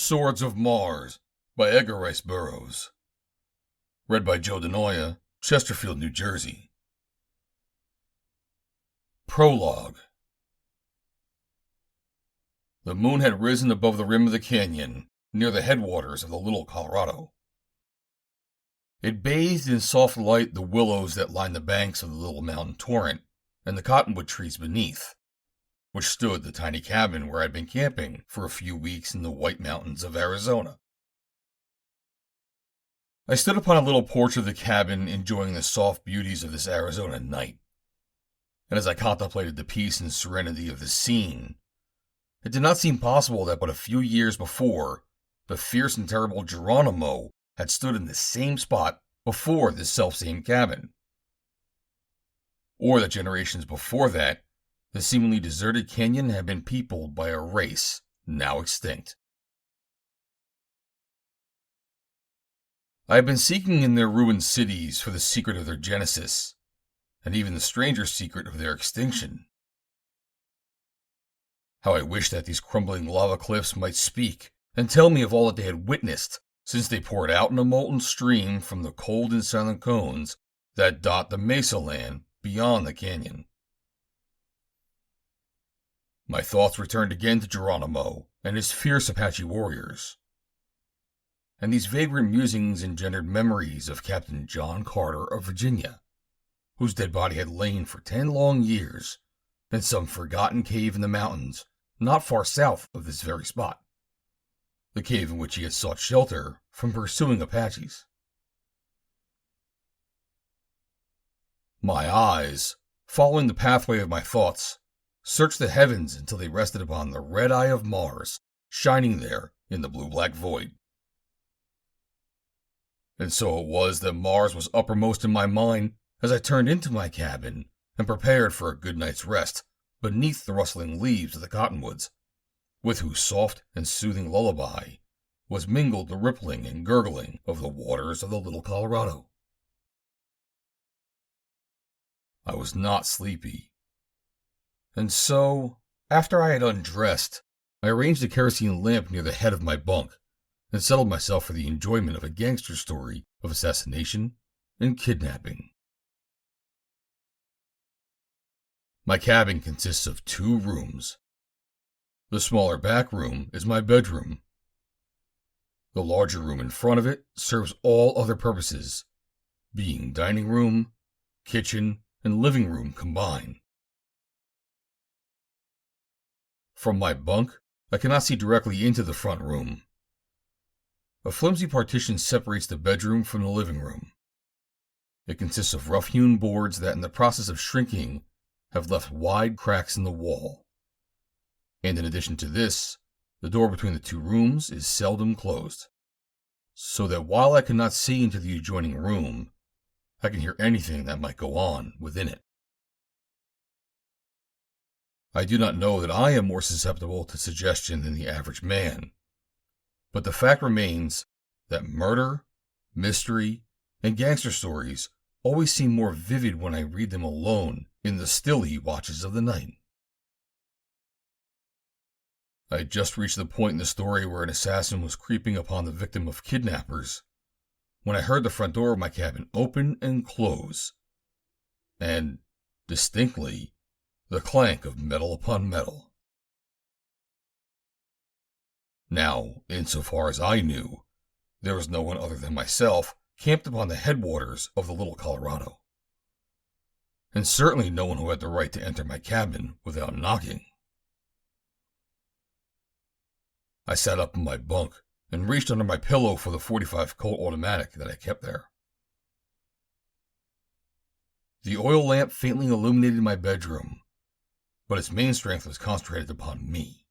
Swords of Mars by Edgar Rice Burroughs. Read by Joe DeNoia, Chesterfield, New Jersey. Prologue. The moon had risen above the rim of the canyon, near the headwaters of the Little Colorado. It bathed in soft light the willows that lined the banks of the little mountain torrent, and the cottonwood trees beneath, which stood the tiny cabin where I'd been camping for a few weeks in the White Mountains of Arizona. I stood upon a little porch of the cabin, enjoying the soft beauties of this Arizona night. And as I contemplated the peace and serenity of the scene, it did not seem possible that but a few years before, the fierce and terrible Geronimo had stood in the same spot before this selfsame cabin. Or that generations before that, the seemingly deserted canyon had been peopled by a race now extinct. I had been seeking in their ruined cities for the secret of their genesis, and even the stranger secret of their extinction. How I wished that these crumbling lava cliffs might speak and tell me of all that they had witnessed since they poured out in a molten stream from the cold and silent cones that dot the mesa land beyond the canyon. My thoughts returned again to Geronimo and his fierce Apache warriors, and these vagrant musings engendered memories of Captain JOHN CARTER of Virginia, whose dead body had lain for 10 long years in some forgotten cave in the mountains not far south of this very spot, the cave in which he had sought shelter from pursuing Apaches. My eyes, following the pathway of my thoughts, searched the heavens until they rested upon the red eye of Mars, shining there in the blue-black void. And so it was that Mars was uppermost in my mind as I turned into my cabin and prepared for a good night's rest beneath the rustling leaves of the cottonwoods, with whose soft and soothing lullaby was mingled the rippling and gurgling of the waters of the Little Colorado. I was not sleepy, and so, after I had undressed, I arranged a kerosene lamp near the head of my bunk and settled myself for the enjoyment of a gangster story of assassination and kidnapping. My cabin consists of 2 rooms. The smaller back room is my bedroom. The larger room in front of it serves all other purposes, being dining room, kitchen, and living room combined. From my bunk, I cannot see directly into the front room. A flimsy partition separates the bedroom from the living room. It consists of rough-hewn boards that, in the process of shrinking, have left wide cracks in the wall. And in addition to this, the door between the 2 rooms is seldom closed, so that while I cannot see into the adjoining room, I can hear anything that might go on within it. I do not know that I am more susceptible to suggestion than the average man, but the fact remains that murder, mystery, and gangster stories always seem more vivid when I read them alone in the stilly watches of the night. I had just reached the point in the story where an assassin was creeping upon the victim of kidnappers when I heard the front door of my cabin open and close, and, distinctly, the clank of metal upon metal. Now, insofar as I knew, there was no one other than myself camped upon the headwaters of the Little Colorado, and certainly no one who had the right to enter my cabin without knocking. I sat up in my bunk and reached under my pillow for the .45 Colt automatic that I kept there. The oil lamp faintly illuminated my bedroom, but its main strength was concentrated upon me.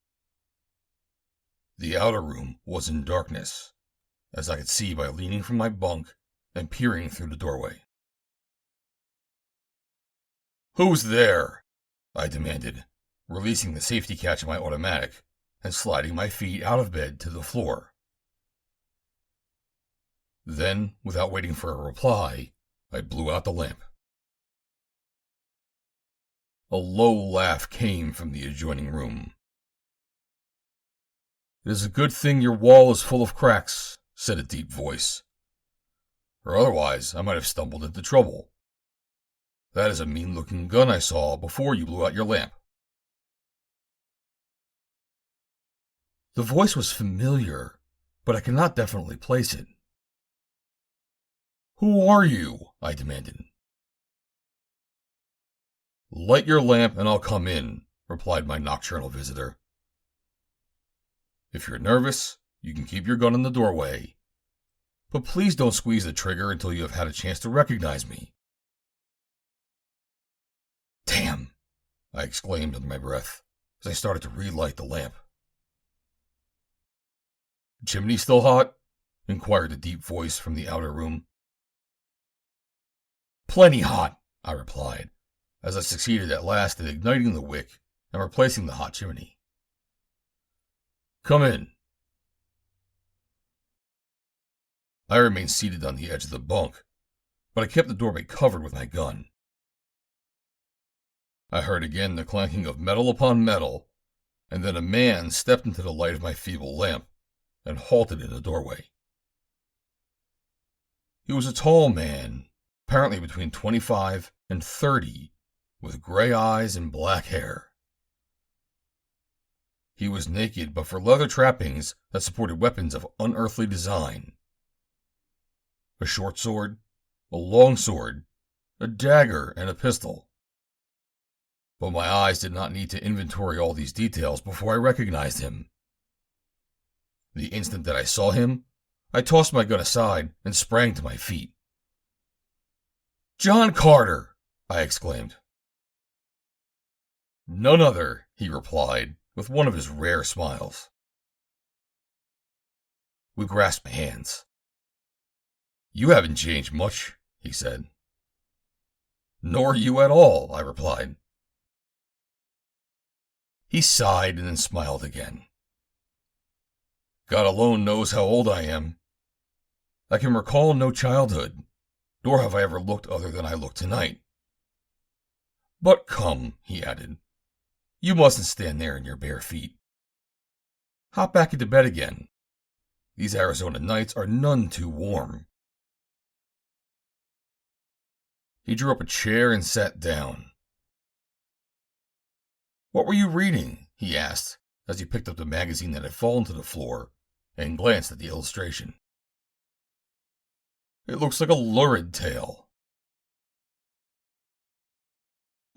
The outer room was in darkness, as I could see by leaning from my bunk and peering through the doorway. "Who's there?" I demanded, releasing the safety catch of my automatic and sliding my feet out of bed to the floor. Then, without waiting for a reply, I blew out the lamp. A low laugh came from the adjoining room. "It is a good thing your wall is full of cracks," said a deep voice. "Or otherwise I might have stumbled into trouble. That is a mean-looking gun I saw before you blew out your lamp." The voice was familiar, but I could not definitely place it. "Who are you?" I demanded. "Light your lamp and I'll come in," replied my nocturnal visitor. "If you're nervous, you can keep your gun in the doorway. But please don't squeeze the trigger until you have had a chance to recognize me." "Damn!" I exclaimed under my breath as I started to relight the lamp. "Chimney still hot?" inquired a deep voice from the outer room. "Plenty hot," I replied, as I succeeded at last in igniting the wick and replacing the hot chimney. "Come in." I remained seated on the edge of the bunk, but I kept the doorway covered with my gun. I heard again the clanking of metal upon metal, and then a man stepped into the light of my feeble lamp and halted in the doorway. He was a tall man, apparently between 25 and 30, with gray eyes and black hair. He was naked but for leather trappings that supported weapons of unearthly design. A short sword, a long sword, a dagger, and a pistol. But my eyes did not need to inventory all these details before I recognized him. The instant that I saw him, I tossed my gun aside and sprang to my feet. "John Carter!" I exclaimed. "None other," he replied, with one of his rare smiles. We grasped hands. "You haven't changed much," he said. "Nor you at all," I replied. He sighed and then smiled again. "God alone knows how old I am. I can recall no childhood, nor have I ever looked other than I look tonight. But come," he added, "you mustn't stand there in your bare feet. Hop back into bed again. These Arizona nights are none too warm." He drew up a chair and sat down. "What were you reading?" he asked, as he picked up the magazine that had fallen to the floor and glanced at the illustration. "It looks like a lurid tale."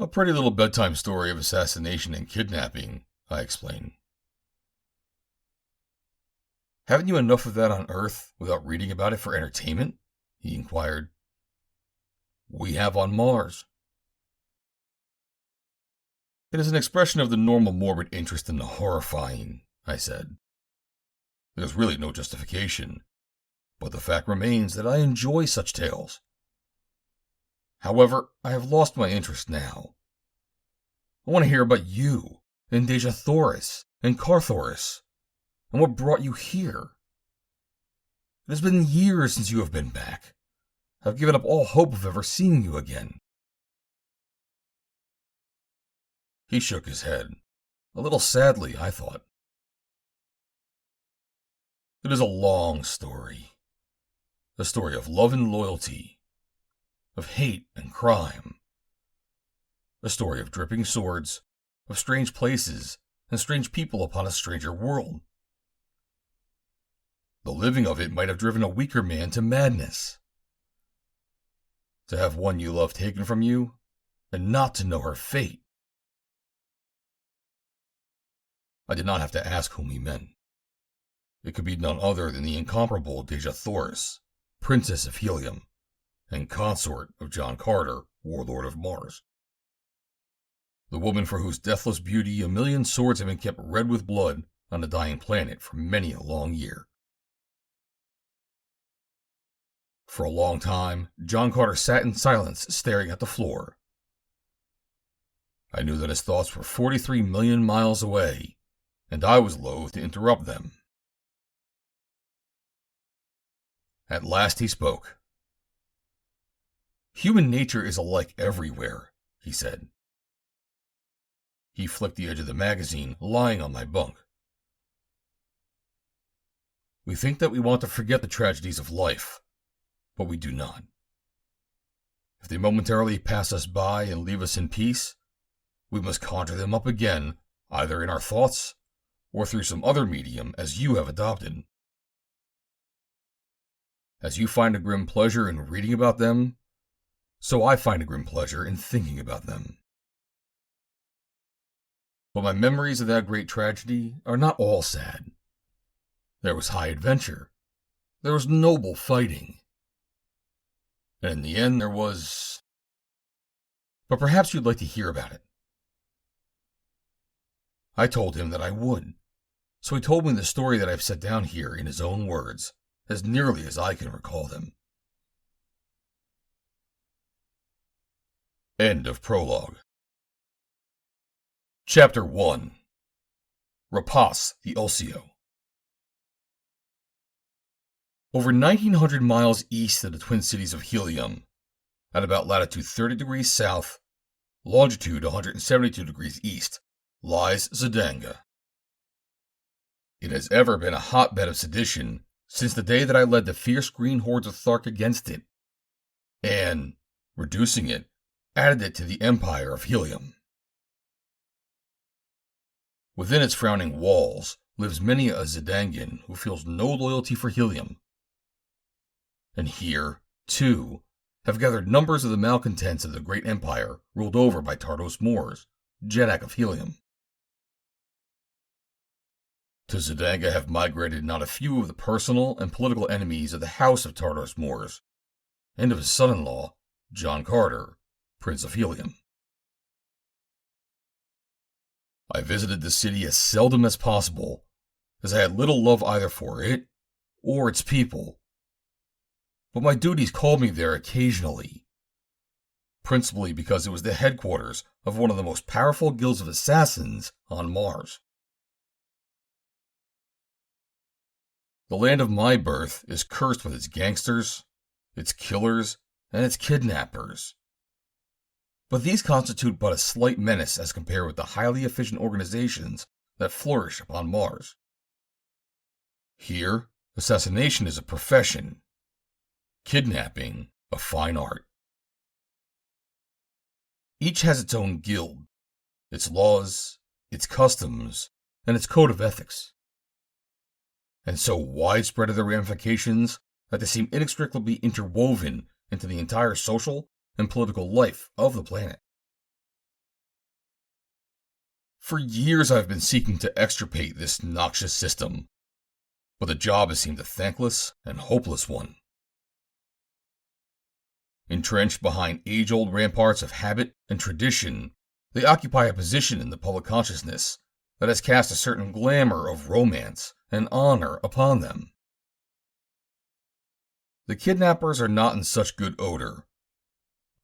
"A pretty little bedtime story of assassination and kidnapping," I explained. "Haven't you enough of that on Earth without reading about it for entertainment?" he inquired. "We have on Mars." "It is an expression of the normal morbid interest in the horrifying," I said. "There's really no justification, but the fact remains that I enjoy such tales. However, I have lost my interest now. I want to hear about you, and Dejathoris, and Carthoris, and what brought you here. It has been years since you have been back. I've given up all hope of ever seeing you again." He shook his head, a little sadly, I thought. "It is a long story. A story of love and loyalty, of hate and crime. A story of dripping swords, of strange places and strange people upon a stranger world. The living of it might have driven a weaker man to madness. To have one you love taken from you, and not to know her fate." I did not have to ask whom he meant. It could be none other than the incomparable Dejathoris, Princess of Helium, and consort of John Carter, Warlord of Mars. The woman for whose deathless beauty a million swords have been kept red with blood on the dying planet for many a long year. For a long time, John Carter sat in silence, staring at the floor. I knew that his thoughts were 43 million miles away, and I was loath to interrupt them. At last he spoke. "Human nature is alike everywhere," he said. He flicked the edge of the magazine lying on my bunk. We think that we want to forget the tragedies of life, but we do not. If they momentarily pass us by and leave us in peace, we must conjure them up again, either in our thoughts or through some other medium as you have adopted. As you find a grim pleasure in reading about them, so I find a grim pleasure in thinking about them. But my memories of that great tragedy are not all sad. There was high adventure. There was noble fighting. And in the end there was... But perhaps you'd like to hear about it. I told him that I would, so he told me the story that I've set down here in his own words, as nearly as I can recall them. End of Prologue. Chapter 1. Rapas the Ulsio. Over 1,900 miles east of the twin cities of Helium, at about latitude 30 degrees south, longitude 172 degrees east, lies Zidanga. It has ever been a hotbed of sedition since the day that I led the fierce green hordes of Thark against it, and, reducing it, added it to the empire of Helium. Within its frowning walls lives many a Zidangan who feels no loyalty for Helium. And here, too, have gathered numbers of the malcontents of the great empire ruled over by Tardos Mors, Jeddak of Helium. To Zidanga have migrated not a few of the personal and political enemies of the House of Tardos Mors, and of his son-in-law, JOHN CARTER, Prince of Helium. I visited the city as seldom as possible, as I had little love either for it or its people. But my duties called me there occasionally, principally because it was the headquarters of one of the most powerful guilds of assassins on Mars. The land of my birth is cursed with its gangsters, its killers, and its kidnappers. But these constitute but a slight menace as compared with the highly efficient organizations that flourish upon Mars. Here, assassination is a profession, kidnapping a fine art. Each has its own guild, its laws, its customs, and its code of ethics. And so widespread are the ramifications that they seem inextricably interwoven into the entire social and political life of the planet. For years I've been seeking to extirpate this noxious system, but the job has seemed a thankless and hopeless one. Entrenched behind age-old ramparts of habit and tradition, they occupy a position in the public consciousness that has cast a certain glamour of romance and honor upon them. The kidnappers are not in such good odor,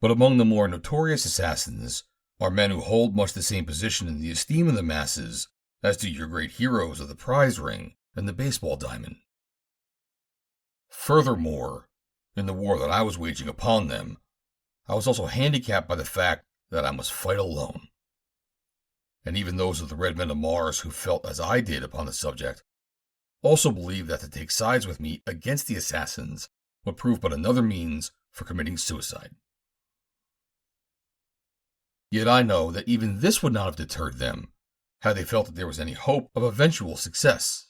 but among the more notorious assassins are men who hold much the same position in the esteem of the masses as do your great heroes of the prize ring and the baseball diamond. Furthermore, in the war that I was waging upon them, I was also handicapped by the fact that I must fight alone. And even those of the Red Men of Mars who felt as I did upon the subject also believed that to take sides with me against the assassins would prove but another means for committing suicide. Yet I know that even this would not have deterred them, had they felt that there was any hope of eventual success.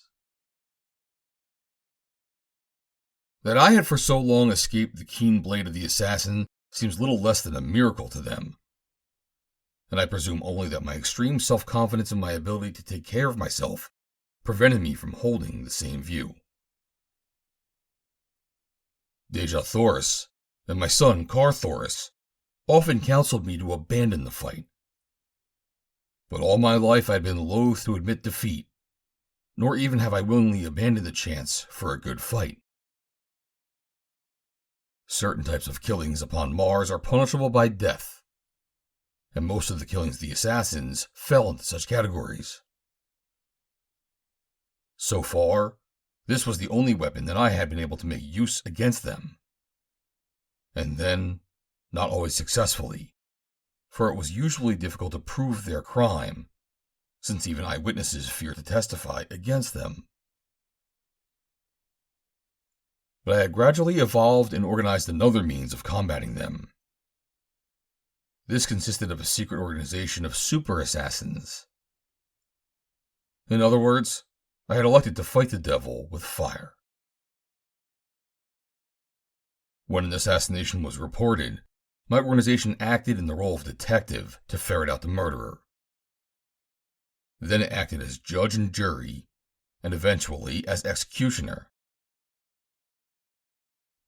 That I had for so long escaped the keen blade of the assassin seems little less than a miracle to them, and I presume only that my extreme self-confidence in my ability to take care of myself prevented me from holding the same view. Dejah and my son Carthoris often counseled me to abandon the fight, but all my life I had been loath to admit defeat, nor even have I willingly abandoned the chance for a good fight. Certain types of killings upon Mars are punishable by death, and most of the killings of the assassins fell into such categories. So far, this was the only weapon that I had been able to make use against them. And then, not always successfully, for it was usually difficult to prove their crime, since even eyewitnesses feared to testify against them. but I had gradually evolved and organized another means of combating them. This consisted of a secret organization of super assassins. In other words, I had elected to fight the devil with fire. When an assassination was reported, my organization acted in the role of detective to ferret out the murderer. Then it acted as judge and jury, and eventually as executioner.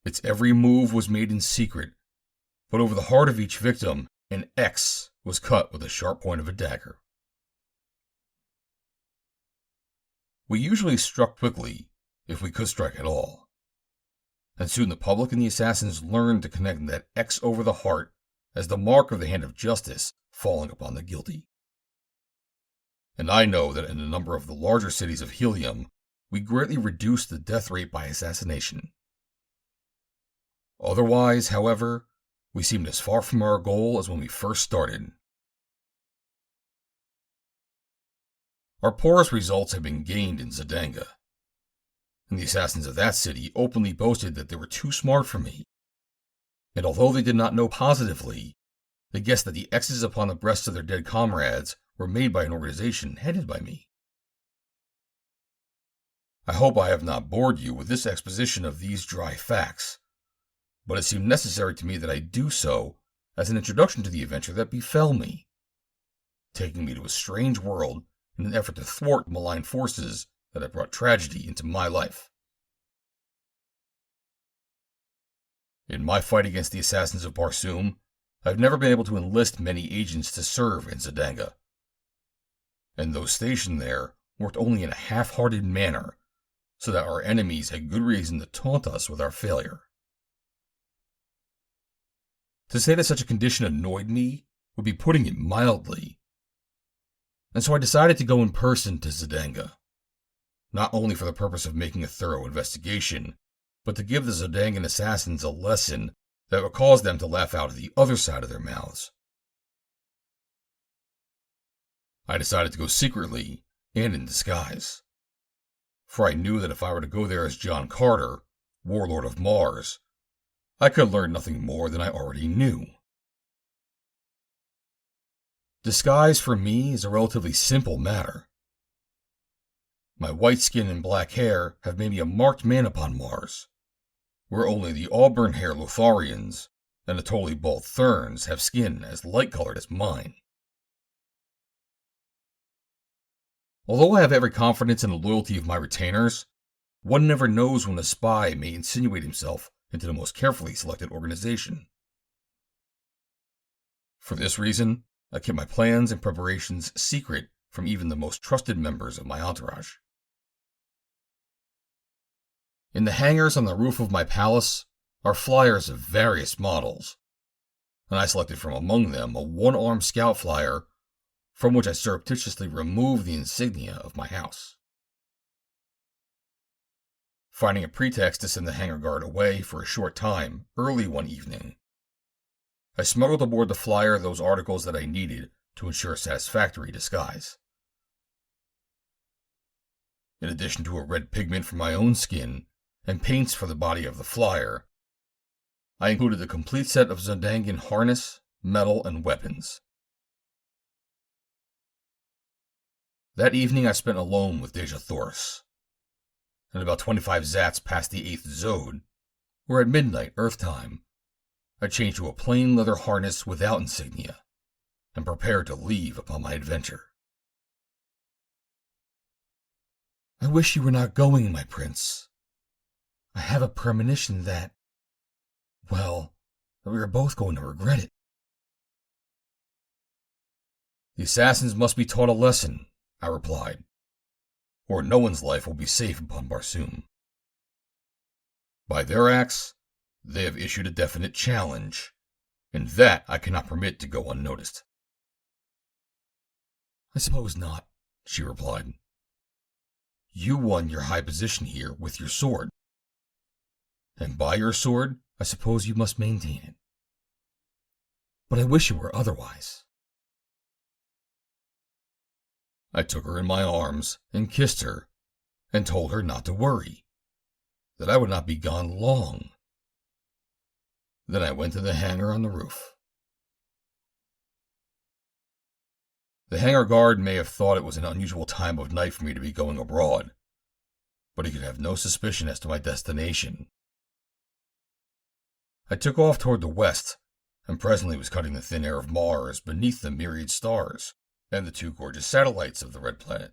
Its every move was made in secret, but over the heart of each victim, an X was cut with the sharp point of a dagger. We usually struck quickly, if we could strike at all. And soon the public and the assassins learned to connect that X over the heart as the mark of the hand of justice falling upon the guilty. And I know that in a number of the larger cities of Helium, we greatly reduced the death rate by assassination. Otherwise, however, we seemed as far from our goal as when we first started. Our poorest results had been gained in Zidanga, and the assassins of that city openly boasted that they were too smart for me. And although they did not know positively, they guessed that the X's upon the breasts of their dead comrades were made by an organization headed by me. I hope I have not bored you with this exposition of these dry facts, but it seemed necessary to me that I do so as an introduction to the adventure that befell me, taking me to a strange world in an effort to thwart the malign forces that have brought tragedy into my life. In my fight against the assassins of Barsoom, I've never been able to enlist many agents to serve in Zidanga, and those stationed there worked only in a half-hearted manner, so that our enemies had good reason to taunt us with our failure. To say that such a condition annoyed me would be putting it mildly, and so I decided to go in person to Zidanga, not only for the purpose of making a thorough investigation, but to give the Zidangan assassins a lesson that would cause them to laugh out of the other side of their mouths. I decided to go secretly and in disguise, for I knew that if I were to go there as John Carter, Warlord of Mars, I could learn nothing more than I already knew. Disguise for me is a relatively simple matter. My white skin and black hair have made me a marked man upon Mars, where only the auburn-haired Lotharians and the totally bald Therns have skin as light-colored as mine. Although I have every confidence in the loyalty of my retainers, one never knows when a spy may insinuate himself into the most carefully selected organization. For this reason, I kept my plans and preparations secret from even the most trusted members of my entourage. In the hangars on the roof of my palace are flyers of various models, and I selected from among them a one-armed scout flyer from which I surreptitiously removed the insignia of my house. Finding a pretext to send the hangar guard away for a short time early one evening, I smuggled aboard the flyer those articles that I needed to ensure a satisfactory disguise. In addition to a red pigment for my own skin and paints for the body of the flyer, I included a complete set of Zidangan harness, metal, and weapons. That evening I spent alone with Jat Or, and about 25 zats past the 8th Zode, where at midnight Earth time, I changed to a plain leather harness without insignia, and prepared to leave upon my adventure. I wish you were not going, my prince. I have a premonition that we are both going to regret it. The assassins must be taught a lesson, I replied, or no one's life will be safe upon Barsoom. By their acts, they have issued a definite challenge, and that I cannot permit to go unnoticed. I suppose not, she replied. You won your high position here with your sword, and by your sword, I suppose you must maintain it. But I wish it were otherwise. I took her in my arms and kissed her and told her not to worry, that I would not be gone long. Then I went to the hangar on the roof. The hangar guard may have thought it was an unusual time of night for me to be going abroad, but he could have no suspicion as to my destination. I took off toward the west, and presently was cutting the thin air of Mars beneath the myriad stars and the two gorgeous satellites of the red planet.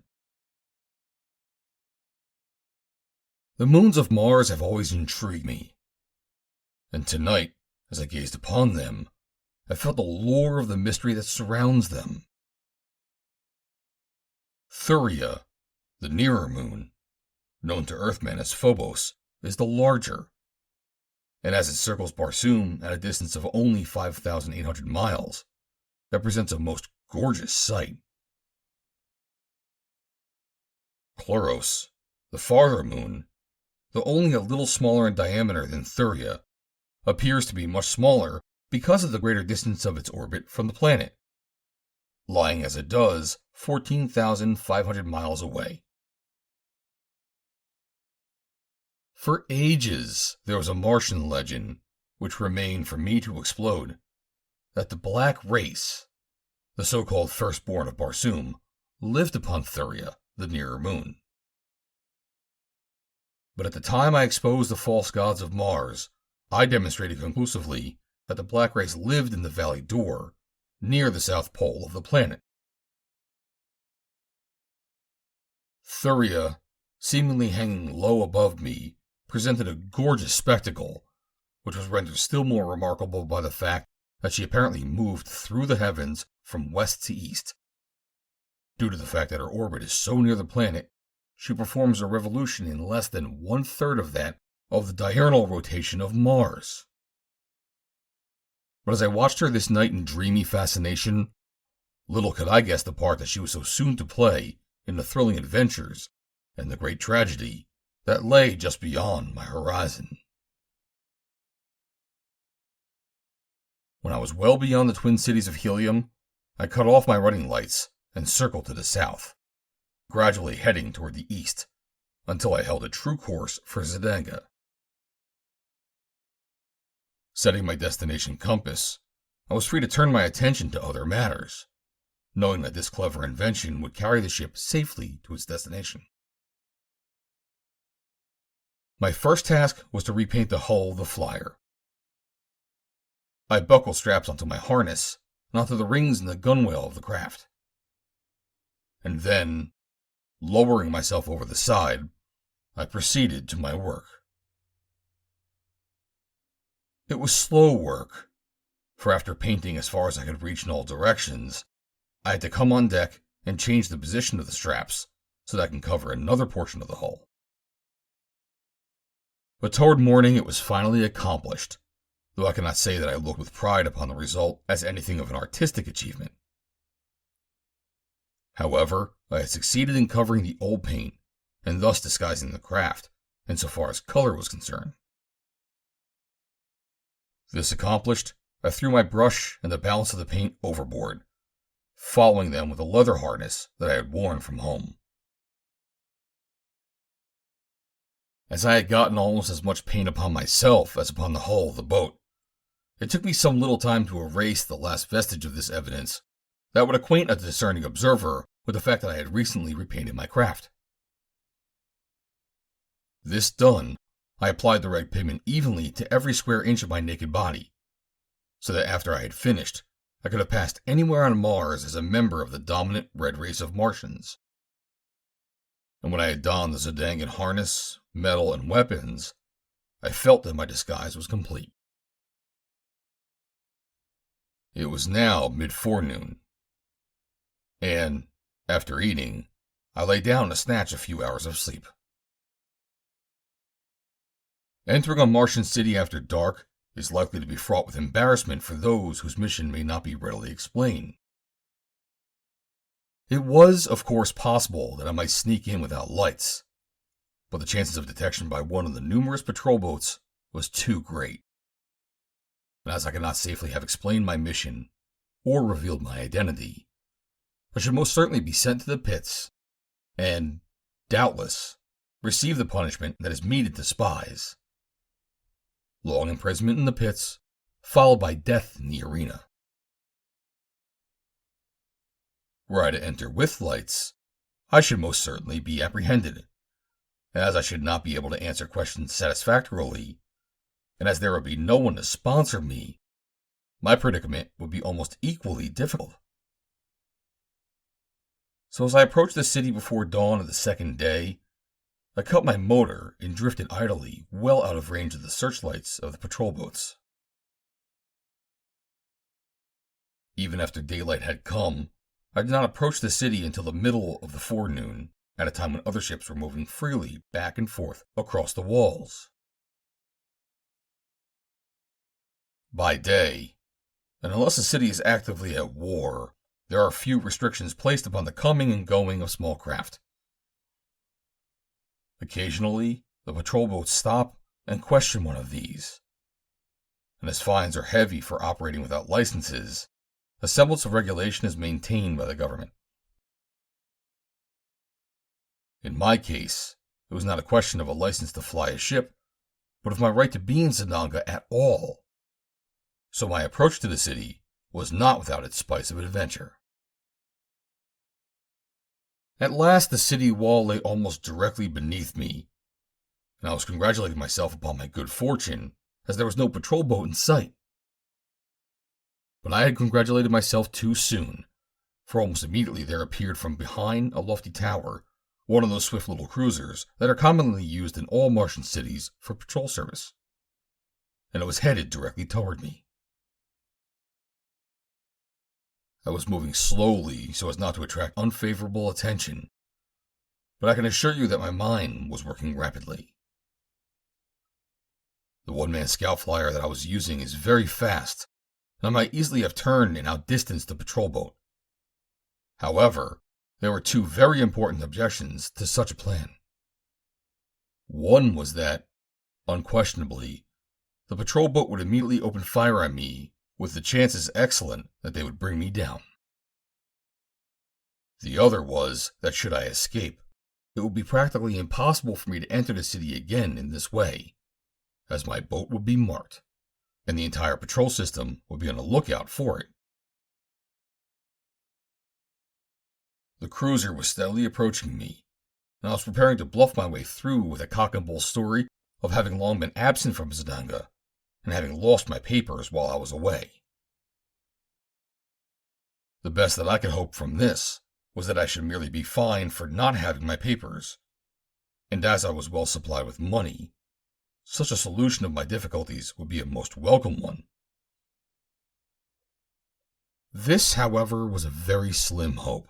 The moons of Mars have always intrigued me, and tonight, as I gazed upon them, I felt the lure of the mystery that surrounds them. Thuria, the nearer moon, known to Earthmen as Phobos, is the larger, and as it circles Barsoom at a distance of only 5,800 miles, that presents a most gorgeous sight. Chloros, the farther moon, though only a little smaller in diameter than Thuria, appears to be much smaller because of the greater distance of its orbit from the planet, lying as it does 14,500 miles away. For ages, there was a Martian legend, which remained for me to explode, that the black race, the so-called firstborn of Barsoom, lived upon Thuria, the nearer moon. But at the time I exposed the false gods of Mars, I demonstrated conclusively that the black race lived in the Valley d'Or, near the south pole of the planet. Thuria, seemingly hanging low above me, presented a gorgeous spectacle, which was rendered still more remarkable by the fact that she apparently moved through the heavens from west to east. Due to the fact that her orbit is so near the planet, she performs a revolution in less than 1/3 of that of the diurnal rotation of Mars. But as I watched her this night in dreamy fascination, little could I guess the part that she was so soon to play in the thrilling adventures and the great tragedy that lay just beyond my horizon. When I was well beyond the twin cities of Helium, I cut off my running lights and circled to the south, gradually heading toward the east, until I held a true course for Zidanga. Setting my destination compass, I was free to turn my attention to other matters, knowing that this clever invention would carry the ship safely to its destination. My first task was to repaint the hull of the flyer. I buckled straps onto my harness and onto the rings in the gunwale of the craft. And then, lowering myself over the side, I proceeded to my work. It was slow work, for after painting as far as I could reach in all directions, I had to come on deck and change the position of the straps so that I can cover another portion of the hull. But toward morning it was finally accomplished, though I cannot say that I looked with pride upon the result as anything of an artistic achievement. However, I had succeeded in covering the old paint, and thus disguising the craft, insofar as color was concerned. This accomplished, I threw my brush and the balance of the paint overboard, following them with a leather harness that I had worn from home. As I had gotten almost as much paint upon myself as upon the hull of the boat, it took me some little time to erase the last vestige of this evidence that would acquaint a discerning observer with the fact that I had recently repainted my craft. This done, I applied the red pigment evenly to every square inch of my naked body, so that after I had finished, I could have passed anywhere on Mars as a member of the dominant red race of Martians. And when I had donned the Zidangan harness, metal, and weapons, I felt that my disguise was complete. It was now mid-forenoon, and, after eating, I lay down to snatch a few hours of sleep. Entering a Martian city after dark is likely to be fraught with embarrassment for those whose mission may not be readily explained. It was, of course, possible that I might sneak in without lights, but the chances of detection by one of the numerous patrol boats was too great. And as I could not safely have explained my mission or revealed my identity, I should most certainly be sent to the pits, and, doubtless, receive the punishment that is meted to spies. Long imprisonment in the pits, followed by death in the arena. Were I to enter with lights, I should most certainly be apprehended, as I should not be able to answer questions satisfactorily, and as there would be no one to sponsor me, my predicament would be almost equally difficult. So as I approached the city before dawn of the second day, I cut my motor and drifted idly well out of range of the searchlights of the patrol boats. Even after daylight had come, I did not approach the city until the middle of the forenoon, at a time when other ships were moving freely back and forth across the walls. By day, and unless the city is actively at war, there are few restrictions placed upon the coming and going of small craft. Occasionally, the patrol boats stop and question one of these, and as fines are heavy for operating without licenses, a semblance of regulation is maintained by the government. In my case, it was not a question of a license to fly a ship, but of my right to be in Zananga at all. So my approach to the city was not without its spice of adventure. At last the city wall lay almost directly beneath me, and I was congratulating myself upon my good fortune, as there was no patrol boat in sight. But I had congratulated myself too soon, for almost immediately there appeared from behind a lofty tower one of those swift little cruisers that are commonly used in all Martian cities for patrol service, and it was headed directly toward me. I was moving slowly so as not to attract unfavorable attention, but I can assure you that my mind was working rapidly. The one-man scout flyer that I was using is very fast, and I might easily have turned and outdistanced the patrol boat. However, there were two very important objections to such a plan. One was that, unquestionably, the patrol boat would immediately open fire on me, with the chances excellent that they would bring me down. The other was that should I escape, it would be practically impossible for me to enter the city again in this way, as my boat would be marked, and the entire patrol system would be on the lookout for it. The cruiser was steadily approaching me, and I was preparing to bluff my way through with a cock and bull story of having long been absent from Zananga, and having lost my papers while I was away. The best that I could hope from this was that I should merely be fined for not having my papers, and as I was well supplied with money, such a solution of my difficulties would be a most welcome one. This, however, was a very slim hope,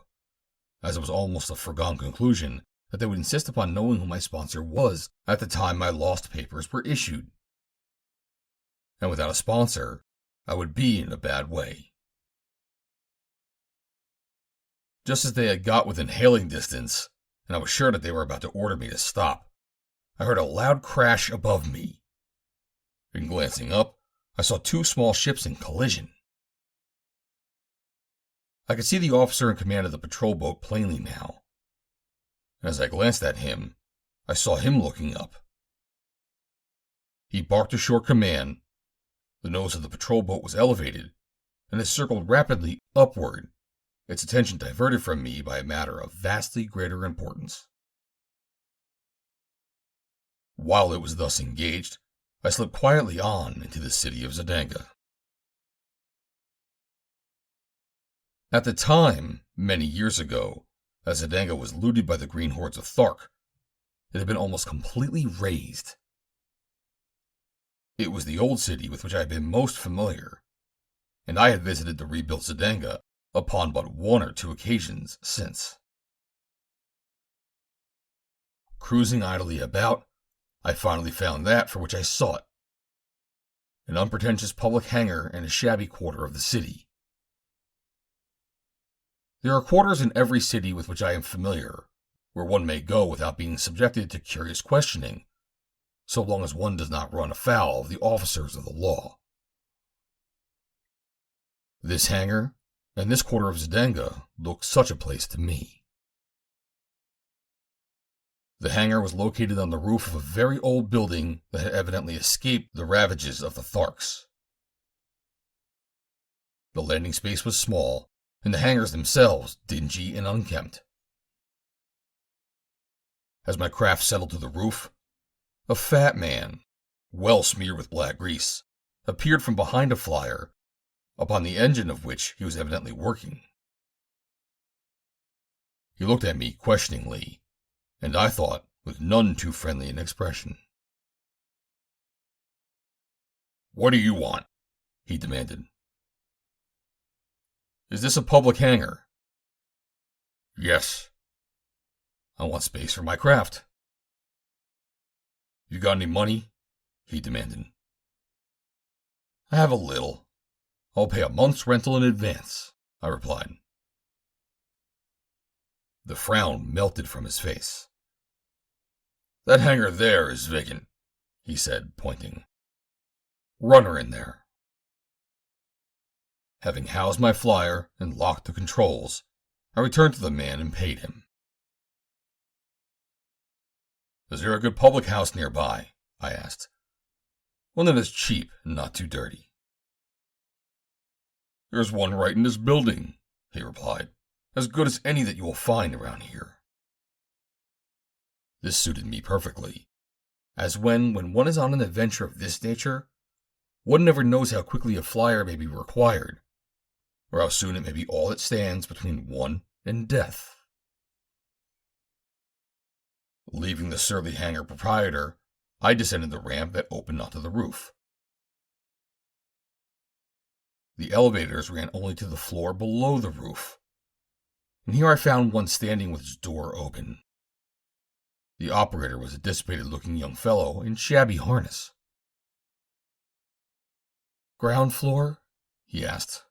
as it was almost a foregone conclusion that they would insist upon knowing who my sponsor was at the time my lost papers were issued. And without a sponsor, I would be in a bad way. Just as they had got within hailing distance, and I was sure that they were about to order me to stop, I heard a loud crash above me. And glancing up, I saw two small ships in collision. I could see the officer in command of the patrol boat plainly now, and as I glanced at him, I saw him looking up. He barked a short command, the nose of the patrol boat was elevated, and it circled rapidly upward, its attention diverted from me by a matter of vastly greater importance. While it was thus engaged, I slipped quietly on into the city of Zananga. At the time, many years ago, as Zananga was looted by the green hordes of Thark, it had been almost completely razed. It was the old city with which I had been most familiar, and I had visited the rebuilt Zananga upon but one or two occasions since. Cruising idly about, I finally found that for which I sought, an unpretentious public hangar in a shabby quarter of the city. There are quarters in every city with which I am familiar, where one may go without being subjected to curious questioning, so long as one does not run afoul of the officers of the law. This hangar and this quarter of Zananga looked such a place to me. The hangar was located on the roof of a very old building that had evidently escaped the ravages of the Tharks. The landing space was small, and the hangars themselves dingy and unkempt. As my craft settled to the roof, a fat man, well smeared with black grease, appeared from behind a flyer, upon the engine of which he was evidently working. He looked at me questioningly, and I thought with none too friendly an expression. "What do you want?" he demanded. "Is this a public hangar?" "Yes." "I want space for my craft." "You got any money?" he demanded. "I have a little. I'll pay a month's rental in advance," I replied. The frown melted from his face. "That hangar there is vacant," he said, pointing. "Run her in there." Having housed my flyer and locked the controls, I returned to the man and paid him. "Is there a good public house nearby?" I asked. "One that is cheap and not too dirty." "There's one right in this building," he replied. "As good as any that you will find around here." This suited me perfectly, as when one is on an adventure of this nature, one never knows how quickly a flyer may be required, or how soon it may be all that stands between one and death. Leaving the surly hangar proprietor, I descended the ramp that opened onto the roof. The elevators ran only to the floor below the roof, and here I found one standing with its door open. The operator was a dissipated-looking young fellow in shabby harness. "Ground floor?" he asked.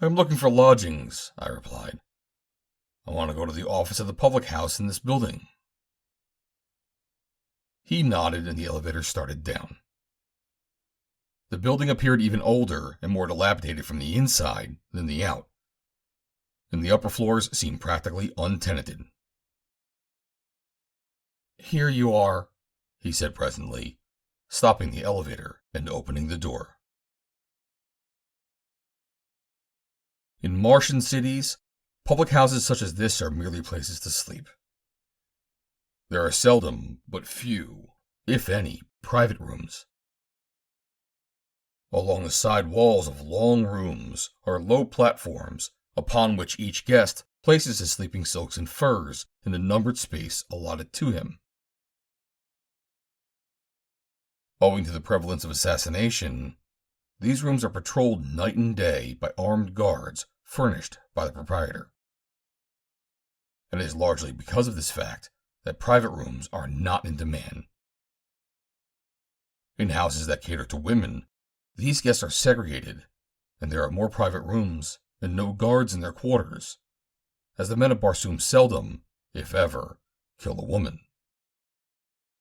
"I'm looking for lodgings," I replied. "I want to go to the office of the public house in this building." He nodded and the elevator started down. The building appeared even older and more dilapidated from the inside than the out, and the upper floors seemed practically untenanted. "Here you are," he said presently, stopping the elevator and opening the door. In Martian cities, public houses such as this are merely places to sleep. There are seldom, but few, if any, private rooms. Along the side walls of long rooms are low platforms upon which each guest places his sleeping silks and furs in the numbered space allotted to him. Owing to the prevalence of assassination, these rooms are patrolled night and day by armed guards furnished by the proprietor. And it is largely because of this fact that private rooms are not in demand. In houses that cater to women, these guests are segregated, and there are more private rooms and no guards in their quarters, as the men of Barsoom seldom, if ever, kill a woman.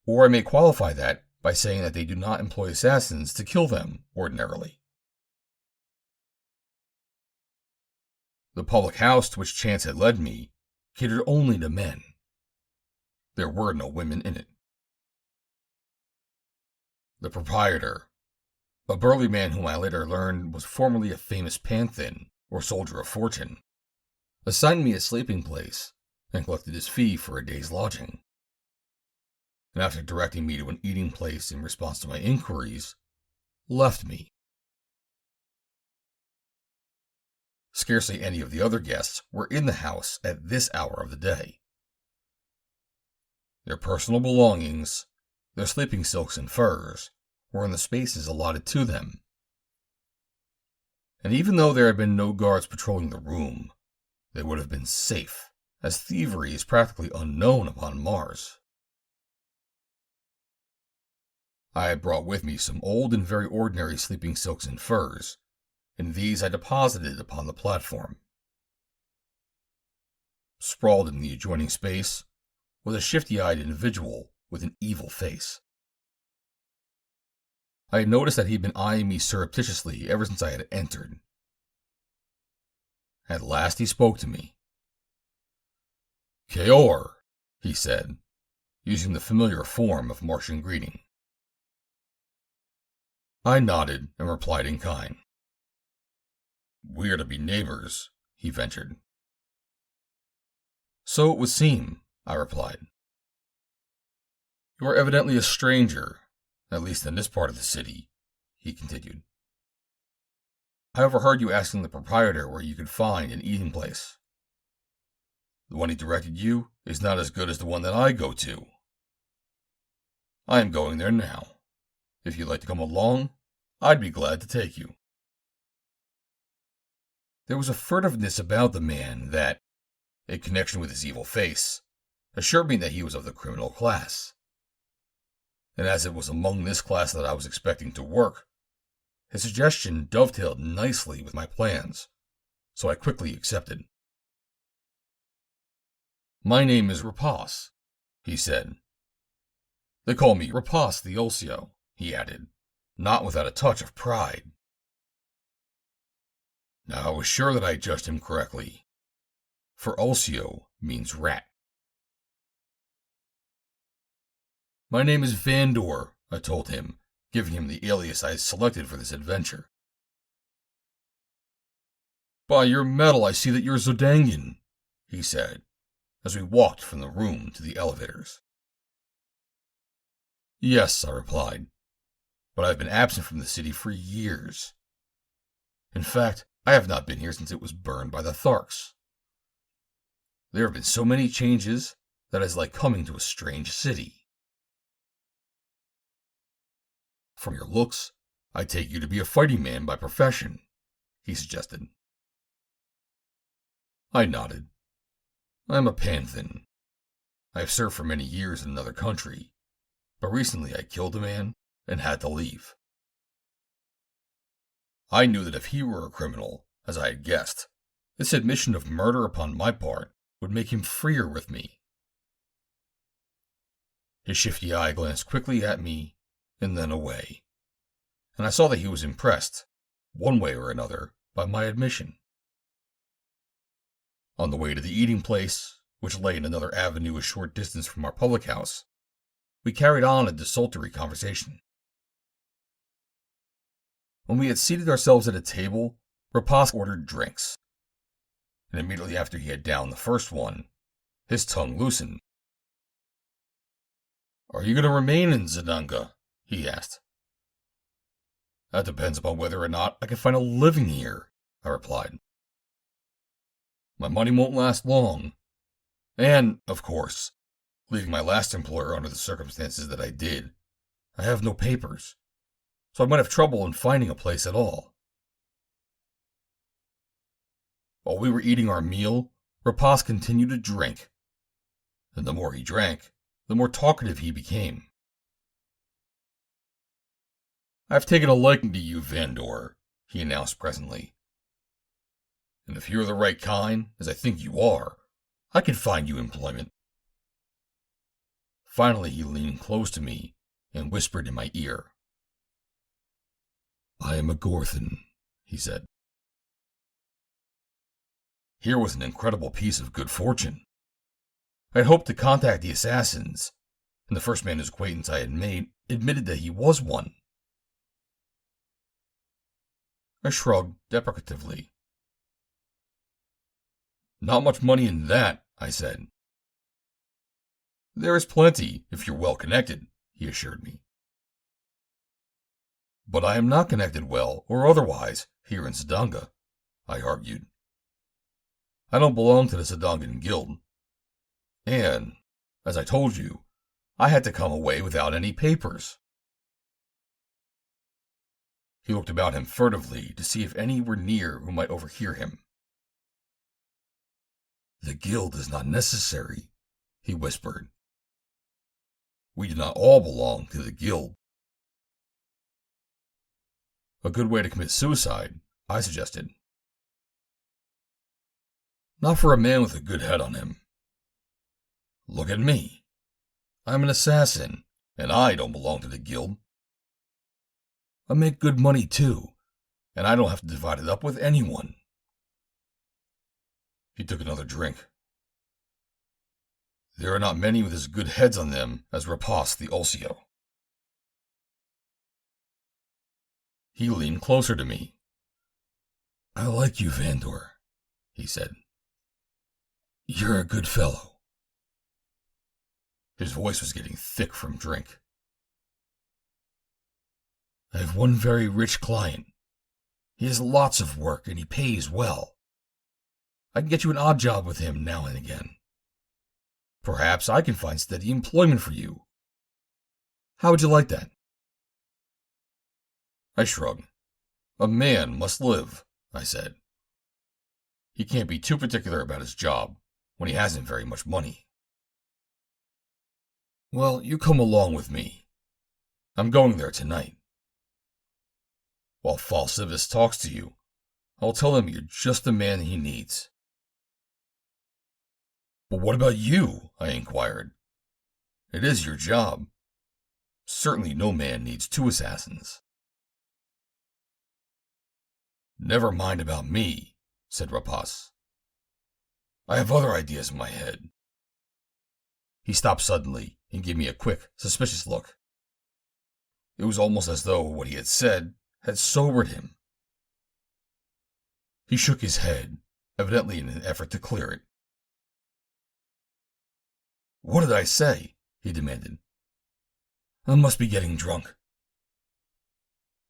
Or I may qualify that by saying that they do not employ assassins to kill them ordinarily. The public house to which chance had led me catered only to men. There were no women in it. The proprietor, a burly man whom I later learned was formerly a famous panthin, or soldier of fortune, assigned me a sleeping place and collected his fee for a day's lodging. And after directing me to an eating place in response to my inquiries, left me. Scarcely any of the other guests were in the house at this hour of the day. Their personal belongings, their sleeping silks and furs, were in the spaces allotted to them. And even though there had been no guards patrolling the room, they would have been safe, as thievery is practically unknown upon Mars. I had brought with me some old and very ordinary sleeping silks and furs, and these I deposited upon the platform. Sprawled in the adjoining space was a shifty-eyed individual with an evil face. I had noticed that he had been eyeing me surreptitiously ever since I had entered. At last he spoke to me. "Jat Or," he said, using the familiar form of Martian greeting. I nodded and replied in kind. We are to be neighbors, he ventured. So it would seem, I replied. You are evidently a stranger, at least in this part of the city, he continued. I overheard you asking the proprietor where you could find an eating place. The one he directed you is not as good as the one that I go to. I am going there now. If you'd like to come along, I'd be glad to take you. There was a furtiveness about the man that, in connection with his evil face, assured me that he was of the criminal class. And as it was among this class that I was expecting to work, his suggestion dovetailed nicely with my plans, so I quickly accepted. My name is Rapas, he said. They call me Rapas the Ulsio, he added, not without a touch of pride. Now I was sure that I judged him correctly, for Ulsio means rat. My name is Vandor, I told him, giving him the alias I had selected for this adventure. By your medal, I see that you're Zodangan, he said, as we walked from the room to the elevators. Yes, I replied, but I've been absent from the city for years. In fact, I have not been here since it was burned by the Tharks. There have been so many changes that it's like coming to a strange city. From your looks, I take you to be a fighting man by profession, he suggested. I nodded. I am a panthin. I have served for many years in another country, but recently I killed a man and had to leave. I knew that if he were a criminal, as I had guessed, this admission of murder upon my part would make him freer with me. His shifty eye glanced quickly at me and then away, and I saw that he was impressed, one way or another, by my admission. On the way to the eating place, which lay in another avenue a short distance from our public house, we carried on a desultory conversation. When we had seated ourselves at a table, Rapas ordered drinks, and immediately after he had downed the first one, his tongue loosened. Are you going to remain in Zidanga? He asked. That depends upon whether or not I can find a living here, I replied. My money won't last long, and, of course, leaving my last employer under the circumstances that I did, I have no papers, so I might have trouble in finding a place at all. While we were eating our meal, Rapas continued to drink, and the more he drank, the more talkative he became. I've taken a liking to you, Vandor, he announced presently. And if you're the right kind, as I think you are, I can find you employment. Finally, he leaned close to me and whispered in my ear. I am a Gorthan, he said. Here was an incredible piece of good fortune. I had hoped to contact the assassins, and the first man whose acquaintance I had made admitted that he was one. I shrugged deprecatively. Not much money in that, I said. There is plenty, if you're well connected, he assured me. But I am not connected well, or otherwise, here in Zidanga, I argued. I don't belong to the Zidangan Guild. And, as I told you, I had to come away without any papers. He looked about him furtively to see if any were near who might overhear him. The guild is not necessary, he whispered. We do not all belong to the guild. A good way to commit suicide, I suggested. Not for a man with a good head on him. Look at me. I'm an assassin, and I don't belong to the guild. I make good money too, and I don't have to divide it up with anyone. He took another drink. There are not many with as good heads on them as Rapas the Ulsio. He leaned closer to me. I like you, Vandor, he said. You're a good fellow. His voice was getting thick from drink. I have one very rich client. He has lots of work and he pays well. I can get you an odd job with him now and again. Perhaps I can find steady employment for you. How would you like that? I shrugged. A man must live, I said. He can't be too particular about his job when he hasn't very much money. Well, you come along with me. I'm going there tonight. While Fal Sivas talks to you, I'll tell him you're just the man he needs. But what about you? I inquired. It is your job. Certainly no man needs two assassins. Never mind about me, said Rapas. I have other ideas in my head. He stopped suddenly and gave me a quick, suspicious look. It was almost as though what he had said had sobered him. He shook his head, evidently in an effort to clear it. What did I say? He demanded. I must be getting drunk.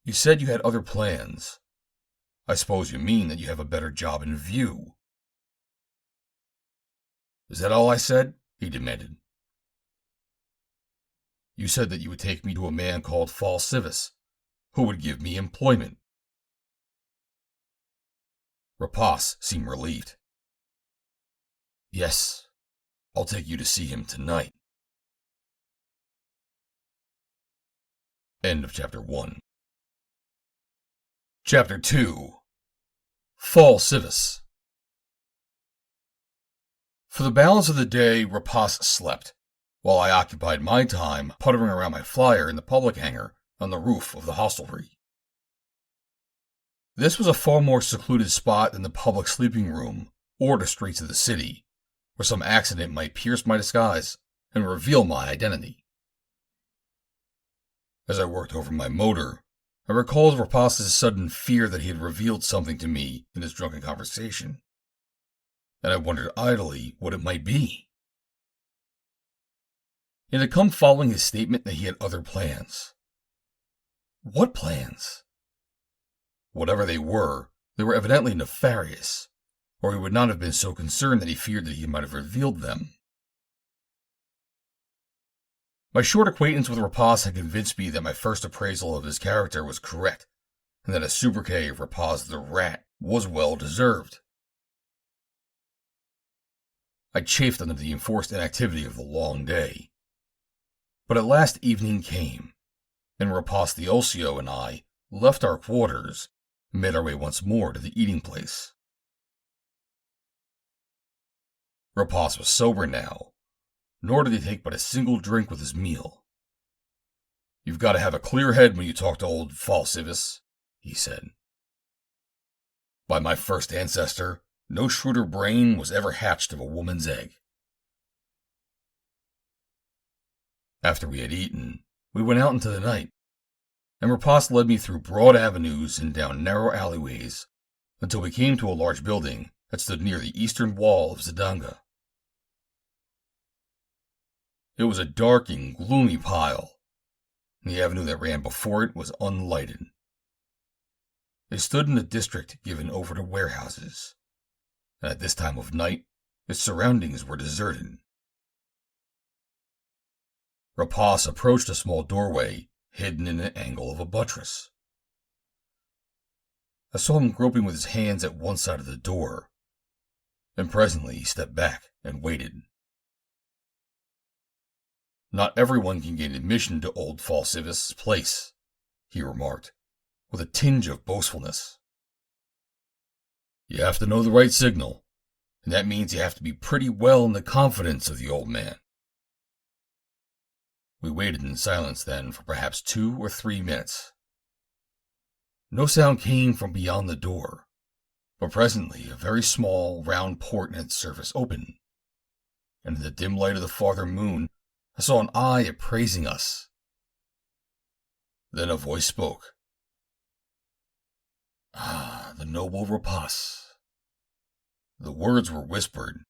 You said you had other plans. I suppose you mean that you have a better job in view. Is that all I said? He demanded. You said that you would take me to a man called Fal Sivas, who would give me employment. Rapas seemed relieved. Yes, I'll take you to see him tonight. End of Chapter 1. Chapter 2. Fal Sivas. For the balance of the day, Rapas slept, while I occupied my time puttering around my flyer in the public hangar on the roof of the hostelry. This was a far more secluded spot than the public sleeping room or the streets of the city, where some accident might pierce my disguise and reveal my identity. As I worked over my motor, I recalled Rapas's sudden fear that he had revealed something to me in his drunken conversation, and I wondered idly what it might be. It had come following his statement that he had other plans. What plans? Whatever they were evidently nefarious, or he would not have been so concerned that he feared that he might have revealed them. My short acquaintance with Rapas had convinced me that my first appraisal of his character was correct, and that a sobriquet of Rapas the Rat was well deserved. I chafed under the enforced inactivity of the long day. But at last evening came, and Rapas the Ulsio and I left our quarters and made our way once more to the eating place. Rapas was sober now, nor did he take but a single drink with his meal. You've got to have a clear head when you talk to old Fal Sivas, he said. By my first ancestor, no shrewder brain was ever hatched of a woman's egg. After we had eaten, we went out into the night, and Rapas led me through broad avenues and down narrow alleyways until we came to a large building that stood near the eastern wall of Zidanga. It was a dark and gloomy pile, and the avenue that ran before it was unlighted. It stood in a district given over to warehouses, and at this time of night, its surroundings were deserted. Rapas approached a small doorway hidden in an angle of a buttress. I saw him groping with his hands at one side of the door, and presently he stepped back and waited. Not everyone can gain admission to old Fal Sivas' place, he remarked, with a tinge of boastfulness. You have to know the right signal, and that means you have to be pretty well in the confidence of the old man. We waited in silence then for perhaps 2 or 3 minutes. No sound came from beyond the door, but presently a very small, round port in its surface opened, and in the dim light of the farther moon, I saw an eye appraising us. Then a voice spoke. "Ah, the noble Rapas." The words were whispered,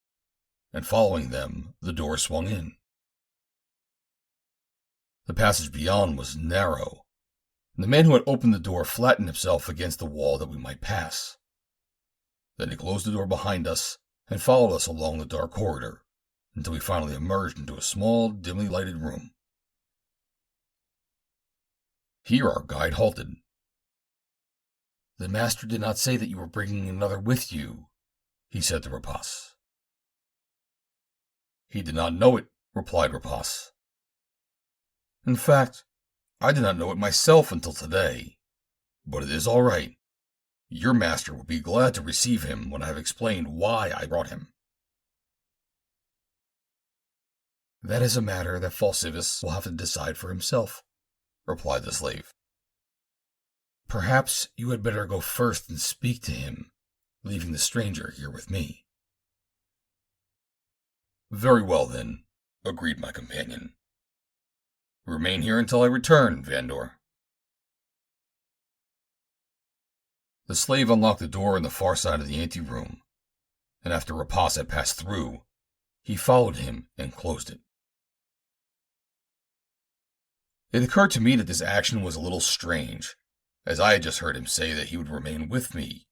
and following them, the door swung in. The passage beyond was narrow, and the man who had opened the door flattened himself against the wall that we might pass. Then he closed the door behind us and followed us along the dark corridor until we finally emerged into a small, dimly lighted room. Here our guide halted. "The master did not say that you were bringing another with you," he said to Rapas. "He did not know it," replied Rapas. "In fact, I did not know it myself until today. But it is all right. Your master will be glad to receive him when I have explained why I brought him." "That is a matter that Fal Sivas will have to decide for himself," replied the slave. "Perhaps you had better go first and speak to him, leaving the stranger here with me." "Very well, then," agreed my companion. "Remain here until I return, Vandor." The slave unlocked the door on the far side of the anteroom, and after Rapas had passed through, he followed him and closed it. It occurred to me that this action was a little strange, as I had just heard him say that he would remain with me.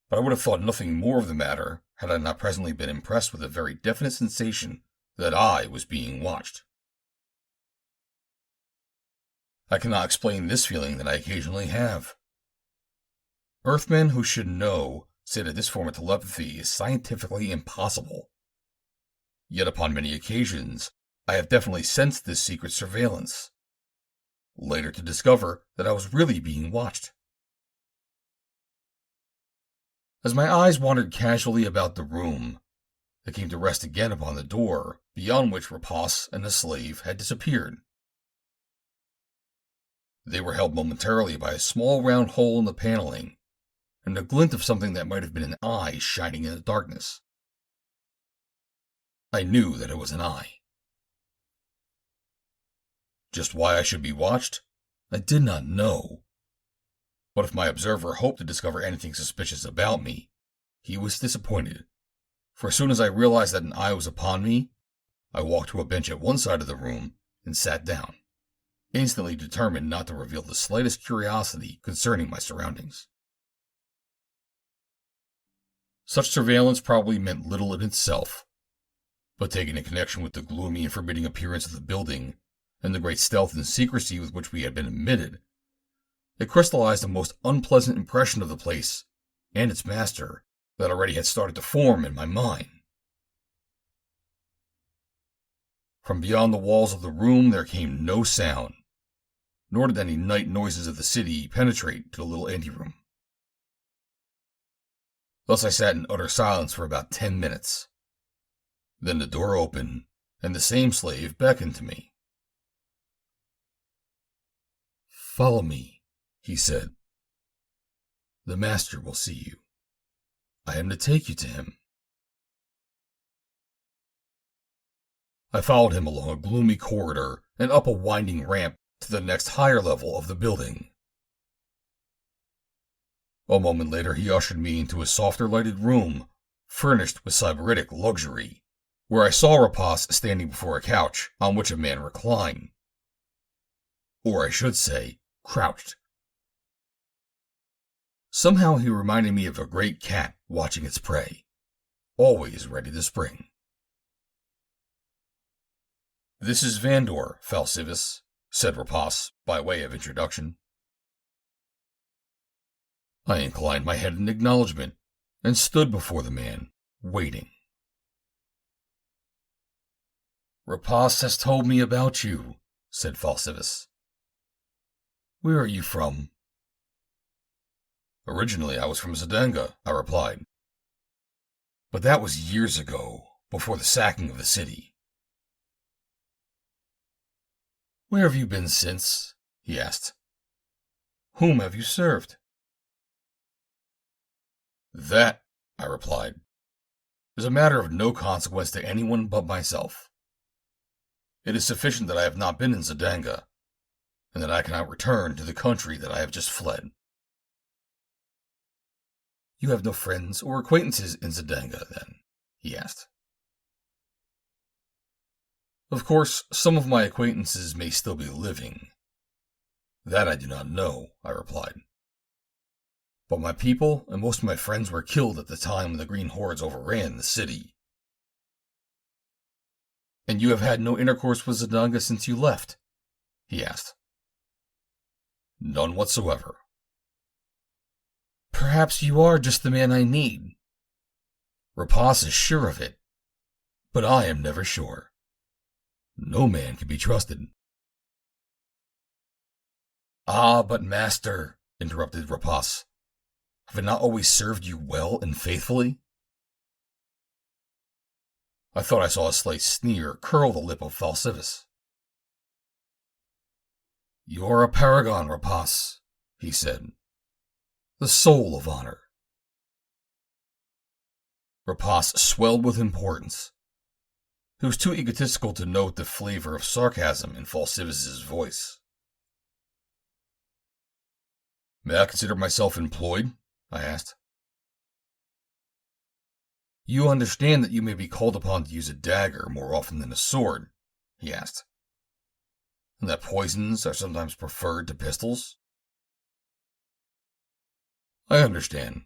But I would have thought nothing more of the matter had I not presently been impressed with a very definite sensation that I was being watched. I cannot explain this feeling that I occasionally have. Earthmen who should know say that this form of telepathy is scientifically impossible. Yet upon many occasions, I have definitely sensed this secret surveillance, later to discover that I was really being watched. As my eyes wandered casually about the room, they came to rest again upon the door, beyond which Rapas and the slave had disappeared. They were held momentarily by a small round hole in the paneling, and a glint of something that might have been an eye shining in the darkness. I knew that it was an eye. Just why I should be watched, I did not know. But if my observer hoped to discover anything suspicious about me, he was disappointed, for as soon as I realized that an eye was upon me, I walked to a bench at one side of the room and sat down, instantly determined not to reveal the slightest curiosity concerning my surroundings. Such surveillance probably meant little in itself, but taken in connection with the gloomy and forbidding appearance of the building and the great stealth and secrecy with which we had been admitted, it crystallized a most unpleasant impression of the place and its master that already had started to form in my mind. From beyond the walls of the room there came no sound, nor did any night noises of the city penetrate to the little anteroom. Thus I sat in utter silence for about 10 minutes. Then the door opened, and the same slave beckoned to me. "Follow me," he said. "The master will see you. I am to take you to him." I followed him along a gloomy corridor and up a winding ramp to the next higher level of the building. A moment later he ushered me into a softer lighted room, furnished with sybaritic luxury, where I saw Rapas standing before a couch on which a man reclined. Or I should say, crouched. Somehow he reminded me of a great cat watching its prey, always ready to spring. "This is Vandor, Fal Sivas," said Rapas by way of introduction. I inclined my head in acknowledgement and stood before the man, waiting. "Rapas has told me about you," said Fal Sivas. "Where are you from?" "Originally I was from Zidanga," I replied. "But that was years ago, before the sacking of the city." "Where have you been since?" he asked. "Whom have you served?" "That," I replied, is a matter of no consequence to anyone but myself. It is sufficient that I have not been in Zidanga, and that I cannot return to the country that I have just fled. You have no friends or acquaintances in Zidanga, then? He asked. Of course, some of my acquaintances may still be living. That I do not know, I replied. But my people and most of my friends were killed at the time when the Green Hordes overran the city. And you have had no intercourse with Zidanga since you left? He asked. None whatsoever. Perhaps you are just the man I need. Rapas is sure of it, but I am never sure. No man can be trusted. Ah, but master, interrupted Rapas, have I not always served you well and faithfully? I thought I saw a slight sneer curl the lip of Fal Sivas. You are a paragon, Rapas, he said. The soul of honor. Rapas swelled with importance. He was too egotistical to note the flavor of sarcasm in Fal Sivas' voice. May I consider myself employed? I asked. You understand that you may be called upon to use a dagger more often than a sword? He asked. And that poisons are sometimes preferred to pistols? I understand.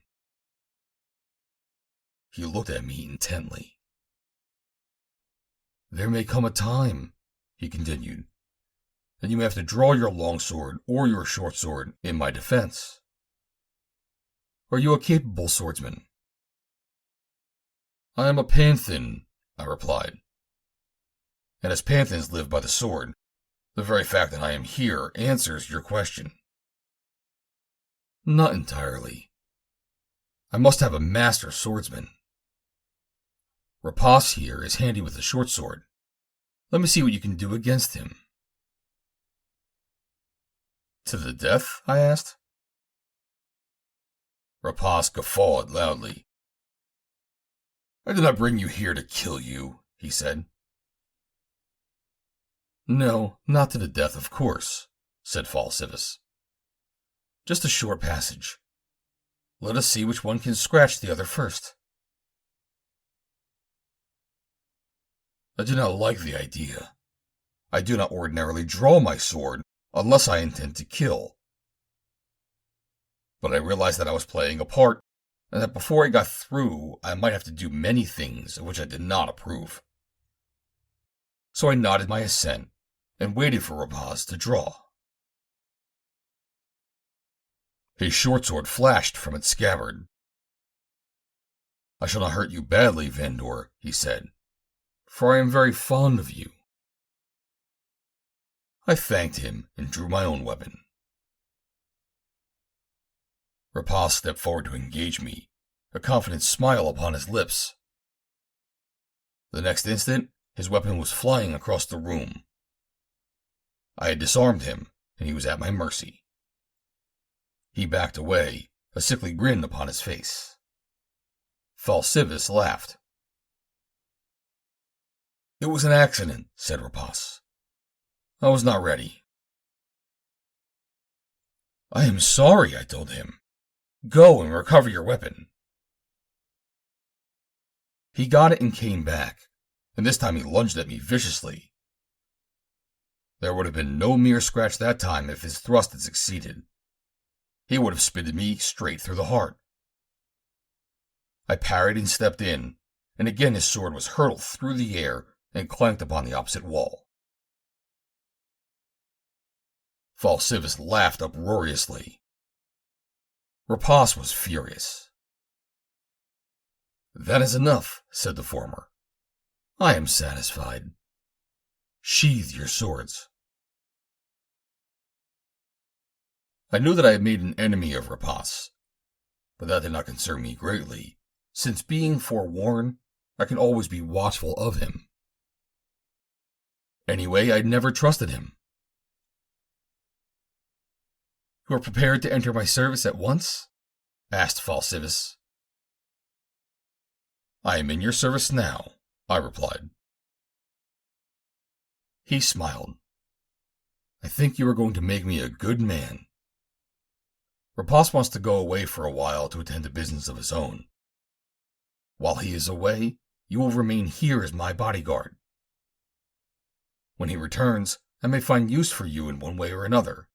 He looked at me intently. There may come a time, he continued, that you may have to draw your longsword or your short sword in my defense. Are you a capable swordsman? I am a panthin, I replied. And as panthins live by the sword, the very fact that I am here answers your question. Not entirely. I must have a master swordsman. Rapas here is handy with the short sword. Let me see what you can do against him. To the death? I asked. Rapas guffawed loudly. I did not bring you here to kill you, he said. No, not to the death, of course, said Fal Sivas. Just a short passage. Let us see which one can scratch the other first. I do not like the idea. I do not ordinarily draw my sword unless I intend to kill. But I realized that I was playing a part, and that before I got through, I might have to do many things of which I did not approve. So I nodded my assent and waited for Rapas to draw. His short sword flashed from its scabbard. I shall not hurt you badly, Vandor, he said, for I am very fond of you. I thanked him and drew my own weapon. Rapas stepped forward to engage me, a confident smile upon his lips. The next instant, his weapon was flying across the room. I had disarmed him, and he was at my mercy. He backed away, a sickly grin upon his face. Fal Sivas laughed. It was an accident, said Rapas. I was not ready. I am sorry, I told him. Go and recover your weapon. He got it and came back, and this time he lunged at me viciously. There would have been no mere scratch that time if his thrust had succeeded. He would have spitted me straight through the heart. I parried and stepped in, and again his sword was hurled through the air and clanked upon the opposite wall. Fal Sivas laughed uproariously. Rapas was furious. That is enough, said the former. I am satisfied. Sheathe your swords. I knew that I had made an enemy of Rapas, but that did not concern me greatly, since being forewarned, I can always be watchful of him. Anyway, I'd never trusted him. You are prepared to enter my service at once? Asked Fal Sivas. I am in your service now, I replied. He smiled. I think you are going to make me a good man. Rapas wants to go away for a while to attend to business of his own. While he is away, you will remain here as my bodyguard. When he returns, I may find use for you in one way or another.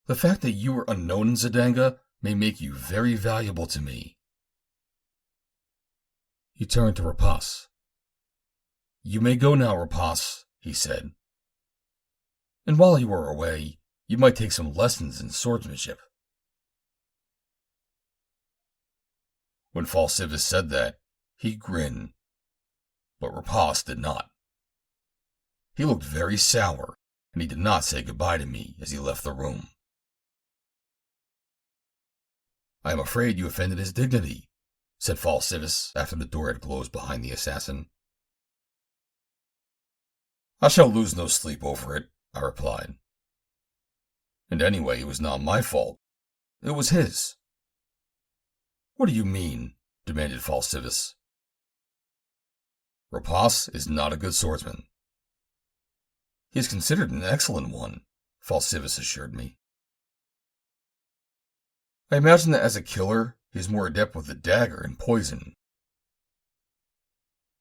The fact that you are unknown in Zidanga may make you very valuable to me. He turned to Rapas. You may go now, Rapas, he said. And while you are away, you might take some lessons in swordsmanship. When Fal Sivas said that, he grinned, but Rapas did not. He looked very sour, and he did not say goodbye to me as he left the room. I am afraid you offended his dignity, said Fal Sivas after the door had closed behind the assassin. I shall lose no sleep over it, I replied. And anyway, it was not my fault. It was his. What do you mean? Demanded Fal Sivas. Rapas is not a good swordsman. He is considered an excellent one, Fal Sivas assured me. I imagine that as a killer, he is more adept with the dagger and poison.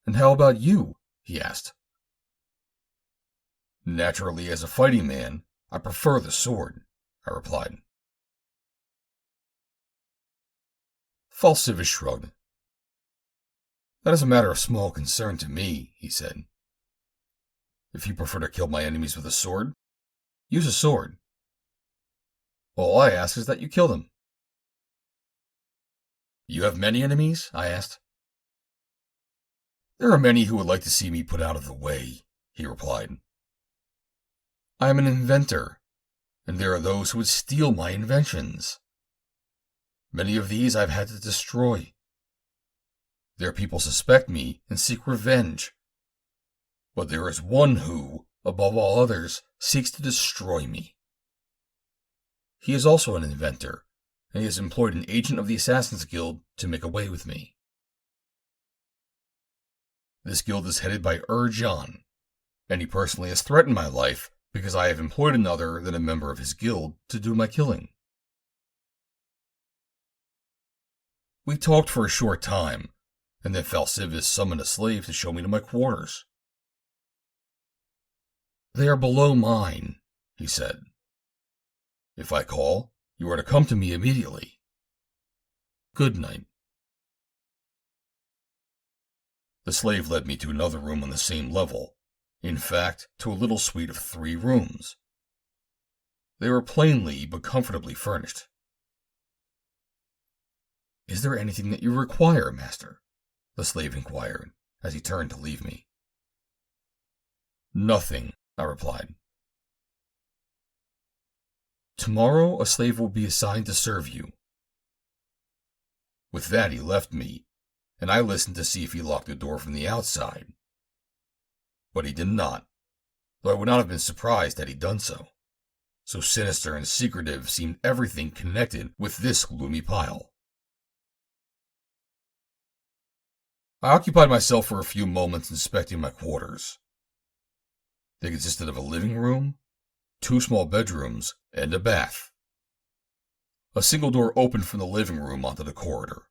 And how about you? He asked. Naturally, as a fighting man, I prefer the sword, I replied. Fal Sivas shrugged. That is a matter of small concern to me, he said. If you prefer to kill my enemies with a sword, use a sword. All I ask is that you kill them. You have many enemies? I asked. There are many who would like to see me put out of the way, he replied. I am an inventor, and there are those who would steal my inventions. Many of these I've had to destroy. Their people suspect me and seek revenge. But there is one who, above all others, seeks to destroy me. He is also an inventor, and he has employed an agent of the Assassin's Guild to make away with me. This guild is headed by JOHN, and he personally has threatened my life because I have employed another than a member of his guild to do my killing. We talked for a short time, and then Fal Sivas summoned a slave to show me to my quarters. They are below mine, he said. If I call, you are to come to me immediately. Good night. The slave led me to another room on the same level, in fact, to a little suite of 3 rooms. They were plainly but comfortably furnished. Is there anything that you require, master? The slave inquired, as he turned to leave me. Nothing, I replied. Tomorrow a slave will be assigned to serve you. With that he left me, and I listened to see if he locked the door from the outside. But he did not, though I would not have been surprised had he done so. So sinister and secretive seemed everything connected with this gloomy pile. I occupied myself for a few moments inspecting my quarters. They consisted of a living room, 2 small bedrooms, and a bath. A single door opened from the living room onto the corridor.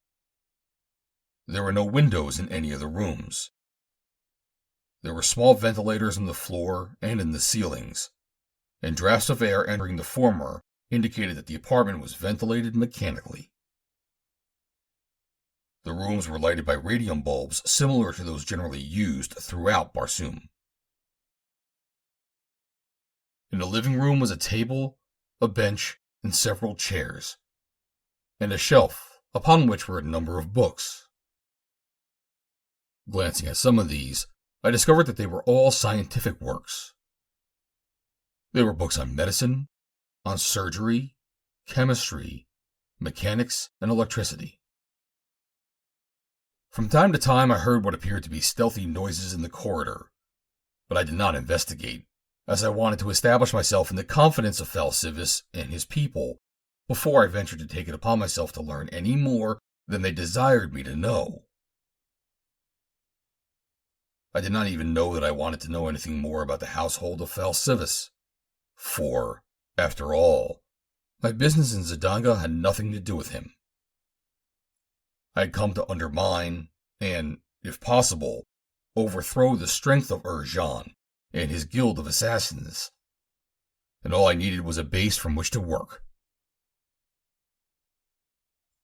There were no windows in any of the rooms. There were small ventilators on the floor and in the ceilings, and drafts of air entering the former indicated that the apartment was ventilated mechanically. The rooms were lighted by radium bulbs similar to those generally used throughout Barsoom. In the living room was a table, a bench, and several chairs, and a shelf upon which were a number of books. Glancing at some of these, I discovered that they were all scientific works. They were books on medicine, on surgery, chemistry, mechanics, and electricity. From time to time I heard what appeared to be stealthy noises in the corridor, but I did not investigate, as I wanted to establish myself in the confidence of Fal Sivas and his people before I ventured to take it upon myself to learn any more than they desired me to know. I did not even know that I wanted to know anything more about the household of Fal Sivas, for, after all, my business in Zidanga had nothing to do with him. I had come to undermine, and, if possible, overthrow the strength of Ur-Jan and his guild of assassins, and all I needed was a base from which to work.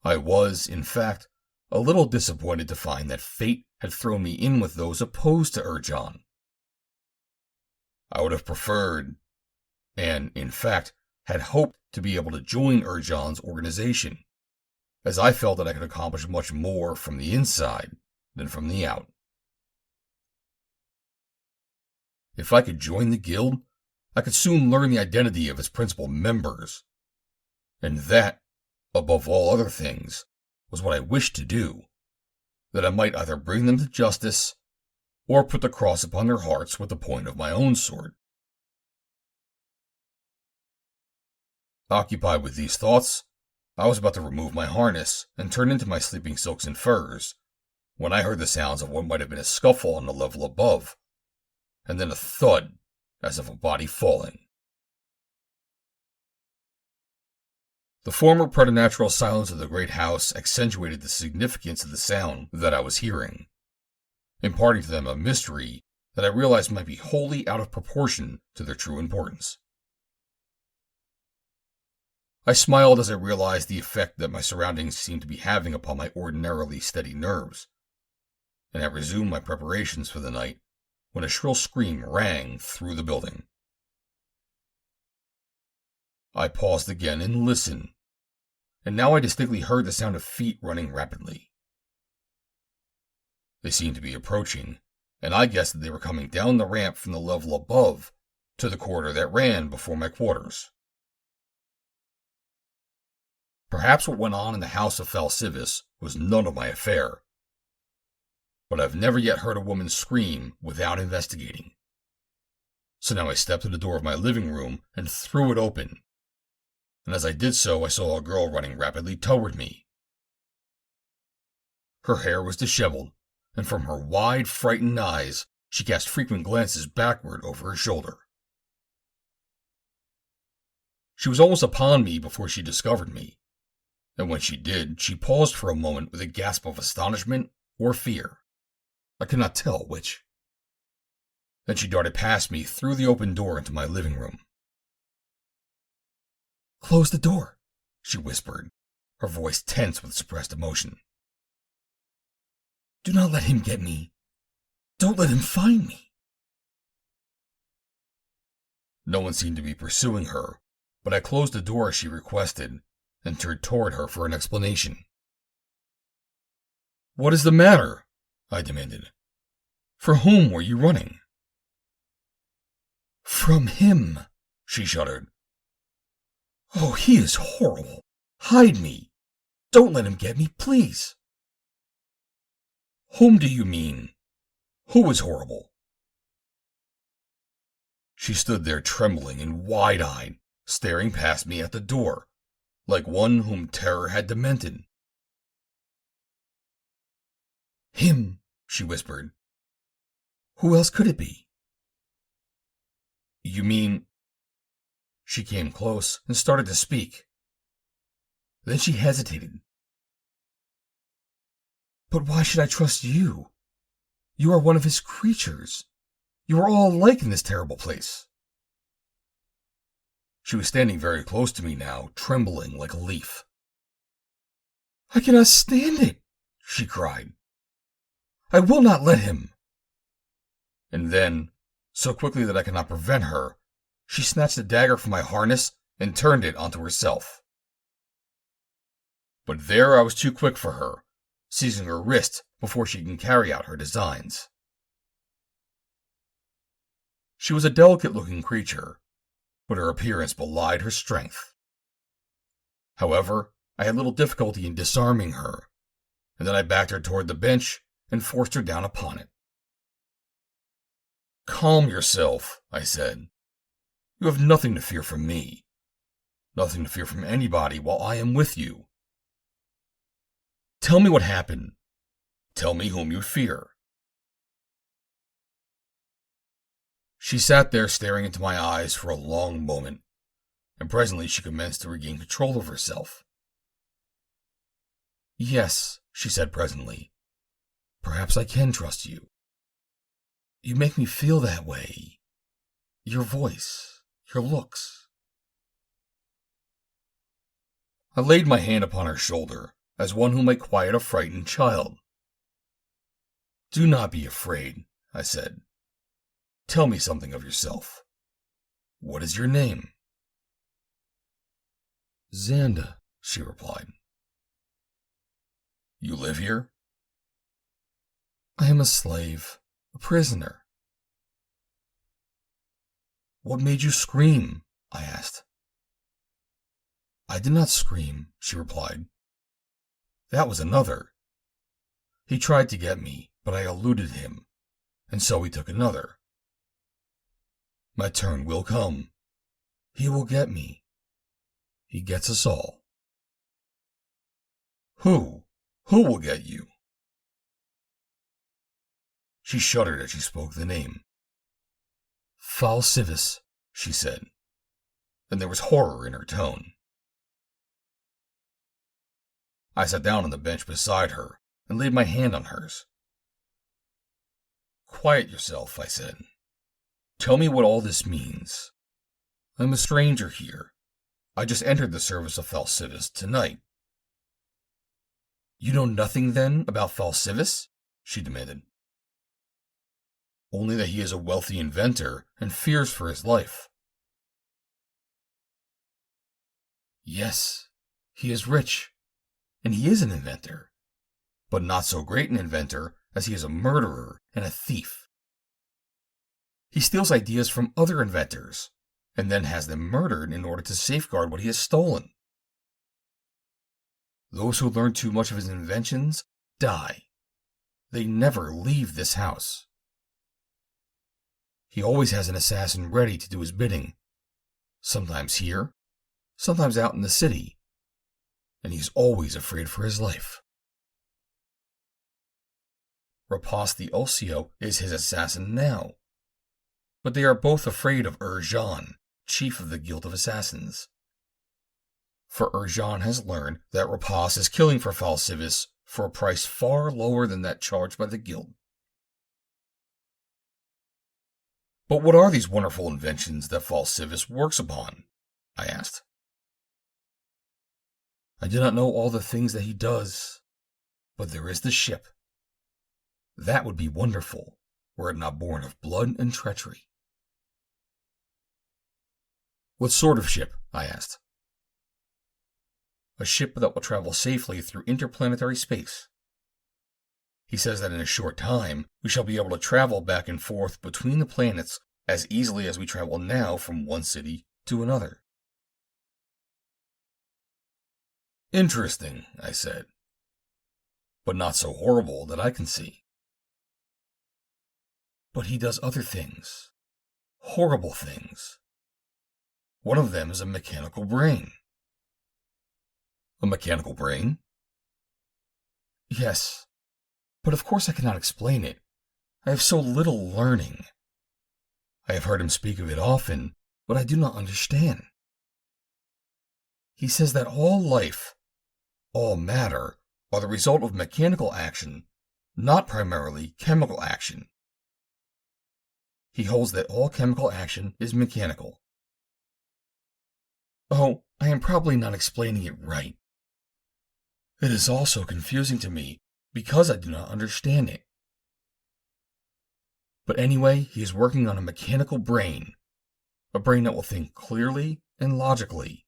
I was, in fact, a little disappointed to find that fate had thrown me in with those opposed to Ur-Jan. I would have preferred, and, in fact, had hoped to be able to join Ur-Jan's organization, as I felt that I could accomplish much more from the inside than from the out. If I could join the guild, I could soon learn the identity of its principal members, and that, above all other things, was what I wished to do, that I might either bring them to justice, or put the cross upon their hearts with the point of my own sword. Occupied with these thoughts, I was about to remove my harness and turn into my sleeping silks and furs, when I heard the sounds of what might have been a scuffle on the level above, and then a thud, as of a body falling. The former preternatural silence of the great house accentuated the significance of the sound that I was hearing, imparting to them a mystery that I realized might be wholly out of proportion to their true importance. I smiled as I realized the effect that my surroundings seemed to be having upon my ordinarily steady nerves, and I resumed my preparations for the night when a shrill scream rang through the building. I paused again and listened, and now I distinctly heard the sound of feet running rapidly. They seemed to be approaching, and I guessed that they were coming down the ramp from the level above to the corridor that ran before my quarters. Perhaps what went on in the house of Fal Sivas was none of my affair, but I've never yet heard a woman scream without investigating. So now I stepped to the door of my living room and threw it open, and as I did so I saw a girl running rapidly toward me. Her hair was disheveled, and from her wide, frightened eyes she cast frequent glances backward over her shoulder. She was almost upon me before she discovered me, and when she did, she paused for a moment with a gasp of astonishment or fear. I could not tell which. Then she darted past me through the open door into my living room. "Close the door," she whispered, her voice tense with suppressed emotion. "Do not let him get me. Don't let him find me." No one seemed to be pursuing her, but I closed the door as she requested, and turned toward her for an explanation. "What is the matter?" I demanded. "For whom were you running?" "From him," she shuddered. "Oh, he is horrible. Hide me. Don't let him get me, please." "Whom do you mean? Who is horrible?" She stood there trembling and wide-eyed, staring past me at the door, like one whom terror had demented. "Him," she whispered. "Who else could it be?" "You mean—" She came close and started to speak. Then she hesitated. "But why should I trust you? You are one of his creatures. You are all alike in this terrible place." She was standing very close to me now, trembling like a leaf. "I cannot stand it," she cried. "I will not let him." And then, so quickly that I could not prevent her, she snatched a dagger from my harness and turned it onto herself. But there I was too quick for her, seizing her wrist before she can carry out her designs. She was a delicate-looking creature, but her appearance belied her strength. However, I had little difficulty in disarming her, and then I backed her toward the bench and forced her down upon it. "Calm yourself," I said. "You have nothing to fear from me. Nothing to fear from anybody while I am with you." Tell me what happened. Tell me whom you fear. She sat there staring into my eyes for a long moment, and presently she commenced to regain control of herself. Yes, she said presently. Perhaps I can trust you. You make me feel that way. Your voice, your looks. I laid my hand upon her shoulder, as one who might quiet a frightened child. Do not be afraid, I said. Tell me something of yourself. What is your name? Xanda, she replied. You live here? I am a slave, a prisoner. What made you scream? I asked. I did not scream, she replied. That was another. He tried to get me, but I eluded him, and so he took another. My turn will come. He will get me. He gets us all. Who? Who will get you? She shuddered as she spoke the name. Fal Sivas, she said, and there was horror in her tone. I sat down on the bench beside her and laid my hand on hers. Quiet yourself, I said. Tell me what all this means. I'm a stranger here. I just entered the service of Fal Sivas tonight. You know nothing, then, about Fal Sivas? She demanded. Only that he is a wealthy inventor and fears for his life. Yes, he is rich, and he is an inventor, but not so great an inventor as he is a murderer and a thief. He steals ideas from other inventors, and then has them murdered in order to safeguard what he has stolen. Those who learn too much of his inventions die. They never leave this house. He always has an assassin ready to do his bidding, sometimes here, sometimes out in the city, and he's always afraid for his life. Rapas the Ulsio is his assassin now, but they are both afraid of Jean, chief of the Guild of Assassins. For Jean has learned that Rapas is killing for Fal Sivas for a price far lower than that charged by the Guild. But what are these wonderful inventions that Fal Sivas works upon? I asked. I do not know all the things that he does, but there is the ship. That would be wonderful, were it not born of blood and treachery. What sort of ship? I asked. A ship that will travel safely through interplanetary space. He says that in a short time, we shall be able to travel back and forth between the planets as easily as we travel now from one city to another. Interesting, I said, but not so horrible that I can see. But he does other things, horrible things. One of them is a mechanical brain. A mechanical brain? Yes, but of course I cannot explain it. I have so little learning. I have heard him speak of it often, but I do not understand. He says that all life, all matter, are the result of mechanical action, not primarily chemical action. He holds that all chemical action is mechanical. Oh, I am probably not explaining it right. It is also confusing to me because I do not understand it. But anyway, he is working on a mechanical brain, a brain that will think clearly and logically,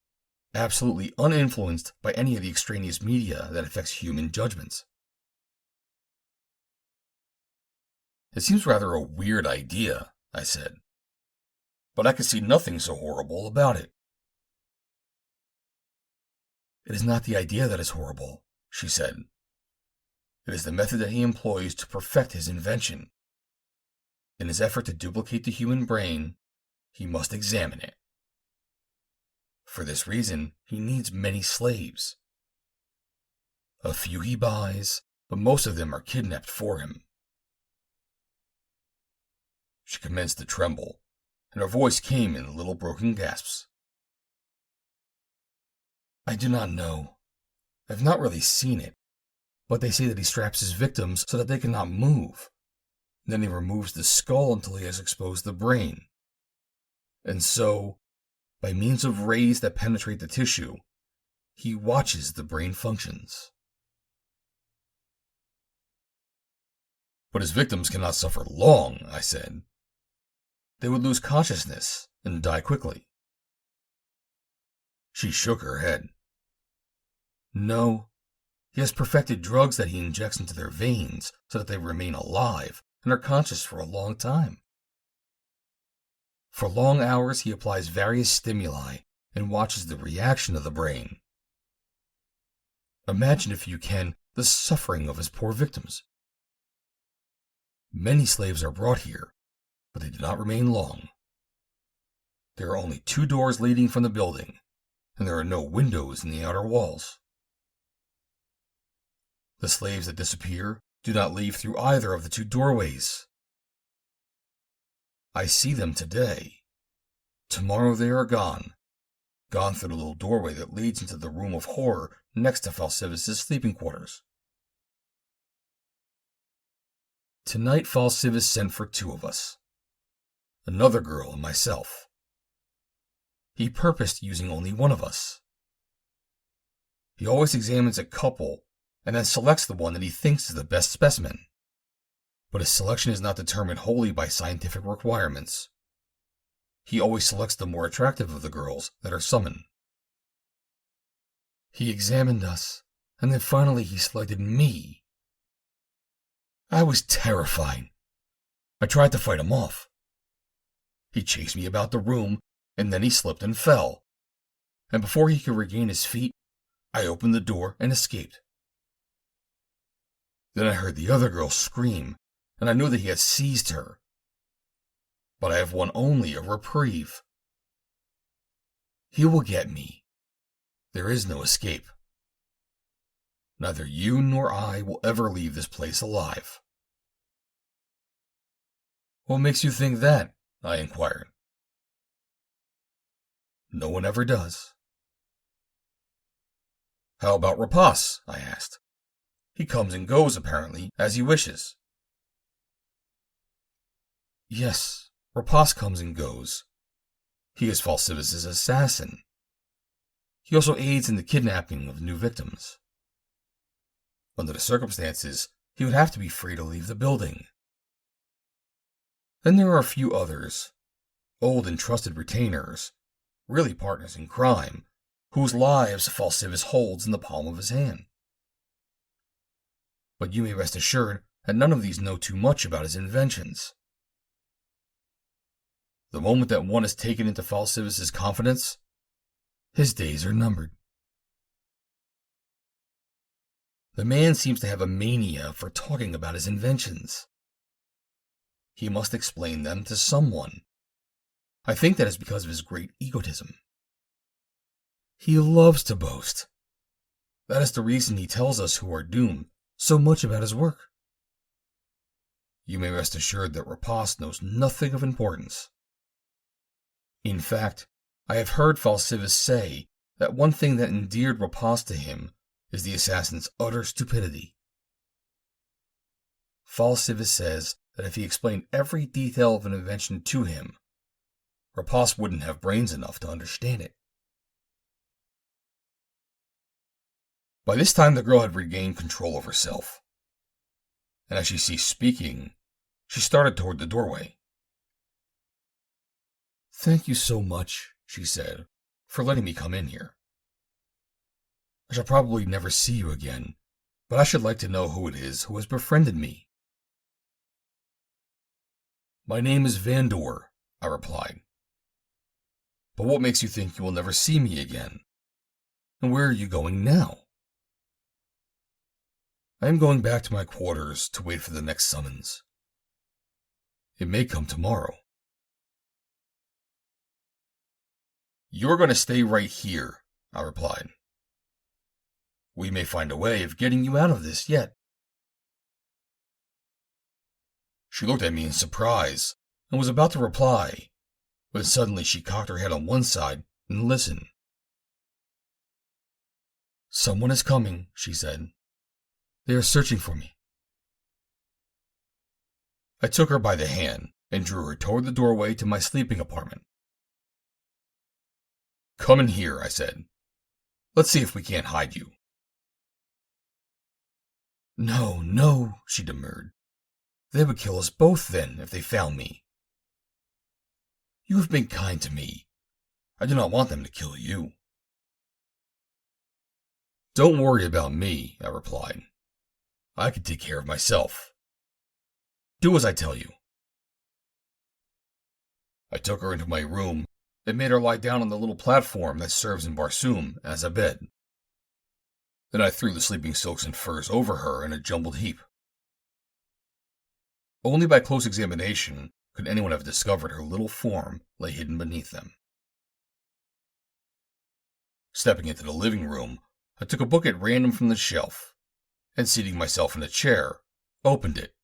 absolutely uninfluenced by any of the extraneous media that affects human judgments. It seems rather a weird idea, I said, but I can see nothing so horrible about it. It is not the idea that is horrible, she said. It is the method that he employs to perfect his invention. In his effort to duplicate the human brain, he must examine it. For this reason, he needs many slaves. A few he buys, but most of them are kidnapped for him. She commenced to tremble, and her voice came in little broken gasps. I do not know. I've not really seen it, but they say that he straps his victims so that they cannot move. Then he removes the skull until he has exposed the brain. And so, by means of rays that penetrate the tissue, he watches the brain functions. But his victims cannot suffer long, I said. They would lose consciousness and die quickly. She shook her head. No, he has perfected drugs that he injects into their veins so that they remain alive and are conscious for a long time. For long hours he applies various stimuli and watches the reaction of the brain. Imagine, if you can, the suffering of his poor victims. Many slaves are brought here, but they do not remain long. There are only 2 doors leading from the building, and there are no windows in the outer walls. The slaves that disappear do not leave through either of the 2 doorways. I see them today. Tomorrow they are gone through the little doorway that leads into the room of horror next to Fal Sivas' sleeping quarters. Tonight Fal Sivas sent for 2 of us, another girl and myself. He purposed using only one of us. He always examines a couple and then selects the one that he thinks is the best specimen. But his selection is not determined wholly by scientific requirements. He always selects the more attractive of the girls that are summoned. He examined us, and then finally he selected me. I was terrified. I tried to fight him off. He chased me about the room, and then he slipped and fell. And before he could regain his feet, I opened the door and escaped. Then I heard the other girl scream, and I knew that he had seized her. But I have won only a reprieve. He will get me. There is no escape. Neither you nor I will ever leave this place alive. What makes you think that? I inquired. No one ever does. How about Rapas? I asked. He comes and goes, apparently, as he wishes. Yes, Rapas comes and goes. He is Fal Sivas' assassin. He also aids in the kidnapping of new victims. Under the circumstances, he would have to be free to leave the building. Then there are a few others, old and trusted retainers, really partners in crime, whose lives Fal Sivas holds in the palm of his hand. But you may rest assured that none of these know too much about his inventions. The moment that one is taken into Fal Sivas' confidence, his days are numbered. The man seems to have a mania for talking about his inventions. He must explain them to someone. I think that is because of his great egotism. He loves to boast. That is the reason he tells us who are doomed so much about his work. You may rest assured that Rapas knows nothing of importance. In fact, I have heard Fal Sivas say that one thing that endeared Rapas to him is the assassin's utter stupidity. Fal Sivas says that if he explained every detail of an invention to him, Rapas wouldn't have brains enough to understand it. By this time the girl had regained control of herself, and as she ceased speaking, she started toward the doorway. Thank you so much, she said, for letting me come in here. I shall probably never see you again, but I should like to know who it is who has befriended me. My name is Vandor, I replied. But what makes you think you will never see me again? And where are you going now? I am going back to my quarters to wait for the next summons. It may come tomorrow. You're going to stay right here, I replied. We may find a way of getting you out of this yet. She looked at me in surprise and was about to reply, but suddenly she cocked her head on one side and listened. "Someone is coming," she said. "They are searching for me." I took her by the hand and drew her toward the doorway to my sleeping apartment. "Come in here," I said. "Let's see if we can't hide you." "No, no," she demurred. "They would kill us both then if they found me." "You have been kind to me. I do not want them to kill you." "Don't worry about me," I replied. "I can take care of myself. Do as I tell you." I took her into my room and made her lie down on the little platform that serves in Barsoom as a bed. Then I threw the sleeping silks and furs over her in a jumbled heap. Only by close examination could anyone have discovered her little form lay hidden beneath them. Stepping into the living room, I took a book at random from the shelf, and seating myself in a chair, opened it.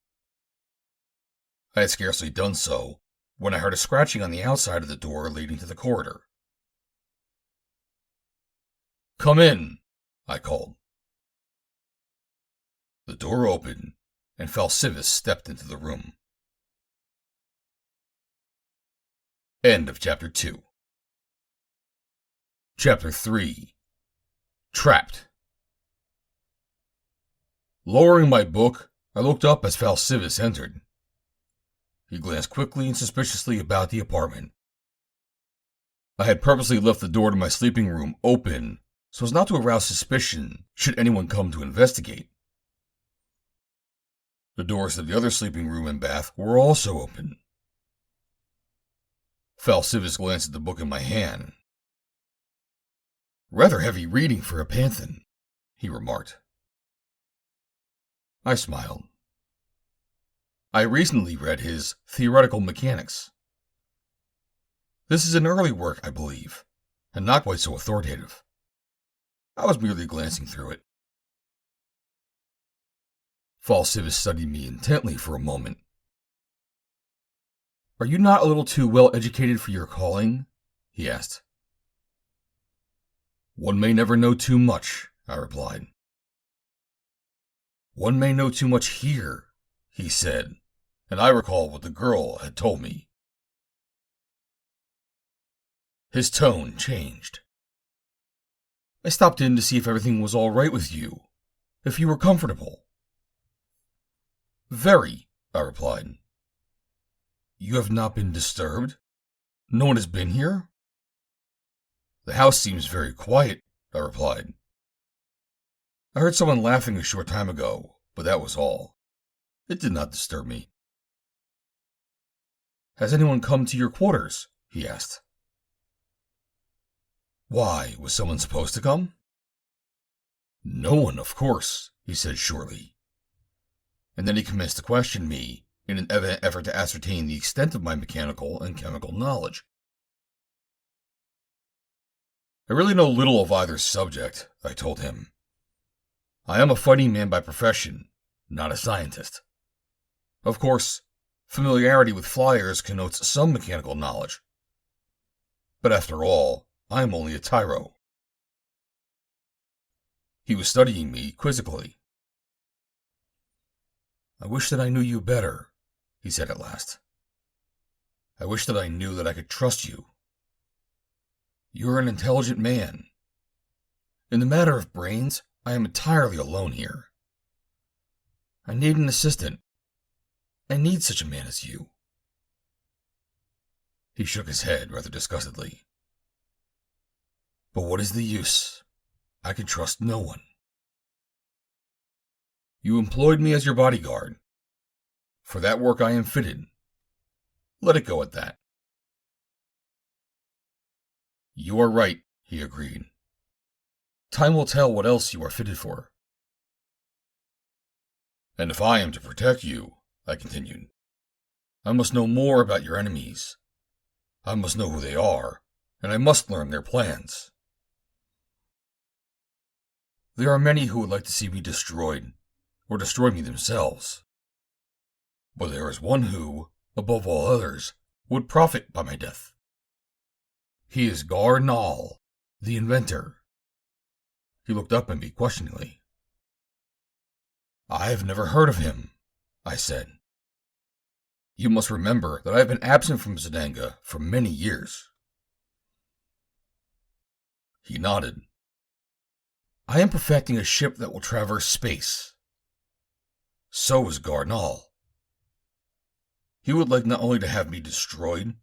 I had scarcely done so when I heard a scratching on the outside of the door leading to the corridor. "Come in," I called. The door opened, and Fal Sivas stepped into the room. End of Chapter 2. Chapter 3. Trapped. Lowering my book, I looked up as Fal Sivas entered. He glanced quickly and suspiciously about the apartment. I had purposely left the door to my sleeping room open so as not to arouse suspicion should anyone come to investigate. The doors to the other sleeping room and bath were also open. Fal Sivas glanced at the book in my hand. "Rather heavy reading for a panthan," he remarked. I smiled. "I recently read his Theoretical Mechanics. This is an early work, I believe, and not quite so authoritative. I was merely glancing through it." Fal Sivas studied me intently for a moment. "Are you not a little too well educated for your calling?" he asked. "One may never know too much," I replied. "One may know too much here," he said, and I recalled what the girl had told me. His tone changed. "I stopped in to see if everything was all right with you, if you were comfortable." "Very," I replied. "You have not been disturbed? No one has been here?" "The house seems very quiet," I replied. "I heard someone laughing a short time ago, but that was all. It did not disturb me." "Has anyone come to your quarters?" he asked. "Why, was someone supposed to come?" "No one, of course," he said shortly. And then he commenced to question me in an evident effort to ascertain the extent of my mechanical and chemical knowledge. "I really know little of either subject," I told him. "I am a fighting man by profession, not a scientist. Of course, familiarity with flyers connotes some mechanical knowledge. But after all, I am only a tyro." He was studying me quizzically. "I wish that I knew you better," he said at last. "I wish that I knew that I could trust you. You are an intelligent man. In the matter of brains, I am entirely alone here. I need an assistant. I need such a man as you." He shook his head rather disgustedly. "But what is the use? I can trust no one." "You employed me as your bodyguard. For that work I am fitted. Let it go at that." "You are right," he agreed. "Time will tell what else you are fitted for." "And if I am to protect you," I continued, "I must know more about your enemies. I must know who they are, and I must learn their plans." There are many who would like to see me destroyed, or destroy me themselves. But there is one who, above all others, would profit by my death. He is Gar Nal, the inventor. He looked up at me questioningly. I have never heard of him, I said. You must remember that I have been absent from Zidanga for many years. He nodded. I am perfecting a ship that will traverse space. So is Gar Nal. He would like not only to have me destroyed,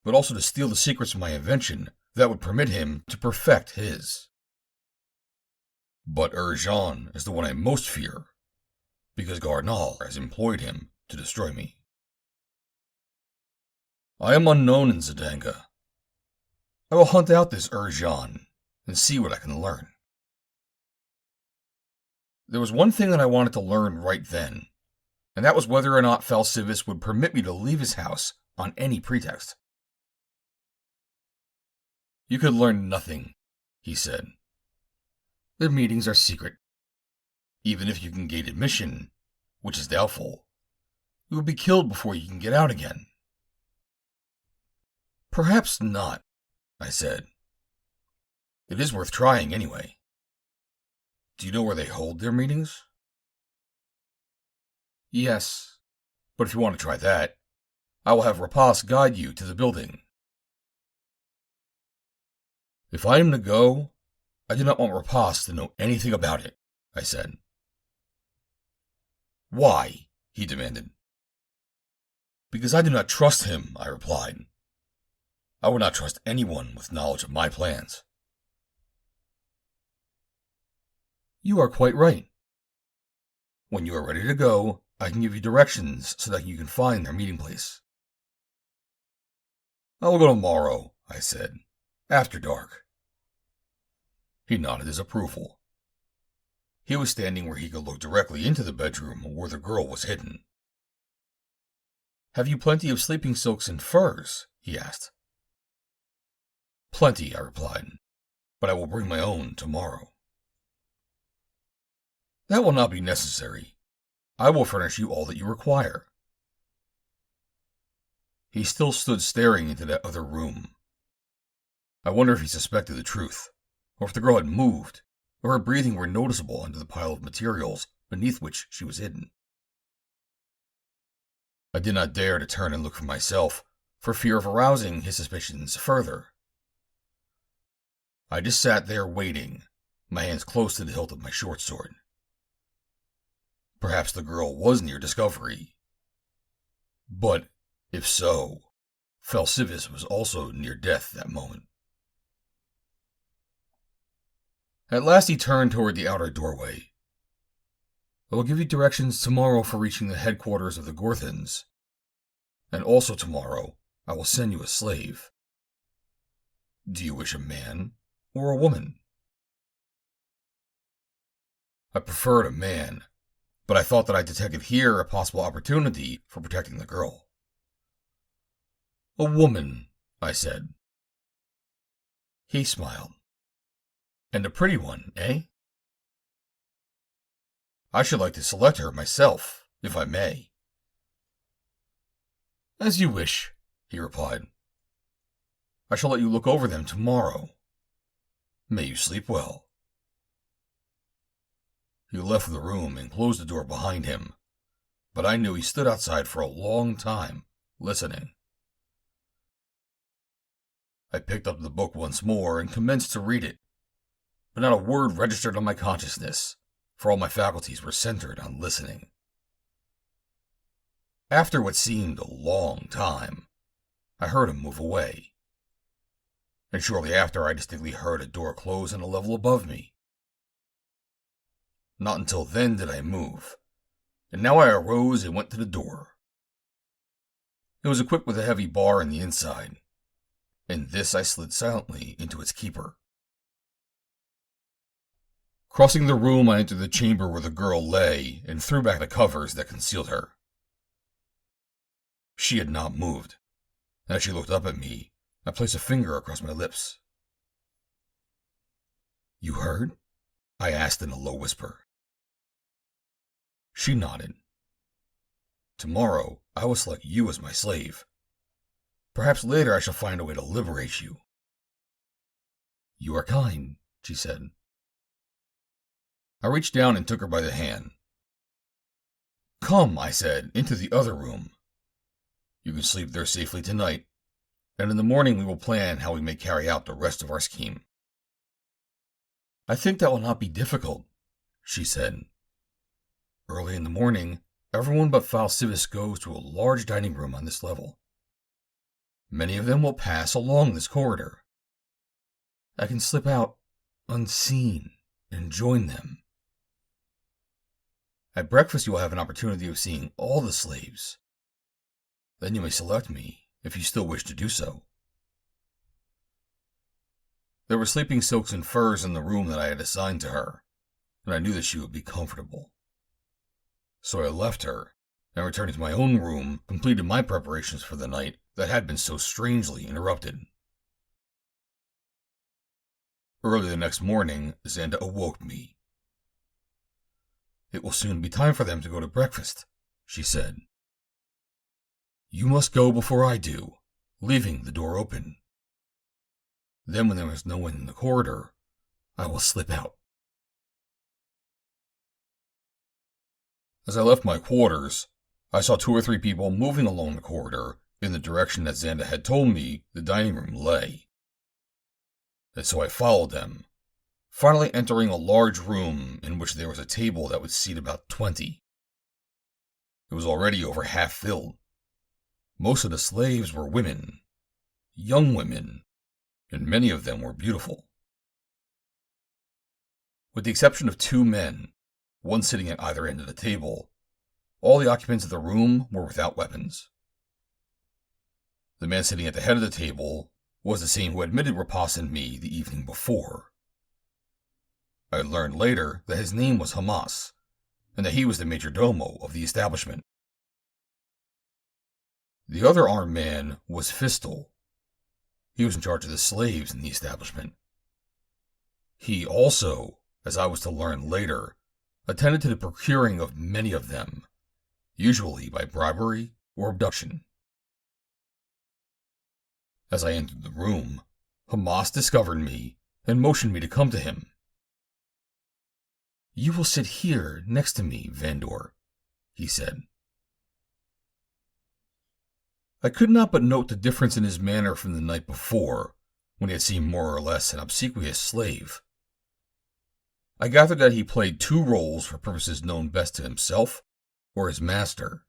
but also to steal the secrets of my invention that would permit him to perfect his. But JOHN is the one I most fear, because Gar Nal has employed him to destroy me. I am unknown in Zidanga. I will hunt out this JOHN and see what I can learn. There was one thing that I wanted to learn right then, and that was whether or not Fal Sivas would permit me to leave his house on any pretext. You could learn nothing, he said. Their meetings are secret. Even if you can gain admission, which is doubtful, you will be killed before you can get out again. Perhaps not, I said. It is worth trying anyway. Do you know where they hold their meetings? Yes, but if you want to try that, I will have Rapas guide you to the building. If I am to go, I do not want Rapas to know anything about it, I said. Why? He demanded. Because I do not trust him, I replied. I would not trust anyone with knowledge of my plans. You are quite right. When you are ready to go, I can give you directions so that you can find their meeting place. I will go tomorrow, I said, after dark. He nodded his approval. He was standing where he could look directly into the bedroom where the girl was hidden. Have you plenty of sleeping silks and furs? He asked. Plenty, I replied, but I will bring my own tomorrow. That will not be necessary. I will furnish you all that you require. He still stood staring into that other room. I wonder if he suspected the truth, or if the girl had moved, or her breathing were noticeable under the pile of materials beneath which she was hidden. I did not dare to turn and look for myself, for fear of arousing his suspicions further. I just sat there waiting, my hands close to the hilt of my short sword. Perhaps the girl was near discovery. But, if so, Fal Sivas was also near death that moment. At last he turned toward the outer doorway. I will give you directions tomorrow for reaching the headquarters of the Gorthons, and also tomorrow I will send you a slave. Do you wish a man or a woman? I preferred a man, but I thought that I detected here a possible opportunity for protecting the girl. A woman, I said. He smiled. And a pretty one, eh? I should like to select her myself, if I may. As you wish, he replied. I shall let you look over them tomorrow. May you sleep well. He left the room and closed the door behind him, but I knew he stood outside for a long time, listening. I picked up the book once more and commenced to read it, but not a word registered on my consciousness, for all my faculties were centered on listening. After what seemed a long time, I heard him move away, and shortly after I distinctly heard a door close on a level above me. Not until then did I move, and now I arose and went to the door. It was equipped with a heavy bar in the inside, and this I slid silently into its keeper. Crossing the room, I entered the chamber where the girl lay and threw back the covers that concealed her. She had not moved. As she looked up at me, I placed a finger across my lips. You heard? I asked in a low whisper. She nodded. Tomorrow, I will select you as my slave. Perhaps later I shall find a way to liberate you. You are kind, she said. I reached down and took her by the hand. Come, I said, into the other room. You can sleep there safely tonight, and in the morning we will plan how we may carry out the rest of our scheme. I think that will not be difficult, she said. Early in the morning, everyone but Fal Sivas goes to a large dining room on this level. Many of them will pass along this corridor. I can slip out unseen and join them. At breakfast you will have an opportunity of seeing all the slaves. Then you may select me, if you still wish to do so. There were sleeping silks and furs in the room that I had assigned to her, and I knew that she would be comfortable. So I left her, and returning to my own room, completed my preparations for the night that had been so strangely interrupted. Early the next morning, Xanda awoke me. It will soon be time for them to go to breakfast, she said. You must go before I do, leaving the door open. Then when there is no one in the corridor, I will slip out. As I left my quarters, I saw 2 or 3 people moving along the corridor in the direction that Xanda had told me the dining room lay. And so I followed them, finally entering a large room in which there was a table that would seat about 20. It was already over half filled. Most of the slaves were women, young women, and many of them were beautiful. With the exception of 2 men, one sitting at either end of the table, all the occupants of the room were without weapons. The man sitting at the head of the table was the same who admitted Rapas and me the evening before. I learned later that his name was Hamas, and that he was the major domo of the establishment. The other armed man was Fistel. He was in charge of the slaves in the establishment. He also, as I was to learn later, attended to the procuring of many of them, usually by bribery or abduction. As I entered the room, Hamas discovered me and motioned me to come to him. You will sit here next to me, Vandor, he said. I could not but note the difference in his manner from the night before, when he had seemed more or less an obsequious slave. I gathered that he played 2 roles for purposes known best to himself or his master.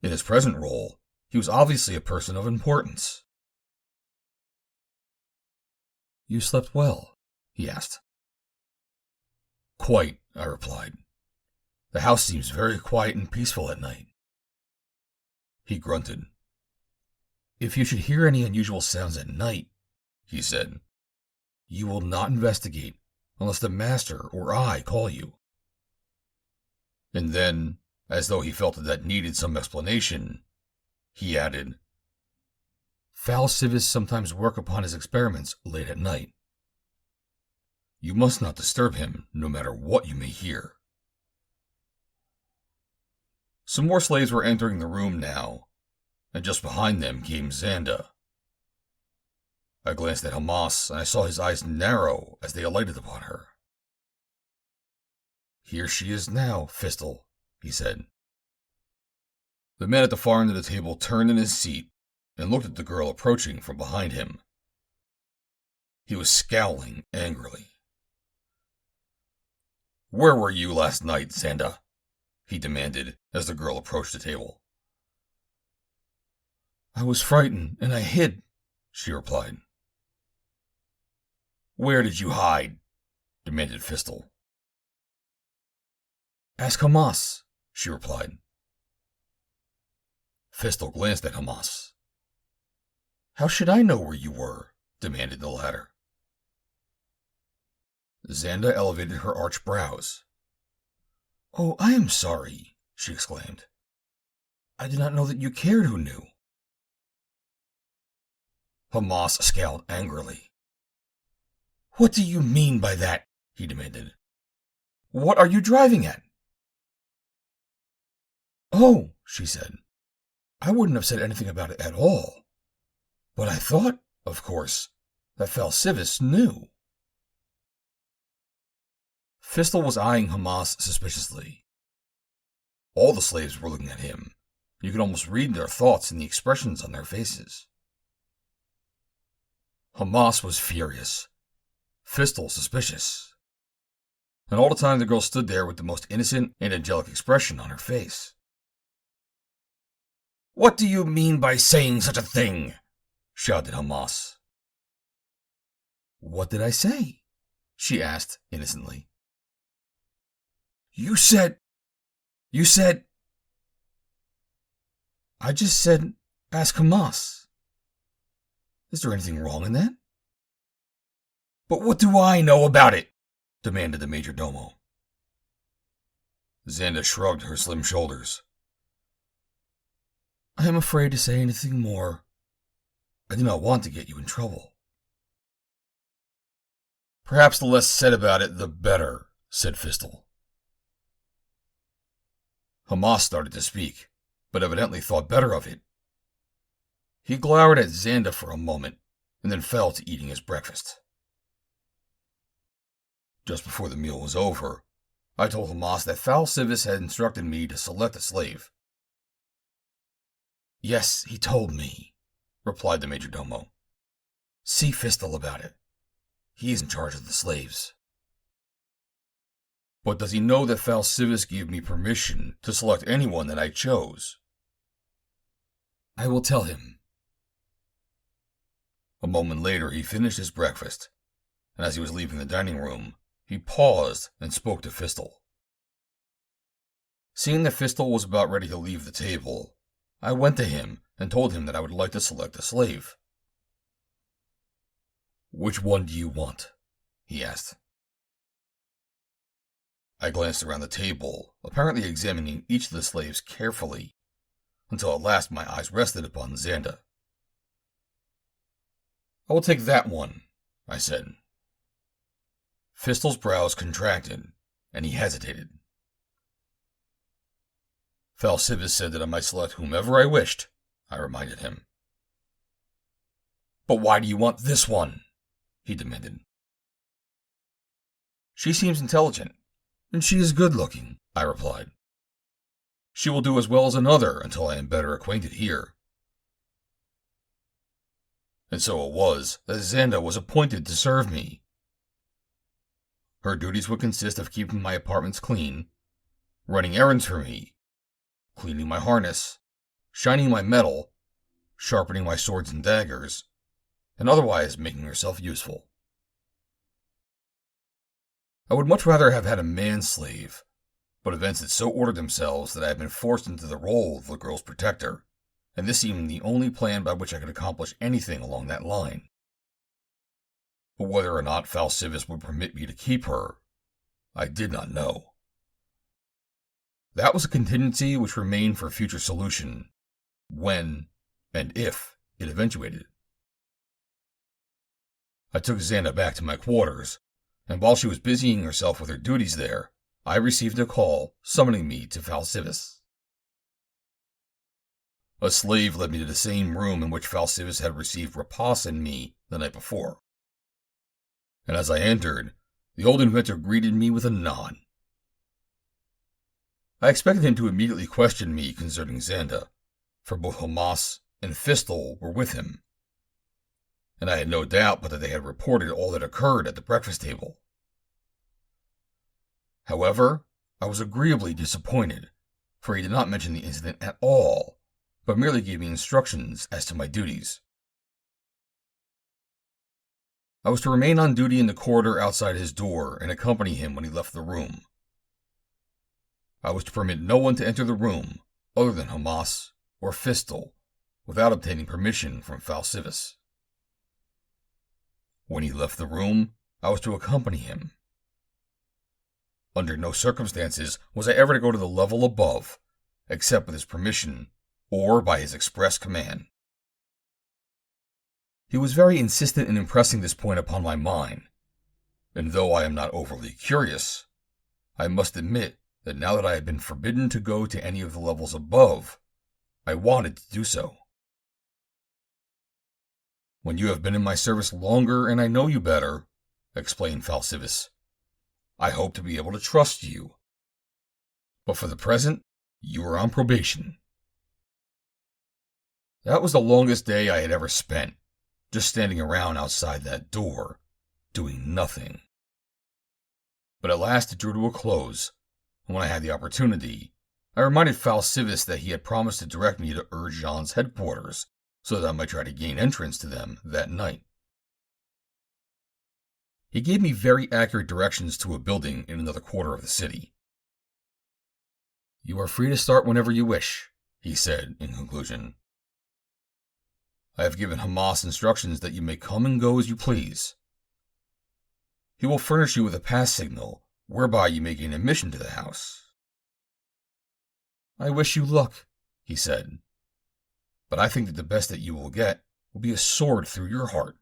In his present role, he was obviously a person of importance. You slept well, he asked. Quite, I replied. The house seems very quiet and peaceful at night. He grunted. If you should hear any unusual sounds at night, he said, you will not investigate unless the master or I call you. And then, as though he felt that needed some explanation, he added, Fal Sivas sometimes work upon his experiments late at night. You must not disturb him, no matter what you may hear. Some more slaves were entering the room now, and just behind them came Xanda. I glanced at Hamas, and I saw his eyes narrow as they alighted upon her. Here she is now, Fistel, he said. The man at the far end of the table turned in his seat and looked at the girl approaching from behind him. He was scowling angrily. Where were you last night, Xanda? He demanded as the girl approached the table. I was frightened and I hid, she replied. Where did you hide? Demanded Fistel. Ask Hamas, she replied. Fistel glanced at Hamas. How should I know where you were? Demanded the latter. Xanda elevated her arched brows. Oh, I am sorry, she exclaimed. I did not know that you cared who knew. Hamas scowled angrily. What do you mean by that? he demanded. "What are you driving at?" "Oh," she said, "I wouldn't have said anything about it at all. But I thought, of course, that Fal Sivas knew." Fistel was eyeing Hamas suspiciously. All the slaves were looking at him. You could almost read their thoughts in the expressions on their faces. Hamas was furious. Fistel suspicious. And all the time the girl stood there with the most innocent and angelic expression on her face. "What do you mean by saying such a thing?" shouted Hamas. "What did I say?" she asked innocently. You said... I just said, ask Hamas. Is there anything wrong in that? "But what do I know about it?" demanded the majordomo. Xanda shrugged her slim shoulders. "I am afraid to say anything more. I do not want to get you in trouble." "Perhaps the less said about it, the better," said Fistel. Hamas started to speak, but evidently thought better of it. He glowered at Xanda for a moment, and then fell to eating his breakfast. Just before the meal was over, I told Hamas that Fal Sivas had instructed me to select a slave. "Yes, he told me," replied the majordomo. "See Fistel about it. He is in charge of the slaves." "But does he know that Fal Sivas gave me permission to select anyone that I chose?" "I will tell him." A moment later he finished his breakfast, and as he was leaving the dining room, he paused and spoke to Fistel. Seeing that Fistel was about ready to leave the table, I went to him and told him that I would like to select a slave. "Which one do you want?" he asked. I glanced around the table, apparently examining each of the slaves carefully, until at last my eyes rested upon Xanda. "I will take that one," I said. Fistel's brows contracted, and he hesitated. "Fal Sivas said that I might select whomever I wished," I reminded him. "But why do you want this one?" he demanded. "She seems intelligent, and she is good-looking," I replied. "She will do as well as another until I am better acquainted here." And so it was that Xanda was appointed to serve me. Her duties would consist of keeping my apartments clean, running errands for me, cleaning my harness, shining my metal, sharpening my swords and daggers, and otherwise making herself useful. I would much rather have had a man-slave, but events had so ordered themselves that I had been forced into the role of the girl's protector, and this seemed the only plan by which I could accomplish anything along that line. But whether or not Fal Sivas would permit me to keep her, I did not know. That was a contingency which remained for future solution, when and if it eventuated. I took Xanda back to my quarters, and while she was busying herself with her duties there, I received a call summoning me to Fal Sivas. A slave led me to the same room in which Fal Sivas had received Rapas and me the night before. And as I entered, the old inventor greeted me with a nod. I expected him to immediately question me concerning Xanda, for both Hamas and Fistel were with him, and I had no doubt but that they had reported all that occurred at the breakfast table. However, I was agreeably disappointed, for he did not mention the incident at all, but merely gave me instructions as to my duties. I was to remain on duty in the corridor outside his door and accompany him when he left the room. I was to permit no one to enter the room other than Hamas or Fistel without obtaining permission from Fal Sivas. When he left the room, I was to accompany him. Under no circumstances was I ever to go to the level above, except with his permission or by his express command. He was very insistent in impressing this point upon my mind, and though I am not overly curious, I must admit that now that I have been forbidden to go to any of the levels above, I wanted to do so. When you have been in my service longer and I know you better, explained Fal Sivas, I hope to be able to trust you. But for the present, you are on probation. That was the longest day I had ever spent, just standing around outside that door, doing nothing. But at last it drew to a close, and when I had the opportunity, I reminded Fal Sivas that he had promised to direct me to Jean's headquarters, so that I might try to gain entrance to them that night. He gave me very accurate directions to a building in another quarter of the city. You are free to start whenever you wish, he said in conclusion. I have given Hamas instructions that you may come and go as you please. He will furnish you with a pass signal, whereby you may gain admission to the house. I wish you luck, he said, but I think that the best that you will get will be a sword through your heart.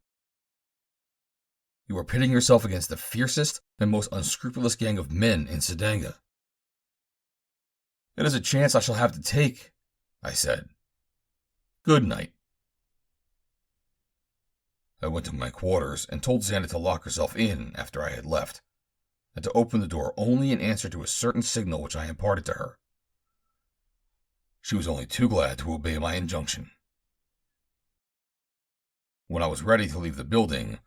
You are pitting yourself against the fiercest and most unscrupulous gang of men in Sedanga. It is a chance I shall have to take, I said. Good night. I went to my quarters and told Xana to lock herself in after I had left, and to open the door only in answer to a certain signal which I imparted to her. She was only too glad to obey my injunction. When I was ready to leave the building,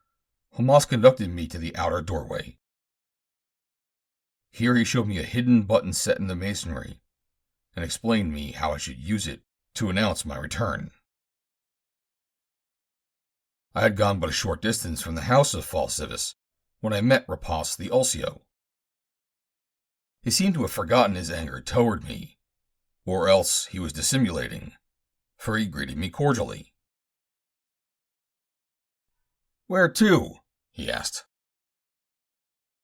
Hamas conducted me to the outer doorway. Here he showed me a hidden button set in the masonry, and explained me how I should use it to announce my return. I had gone but a short distance from the house of Fal Sivas when I met Rapas the Ulsio. He seemed to have forgotten his anger toward me, or else he was dissimulating, for he greeted me cordially. Where to? He asked.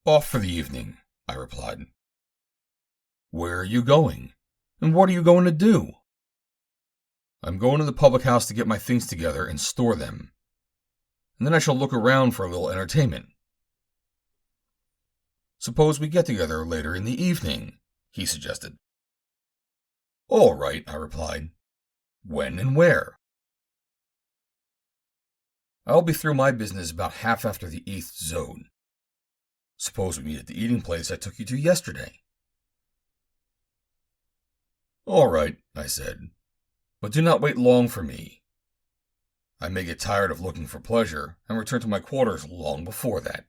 Off for the evening, I replied. Where are you going? And what are you going to do? I'm going to the public house to get my things together and store them, and then I shall look around for a little entertainment. Suppose we get together later in the evening, he suggested. All right, I replied. When and where? I'll be through my business about half after the 8th zone. Suppose we meet at the eating place I took you to yesterday. All right, I said, but do not wait long for me. I may get tired of looking for pleasure and return to my quarters long before that.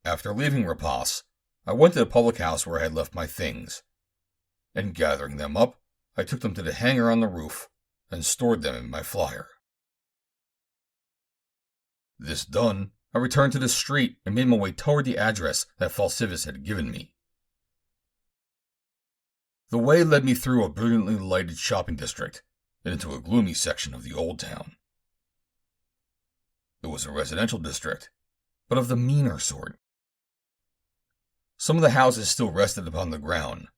After leaving Rapas, I went to the public house where I had left my things, and gathering them up, I took them to the hanger on the roof and stored them in my flyer. This done, I returned to the street and made my way toward the address that Fal Sivas had given me. The way led me through a brilliantly lighted shopping district and into a gloomy section of the old town. It was a residential district, but of the meaner sort. Some of the houses still rested upon the ground,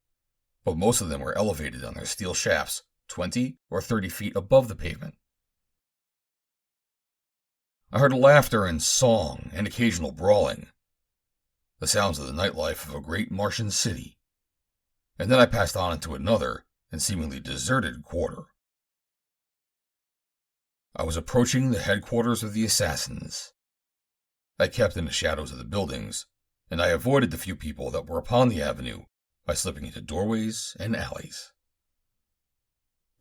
but most of them were elevated on their steel shafts 20 or 30 feet above the pavement. I heard laughter and song and occasional brawling, the sounds of the nightlife of a great Martian city, and then I passed on into another and seemingly deserted quarter. I was approaching the headquarters of the assassins. I kept in the shadows of the buildings, and I avoided the few people that were upon the avenue by slipping into doorways and alleys.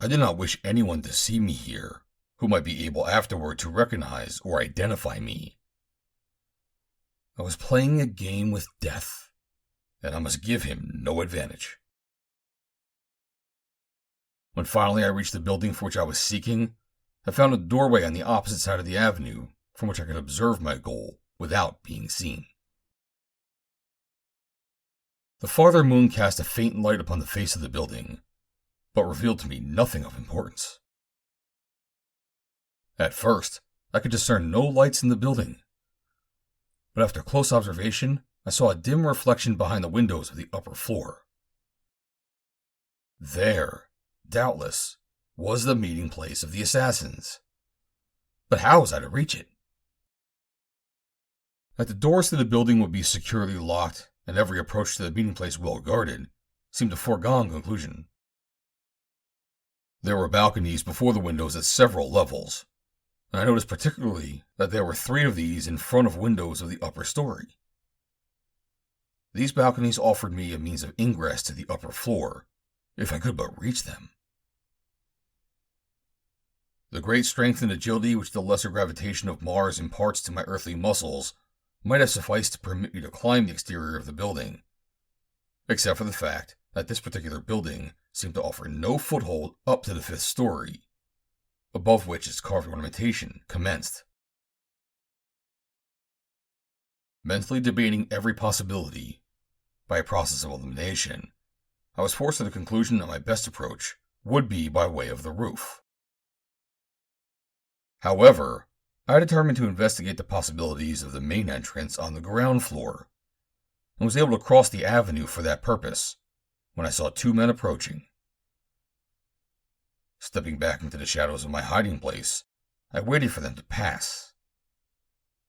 I did not wish anyone to see me here who might be able afterward to recognize or identify me. I was playing a game with death, and I must give him no advantage. When finally I reached the building for which I was seeking, I found a doorway on the opposite side of the avenue from which I could observe my goal without being seen. The farther moon cast a faint light upon the face of the building, but revealed to me nothing of importance. At first, I could discern no lights in the building, but after close observation, I saw a dim reflection behind the windows of the upper floor. There, doubtless, was the meeting place of the assassins. But how was I to reach it? That the doors to the building would be securely locked and every approach to the meeting place well guarded seemed a foregone conclusion. There were balconies before the windows at several levels, and I noticed particularly that there were 3 of these in front of windows of the upper story. These balconies offered me a means of ingress to the upper floor, if I could but reach them. The great strength and agility which the lesser gravitation of Mars imparts to my earthly muscles might have sufficed to permit me to climb the exterior of the building, except for the fact that this particular building seemed to offer no foothold up to the 5th story, above which its carved ornamentation commenced. Mentally debating every possibility, by a process of elimination, I was forced to the conclusion that my best approach would be by way of the roof. However, I determined to investigate the possibilities of the main entrance on the ground floor, and was able to cross the avenue for that purpose when I saw 2 men approaching. Stepping back into the shadows of my hiding place, I waited for them to pass.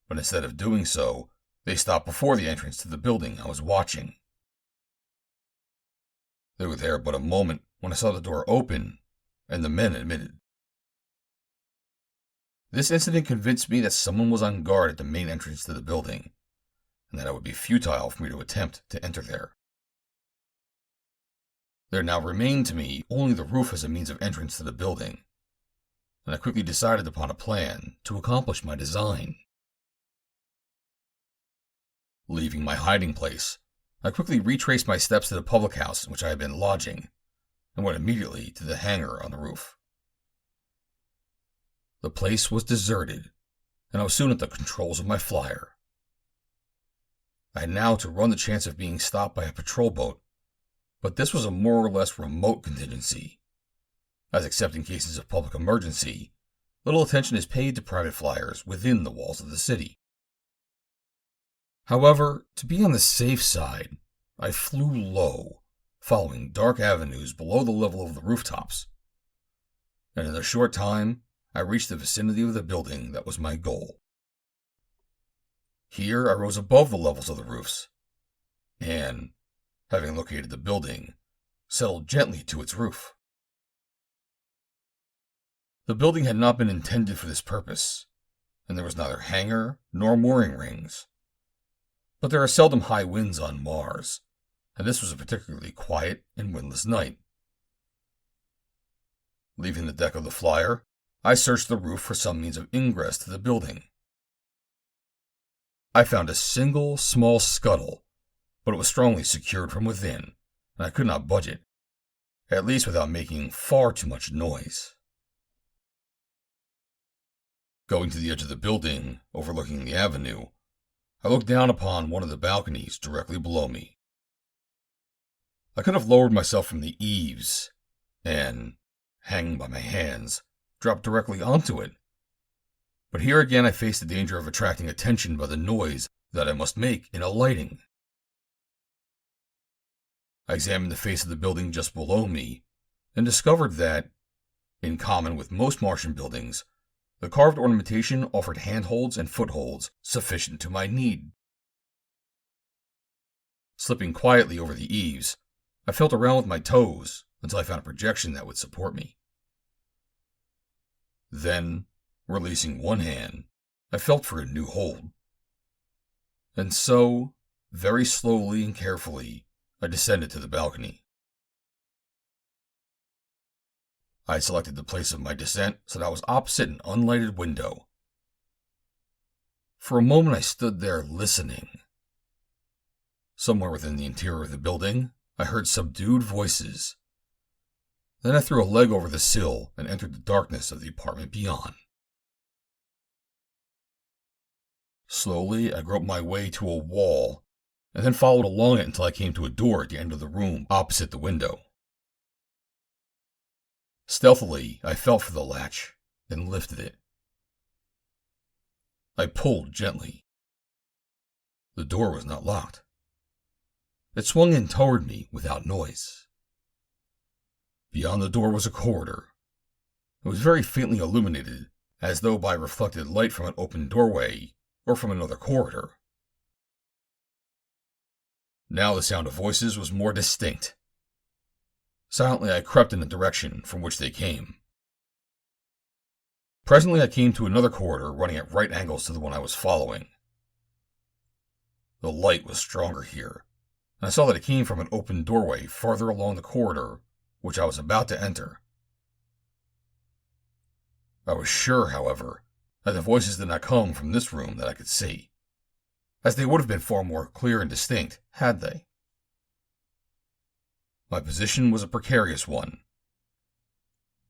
But instead of doing so, they stopped before the entrance to the building I was watching. They were there but a moment when I saw the door open and the men admitted. This incident convinced me that someone was on guard at the main entrance to the building, and that it would be futile for me to attempt to enter there. There now remained to me only the roof as a means of entrance to the building, and I quickly decided upon a plan to accomplish my design. Leaving my hiding place, I quickly retraced my steps to the public house in which I had been lodging, and went immediately to the hangar on the roof. The place was deserted, and I was soon at the controls of my flyer. I had now to run the chance of being stopped by a patrol boat, but this was a more or less remote contingency, as except in cases of public emergency, little attention is paid to private flyers within the walls of the city. However, to be on the safe side, I flew low, following dark avenues below the level of the rooftops, and in a short time, I reached the vicinity of the building that was my goal. Here I rose above the levels of the roofs, and, having located the building, settled gently to its roof. The building had not been intended for this purpose, and there was neither hangar nor mooring rings. But there are seldom high winds on Mars, and this was a particularly quiet and windless night. Leaving the deck of the flyer, I searched the roof for some means of ingress to the building. I found a single small scuttle, but it was strongly secured from within, and I could not budge it, at least without making far too much noise. Going to the edge of the building, overlooking the avenue, I looked down upon one of the balconies directly below me. I could have lowered myself from the eaves, and, hanging by my hands, dropped directly onto it. But here again I faced the danger of attracting attention by the noise that I must make in alighting. I examined the face of the building just below me, and discovered that, in common with most Martian buildings, the carved ornamentation offered handholds and footholds sufficient to my need. Slipping quietly over the eaves, I felt around with my toes until I found a projection that would support me. Then, releasing one hand, I felt for a new hold. And so, very slowly and carefully, I descended to the balcony. I selected the place of my descent so that I was opposite an unlighted window. For a moment I stood there listening. Somewhere within the interior of the building, I heard subdued voices. Then I threw a leg over the sill and entered the darkness of the apartment beyond. Slowly, I groped my way to a wall, and then followed along it until I came to a door at the end of the room opposite the window. Stealthily, I felt for the latch, then lifted it. I pulled gently. The door was not locked. It swung in toward me without noise. Beyond the door was a corridor. It was very faintly illuminated, as though by reflected light from an open doorway or from another corridor. Now the sound of voices was more distinct. Silently I crept in the direction from which they came. Presently I came to another corridor running at right angles to the one I was following. The light was stronger here, and I saw that it came from an open doorway farther along the corridor which I was about to enter. I was sure, however, that the voices did not come from this room that I could see, as they would have been far more clear and distinct had they. My position was a precarious one.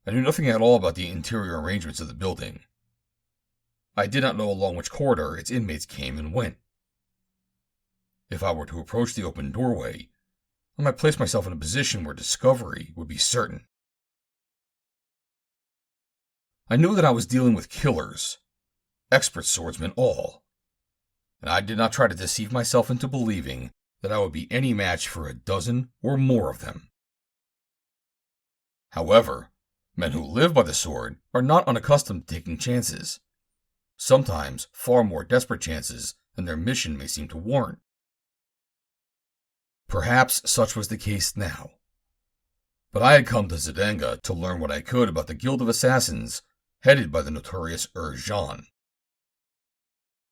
I knew nothing at all about the interior arrangements of the building. I did not know along which corridor its inmates came and went. If I were to approach the open doorway, I might place myself in a position where discovery would be certain. I knew that I was dealing with killers, expert swordsmen all, and I did not try to deceive myself into believing that I would be any match for a dozen or more of them. However, men who live by the sword are not unaccustomed to taking chances, sometimes far more desperate chances than their mission may seem to warrant. Perhaps such was the case now. But I had come to Zidanga to learn what I could about the Guild of Assassins headed by the notorious Jean.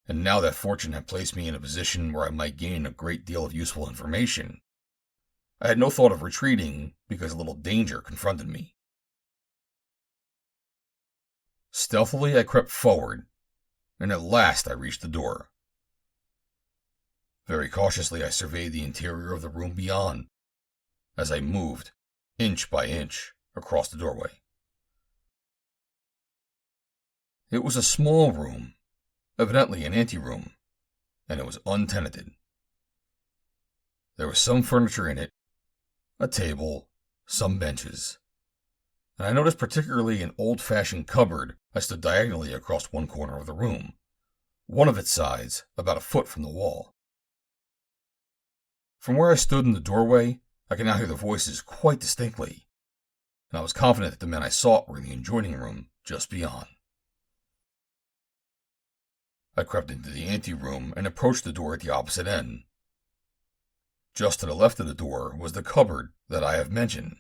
And now that fortune had placed me in a position where I might gain a great deal of useful information, I had no thought of retreating because a little danger confronted me. Stealthily I crept forward, and at last I reached the door. Very cautiously I surveyed the interior of the room beyond, as I moved, inch by inch, across the doorway. It was a small room, evidently an anteroom, and it was untenanted. There was some furniture in it, a table, some benches, and I noticed particularly an old-fashioned cupboard that stood diagonally across one corner of the room, one of its sides about a foot from the wall. From where I stood in the doorway, I could now hear the voices quite distinctly, and I was confident that the men I sought were in the adjoining room just beyond. I crept into the anteroom and approached the door at the opposite end. Just to the left of the door was the cupboard that I have mentioned.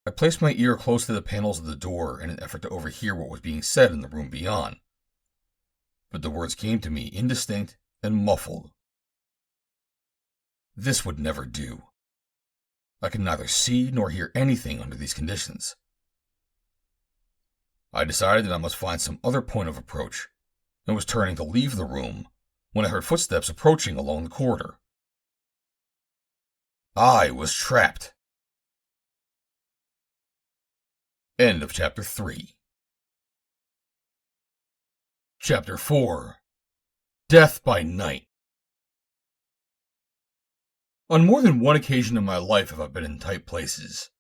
I placed my ear close to the panels of the door in an effort to overhear what was being said in the room beyond, but the words came to me indistinct and muffled. This would never do. I could neither see nor hear anything under these conditions. I decided that I must find some other point of approach, and was turning to leave the room when I heard footsteps approaching along the corridor. I was trapped. End of Chapter 3. Chapter 4. Death by Night. On more than one occasion in my life have I been in tight places,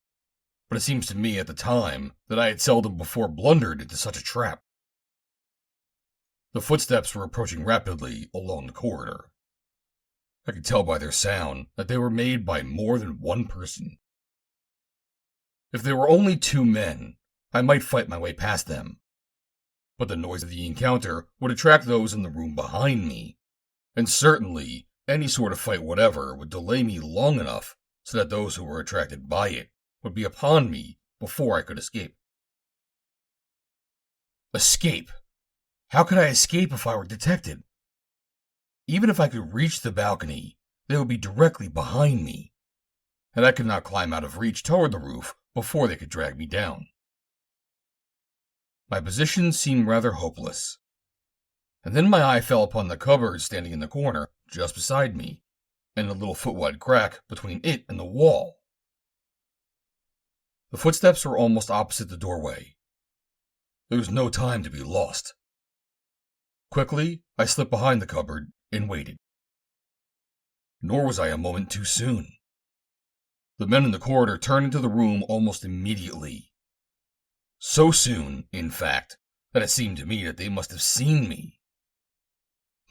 but it seems to me at the time that I had seldom before blundered into such a trap. The footsteps were approaching rapidly along the corridor. I could tell by their sound that they were made by more than one person. If there were only two men, I might fight my way past them, but the noise of the encounter would attract those in the room behind me, and certainly any sort of fight whatever would delay me long enough so that those who were attracted by it would be upon me before I could escape. Escape? How could I escape if I were detected? Even if I could reach the balcony, they would be directly behind me, and I could not climb out of reach toward the roof before they could drag me down. My position seemed rather hopeless, and then my eye fell upon the cupboard standing in the corner just beside me, and a little foot-wide crack between it and the wall. The footsteps were almost opposite the doorway. There was no time to be lost. Quickly, I slipped behind the cupboard and waited. Nor was I a moment too soon. The men in the corridor turned into the room almost immediately. So soon, in fact, that it seemed to me that they must have seen me.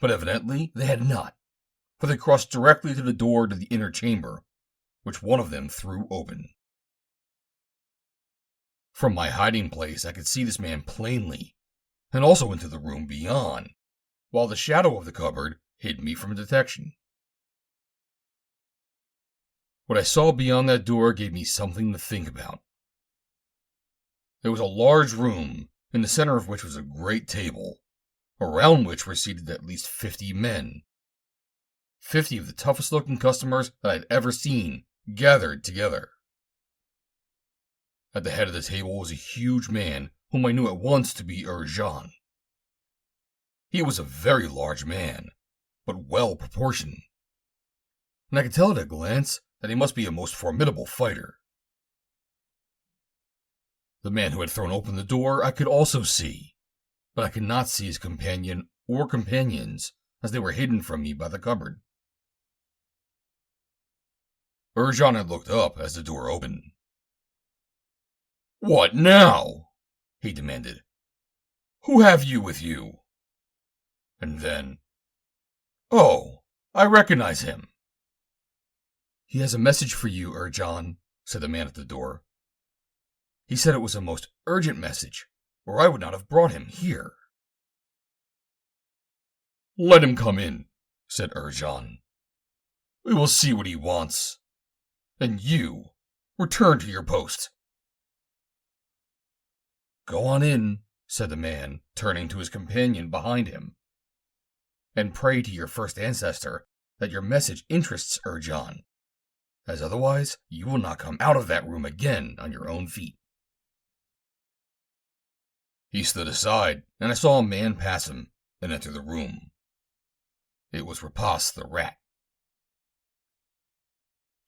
But evidently they had not, for they crossed directly to the door to the inner chamber, which one of them threw open. From my hiding place I could see this man plainly, and also into the room beyond, while the shadow of the cupboard hid me from detection. What I saw beyond that door gave me something to think about. There was a large room, in the center of which was a great table, around which were seated at least 50 men. 50 of the toughest-looking customers that I'd ever seen, gathered together. At the head of the table was a huge man whom I knew at once to be Jean. He was a very large man, but well-proportioned, and I could tell at a glance that he must be a most formidable fighter. The man who had thrown open the door I could also see, but I could not see his companion or companions, as they were hidden from me by the cupboard. Jean had looked up as the door opened. "What now?" he demanded. "Who have you with you?" And then, "Oh, I recognize him." "He has a message for you, Jean," said the man at the door. "He said it was a most urgent message, or I would not have brought him here." "Let him come in," said Jean. "We will see what he wants. And you, return to your post." "Go on in," said the man, turning to his companion behind him, "and pray to your first ancestor that your message interests Jean, as otherwise you will not come out of that room again on your own feet." He stood aside, and I saw a man pass him and enter the room. It was Rapas the rat.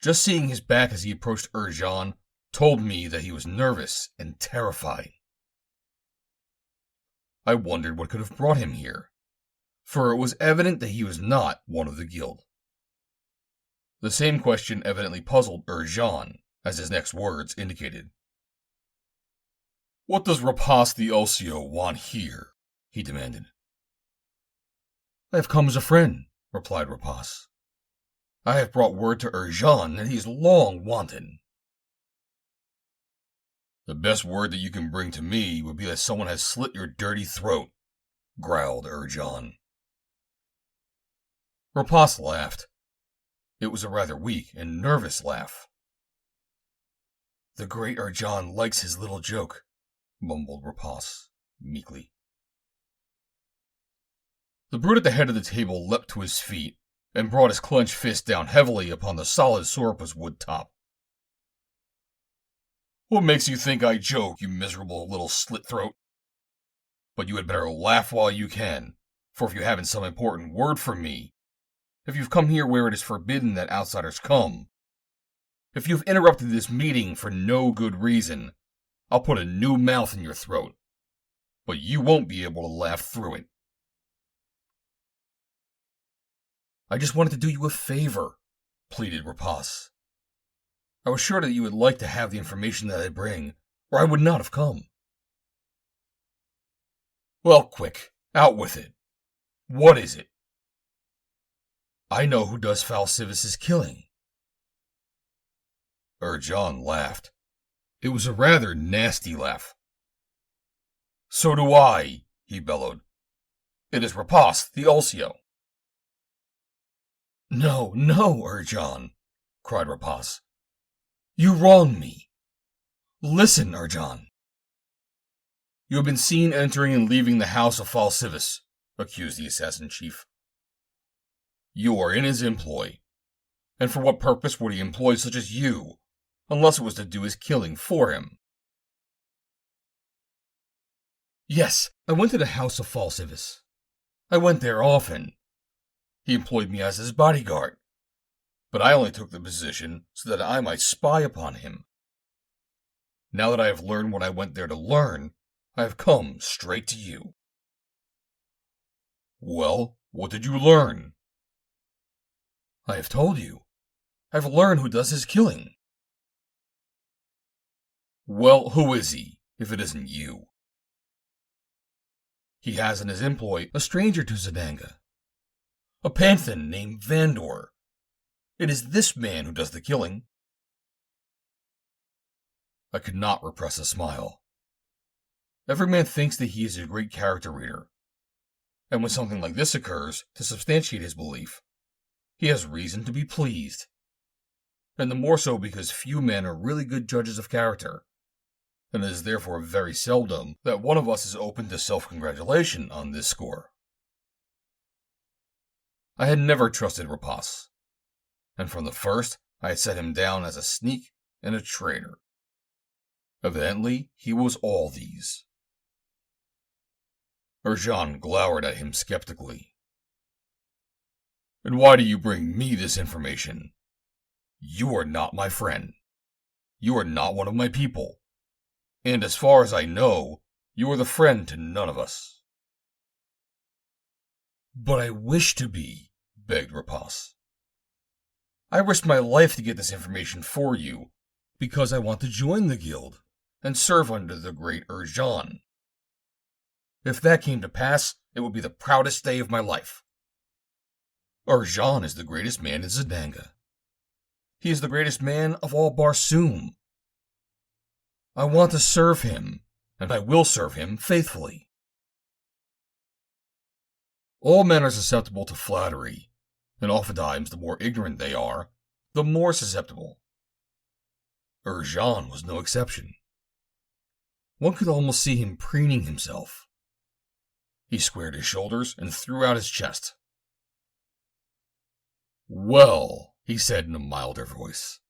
Just seeing his back as he approached Jean told me that he was nervous and terrified. I wondered what could have brought him here, for it was evident that he was not one of the guild. The same question evidently puzzled Jean, as his next words indicated. "What does Rapas the Ulsio want here?" he demanded. "I have come as a friend," replied Rapas. "I have brought word to Jean that he is long wanted." "The best word that you can bring to me would be that someone has slit your dirty throat," growled Jean. Rapas laughed. It was a rather weak and nervous laugh. "The great Jean likes his little joke," mumbled Rapas meekly. The brute at the head of the table leapt to his feet and brought his clenched fist down heavily upon the solid Sorpa's wood top. "What makes you think I joke, you miserable little slit-throat? But you had better laugh while you can, for if you haven't some important word for me, if you've come here where it is forbidden that outsiders come, if you've interrupted this meeting for no good reason, I'll put a new mouth in your throat, but you won't be able to laugh through it." "I just wanted to do you a favor," pleaded Rapas. "I was sure that you would like to have the information that I bring, or I would not have come." "Well, quick, out with it. What is it?" "I know who does Fal Sivas' killing." Jean laughed. It was a rather nasty laugh. "So do I," he bellowed. "It is Rapas the Ulsio." "No, no, Jean," cried Rapas. "You wrong me. Listen, Jean." "You have been seen entering and leaving the house of Fal Sivas," accused the assassin chief. "You are in his employ. And for what purpose would he employ such as you, unless it was to do his killing for him?" "Yes, I went to the house of Fal Sivas. I went there often. He employed me as his bodyguard, but I only took the position so that I might spy upon him. Now that I have learned what I went there to learn, I have come straight to you." "Well, what did you learn?" "I have told you. I've learned who does his killing." "Well, who is he, if it isn't you?" "He has in his employ a stranger to Zidanga, a panthan named Vandor. It is this man who does the killing." I could not repress a smile. Every man thinks that he is a great character reader, and when something like this occurs to substantiate his belief, he has reason to be pleased. and the more so because few men are really good judges of character, and it is therefore very seldom that one of us is open to self-congratulation on this score. I had never trusted Rapas, and from the first I had set him down as a sneak and a traitor. Evidently, he was all these. Jean glowered at him skeptically. "And why do you bring me this information? You are not my friend. You are not one of my people. And as far as I know, you are the friend to none of us." "But I wish to be," begged Rapas. "I risked my life to get this information for you, because I want to join the guild and serve under the great Jean. If that came to pass, it would be the proudest day of my life. Jean is the greatest man in Zidanga. He is the greatest man of all Barsoom. I want to serve him, and I will serve him faithfully." All men are susceptible to flattery, and oftentimes the more ignorant they are, the more susceptible. Jean was no exception. One could almost see him preening himself. He squared his shoulders and threw out his chest. "Well," he said in a milder voice,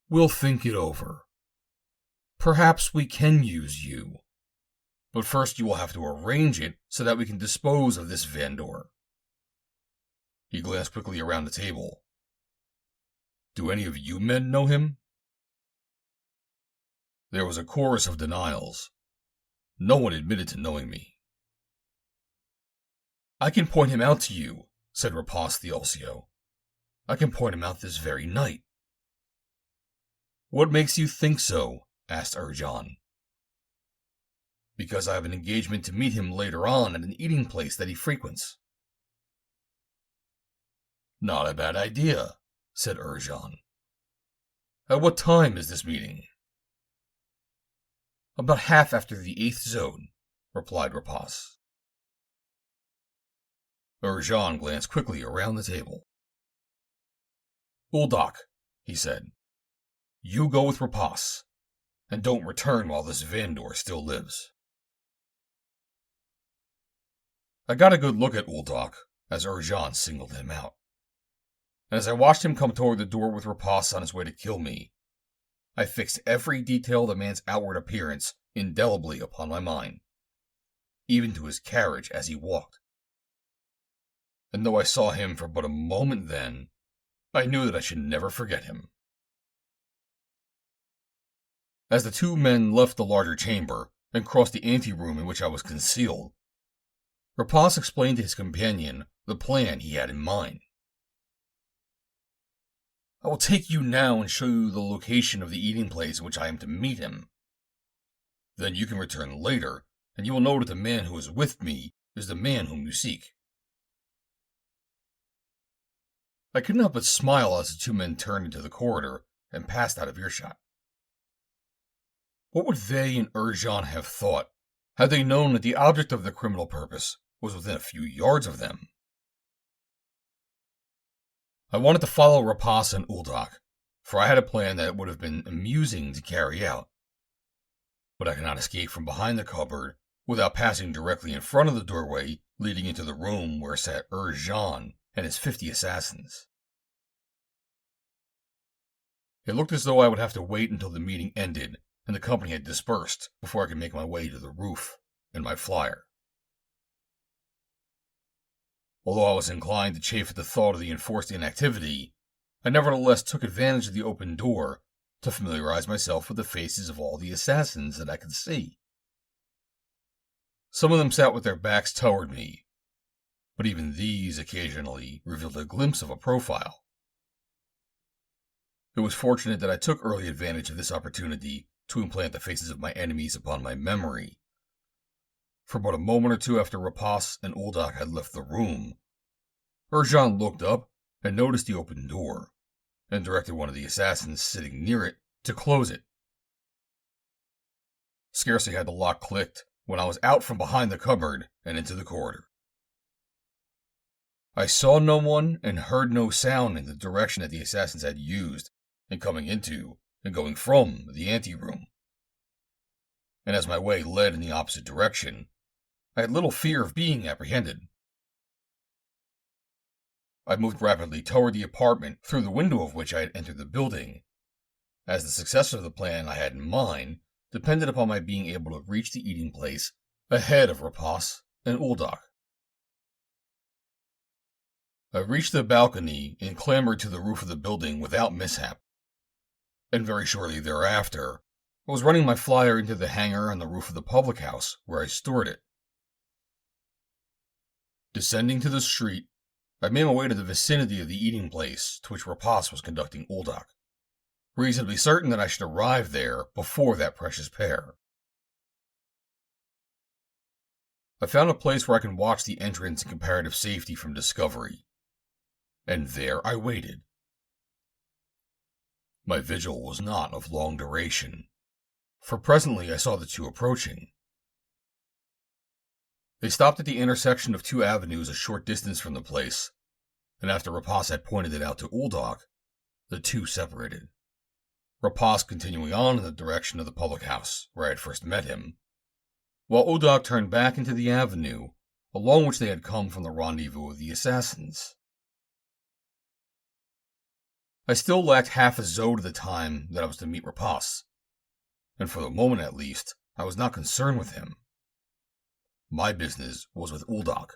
"we'll think it over. Perhaps we can use you, but first you will have to arrange it so that we can dispose of this Vandor." He glanced quickly around the table. "Do any of you men know him?" There was a chorus of denials. No one admitted to knowing me. "I can point him out to you," said Rapas the Ulsio. "I can point him out this very night." "What makes you think so?" asked Jean. "Because I have an engagement to meet him later on at an eating place that he frequents." "Not a bad idea," said Jean. "At what time is this meeting?" "About half after the 8th zone," replied Rapas. Jean glanced quickly around the table. "Uldoc," he said, "you go with Rapas, and don't return while this Vandor still lives." I got a good look at Uldoc as Jean singled him out, and as I watched him come toward the door with Rapas on his way to kill me, I fixed every detail of the man's outward appearance indelibly upon my mind, even to his carriage as he walked. And though I saw him for but a moment then, I knew that I should never forget him. As the two men left the larger chamber and crossed the anteroom in which I was concealed, Rapas explained to his companion the plan he had in mind. "I will take you now and show you the location of the eating place in which I am to meet him. Then you can return later, and you will know that the man who is with me is the man whom you seek." I could not but smile as the two men turned into the corridor and passed out of earshot. What would they and Jean have thought had they known that the object of their criminal purpose was within a few yards of them? I wanted to follow Rapas and Uldoc, for I had a plan that would have been amusing to carry out. But I could not escape from behind the cupboard without passing directly in front of the doorway leading into the room where sat Jean and his 50 assassins. It looked as though I would have to wait until the meeting ended and the company had dispersed before I could make my way to the roof in my flyer. Although I was inclined to chafe at the thought of the enforced inactivity, I nevertheless took advantage of the open door to familiarize myself with the faces of all the assassins that I could see. Some of them sat with their backs toward me, but even these occasionally revealed a glimpse of a profile. It was fortunate that I took early advantage of this opportunity to implant the faces of my enemies upon my memory. For but a moment or two after Rapas and Uldoc had left the room, Jean looked up and noticed the open door, and directed one of the assassins sitting near it to close it. Scarcely had the lock clicked when I was out from behind the cupboard and into the corridor. I saw no one and heard no sound in the direction that the assassins had used in coming into and going from the anteroom. And as my way led in the opposite direction, I had little fear of being apprehended. I moved rapidly toward the apartment through the window of which I had entered the building, as the success of the plan I had in mind depended upon my being able to reach the eating place ahead of Rapas and Uldak. I reached the balcony and clambered to the roof of the building without mishap, and very shortly thereafter, I was running my flyer into the hangar on the roof of the public house where I stored it. Descending to the street, I made my way to the vicinity of the eating place to which Rapas was conducting Uldak, reasonably certain that I should arrive there before that precious pair. I found a place where I can watch the entrance in comparative safety from discovery, and there I waited. My vigil was not of long duration, for presently I saw the two approaching. They stopped at the intersection of two avenues a short distance from the place, and after Rapas had pointed it out to Uldak, the two separated. Rapas continuing on in the direction of the public house where I had first met him, while Uldak turned back into the avenue along which they had come from the rendezvous of the assassins. I still lacked half a zode of the time that I was to meet Rapas, and for the moment at least, I was not concerned with him. My business was with Uldak.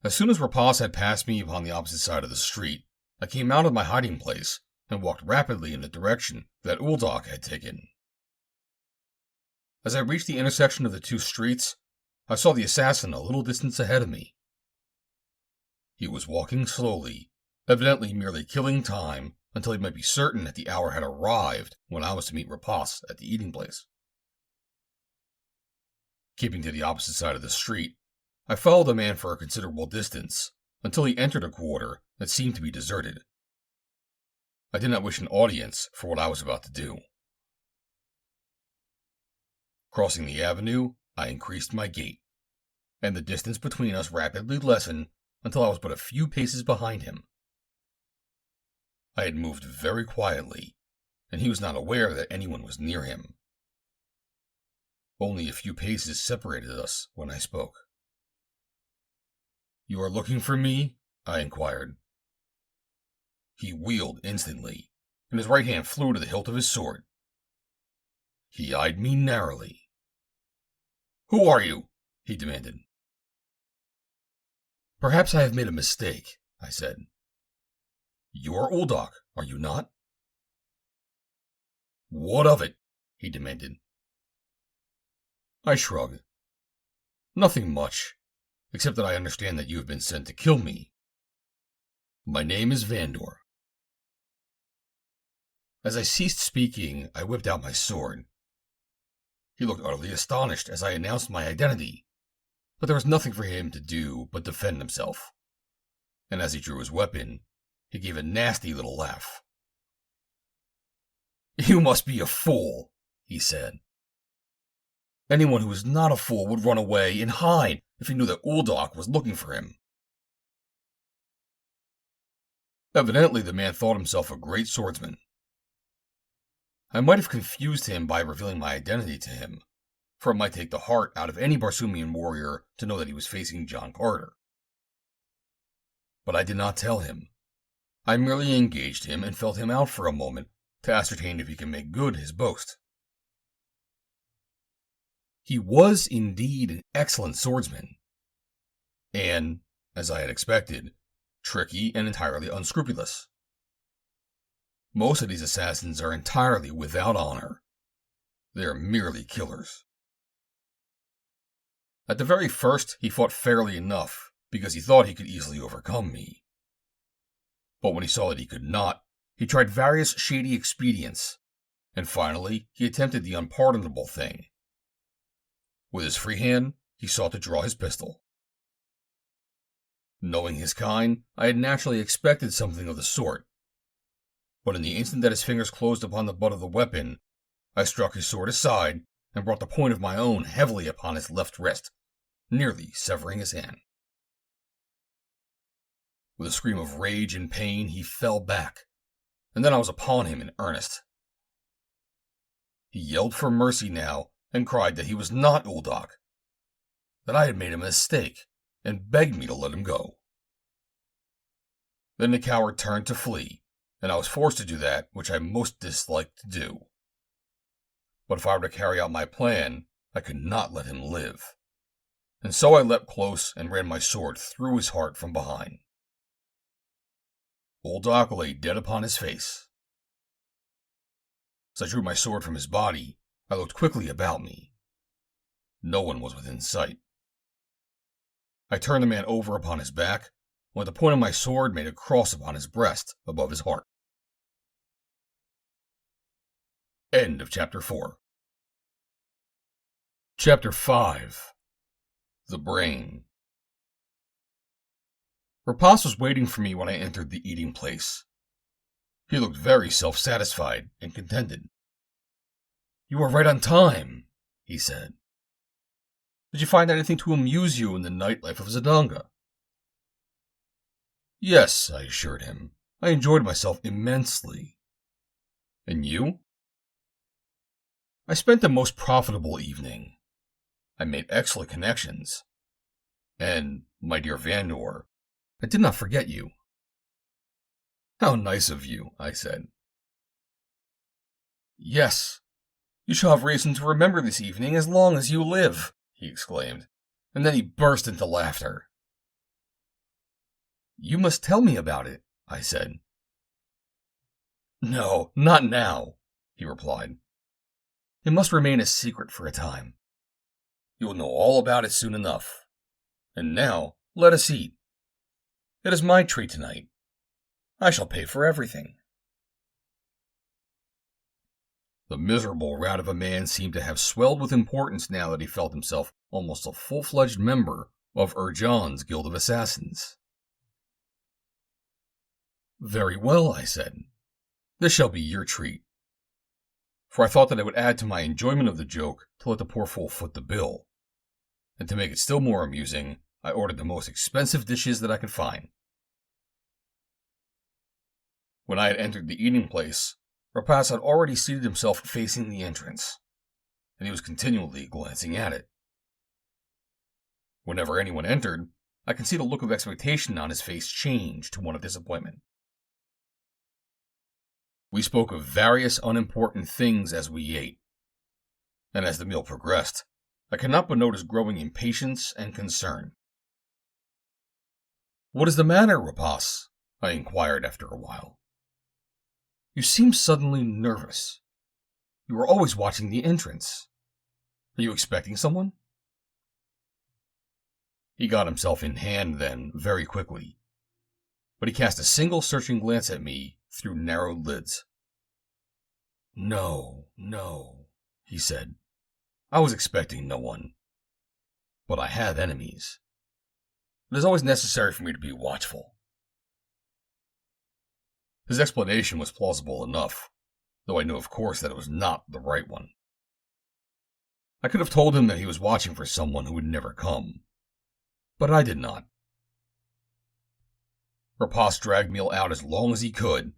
As soon as Rapas had passed me upon the opposite side of the street, I came out of my hiding place and walked rapidly in the direction that Uldak had taken. As I reached the intersection of the two streets, I saw the assassin a little distance ahead of me. He was walking slowly, evidently merely killing time until he might be certain that the hour had arrived when I was to meet Rapas at the eating place. Keeping to the opposite side of the street, I followed the man for a considerable distance until he entered a quarter that seemed to be deserted. I did not wish an audience for what I was about to do. Crossing the avenue, I increased my gait, and the distance between us rapidly lessened until I was but a few paces behind him. I had moved very quietly, and he was not aware that anyone was near him. Only a few paces separated us when I spoke. "You are looking for me?" I inquired. He wheeled instantly, and his right hand flew to the hilt of his sword. He eyed me narrowly. "Who are you?" he demanded. "Perhaps I have made a mistake," I said. "You are Uldak, are you not?" "What of it?" he demanded. I shrugged. "Nothing much, except that I understand that you have been sent to kill me. My name is Vandor." As I ceased speaking, I whipped out my sword. He looked utterly astonished as I announced my identity, but there was nothing for him to do but defend himself, and as he drew his weapon, he gave a nasty little laugh. "You must be a fool," he said. "Anyone who is not a fool would run away and hide if he knew that Uldak was looking for him." Evidently, the man thought himself a great swordsman. I might have confused him by revealing my identity to him, for it might take the heart out of any Barsoomian warrior to know that he was facing John Carter. But I did not tell him. I merely engaged him and felt him out for a moment to ascertain if he could make good his boast. He was indeed an excellent swordsman, and, as I had expected, tricky and entirely unscrupulous. Most of these assassins are entirely without honor. They are merely killers. At the very first, he fought fairly enough, because he thought he could easily overcome me. But when he saw that he could not, he tried various shady expedients, and finally he attempted the unpardonable thing. With his free hand, he sought to draw his pistol. Knowing his kind, I had naturally expected something of the sort. But in the instant that his fingers closed upon the butt of the weapon, I struck his sword aside and brought the point of my own heavily upon his left wrist, nearly severing his hand. With a scream of rage and pain, he fell back, and then I was upon him in earnest. He yelled for mercy now, and cried that he was not Uldoc, that I had made a mistake, and begged me to let him go. Then the coward turned to flee, and I was forced to do that which I most disliked to do. But if I were to carry out my plan, I could not let him live, and so I leapt close and ran my sword through his heart from behind. Uldoc lay dead upon his face. As I drew my sword from his body, I looked quickly about me. No one was within sight. I turned the man over upon his back, and with the point of my sword made a cross upon his breast above his heart. End of Chapter 4. Chapter 5. The Brain. Rapas was waiting for me when I entered the eating place. He looked very self-satisfied and contented. "You are right on time," he said. "Did you find anything to amuse you in the nightlife of Zodanga?" "Yes," I assured him. "I enjoyed myself immensely." "And you?" "I spent a most profitable evening. I made excellent connections. And, my dear Vandor, I did not forget you." "How nice of you," I said. "Yes, you shall have reason to remember this evening as long as you live," he exclaimed, and then he burst into laughter. "You must tell me about it," I said. "No, not now," he replied. "It must remain a secret for a time. You will know all about it soon enough. And now, let us eat. It is my treat tonight. I shall pay for everything." The miserable rat of a man seemed to have swelled with importance now that he felt himself almost a full-fledged member of Urjan's Guild of Assassins. "Very well," I said. "This shall be your treat." For I thought that I would add to my enjoyment of the joke to let the poor fool foot the bill. And to make it still more amusing, I ordered the most expensive dishes that I could find. When I had entered the eating place, Rapas had already seated himself facing the entrance, and he was continually glancing at it. Whenever anyone entered, I could see the look of expectation on his face change to one of disappointment. We spoke of various unimportant things as we ate, and as the meal progressed, I could not but notice growing impatience and concern. "What is the matter, Rapas?" I inquired after a while. "You seem suddenly nervous. You are always watching the entrance. Are you expecting someone?" He got himself in hand then, very quickly, but he cast a single searching glance at me through narrowed lids. No, he said. "I was expecting no one. But I have enemies. It is always necessary for me to be watchful." His explanation was plausible enough, though I knew of course that it was not the right one. I could have told him that he was watching for someone who would never come, but I did not. Rapas dragged me out as long as he could,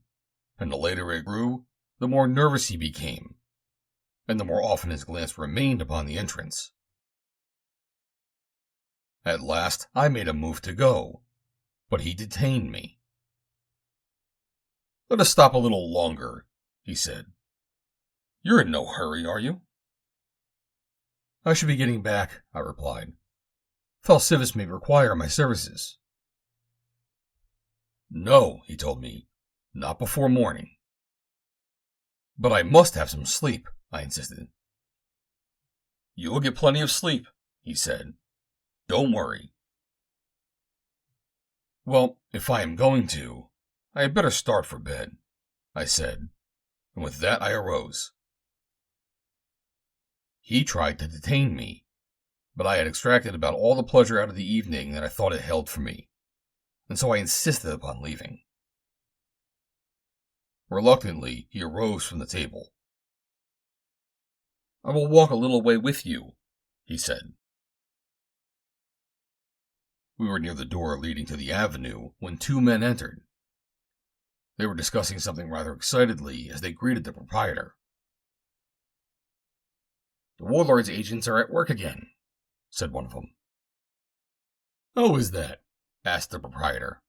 and the later it grew, the more nervous he became, and the more often his glance remained upon the entrance. At last I made a move to go, but he detained me. "Let us stop a little longer," he said. "You're in no hurry, are you?" "I should be getting back," I replied. "Fal Sivas may require my services." "No," he told me, "not before morning." "But I must have some sleep," I insisted. "You will get plenty of sleep," he said. "Don't worry." "Well, if I am going to, I had better start for bed," I said, and with that I arose. He tried to detain me, but I had extracted about all the pleasure out of the evening that I thought it held for me, and so I insisted upon leaving. Reluctantly, he arose from the table. "I will walk a little way with you," he said. We were near the door leading to the avenue when two men entered. They were discussing something rather excitedly as they greeted the proprietor. "The warlord's agents are at work again," said one of them. "How is that?" asked the proprietor.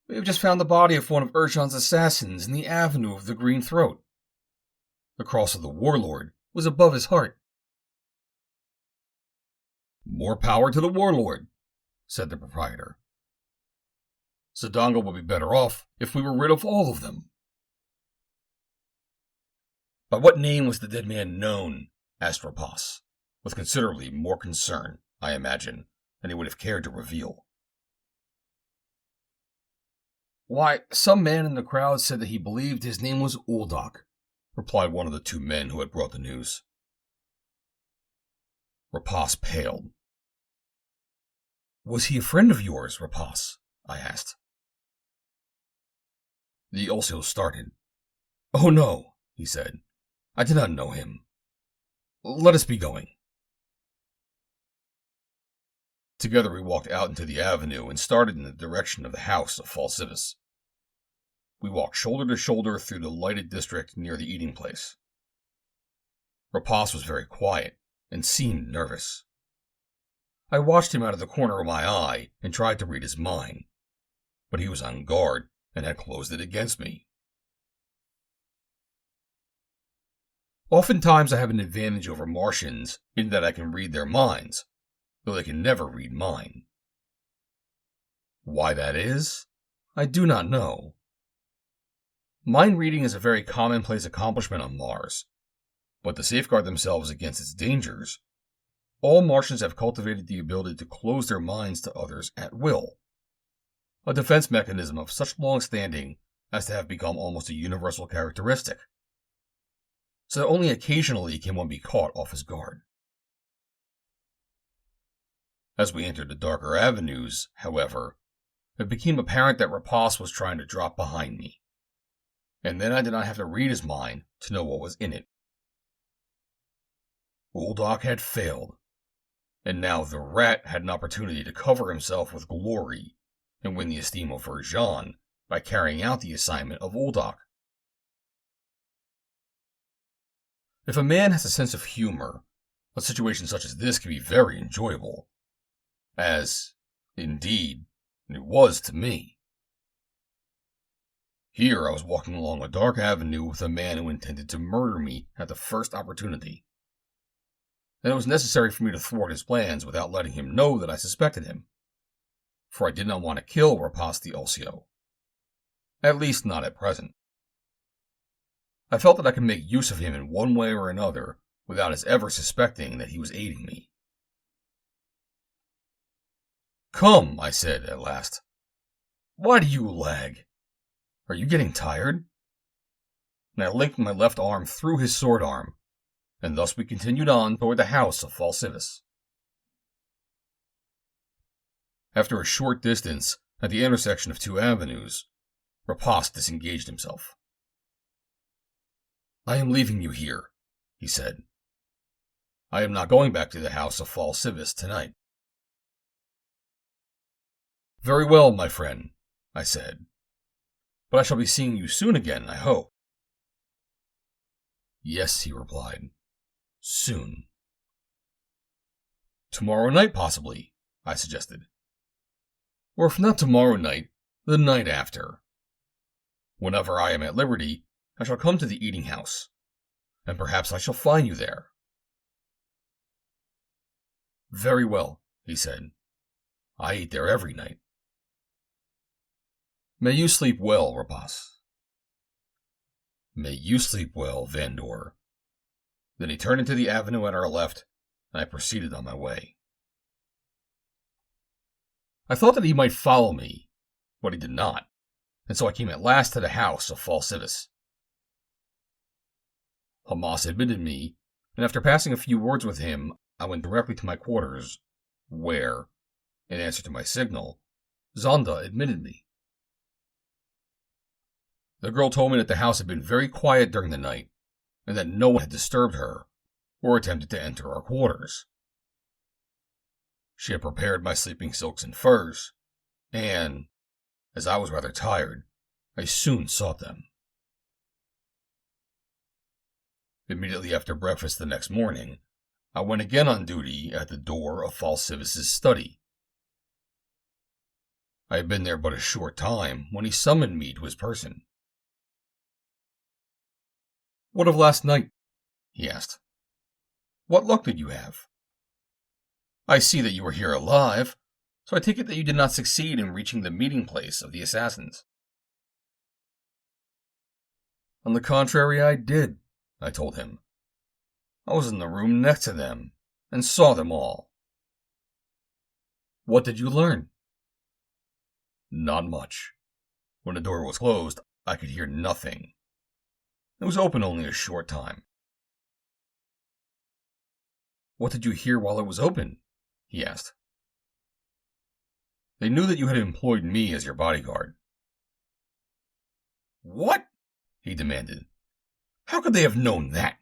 "We have just found the body of one of Urchan's assassins in the avenue of the Green Throat. The cross of the warlord was above his heart." "More power to the warlord," said the proprietor. "Zidanga would be better off if we were rid of all of them." "By what name was the dead man known?" asked Rapas, with considerably more concern, I imagine, than he would have cared to reveal. "Why, some man in the crowd said that he believed his name was Uldak," replied one of the two men who had brought the news. Rapas paled. "Was he a friend of yours, Rapas?" I asked. The Ulsio started. "Oh no," he said. "I did not know him. Let us be going." Together we walked out into the avenue and started in the direction of the house of Fal Sivas. We walked shoulder to shoulder through the lighted district near the eating place. Rapas was very quiet and seemed nervous. I watched him out of the corner of my eye and tried to read his mind, but he was on guard and had closed it against me. Oftentimes I have an advantage over Martians in that I can read their minds, though they can never read mine. Why that is, I do not know. Mind reading is a very commonplace accomplishment on Mars, but to safeguard themselves against its dangers, all Martians have cultivated the ability to close their minds to others at will, a defense mechanism of such long standing as to have become almost a universal characteristic, so that only occasionally can one be caught off his guard. As we entered the darker avenues, however, it became apparent that Rapas was trying to drop behind me, and then I did not have to read his mind to know what was in it. Uldak had failed, and now the rat had an opportunity to cover himself with glory and win the esteem of Urchan by carrying out the assignment of Uldak. If a man has a sense of humor, a situation such as this can be very enjoyable, as, indeed, it was to me. Here I was walking along a dark avenue with a man who intended to murder me at the first opportunity, and it was necessary for me to thwart his plans without letting him know that I suspected him, for I did not want to kill Rapas the Ulsio, at least not at present. I felt that I could make use of him in one way or another without his ever suspecting that he was aiding me. "Come," I said at last. "Why do you lag? Are you getting tired?" And I linked my left arm through his sword arm, and thus we continued on toward the house of Fal Sivas. After a short distance, at the intersection of two avenues, Rapas disengaged himself. "I am leaving you here," he said. "I am not going back to the house of Fal Sivas tonight." "Very well, my friend," I said. "But I shall be seeing you soon again, I hope." "Yes," he replied. "Soon." "Tomorrow night, possibly," I suggested. "Or if not tomorrow night, the night after. Whenever I am at liberty, I shall come to the eating house, and perhaps I shall find you there." "Very well," he said. "I eat there every night." "May you sleep well, Rapas." "May you sleep well, Vandor." Then he turned into the avenue at our left, and I proceeded on my way. I thought that he might follow me, but he did not, and so I came at last to the house of Fal Sivas. Hamas admitted me, and after passing a few words with him, I went directly to my quarters, where, in answer to my signal, Zonda admitted me. The girl told me that the house had been very quiet during the night, and that no one had disturbed her or attempted to enter our quarters. She had prepared my sleeping silks and furs, and, as I was rather tired, I soon sought them. Immediately after breakfast the next morning, I went again on duty at the door of Fal Sivas' study. I had been there but a short time when he summoned me to his person. "What of last night?" he asked. "What luck did you have? I see that you are here alive, so I take it that you did not succeed in reaching the meeting place of the assassins." "On the contrary, I did," I told him. "I was in the room next to them, and saw them all." "What did you learn?" "Not much. When the door was closed, I could hear nothing. It was open only a short time." "What did you hear while it was open?" he asked. "They knew that you had employed me as your bodyguard." "What?" he demanded. "How could they have known that?"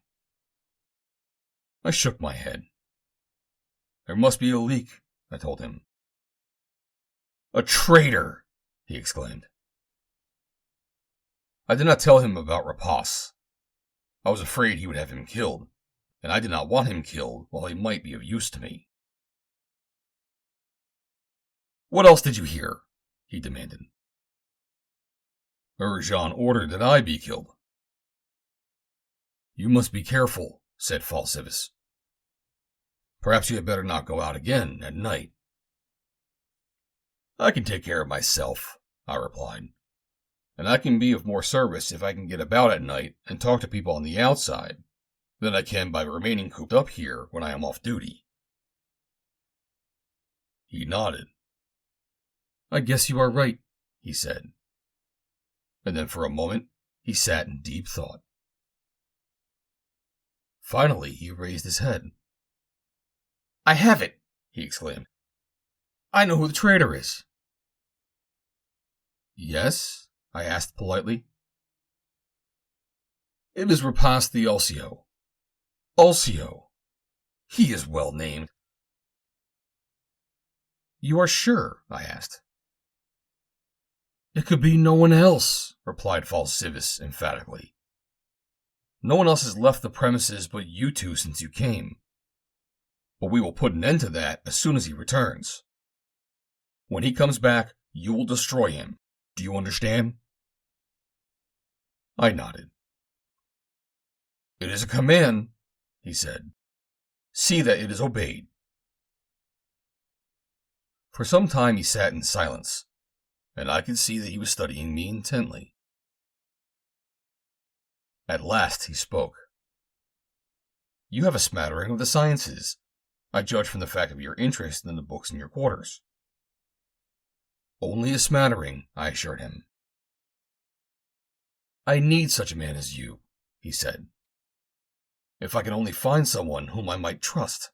I shook my head. "There must be a leak," I told him. "A traitor!" he exclaimed. I did not tell him about Rapas. I was afraid he would have him killed, and I did not want him killed while he might be of use to me. "What else did you hear?" he demanded. "Jean ordered that I be killed." "You must be careful," said Fal Sivas. "Perhaps you had better not go out again at night." "I can take care of myself," I replied, "and I can be of more service if I can get about at night and talk to people on the outside than I can by remaining cooped up here when I am off duty." He nodded. "I guess you are right," he said. And then for a moment he sat in deep thought. Finally he raised his head. "I have it!" he exclaimed. "I know who the traitor is." "Yes?" I asked politely. "It is Rapas the Ulsio." "Ulsio! He is well named." "You are sure?" I asked. "It could be no one else," replied Fal Sivas emphatically. "No one else has left the premises but you two since you came. But we will put an end to that as soon as he returns. When he comes back, you will destroy him. Do you understand?" I nodded. "It is a command," he said. "See that it is obeyed." For some time he sat in silence, and I could see that he was studying me intently. At last he spoke. "You have a smattering of the sciences. I judge from the fact of your interest in the books in your quarters." "Only a smattering," I assured him. "I need such a man as you," he said. "If I can only find someone whom I might trust."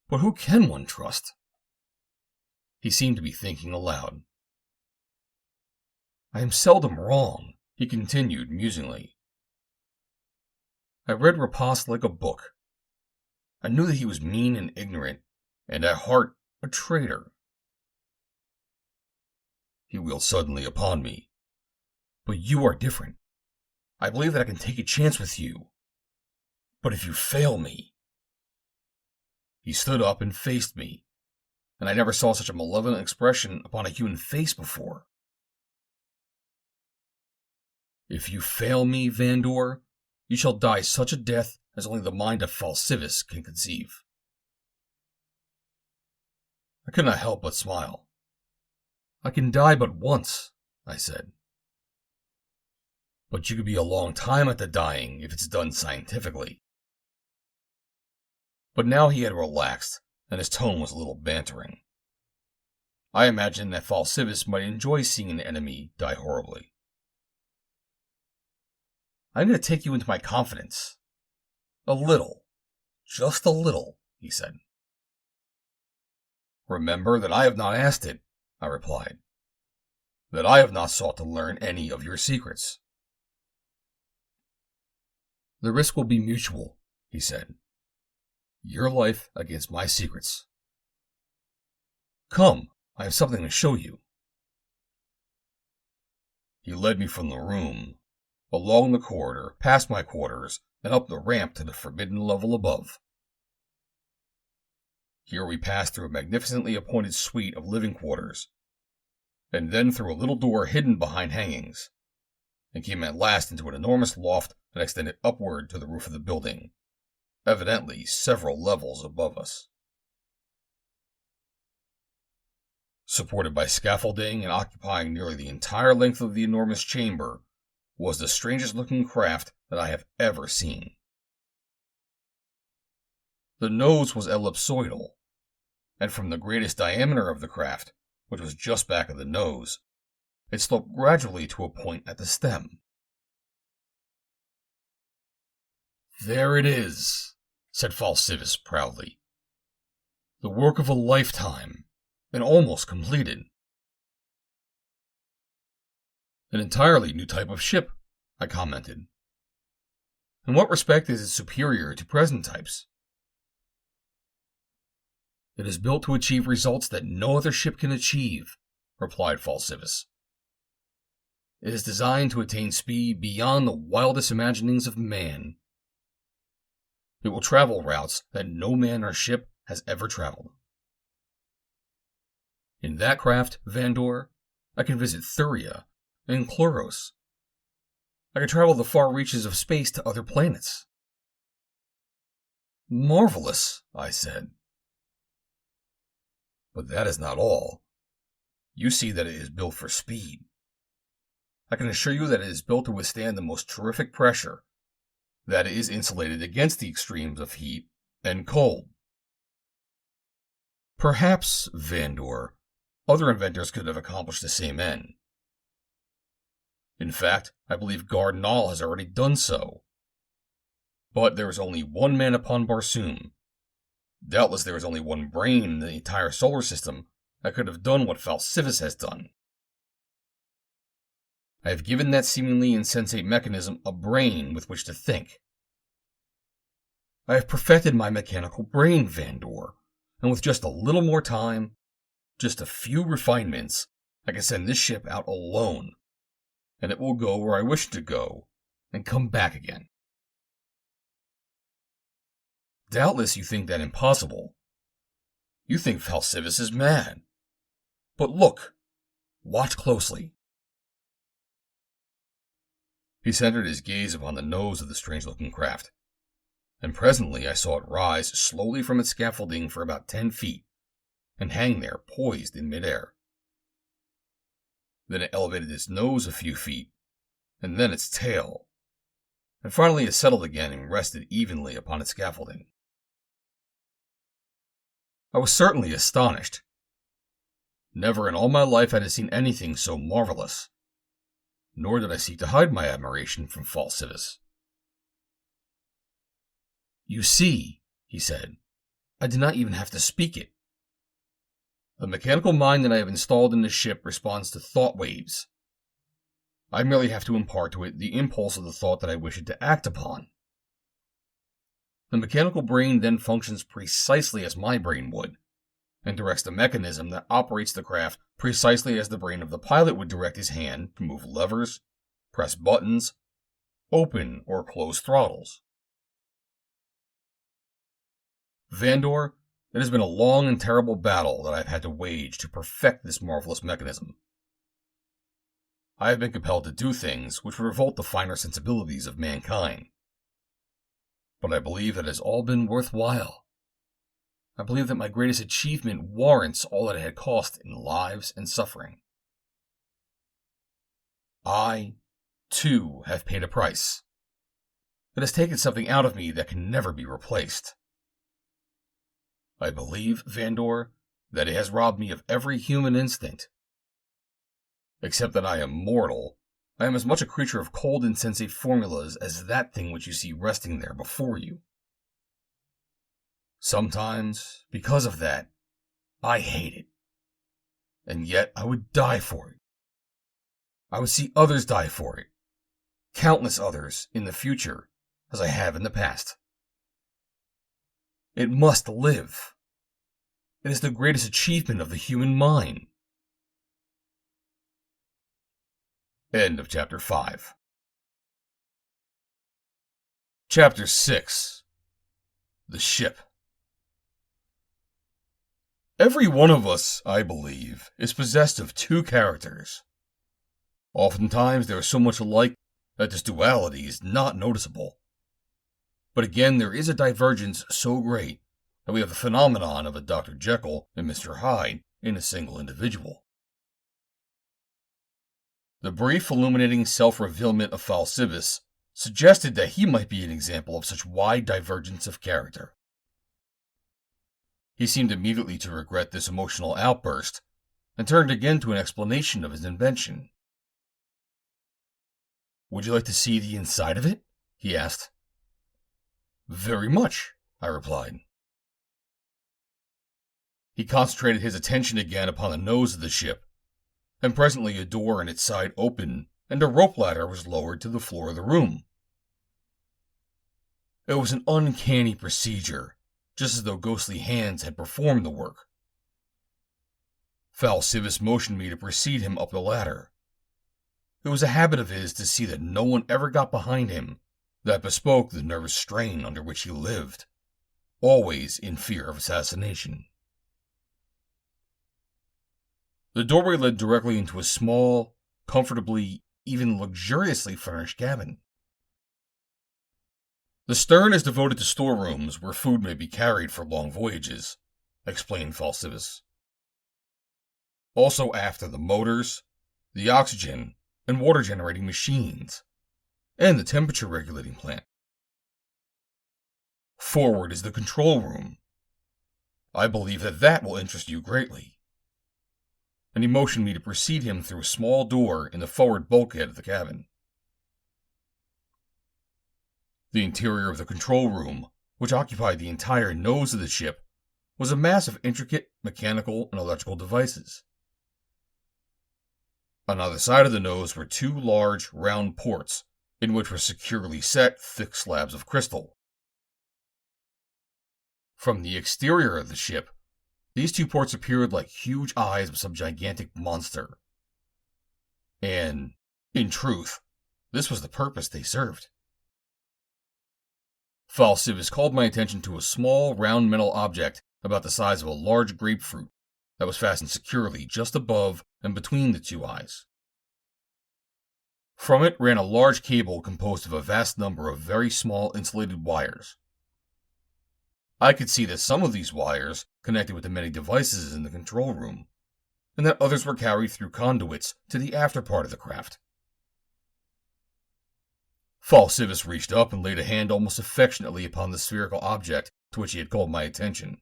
"But who can one trust?" He seemed to be thinking aloud. "I am seldom wrong," he continued musingly. "I read Rapas like a book. I knew that he was mean and ignorant, and at heart a traitor." He wheeled suddenly upon me. "But you are different. I believe that I can take a chance with you. But if you fail me—" He stood up and faced me, and I never saw such a malevolent expression upon a human face before. "If you fail me, Vandor, you shall die such a death as only the mind of Fal Sivas can conceive." I could not help but smile. "I can die but once," I said. "But you could be a long time at the dying if it's done scientifically." But now he had relaxed, and his tone was a little bantering. I imagined that Fal Sivas might enjoy seeing an enemy die horribly. "I'm going to take you into my confidence. A little. Just a little," he said. "Remember that I have not asked it," I replied. "That I have not sought to learn any of your secrets." "The risk will be mutual," he said. "Your life against my secrets. Come, I have something to show you. He led me from the room, along the corridor, past my quarters, and up the ramp to the forbidden level above. Here we passed through a magnificently appointed suite of living quarters, and then through a little door hidden behind hangings, and came at last into an enormous loft that extended upward to the roof of the building, evidently several levels above us. Supported by scaffolding and occupying nearly the entire length of the enormous chamber, was the strangest-looking craft that I have ever seen. The nose was ellipsoidal, and from the greatest diameter of the craft, which was just back of the nose, it sloped gradually to a point at the stem. "There it is," said Fal Sivas proudly. "The work of a lifetime, and almost completed." "An entirely new type of ship," I commented. "In what respect is it superior to present types?" "It is built to achieve results that no other ship can achieve," replied Fal Sivas. "It is designed to attain speed beyond the wildest imaginings of man. It will travel routes that no man or ship has ever traveled. In that craft, Vandor, I can visit Thuria and Chloros. I can travel the far reaches of space to other planets." "Marvelous," I said. "But that is not all. You see that it is built for speed. I can assure you that it is built to withstand the most terrific pressure, that it is insulated against the extremes of heat and cold. Perhaps, Vandor, other inventors could have accomplished the same end. In fact, I believe Gar Nal has already done so. But there is only one man upon Barsoom. Doubtless there is only one brain in the entire solar system that could have done what Fal Sivas has done. I have given that seemingly insensate mechanism a brain with which to think. I have perfected my mechanical brain, Vandor, and with just a little more time, just a few refinements, I can send this ship out alone, and it will go where I wish it to go, and come back again." "Doubtless you think that impossible. You think Fal Sivas is mad. But look, watch closely." He centered his gaze upon the nose of the strange-looking craft, and presently I saw it rise slowly from its scaffolding for about 10 feet, and hang there poised in midair. Then it elevated its nose a few feet, and then its tail, and finally it settled again and rested evenly upon its scaffolding. I was certainly astonished. Never in all my life had I seen anything so marvelous, nor did I seek to hide my admiration from Fal Sivas. "You see," he said, "I did not even have to speak it. The mechanical mind that I have installed in the ship responds to thought waves. I merely have to impart to it the impulse of the thought that I wish it to act upon. The mechanical brain then functions precisely as my brain would, and directs the mechanism that operates the craft precisely as the brain of the pilot would direct his hand to move levers, press buttons, open or close throttles. Vandor, it has been a long and terrible battle that I have had to wage to perfect this marvelous mechanism. I have been compelled to do things which would revolt the finer sensibilities of mankind. But I believe it has all been worthwhile. I believe that my greatest achievement warrants all that it had cost in lives and suffering. I, too, have paid a price. It has taken something out of me that can never be replaced. I believe, Vandor, that it has robbed me of every human instinct. Except that I am mortal, I am as much a creature of cold insensate formulas as that thing which you see resting there before you. Sometimes, because of that, I hate it. And yet I would die for it. I would see others die for it. Countless others in the future, as I have in the past. It must live. It is the greatest achievement of the human mind. End of Chapter 5. Chapter 6. The Ship. Every one of us, I believe, is possessed of two characters. Oftentimes they are so much alike that this duality is not noticeable. But again, there is a divergence so great that we have the phenomenon of a Dr. Jekyll and Mr. Hyde in a single individual. The brief illuminating self-revealment of Fal Sivas suggested that he might be an example of such wide divergence of character. He seemed immediately to regret this emotional outburst, and turned again to an explanation of his invention. "Would you like to see the inside of it?" he asked. "Very much," I replied. He concentrated his attention again upon the nose of the ship, and presently a door in its side opened, and a rope ladder was lowered to the floor of the room. It was an uncanny procedure, just as though ghostly hands had performed the work. Fal Sivas motioned me to precede him up the ladder. It was a habit of his to see that no one ever got behind him, that bespoke the nervous strain under which he lived, always in fear of assassination. The doorway led directly into a small, comfortably, even luxuriously furnished cabin. "The stern is devoted to storerooms where food may be carried for long voyages," explained Fal Sivas. "Also aft are the motors, the oxygen and water-generating machines, and the temperature-regulating plant. Forward is the control room. I believe that will interest you greatly." And he motioned me to precede him through a small door in the forward bulkhead of the cabin. The interior of the control room, which occupied the entire nose of the ship, was a mass of intricate mechanical and electrical devices. On either side of the nose were two large, round ports, in which were securely set thick slabs of crystal. From the exterior of the ship, these two ports appeared like huge eyes of some gigantic monster. And, in truth, this was the purpose they served. Fal Sivas called my attention to a small, round metal object about the size of a large grapefruit that was fastened securely just above and between the two eyes. From it ran a large cable composed of a vast number of very small insulated wires. I could see that some of these wires connected with the many devices in the control room, and that others were carried through conduits to the after part of the craft. Fal Sivas reached up and laid a hand almost affectionately upon the spherical object to which he had called my attention.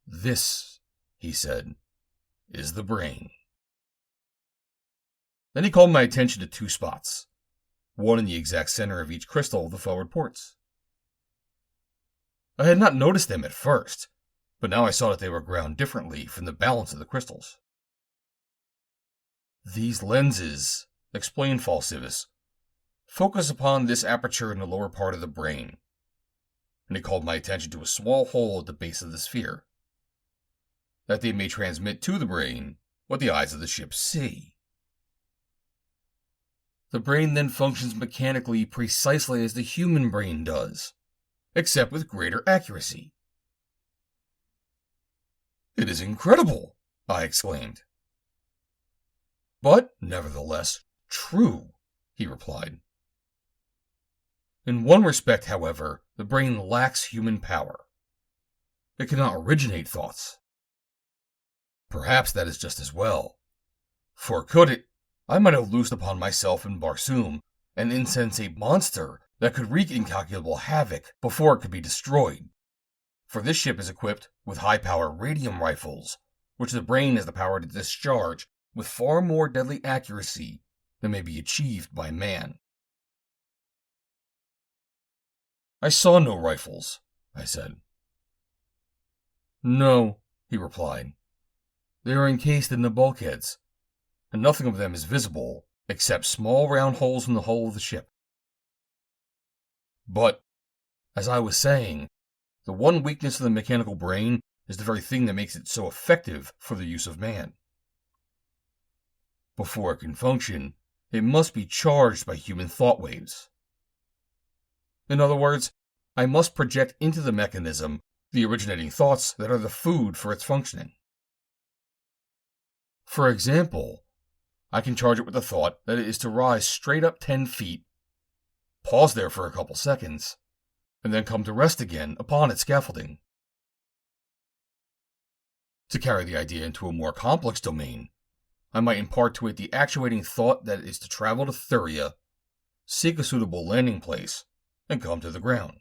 "This," he said, "is the brain." Then he called my attention to two spots, one in the exact center of each crystal of the forward ports. I had not noticed them at first, but now I saw that they were ground differently from the balance of the crystals. "These lenses," explained Fal Sivas, "focus upon this aperture in the lower part of the brain," and he called my attention to a small hole at the base of the sphere, "that they may transmit to the brain what the eyes of the ship see. The brain then functions mechanically precisely as the human brain does, except with greater accuracy." "It is incredible!" I exclaimed. "But, nevertheless, true," he replied. "In one respect, however, the brain lacks human power. It cannot originate thoughts. Perhaps that is just as well, for could it, I might have loosed upon myself and Barsoom an insensate monster that could wreak incalculable havoc before it could be destroyed. For this ship is equipped with high-power radium rifles, which the brain has the power to discharge with far more deadly accuracy than may be achieved by man." "I saw no rifles," I said. "No," he replied. "They are encased in the bulkheads, and nothing of them is visible except small round holes in the hull of the ship. But, as I was saying, The one weakness of the mechanical brain is the very thing that makes it so effective for the use of man. Before it can function, it must be charged by human thought waves. In other words, I must project into the mechanism the originating thoughts that are the food for its functioning. For example, I can charge it with the thought that it is to rise straight up 10 feet, pause there for a couple seconds, and then come to rest again upon its scaffolding. To carry the idea into a more complex domain, I might impart to it the actuating thought that it is to travel to Thuria, seek a suitable landing place, and come to the ground.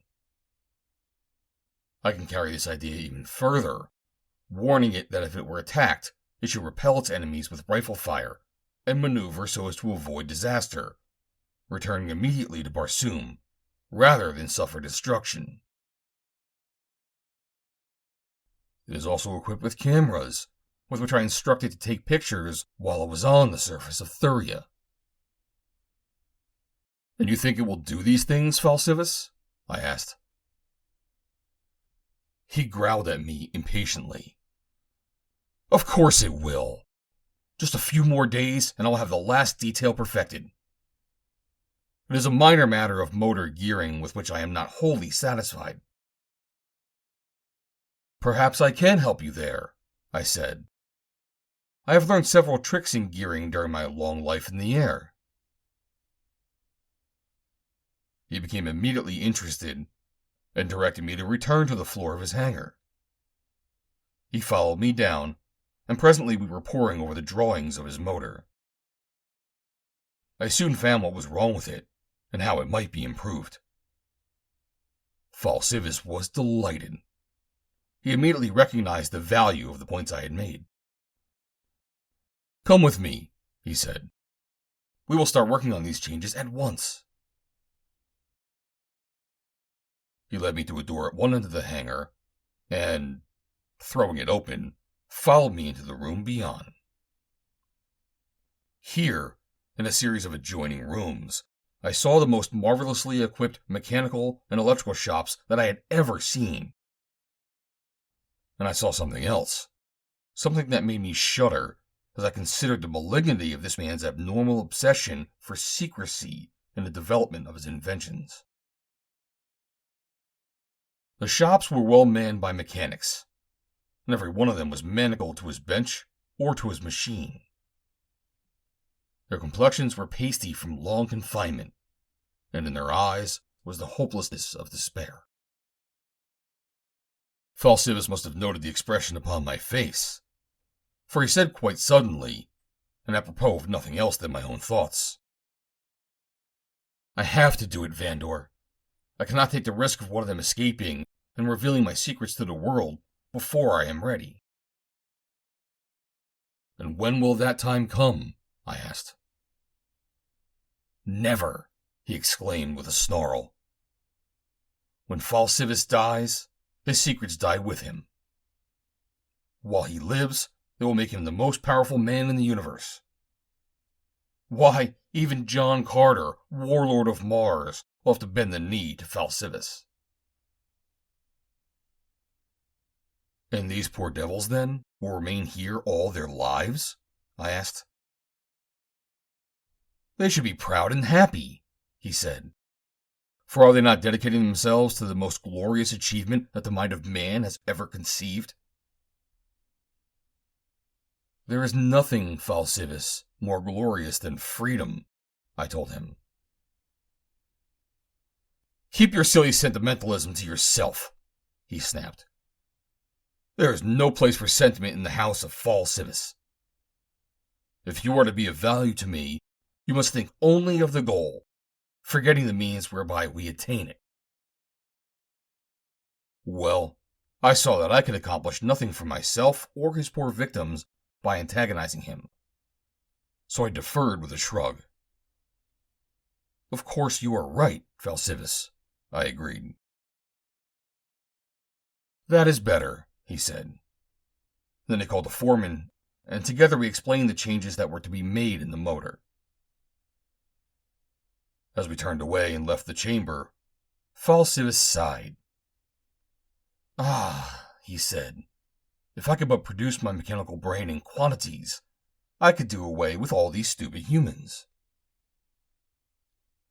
I can carry this idea even further, warning it that if it were attacked, it should repel its enemies with rifle fire and maneuver so as to avoid disaster, returning immediately to Barsoom, rather than suffer destruction. It is also equipped with cameras, with which I instructed to take pictures while it was on the surface of Thuria. And you think it will do these things, Fal Sivas? I asked. He growled at me impatiently. Of course it will. Just a few more days and I'll have the last detail perfected. It is a minor matter of motor gearing with which I am not wholly satisfied. Perhaps I can help you there, I said. I have learned several tricks in gearing during my long life in the air. He became immediately interested and directed me to return to the floor of his hangar. He followed me down, and presently we were poring over the drawings of his motor. I soon found what was wrong with it, and how it might be improved. Fal Sivas was delighted. He immediately recognized the value of the points I had made. Come with me, he said. We will start working on these changes at once. He led me to a door at one end of the hangar, and, throwing it open, followed me into the room beyond. Here, in a series of adjoining rooms, I saw the most marvelously equipped mechanical and electrical shops that I had ever seen. And I saw something else, something that made me shudder as I considered the malignity of this man's abnormal obsession for secrecy in the development of his inventions. The shops were well manned by mechanics, and every one of them was manacled to his bench or to his machine. Their complexions were pasty from long confinement, and in their eyes was the hopelessness of despair. Fal Sivas must have noted the expression upon my face, for he said quite suddenly, and apropos of nothing else than my own thoughts, I have to do it, Vandor. I cannot take the risk of one of them escaping and revealing my secrets to the world before I am ready. And when will that time come? I asked. Never, he exclaimed with a snarl. When Fal Sivas dies, his secrets die with him. While he lives, they will make him the most powerful man in the universe. Why, even JOHN CARTER, warlord of Mars, will have to bend the knee to Fal Sivas. And these poor devils, then, will remain here all their lives? I asked. They should be proud and happy, he said. For are they not dedicating themselves to the most glorious achievement that the mind of man has ever conceived? There is nothing, Fal Sivas, more glorious than freedom, I told him. Keep your silly sentimentalism to yourself, he snapped. There is no place for sentiment in the house of Fal Sivas. If you are to be of value to me, you must think only of the goal, forgetting the means whereby we attain it. Well, I saw that I could accomplish nothing for myself or his poor victims by antagonizing him, so I deferred with a shrug. Of course you are right, Fal Sivas, I agreed. That is better, he said. Then he called the foreman, and together we explained the changes that were to be made in the motor. As we turned away and left the chamber, Fal Sivas sighed. he said. If I could but produce my mechanical brain in quantities, I could do away with all these stupid humans.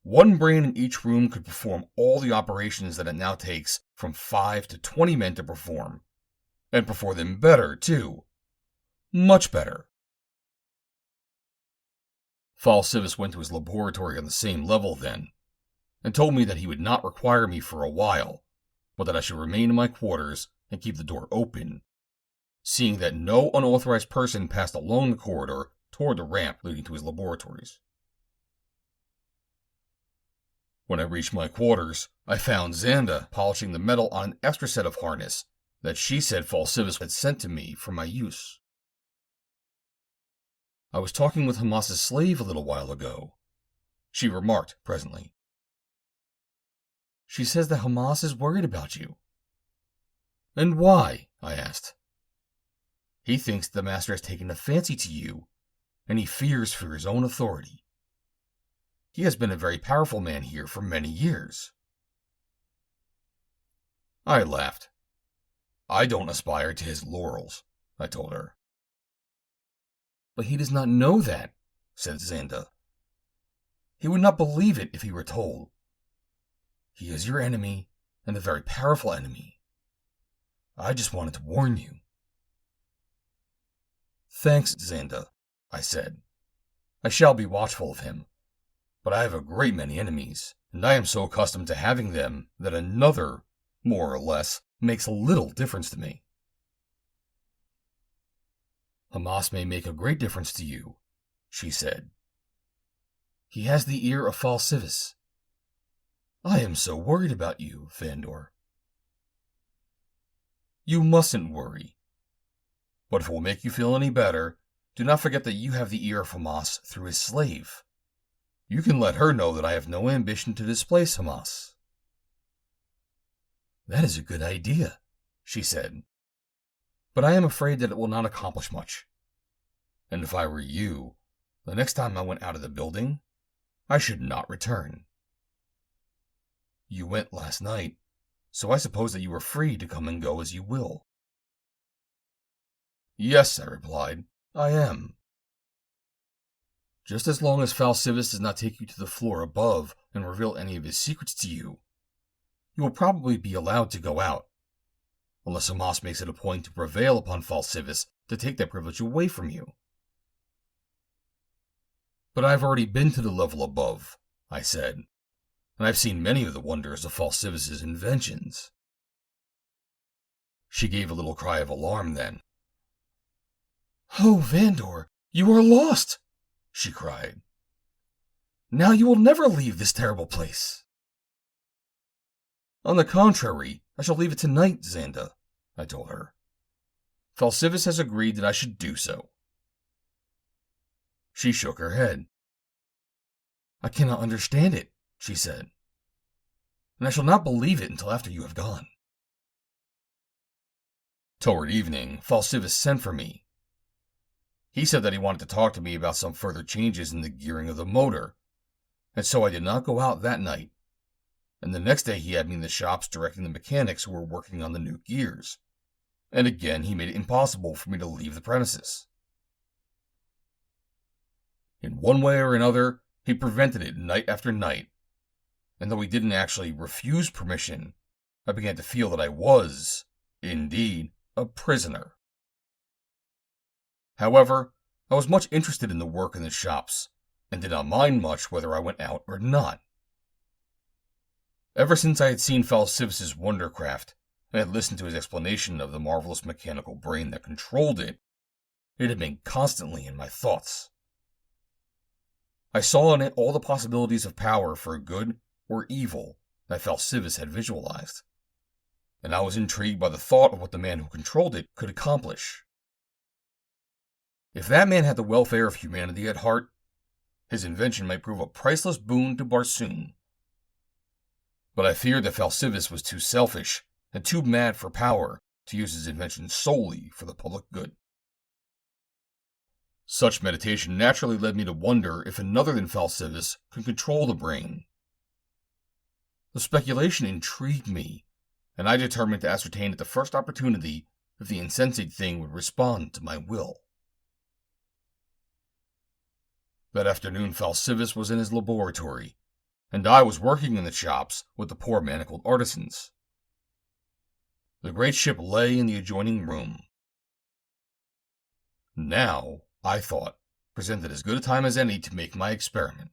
One brain in each room could perform all the operations that it now takes from 5 to 20 men to perform, and perform them better, too. Much better. Fal Sivas went to his laboratory on the same level then, and told me that he would not require me for a while, but that I should remain in my quarters and keep the door open, seeing that no unauthorized person passed along the corridor toward the ramp leading to his laboratories. When I reached my quarters, I found Xanda polishing the metal on an extra set of harness that she said Fal Sivas had sent to me for my use. I was talking with Hamas's slave a little while ago, she remarked presently. She says that Hamas is worried about you. And why? I asked. He thinks the master has taken a fancy to you, and he fears for his own authority. He has been a very powerful man here for many years. I laughed. I don't aspire to his laurels, I told her. But he does not know that, said Xanda. He would not believe it if he were told. He is your enemy, and a very powerful enemy. I just wanted to warn you. Thanks, Xanda, I said. I shall be watchful of him, but I have a great many enemies, and I am so accustomed to having them that another, more or less, makes little difference to me. Hamas may make a great difference to you, she said. He has the ear of Fal Sivas. I am so worried about you, Vandor. You mustn't worry. But if it will make you feel any better, do not forget that you have the ear of Hamas through his slave. You can let her know that I have no ambition to displace Hamas. That is a good idea, she said. But I am afraid that it will not accomplish much. And if I were you, the next time I went out of the building, I should not return. You went last night, so I suppose that you are free to come and go as you will. Yes, I replied, I am. Just as long as Fal Sivas does not take you to the floor above and reveal any of his secrets to you, you will probably be allowed to go out, unless Hamas makes it a point to prevail upon Fal Sivas to take that privilege away from you. But I've already been to the level above, I said, and I've seen many of the wonders of Fal Sivas' inventions. She gave a little cry of alarm then. Oh, Vandor, you are lost, she cried. Now you will never leave this terrible place. On the contrary, I shall leave it tonight, Xanda, I told her. Fal Sivas has agreed that I should do so. She shook her head. I cannot understand it, she said, and I shall not believe it until after you have gone. Toward evening, Fal Sivas sent for me. He said that he wanted to talk to me about some further changes in the gearing of the motor, and so I did not go out that night. And the next day he had me in the shops directing the mechanics who were working on the new gears, and again he made it impossible for me to leave the premises. In one way or another, he prevented it night after night, and though he didn't actually refuse permission, I began to feel that I was, indeed, a prisoner. However, I was much interested in the work in the shops, and did not mind much whether I went out or not. Ever since I had seen Fal Sivas' wondercraft, and had listened to his explanation of the marvelous mechanical brain that controlled it, it had been constantly in my thoughts. I saw in it all the possibilities of power for good or evil that Fal Sivas had visualized, and I was intrigued by the thought of what the man who controlled it could accomplish. If that man had the welfare of humanity at heart, his invention might prove a priceless boon to Barsoom. But I feared that Fal Sivas was too selfish and too mad for power to use his invention solely for the public good. Such meditation naturally led me to wonder if another than Fal Sivas could control the brain. The speculation intrigued me, and I determined to ascertain at the first opportunity if the insensate thing would respond to my will. That afternoon, Fal Sivas was in his laboratory, and I was working in the shops with the poor manacled artisans. The great ship lay in the adjoining room. Now, I thought, presented as good a time as any to make my experiment.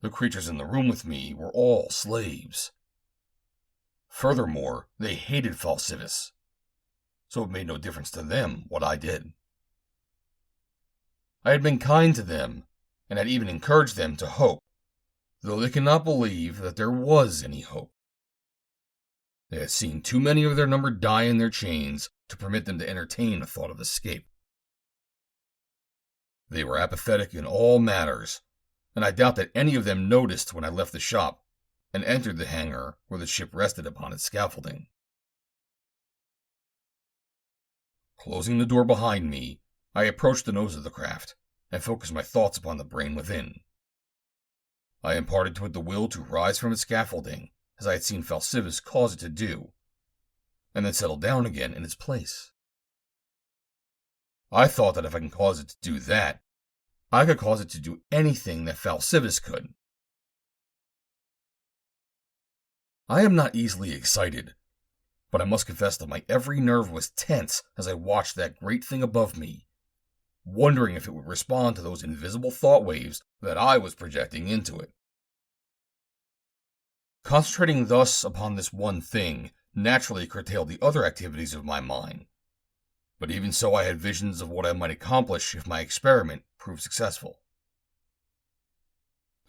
The creatures in the room with me were all slaves. Furthermore, they hated Fal Sivas, so it made no difference to them what I did. I had been kind to them, and had even encouraged them to hope, though they could not believe that there was any hope. They had seen too many of their number die in their chains to permit them to entertain a thought of escape. They were apathetic in all matters, and I doubt that any of them noticed when I left the shop and entered the hangar where the ship rested upon its scaffolding. Closing the door behind me, I approached the nose of the craft and focused my thoughts upon the brain within. I imparted to it the will to rise from its scaffolding, as I had seen Fal Sivas cause it to do, and then settle down again in its place. I thought that if I can cause it to do that, I could cause it to do anything that Fal Sivas could. I am not easily excited, but I must confess that my every nerve was tense as I watched that great thing above me, wondering if it would respond to those invisible thought waves that I was projecting into it. Concentrating thus upon this one thing naturally curtailed the other activities of my mind, but even so I had visions of what I might accomplish if my experiment proved successful.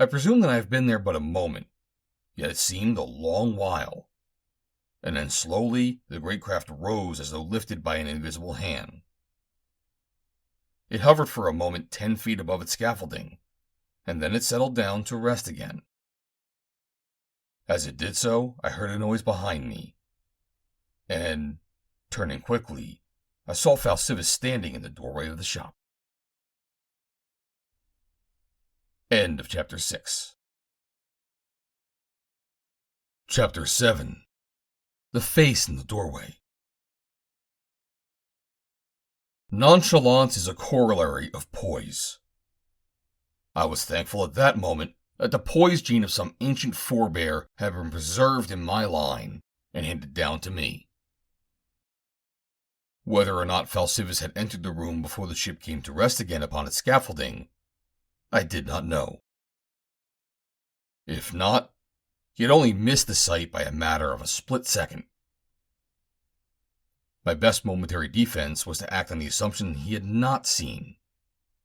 I presume that I have been there but a moment, yet it seemed a long while, and then slowly the great craft rose as though lifted by an invisible hand. It hovered for a moment 10 feet above its scaffolding, and then it settled down to rest again. As it did so, I heard a noise behind me, and, turning quickly, I saw Fal Sivas standing in the doorway of the shop. End of Chapter 6. Chapter 7. The Face in the Doorway. Nonchalance is a corollary of poise. I was thankful at that moment that the poise gene of some ancient forebear had been preserved in my line and handed down to me. Whether or not Fal Sivas had entered the room before the ship came to rest again upon its scaffolding, I did not know. If not, he had only missed the sight by a matter of a split second. My best momentary defense was to act on the assumption he had not seen,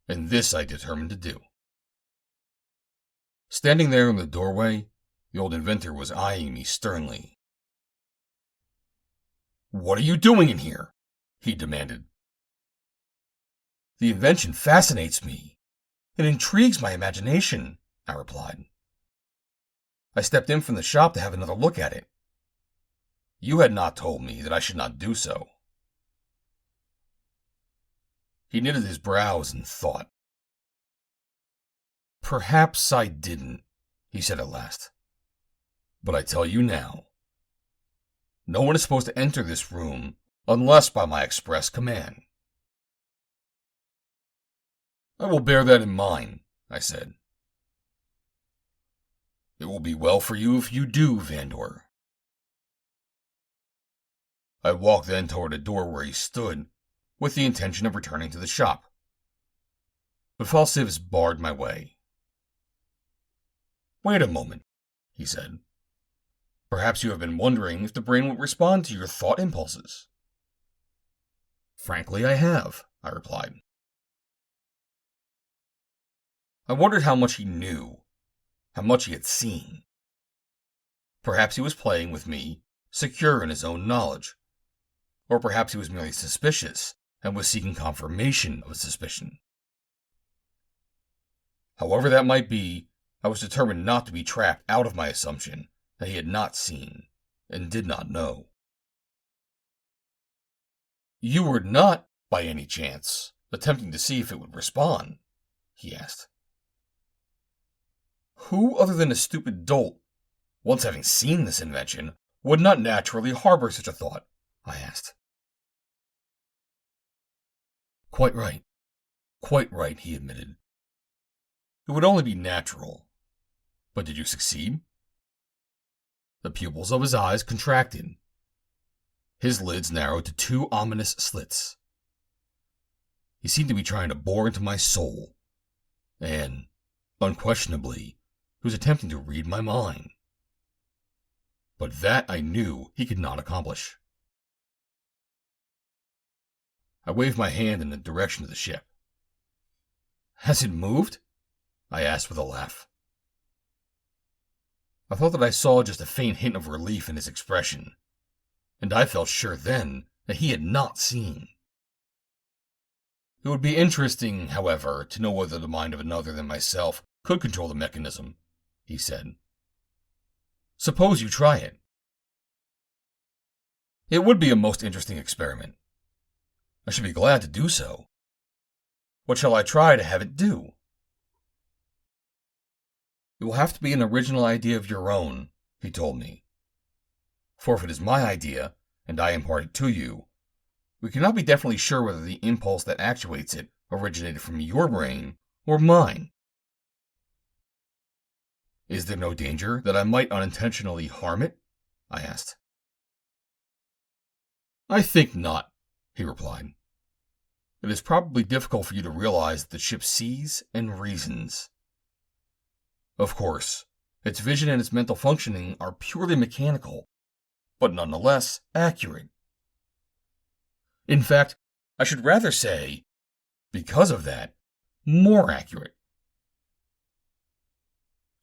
and this I determined to do. Standing there in the doorway, the old inventor was eyeing me sternly. "What are you doing in here?" he demanded. "The invention fascinates me. It intrigues my imagination," I replied. "I stepped in from the shop to have another look at it. You had not told me that I should not do so." He knitted his brows in thought. "Perhaps I didn't," he said at last. "But I tell you now. No one is supposed to enter this room unless by my express command." "I will bear that in mind," I said. "It will be well for you if you do, Vandor." I walked then toward a door where he stood, with the intention of returning to the shop. But Fal Sivas barred my way. "Wait a moment," he said. "Perhaps you have been wondering if the brain would respond to your thought impulses." "Frankly, I have," I replied. I wondered how much he knew, how much he had seen. Perhaps he was playing with me, secure in his own knowledge. Or perhaps he was merely suspicious and was seeking confirmation of his suspicion. However that might be, I was determined not to be trapped out of my assumption that he had not seen and did not know. "You were not, by any chance, attempting to see if it would respond?" he asked. "Who other than a stupid dolt, once having seen this invention, would not naturally harbor such a thought? I asked. Quite right, he admitted. It would only be natural. But did you succeed? The pupils of his eyes contracted. His lids narrowed to 2 ominous slits. He seemed to be trying to bore into my soul, and, unquestionably, he was attempting to read my mind. But that I knew he could not accomplish. I waved my hand in the direction of the ship. Has it moved? I asked with a laugh. I thought that I saw just a faint hint of relief in his expression, and I felt sure then that he had not seen. It would be interesting, however, to know whether the mind of another than myself could control the mechanism, he said. Suppose you try it. It would be a most interesting experiment. I should be glad to do so. What shall I try to have it do? It will have to be an original idea of your own, he told me. For if it is my idea, and I impart it to you, we cannot be definitely sure whether the impulse that actuates it originated from your brain or mine. Is there no danger that I might unintentionally harm it? I asked. I think not, he replied. It is probably difficult for you to realize that the ship sees and reasons. Of course, its vision and its mental functioning are purely mechanical, but nonetheless accurate. In fact, I should rather say, because of that, more accurate.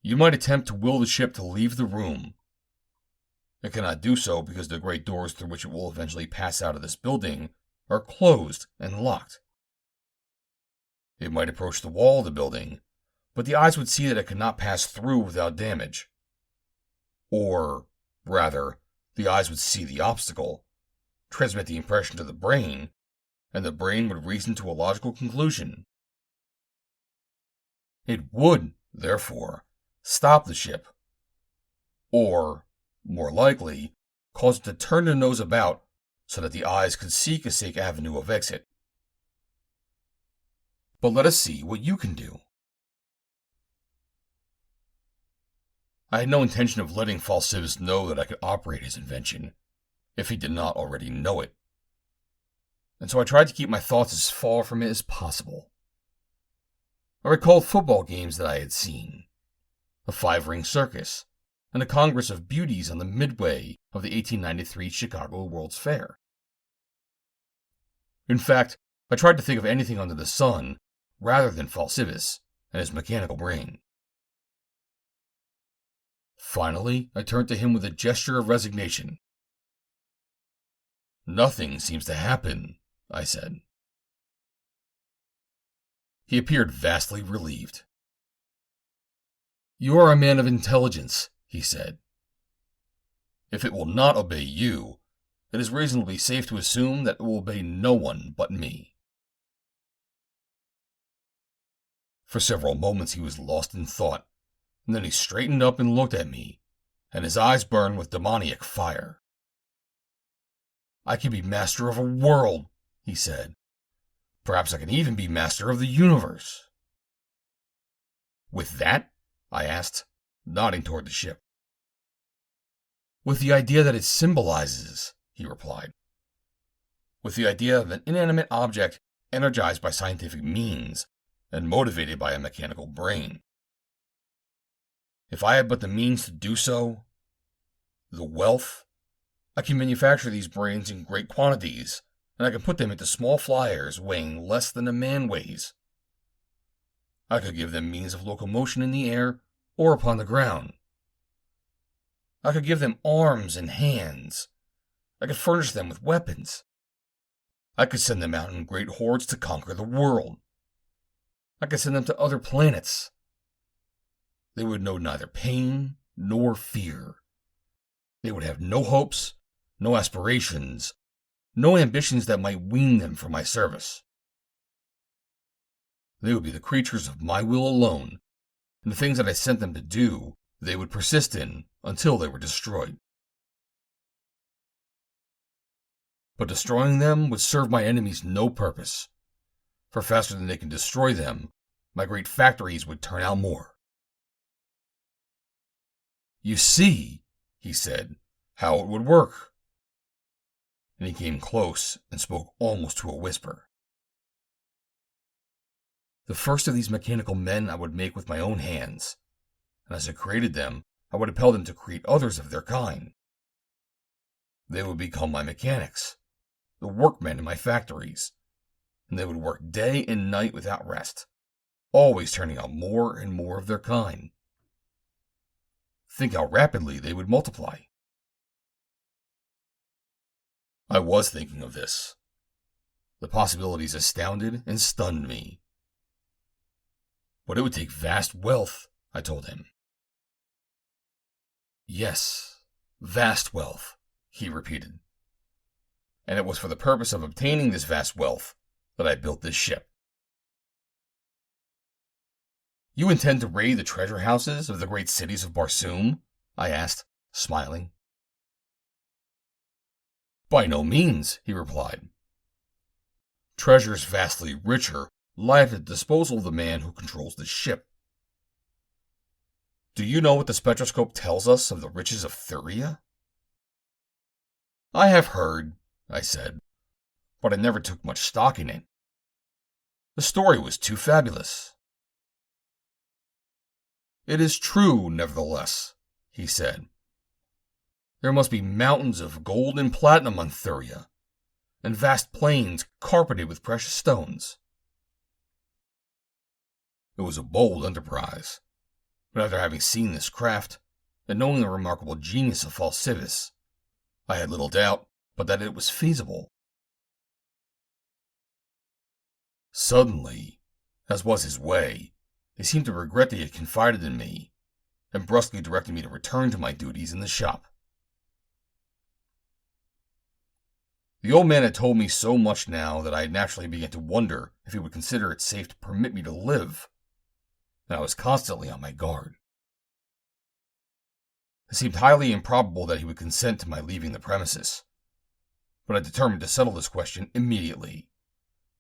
You might attempt to will the ship to leave the room. It cannot do so because the great doors through which it will eventually pass out of this building are closed and locked. It might approach the wall of the building, but the eyes would see that it could not pass through without damage. Or, rather, the eyes would see the obstacle, transmit the impression to the brain, and the brain would reason to a logical conclusion. It would, therefore, stop the ship, or, more likely, cause it to turn the nose about so that the eyes could seek a safe avenue of exit. But let us see what you can do. I had no intention of letting Fal Sivas know that I could operate his invention, if he did not already know it. And so I tried to keep my thoughts as far from it as possible. I recalled football games that I had seen, a 5-ring circus, and a congress of beauties on the midway of the 1893 Chicago World's Fair. In fact, I tried to think of anything under the sun rather than Fal Sivas and his mechanical brain. Finally, I turned to him with a gesture of resignation. Nothing seems to happen, I said. He appeared vastly relieved. You are a man of intelligence, he said. If it will not obey you, it is reasonably safe to assume that it will obey no one but me. For several moments he was lost in thought, and then he straightened up and looked at me, and his eyes burned with demoniac fire. I can be master of a world, he said. Perhaps I can even be master of the universe. With that? I asked, nodding toward the ship. With the idea that it symbolizes, he replied. With the idea of an inanimate object energized by scientific means and motivated by a mechanical brain. If I had but the means to do so, the wealth, I can manufacture these brains in great quantities, and I can put them into small flyers weighing less than a man weighs. I could give them means of locomotion in the air or upon the ground. I could give them arms and hands. I could furnish them with weapons. I could send them out in great hordes to conquer the world. I could send them to other planets. They would know neither pain nor fear. They would have no hopes, no aspirations, no ambitions that might wean them from my service. They would be the creatures of my will alone, and the things that I sent them to do, they would persist in until they were destroyed. but destroying them would serve my enemies no purpose, for faster than they can destroy them, my great factories would turn out more. You see, he said, how it would work. And he came close and spoke almost to a whisper. The first of these mechanical men I would make with my own hands, and as I created them, I would impel them to create others of their kind. They would become my mechanics, the workmen in my factories, and they would work day and night without rest, always turning out more and more of their kind. Think how rapidly they would multiply. I was thinking of this. The possibilities astounded and stunned me. But it would take vast wealth, I told him. Yes, vast wealth, he repeated. And it was for the purpose of obtaining this vast wealth that I built this ship. You intend to raid the treasure houses of the great cities of Barsoom? I asked, smiling. By no means, he replied. Treasures vastly richer lie at the disposal of the man who controls the ship. Do you know what the spectroscope tells us of the riches of Thuria? I have heard, I said, but I never took much stock in it. The story was too fabulous. It is true, nevertheless, he said. There must be mountains of gold and platinum on Thuria, and vast plains carpeted with precious stones. It was a bold enterprise, but after having seen this craft, and knowing the remarkable genius of Fal Sivas, I had little doubt but that it was feasible. Suddenly, as was his way, he seemed to regret that he had confided in me, and brusquely directed me to return to my duties in the shop. The old man had told me so much now that I naturally began to wonder if he would consider it safe to permit me to live, and I was constantly on my guard. It seemed highly improbable that he would consent to my leaving the premises, but I determined to settle this question immediately,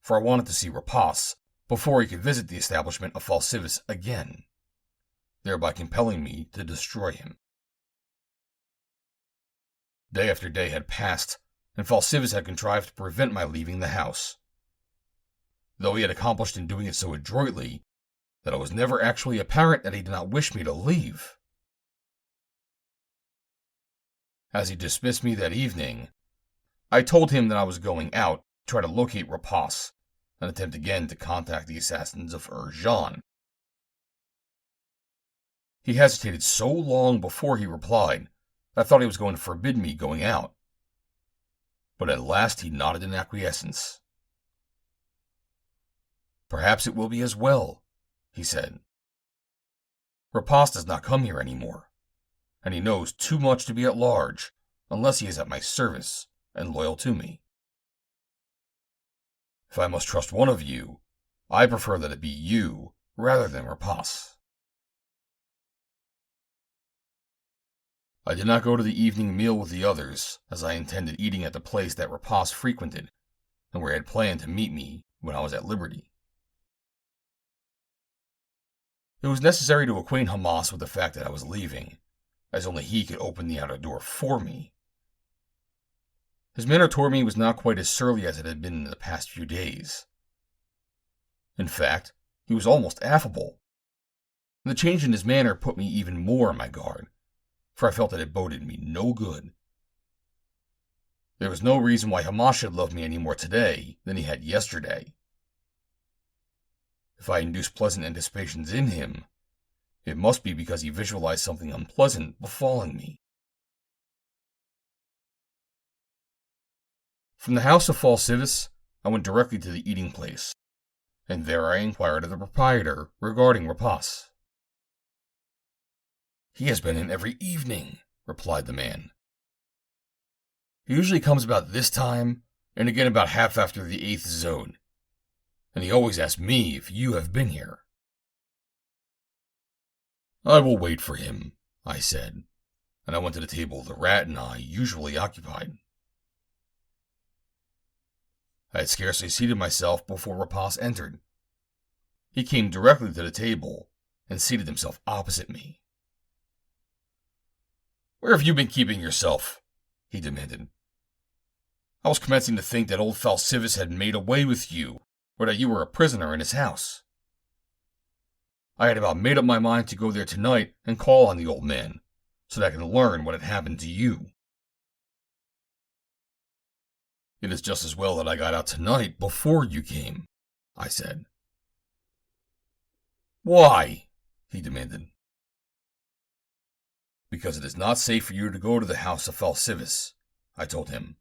for I wanted to see Rapas before he could visit the establishment of Fal Sivas again, thereby compelling me to destroy him. Day after day had passed, and Fal Sivas had contrived to prevent my leaving the house, though he had accomplished in doing it so adroitly that it was never actually apparent that he did not wish me to leave. As he dismissed me that evening, I told him that I was going out to try to locate Rapas and attempt again to contact the assassins of Johnn. He hesitated so long before he replied that I thought he was going to forbid me going out. But at last he nodded in acquiescence. Perhaps it will be as well, he said. Rapas does not come here anymore, and he knows too much to be at large unless he is at my service and loyal to me. If I must trust one of you, I prefer that it be you rather than Rapas. I did not go to the evening meal with the others, as I intended eating at the place that Rapas frequented, and where he had planned to meet me when I was at liberty. It was necessary to acquaint Hamas with the fact that I was leaving, as only he could open the outer door for me. His manner toward me was not quite as surly as it had been in the past few days. In fact, he was almost affable. The change in his manner put me even more on my guard, for I felt that it boded me no good. There was no reason why Hamas should love me any more today than he had yesterday. If I induced pleasant anticipations in him, it must be because he visualized something unpleasant befalling me. From the house of Fal Sivas, I went directly to the eating place, and there I inquired of the proprietor regarding Rapas. He has been in every evening, replied the man. He usually comes about this time, and again about half after the 8th zone, and he always asks me if you have been here. I will wait for him, I said, and I went to the table the rat and I usually occupied. I had scarcely seated myself before Rapas entered. He came directly to the table and seated himself opposite me. "Where have you been keeping yourself?" he demanded. "I was commencing to think that old Fal Sivas had made away with you, or that you were a prisoner in his house. I had about made up my mind to go there tonight and call on the old man, so that I could learn what had happened to you." "It is just as well that I got out tonight before you came," I said. "Why?" he demanded. "Because it is not safe for you to go to the house of Fal Sivas," I told him.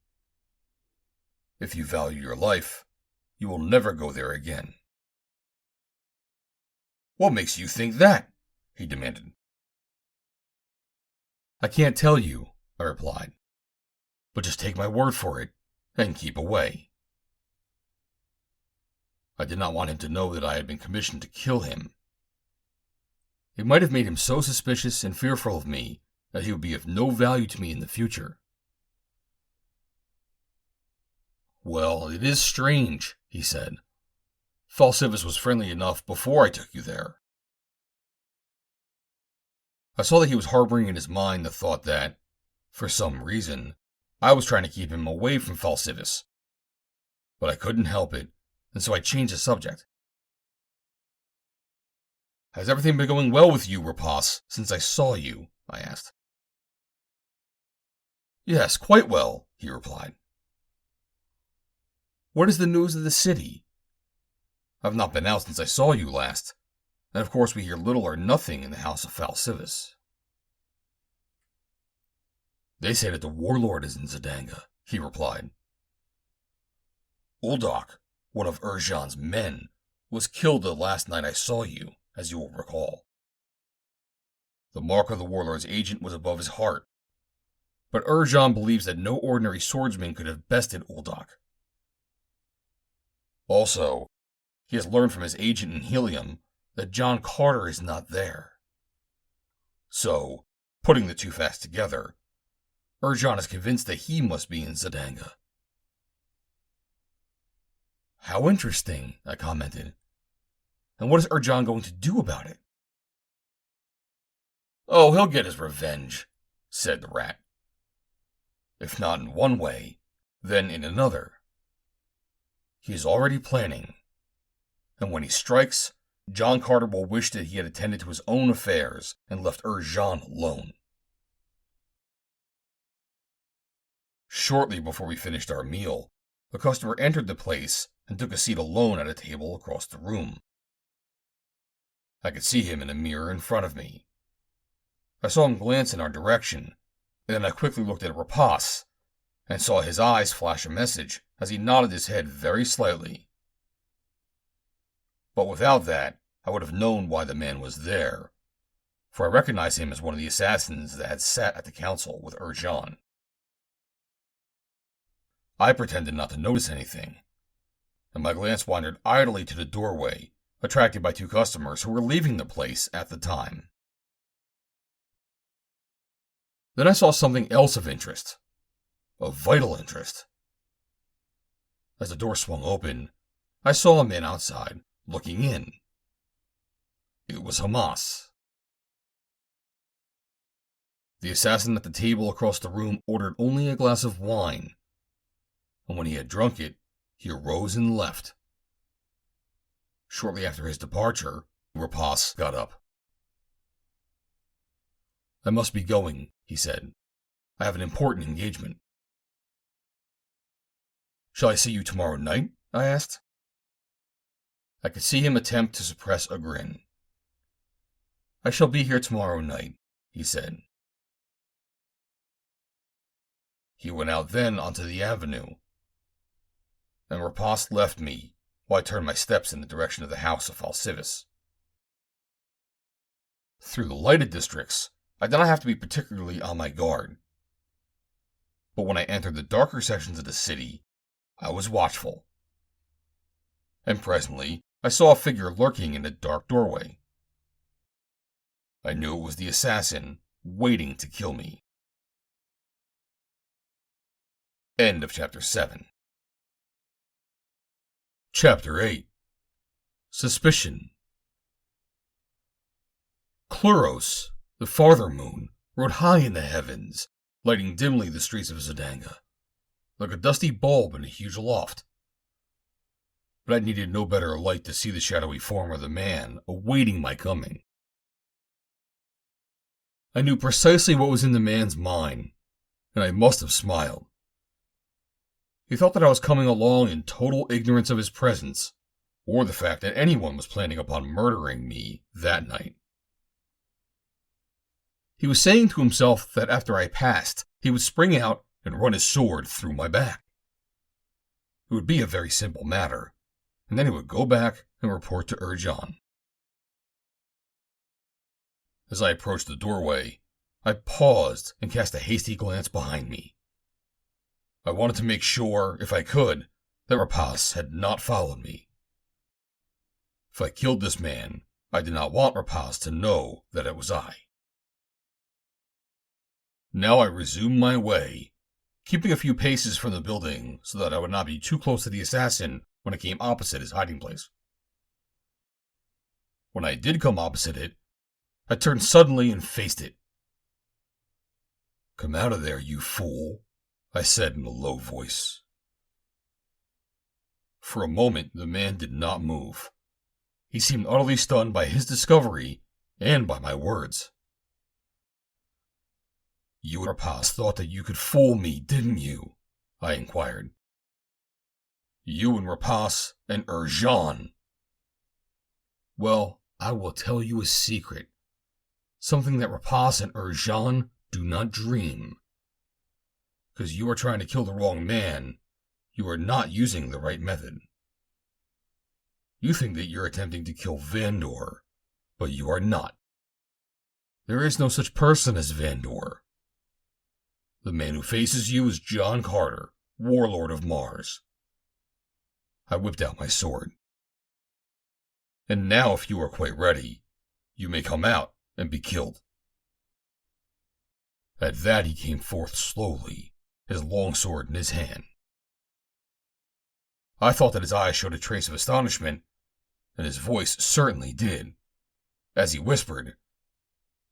"If you value your life, you will never go there again." "What makes you think that?" he demanded. "I can't tell you," I replied, "but just take my word for it and keep away." I did not want him to know that I had been commissioned to kill him. It might have made him so suspicious and fearful of me that he would be of no value to me in the future. "Well, it is strange," he said. "Fal Sivas was friendly enough before I took you there." I saw that he was harboring in his mind the thought that, for some reason, I was trying to keep him away from Fal Sivas. But I couldn't help it, and so I changed the subject. "Has everything been going well with you, Rapas, since I saw you?" I asked. "Yes, quite well," he replied. "What is the news of the city? I've not been out since I saw you last, and of course we hear little or nothing in the house of Fal Sivas." "They say that the warlord is in Zidanga," he replied. "Uldok, one of Urjan's men, was killed the last night I saw you, as you will recall. The mark of the warlord's agent was above his heart, but Urjan believes that no ordinary swordsman could have bested Uldok. Also, he has learned from his agent in Helium that JOHN CARTER is not there. So, putting the two facts together, Urjan is convinced that he must be in Zidanga." "How interesting," I commented. "And what is Urjan going to do about it?" "Oh, he'll get his revenge," said the rat. "If not in one way, then in another. He is already planning, and when he strikes, JOHN CARTER will wish that he had attended to his own affairs and left Urjan alone." Shortly before we finished our meal, a customer entered the place and took a seat alone at a table across the room. I could see him in a mirror in front of me. I saw him glance in our direction, and then I quickly looked at Rapas and saw his eyes flash a message as he nodded his head very slightly. But without that, I would have known why the man was there, for I recognized him as one of the assassins that had sat at the council with Urjan. I pretended not to notice anything, and my glance wandered idly to the doorway, attracted by two customers who were leaving the place at the time. Then I saw something else of interest, of vital interest. As the door swung open, I saw a man outside, looking in. It was Hamas. The assassin at the table across the room ordered only a glass of wine, and when he had drunk it, he arose and left. Shortly after his departure, Rapas got up. "I must be going," he said. "I have an important engagement." "Shall I see you tomorrow night?" I asked. I could see him attempt to suppress a grin. "I shall be here tomorrow night," he said. He went out then onto the avenue, and Rapas left me while I turned my steps in the direction of the house of Fal Sivas. Through the lighted districts, I did not have to be particularly on my guard. But when I entered the darker sections of the city, I was watchful. And presently, I saw a figure lurking in a dark doorway. I knew it was the assassin, waiting to kill me. End of chapter 7. Chapter 8. Suspicion. Cluros, the farther moon, rode high in the heavens, lighting dimly the streets of Zodanga, like a dusty bulb in a huge loft. But I needed no better light to see the shadowy form of the man awaiting my coming. I knew precisely what was in the man's mind, and I must have smiled. He thought that I was coming along in total ignorance of his presence, or the fact that anyone was planning upon murdering me that night. He was saying to himself that after I passed, he would spring out and run his sword through my back. It would be a very simple matter, and then he would go back and report to Urjan. As I approached the doorway, I paused and cast a hasty glance behind me. I wanted to make sure, if I could, that Rapas had not followed me. If I killed this man, I did not want Rapas to know that it was I. Now I resumed my way, keeping a few paces from the building so that I would not be too close to the assassin when I came opposite his hiding place. When I did come opposite it, I turned suddenly and faced it. "Come out of there, you fool," I said in a low voice. For a moment, the man did not move. He seemed utterly stunned by his discovery and by my words. "You and Rapas thought that you could fool me, didn't you?" I inquired. "You and Rapas and Urjan." "Well, I will tell you a secret. Something that Rapas and Urjan do not dream. Because you are trying to kill the wrong man, you are not using the right method. You think that you're attempting to kill Vandor, but you are not. There is no such person as Vandor. The man who faces you is JOHN CARTER, warlord of Mars." I whipped out my sword. "And now, if you are quite ready, you may come out and be killed." At that he came forth slowly, his longsword in his hand. I thought that his eyes showed a trace of astonishment, and his voice certainly did, as he whispered,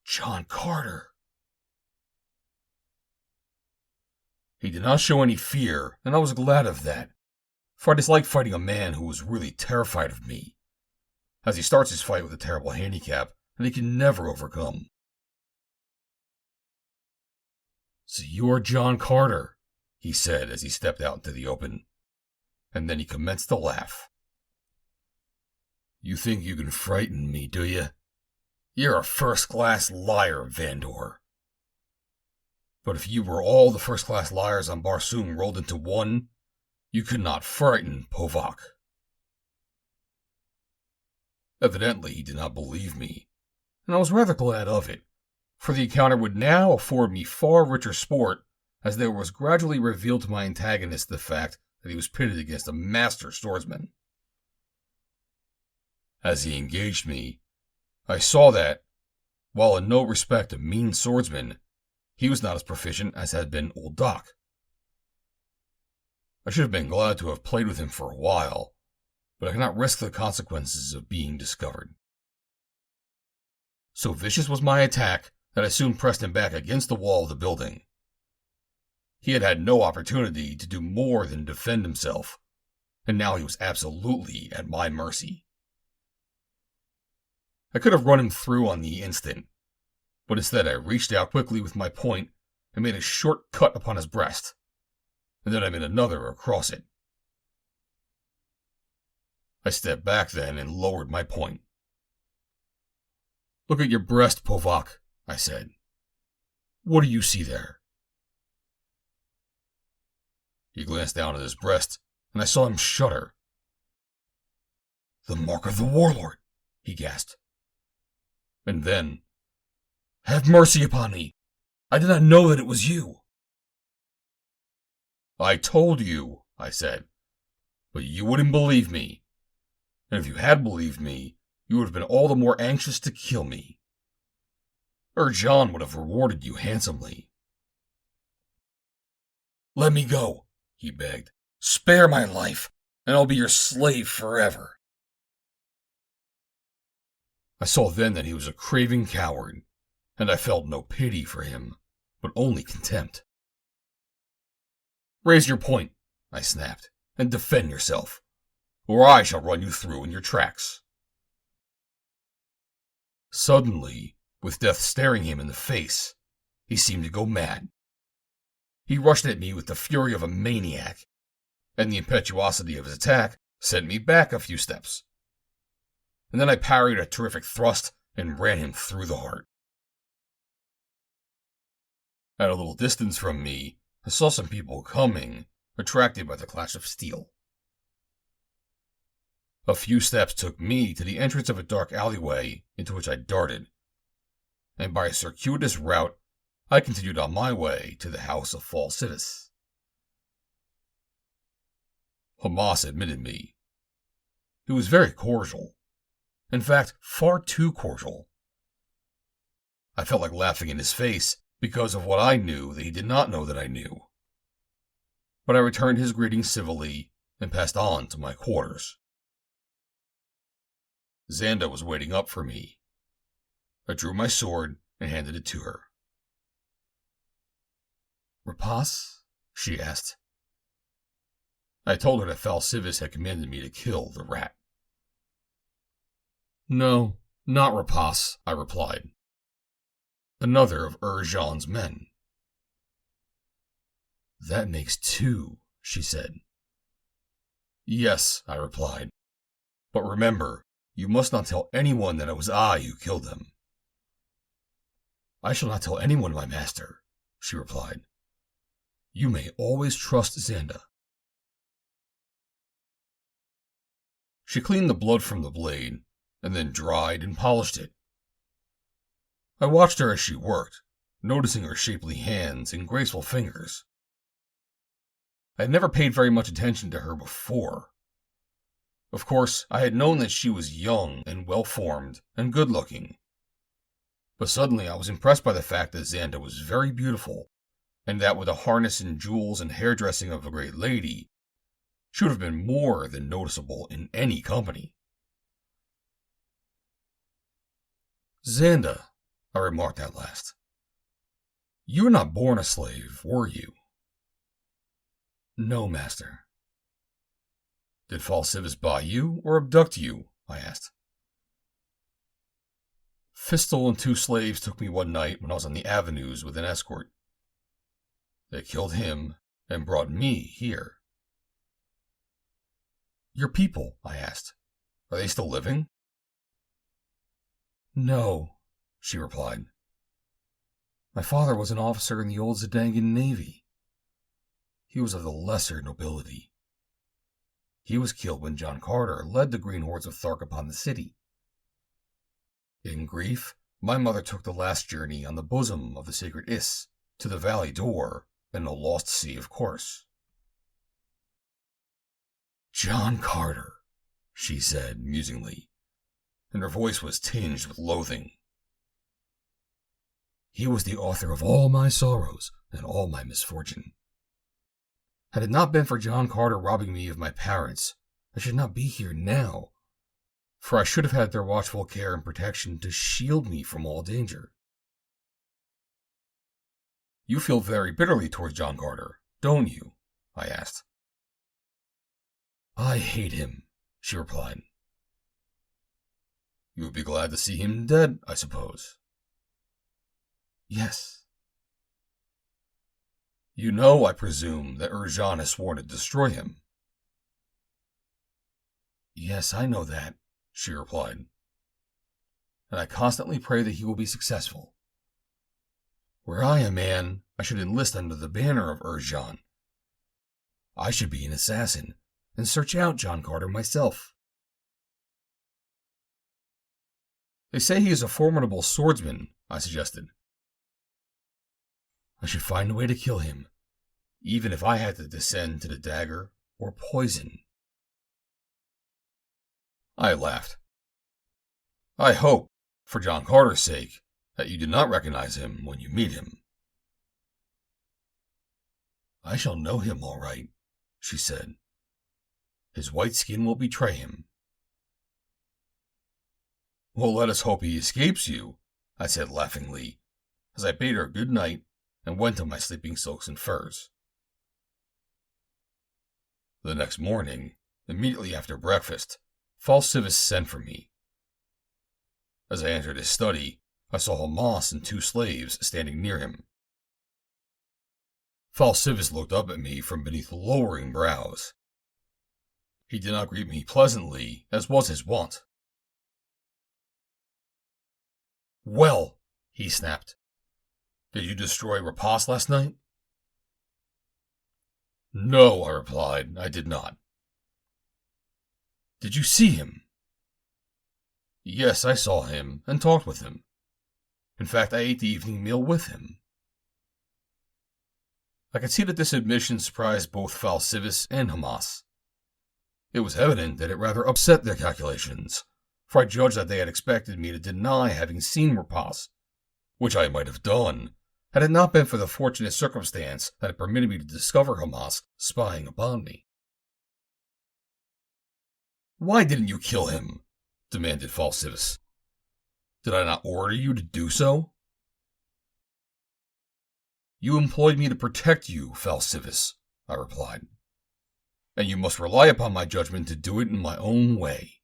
"JOHN CARTER." He did not show any fear, and I was glad of that, for I disliked fighting a man who was really terrified of me, as he starts his fight with a terrible handicap that he can never overcome. "So you are JOHN CARTER," he said as he stepped out into the open, and then he commenced to laugh. "You think you can frighten me, do you? You're a first-class liar, Vandor. But if you were all the first-class liars on Barsoom rolled into one, you could not frighten Povok." Evidently he did not believe me, and I was rather glad of it, for the encounter would now afford me far richer sport, as there was gradually revealed to my antagonist the fact that he was pitted against a master swordsman. As he engaged me, I saw that, while in no respect a mean swordsman, he was not as proficient as had been old Doc. I should have been glad to have played with him for a while, but I could not risk the consequences of being discovered. So vicious was my attack that I soon pressed him back against the wall of the building. He had had no opportunity to do more than defend himself, and now he was absolutely at my mercy. I could have run him through on the instant, but instead I reached out quickly with my point and made a short cut upon his breast, and then I made another across it. I stepped back then and lowered my point. "Look at your breast, Povok," I said. "What do you see there?" He glanced down at his breast, and I saw him shudder. "The mark of the warlord," he gasped. And then, "Have mercy upon me! I did not know that it was you." "I told you," I said, "but you wouldn't believe me. And if you had believed me, you would have been all the more anxious to kill me. Urjan would have rewarded you handsomely." "Let me go," he begged. "Spare my life. and I'll be your slave forever." I saw then that he was a craven coward, and I felt no pity for him, but only contempt. "Raise your point," I snapped, "and defend yourself, or I shall run you through in your tracks." Suddenly, with death staring him in the face, he seemed to go mad. He rushed at me with the fury of a maniac, and the impetuosity of his attack sent me back a few steps. And then I parried a terrific thrust and ran him through the heart. At a little distance from me, I saw some people coming, attracted by the clash of steel. A few steps took me to the entrance of a dark alleyway into which I darted, and by a circuitous route, I continued on my way to the house of Fal Sivas. Hamas admitted me. He was very cordial. In fact, far too cordial. I felt like laughing in his face because of what I knew that he did not know that I knew. But I returned his greeting civilly and passed on to my quarters. Xanda was waiting up for me. I drew my sword and handed it to her. "Rapas?" she asked. I told her that Fal Sivas had commanded me to kill the rat. "No, not Rapas," I replied. "Another of Jean's men." "That makes two," she said. "Yes," I replied. "But remember, you must not tell anyone that it was I who killed them." "I shall not tell anyone, my master," she replied. "You may always trust Xanda." She cleaned the blood from the blade, and then dried and polished it. I watched her as she worked, noticing her shapely hands and graceful fingers. I had never paid very much attention to her before. Of course, I had known that she was young and well-formed and good-looking. But suddenly I was impressed by the fact that Xanda was very beautiful, and that with the harness and jewels and hairdressing of a great lady, she would have been more than noticeable in any company. "Xanda," I remarked at last, "you were not born a slave, were you?" "No, master." "Did Fal Sivas buy you or abduct you?" I asked. "Fistel and 2 slaves took me one night when I was on the avenues with an escort. They killed him and brought me here." "Your people," I asked, "are they still living?" "No," she replied. "My father was an officer in the old Zidangan Navy. He was of the lesser nobility. He was killed when JOHN CARTER led the green hordes of Thark upon the city. In grief, my mother took the last journey on the bosom of the sacred Is, to the Valley Door and the Lost Sea, of course." "JOHN CARTER," she said musingly, and her voice was tinged with loathing. "He was the author of all my sorrows and all my misfortune. Had it not been for JOHN CARTER robbing me of my parents, I should not be here now, for I should have had their watchful care and protection to shield me from all danger." "You feel very bitterly towards JOHN CARTER, don't you?" I asked. "I hate him," she replied. "You would be glad to see him dead, I suppose?" "Yes." "You know, I presume, that Jean has sworn to destroy him?" "Yes, I know that," she replied. "And I constantly pray that he will be successful. Were I a man, I should enlist under the banner of Jean. I should be an assassin, and search out JOHN CARTER myself." "They say he is a formidable swordsman," I suggested. "I should find a way to kill him, even if I had to descend to the dagger or poison." I laughed. "I hope, for JOHN CARTER's sake, that you do not recognize him when you meet him." "I shall know him all right," she said. his white skin will betray him. Well, let us hope he escapes you, I said laughingly, as I bade her good night and went to my sleeping silks and furs. The next morning, immediately after breakfast, Fal Sivas sent for me. As I entered his study, I saw Hamas and 2 slaves standing near him. Fal Sivas looked up at me from beneath lowering brows. He did not greet me pleasantly, as was his wont. "Well," he snapped, "did you destroy Rapas last night?" "No," I replied, "I did not." "Did you see him?" "Yes, I saw him and talked with him. In fact, I ate the evening meal with him." I could see that this admission surprised both Fal Sivas and Hamas. It was evident that it rather upset their calculations, for I judged that they had expected me to deny having seen Rapas, which I might have done, had it not been for the fortunate circumstance that had permitted me to discover Hamas spying upon me. "Why didn't you kill him?" demanded Fal Sivas. "Did I not order you to do so?" "You employed me to protect you, Fal Sivas," I replied, "and you must rely upon my judgment to do it in my own way.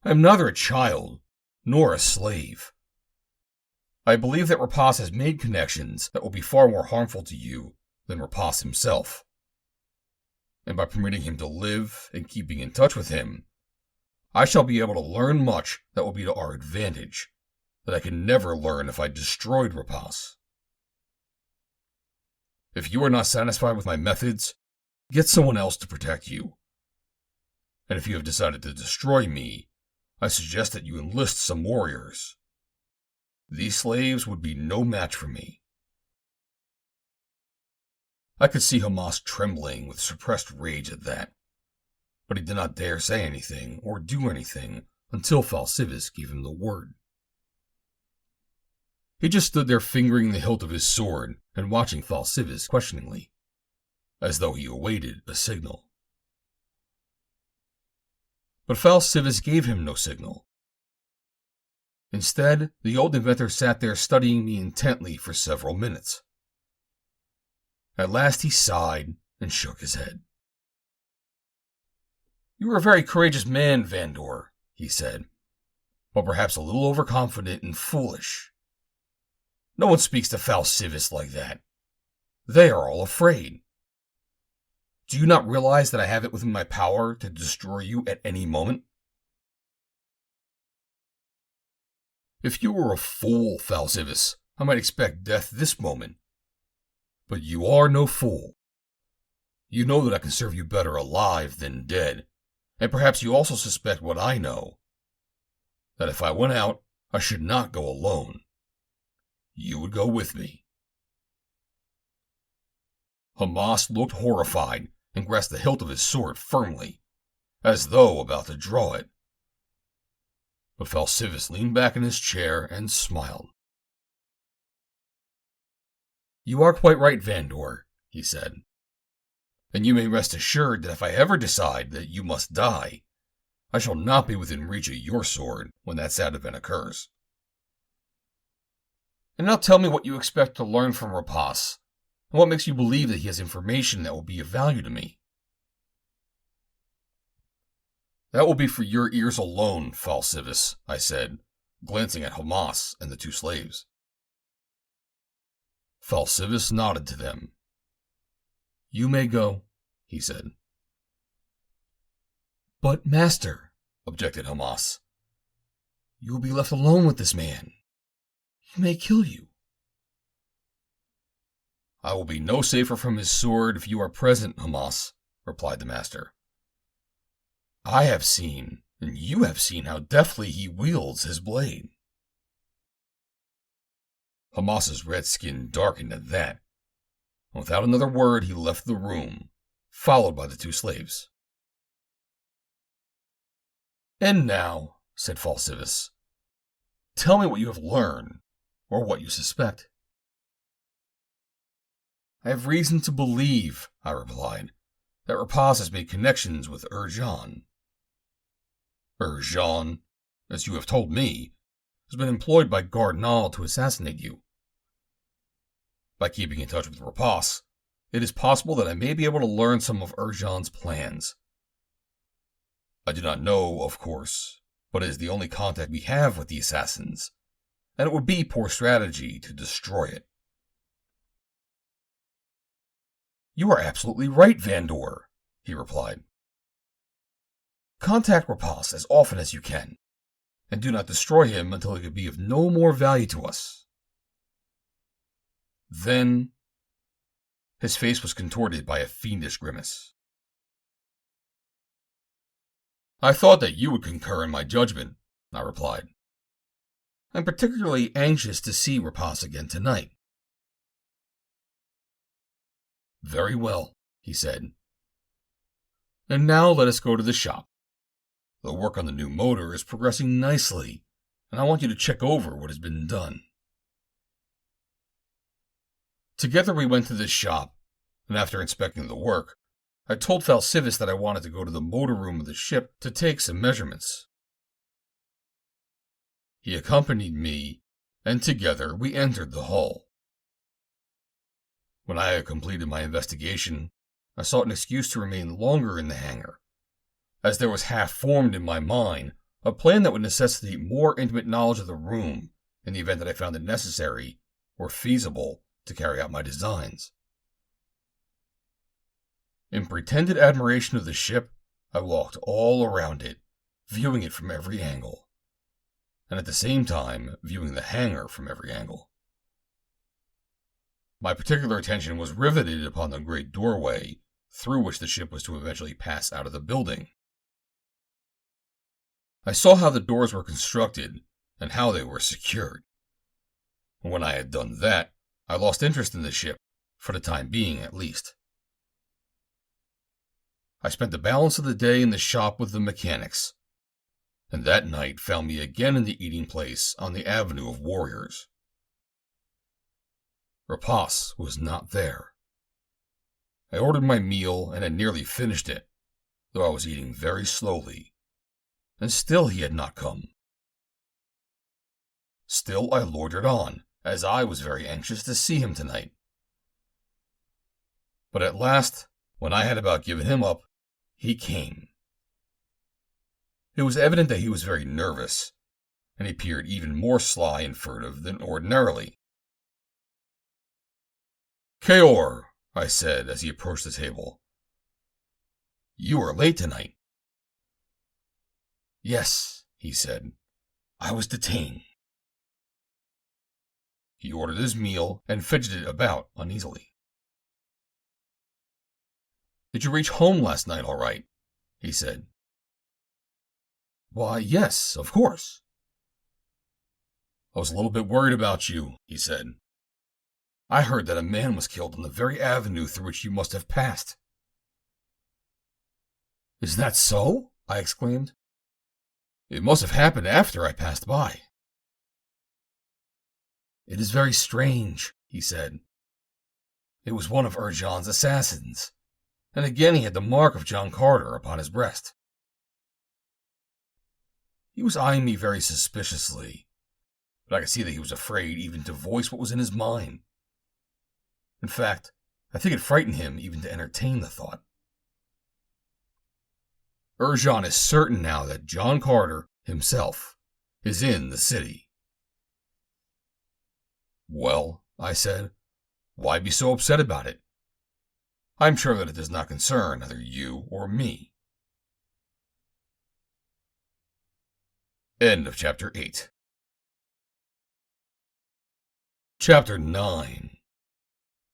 I am neither a child nor a slave. I believe that Rapas has made connections that will be far more harmful to you than Rapas himself. And by permitting him to live and keeping in touch with him, I shall be able to learn much that will be to our advantage, that I could never learn if I destroyed Rapas. If you are not satisfied with my methods, get someone else to protect you. And if you have decided to destroy me, I suggest that you enlist some warriors. These slaves would be no match for me." I could see Hamas trembling with suppressed rage at that, but he did not dare say anything or do anything until Fal Sivas gave him the word. He just stood there fingering the hilt of his sword and watching Fal Sivas questioningly, as though he awaited a signal. But Fal Sivas gave him no signal. Instead, the old inventor sat there studying me intently for several minutes. At last he sighed and shook his head. "You are a very courageous man, Vandor," he said, "but perhaps a little overconfident and foolish. No one speaks to Fal Sivas like that. They are all afraid. Do you not realize that I have it within my power to destroy you at any moment?" "If you were a fool, Fal Sivas, I might expect death this moment. But you are no fool. You know that I can serve you better alive than dead, and perhaps you also suspect what I know, that if I went out, I should not go alone. You would go with me." Hamas looked horrified and grasped the hilt of his sword firmly, as though about to draw it. But Fal Sivas leaned back in his chair and smiled. "You are quite right, Vandor," he said. "And you may rest assured that if I ever decide that you must die, I shall not be within reach of your sword when that sad event occurs. And now tell me what you expect to learn from Rapas, and what makes you believe that he has information that will be of value to me." "That will be for your ears alone, Fal Sivas," I said, glancing at Hamas and the 2 slaves. Fal Sivas nodded to them. "You may go," he said. "But, master," objected Hamas, "you will be left alone with this man. He may kill you." "I will be no safer from his sword if you are present, Hamas," replied the master. "I have seen, and you have seen how deftly he wields his blade." Hamas's red skin darkened at that. Without another word, he left the room, followed by the 2 slaves. "And now," said Fal Sivas, "tell me what you have learned, or what you suspect." "I have reason to believe," I replied, that Rapas has made connections with Jean. Jean, as you have told me, has been employed by Gar Nal to assassinate you. By keeping in touch with Rapas, it is possible that I may be able to learn some of Jean's plans. I do not know, of course, but it is the only contact we have with the assassins, and it would be poor strategy to destroy it. You are absolutely right, Vandor, he replied. Contact Rapas as often as you can, and do not destroy him until he can be of no more value to us. Then, his face was contorted by a fiendish grimace. I thought that you would concur in my judgment, I replied. I'm particularly anxious to see Rapas again tonight. Very well, he said. And now let us go to the shop. The work on the new motor is progressing nicely, and I want you to check over what has been done. Together we went to the shop, and after inspecting the work, I told Fal Sivas that I wanted to go to the motor room of the ship to take some measurements. He accompanied me, and together we entered the hull. When I had completed my investigation, I sought an excuse to remain longer in the hangar, as there was half formed in my mind a plan that would necessitate more intimate knowledge of the room in the event that I found it necessary or feasible to carry out my designs. In pretended admiration of the ship, I walked all around it, viewing it from every angle, and at the same time viewing the hangar from every angle. My particular attention was riveted upon the great doorway through which the ship was to eventually pass out of the building. I saw how the doors were constructed and how they were secured. When I had done that, I lost interest in the ship, for the time being at least. I spent the balance of the day in the shop with the mechanics, and that night found me again in the eating place on the Avenue of Warriors. Rapas was not there. I ordered my meal and had nearly finished it, though I was eating very slowly, and still he had not come. Still I loitered on, as I was very anxious to see him tonight. But at last, when I had about given him up, he came. It was evident that he was very nervous, and he appeared even more sly and furtive than ordinarily. Kaor, I said as he approached the table. You are late tonight. Yes, he said. I was detained. He ordered his meal and fidgeted about uneasily. Did you reach home last night all right? He said. Why, yes, of course. I was a little bit worried about you, he said. I heard that a man was killed on the very avenue through which you must have passed. Is that so? I exclaimed. It must have happened after I passed by. It is very strange, he said. It was one of Jean's assassins, and again he had the mark of JOHN CARTER upon his breast. He was eyeing me very suspiciously, but I could see that he was afraid even to voice what was in his mind. In fact, I think it frightened him even to entertain the thought. Jean is certain now that JOHN CARTER himself is in the city. Well, I said, why be so upset about it? I'm sure that it does not concern either you or me. End of Chapter 8. Chapter 9.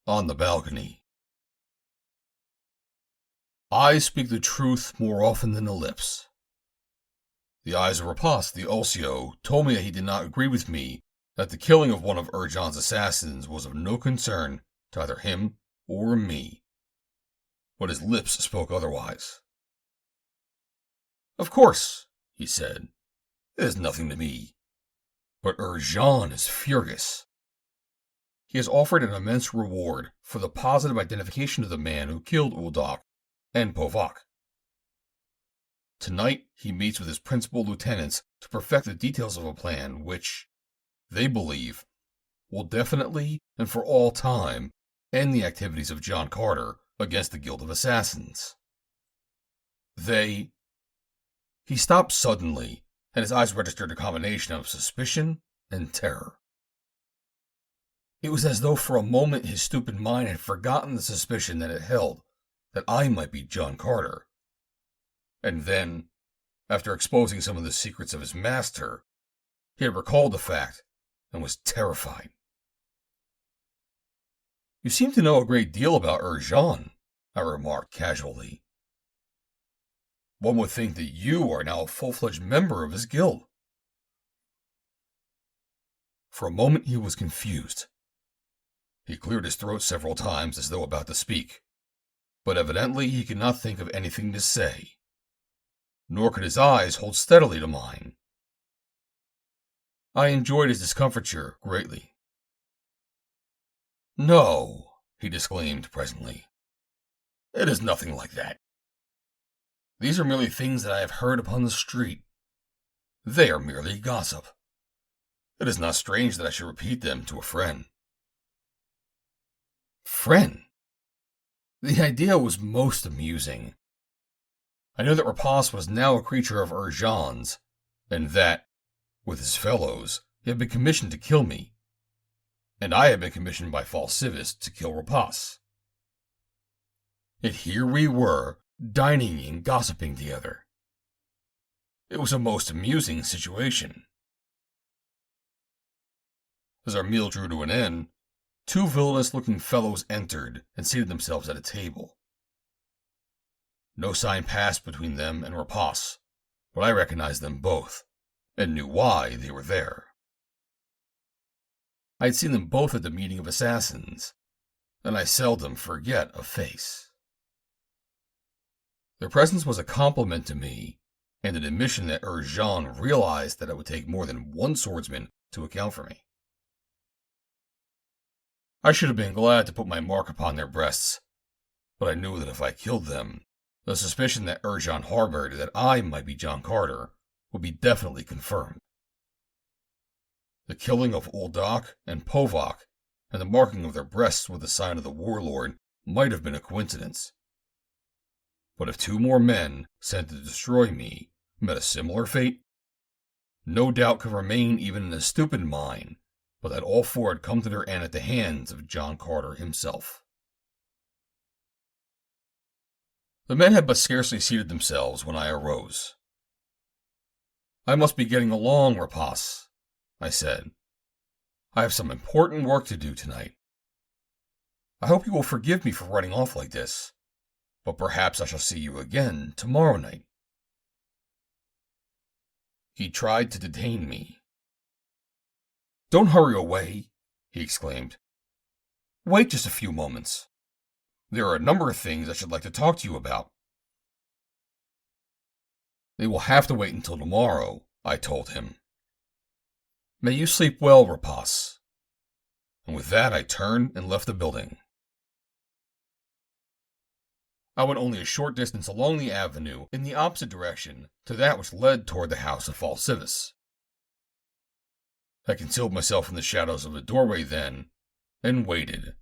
On the Balcony. I speak the truth more often than the lips. The eyes of Rapas, the Ulsio, told me that he did not agree with me that the killing of one of Jean's assassins was of no concern to either him or me. But his lips spoke otherwise. Of course, he said, it is nothing to me. But Jean is furious. He has offered an immense reward for the positive identification of the man who killed Uldoc and Povok. Tonight, he meets with his principal lieutenants to perfect the details of a plan which, they believe, will definitely and for all time end the activities of John Carter against the Guild of Assassins. He stopped suddenly, and his eyes registered a combination of suspicion and terror. It was as though for a moment his stupid mind had forgotten the suspicion that it held that I might be John Carter. And then, after exposing some of the secrets of his master, he had recalled the fact and was terrified. "You seem to know a great deal about Jean," I remarked casually. "One would think that you are now a full-fledged member of his guild." For a moment he was confused. He cleared his throat several times as though about to speak, but evidently he could not think of anything to say. Nor could his eyes hold steadily to mine. I enjoyed his discomfiture greatly. "No," he disclaimed presently. "It is nothing like that. These are merely things that I have heard upon the street. They are merely gossip. It is not strange that I should repeat them to a friend." Friend? The idea was most amusing. I knew that Rapas was now a creature of Jean's, and that, with his fellows, he had been commissioned to kill me, and I had been commissioned by Fal Sivas to kill Rapas. Yet here we were, dining and gossiping together. It was a most amusing situation. As our meal drew to an end, two villainous-looking fellows entered and seated themselves at a table. No sign passed between them and Rapas, but I recognized them both, and knew why they were there. I had seen them both at the meeting of assassins, and I seldom forget a face. Their presence was a compliment to me, and an admission that Jean realized that it would take more than one swordsman to account for me. I should have been glad to put my mark upon their breasts, but I knew that if I killed them, the suspicion that Jean harbored that I might be John Carter would be definitely confirmed. The killing of Uldak and Povok and the marking of their breasts with the sign of the warlord might have been a coincidence. But if two more men sent to destroy me met a similar fate, no doubt could remain even in a stupid mind but that all four had come to their end at the hands of John Carter himself. The men had but scarcely seated themselves when I arose. "I must be getting along, Rapas," I said. "I have some important work to do tonight. I hope you will forgive me for running off like this, but perhaps I shall see you again tomorrow night." He tried to detain me. "Don't hurry away," he exclaimed. "Wait just a few moments. There are a number of things I should like to talk to you about." "They will have to wait until tomorrow," I told him. "May you sleep well, Rapas." And with that I turned and left the building. I went only a short distance along the avenue in the opposite direction to that which led toward the house of Fal Sivas. I concealed myself in the shadows of the doorway then, and waited.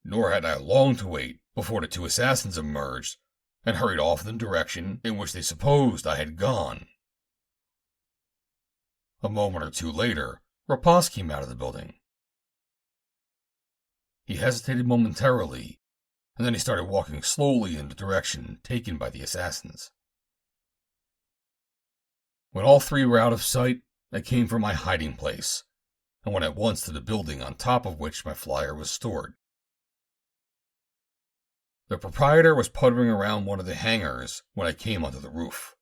Nor had I long to wait before the two assassins emerged and hurried off in the direction in which they supposed I had gone. A moment or two later, Rapas came out of the building. He hesitated momentarily, and then he started walking slowly in the direction taken by the assassins. When all three were out of sight, I came from my hiding place, and went at once to the building on top of which my flyer was stored. The proprietor was puttering around one of the hangars when I came onto the roof.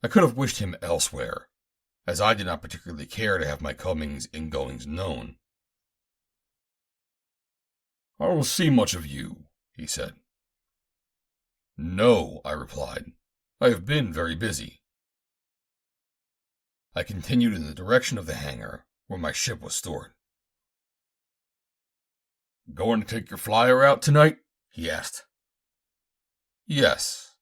I could have wished him elsewhere, as I did not particularly care to have my comings and goings known. "I will see much of you," he said. "No," I replied. "I have been very busy." I continued in the direction of the hangar where my ship was stored. "Going to take your flyer out tonight?" he asked. Yes.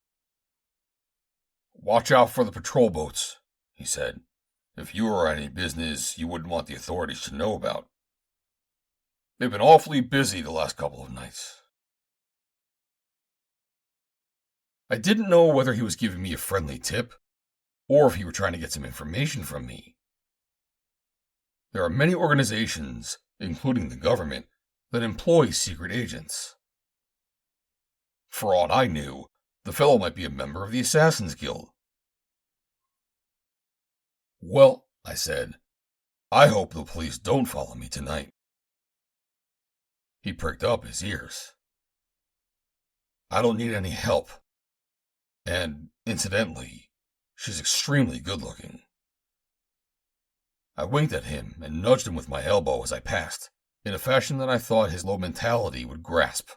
Watch out for the patrol boats, he said. If you were any business you wouldn't want the authorities to know about. They've been awfully busy the last couple of nights. I didn't know whether he was giving me a friendly tip, or if he were trying to get some information from me. There are many organizations, including the government, that employ secret agents. For aught I knew, the fellow might be a member of the Assassin's Guild. Well, I said, I hope the police don't follow me tonight. He pricked up his ears. I don't need any help. And, incidentally, she's extremely good-looking. I winked at him and nudged him with my elbow as I passed, in a fashion that I thought his low mentality would grasp.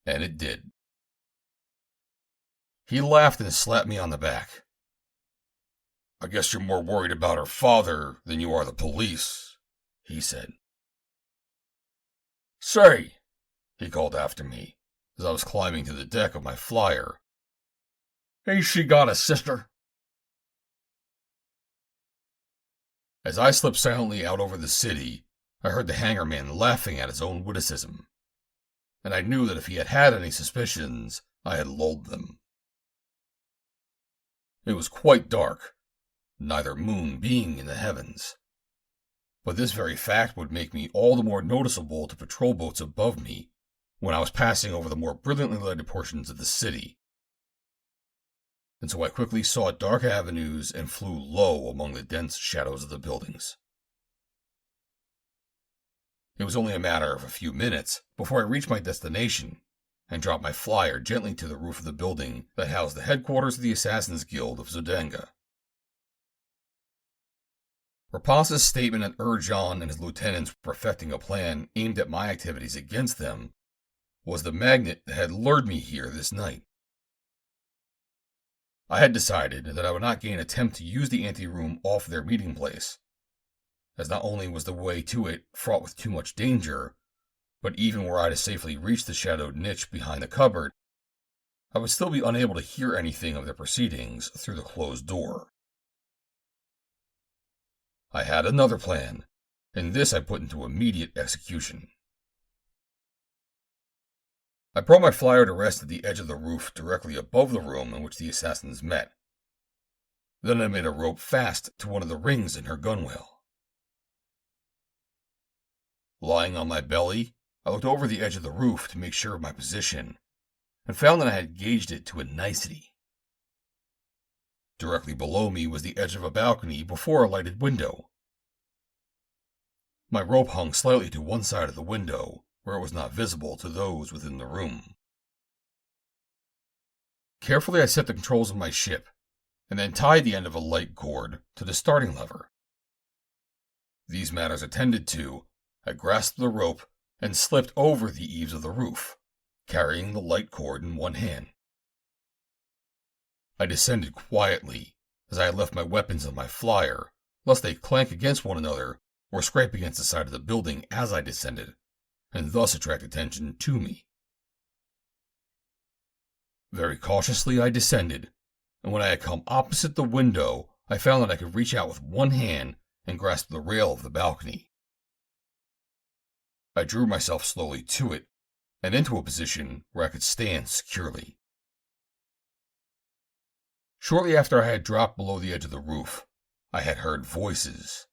And it did. He laughed and slapped me on the back. I guess you're more worried about her father than you are the police, he said. Say, he called after me, as I was climbing to the deck of my flyer. Ain't she got a sister? As I slipped silently out over the city, I heard the hangarman laughing at his own witticism, and I knew that if he had had any suspicions, I had lulled them. It was quite dark, neither moon being in the heavens, but this very fact would make me all the more noticeable to patrol boats above me when I was passing over the more brilliantly lighted portions of the city. And so I quickly sought dark avenues and flew low among the dense shadows of the buildings. It was only a matter of a few minutes before I reached my destination and dropped my flyer gently to the roof of the building that housed the headquarters of the Assassin's Guild of Zodanga. Rapas's statement that Urjan and his lieutenants were perfecting a plan aimed at my activities against them was the magnet that had lured me here this night. I had decided that I would not again attempt to use the anteroom off their meeting place, as not only was the way to it fraught with too much danger, but even were I to safely reach the shadowed niche behind the cupboard, I would still be unable to hear anything of their proceedings through the closed door. I had another plan, and this I put into immediate execution. I brought my flyer to rest at the edge of the roof directly above the room in which the assassins met. Then I made a rope fast to one of the rings in her gunwale. Lying on my belly, I looked over the edge of the roof to make sure of my position, and found that I had gauged it to a nicety. Directly below me was the edge of a balcony before a lighted window. My rope hung slightly to one side of the window, where it was not visible to those within the room. Carefully I set the controls of my ship, and then tied the end of a light cord to the starting lever. These matters attended to, I grasped the rope and slipped over the eaves of the roof, carrying the light cord in one hand. I descended quietly, as I had left my weapons on my flyer, lest they clank against one another or scrape against the side of the building as I descended, and thus attract attention to me. Very cautiously I descended, and when I had come opposite the window, I found that I could reach out with one hand and grasp the rail of the balcony. I drew myself slowly to it, and into a position where I could stand securely. Shortly after I had dropped below the edge of the roof, I had heard voices,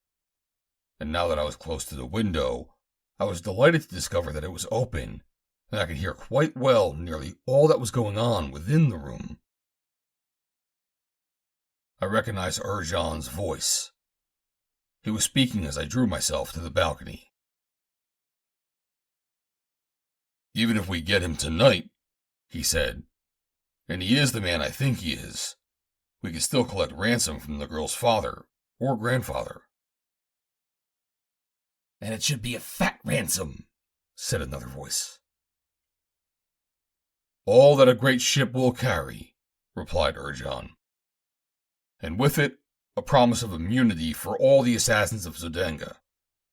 and now that I was close to the window, I was delighted to discover that it was open, and I could hear quite well nearly all that was going on within the room. I recognized Urjan's voice. He was speaking as I drew myself to the balcony. Even if we get him tonight, he said, and he is the man I think he is, we can still collect ransom from the girl's father or grandfather. And it should be a fat ransom, said another voice. All that a great ship will carry, replied Urjan, and with it a promise of immunity for all the assassins of Zodanga,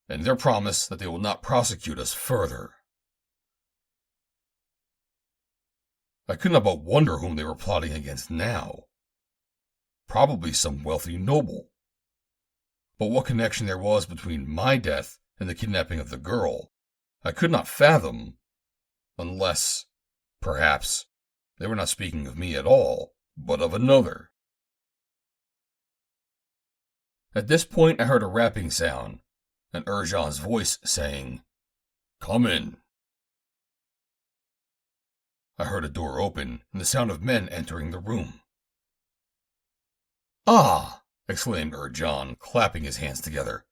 and their promise that they will not prosecute us further. I could not but wonder whom they were plotting against now. Probably some wealthy noble. But what connection there was between my death and the kidnapping of the girl, I could not fathom, unless, perhaps, they were not speaking of me at all, but of another. At this point I heard a rapping sound, and Urjan's voice saying, "Come in." I heard a door open and the sound of men entering the room. "Ah!" exclaimed Urjan, clapping his hands together.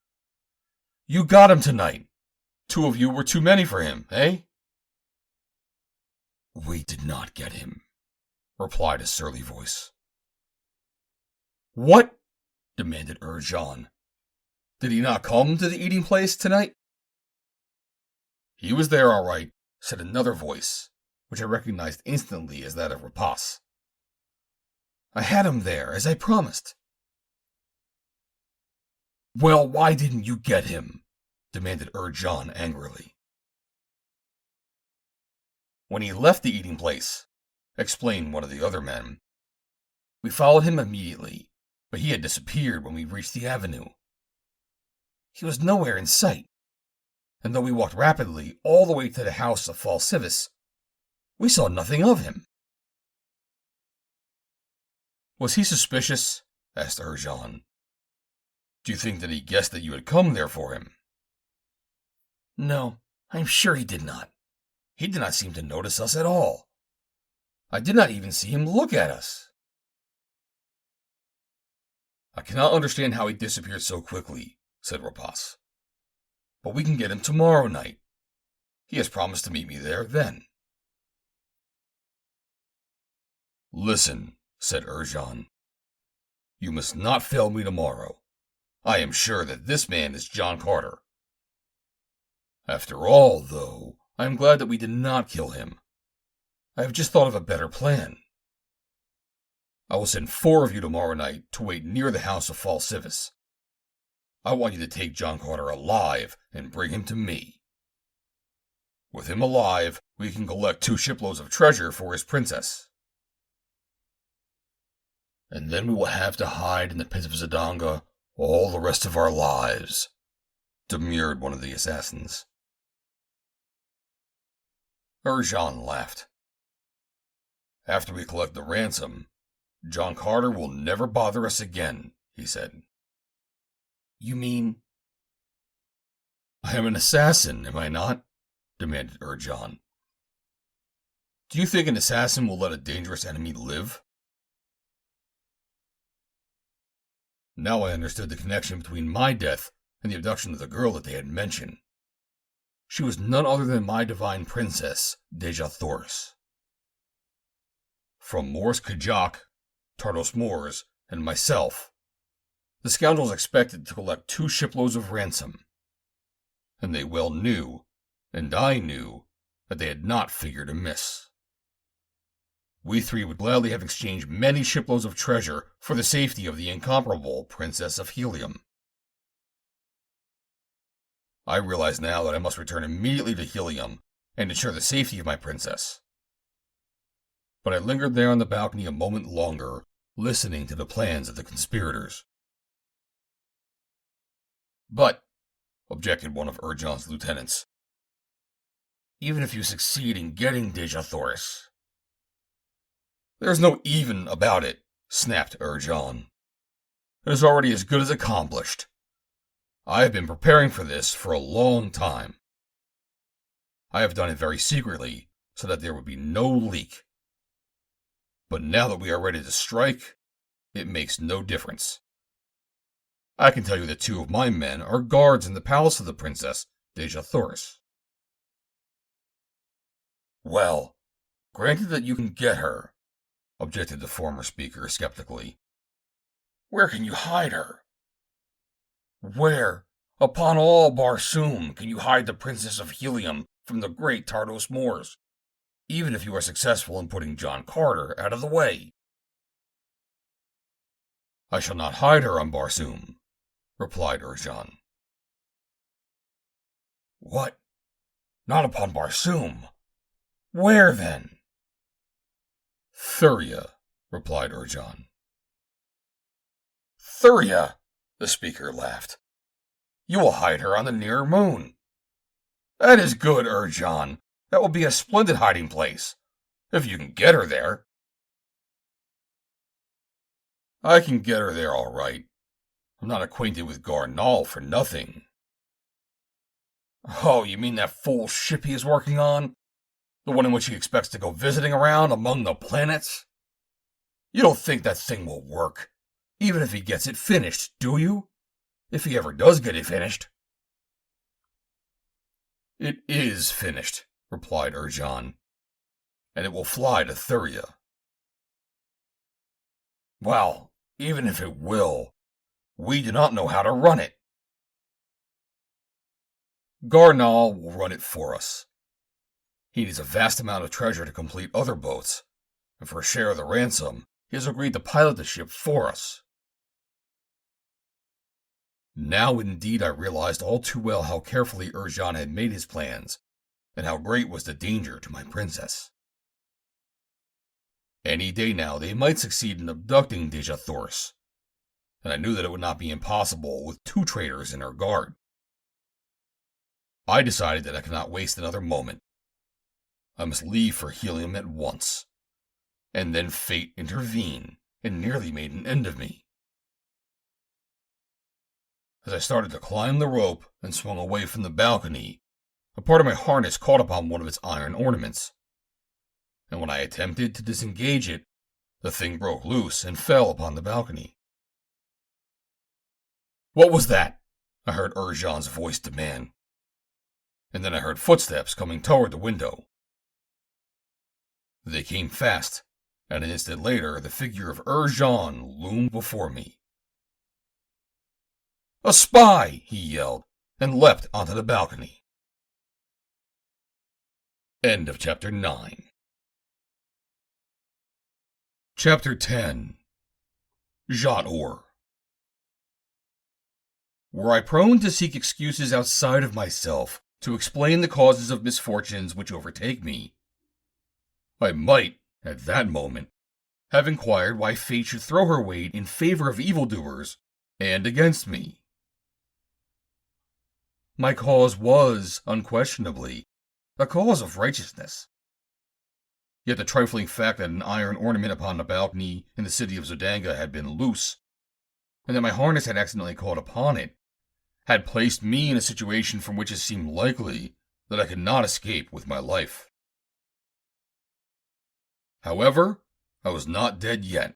"You got him tonight. 2 of you were too many for him, eh?" "We did not get him," replied a surly voice. "What?" demanded Urjan. "Did he not come to the eating place tonight?" "He was there all right," said another voice, which I recognized instantly as that of Rapas. "I had him there, as I promised." "Well, why didn't you get him?" demanded Urjan angrily. "When he left the eating place," explained one of the other men, "we followed him immediately, but he had disappeared when we reached the avenue. He was nowhere in sight, and though we walked rapidly all the way to the house of Fal Sivas, we saw nothing of him." "Was he suspicious?" asked Urjan. "Do you think that he guessed that you had come there for him?" "No, I am sure he did not. He did not seem to notice us at all. I did not even see him look at us." "I cannot understand how he disappeared so quickly," said Rapas. "But we can get him tomorrow night. He has promised to meet me there then." "Listen," said Urjan. "You must not fail me tomorrow. I am sure that this man is John Carter. After all, though, I am glad that we did not kill him. I have just thought of a better plan. I will send 4 of you tomorrow night to wait near the house of Fal Sivas. I want you to take John Carter alive and bring him to me. With him alive, we can collect 2 shiploads of treasure for his princess. And then we will have to hide in the pit of Zidanga all the rest of our lives," demurred one of the assassins. Urjan laughed. "After we collect the ransom, John Carter will never bother us again," he said. "You mean—" "I am an assassin, am I not?" demanded Urjan. "Do you think an assassin will let a dangerous enemy live?" Now I understood the connection between my death and the abduction of the girl that they had mentioned. She was none other than my divine princess, Jat Or. From Morse Kajak, Tardos Mors, and myself, the scoundrels expected to collect 2 shiploads of ransom. And they well knew, and I knew, that they had not figured amiss. We 3 would gladly have exchanged many shiploads of treasure for the safety of the incomparable Princess of Helium. I realize now that I must return immediately to Helium and ensure the safety of my princess. But I lingered there on the balcony a moment longer, listening to the plans of the conspirators. "But," objected one of Urjan's lieutenants, "even if you succeed in getting Jat Or..." "There's no even about it," snapped Urjan. "It is already as good as accomplished. I have been preparing for this for a long time. I have done it very secretly, so that there would be no leak. But now that we are ready to strike, it makes no difference. I can tell you that 2 of my men are guards in the palace of the Princess Jat Or." "Well, granted that you can get her," objected the former speaker skeptically, "where can you hide her? Where, upon all Barsoom, can you hide the Princess of Helium from the great Tardos Mors, even if you are successful in putting John Carter out of the way?" "I shall not hide her on Barsoom," replied Urjan. "What? Not upon Barsoom? Where, then?" Thuria, replied Urjan. Thuria, the speaker laughed. You will hide her on the nearer moon. That is good, Urjan. That will be a splendid hiding place, if you can get her there. I can get her there all right. I'm not acquainted with Gar Nal for nothing. Oh, you mean that fool ship he is working on? The one in which he expects to go visiting around among the planets? You don't think that thing will work, even if he gets it finished, do you? If he ever does get it finished. It is finished, replied Urjan, and it will fly to Thuria. Well, even if it will, we do not know how to run it. Gar Nal will run it for us. He needs a vast amount of treasure to complete other boats, and for a share of the ransom, he has agreed to pilot the ship for us. Now indeed I realized all too well how carefully Urjan had made his plans, and how great was the danger to my princess. Any day now they might succeed in abducting Jat Or, and I knew that it would not be impossible with 2 traitors in her guard. I decided that I could not waste another moment. I must leave for Helium at once, and then fate intervened and nearly made an end of me. As I started to climb the rope and swung away from the balcony, a part of my harness caught upon one of its iron ornaments, and when I attempted to disengage it, the thing broke loose and fell upon the balcony. What was that? I heard Urjan's voice demand, and then I heard footsteps coming toward the window. They came fast, and an instant later the figure of Urjan loomed before me. A spy! He yelled, and leapt onto the balcony. End of Chapter 9. Chapter 10. Jat Or. Were I prone to seek excuses outside of myself to explain the causes of misfortunes which overtake me, I might, at that moment, have inquired why fate should throw her weight in favor of evildoers and against me. My cause was, unquestionably, a cause of righteousness. Yet the trifling fact that an iron ornament upon the balcony in the city of Zodanga had been loose, and that my harness had accidentally caught upon it, had placed me in a situation from which it seemed likely that I could not escape with my life. However, I was not dead yet,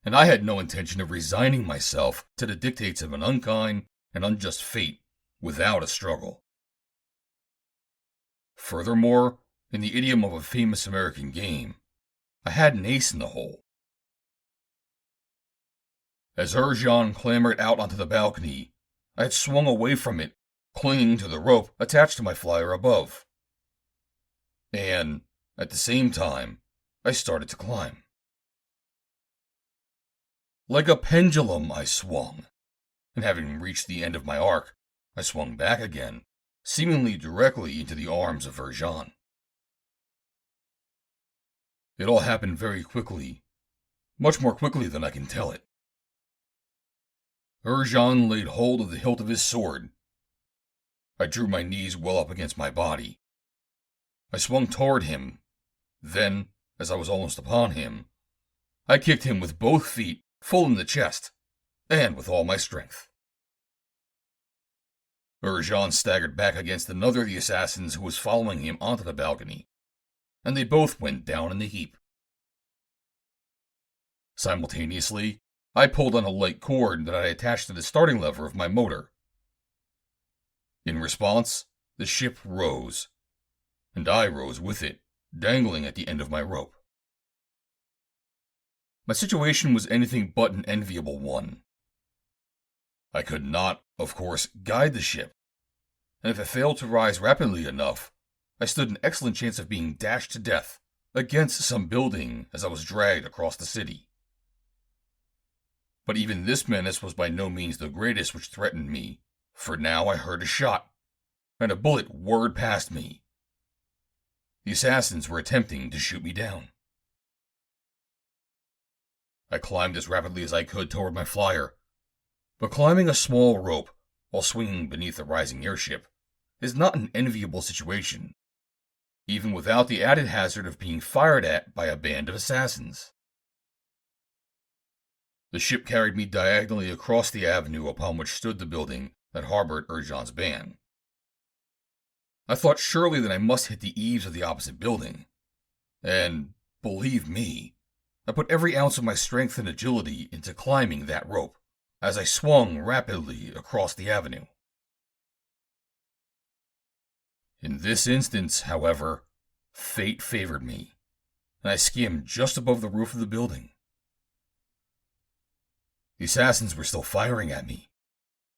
and I had no intention of resigning myself to the dictates of an unkind and unjust fate without a struggle. Furthermore, in the idiom of a famous American game, I had an ace in the hole. As Urjan clambered out onto the balcony, I had swung away from it, clinging to the rope attached to my flyer above. And, at the same time, I started to climb. Like a pendulum I swung, and having reached the end of my arc, I swung back again, seemingly directly into the arms of Urjan. It all happened very quickly, much more quickly than I can tell it. Urjan laid hold of the hilt of his sword. I drew my knees well up against my body. I swung toward him. Then, as I was almost upon him, I kicked him with both feet full in the chest, and with all my strength. Urjan staggered back against another of the assassins who was following him onto the balcony, and they both went down in a heap. Simultaneously, I pulled on a light cord that I attached to the starting lever of my motor. In response, the ship rose, and I rose with it, dangling at the end of my rope. My situation was anything but an enviable one. I could not, of course, guide the ship, and if it failed to rise rapidly enough, I stood an excellent chance of being dashed to death against some building as I was dragged across the city. But even this menace was by no means the greatest which threatened me, for now I heard a shot, and a bullet whirred past me. The assassins were attempting to shoot me down. I climbed as rapidly as I could toward my flyer. But climbing a small rope while swinging beneath a rising airship is not an enviable situation, even without the added hazard of being fired at by a band of assassins. The ship carried me diagonally across the avenue upon which stood the building that harbored Urjan's band. I thought surely that I must hit the eaves of the opposite building, and, believe me, I put every ounce of my strength and agility into climbing that rope as I swung rapidly across the avenue. In this instance, however, fate favored me, and I skimmed just above the roof of the building. The assassins were still firing at me,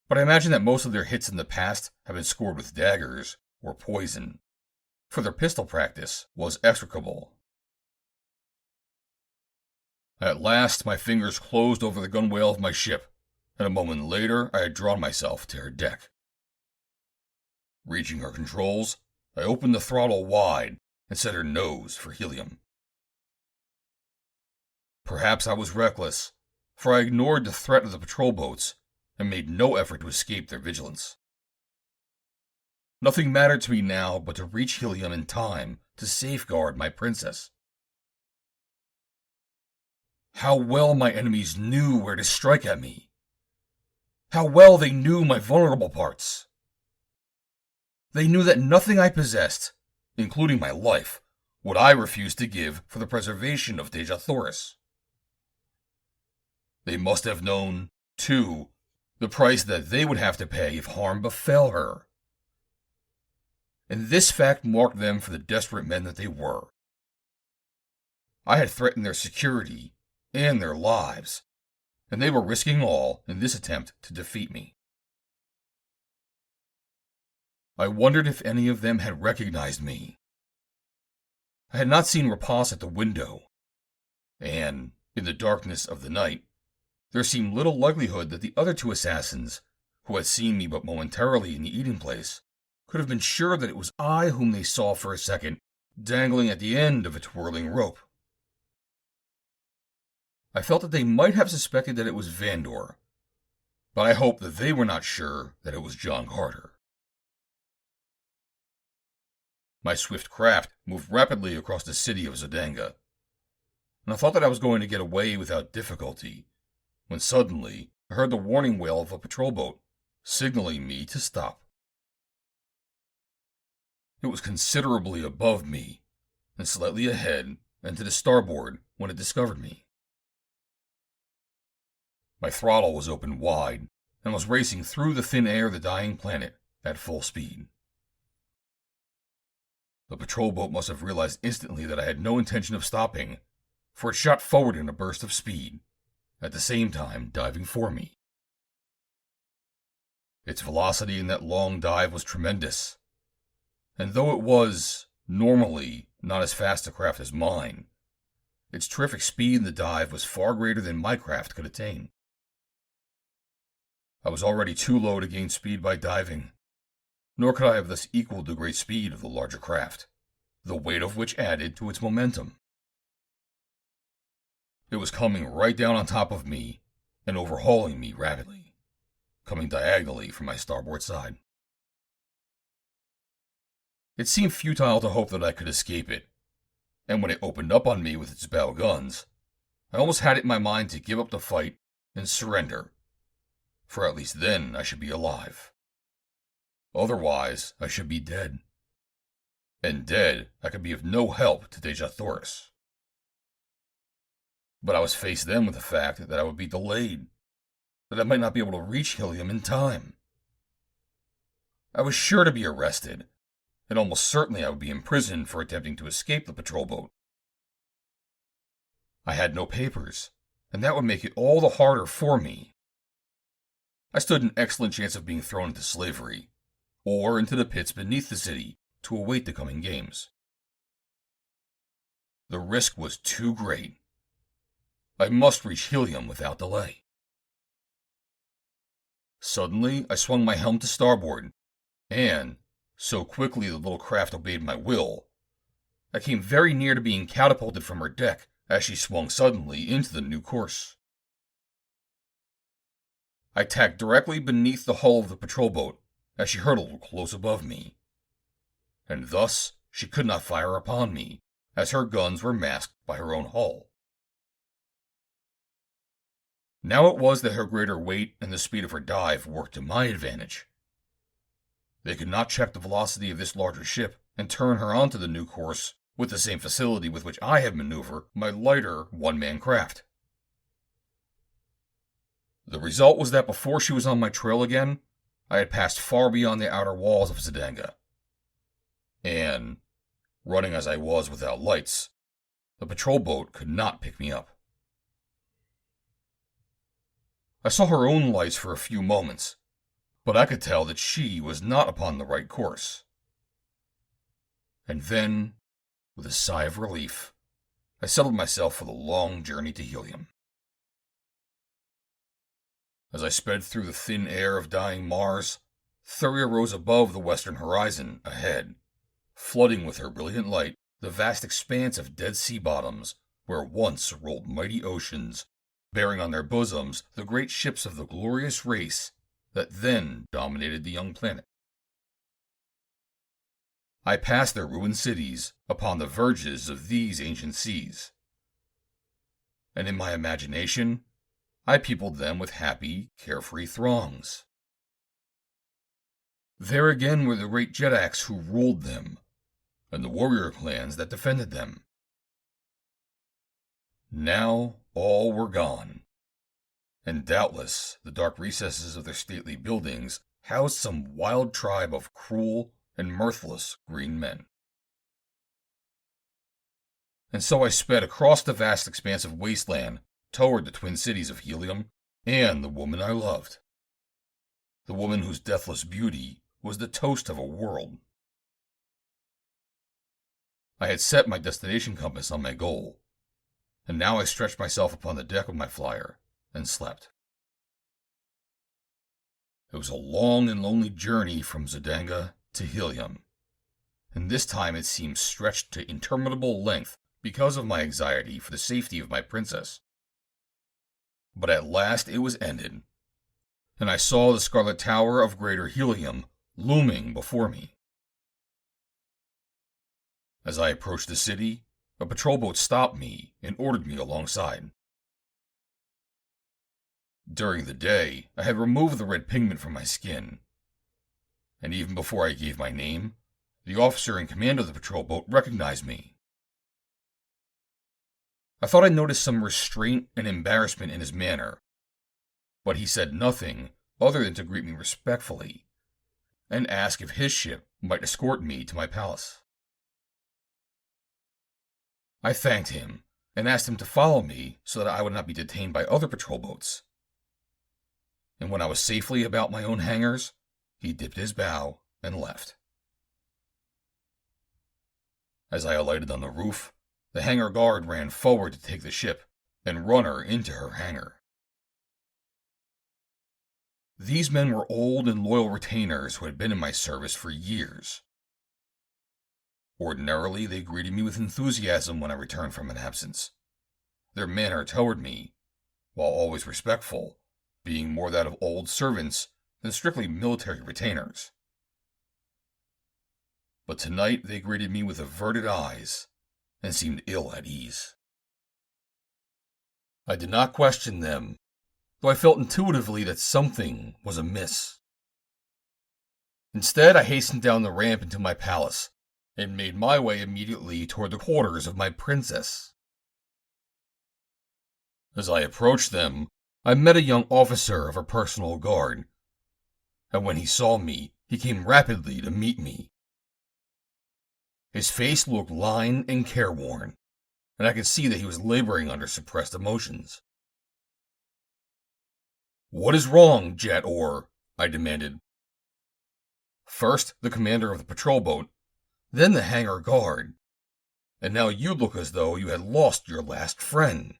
but I imagine that most of their hits in the past have been scored with daggers or poison, for their pistol practice was execrable. At last, my fingers closed over the gunwale of my ship, and a moment later I had drawn myself to her deck. Reaching her controls, I opened the throttle wide and set her nose for helium. Perhaps I was reckless, for I ignored the threat of the patrol boats and made no effort to escape their vigilance. Nothing mattered to me now but to reach helium in time to safeguard my princess. How well my enemies knew where to strike at me. How well they knew my vulnerable parts. They knew that nothing I possessed, including my life, would I refuse to give for the preservation of Dejathoris. They must have known, too, the price that they would have to pay if harm befell her. And this fact marked them for the desperate men that they were. I had threatened their security and their lives, and they were risking all in this attempt to defeat me. I wondered if any of them had recognized me. I had not seen Rapas at the window, and, in the darkness of the night, there seemed little likelihood that the other two assassins, who had seen me but momentarily in the eating place, could have been sure that it was I whom they saw for a second dangling at the end of a twirling rope. I felt that they might have suspected that it was Vandor, but I hoped that they were not sure that it was John Carter. My swift craft moved rapidly across the city of Zodanga, and I thought that I was going to get away without difficulty, when suddenly I heard the warning wail of a patrol boat, signaling me to stop. It was considerably above me, and slightly ahead and to the starboard when it discovered me. My throttle was open wide, and was racing through the thin air of the dying planet at full speed. The patrol boat must have realized instantly that I had no intention of stopping, for it shot forward in a burst of speed, at the same time diving for me. Its velocity in that long dive was tremendous, and though it was, normally, not as fast a craft as mine, its terrific speed in the dive was far greater than my craft could attain. I was already too low to gain speed by diving, nor could I have thus equaled the great speed of the larger craft, the weight of which added to its momentum. It was coming right down on top of me and overhauling me rapidly, coming diagonally from my starboard side. It seemed futile to hope that I could escape it, and when it opened up on me with its bow guns, I almost had it in my mind to give up the fight and surrender, for at least then I should be alive. Otherwise, I should be dead. And dead, I could be of no help to Dejathoris. But I was faced then with the fact that I would be delayed, that I might not be able to reach Helium in time. I was sure to be arrested, and almost certainly I would be imprisoned for attempting to escape the patrol boat. I had no papers, and that would make it all the harder for me. I stood an excellent chance of being thrown into slavery, or into the pits beneath the city to await the coming games. The risk was too great. I must reach Helium without delay. Suddenly, I swung my helm to starboard, and, so quickly the little craft obeyed my will, I came very near to being catapulted from her deck as she swung suddenly into the new course. I tacked directly beneath the hull of the patrol boat as she hurtled close above me, and thus she could not fire upon me, as her guns were masked by her own hull. Now it was that her greater weight and the speed of her dive worked to my advantage. They could not check the velocity of this larger ship and turn her onto the new course with the same facility with which I had maneuvered my lighter one-man craft. The result was that before she was on my trail again, I had passed far beyond the outer walls of Zidanga. And, running as I was without lights, the patrol boat could not pick me up. I saw her own lights for a few moments, but I could tell that she was not upon the right course. And then, with a sigh of relief, I settled myself for the long journey to Helium. As I sped through the thin air of dying Mars, Thuria rose above the western horizon ahead, flooding with her brilliant light the vast expanse of dead sea bottoms where once rolled mighty oceans, bearing on their bosoms the great ships of the glorious race that then dominated the young planet. I passed their ruined cities upon the verges of these ancient seas, and in my imagination I peopled them with happy, carefree throngs. There again were the great Jedaks who ruled them, and the warrior clans that defended them. Now all were gone, and doubtless the dark recesses of their stately buildings housed some wild tribe of cruel and mirthless green men. And so I sped across the vast expanse of wasteland toward the twin cities of Helium and the woman I loved, the woman whose deathless beauty was the toast of a world. I had set my destination compass on my goal, and now I stretched myself upon the deck of my flyer and slept. It was a long and lonely journey from Zidanga to Helium, and this time it seemed stretched to interminable length because of my anxiety for the safety of my princess. But at last it was ended, and I saw the Scarlet Tower of Greater Helium looming before me. As I approached the city, a patrol boat stopped me and ordered me alongside. During the day, I had removed the red pigment from my skin, and even before I gave my name, the officer in command of the patrol boat recognized me. I thought I noticed some restraint and embarrassment in his manner, but he said nothing other than to greet me respectfully and ask if his ship might escort me to my palace. I thanked him and asked him to follow me so that I would not be detained by other patrol boats. And when I was safely about my own hangars, he dipped his bow and left. As I alighted on the roof, the hangar guard ran forward to take the ship and run her into her hangar. These men were old and loyal retainers who had been in my service for years. Ordinarily, they greeted me with enthusiasm when I returned from an absence, their manner toward me, while always respectful, being more that of old servants than strictly military retainers. But tonight they greeted me with averted eyes and seemed ill at ease. I did not question them, though I felt intuitively that something was amiss. Instead, I hastened down the ramp into my palace and made my way immediately toward the quarters of my princess. As I approached them, I met a young officer of her personal guard, and when he saw me, he came rapidly to meet me. His face looked lined and careworn, and I could see that he was laboring under suppressed emotions. "What is wrong, Jat Or?" I demanded. "First the commander of the patrol boat, then the hangar guard, and now you look as though you had lost your last friend."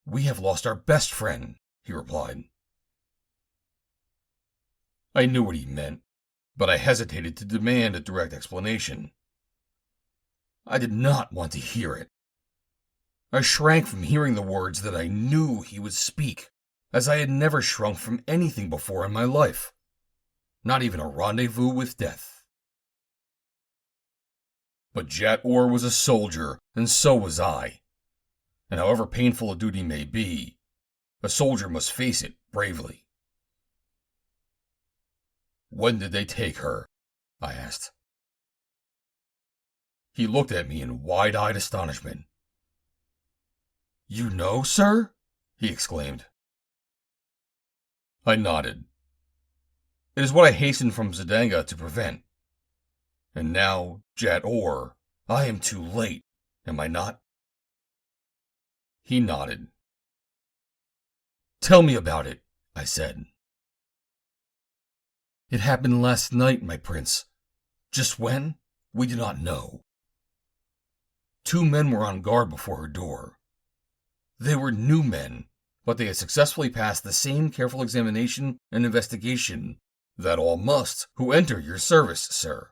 "We have lost our best friend," he replied. I knew what he meant, but I hesitated to demand a direct explanation. I did not want to hear it. I shrank from hearing the words that I knew he would speak, as I had never shrunk from anything before in my life, not even a rendezvous with death. But Jat Or was a soldier, and so was I. And however painful a duty may be, a soldier must face it bravely. "When did they take her?" I asked. He looked at me in wide-eyed astonishment. "You know, sir?" he exclaimed. I nodded. It is what I hastened from Zidanga to prevent. And now, Jat Or, I am too late, am I not? He nodded. "Tell me about it," I said. "It happened last night, my prince. Just when? We do not know. 2 men were on guard before her door. They were new men, but they had successfully passed the same careful examination and investigation that all must who enter your service, sir.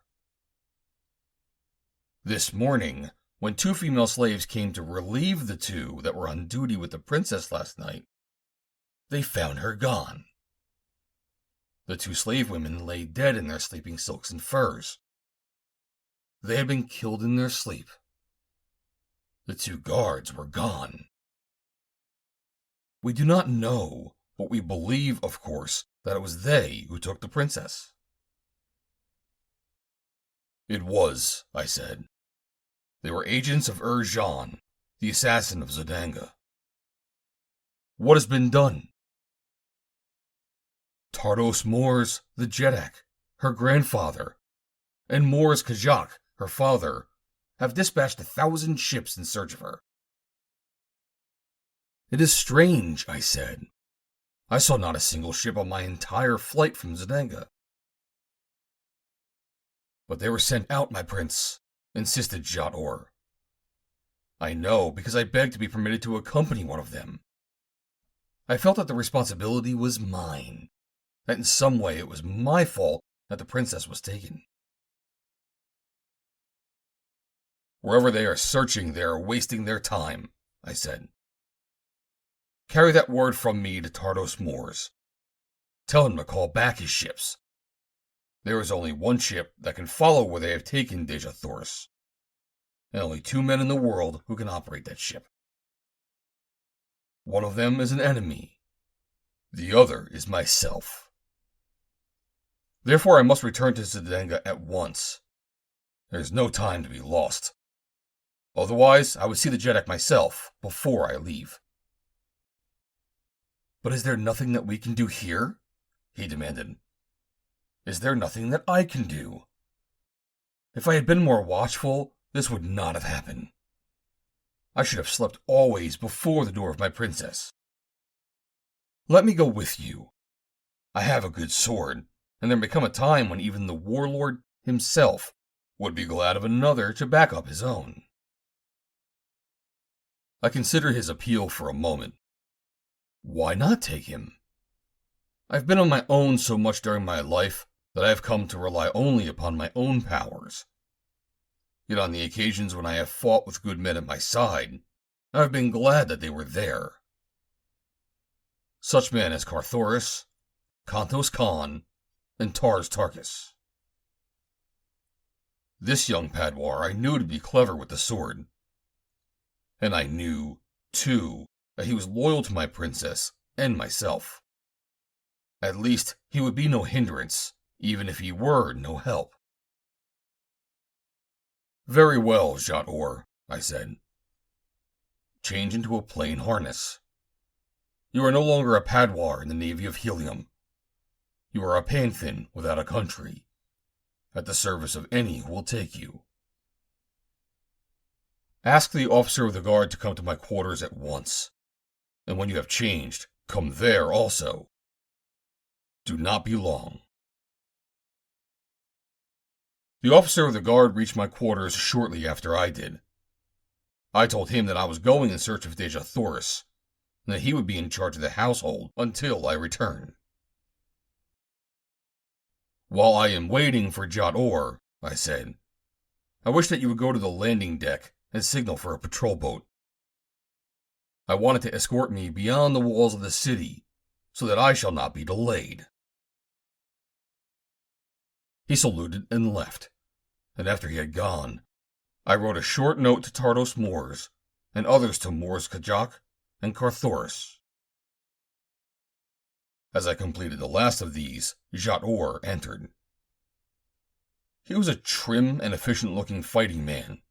This morning, when 2 female slaves came to relieve the 2 that were on duty with the princess last night, they found her gone. The 2 slave women lay dead in their sleeping silks and furs. They had been killed in their sleep. The 2 guards were gone. We do not know, but we believe, of course, that it was they who took the princess." "It was," I said. "They were agents of Jean, the assassin of Zidanga. What has been done?" "Tardos Mors, the Jeddak, her grandfather, and Mors Kajak, her father, have dispatched 1,000 ships in search of her." "It is strange," I said. "I saw not a single ship on my entire flight from Zidanga." "But they were sent out, my prince," insisted Jat Or. "I know, because I begged to be permitted to accompany one of them. I felt that the responsibility was mine, that in some way it was my fault that the princess was taken." "Wherever they are searching, they are wasting their time," I said. "Carry that word from me to Tardos Mors. Tell him to call back his ships. There is only one ship that can follow where they have taken Dejah Thoris, and only 2 men in the world who can operate that ship. One of them is an enemy. The other is myself. Therefore I must return to Zidanga at once. There is no time to be lost. Otherwise, I would see the Jeddak myself before I leave." "But is there nothing that we can do here?" he demanded. "Is there nothing that I can do? If I had been more watchful, this would not have happened. I should have slept always before the door of my princess. Let me go with you. I have a good sword, and there may come a time when even the warlord himself would be glad of another to back up his own." I considered his appeal for a moment. Why not take him? I've been on my own so much during my life that I have come to rely only upon my own powers. Yet on the occasions when I have fought with good men at my side, I have been glad that they were there. Such men as Carthoris, Kantos Khan, and Tars Tarkas. This young Padwar I knew to be clever with the sword. And I knew, too, that he was loyal to my princess and myself. At least, he would be no hindrance, even if he were no help. "Very well, Jat Or," I said. "Change into a plain harness. You are no longer a Padwar in the Navy of Helium. You are a Panthin without a country, at the service of any who will take you. Ask the officer of the guard to come to my quarters at once, and when you have changed, come there also. Do not be long." The officer of the guard reached my quarters shortly after I did. I told him that I was going in search of Dejah Thoris, and that he would be in charge of the household until I returned. "While I am waiting for Jat Or," I said, "I wish that you would go to the landing deck and signal for a patrol boat. I want it to escort me beyond the walls of the city, so that I shall not be delayed." He saluted and left, and after he had gone, I wrote a short note to Tardos Mors, and others to Mors Kajak and Carthoris. As I completed the last of these, Jat Or entered. He was a trim and efficient-looking fighting man,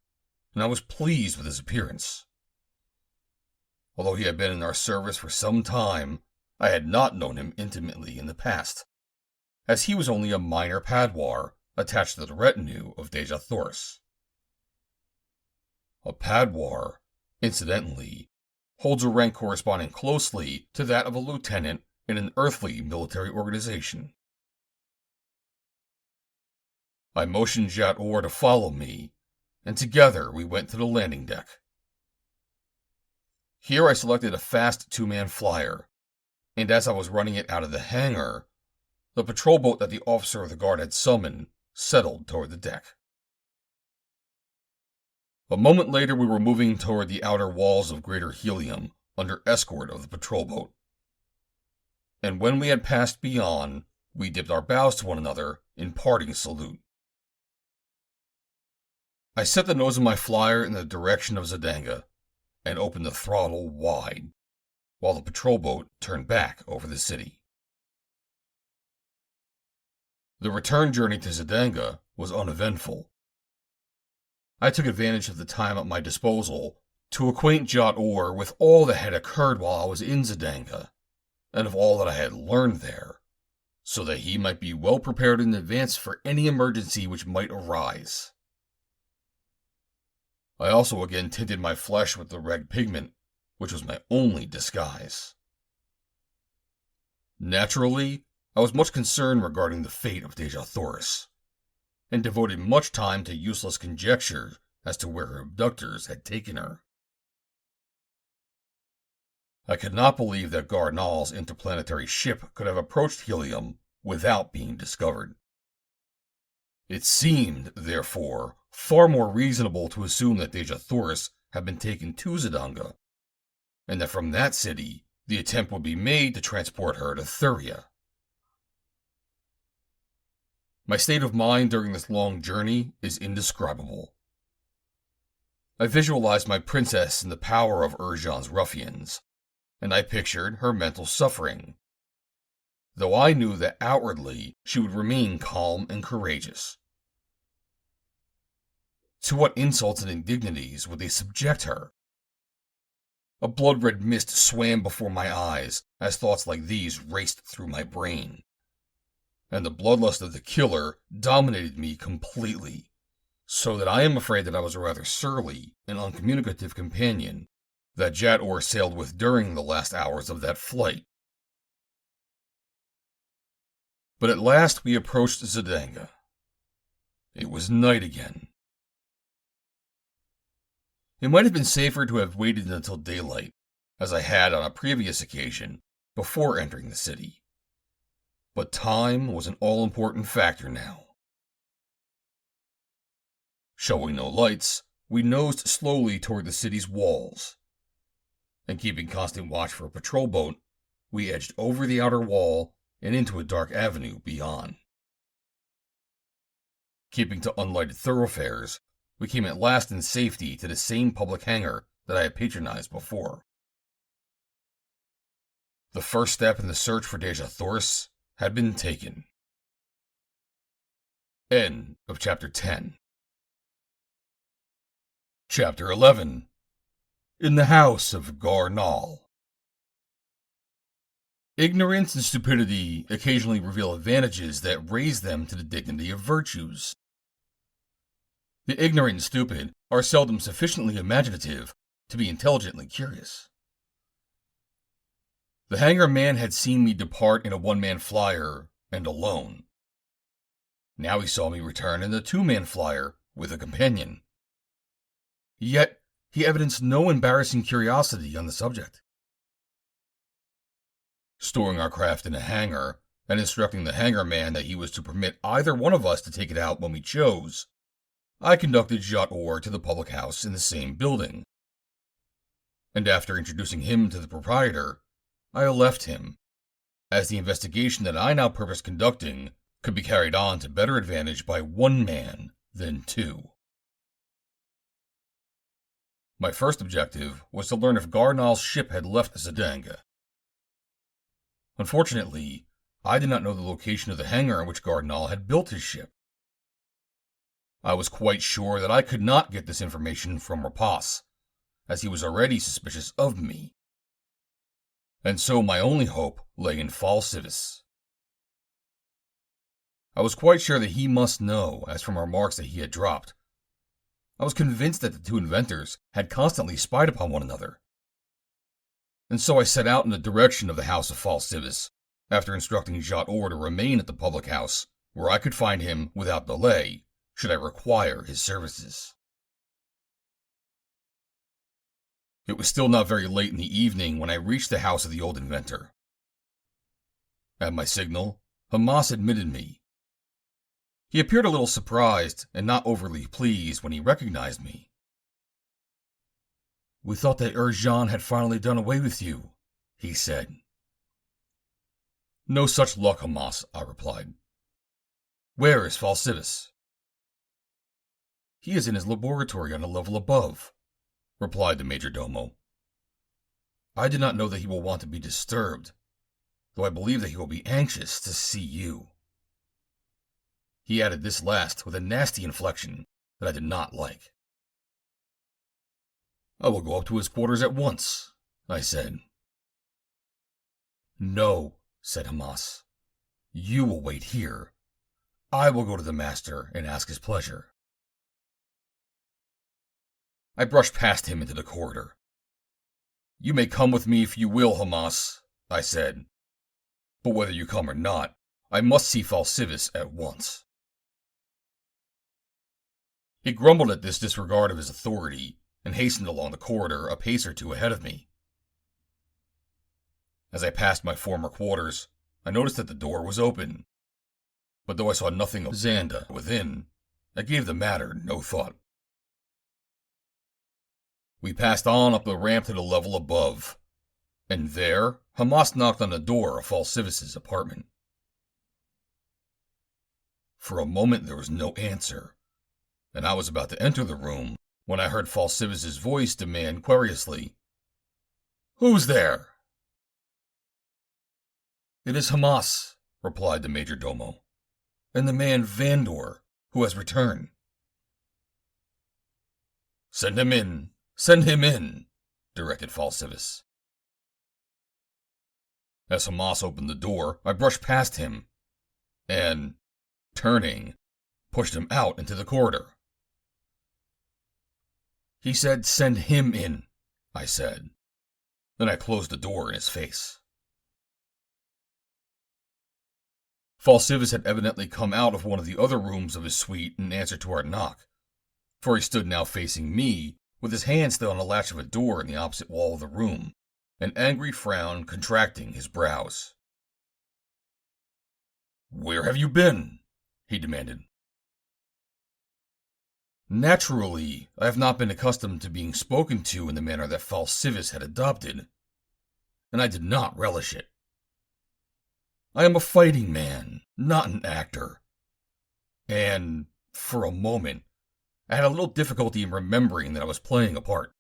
and I was pleased with his appearance. Although he had been in our service for some time, I had not known him intimately in the past, as he was only a minor Padwar attached to the retinue of Dejah Thoris. A Padwar, incidentally, holds a rank corresponding closely to that of a lieutenant in an earthly military organization. I motioned Jat Or to follow me, and together we went to the landing deck. Here I selected a fast two-man flyer, and as I was running it out of the hangar, the patrol boat that the officer of the guard had summoned settled toward the deck. A moment later we were moving toward the outer walls of Greater Helium under escort of the patrol boat. And when we had passed beyond, we dipped our bows to one another in parting salute. I set the nose of my flyer in the direction of Z'danga and opened the throttle wide, while the patrol boat turned back over the city. The return journey to Z'danga was uneventful. I took advantage of the time at my disposal to acquaint Jat Or with all that had occurred while I was in Z'danga, and of all that I had learned there, so that he might be well prepared in advance for any emergency which might arise. I also again tinted my flesh with the red pigment, which was my only disguise. Naturally, I was much concerned regarding the fate of Dejah Thoris, and devoted much time to useless conjecture as to where her abductors had taken her. I could not believe that Gar Nal's interplanetary ship could have approached Helium without being discovered. It seemed, therefore, far more reasonable to assume that Dejah Thoris had been taken to Z'danga, and that from that city the attempt would be made to transport her to Thuria. My state of mind during this long journey is indescribable. I visualized my princess in the power of Urjan's ruffians, and I pictured her mental suffering, though I knew that outwardly she would remain calm and courageous. To what insults and indignities would they subject her? A blood-red mist swam before my eyes as thoughts like these raced through my brain, and the bloodlust of the killer dominated me completely, so that I am afraid that I was a rather surly and uncommunicative companion that Jat Or sailed with during the last hours of that flight. But at last we approached Z'danga. It was night again. It might have been safer to have waited until daylight, as I had on a previous occasion, before entering the city. But time was an all-important factor now. Showing no lights, we nosed slowly toward the city's walls, and keeping constant watch for a patrol boat, we edged over the outer wall and into a dark avenue beyond. Keeping to unlighted thoroughfares, we came at last in safety to the same public hangar that I had patronized before. The first step in the search for Dejah Thoris had been taken. End of Chapter 10. Chapter 11. In the House of Gar Nal. Ignorance and stupidity occasionally reveal advantages that raise them to the dignity of virtues. The ignorant and stupid are seldom sufficiently imaginative to be intelligently curious. The hangar man had seen me depart in a one-man flyer and alone. Now he saw me return in a two-man flyer with a companion. Yet he evidenced no embarrassing curiosity on the subject. Storing our craft in a hangar and instructing the hangar man that he was to permit either one of us to take it out when we chose, I conducted Jat Or to the public house in the same building. and after introducing him to the proprietor, I left him, as the investigation that I now purposed conducting could be carried on to better advantage by one man than two. My first objective was to learn if Gar Nal's ship had left Zidanga. Unfortunately, I did not know the location of the hangar in which Gar Nal had built his ship. I was quite sure that I could not get this information from Rapas, as he was already suspicious of me. And so my only hope lay in Fal Sivas. I was quite sure that he must know, as from remarks that he had dropped. I was convinced that the two inventors had constantly spied upon one another. And so I set out in the direction of the house of Fal Sivas, after instructing Jat Or to remain at the public house, where I could find him without delay, should I require his services. It was still not very late in the evening when I reached the house of the old inventor. At my signal, Hamas admitted me. He appeared a little surprised and not overly pleased when he recognized me. "We thought that Jean had finally done away with you," he said. "No such luck, Hamas," I replied. "Where is Fal Sivas?" "He is in his laboratory on a level above," replied the majordomo. "I do not know that he will want to be disturbed, though I believe that he will be anxious to see you." He added this last with a nasty inflection that I did not like. "I will go up to his quarters at once," I said. "No," said Hamas. "You will wait here. I will go to the master and ask his pleasure." I brushed past him into the corridor. "You may come with me if you will, Hamas," I said. "But whether you come or not, I must see Fal Sivas at once." He grumbled at this disregard of his authority and hastened along the corridor a pace or two ahead of me. As I passed my former quarters, I noticed that the door was open, but though I saw nothing of Zanda within, I gave the matter no thought. We passed on up the ramp to the level above, and there Hamas knocked on the door of Fal Sivas' apartment. For a moment there was no answer, and I was about to enter the room when I heard Fal Sivas' voice demand querulously, "Who's there?" "It is Hamas," replied the majordomo, "and the man Vandor, who has returned." "Send him in, send him in," directed Fal Sivas. As Hamas opened the door, I brushed past him, and, turning, pushed him out into the corridor. "He said send him in," I said. Then I closed the door in his face. Fal Sivas had evidently come out of one of the other rooms of his suite in answer to our knock, for he stood now facing me, with his hand still on the latch of a door in the opposite wall of the room, an angry frown contracting his brows. "Where have you been?" he demanded. Naturally, I have not been accustomed to being spoken to in the manner that Fal Sivas had adopted, and I did not relish it. I am a fighting man, not an actor, and, for a moment, I had a little difficulty in remembering that I was playing a part.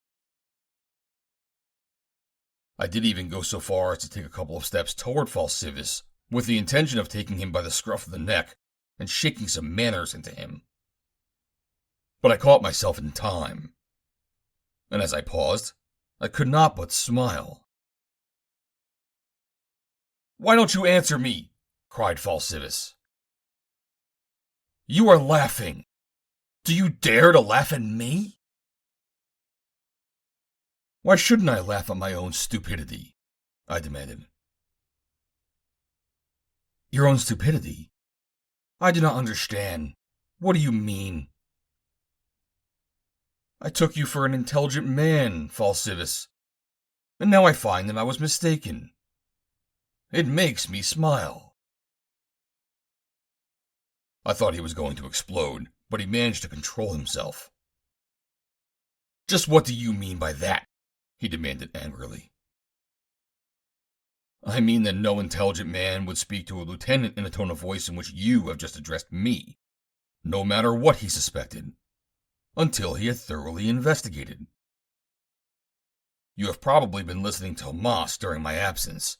I did even go so far as to take a couple of steps toward Fal Sivas, with the intention of taking him by the scruff of the neck and shaking some manners into him. But I caught myself in time, and as I paused, I could not but smile. "Why don't you answer me?" cried Fal Sivas. "You are laughing. Do you dare to laugh at me?" "Why shouldn't I laugh at my own stupidity?" I demanded. "Your own stupidity? I do not understand. What do you mean?" "I took you for an intelligent man, Fal Sivas, and now I find that I was mistaken. It makes me smile." I thought he was going to explode, but he managed to control himself. "Just what do you mean by that?" he demanded angrily. I mean that no intelligent man would speak to a lieutenant in a tone of voice in which you have just addressed me, no matter what he suspected, until he had thoroughly investigated. You have probably been listening to Hamas during my absence,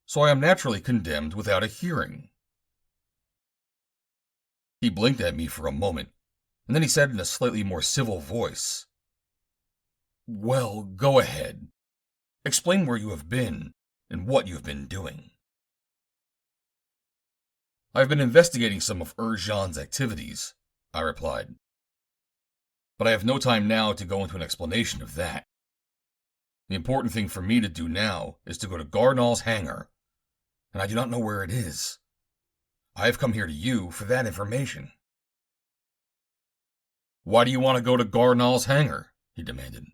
so I am naturally condemned without a hearing. He blinked at me for a moment, and then he said in a slightly more civil voice, Well, go ahead. Explain where you have been and what you have been doing. I have been investigating some of Jean's activities, I replied. But I have no time now to go into an explanation of that. The important thing for me to do now is to go to Gar Nal's hangar, and I do not know where it is. I have come here to you for that information. Why do you want to go to Gar Nal's hangar? He demanded.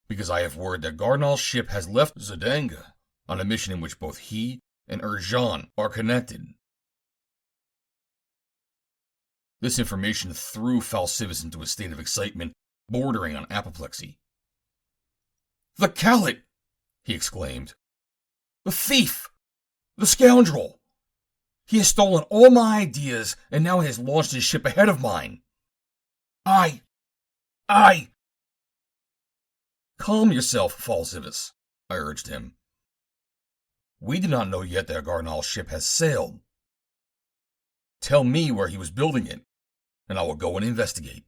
Because I have word that Gar Nal's ship has left Zodanga on a mission in which both he and Jean are connected. This information threw Fal Sivas into a state of excitement bordering on apoplexy. The Khalid! He exclaimed. The thief! The scoundrel! He has stolen all my ideas and now has launched his ship ahead of mine. I... Calm yourself, Fal Sivas, I urged him. We do not know yet that Gar Nal's ship has sailed. Tell me where he was building it, and I will go and investigate.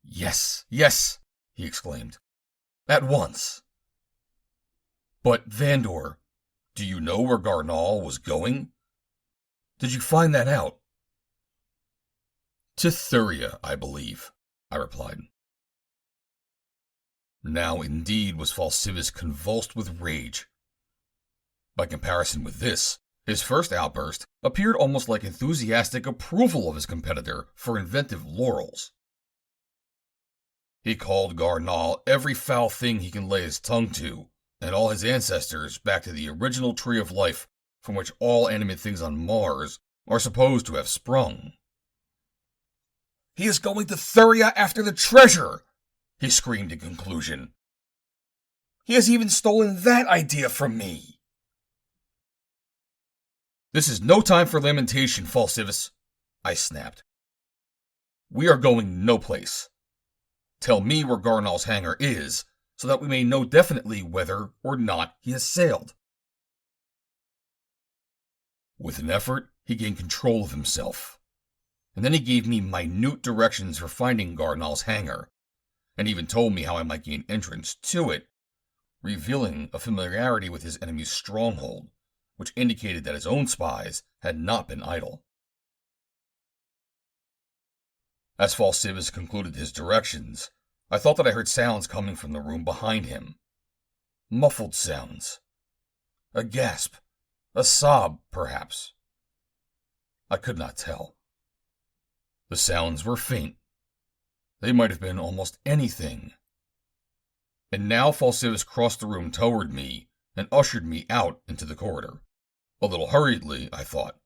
Yes, he exclaimed. At once. But, Vandor, do you know where Gar Nal was going? Did you find that out? To Thuria, I believe, I replied. Now indeed was Fal Sivas convulsed with rage. By comparison with this, his first outburst appeared almost like enthusiastic approval of his competitor for inventive laurels. He called Gar Nal every foul thing he can lay his tongue to, and all his ancestors back to the original tree of life from which all animate things on Mars are supposed to have sprung. He is going to Thuria after the treasure! He screamed in conclusion. He has even stolen that idea from me. This is no time for lamentation, Fal Sivas, I snapped. We are going no place. Tell me where Gar Nal's hangar is, so that we may know definitely whether or not he has sailed. With an effort, he gained control of himself, and then he gave me minute directions for finding Gar Nal's hangar, and even told me how I might gain entrance to it, revealing a familiarity with his enemy's stronghold, which indicated that his own spies had not been idle. As Fal Sivas concluded his directions, I thought that I heard sounds coming from the room behind him. Muffled sounds. A gasp. A sob, perhaps. I could not tell. The sounds were faint. They might have been almost anything. And now Fal Sivas crossed the room toward me and ushered me out into the corridor. A little hurriedly, I thought.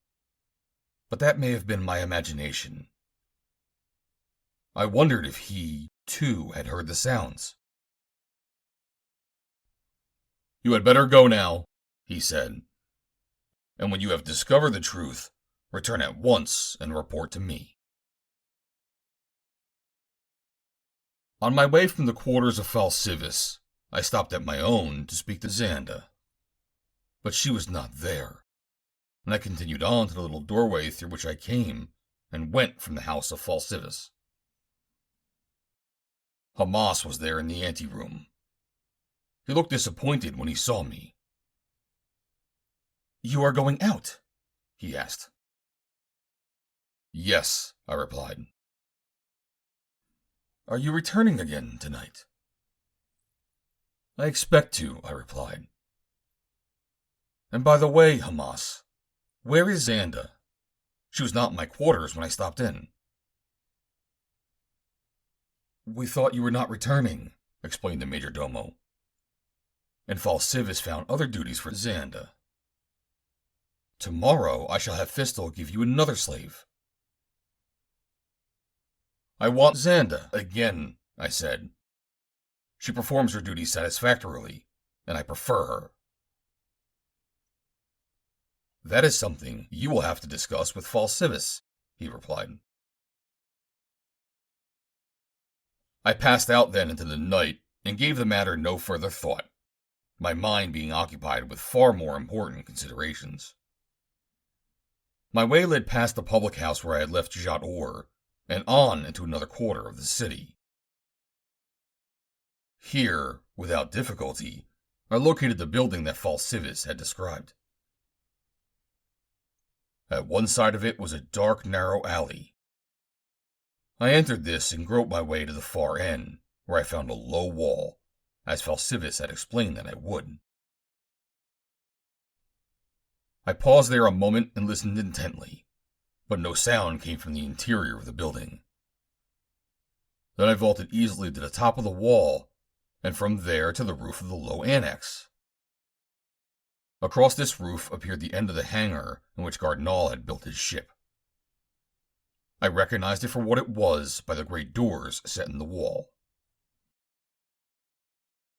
But that may have been my imagination. I wondered if he, too, had heard the sounds. You had better go now, he said. And when you have discovered the truth, return at once and report to me. On my way from the quarters of Fal Sivas, I stopped at my own to speak to Xanda. But she was not there, and I continued on to the little doorway through which I came, and went from the house of Fal Sivas. Hamas was there in the anteroom. He looked disappointed when he saw me. You are going out? He asked. Yes, I replied. Are you returning again tonight? I expect to, I replied. And by the way, Hamas, where is Xanda? She was not in my quarters when I stopped in. We thought you were not returning, explained the majordomo. And Fal Sivas found other duties for Xanda. Tomorrow I shall have Fistel give you another slave. I want Xanda, again, I said. "She performs her duties satisfactorily, and I prefer her." "That is something you will have to discuss with Fal Sivas," he replied. I passed out then into the night and gave the matter no further thought, my mind being occupied with far more important considerations. My way led past the public house where I had left Jat Or, and on into another quarter of the city. Here, without difficulty, I located the building that Fal Sivas had described. At one side of it was a dark, narrow alley. I entered this and groped my way to the far end, where I found a low wall, as Fal Sivas had explained that I would. I paused there a moment and listened intently, but no sound came from the interior of the building. Then I vaulted easily to the top of the wall, and from there to the roof of the low annex. Across this roof appeared the end of the hangar in which Gar Nal had built his ship. I recognized it for what it was by the great doors set in the wall.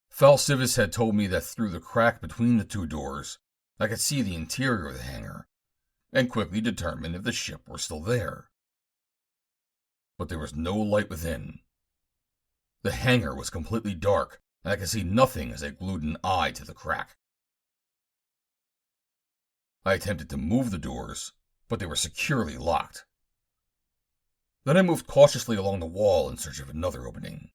Fal Sivas had told me that through the crack between the two doors, I could see the interior of the hangar, and quickly determine if the ship were still there. But there was no light within. The hangar was completely dark, and I could see nothing as I glued an eye to the crack. I attempted to move the doors, but they were securely locked. Then I moved cautiously along the wall in search of another opening.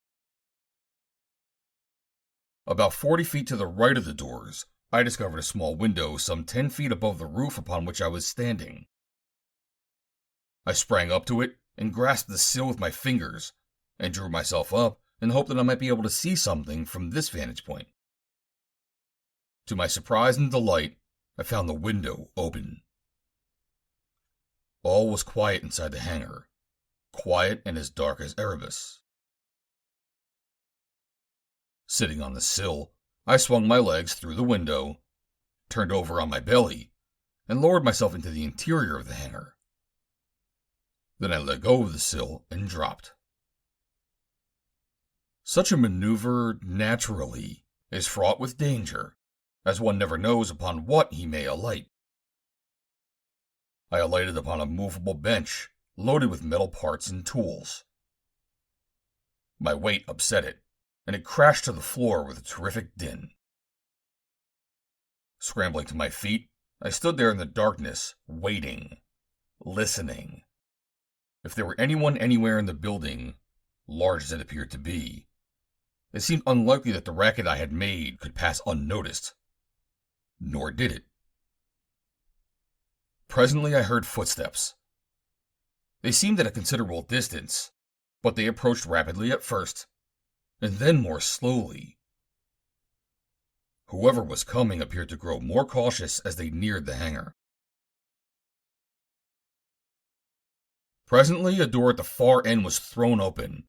About 40 feet to the right of the doors, I discovered a small window some 10 feet above the roof upon which I was standing. I sprang up to it and grasped the sill with my fingers, and drew myself up in the hope that I might be able to see something from this vantage point. To my surprise and delight, I found the window open. All was quiet inside the hangar, quiet and as dark as Erebus. Sitting on the sill, I swung my legs through the window, turned over on my belly, and lowered myself into the interior of the hangar. Then I let go of the sill and dropped. Such a maneuver, naturally, is fraught with danger, as one never knows upon what he may alight. I alighted upon a movable bench, loaded with metal parts and tools. My weight upset it, and it crashed to the floor with a terrific din. Scrambling to my feet, I stood there in the darkness, waiting, listening. If there were anyone anywhere in the building, large as it appeared to be, it seemed unlikely that the racket I had made could pass unnoticed. Nor did it. Presently I heard footsteps. They seemed at a considerable distance, but they approached rapidly at first, and then more slowly. Whoever was coming appeared to grow more cautious as they neared the hangar. Presently, a door at the far end was thrown open,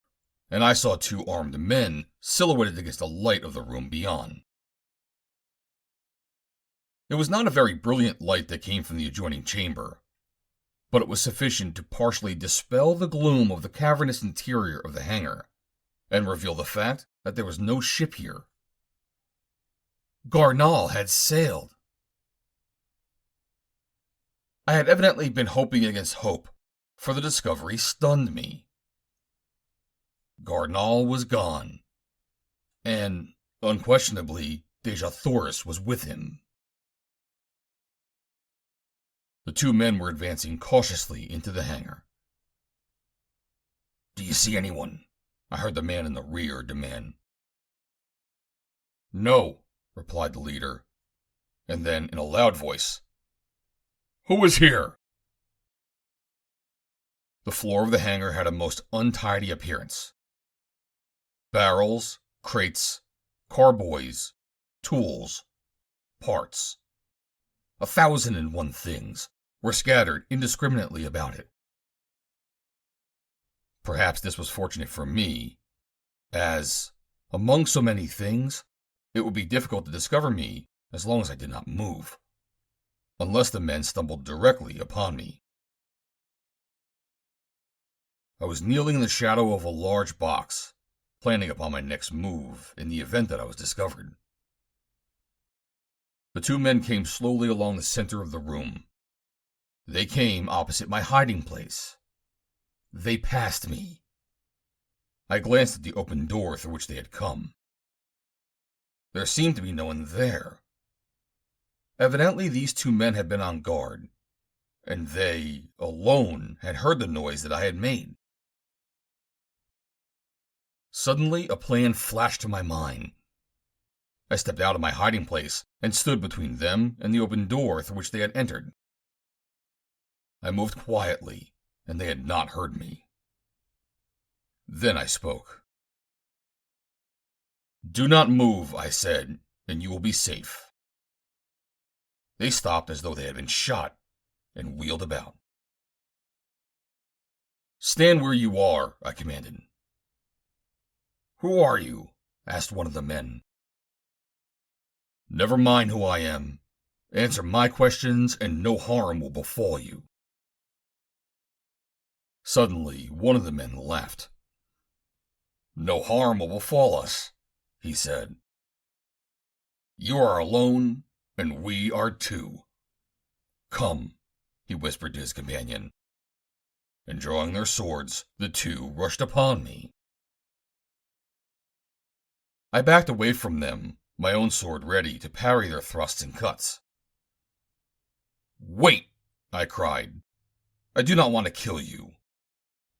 and I saw two armed men silhouetted against the light of the room beyond. It was not a very brilliant light that came from the adjoining chamber, but it was sufficient to partially dispel the gloom of the cavernous interior of the hangar, and reveal the fact that there was no ship here. Gar Nal had sailed. I had evidently been hoping against hope, for the discovery stunned me. Gar Nal was gone, and, unquestionably, Dejah was with him. The two men were advancing cautiously into the hangar. "Do you see anyone?" I heard the man in the rear demand. "No," replied the leader, and then, in a loud voice, "Who is here?" The floor of the hangar had a most untidy appearance. Barrels, crates, carboys, tools, parts, 1,001 things were scattered indiscriminately about it. Perhaps this was fortunate for me, as, among so many things, it would be difficult to discover me as long as I did not move, unless the men stumbled directly upon me. I was kneeling in the shadow of a large box, planning upon my next move in the event that I was discovered. The two men came slowly along the center of the room. They came opposite my hiding place. They passed me. I glanced at the open door through which they had come. There seemed to be no one there. Evidently, these two men had been on guard, and they, alone, had heard the noise that I had made. Suddenly, a plan flashed to my mind. I stepped out of my hiding place and stood between them and the open door through which they had entered. I moved quietly, and they had not heard me. Then I spoke. "Do not move," I said, "and you will be safe." They stopped as though they had been shot, and wheeled about. "Stand where you are," I commanded. "Who are you?" asked one of the men. "Never mind who I am. Answer my questions, and no harm will befall you." Suddenly, one of the men laughed. "No harm will befall us," he said. "You are alone, and we are two. Come," he whispered to his companion. And drawing their swords, the two rushed upon me. I backed away from them, my own sword ready to parry their thrusts and cuts. "Wait!" I cried. "I do not want to kill you.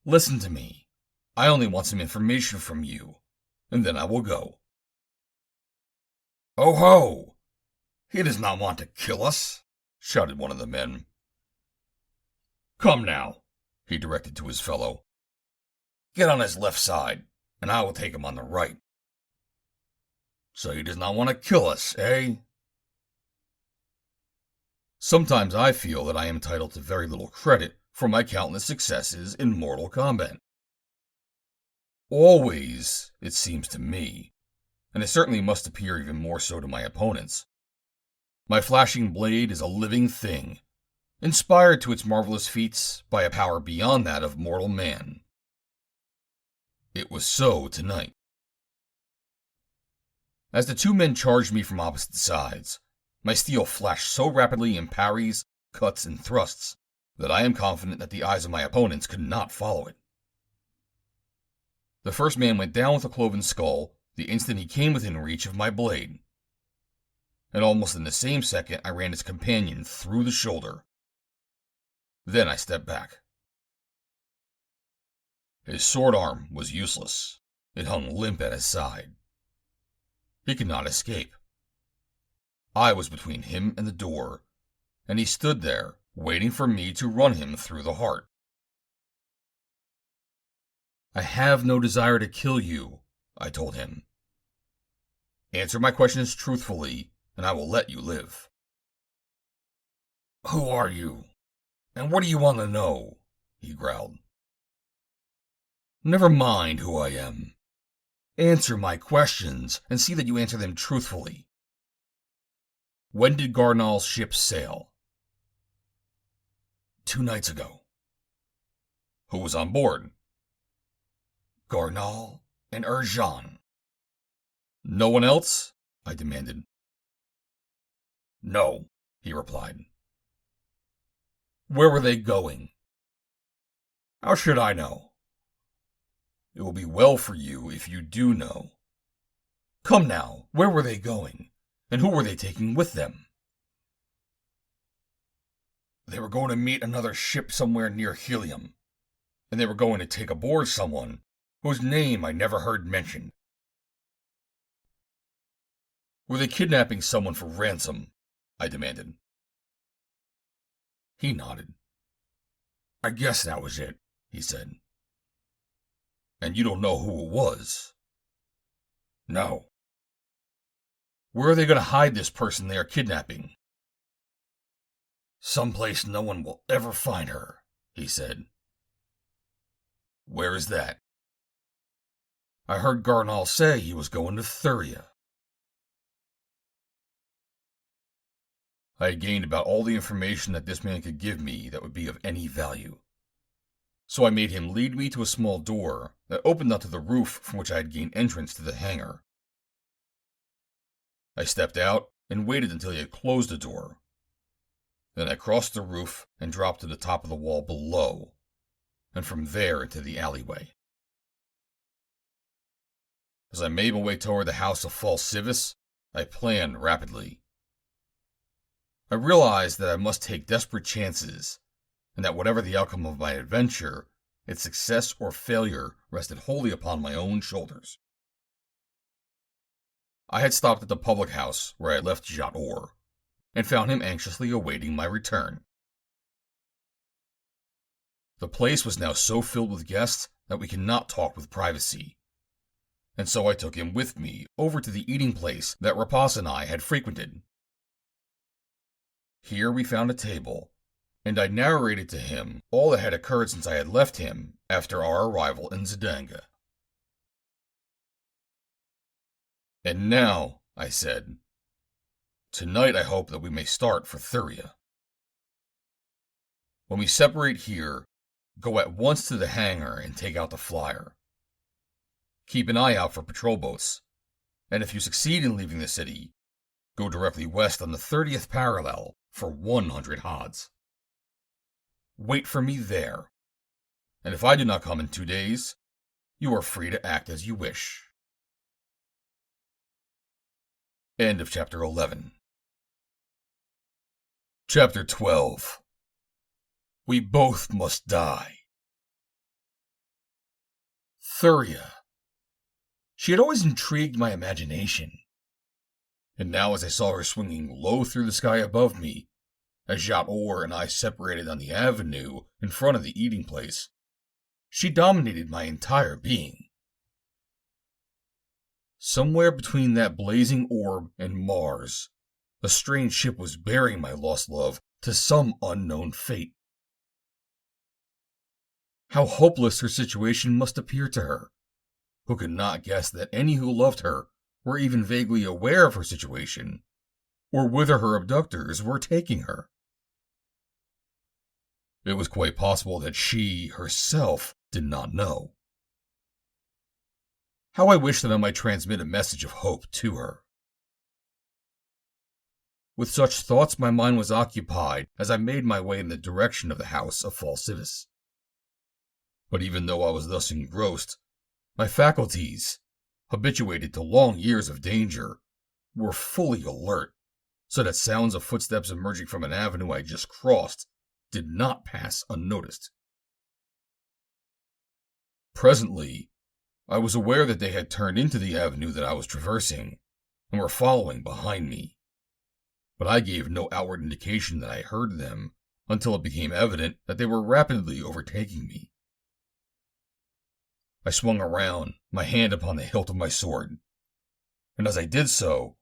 Listen to me. I only want some information from you, and then I will go." "Oh ho! He does not want to kill us," shouted one of the men. "Come now," he directed to his fellow. "Get on his left side, and I will take him on the right. So he does not want to kill us, eh?" Sometimes I feel that I am entitled to very little credit for my countless successes in Mortal Kombat. Always, it seems to me, and it certainly must appear even more so to my opponents, my flashing blade is a living thing, inspired to its marvelous feats by a power beyond that of mortal man. It was so tonight. As the two men charged me from opposite sides, my steel flashed so rapidly in parries, cuts, and thrusts that I am confident that the eyes of my opponents could not follow it. The first man went down with a cloven skull the instant he came within reach of my blade, and almost in the same second I ran his companion through the shoulder. Then I stepped back. His sword arm was useless. It hung limp at his side. He could not escape. I was between him and the door, and he stood there, waiting for me to run him through the heart. "I have no desire to kill you," I told him. "Answer my questions truthfully, and I will let you live." "Who are you? And what do you want to know?" he growled. "Never mind who I am. Answer my questions, and see that you answer them truthfully. When did Gar Nal's ship sail?" "2 nights ago." "Who was on board?" "Gar Nal and Jean." "No one else?" I demanded. "No," he replied. "Where were they going?" "How should I know?" "It will be well for you if you do know. Come now, where were they going, and who were they taking with them?" "They were going to meet another ship somewhere near Helium, and they were going to take aboard someone whose name I never heard mentioned." "Were they kidnapping someone for ransom?" I demanded. He nodded. "I guess that was it," he said. "And you don't know who it was?" "No." "Where are they going to hide this person they are kidnapping?" "Someplace no one will ever find her," he said. "Where is that?" "I heard Gar Nal say he was going to Thuria." I had gained about all the information that this man could give me that would be of any value. So I made him lead me to a small door that opened onto the roof from which I had gained entrance to the hangar. I stepped out and waited until he had closed the door. Then I crossed the roof and dropped to the top of the wall below, and from there into the alleyway. As I made my way toward the house of Fal Sivas, I planned rapidly. I realized that I must take desperate chances, and that whatever the outcome of my adventure, its success or failure rested wholly upon my own shoulders. I had stopped at the public house where I had left Jat Or, and found him anxiously awaiting my return. The place was now so filled with guests that we could not talk with privacy, and so I took him with me over to the eating place that Rapas and I had frequented. Here we found a table, and I narrated to him all that had occurred since I had left him after our arrival in Zidanga. "And now," I said, "tonight I hope that we may start for Thuria. When we separate here, go at once to the hangar and take out the flyer. Keep an eye out for patrol boats, and if you succeed in leaving the city, go directly west on the 30th parallel for 100 hods. Wait for me there, and if I do not come in 2 days, you are free to act as you wish." End of Chapter 11. Chapter 12. We both must die. Thuria. She had always intrigued my imagination, and now as I saw her swinging low through the sky above me, as Jat Or and I separated on the avenue in front of the eating place, she dominated my entire being. Somewhere between that blazing orb and Mars, a strange ship was bearing my lost love to some unknown fate. How hopeless her situation must appear to her, who could not guess that any who loved her were even vaguely aware of her situation, or whither her abductors were taking her. It was quite possible that she, herself, did not know. How I wished that I might transmit a message of hope to her. With such thoughts my mind was occupied as I made my way in the direction of the house of Fal Sivas. But even though I was thus engrossed, my faculties, habituated to long years of danger, were fully alert, so that sounds of footsteps emerging from an avenue I just crossed did not pass unnoticed. Presently, I was aware that they had turned into the avenue that I was traversing, and were following behind me. But I gave no outward indication that I heard them until it became evident that they were rapidly overtaking me. I swung around, my hand upon the hilt of my sword, and as I did so,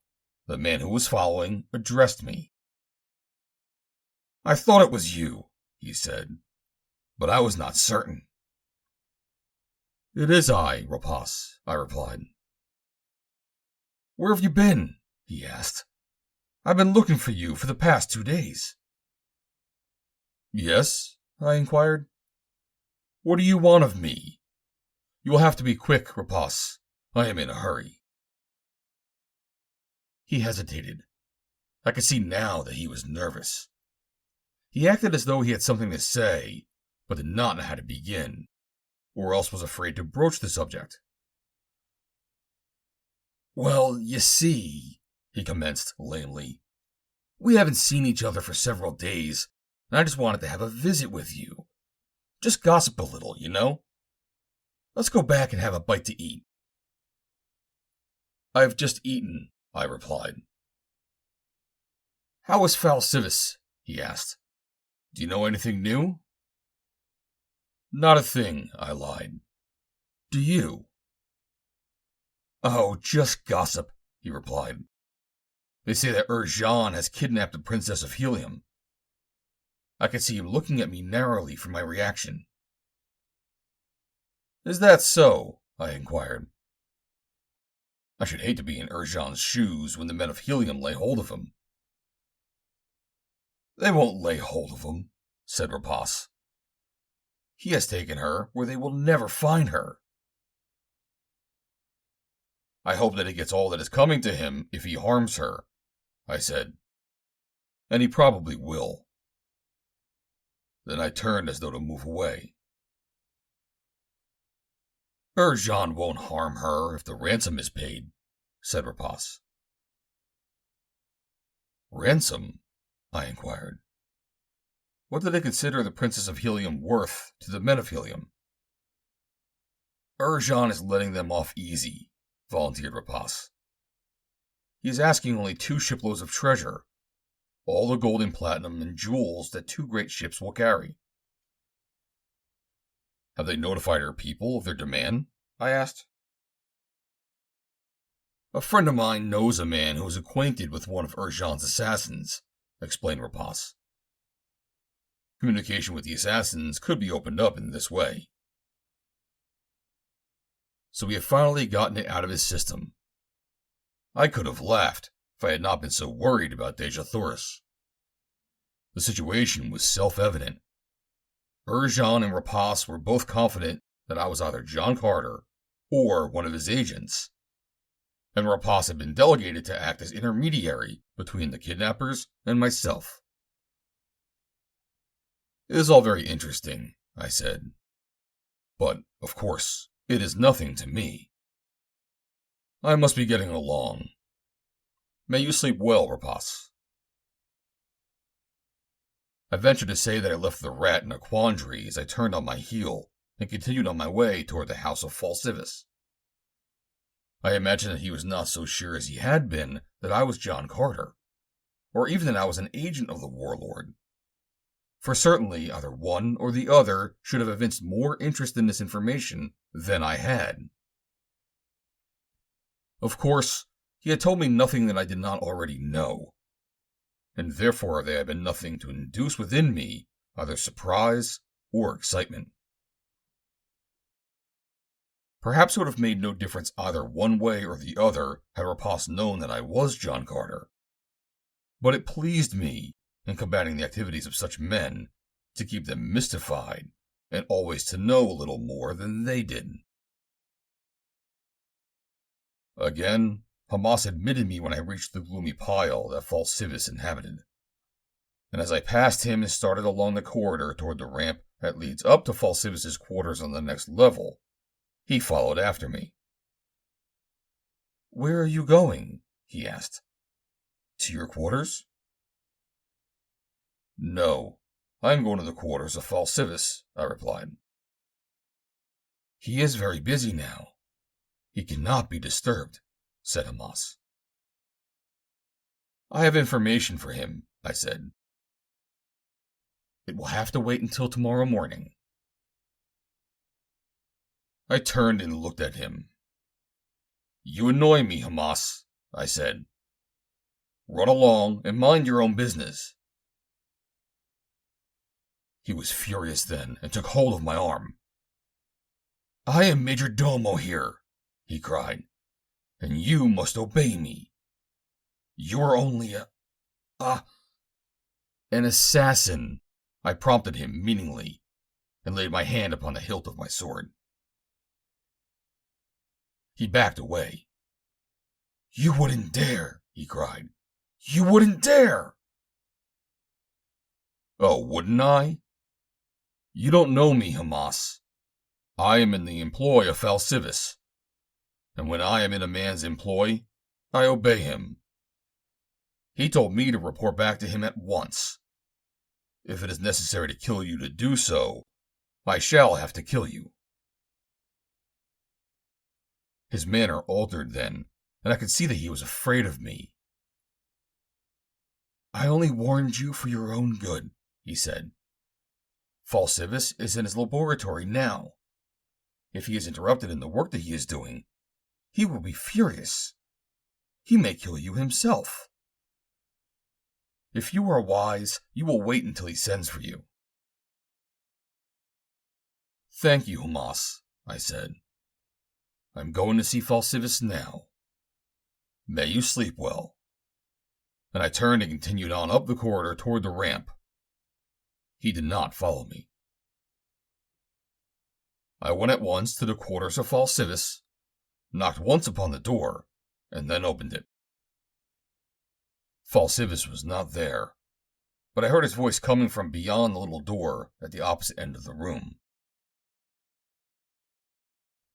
the man who was following addressed me. "I thought it was you," he said, "but I was not certain." "It is I, Rapas," I replied. "Where have you been?" he asked. "I've been looking for you for the past 2 days." "Yes?" I inquired. "What do you want of me? You will have to be quick, Rapas. I am in a hurry." He hesitated. I could see now that he was nervous. He acted as though he had something to say, but did not know how to begin, or else was afraid to broach the subject. "Well, you see," he commenced lamely, "we haven't seen each other for several days, and I just wanted to have a visit with you. Just gossip a little, you know? Let's go back and have a bite to eat." "I've just eaten," I replied. "How is Fal Sivas?" he asked. "Do you know anything new?" "Not a thing," I lied. "Do you?" "Oh, just gossip," he replied. "They say that JOHN has kidnapped the Princess of Helium." I could see him looking at me narrowly for my reaction. "Is that so?" I inquired. I should hate to be in JOHN's shoes when the men of Helium lay hold of him. "They won't lay hold of him," said Rapas. He has taken her where they will never find her. I hope that he gets all that is coming to him if he harms her, I said. And he probably will. Then I turned as though to move away. Jean won't harm her if the ransom is paid, said Rapas. Ransom? I inquired. What do they consider the Princess of Helium worth to the men of Helium? Jean is letting them off easy, volunteered Rapas. He is asking only 2 shiploads of treasure, all the gold and platinum and jewels that 2 great ships will carry. Have they notified her people of their demand? I asked. A friend of mine knows a man who is acquainted with one of Jean's assassins, explained Rapas. Communication with the assassins could be opened up in this way. So we had finally gotten it out of his system. I could have laughed if I had not been so worried about Deja Thoris. The situation was self-evident. Jean and Rapas were both confident that I was either John Carter or one of his agents, and Rapas had been delegated to act as intermediary between the kidnappers and myself. It is all very interesting, I said. But, of course, it is nothing to me. I must be getting along. May you sleep well, Rapas. I ventured to say that I left the rat in a quandary as I turned on my heel and continued on my way toward the house of Fal Sivas. I imagined that he was not so sure as he had been that I was John Carter, or even that I was an agent of the warlord. For certainly either one or the other should have evinced more interest in this information than I had. Of course, he had told me nothing that I did not already know, and therefore there had been nothing to induce within me either surprise or excitement. Perhaps it would have made no difference either one way or the other had Rapas known that I was John Carter, but it pleased me, in combating the activities of such men, to keep them mystified and always to know a little more than they did. Again, Hamas admitted me when I reached the gloomy pile that Fal Sivas inhabited, and as I passed him and started along the corridor toward the ramp that leads up to Fal Sivas' quarters on the next level, he followed after me. "Where are you going?" he asked. "To your quarters?" "No, I am going to the quarters of Fal Sivas," I replied. "He is very busy now. He cannot be disturbed," said Hamas. "I have information for him," I said. "It will have to wait until tomorrow morning." I turned and looked at him. "You annoy me, Hamas," I said. "Run along and mind your own business." He was furious then and took hold of my arm. "I am Major Domo here," he cried, "and you must obey me. You are only an assassin," I prompted him meaningly, and laid my hand upon the hilt of my sword. He backed away. "You wouldn't dare," he cried. "You wouldn't dare!" "Oh, wouldn't I? You don't know me, Hamas. I am in the employ of Fal Sivas, and when I am in a man's employ, I obey him. He told me to report back to him at once. If it is necessary to kill you to do so, I shall have to kill you." His manner altered then, and I could see that he was afraid of me. "I only warned you for your own good," he said. "Fal Sivas is in his laboratory now. If he is interrupted in the work that he is doing, he will be furious. He may kill you himself. If you are wise, you will wait until he sends for you." "Thank you, Hamas," I said. "I'm going to see Fal Sivas now. May you sleep well." And I turned and continued on up the corridor toward the ramp. He did not follow me. I went at once to the quarters of Fal Sivas, knocked once upon the door, and then opened it. Fal Sivas was not there, but I heard his voice coming from beyond the little door at the opposite end of the room.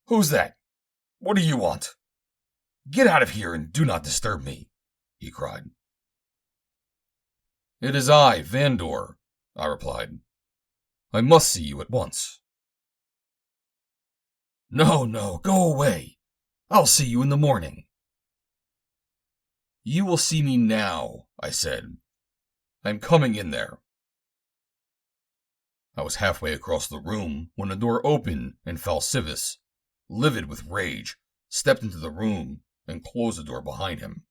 "Who's that? What do you want? Get out of here and do not disturb me," he cried. "It is I, Vandor," I replied. "I must see you at once." No, go away. I'll see you in the morning." "You will see me now," I said. "I'm coming in there." I was halfway across the room when the door opened and Fal Sivas, livid with rage, stepped into the room and closed the door behind him.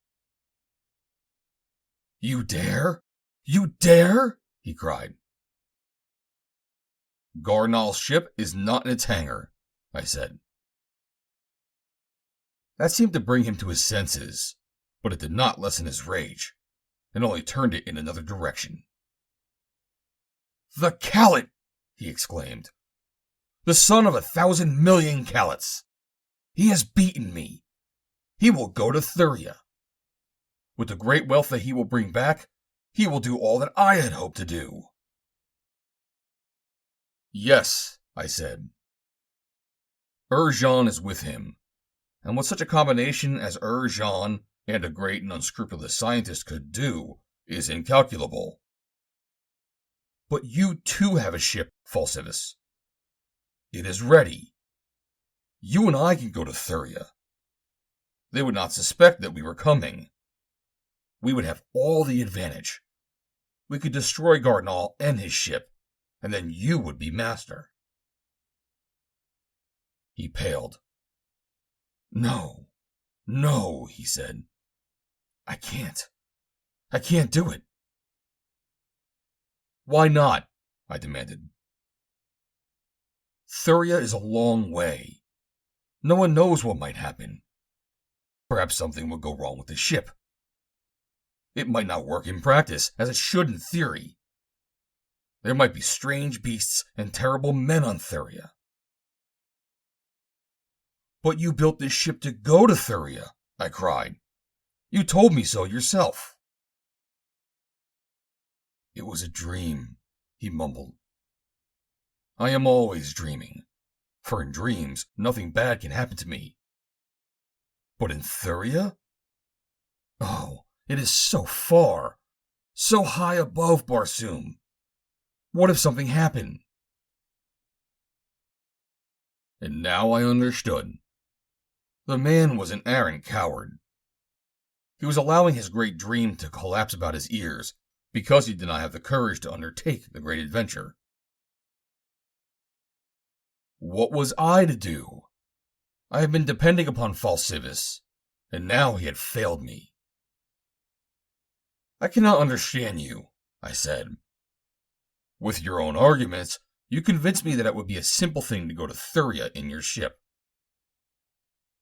"You dare? You dare?" he cried. "Gar Nal's ship is not in its hangar," I said. That seemed to bring him to his senses, but it did not lessen his rage. It only turned it in another direction. "The Callet!" he exclaimed. "The son of 1,000,000,000 Callets! He has beaten me. He will go to Thuria. With the great wealth that he will bring back, he will do all that I had hoped to do." "Yes," I said. "JOHN is with him, and what such a combination as JOHN and a great and unscrupulous scientist could do is incalculable." "But you too have a ship, Fal Sivas. "It is ready. You and I can go to Thuria. They would not suspect that we were coming. We would have all the advantage. We could destroy Gar Nal and his ship, and then you would be master." He paled. No, he said. I can't do it." "Why not?" I demanded. "Thuria is a long way. No one knows what might happen. Perhaps something would go wrong with the ship. It might not work in practice as it should in theory. There might be strange beasts and terrible men on Thuria." "But you built this ship to go to Thuria," I cried. "You told me so yourself." "It was a dream," he mumbled. "I am always dreaming, for in dreams nothing bad can happen to me." "But in Thuria? Oh, it is so far, so high above Barsoom. What if something happened?" And now I understood. The man was an arrant coward. He was allowing his great dream to collapse about his ears because he did not have the courage to undertake the great adventure. What was I to do? I had been depending upon Fal Sivas, and now he had failed me. "I cannot understand you," I said. "With your own arguments, you convinced me that it would be a simple thing to go to Thuria in your ship.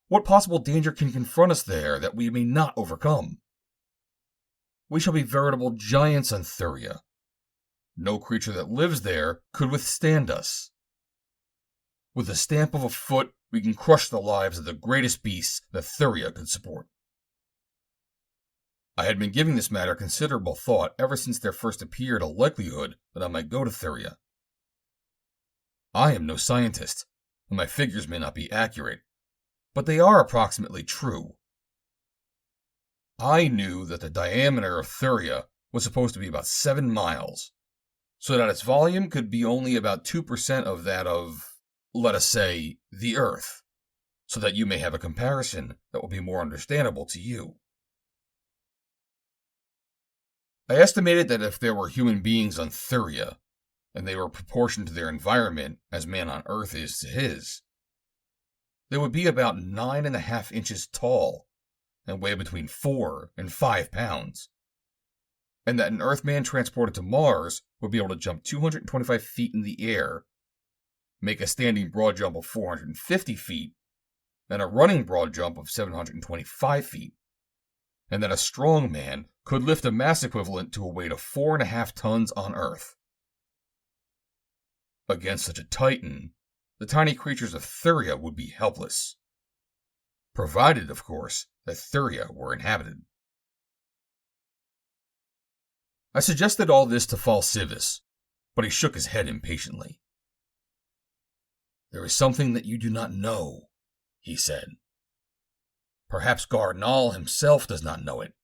What possible danger can confront us there that we may not overcome? We shall be veritable giants on Thuria. No creature that lives there could withstand us. With the stamp of a foot, we can crush the lives of the greatest beasts that Thuria could support." I had been giving this matter considerable thought ever since there first appeared a likelihood that I might go to Thuria. I am no scientist, and my figures may not be accurate, but they are approximately true. I knew that the diameter of Thuria was supposed to be about 7 miles, so that its volume could be only about 2% of that of, let us say, the Earth, so that you may have a comparison that will be more understandable to you. I estimated that if there were human beings on Thuria, and they were proportioned to their environment as man on Earth is to his, they would be about 9.5 inches tall and weigh between 4 and 5 pounds, and that an Earthman transported to Mars would be able to jump 225 feet in the air, make a standing broad jump of 450 feet, and a running broad jump of 725 feet, and that a strong man could lift a mass equivalent to a weight of 4.5 tons on Earth. Against such a titan, the tiny creatures of Thuria would be helpless. Provided, of course, that Thuria were inhabited. I suggested all this to Fal Sivas, but he shook his head impatiently. "There is something that you do not know," he said. "Perhaps Gar Nal himself does not know it.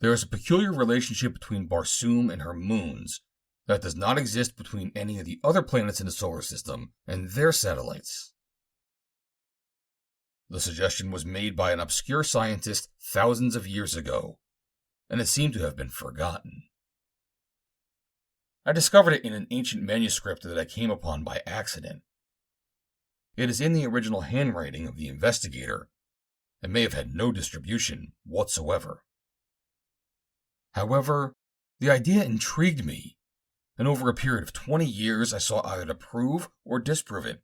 There is a peculiar relationship between Barsoom and her moons that does not exist between any of the other planets in the solar system and their satellites." The suggestion was made by an obscure scientist thousands of years ago, and it seemed to have been forgotten. I discovered it in an ancient manuscript that I came upon by accident. It is in the original handwriting of the investigator, and may have had no distribution whatsoever. However, the idea intrigued me, and over a period of 20 years I sought either to prove or disprove it.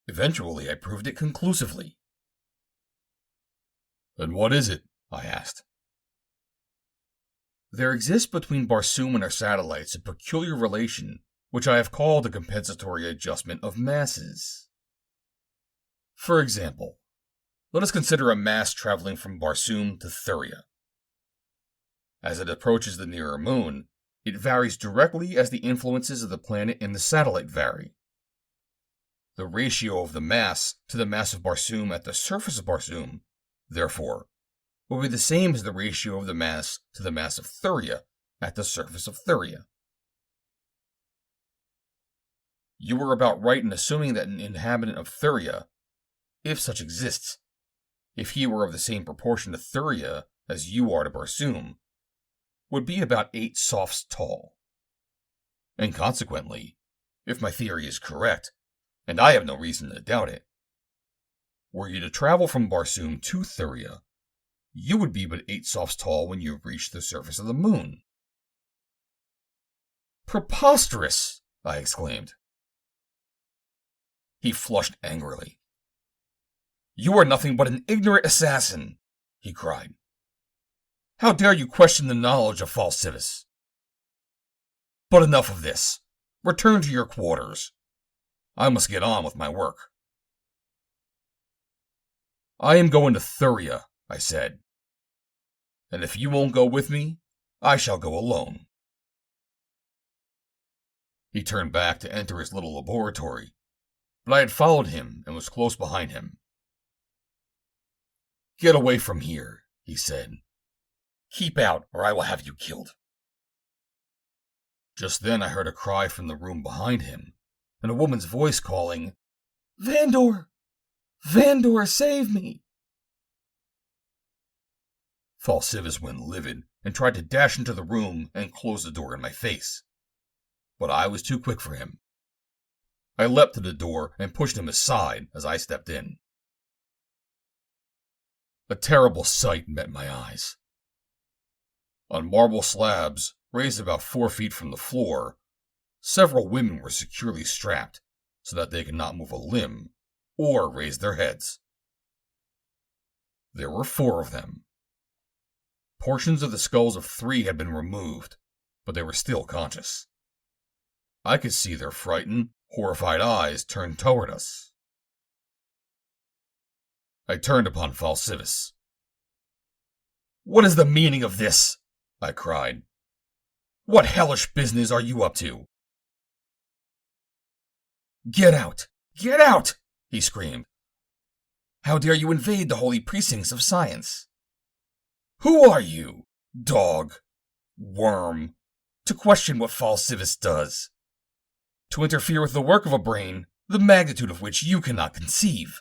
Eventually I proved it conclusively. "And what is it?" I asked. "There exists between Barsoom and her satellites a peculiar relation which I have called a compensatory adjustment of masses. For example, let us consider a mass traveling from Barsoom to Thuria. As it approaches the nearer moon, it varies directly as the influences of the planet and the satellite vary. The ratio of the mass to the mass of Barsoom at the surface of Barsoom, therefore, will be the same as the ratio of the mass to the mass of Thuria at the surface of Thuria." You were about right in assuming that an inhabitant of Thuria, if such exists, if he were of the same proportion to Thuria as you are to Barsoom, would be about 8 softs tall. And consequently, if my theory is correct, and I have no reason to doubt it, were you to travel from Barsoom to Thuria, you would be but 8 softs tall when you reached the surface of the moon. "Preposterous!" I exclaimed. He flushed angrily. "You are nothing but an ignorant assassin," he cried. "How dare you question the knowledge of Fal Sivas? But enough of this. Return to your quarters. I must get on with my work." "I am going to Thuria," I said. "And if you won't go with me, I shall go alone." He turned back to enter his little laboratory, but I had followed him and was close behind him. "Get away from here," he said. "Keep out, or I will have you killed." Just then I heard a cry from the room behind him, and a woman's voice calling, "Vandor! Vandor, save me!" Fal Sivas went livid and tried to dash into the room and close the door in my face. But I was too quick for him. I leapt to the door and pushed him aside as I stepped in. A terrible sight met my eyes. On marble slabs, raised about 4 feet from the floor, several women were securely strapped so that they could not move a limb or raise their heads. There were 4 of them. Portions of the skulls of 3 had been removed, but they were still conscious. I could see their frightened, horrified eyes turned toward us. I turned upon Fal Sivas. "What is the meaning of this?" I cried. "What hellish business are you up to?" "Get out! Get out!" he screamed. "How dare you invade the holy precincts of science? Who are you, dog, worm, to question what Fal Sivas does? To interfere with the work of a brain, the magnitude of which you cannot conceive?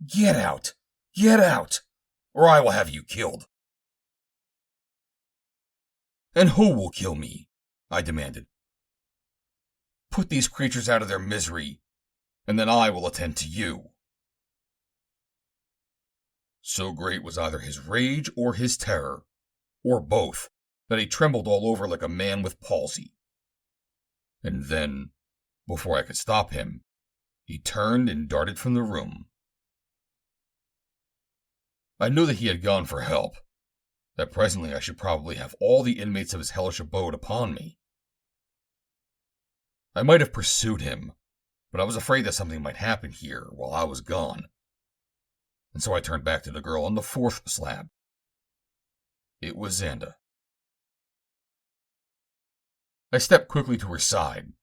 Get out! Get out! Or I will have you killed." "And who will kill me?" I demanded. "Put these creatures out of their misery, and then I will attend to you." So great was either his rage or his terror, or both, that he trembled all over like a man with palsy. And then, before I could stop him, he turned and darted from the room. I knew that he had gone for help, that presently I should probably have all the inmates of his hellish abode upon me. I might have pursued him, but I was afraid that something might happen here while I was gone. And so I turned back to the girl on the fourth slab. It was Xanda. I stepped quickly to her side.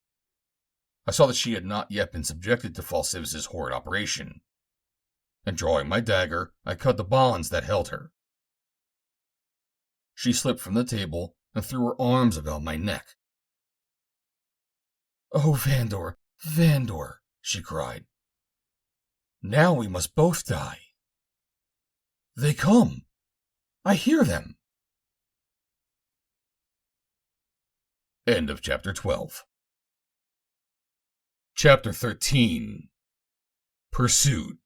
I saw that she had not yet been subjected to Fal Sivas' horrid operation, and drawing my dagger, I cut the bonds that held her. She slipped from the table and threw her arms about my neck. "Oh, Vandor, Vandor," she cried. "Now we must both die. They come. I hear them." End of Chapter 12. Chapter 13. Pursued.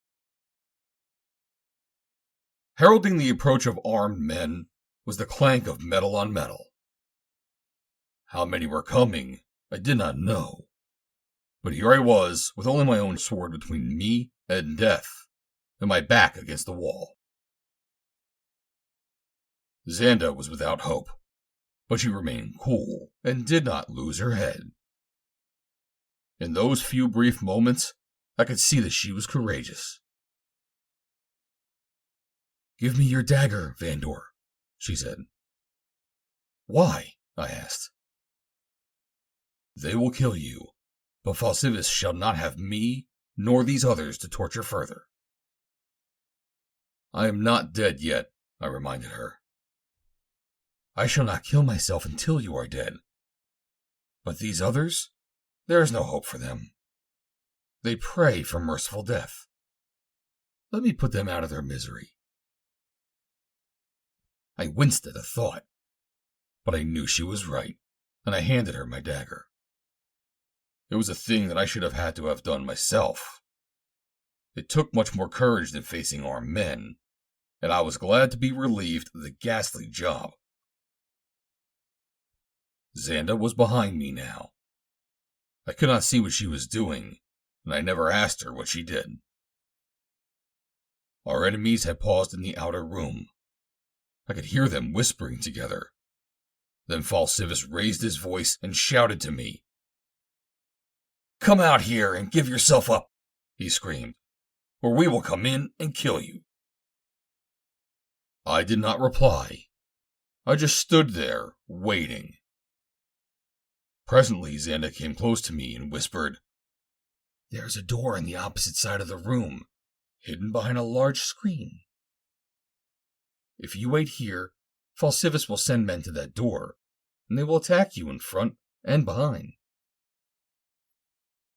Heralding the approach of armed men was the clank of metal on metal. How many were coming, I did not know, but here I was with only my own sword between me and death, and my back against the wall. Xanda was without hope, but she remained cool and did not lose her head. In those few brief moments, I could see that she was courageous. "Give me your dagger, Vandor," she said. "Why?" I asked. "They will kill you, but Fal Sivas shall not have me nor these others to torture further." "I am not dead yet," I reminded her. "I shall not kill myself until you are dead. But these others, there is no hope for them. They pray for merciful death. Let me put them out of their misery." I winced at the thought, but I knew she was right, and I handed her my dagger. It was a thing that I should have had to have done myself. It took much more courage than facing armed men, and I was glad to be relieved of the ghastly job. Xanda was behind me now. I could not see what she was doing, and I never asked her what she did. Our enemies had paused in the outer room. I could hear them whispering together. Then Fal Sivas raised his voice and shouted to me. "Come out here and give yourself up," he screamed, "or we will come in and kill you." I did not reply. I just stood there, waiting. Presently Xanda came close to me and whispered, "There's a door on the opposite side of the room, hidden behind a large screen. If you wait here, Fal Sivas will send men to that door, and they will attack you in front and behind."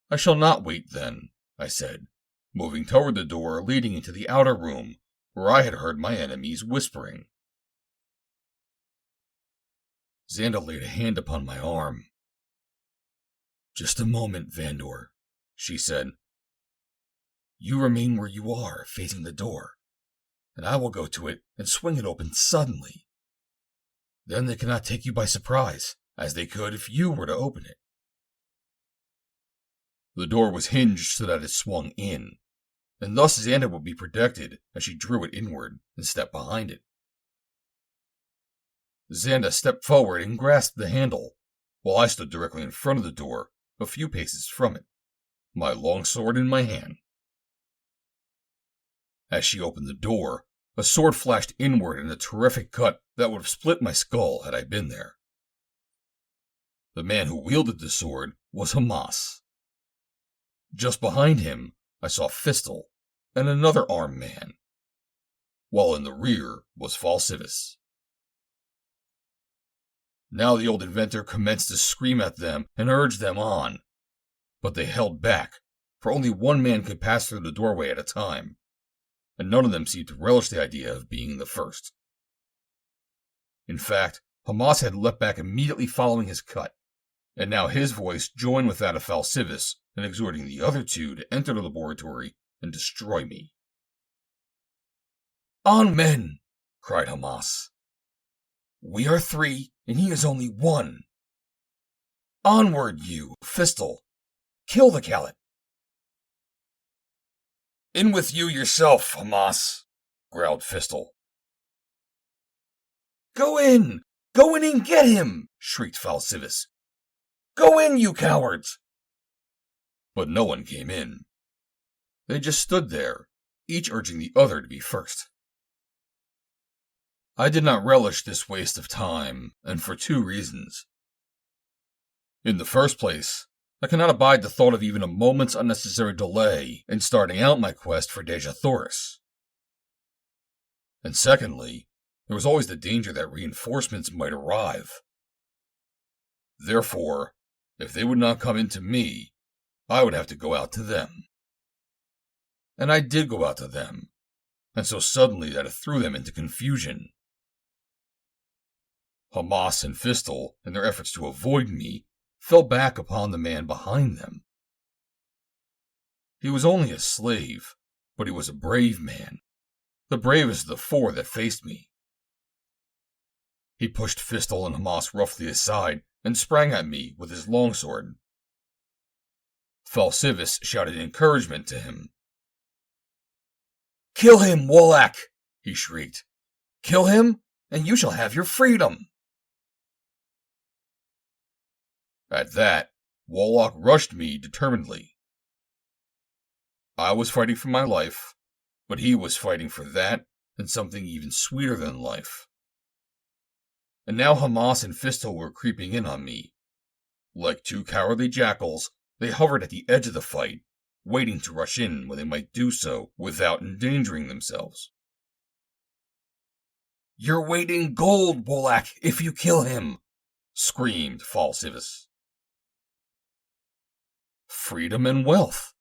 "I shall not wait then," I said, moving toward the door leading into the outer room where I had heard my enemies whispering. Xanda laid a hand upon my arm. "Just a moment, Vandor," she said. "You remain where you are, facing the door, and I will go to it and swing it open suddenly. Then they cannot take you by surprise, as they could if you were to open it." The door was hinged so that it swung in, and thus Xanda would be protected as she drew it inward and stepped behind it. Xanda stepped forward and grasped the handle, while I stood directly in front of the door, a few paces from it, my long sword in my hand. As she opened the door, a sword flashed inward in a terrific cut that would have split my skull had I been there. The man who wielded the sword was Hamas. Just behind him, I saw Fistel and another armed man, while in the rear was Fal Sivas. Now the old inventor commenced to scream at them and urge them on, but they held back, for only one man could pass through the doorway at a time, and none of them seemed to relish the idea of being the first. In fact, Hamas had leapt back immediately following his cut, and now his voice joined with that of Fal Sivas in exhorting the other two to enter the laboratory and destroy me. "On, men!" cried Hamas. "We are 3, and he is only 1. Onward, you, Fistel! Kill the Caliph!" "In with you yourself, Hamas!" growled Fistel. Go in and get him!" shrieked Fal Sivas. "Go in, you cowards! But no one came in. They just stood there, each urging the other to be first. I did not relish this waste of time, and for two reasons. In the first place, I cannot abide the thought of even a moment's unnecessary delay in starting out my quest for Dejathoris. And secondly, there was always the danger that reinforcements might arrive. Therefore, if they would not come in to me, I would have to go out to them. And I did go out to them, and so suddenly that it threw them into confusion. Hamas and Fistel, in their efforts to avoid me, fell back upon the man behind them. He was only a slave, but he was a brave man, the bravest of the four that faced me. He pushed Fistel and Hamas roughly aside and sprang at me with his longsword. Fal Sivas shouted encouragement to him. "Kill him, Wolak!" he shrieked. "Kill him, and you shall have your freedom!" At that, Wolak rushed me determinedly. I was fighting for my life, but he was fighting for that and something even sweeter than life. And now Hamas and Fistel were creeping in on me. Like two cowardly jackals, they hovered at the edge of the fight, waiting to rush in when they might do so without endangering themselves. "Your weight in gold, Wolak, if you kill him!" screamed Fal Sivas. Freedom and wealth.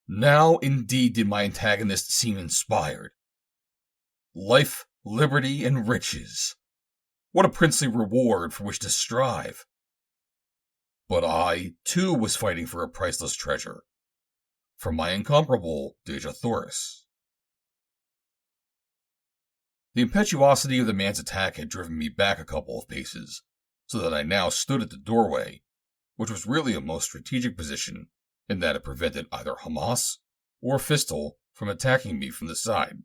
Now indeed did my antagonist seem inspired. Life, liberty, and riches. What a princely reward for which to strive. But I, too, was fighting for a priceless treasure. For my incomparable Dejathoris. The impetuosity of the man's attack had driven me back a couple of paces, so that I now stood at the doorway, which was really a most strategic position in that it prevented either Hamas or Fistel from attacking me from the side.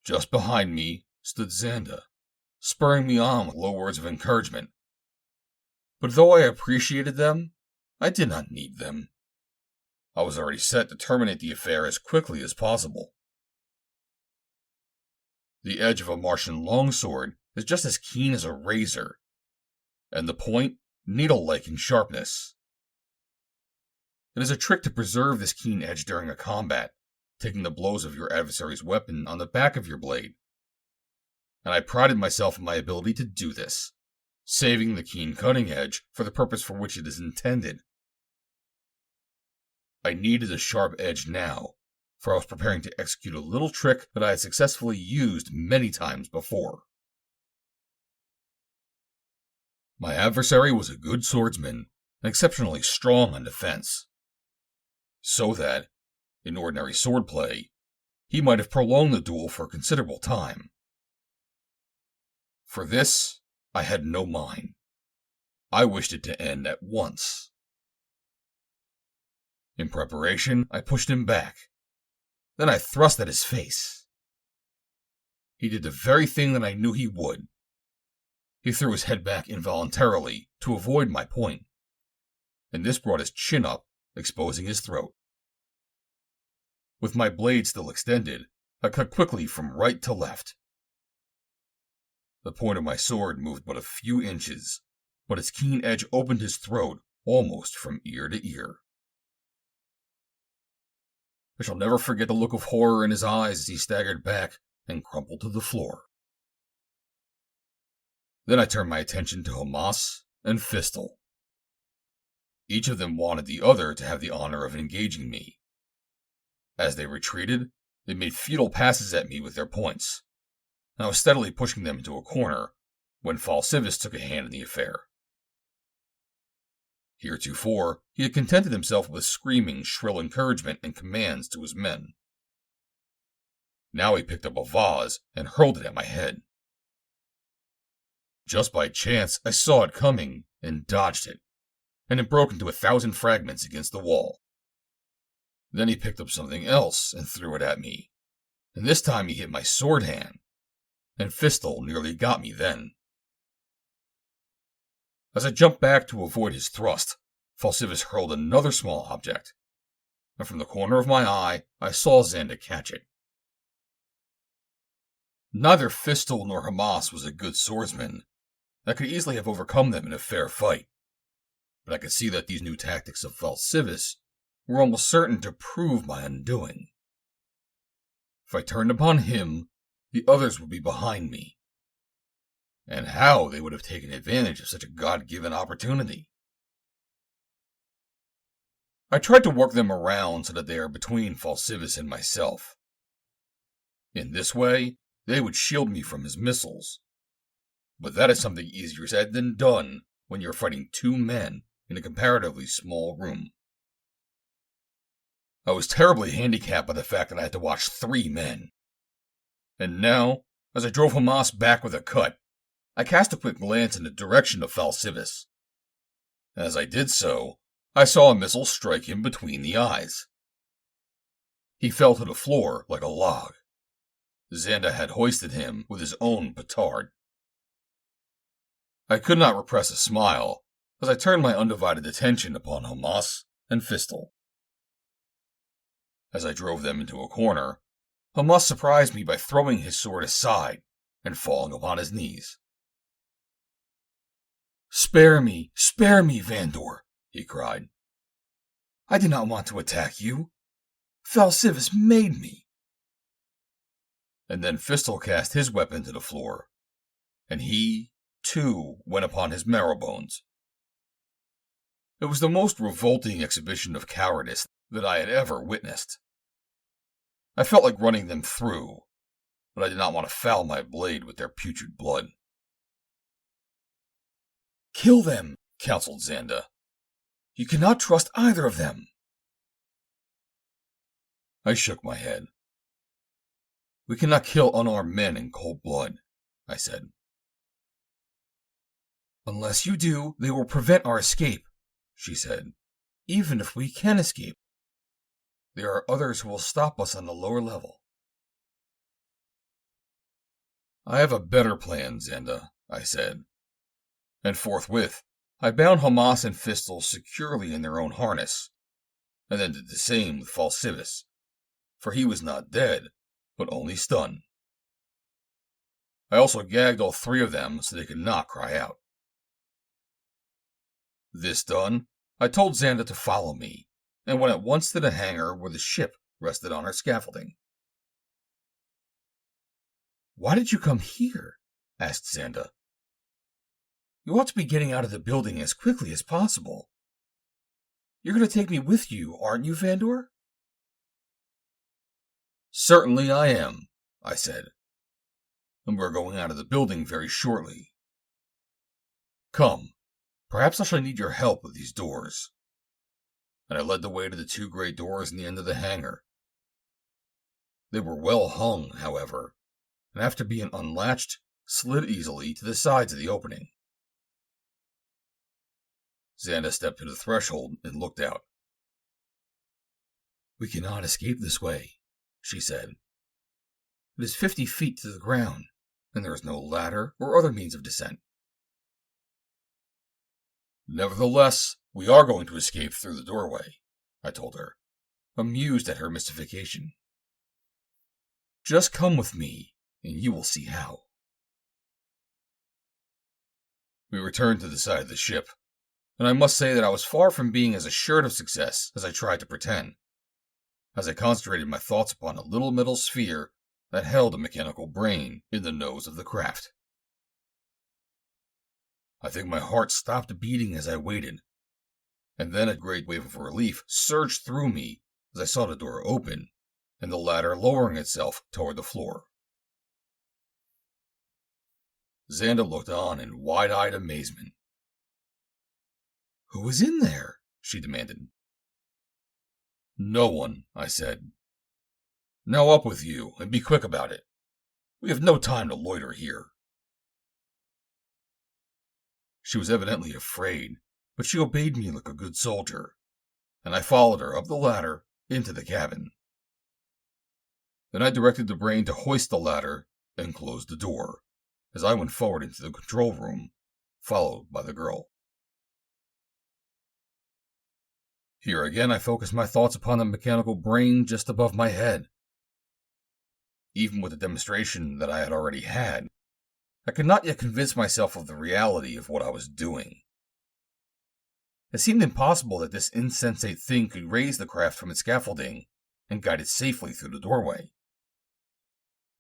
Just behind me stood Xanda, spurring me on with low words of encouragement. But though I appreciated them, I did not need them. I was already set to terminate the affair as quickly as possible. The edge of a Martian longsword is just as keen as a razor, and the point needle-like in sharpness. It is a trick to preserve this keen edge during a combat, taking the blows of your adversary's weapon on the back of your blade. And I prided myself in my ability to do this, saving the keen cutting edge for the purpose for which it is intended. I needed a sharp edge now, for I was preparing to execute a little trick that I had successfully used many times before. My adversary was a good swordsman and exceptionally strong on defense, so that, in ordinary swordplay, he might have prolonged the duel for a considerable time. For this, I had no mind. I wished it to end at once. In preparation, I pushed him back. Then I thrust at his face. He did the very thing that I knew he would. He threw his head back involuntarily to avoid my point, and this brought his chin up, exposing his throat. With my blade still extended, I cut quickly from right to left. The point of my sword moved but a few inches, but its keen edge opened his throat almost from ear to ear. I shall never forget the look of horror in his eyes as he staggered back and crumpled to the floor. Then I turned my attention to Hamas and Fistel. Each of them wanted the other to have the honor of engaging me. As they retreated, they made futile passes at me with their points, and I was steadily pushing them into a corner when Fal Sivas took a hand in the affair. Heretofore, he had contented himself with screaming shrill encouragement and commands to his men. Now he picked up a vase and hurled it at my head. Just by chance, I saw it coming and dodged it, and it broke into 1,000 fragments against the wall. Then he picked up something else and threw it at me, and this time he hit my sword hand, and Fistel nearly got me then. As I jumped back to avoid his thrust, Fal Sivas hurled another small object, and from the corner of my eye, I saw Xanda catch it. Neither Fistel nor Hamas was a good swordsman. I could easily have overcome them in a fair fight, but I could see that these new tactics of Fal Sivas were almost certain to prove my undoing. If I turned upon him, the others would be behind me. And how they would have taken advantage of such a God-given opportunity. I tried to work them around so that they are between Fal Sivas and myself. In this way, they would shield me from his missiles. But that is something easier said than done when you're fighting two men in a comparatively small room. I was terribly handicapped by the fact that I had to watch 3 men. And now, as I drove Hamas back with a cut, I cast a quick glance in the direction of Fal Sivas. As I did so, I saw a missile strike him between the eyes. He fell to the floor like a log. Xanda had hoisted him with his own petard. I could not repress a smile as I turned my undivided attention upon Hamas and Fistel. As I drove them into a corner, Hamas surprised me by throwing his sword aside and falling upon his knees. Spare me, Vandor, he cried. I did not want to attack you. Fal Sivas made me. And then Fistel cast his weapon to the floor, and he, too, went upon his marrow bones. It was the most revolting exhibition of cowardice that I had ever witnessed. I felt like running them through, but I did not want to foul my blade with their putrid blood. Kill them, counseled Xanda. You cannot trust either of them. I shook my head. We cannot kill unarmed men in cold blood, I said. Unless you do, they will prevent our escape, she said. Even if we can escape, there are others who will stop us on the lower level. I have a better plan, Xanda, I said. And forthwith, I bound Hamas and Fistel securely in their own harness, and then did the same with Fal Sivas, for he was not dead, but only stunned. I also gagged all 3 of them so they could not cry out. This done, I told Xanda to follow me, and went at once to the hangar where the ship rested on her scaffolding. Why did you come here? Asked Xanda. You ought to be getting out of the building as quickly as possible. You're going to take me with you, aren't you, Vandor? Certainly I am, I said. And we're going out of the building very shortly. Come, perhaps I shall need your help with these doors. And I led the way to the 2 great doors in the end of the hangar. They were well hung, however, and after being unlatched, slid easily to the sides of the opening. Xanda stepped to the threshold and looked out. We cannot escape this way, she said. It is 50 feet to the ground, and there is no ladder or other means of descent. Nevertheless, we are going to escape through the doorway, I told her, amused at her mystification. Just come with me, and you will see how. We returned to the side of the ship, and I must say that I was far from being as assured of success as I tried to pretend, as I concentrated my thoughts upon a little metal sphere that held a mechanical brain in the nose of the craft. I think my heart stopped beating as I waited, and then a great wave of relief surged through me as I saw the door open and the ladder lowering itself toward the floor. Xanda looked on in wide-eyed amazement. Who is in there? She demanded. No one, I said. Now up with you, and be quick about it. We have no time to loiter here. She was evidently afraid, but she obeyed me like a good soldier, and I followed her up the ladder into the cabin. Then I directed the brain to hoist the ladder and closed the door, as I went forward into the control room, followed by the girl. Here again I focused my thoughts upon the mechanical brain just above my head. Even with the demonstration that I had already had, I could not yet convince myself of the reality of what I was doing. It seemed impossible that this insensate thing could raise the craft from its scaffolding and guide it safely through the doorway.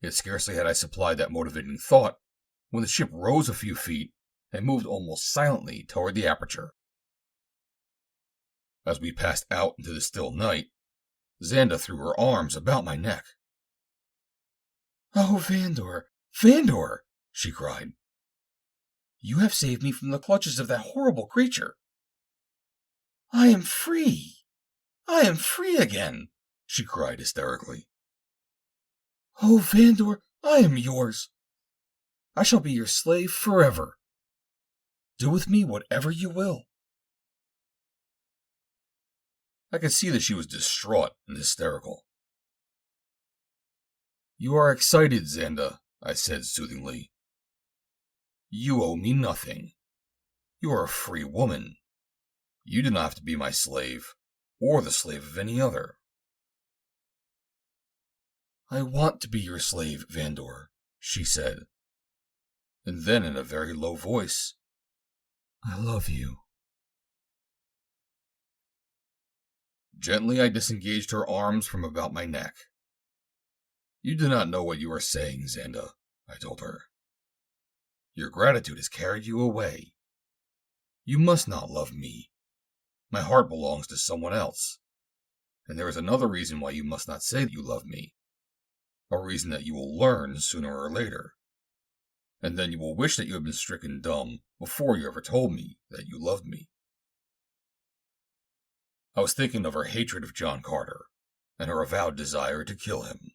Yet scarcely had I supplied that motivating thought when the ship rose a few feet and moved almost silently toward the aperture. As we passed out into the still night, Xanda threw her arms about my neck. "Oh, Vandor, Vandor!" she cried. "You have saved me from the clutches of that horrible creature. I am free! I am free again!" she cried hysterically. "Oh, Vandor, I am yours. I shall be your slave forever. Do with me whatever you will." I could see that she was distraught and hysterical. "You are excited, Xanda," I said soothingly. "You owe me nothing. You are a free woman. You do not have to be my slave, or the slave of any other." "I want to be your slave, Vandor," she said. And then in a very low voice, "I love you." Gently I disengaged her arms from about my neck. "You do not know what you are saying, Xanda," I told her. "Your gratitude has carried you away. You must not love me. My heart belongs to someone else. And there is another reason why you must not say that you love me. A reason that you will learn sooner or later. And then you will wish that you had been stricken dumb before you ever told me that you loved me." I was thinking of her hatred of John Carter and her avowed desire to kill him.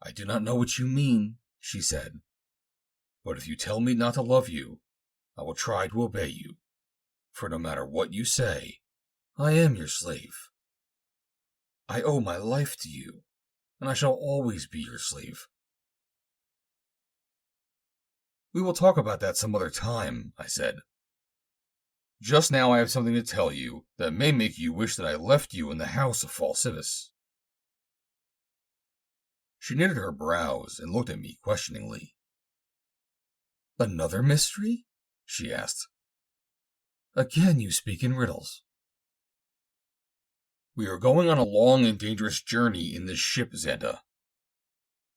"I do not know what you mean," she said. "But if you tell me not to love you, I will try to obey you. For no matter what you say, I am your slave. I owe my life to you, and I shall always be your slave." "We will talk about that some other time," I said. "Just now I have something to tell you that may make you wish that I left you in the house of Fal Sivas." She knitted her brows and looked at me questioningly. "Another mystery?" she asked. "Again you speak in riddles." "We are going on a long and dangerous journey in this ship, Xanda.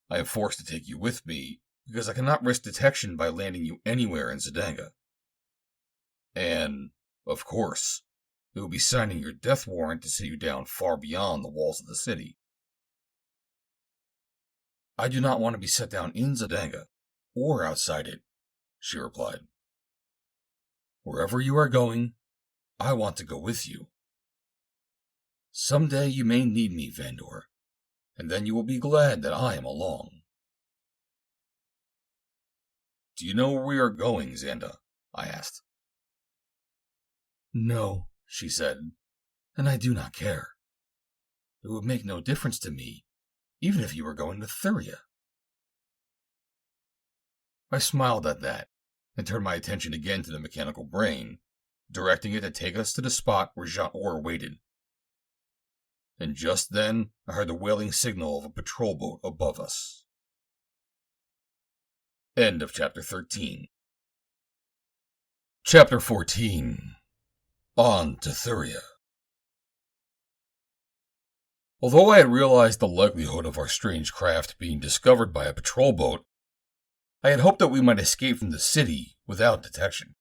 I am forced to take you with me because I cannot risk detection by landing you anywhere in Zidanga. And, of course, it will be signing your death warrant to set you down far beyond the walls of the city." "I do not want to be set down in Zidanga, or outside it," she replied. "Wherever you are going, I want to go with you. Someday you may need me, Vandor, and then you will be glad that I am along." "Do you know where we are going, Xanda?" I asked. "No," she said, "and I do not care. It would make no difference to me, even if you were going to Thuria." I smiled at that, and turned my attention again to the mechanical brain, directing it to take us to the spot where Jat Or waited. And just then I heard the wailing signal of a patrol boat above us. End of Chapter 13. Chapter 14. On to Thuria. Although I had realized the likelihood of our strange craft being discovered by a patrol boat, I had hoped that we might escape from the city without detection.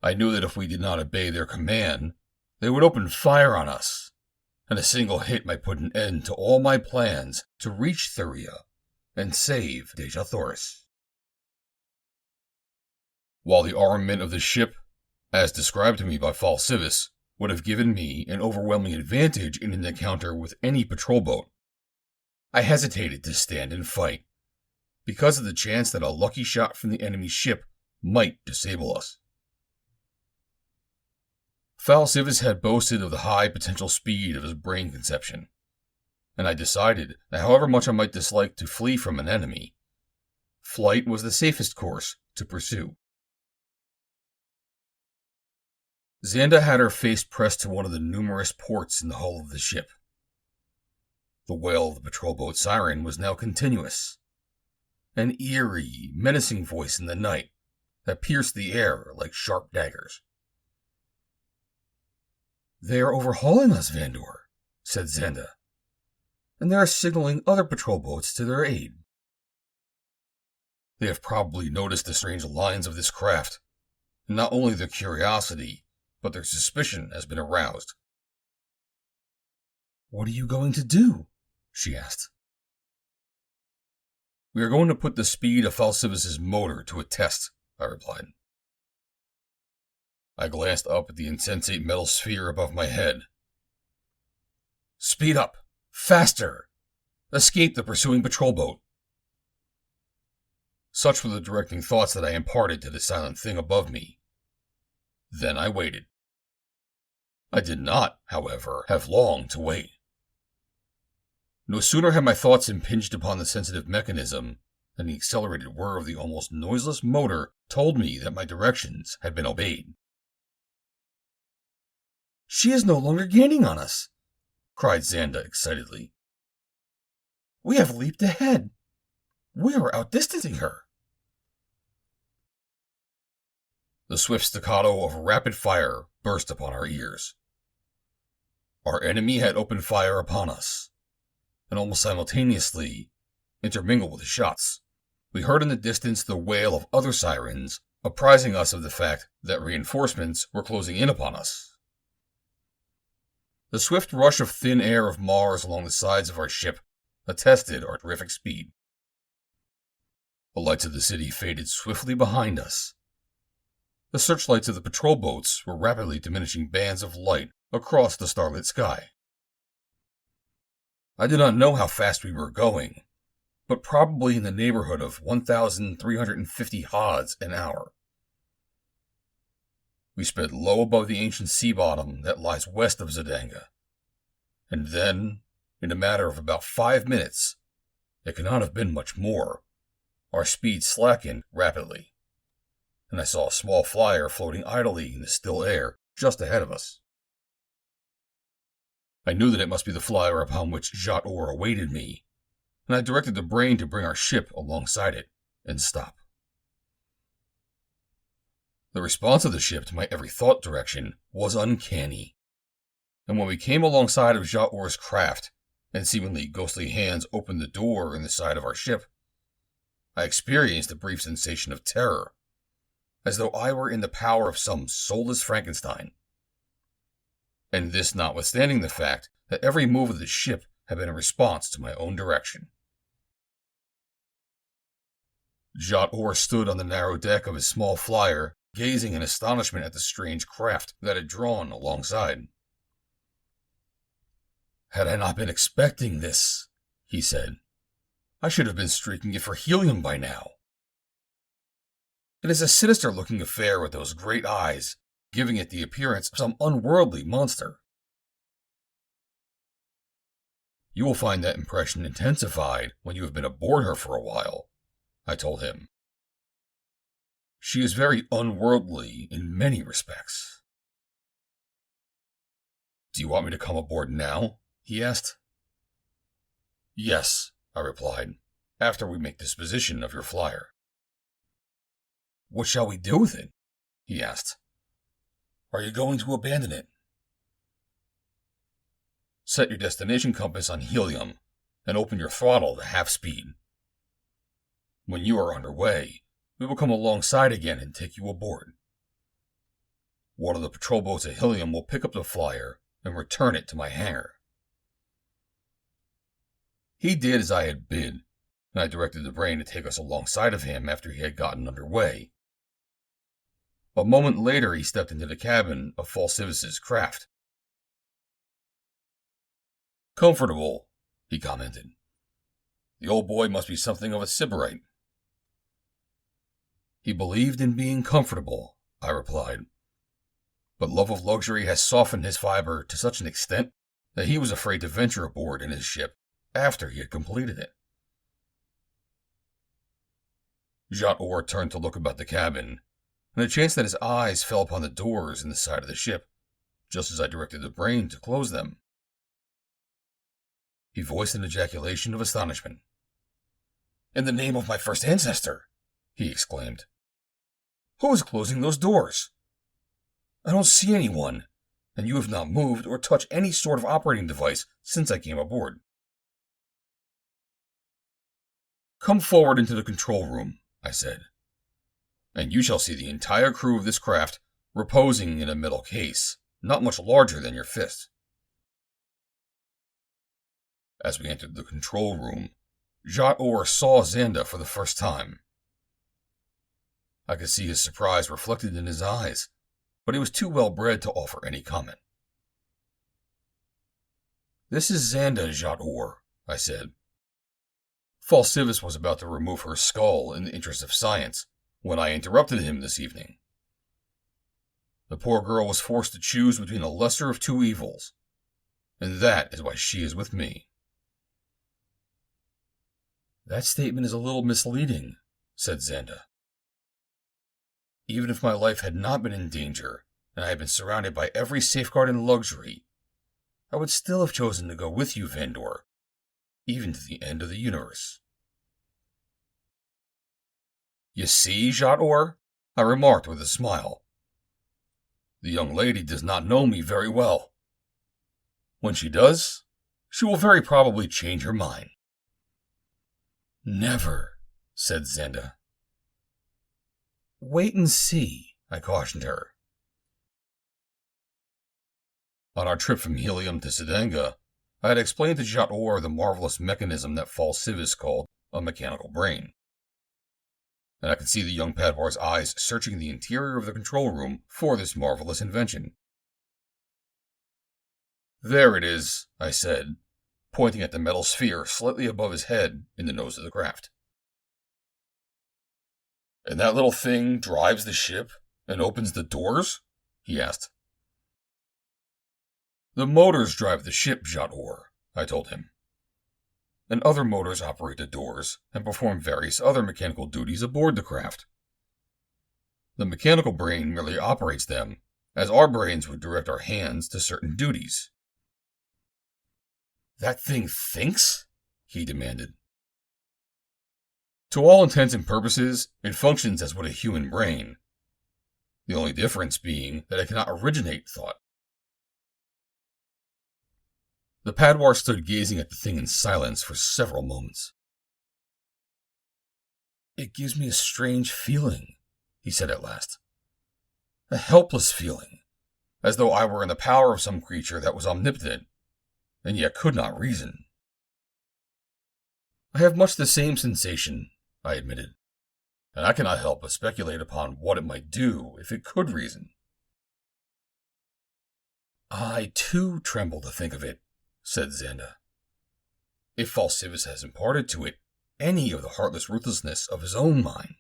I knew that if we did not obey their command, they would open fire on us, and a single hit might put an end to all my plans to reach Thuria and save Jat Or. While the armament of the ship, as described to me by Fal Sivas, would have given me an overwhelming advantage in an encounter with any patrol boat, I hesitated to stand and fight, because of the chance that a lucky shot from the enemy ship might disable us. Fal Sivas had boasted of the high potential speed of his brain conception, and I decided that however much I might dislike to flee from an enemy, flight was the safest course to pursue. Xanda had her face pressed to one of the numerous ports in the hull of the ship. The wail of the patrol boat siren was now continuous, an eerie, menacing voice in the night that pierced the air like sharp daggers. "They are overhauling us, Vandor," said Xanda, "and they are signaling other patrol boats to their aid." "They have probably noticed the strange lines of this craft, and not only their curiosity, but their suspicion has been aroused." "What are you going to do?" she asked. "We are going to put the speed of Fal Sivas' motor to a test," I replied. I glanced up at the insensate metal sphere above my head. "Speed up! Faster! Escape the pursuing patrol boat!" Such were the directing thoughts that I imparted to the silent thing above me. Then I waited. I did not, however, have long to wait. No sooner had my thoughts impinged upon the sensitive mechanism than the accelerated whir of the almost noiseless motor told me that my directions had been obeyed. "She is no longer gaining on us," cried Xanda excitedly. "We have leaped ahead. We are outdistancing her." The swift staccato of rapid fire burst upon our ears. Our enemy had opened fire upon us, and almost simultaneously, intermingled with the shots, we heard in the distance the wail of other sirens, apprising us of the fact that reinforcements were closing in upon us. The swift rush of thin air of Mars along the sides of our ship attested our terrific speed. The lights of the city faded swiftly behind us. The searchlights of the patrol boats were rapidly diminishing bands of light across the starlit sky. I did not know how fast we were going, but probably in the neighborhood of 1,350 hods an hour. We sped low above the ancient sea bottom that lies west of Zodanga, and then, in a matter of about 5 minutes, it could not have been much more, our speed slackened rapidly, and I saw a small flyer floating idly in the still air just ahead of us. I knew that it must be the flyer upon which Jat Or awaited me, and I directed the brain to bring our ship alongside it and stop. The response of the ship to my every thought direction was uncanny, and when we came alongside of Jat Or's craft, and seemingly ghostly hands opened the door in the side of our ship, I experienced a brief sensation of terror, as though I were in the power of some soulless Frankenstein. And this notwithstanding the fact that every move of the ship had been in response to my own direction. Jat Or stood on the narrow deck of his small flyer, gazing in astonishment at the strange craft that had drawn alongside. "Had I not been expecting this," he said, "I should have been streaking it for helium by now. It is a sinister-looking affair with those great eyes, giving it the appearance of some unworldly monster." "You will find that impression intensified when you have been aboard her for a while," I told him. "She is very unworldly in many respects." "Do you want me to come aboard now?" he asked. "Yes," I replied, "after we make disposition of your flyer." "What shall we do with it?" he asked. "Are you going to abandon it?" "Set your destination compass on helium and open your throttle to half speed. When you are underway, we will come alongside again and take you aboard. One of the patrol boats at helium will pick up the flyer and return it to my hangar." He did as I had bid, and I directed the brain to take us alongside of him after he had gotten underway. A moment later, he stepped into the cabin of Fal Sivas' craft. "Comfortable," he commented. "The old boy must be something of a sybarite." "He believed in being comfortable," I replied, "but love of luxury has softened his fiber to such an extent that he was afraid to venture aboard in his ship after he had completed it." Jat Or turned to look about the cabin, and a chance that his eyes fell upon the doors in the side of the ship, just as I directed the brain to close them. He voiced an ejaculation of astonishment. "In the name of my first ancestor," he exclaimed. "Who is closing those doors? I don't see anyone, and you have not moved or touched any sort of operating device since I came aboard." "Come forward into the control room," I said, "and you shall see the entire crew of this craft reposing in a metal case, not much larger than your fist." As we entered the control room, Jat Or saw Xanda for the first time. I could see his surprise reflected in his eyes, but he was too well bred to offer any comment. "This is Xanda, Jat Or," I said. "Fal Sivas was about to remove her skull in the interest of science when I interrupted him this evening. The poor girl was forced to choose between the lesser of two evils, and that is why she is with me." "That statement is a little misleading," said Xanda. "Even if my life had not been in danger, and I had been surrounded by every safeguard and luxury, I would still have chosen to go with you, Vandor, even to the end of the universe." "You see, Jat Or," I remarked with a smile. "The young lady does not know me very well. When she does, she will very probably change her mind." "Never," said Xanda. "Wait and see," I cautioned her. On our trip from Helium to Sedanga, I had explained to Jat Or the marvelous mechanism that Fal Sivas called a mechanical brain, and I could see the young Padwar's eyes searching the interior of the control room for this marvelous invention. "There it is," I said, pointing at the metal sphere slightly above his head in the nose of the craft. "And that little thing drives the ship and opens the doors?" he asked. "The motors drive the ship, Jat Or," I told him. "And other motors operate the doors and perform various other mechanical duties aboard the craft. The mechanical brain merely operates them, as our brains would direct our hands to certain duties." "That thing thinks?" he demanded. "To all intents and purposes, it functions as would a human brain. The only difference being that it cannot originate thought." The Padwar stood gazing at the thing in silence for several moments. "It gives me a strange feeling," he said at last. "A helpless feeling, as though I were in the power of some creature that was omnipotent, and yet could not reason." "I have much the same sensation," I admitted, "and I cannot help but speculate upon what it might do if it could reason." "I, too, tremble to think of it," said Xanda. "If Fal Sivas has imparted to it any of the heartless ruthlessness of his own mind."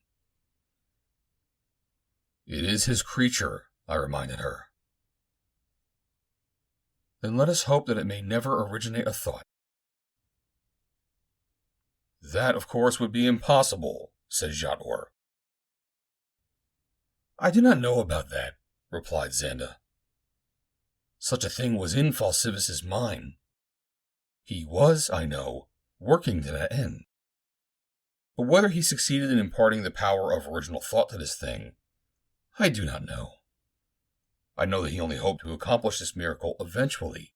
"It is his creature," I reminded her. "Then let us hope that it may never originate a thought." "That, of course, would be impossible," said Jat Or. "I do not know about that," replied Xanda. "Such a thing was in Fal Sivas' mind. He was, I know, working to that end. But whether he succeeded in imparting the power of original thought to this thing, I do not know. I know that he only hoped to accomplish this miracle eventually,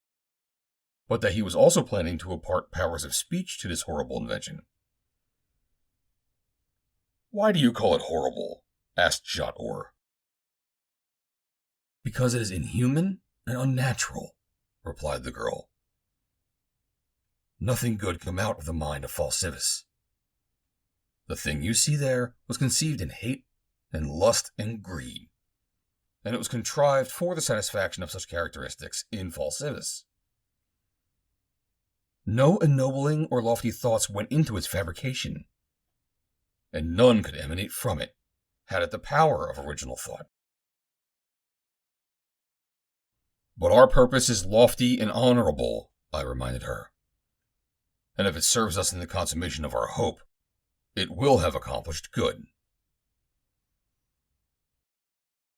but that he was also planning to impart powers of speech to this horrible invention." "Why do you call it horrible?" asked Jat Or. "Because it is inhuman and unnatural," replied the girl. "Nothing good can come out of the mind of Fal Sivas. The thing you see there was conceived in hate and lust and greed, and it was contrived for the satisfaction of such characteristics in Fal Sivas. No ennobling or lofty thoughts went into its fabrication, and none could emanate from it, had it the power of original thought. But our purpose is lofty and honorable," I reminded her. "And if it serves us in the consummation of our hope, it will have accomplished good."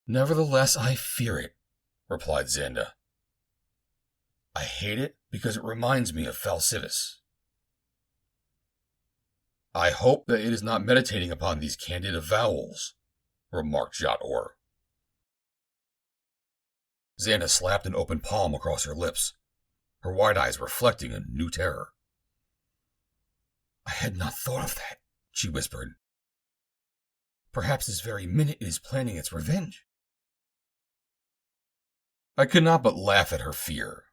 Nevertheless, I fear it, replied Xanda. I hate it because it reminds me of Fal Sivas. I hope that it is not meditating upon these candid avowals, remarked Jat Or. Xanda slapped an open palm across her lips, her wide eyes reflecting a new terror. I had not thought of that, she whispered. Perhaps this very minute it is planning its revenge. I could not but laugh at her fear.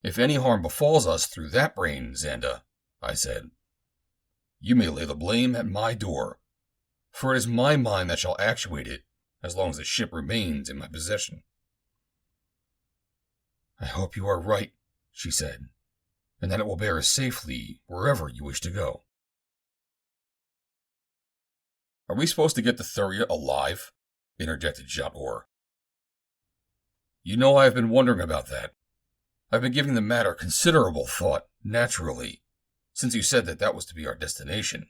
If any harm befalls us through that brain, Xanda, I said, you may lay the blame at my door, for it is my mind that shall actuate it as long as the ship remains in my possession. I hope you are right, she said, and that it will bear us safely wherever you wish to go. Are we supposed to get to Thuria alive? Interjected Jat Or. You know I have been wondering about that. I've been giving the matter considerable thought, naturally, since you said that was to be our destination.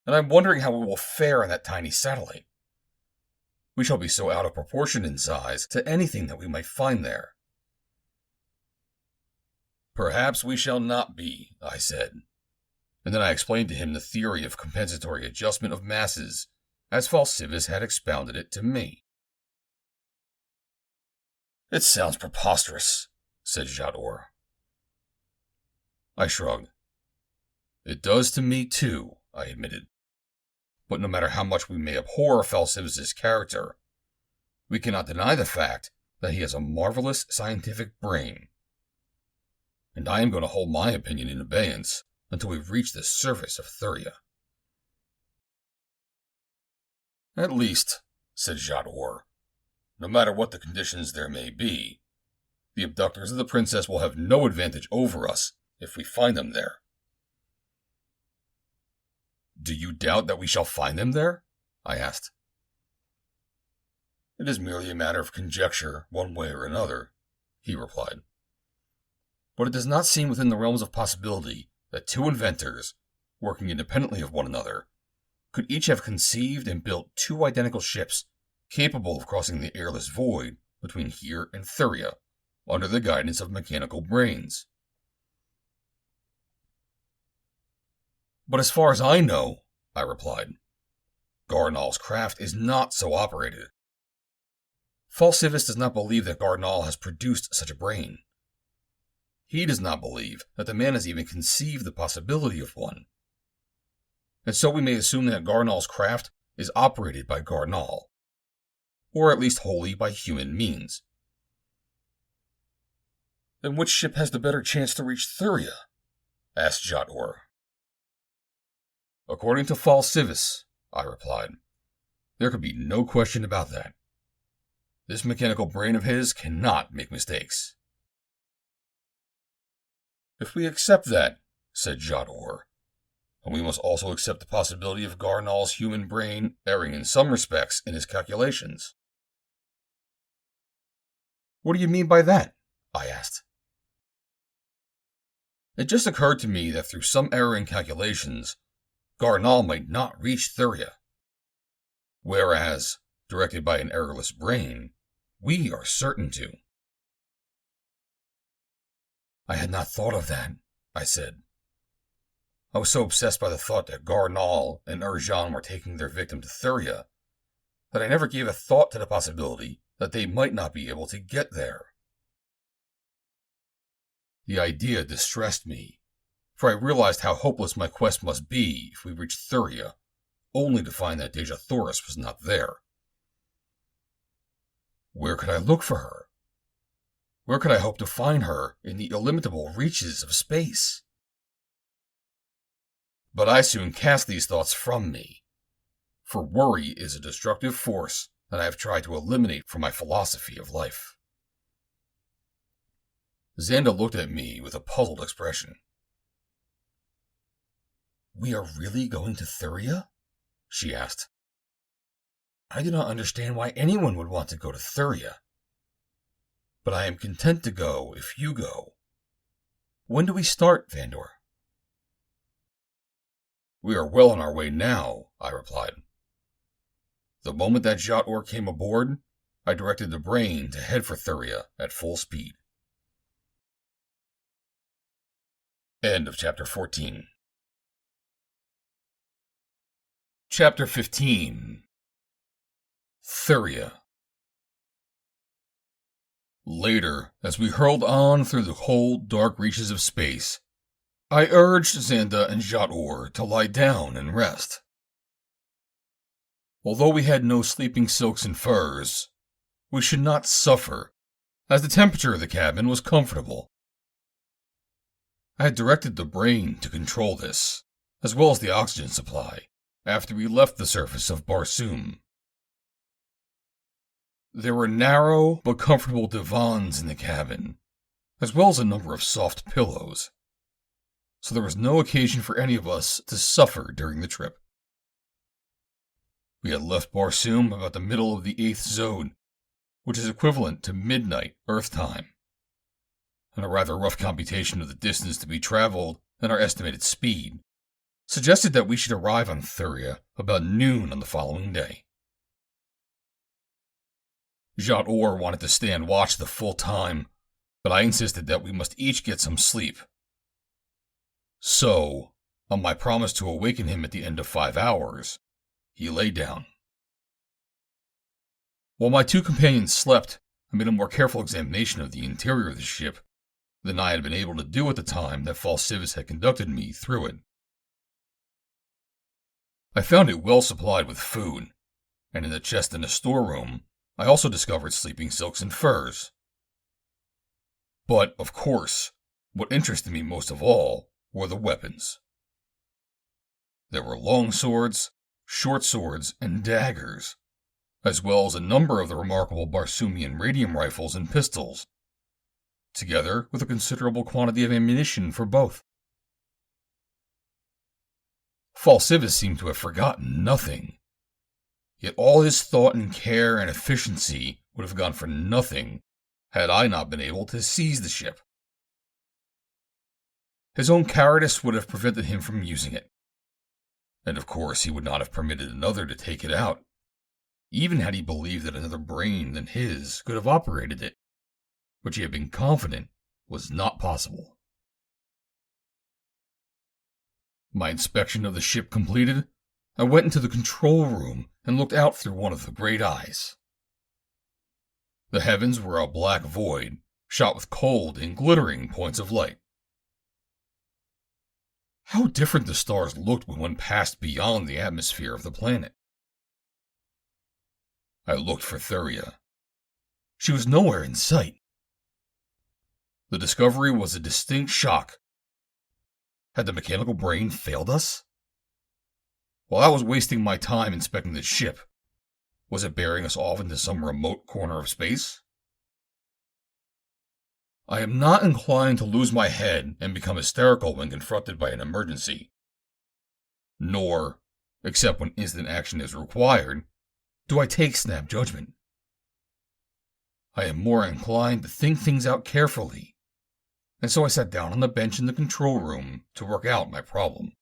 And I'm wondering how we will fare on that tiny satellite. We shall be so out of proportion in size to anything that we might find there. Perhaps we shall not be, I said, and then I explained to him the theory of compensatory adjustment of masses, as Fal Sivas had expounded it to me. It sounds preposterous, said Jat Or. I shrugged. It does to me too, I admitted. But no matter how much we may abhor Fal Sivas' character, we cannot deny the fact that he has a marvelous scientific brain. And I am going to hold my opinion in abeyance until we reach the surface of Thuria. At least, said Jat Or, no matter what the conditions there may be, the abductors of the princess will have no advantage over us if we find them there. Do you doubt that we shall find them there? I asked. It is merely a matter of conjecture, one way or another, he replied. But it does not seem within the realms of possibility that two inventors, working independently of one another, could each have conceived and built two identical ships capable of crossing the airless void between here and Thuria under the guidance of mechanical brains. But as far as I know, I replied, Gar Nal's craft is not so operated. Fal Sivas does not believe that Gar Nal has produced such a brain. He does not believe that the man has even conceived the possibility of one. And so we may assume that Gar Nal's craft is operated by Gar Nal, or at least wholly by human means. Then which ship has the better chance to reach Thuria? Asked Jat Or. According to Fal Sivas, I replied, there could be no question about that. This mechanical brain of his cannot make mistakes. If we accept that, said Jat Or, and we must also accept the possibility of Gar Nal's human brain erring in some respects in his calculations. What do you mean by that? I asked. It just occurred to me that through some error in calculations, Gar Nal might not reach Thuria. Whereas, directed by an errorless brain, we are certain to. I had not thought of that, I said. I was so obsessed by the thought that Gar Nal and Urjan were taking their victim to Thuria that I never gave a thought to the possibility that they might not be able to get there. The idea distressed me, for I realized how hopeless my quest must be if we reached Thuria, only to find that Dejah Thoris was not there. Where could I look for her? Where could I hope to find her in the illimitable reaches of space? But I soon cast these thoughts from me, for worry is a destructive force that I have tried to eliminate from my philosophy of life. Xanda looked at me with a puzzled expression. We are really going to Thuria? She asked. I do not understand why anyone would want to go to Thuria. But I am content to go if you go. When do we start, Vandor? We are well on our way now, I replied. The moment that Jat Or came aboard, I directed the brain to head for Thuria at full speed. End of Chapter 14. Chapter 15. Thuria. Later, as we hurled on through the cold, dark reaches of space, I urged Xanda and Jat Or to lie down and rest. Although we had no sleeping silks and furs, we should not suffer, as the temperature of the cabin was comfortable. I had directed the brain to control this, as well as the oxygen supply, after we left the surface of Barsoom. There were narrow but comfortable divans in the cabin, as well as a number of soft pillows, so there was no occasion for any of us to suffer during the trip. We had left Barsoom about the middle of the 8th zone, which is equivalent to midnight Earth time, and a rather rough computation of the distance to be traveled and our estimated speed suggested that we should arrive on Thuria about noon on the following day. Jat Or wanted to stand watch the full time, but I insisted that we must each get some sleep. So, on my promise to awaken him at the end of 5 hours, he lay down. While my two companions slept, I made a more careful examination of the interior of the ship than I had been able to do at the time that Fal Sivas had conducted me through it. I found it well supplied with food, and in the chest in the storeroom, I also discovered sleeping silks and furs. But, of course, what interested me most of all were the weapons. There were long swords, short swords, and daggers, as well as a number of the remarkable Barsoomian radium rifles and pistols, together with a considerable quantity of ammunition for both. Fal Sivas seemed to have forgotten nothing, yet all his thought and care and efficiency would have gone for nothing had I not been able to seize the ship. His own cowardice would have prevented him from using it, and of course he would not have permitted another to take it out, even had he believed that another brain than his could have operated it, which he had been confident was not possible. My inspection of the ship completed, I went into the control room and looked out through one of the great eyes. The heavens were a black void, shot with cold and glittering points of light. How different the stars looked when one passed beyond the atmosphere of the planet. I looked for Thuria. She was nowhere in sight. The discovery was a distinct shock. Had the mechanical brain failed us? While I was wasting my time inspecting the ship, was it bearing us off into some remote corner of space? I am not inclined to lose my head and become hysterical when confronted by an emergency. Nor, except when instant action is required, do I take snap judgment. I am more inclined to think things out carefully, and so I sat down on the bench in the control room to work out my problem.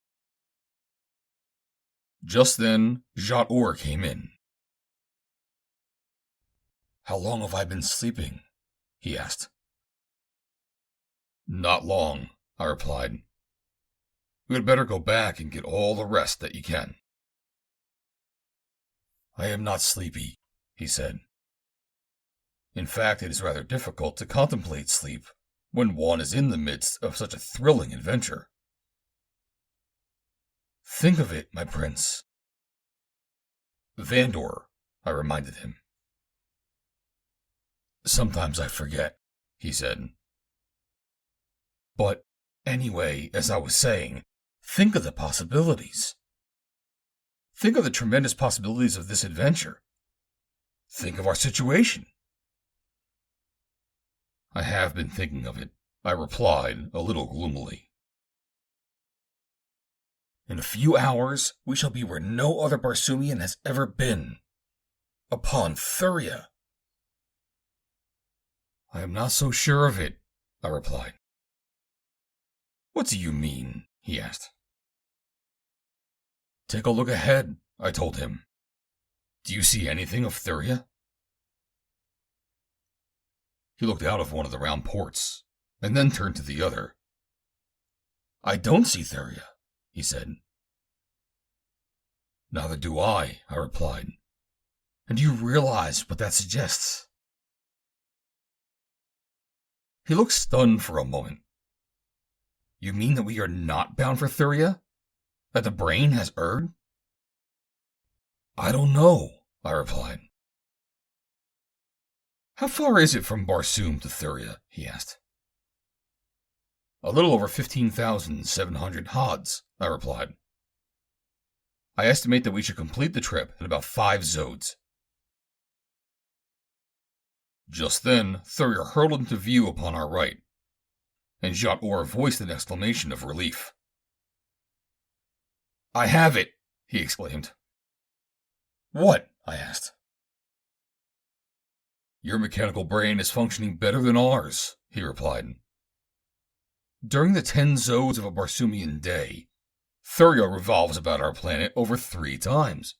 Just then, Jat Or came in. "How long have I been sleeping?" he asked. "Not long," I replied. "You had better go back and get all the rest that you can." "I am not sleepy," he said. "In fact, it is rather difficult to contemplate sleep when one is in the midst of such a thrilling adventure." "Think of it, my prince." "Vandor," I reminded him. "Sometimes I forget," he said. "But anyway, as I was saying, think of the possibilities. Think of the tremendous possibilities of this adventure. Think of our situation." "I have been thinking of it," I replied, a little gloomily. "In a few hours, we shall be where no other Barsoomian has ever been. Upon Thuria." "I am not so sure of it," I replied. "What do you mean?" he asked. "Take a look ahead," I told him. Do you see anything of Thuria? He looked out of one of the round ports, and then turned to the other. I don't see Thuria, he said. Neither do I replied. And do you realize what that suggests? He looked stunned for a moment. You mean that we are not bound for Thuria? That the brain has erred? I don't know, I replied. How far is it from Barsoom to Thuria? He asked. A little over 15,700 hods, I replied. I estimate that we should complete the trip in about 5 zodes. Just then, Thuria hurtled into view upon our right, and Jat Or voiced an exclamation of relief. I have it, he exclaimed. What? I asked. Your mechanical brain is functioning better than ours, he replied. During the 10 zodes of a Barsoomian day, Thuria revolves about our planet over 3 times.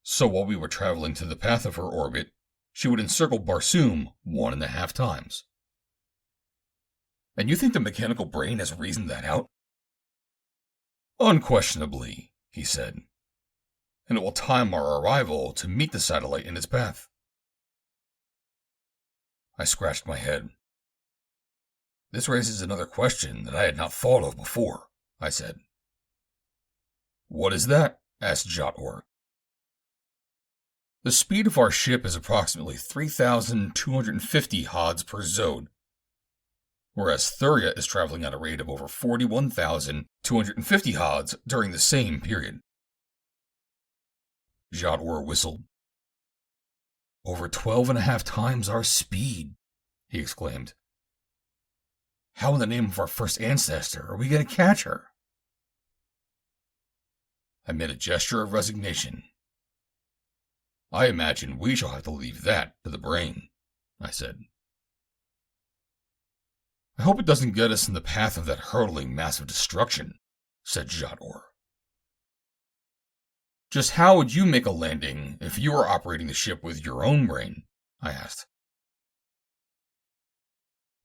So while we were traveling to the path of her orbit, she would encircle Barsoom 1.5 times. And you think the mechanical brain has reasoned that out? Unquestionably, he said. And it will time our arrival to meet the satellite in its path. I scratched my head. This raises another question that I had not thought of before, I said. What is that? Asked Jat Or. The speed of our ship is approximately 3,250 hods per zode, whereas Thuria is traveling at a rate of over 41,250 hods during the same period. Jat Or whistled. Over 12.5 times our speed, he exclaimed. How in the name of our first ancestor are we going to catch her? I made a gesture of resignation. I imagine we shall have to leave that to the brain, I said. I hope it doesn't get us in the path of that hurtling mass of destruction, said Jat Or. Just how would you make a landing if you were operating the ship with your own brain? I asked.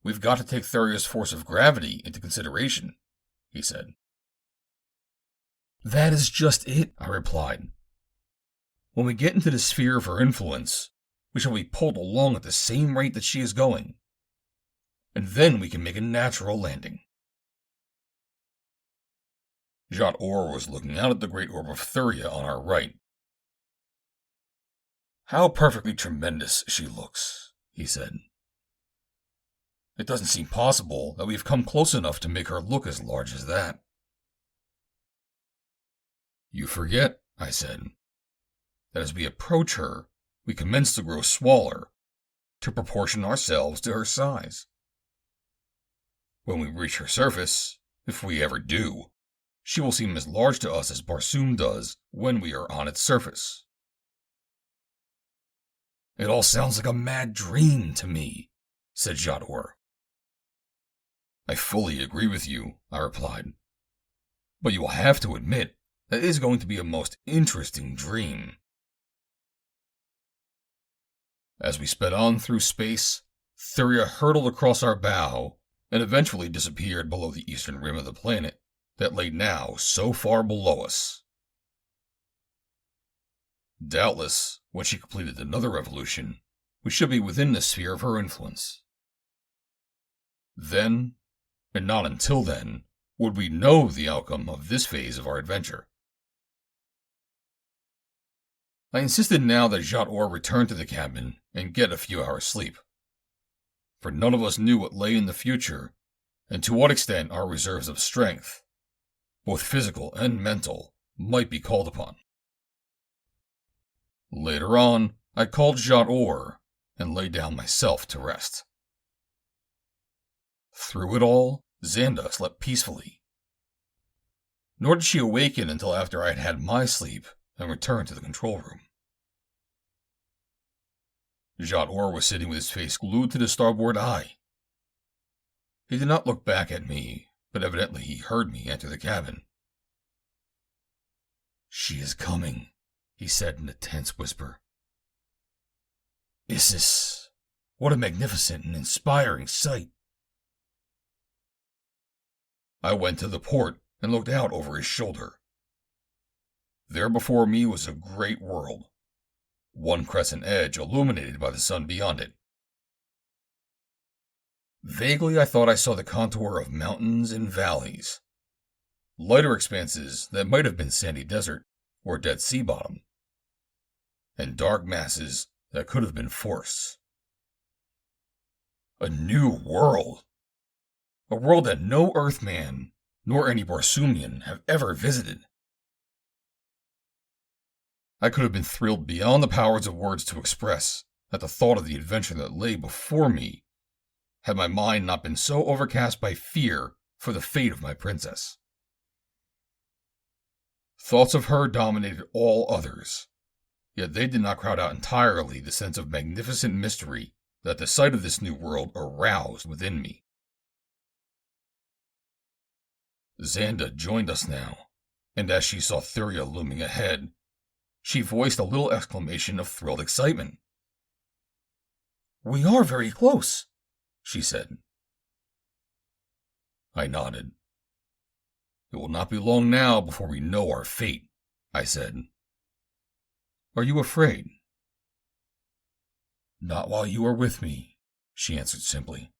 We've got to take Thuria's force of gravity into consideration, he said. That is just it, I replied. When we get into the sphere of her influence, we shall be pulled along at the same rate that she is going. And then we can make a natural landing. Jat Or was looking out at the great orb of Thuria on our right. How perfectly tremendous she looks, he said. It doesn't seem possible that we've come close enough to make her look as large as that. You forget, I said, that as we approach her, we commence to grow smaller, to proportion ourselves to her size. When we reach her surface, if we ever do, she will seem as large to us as Barsoom does when we are on its surface. It all sounds like a mad dream to me, said Jat Or. I fully agree with you, I replied. But you will have to admit that it is going to be a most interesting dream. As we sped on through space, Thuria hurtled across our bow and eventually disappeared below the eastern rim of the planet that lay now so far below us. Doubtless, when she completed another revolution, we should be within the sphere of her influence. Then, and not until then, would we know the outcome of this phase of our adventure. I insisted now that Jat Or return to the cabin and get a few hours' sleep, for none of us knew what lay in the future and to what extent our reserves of strength, both physical and mental, might be called upon. Later on, I called Jat Or and lay down myself to rest. Through it all, Xanda slept peacefully. Nor did she awaken until after I had had my sleep and returned to the control room. Jat Or was sitting with his face glued to the starboard eye. He did not look back at me, but evidently he heard me enter the cabin. She is coming, he said in a tense whisper. Isis, what a magnificent and inspiring sight. I went to the port and looked out over his shoulder. There before me was a great world, one crescent edge illuminated by the sun beyond it. Vaguely I thought I saw the contour of mountains and valleys, lighter expanses that might have been sandy desert or dead sea bottom, and dark masses that could have been forests. A new world! A world that no Earthman nor any Barsoomian have ever visited. I could have been thrilled beyond the powers of words to express at the thought of the adventure that lay before me, had my mind not been so overcast by fear for the fate of my princess. Thoughts of her dominated all others, yet they did not crowd out entirely the sense of magnificent mystery that the sight of this new world aroused within me. Xanda joined us now, and as she saw Thuria looming ahead, she voiced a little exclamation of thrilled excitement. "We are very close," she said. I nodded. "It will not be long now before we know our fate," I said. "Are you afraid?" "Not while you are with me," she answered simply.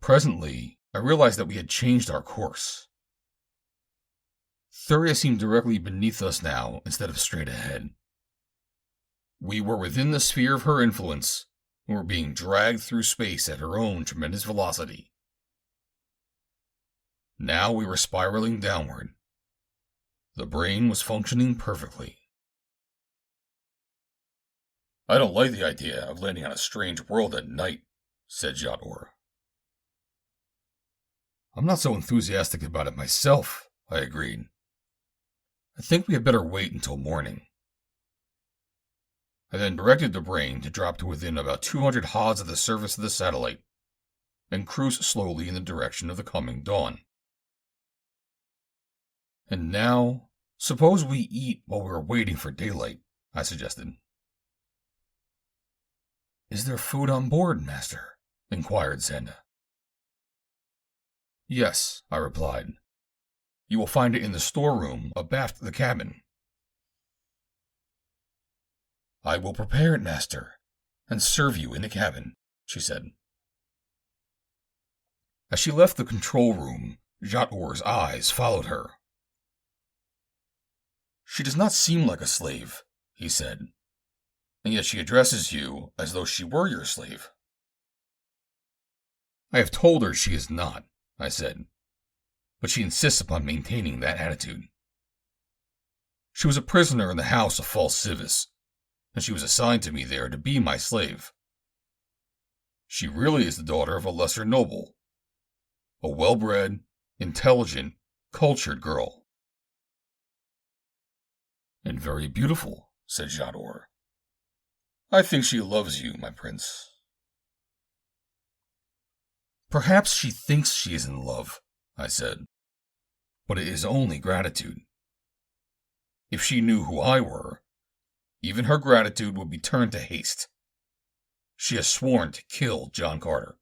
Presently, I realized that we had changed our course. Thuria seemed directly beneath us now instead of straight ahead. We were within the sphere of her influence and were being dragged through space at her own tremendous velocity. Now we were spiraling downward. The brain was functioning perfectly. "I don't like the idea of landing on a strange world at night," said Jat Or. "I'm not so enthusiastic about it myself," I agreed. "I think we had better wait until morning." I then directed the brain to drop to within about 200 hods of the surface of the satellite and cruise slowly in the direction of the coming dawn. "And now, suppose we eat while we're waiting for daylight," I suggested. "Is there food on board, Master?" inquired Xanda. "Yes," I replied. "You will find it in the storeroom abaft the cabin." "I will prepare it, Master, and serve you in the cabin," she said. As she left the control room, Jat Or's eyes followed her. "She does not seem like a slave," he said, "and yet she addresses you as though she were your slave." "I have told her she is not," I said, "but she insists upon maintaining that attitude. She was a prisoner in the house of Fal Sivas, and she was assigned to me there to be my slave. She really is the daughter of a lesser noble, a well-bred, intelligent, cultured girl." "And very beautiful," said Jat Or. "I think she loves you, my prince." "Perhaps she thinks she is in love," I said, "but it is only gratitude. If she knew who I were, even her gratitude would be turned to haste. She has sworn to kill John Carter."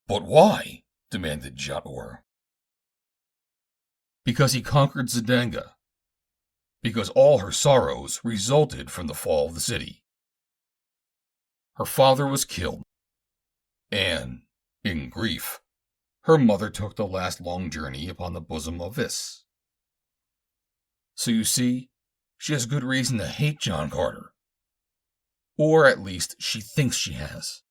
"But why?" demanded Jat Or. "Because he conquered Zidanga. Because all her sorrows resulted from the fall of the city. Her father was killed, and, in grief, her mother took the last long journey upon the bosom of Vis. So you see, she has good reason to hate John Carter. Or at least she thinks she has."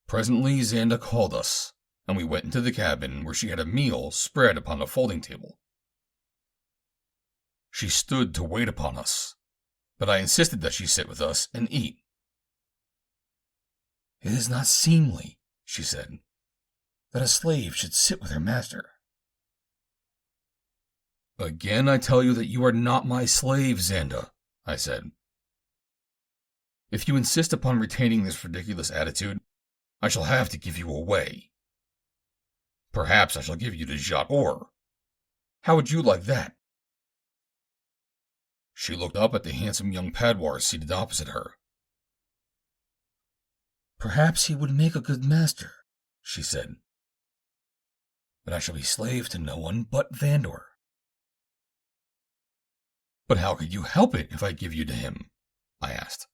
Presently Xanda called us, and we went into the cabin where she had a meal spread upon a folding table. She stood to wait upon us, but I insisted that she sit with us and eat. "It is not seemly," she said, "that a slave should sit with her master." "Again I tell you that you are not my slave, Xanda," I said. "If you insist upon retaining this ridiculous attitude, I shall have to give you away. Perhaps I shall give you to Jat Or, How would you like that?" She looked up at the handsome young Padwar seated opposite her. "Perhaps he would make a good master," she said. "But I shall be slave to no one but Vandor." "But how could you help it if I give you to him?" I asked.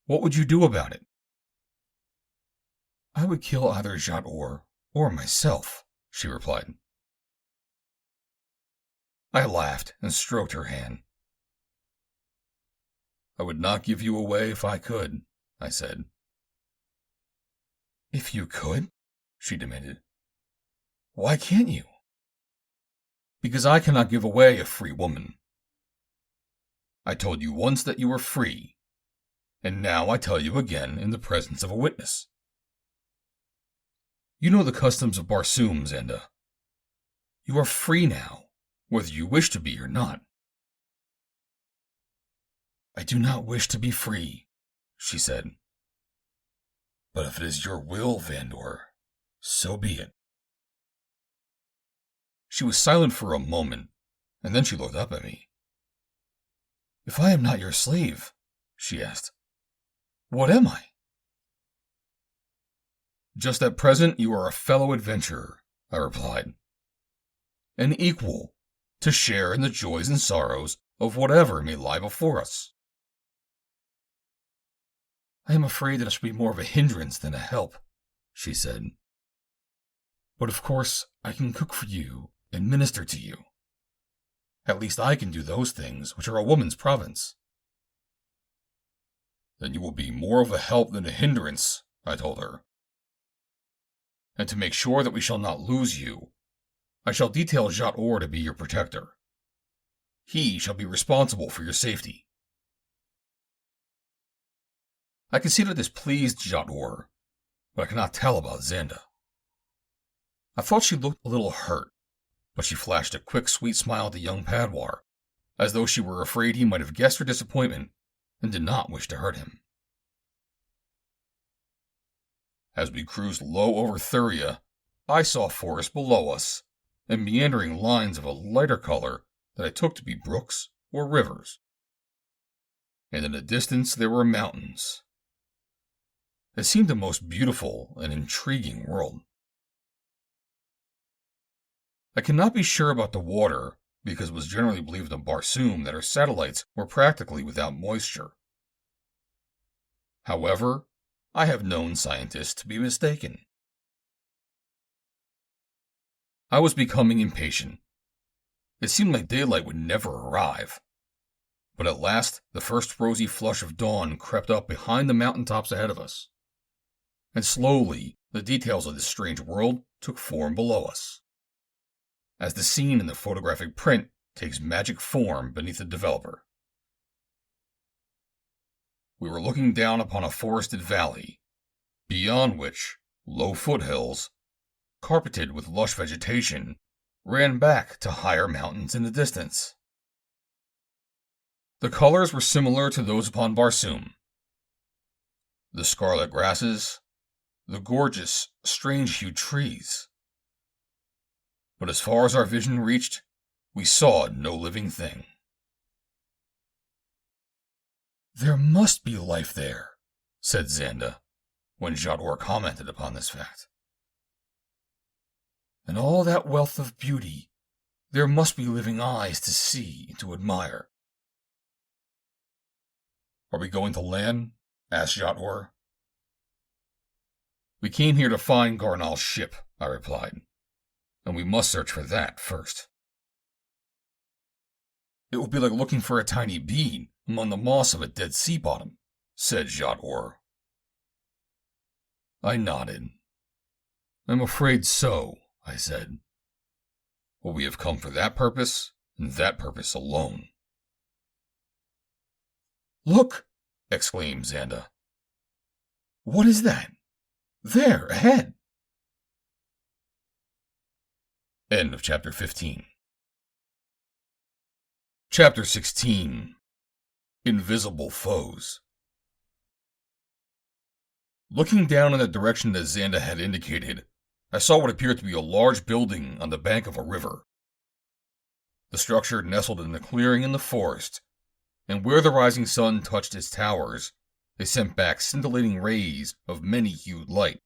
"What would you do about it?" "I would kill either Jat Or myself," she replied. I laughed and stroked her hand. "I would not give you away if I could," I said. "If you could?" she demanded. "Why can't you?" "Because I cannot give away a free woman. I told you once that you were free, and now I tell you again in the presence of a witness. You know the customs of Barsoom, Zanda. You are free now, whether you wish to be or not." "I do not wish to be free," she said. "But if it is your will, Vandor, so be it." She was silent for a moment, and then she looked up at me. "If I am not your slave," she asked, "what am I?" "Just at present you are a fellow adventurer," I replied. "An equal, to share in the joys and sorrows of whatever may lie before us." "I am afraid that I shall be more of a hindrance than a help," she said. "But of course I can cook for you and minister to you. At least I can do those things which are a woman's province." "Then you will be more of a help than a hindrance," I told her. "And to make sure that we shall not lose you, I shall detail Jat Or to be your protector. He shall be responsible for your safety." I could see that this pleased Jat Or, but I could not tell about Zanda. I thought she looked a little hurt, but she flashed a quick, sweet smile at the young Padwar, as though she were afraid he might have guessed her disappointment and did not wish to hurt him. As we cruised low over Thuria, I saw forests below us, and meandering lines of a lighter color that I took to be brooks or rivers. And in the distance there were mountains. It seemed a most beautiful and intriguing world. I cannot be sure about the water, because it was generally believed on Barsoom that our satellites were practically without moisture. However, I have known scientists to be mistaken. I was becoming impatient. It seemed like daylight would never arrive. But at last the first rosy flush of dawn crept up behind the mountain tops ahead of us. And slowly the details of this strange world took form below us, as the scene in the photographic print takes magic form beneath the developer. We were looking down upon a forested valley, beyond which low foothills, carpeted with lush vegetation, ran back to higher mountains in the distance. The colors were similar to those upon Barsoom. The scarlet grasses, the gorgeous, strange-hued trees. But as far as our vision reached, we saw no living thing. "There must be life there," said Zanda, when Jat Or commented upon this fact. "And all that wealth of beauty, there must be living eyes to see and to admire." "Are we going to land?" asked Jat Or. "We came here to find Gar Nal's ship," I replied, "and we must search for that first." "It will be like looking for a tiny bead among the moss of a dead sea bottom," said Jat Or. I nodded. "I'm afraid so," I said. "But we have come for that purpose, and that purpose alone." "Look!" exclaimed Zanda. "What is that? There, ahead!" End of chapter 15. Chapter 16. Invisible Foes. Looking down in the direction that Zanda had indicated, I saw what appeared to be a large building on the bank of a river. The structure nestled in a clearing in the forest, and where the rising sun touched its towers, they sent back scintillating rays of many-hued light.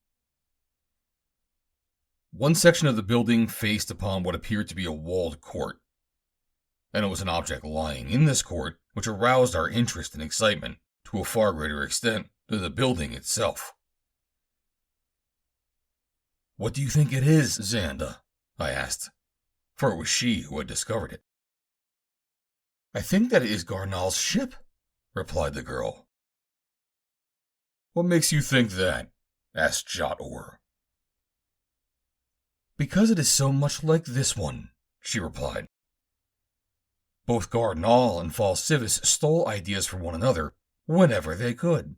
One section of the building faced upon what appeared to be a walled court, and it was an object lying in this court which aroused our interest and excitement to a far greater extent than the building itself. "What do you think it is, Xanda?" I asked, for it was she who had discovered it. "I think that it is Gar Nal's ship," replied the girl. "What makes you think that?" asked Jat Or. "Because it is so much like this one," she replied. "Both Gar Nal and Fal Sivas stole ideas from one another whenever they could,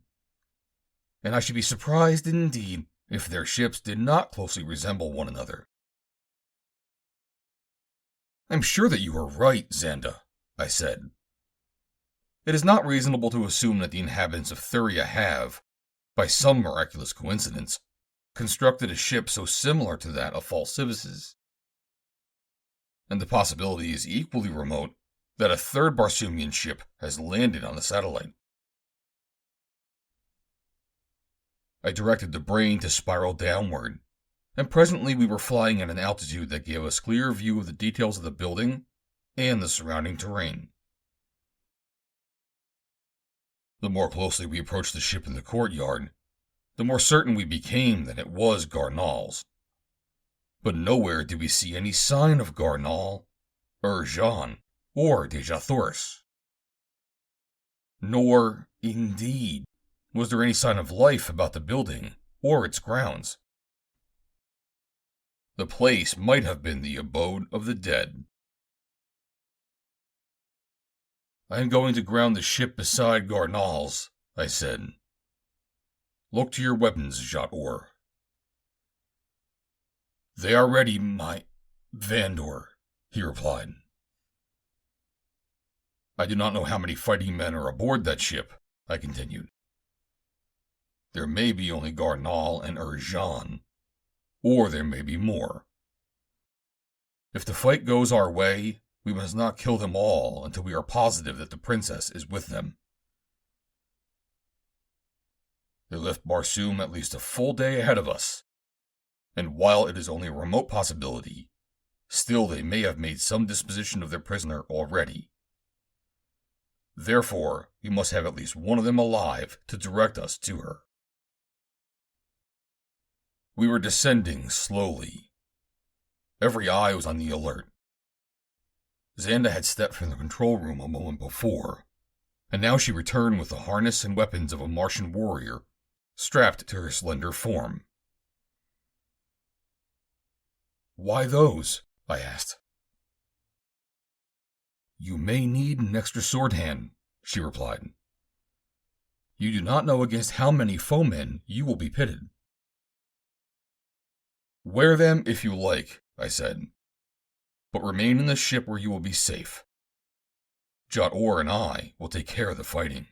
and I should be surprised indeed if their ships did not closely resemble one another." "I'm sure that you are right, Xanda," I said. "It is not reasonable to assume that the inhabitants of Thuria have, by some miraculous coincidence, constructed a ship so similar to that of Fal Sivas's. And the possibility is equally remote that a third Barsoomian ship has landed on the satellite." I directed the brain to spiral downward, and presently we were flying at an altitude that gave us clear view of the details of the building and the surrounding terrain. The more closely we approached the ship in the courtyard, the more certain we became that it was Gar Nal's. But nowhere did we see any sign of Gar Nal, JOHN, or Dejathoris. Nor, indeed, was there any sign of life about the building or its grounds. The place might have been the abode of the dead. "I am going to ground the ship beside Gar Nal's," I said. "Look to your weapons, Jat Or." "They are ready, my Vandor," he replied. "I do not know how many fighting men are aboard that ship," I continued. "There may be only Gar Nal and JOHN, or there may be more. If the fight goes our way, we must not kill them all until we are positive that the princess is with them. They left Barsoom at least a full day ahead of us, and while it is only a remote possibility, still they may have made some disposition of their prisoner already. Therefore, we must have at least one of them alive to direct us to her." We were descending slowly. Every eye was on the alert. Xanda had stepped from the control room a moment before, and now she returned with the harness and weapons of a Martian warrior strapped to her slender form. "Why those?" I asked. "You may need an extra sword hand," she replied. "You do not know against how many foemen you will be pitted." "Wear them if you like," I said, "but remain in the ship where you will be safe. Jat Or and I will take care of the fighting."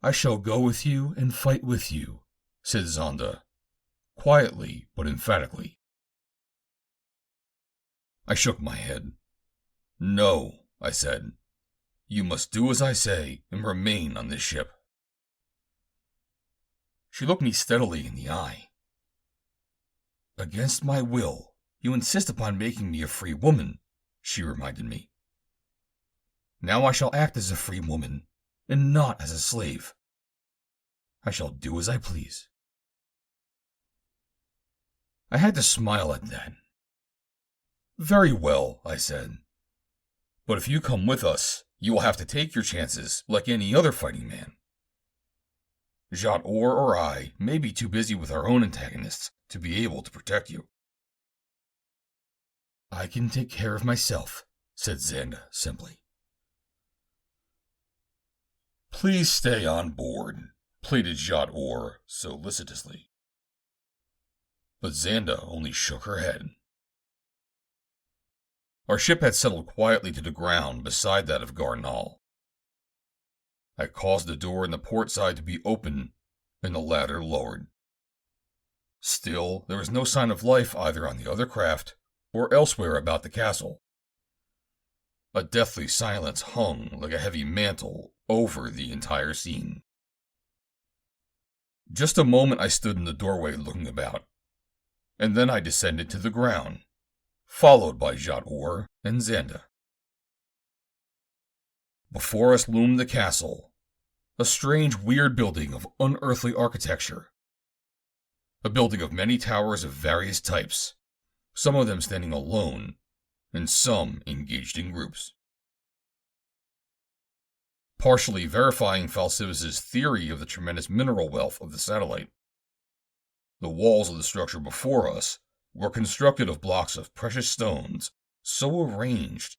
"I shall go with you and fight with you," said Xanda, quietly but emphatically. I shook my head. "No," I said. "You must do as I say and remain on this ship." She looked me steadily in the eye. "Against my will, you insist upon making me a free woman," she reminded me. "Now I shall act as a free woman, and not as a slave. I shall do as I please." I had to smile at that. "Very well," I said. "But if you come with us, you will have to take your chances like any other fighting man. Jat or I may be too busy with our own antagonists to be able to protect you." "I can take care of myself," said Xanda simply. "Please stay on board," pleaded Jat Or solicitously. But Xanda only shook her head. Our ship had settled quietly to the ground beside that of Gar Nal. I caused the door in the port side to be opened and the ladder lowered. Still, there was no sign of life either on the other craft or elsewhere about the castle. A deathly silence hung like a heavy mantle over the entire scene. Just a moment I stood in the doorway looking about, and then I descended to the ground, followed by Jat Or and Xanda. Before us loomed the castle, a strange, weird building of unearthly architecture. A building of many towers of various types, some of them standing alone, and some engaged in groups. Partially verifying Fal Sivas' theory of the tremendous mineral wealth of the satellite, the walls of the structure before us were constructed of blocks of precious stones so arranged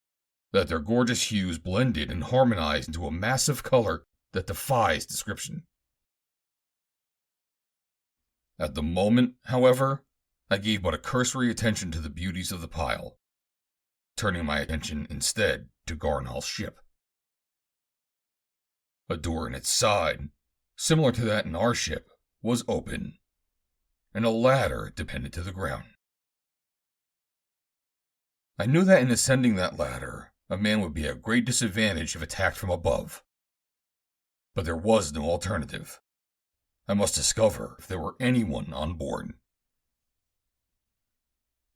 that their gorgeous hues blended and harmonized into a massive color that defies description. At the moment, however, I gave but a cursory attention to the beauties of the pile, turning my attention instead to Gar Nal's ship. A door in its side, similar to that in our ship, was open, and a ladder depended to the ground. I knew that in ascending that ladder, a man would be at great disadvantage if attacked from above. But there was no alternative. I must discover if there were anyone on board.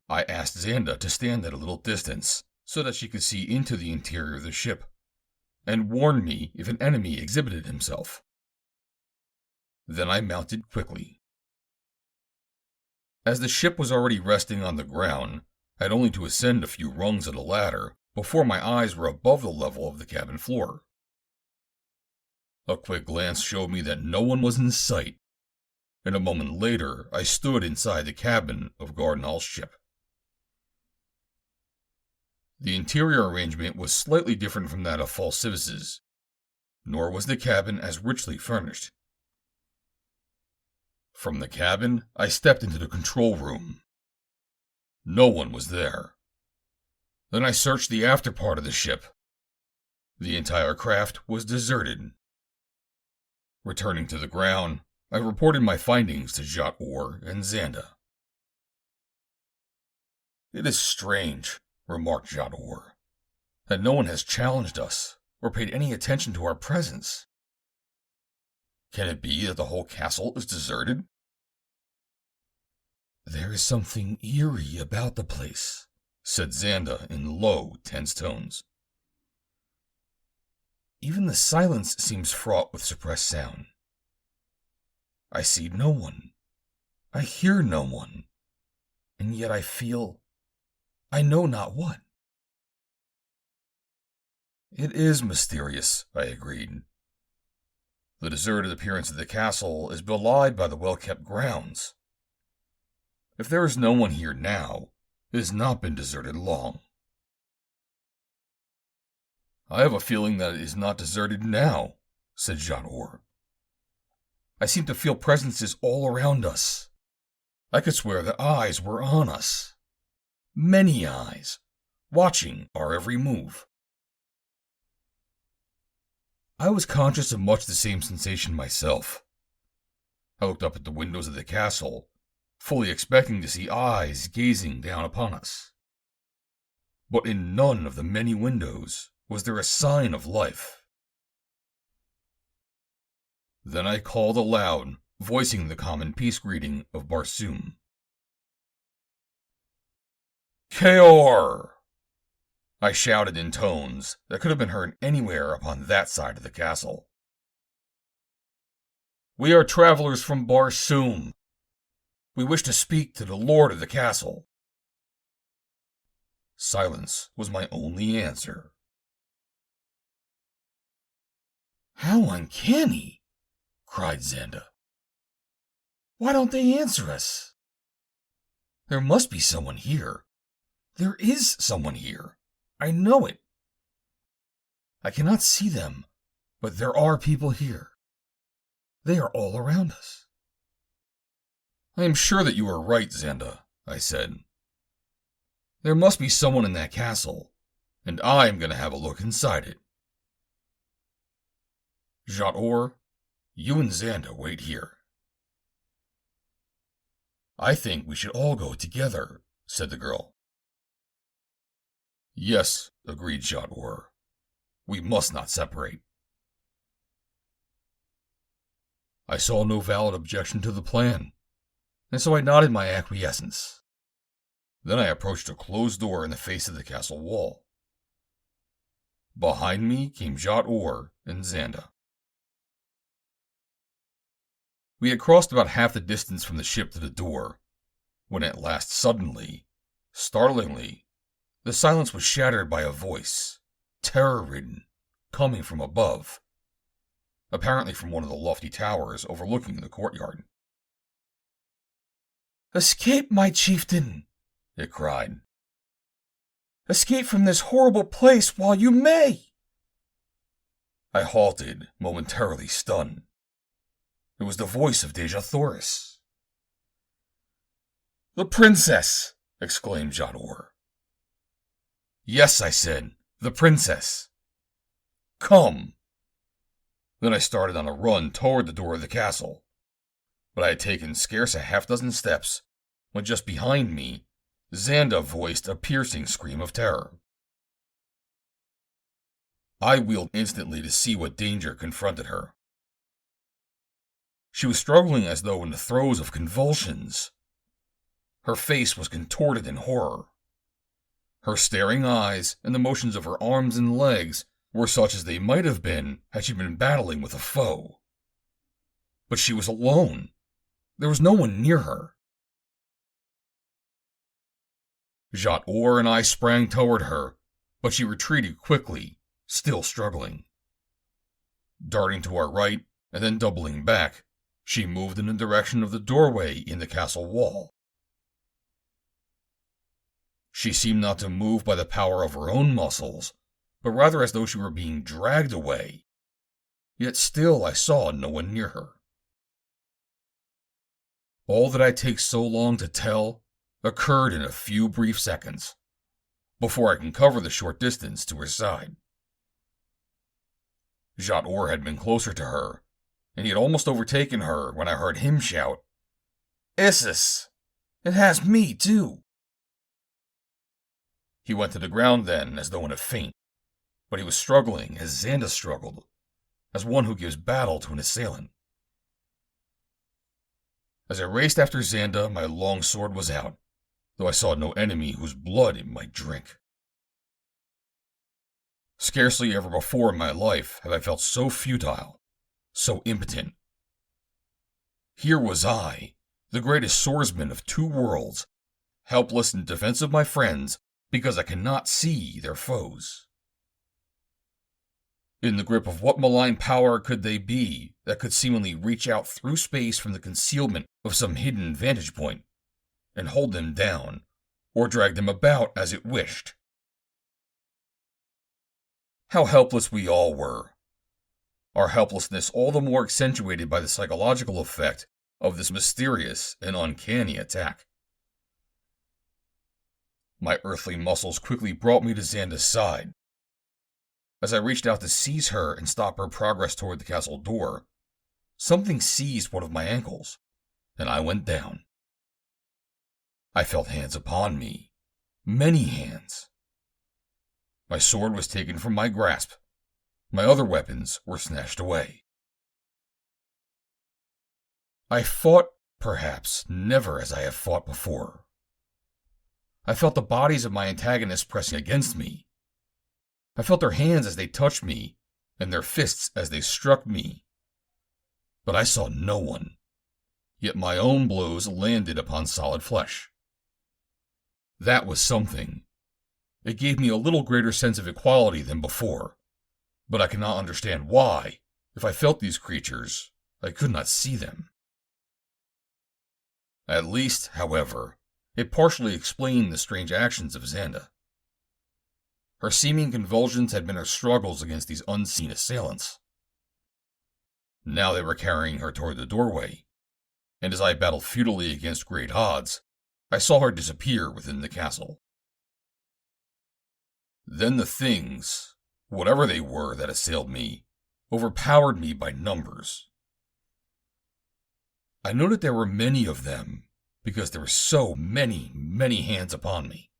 I asked Xanda to stand at a little distance so that she could see into the interior of the ship, and warn me if an enemy exhibited himself. Then I mounted quickly. As the ship was already resting on the ground, I had only to ascend a few rungs of the ladder before my eyes were above the level of the cabin floor. A quick glance showed me that no one was in sight, and a moment later I stood inside the cabin of Gar Nal's ship. The interior arrangement was slightly different from that of Fal Sivas', nor was the cabin as richly furnished. From the cabin, I stepped into the control room. No one was there. Then I searched the after part of the ship. The entire craft was deserted. Returning to the ground, I reported my findings to Jat Or and Xanda. "It is strange," remarked Jat Or, "that no one has challenged us or paid any attention to our presence. Can it be that the whole castle is deserted?" "There is something eerie about the place," said Xanda in low, tense tones. "Even the silence seems fraught with suppressed sound. I see no one. I hear no one. And yet I feel I know not what." "It is mysterious," I agreed. "The deserted appearance of the castle is belied by the well-kept grounds. If there is no one here now, it has not been deserted long." "I have a feeling that it is not deserted now," said Jat Or. "I seem to feel presences all around us. I could swear that eyes were on us. Many eyes, watching our every move." I was conscious of much the same sensation myself. I looked up at the windows of the castle, fully expecting to see eyes gazing down upon us. But in none of the many windows was there a sign of life. Then I called aloud, voicing the common peace greeting of Barsoom. "Kaor!" I shouted in tones that could have been heard anywhere upon that side of the castle. "We are travelers from Barsoom. We wish to speak to the lord of the castle." Silence was my only answer. "How uncanny!" cried Xanda. "Why don't they answer us? There must be someone here. There is someone here. I know it. I cannot see them, but there are people here. They are all around us." "I am sure that you are right, Xanda," I said. "There must be someone in that castle, and I am going to have a look inside it. Jat Or, you and Xanda wait here." "I think we should all go together," said the girl. Yes, agreed Jat Or. We must not separate. I saw no valid objection to the plan, and so I nodded my acquiescence. Then I approached a closed door in the face of the castle wall. Behind me came Jat Or and Xanda. We had crossed about half the distance from the ship to the door, when at last suddenly, startlingly, the silence was shattered by a voice, terror-ridden, coming from above, apparently from one of the lofty towers overlooking the courtyard. "Escape, my chieftain!" it cried. "Escape from this horrible place while you may!" I halted, momentarily stunned. It was the voice of Dejah Thoris. "The princess!" exclaimed Jat Or. "Yes," I said, "the princess. Come!" Then I started on a run toward the door of the castle. But I had taken scarce a half-dozen steps when just behind me, Xanda voiced a piercing scream of terror. I wheeled instantly to see what danger confronted her. She was struggling as though in the throes of convulsions. Her face was contorted in horror. Her staring eyes and the motions of her arms and legs were such as they might have been had she been battling with a foe. But she was alone. There was no one near her. Jat Or and I sprang toward her, but she retreated quickly, still struggling. Darting to our right and then doubling back, she moved in the direction of the doorway in the castle wall. She seemed not to move by the power of her own muscles, but rather as though she were being dragged away. Yet still I saw no one near her. All that I take so long to tell occurred in a few brief seconds, before I can cover the short distance to her side. Jat Or had been closer to her, and he had almost overtaken her when I heard him shout, "Issus! It has me, too!" He went to the ground then, as though in a faint, but he was struggling as Xanda struggled, as one who gives battle to an assailant. As I raced after Xanda, my long sword was out, though I saw no enemy whose blood it might drink. Scarcely ever before in my life have I felt so futile, so impotent. Here was I, the greatest swordsman of two worlds, helpless in defense of my friends because I cannot see their foes. In the grip of what malign power could they be that could seemingly reach out through space from the concealment of some hidden vantage point and hold them down or drag them about as it wished? How helpless we all were. Our helplessness all the more accentuated by the psychological effect of this mysterious and uncanny attack. My earthly muscles quickly brought me to Xanda's side. As I reached out to seize her and stop her progress toward the castle door, something seized one of my ankles, and I went down. I felt hands upon me, many hands. My sword was taken from my grasp. My other weapons were snatched away. I fought, perhaps, never as I have fought before. I felt the bodies of my antagonists pressing against me. I felt their hands as they touched me, and their fists as they struck me. But I saw no one, yet my own blows landed upon solid flesh. That was something. It gave me a little greater sense of equality than before, but I cannot understand why, if I felt these creatures, I could not see them. At least, however, it partially explained the strange actions of Xanda. Her seeming convulsions had been her struggles against these unseen assailants. Now they were carrying her toward the doorway, and as I battled futilely against great odds, I saw her disappear within the castle. Then the things, whatever they were that assailed me, overpowered me by numbers. I noted there were many of them, because there were so many hands upon me.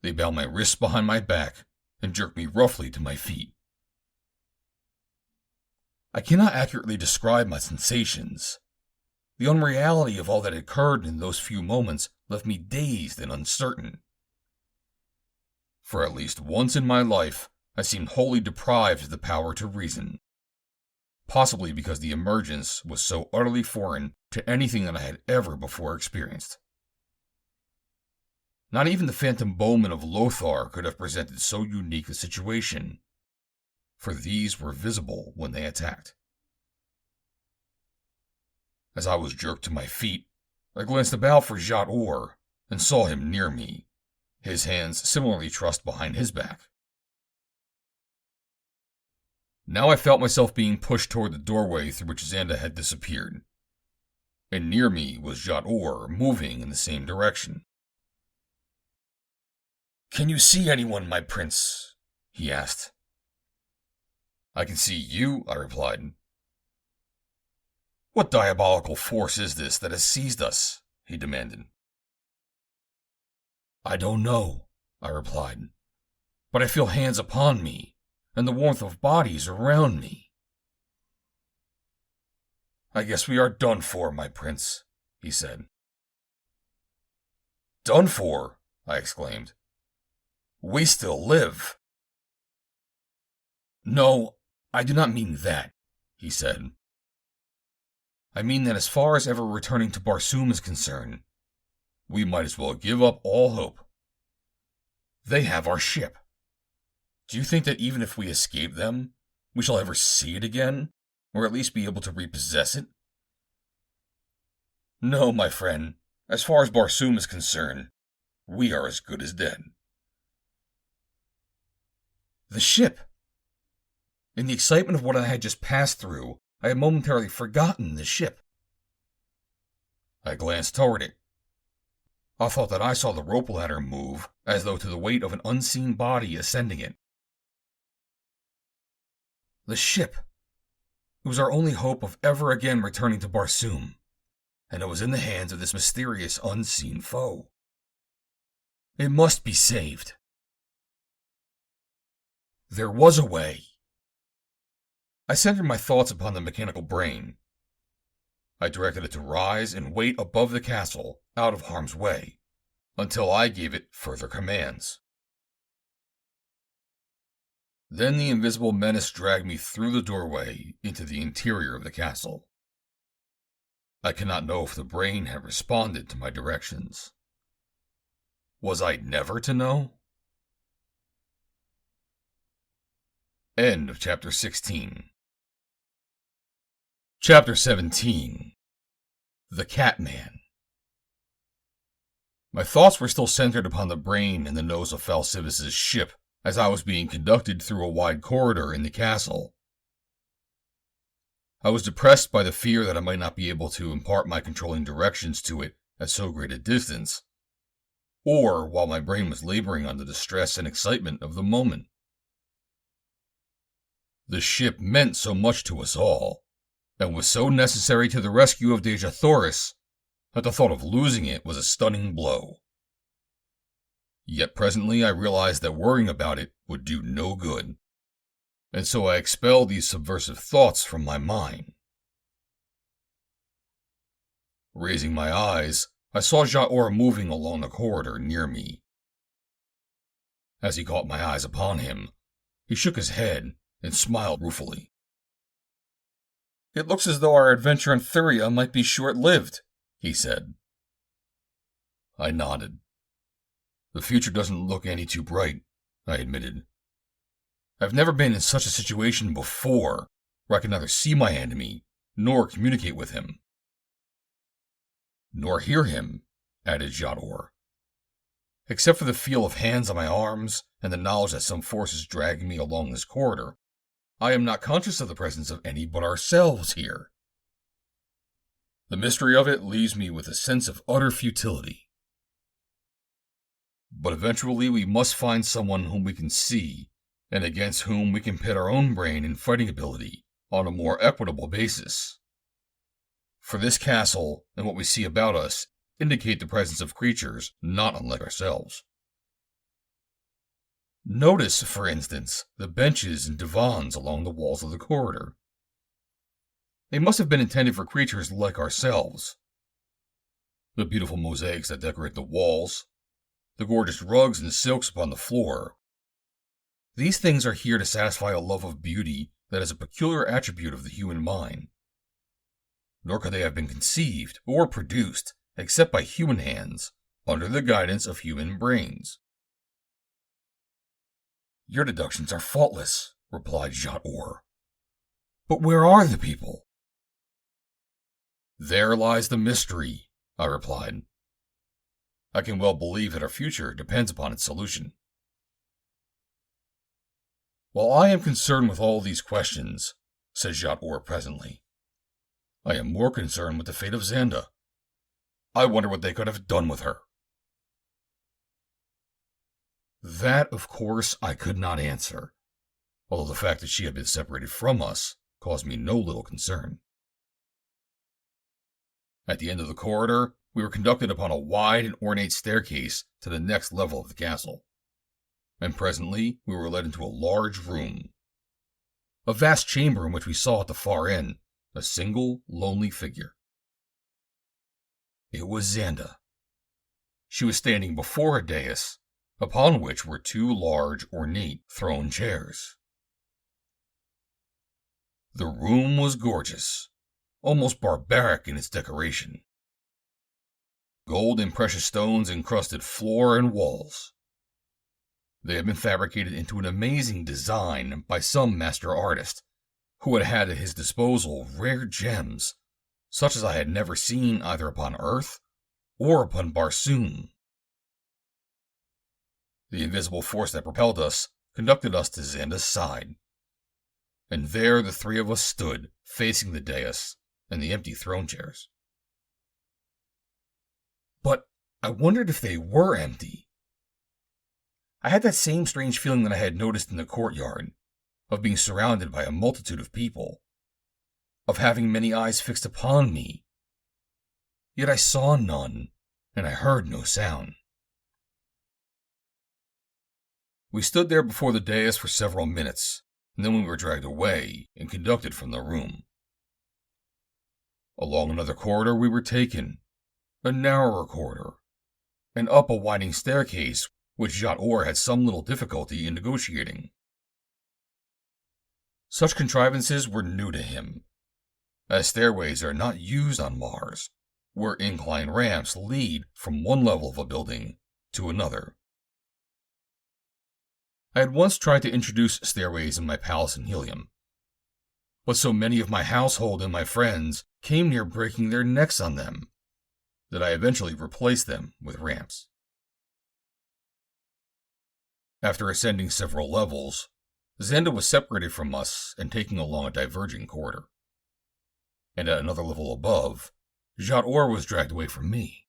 They bound my wrists behind my back and jerked me roughly to my feet. I cannot accurately describe my sensations. The unreality of all that occurred in those few moments left me dazed and uncertain. For at least once in my life, I seemed wholly deprived of the power to reason. Possibly because the emergence was so utterly foreign to anything that I had ever before experienced. Not even the phantom bowmen of Lothar could have presented so unique a situation, for these were visible when they attacked. As I was jerked to my feet, I glanced about for Jat Or and saw him near me, his hands similarly trussed behind his back. Now I felt myself being pushed toward the doorway through which Xanda had disappeared, and near me was Jat Or moving in the same direction. "Can you see anyone, my prince?" he asked. "I can see you," I replied. "What diabolical force is this that has seized us?" he demanded. "I don't know," I replied, "but I feel hands upon me, and the warmth of bodies around me." "I guess we are done for, my prince," he said. "Done for?" I exclaimed. "We still live." "No, I do not mean that," he said. "I mean that as far as ever returning to Barsoom is concerned, we might as well give up all hope. They have our ship. Do you think that even if we escape them, we shall ever see it again, or at least be able to repossess it? No, my friend, as far as Barsoom is concerned, we are as good as dead." The ship! In the excitement of what I had just passed through, I had momentarily forgotten the ship. I glanced toward it. I thought that I saw the rope ladder move, as though to the weight of an unseen body ascending it. The ship! It was our only hope of ever again returning to Barsoom, and it was in the hands of this mysterious unseen foe. It must be saved. There was a way. I centered my thoughts upon the mechanical brain. I directed it to rise and wait above the castle, out of harm's way, until I gave it further commands. Then the invisible menace dragged me through the doorway into the interior of the castle. I cannot know if the brain had responded to my directions. Was I never to know? End of Chapter 16. Chapter 17. The Catman. My thoughts were still centered upon the brain and the nose of Fal Sivas' ship as I was being conducted through a wide corridor in the castle. I was depressed by the fear that I might not be able to impart my controlling directions to it at so great a distance, or while my brain was laboring under the stress and excitement of the moment. The ship meant so much to us all, and was so necessary to the rescue of Dejathoris, that the thought of losing it was a stunning blow. Yet presently I realized that worrying about it would do no good, and so I expelled these subversive thoughts from my mind. Raising my eyes, I saw Jat Or moving along the corridor near me. As he caught my eyes upon him, he shook his head and smiled ruefully. "It looks as though our adventure in Thuria might be short-lived," he said. I nodded. "The future doesn't look any too bright," I admitted. "I've never been in such a situation before, where I can neither see my enemy, nor communicate with him." "Nor hear him," added Jat Or. "Except for the feel of hands on my arms, and the knowledge that some force is dragging me along this corridor, I am not conscious of the presence of any but ourselves here. The mystery of it leaves me with a sense of utter futility. But eventually we must find someone whom we can see, and against whom we can pit our own brain and fighting ability on a more equitable basis. For this castle, and what we see about us, indicate the presence of creatures not unlike ourselves." Notice, for instance, the benches and divans along the walls of the corridor. They must have been intended for creatures like ourselves. The beautiful mosaics that decorate the walls, the gorgeous rugs and silks upon the floor. These things are here to satisfy a love of beauty that is a peculiar attribute of the human mind. Nor could they have been conceived or produced except by human hands, under the guidance of human brains. Your deductions are faultless, replied Jat Or. But where are the people? There lies the mystery, I replied. I can well believe that our future depends upon its solution. While I am concerned with all these questions, said Jat Or presently, I am more concerned with the fate of Xanda. I wonder what they could have done with her. That, of course, I could not answer, although the fact that she had been separated from us caused me no little concern. At the end of the corridor, we were conducted upon a wide and ornate staircase to the next level of the castle, and presently we were led into a large room, a vast chamber in which we saw at the far end a single lonely figure. It was Xanda. She was standing before a dais, upon which were two large, ornate throne chairs. The room was gorgeous, almost barbaric in its decoration. Gold and precious stones encrusted floor and walls. They had been fabricated into an amazing design by some master artist, who had had at his disposal rare gems, such as I had never seen either upon Earth or upon Barsoom. The invisible force that propelled us conducted us to Xanda's side, and there the three of us stood, facing the dais and the empty throne chairs. But I wondered if they were empty. I had that same strange feeling that I had noticed in the courtyard, of being surrounded by a multitude of people, of having many eyes fixed upon me. Yet I saw none, and I heard no sound. We stood there before the dais for several minutes, and then we were dragged away and conducted from the room. Along another corridor we were taken, a narrower corridor, and up a winding staircase which Jat Or had some little difficulty in negotiating. Such contrivances were new to him, as stairways are not used on Mars, where inclined ramps lead from one level of a building to another. I had once tried to introduce stairways in my palace in Helium, but so many of my household and my friends came near breaking their necks on them that I eventually replaced them with ramps. After ascending several levels, Xanda was separated from us and taken along a diverging corridor. And at another level above, Jat Or was dragged away from me.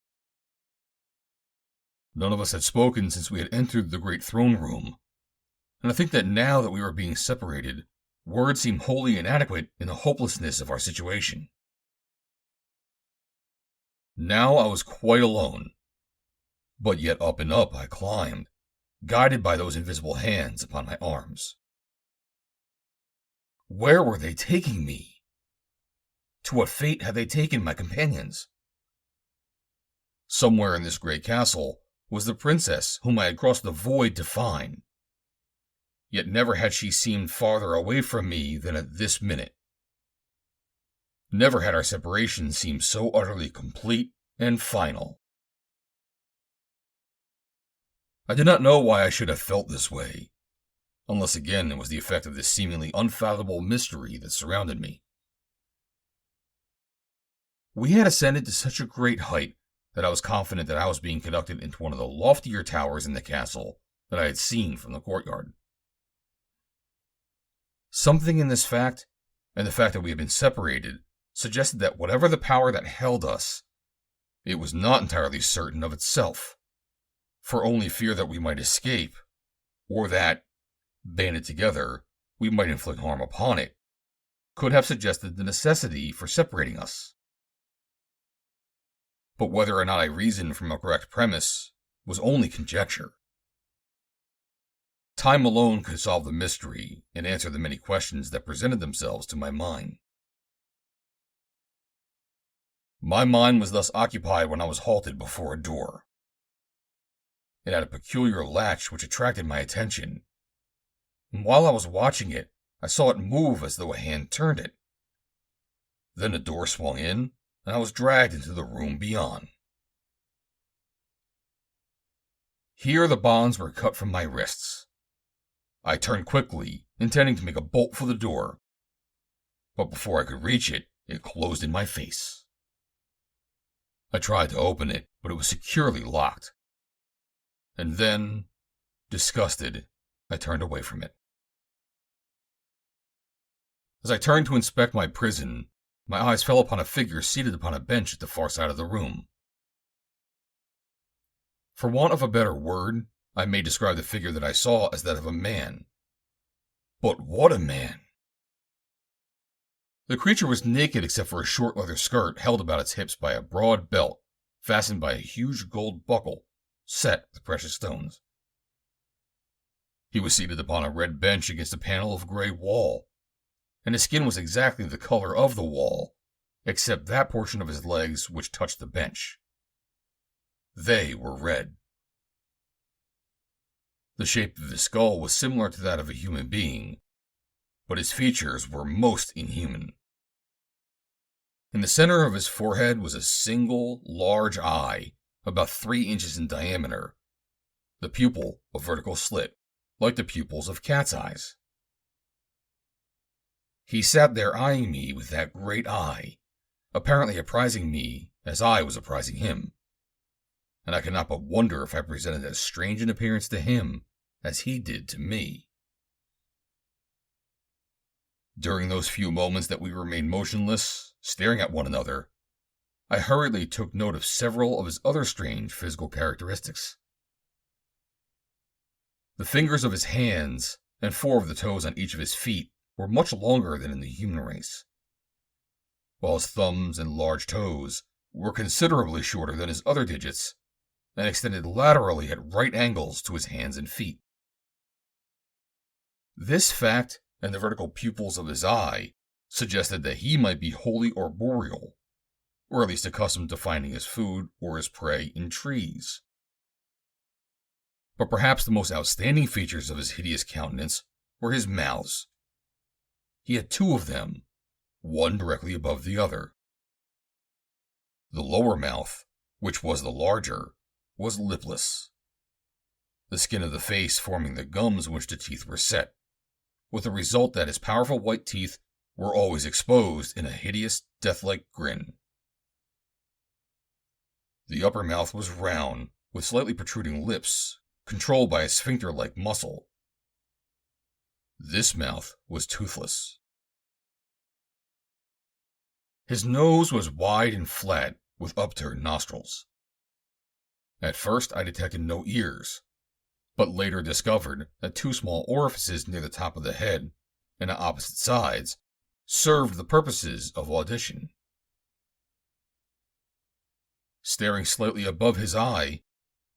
None of us had spoken since we had entered the great throne room, and I think that now that we were being separated, words seem wholly inadequate in the hopelessness of our situation. Now I was quite alone, but yet up and up I climbed, guided by those invisible hands upon my arms. Where were they taking me? To what fate had they taken my companions? Somewhere in this great castle was the princess whom I had crossed the void to find. Yet never had she seemed farther away from me than at this minute. Never had our separation seemed so utterly complete and final. I did not know why I should have felt this way, unless again it was the effect of this seemingly unfathomable mystery that surrounded me. We had ascended to such a great height that I was confident that I was being conducted into one of the loftier towers in the castle that I had seen from the courtyard. Something in this fact, and the fact that we had been separated, suggested that whatever the power that held us, it was not entirely certain of itself, for only fear that we might escape, or that, banded together, we might inflict harm upon it, could have suggested the necessity for separating us. But whether or not I reasoned from a correct premise was only conjecture. Time alone could solve the mystery and answer the many questions that presented themselves to my mind. My mind was thus occupied when I was halted before a door. It had a peculiar latch which attracted my attention, and while I was watching it, I saw it move as though a hand turned it. Then the door swung in, and I was dragged into the room beyond. Here the bonds were cut from my wrists. I turned quickly, intending to make a bolt for the door, but before I could reach it, it closed in my face. I tried to open it, but it was securely locked. And then, disgusted, I turned away from it. As I turned to inspect my prison, my eyes fell upon a figure seated upon a bench at the far side of the room. For want of a better word, I may describe the figure that I saw as that of a man. But what a man! The creature was naked except for a short leather skirt held about its hips by a broad belt, fastened by a huge gold buckle, set with precious stones. He was seated upon a red bench against a panel of gray wall, and his skin was exactly the color of the wall, except that portion of his legs which touched the bench. They were red. The shape of his skull was similar to that of a human being, but his features were most inhuman. In the center of his forehead was a single, large eye, about 3 inches in diameter, the pupil a vertical slit, like the pupils of cat's eyes. He sat there eyeing me with that great eye, apparently apprising me as I was apprising him, and I could not but wonder if I presented as strange an appearance to him as he did to me. During those few moments that we remained motionless, staring at one another, I hurriedly took note of several of his other strange physical characteristics. The fingers of his hands and 4 of the toes on each of his feet were much longer than in the human race, while his thumbs and large toes were considerably shorter than his other digits and extended laterally at right angles to his hands and feet. This fact and the vertical pupils of his eye suggested that he might be wholly arboreal, or at least accustomed to finding his food or his prey in trees. But perhaps the most outstanding features of his hideous countenance were his mouths. He had 2 of them, one directly above the other. The lower mouth, which was the larger, was lipless, the skin of the face forming the gums in which the teeth were set, with the result that his powerful white teeth were always exposed in a hideous, death-like grin. The upper mouth was round, with slightly protruding lips, controlled by a sphincter-like muscle. This mouth was toothless. His nose was wide and flat, with upturned nostrils. At first I detected no ears, but later discovered that 2 small orifices near the top of the head and on opposite sides served the purposes of audition. Staring slightly above his eye,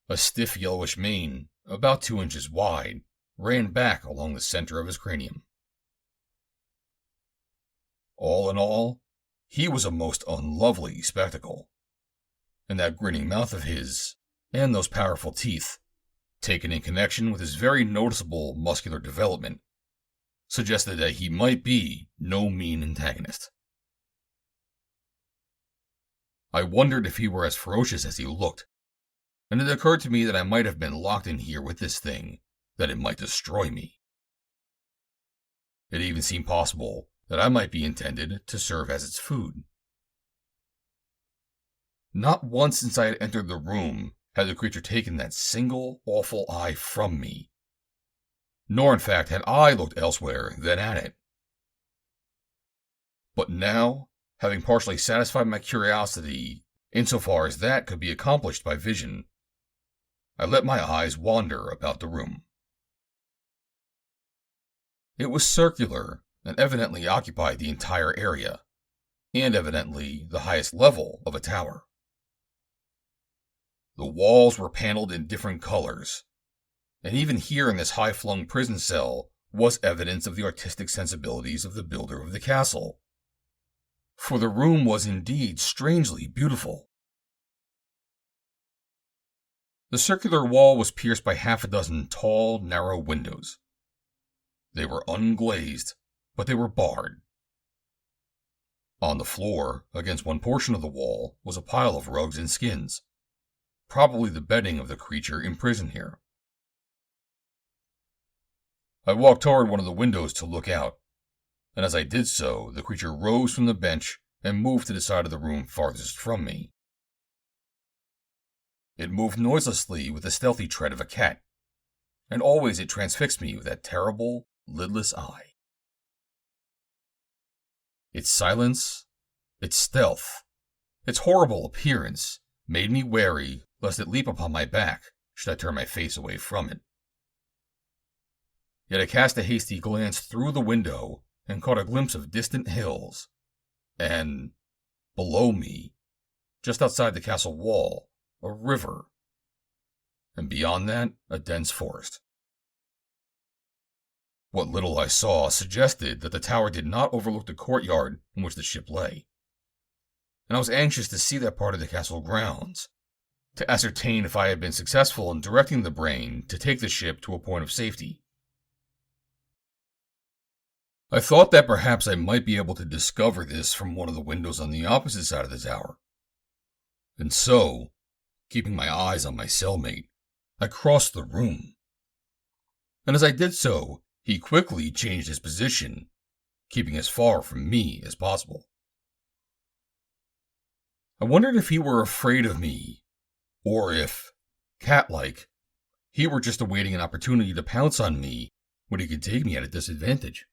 a stiff yellowish mane, about 2 inches wide, ran back along the center of his cranium. All in all, he was a most unlovely spectacle, and that grinning mouth of his, and those powerful teeth, taken in connection with his very noticeable muscular development, suggested that he might be no mean antagonist. I wondered if he were as ferocious as he looked, and it occurred to me that I might have been locked in here with this thing, that it might destroy me. It even seemed possible that I might be intended to serve as its food. Not once since I had entered the room had the creature taken that single awful eye from me, nor in fact had I looked elsewhere than at it. But now, having partially satisfied my curiosity insofar as that could be accomplished by vision, I let my eyes wander about the room. It was circular and evidently occupied the entire area, and evidently the highest level of a tower. The walls were paneled in different colors, And even here in this high-flung prison cell was evidence of the artistic sensibilities of the builder of the castle. For the room was indeed strangely beautiful. The circular wall was pierced by half a dozen tall, narrow windows. They were unglazed, but they were barred. On the floor, against one portion of the wall, was a pile of rugs and skins, probably the bedding of the creature imprisoned here. I walked toward one of the windows to look out, and as I did so, the creature rose from the bench and moved to the side of the room farthest from me. It moved noiselessly with the stealthy tread of a cat, and always it transfixed me with that terrible, lidless eye. Its silence, its stealth, its horrible appearance made me wary lest it leap upon my back should I turn my face away from it. Yet I cast a hasty glance through the window and caught a glimpse of distant hills, and, below me, just outside the castle wall, a river, and beyond that, a dense forest. What little I saw suggested that the tower did not overlook the courtyard in which the ship lay, and I was anxious to see that part of the castle grounds, to ascertain if I had been successful in directing the brain to take the ship to a point of safety. I thought that perhaps I might be able to discover this from one of the windows on the opposite side of the tower, and so, keeping my eyes on my cellmate, I crossed the room. And as I did so, he quickly changed his position, keeping as far from me as possible. I wondered if he were afraid of me, or if, cat-like, he were just awaiting an opportunity to pounce on me when he could take me at a disadvantage.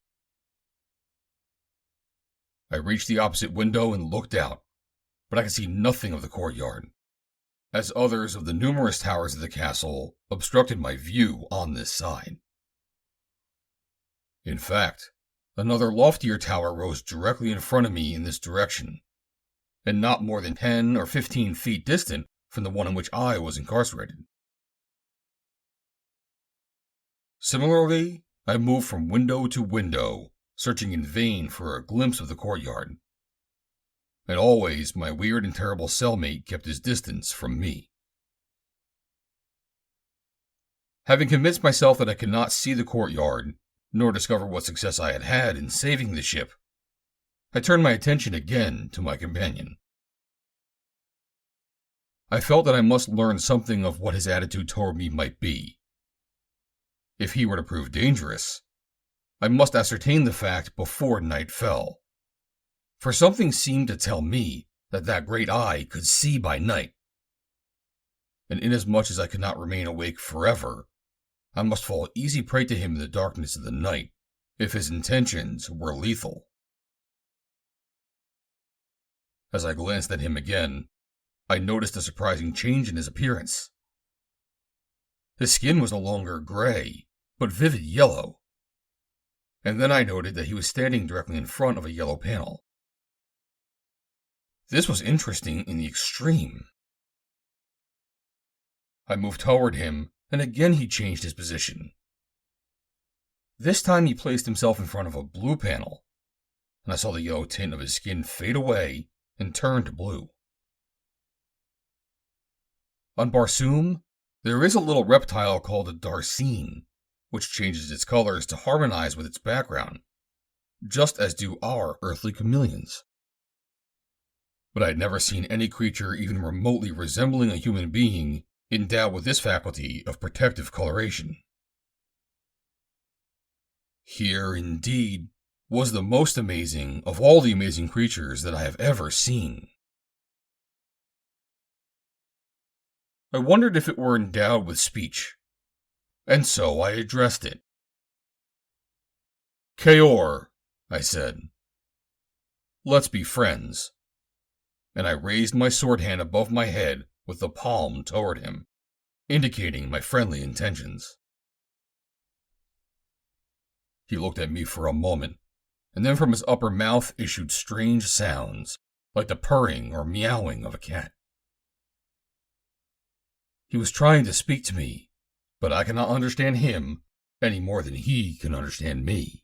I reached the opposite window and looked out, but I could see nothing of the courtyard, as others of the numerous towers of the castle obstructed my view on this side. In fact, another loftier tower rose directly in front of me in this direction, and not more than 10 or 15 feet distant from the one in which I was incarcerated. Similarly, I moved from window to window, searching in vain for a glimpse of the courtyard. And always my weird and terrible cellmate kept his distance from me. Having convinced myself that I could not see the courtyard, nor discover what success I had had in saving the ship, I turned my attention again to my companion. I felt that I must learn something of what his attitude toward me might be. If he were to prove dangerous, I must ascertain the fact before night fell, for something seemed to tell me that that great eye could see by night. And inasmuch as I could not remain awake forever, I must fall easy prey to him in the darkness of the night, if his intentions were lethal. As I glanced at him again, I noticed a surprising change in his appearance. His skin was no longer gray, but vivid yellow. And then I noted that he was standing directly in front of a yellow panel. This was interesting in the extreme. I moved toward him, and again he changed his position. This time he placed himself in front of a blue panel, and I saw the yellow tint of his skin fade away and turn to blue. On Barsoom, there is a little reptile called a darsine, which changes its colors to harmonize with its background, just as do our earthly chameleons. But I had never seen any creature even remotely resembling a human being endowed with this faculty of protective coloration. Here, indeed, was the most amazing of all the amazing creatures that I have ever seen. I wondered if it were endowed with speech, and so I addressed it. "Kaor," I said, "let's be friends." And I raised my sword hand above my head with the palm toward him, indicating my friendly intentions. He looked at me for a moment, and then from his upper mouth issued strange sounds, like the purring or meowing of a cat. He was trying to speak to me, but I cannot understand him any more than he can understand me.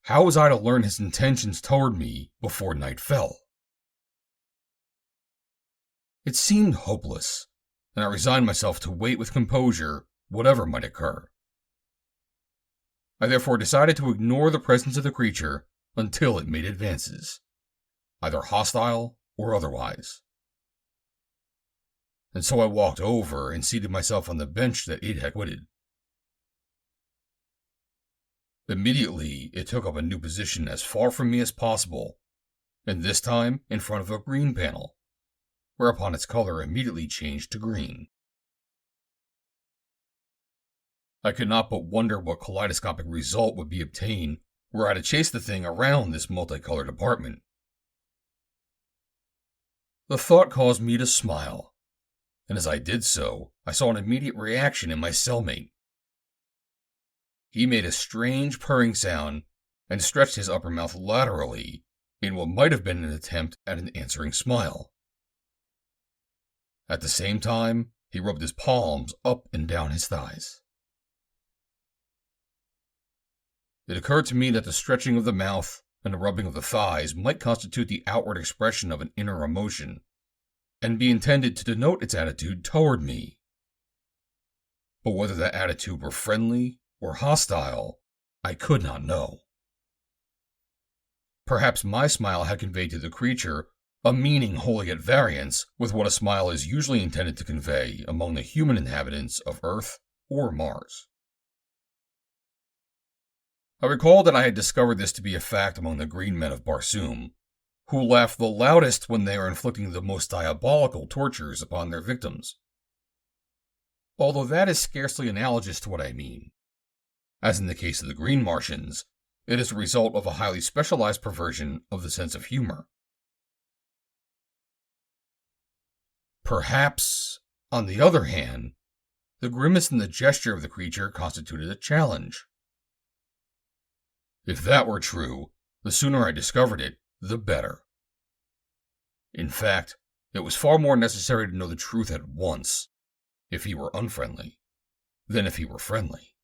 How was I to learn his intentions toward me before night fell? It seemed hopeless, and I resigned myself to wait with composure whatever might occur. I therefore decided to ignore the presence of the creature until it made advances, either hostile or otherwise. And so I walked over and seated myself on the bench that it had quitted. Immediately, it took up a new position as far from me as possible, and this time in front of a green panel, whereupon its color immediately changed to green. I could not but wonder what kaleidoscopic result would be obtained were I to chase the thing around this multicolored apartment. The thought caused me to smile, and as I did so, I saw an immediate reaction in my cellmate. He made a strange purring sound and stretched his upper mouth laterally in what might have been an attempt at an answering smile. At the same time, he rubbed his palms up and down his thighs. It occurred to me that the stretching of the mouth and the rubbing of the thighs might constitute the outward expression of an inner emotion, and be intended to denote its attitude toward me. But whether that attitude were friendly or hostile, I could not know. Perhaps my smile had conveyed to the creature a meaning wholly at variance with what a smile is usually intended to convey among the human inhabitants of Earth or Mars. I recalled that I had discovered this to be a fact among the green men of Barsoom, who laugh the loudest when they are inflicting the most diabolical tortures upon their victims. Although that is scarcely analogous to what I mean. As in the case of the Green Martians, it is a result of a highly specialized perversion of the sense of humor. Perhaps, on the other hand, the grimace and the gesture of the creature constituted a challenge. If that were true, the sooner I discovered it, the better. In fact, it was far more necessary to know the truth at once, if he were unfriendly, than if he were friendly.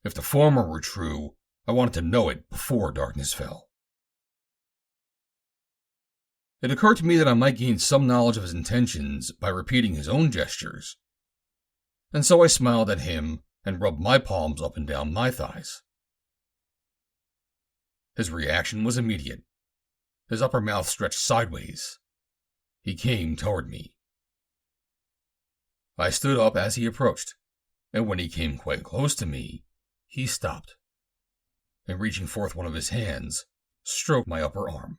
If the former were true, I wanted to know it before darkness fell. It occurred to me that I might gain some knowledge of his intentions by repeating his own gestures, and so I smiled at him and rubbed my palms up and down my thighs. His reaction was immediate. His upper mouth stretched sideways. He came toward me. I stood up as he approached, and when he came quite close to me, he stopped, and reaching forth one of his hands, stroked my upper arm.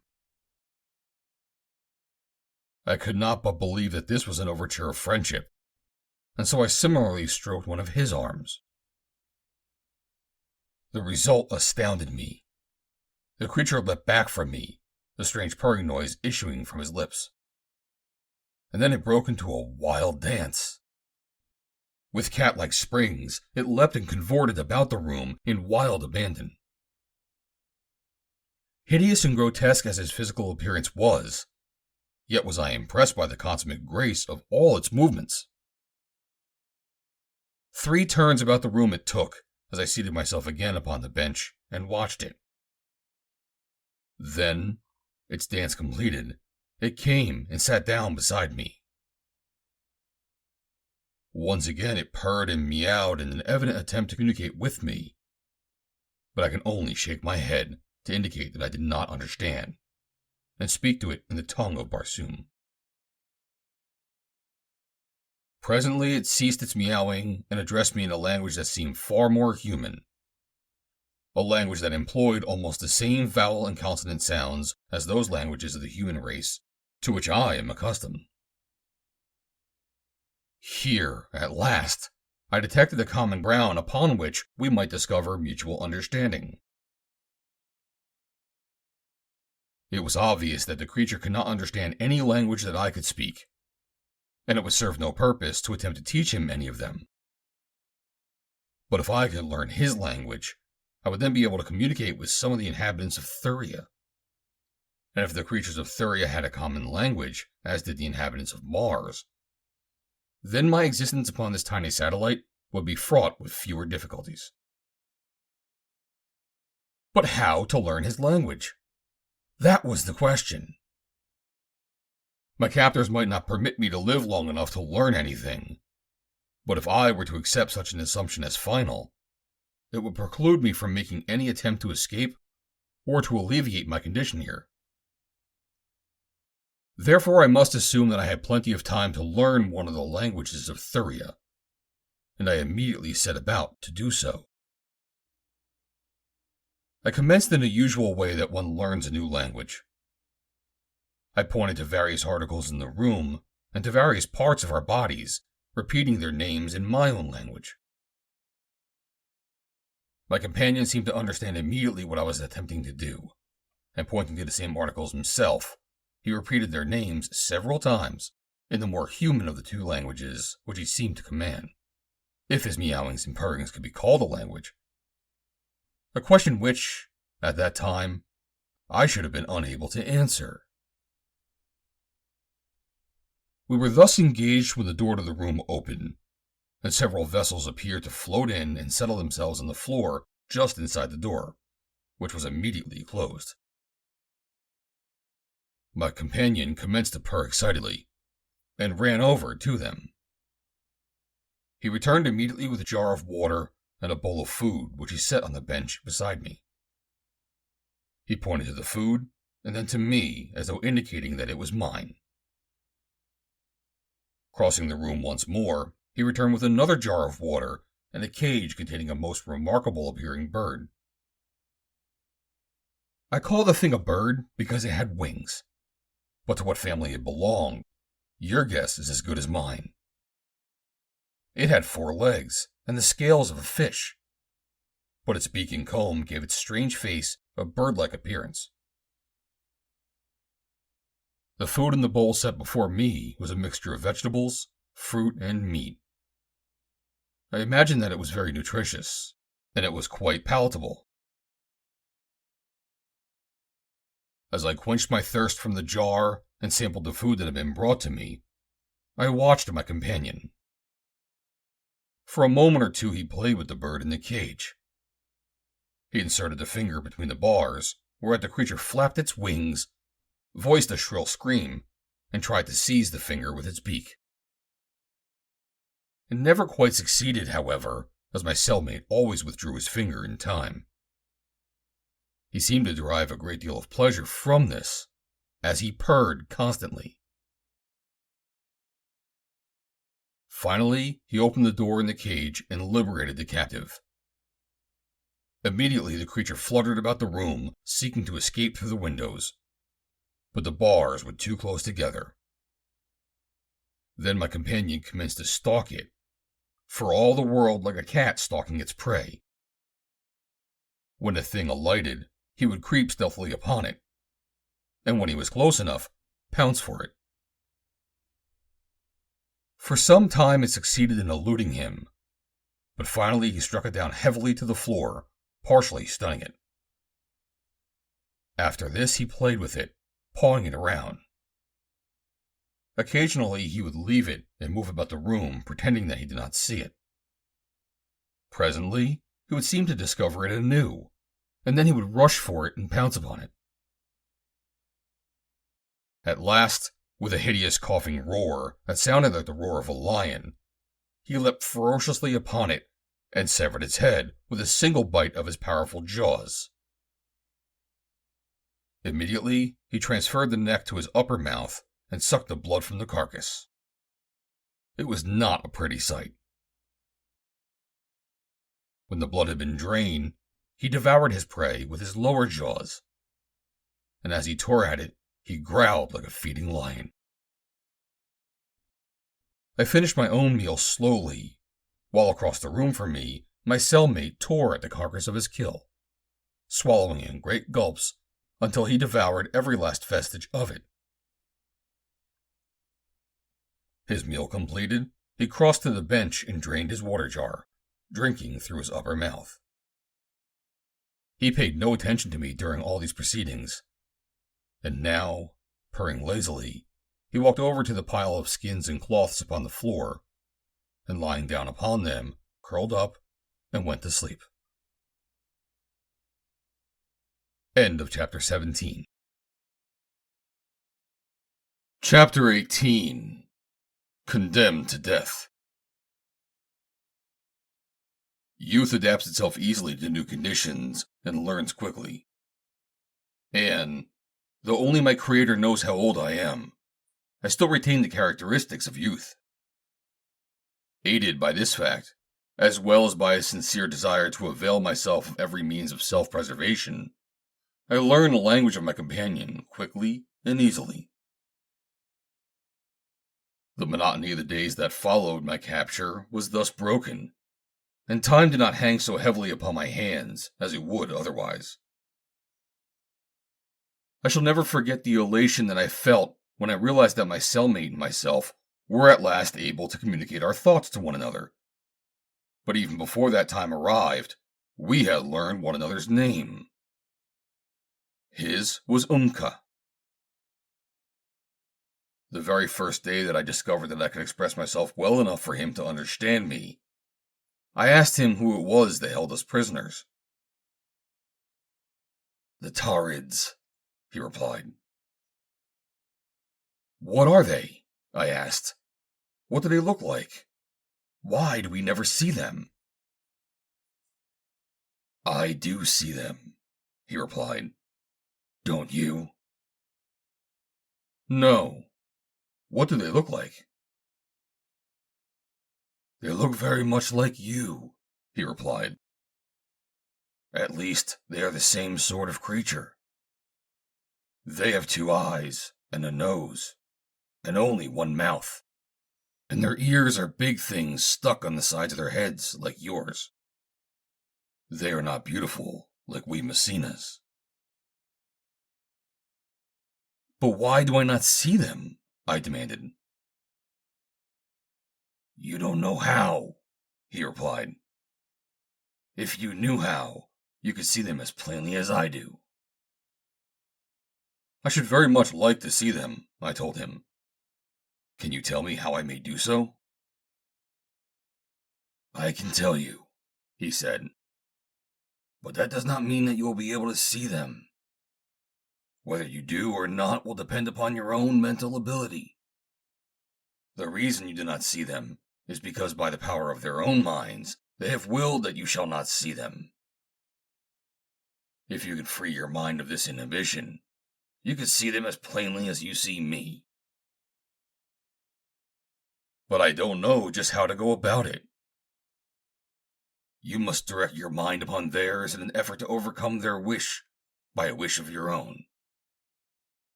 I could not but believe that this was an overture of friendship, and so I similarly stroked one of his arms. The result astounded me. The creature leapt back from me, the strange purring noise issuing from his lips. And then it broke into a wild dance. With cat-like springs, it leapt and cavorted about the room in wild abandon. Hideous and grotesque as his physical appearance was, yet was I impressed by the consummate grace of all its movements. 3 turns about the room it took, as I seated myself again upon the bench and watched it. Then, its dance completed, it came and sat down beside me. Once again it purred and meowed in an evident attempt to communicate with me, but I can only shake my head to indicate that I did not understand, and speak to it in the tongue of Barsoom. Presently it ceased its meowing and addressed me in a language that seemed far more human, a language that employed almost the same vowel and consonant sounds as those languages of the human race to which I am accustomed. Here, at last, I detected the common ground upon which we might discover mutual understanding. It was obvious that the creature could not understand any language that I could speak, and it would serve no purpose to attempt to teach him any of them. But if I could learn his language, I would then be able to communicate with some of the inhabitants of Thuria. And if the creatures of Thuria had a common language, as did the inhabitants of Mars, then my existence upon this tiny satellite would be fraught with fewer difficulties. But how to learn his language? That was the question. My captors might not permit me to live long enough to learn anything, but if I were to accept such an assumption as final, it would preclude me from making any attempt to escape or to alleviate my condition here. Therefore, I must assume that I had plenty of time to learn one of the languages of Thuria, and I immediately set about to do so. I commenced in the usual way that one learns a new language. I pointed to various articles in the room and to various parts of our bodies, repeating their names in my own language. My companion seemed to understand immediately what I was attempting to do, and pointing to the same articles himself, he repeated their names several times in the more human of the two languages which he seemed to command, if his meowings and purrings could be called a language. A question which, at that time, I should have been unable to answer. We were thus engaged when the door to the room opened, and several vessels appeared to float in and settle themselves on the floor just inside the door, which was immediately closed. My companion commenced to purr excitedly, and ran over to them. He returned immediately with a jar of water and a bowl of food, which he set on the bench beside me. He pointed to the food, and then to me, as though indicating that it was mine. Crossing the room once more, he returned with another jar of water and a cage containing a most remarkable appearing bird. I call the thing a bird because it had wings, but to what family it belonged, your guess is as good as mine. It had 4 legs and the scales of a fish, but its beak and comb gave its strange face a bird-like appearance. The food in the bowl set before me was a mixture of vegetables, fruit, and meat. I imagined that it was very nutritious, and it was quite palatable. As I quenched my thirst from the jar and sampled the food that had been brought to me, I watched my companion. For a moment or two he played with the bird in the cage. He inserted a finger between the bars, whereat the creature flapped its wings, voiced a shrill scream, and tried to seize the finger with its beak. It never quite succeeded, however, as my cellmate always withdrew his finger in time. He seemed to derive a great deal of pleasure from this, as he purred constantly. Finally, he opened the door in the cage and liberated the captive. Immediately, the creature fluttered about the room, seeking to escape through the windows, but the bars were too close together. Then my companion commenced to stalk it, for all the world like a cat stalking its prey. When the thing alighted, he would creep stealthily upon it, and when he was close enough, pounce for it. For some time it succeeded in eluding him, but finally he struck it down heavily to the floor, partially stunning it. After this he played with it, pawing it around. Occasionally he would leave it and move about the room, pretending that he did not see it. Presently he would seem to discover it anew, and then he would rush for it and pounce upon it. At last, with a hideous coughing roar that sounded like the roar of a lion, he leapt ferociously upon it and severed its head with a single bite of his powerful jaws. Immediately, he transferred the neck to his upper mouth and sucked the blood from the carcass. It was not a pretty sight. When the blood had been drained, he devoured his prey with his lower jaws, and as he tore at it, he growled like a feeding lion. I finished my own meal slowly, while across the room from me, my cellmate tore at the carcass of his kill, swallowing in great gulps until he devoured every last vestige of it. His meal completed, he crossed to the bench and drained his water jar, drinking through his upper mouth. He paid no attention to me during all these proceedings, and now, purring lazily, he walked over to the pile of skins and cloths upon the floor and lying down upon them, curled up and went to sleep. End of Chapter 17. Chapter 18. Condemned to Death. Youth adapts itself easily to new conditions and learns quickly. And, though only my creator knows how old I am, I still retain the characteristics of youth. Aided by this fact, as well as by a sincere desire to avail myself of every means of self-preservation, I learn the language of my companion quickly and easily. The monotony of the days that followed my capture was thus broken, and time did not hang so heavily upon my hands as it would otherwise. I shall never forget the elation that I felt when I realized that my cellmate and myself were at last able to communicate our thoughts to one another. But even before that time arrived, we had learned one another's name. His was Umka. The very first day that I discovered that I could express myself well enough for him to understand me, I asked him who it was that held us prisoners. "The Tarids," he replied. "What are they?" I asked. "What do they look like? Why do we never see them?" "I do see them," he replied. "Don't you?" "No. What do they look like?" "They look very much like you," he replied. "At least, they are the same sort of creature. They have 2 eyes, and a nose, and only 1 mouth. And their ears are big things stuck on the sides of their heads, like yours. They are not beautiful, like we Messinas." "But why do I not see them?" I demanded. "You don't know how," he replied. "If you knew how, you could see them as plainly as I do." "I should very much like to see them," I told him. "Can you tell me how I may do so?" "I can tell you," he said. "But that does not mean that you will be able to see them. Whether you do or not will depend upon your own mental ability. The reason you do not see them is because by the power of their own minds, they have willed that you shall not see them. If you can free your mind of this inhibition, you can see them as plainly as you see me. But I don't know just how to go about it. You must direct your mind upon theirs in an effort to overcome their wish by a wish of your own.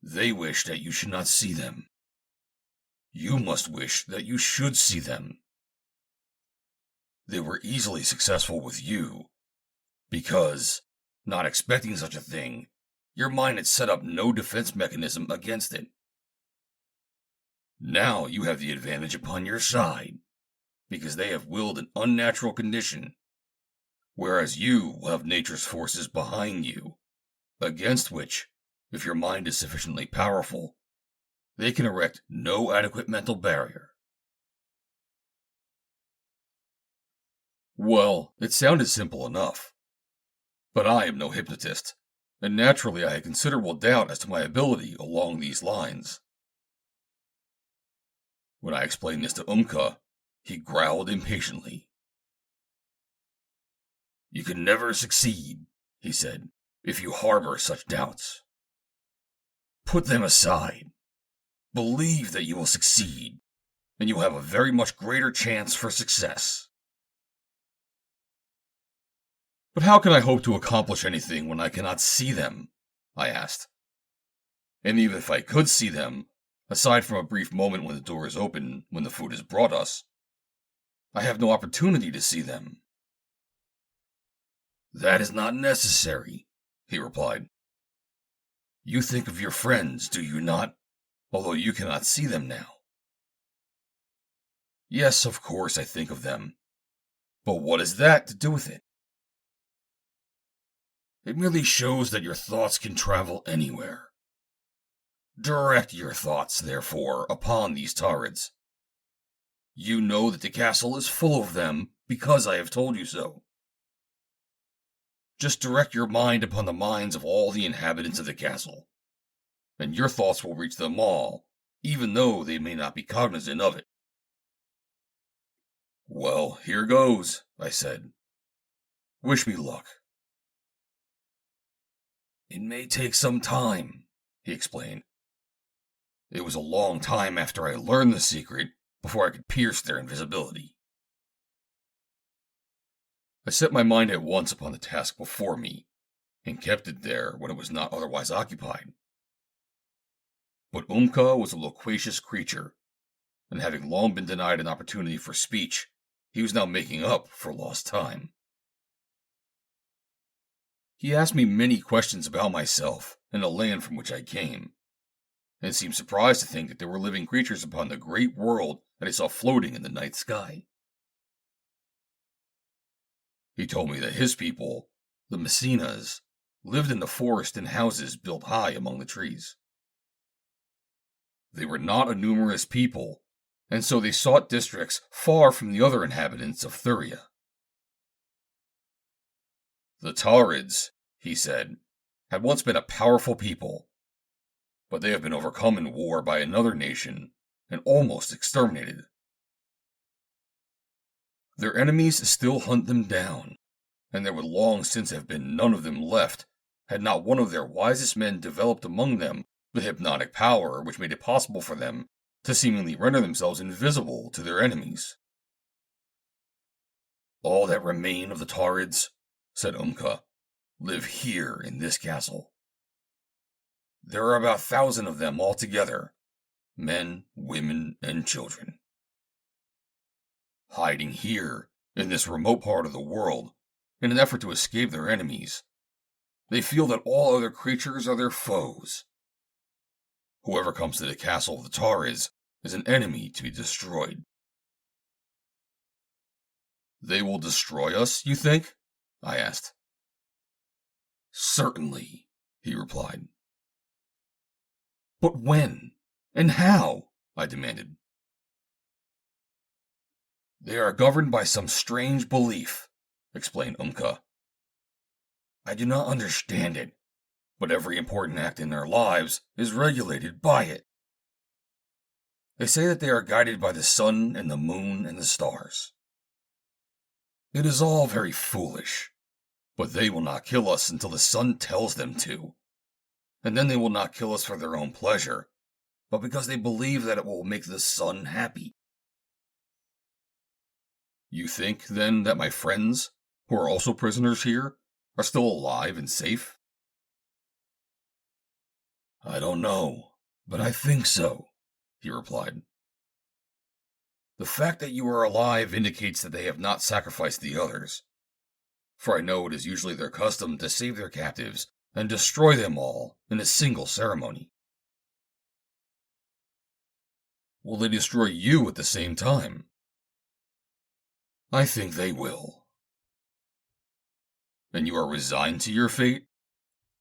They wish that you should not see them. You must wish that you should see them. They were easily successful with you, because, not expecting such a thing, your mind had set up no defense mechanism against it. Now you have the advantage upon your side, because they have willed an unnatural condition, whereas you will have nature's forces behind you, against which, if your mind is sufficiently powerful, they can erect no adequate mental barrier." Well, it sounded simple enough. But I am no hypnotist, and naturally I had considerable doubt as to my ability along these lines. When I explained this to Umka, he growled impatiently. "You can never succeed," he said, "if you harbor such doubts. Put them aside. Believe that you will succeed, and you have a very much greater chance for success." "But how can I hope to accomplish anything when I cannot see them?" I asked. "And even if I could see them, aside from a brief moment when the door is open when the food is brought us, I have no opportunity to see them." "That is not necessary," he replied. "You think of your friends, do you not, although you cannot see them now?" "Yes, of course I think of them. But what has that to do with it?" "It merely shows that your thoughts can travel anywhere. Direct your thoughts, therefore, upon these Tarids. You know that the castle is full of them because I have told you so. Just direct your mind upon the minds of all the inhabitants of the castle, and your thoughts will reach them all, even though they may not be cognizant of it. Well, here goes, I said. Wish me luck. It may take some time, he explained. It was a long time after I learned the secret before I could pierce their invisibility. I set my mind at once upon the task before me, and kept it there when it was not otherwise occupied. But Umka was a loquacious creature, and having long been denied an opportunity for speech, he was now making up for lost time. He asked me many questions about myself and the land from which I came, and seemed surprised to think that there were living creatures upon the great world that I saw floating in the night sky. He told me that his people, the Messinas, lived in the forest in houses built high among the trees. They were not a numerous people, and so they sought districts far from the other inhabitants of Thuria. The Taurids, he said, had once been a powerful people, but they have been overcome in war by another nation and almost exterminated. Their enemies still hunt them down, and there would long since have been none of them left had not one of their wisest men developed among them the hypnotic power which made it possible for them to seemingly render themselves invisible to their enemies. All that remain of the Taurids, said Umka, live here in this castle. There are about 1,000 of them altogether, men, women, and children. Hiding here, in this remote part of the world, in an effort to escape their enemies, they feel that all other creatures are their foes. Whoever comes to the castle of the Taurids is an enemy to be destroyed. They will destroy us, you think? I asked. Certainly, he replied. But when? And how? I demanded. They are governed by some strange belief, explained Umka. I do not understand it, but every important act in their lives is regulated by it. They say that they are guided by the sun and the moon and the stars. It is all very foolish, but they will not kill us until the sun tells them to, and then they will not kill us for their own pleasure, but because they believe that it will make the sun happy. You think, then, that my friends, who are also prisoners here, are still alive and safe? I don't know, but I think so, he replied. The fact that you are alive indicates that they have not sacrificed the others, for I know it is usually their custom to save their captives and destroy them all in a single ceremony. Will they destroy you at the same time? I think they will. And you are resigned to your fate?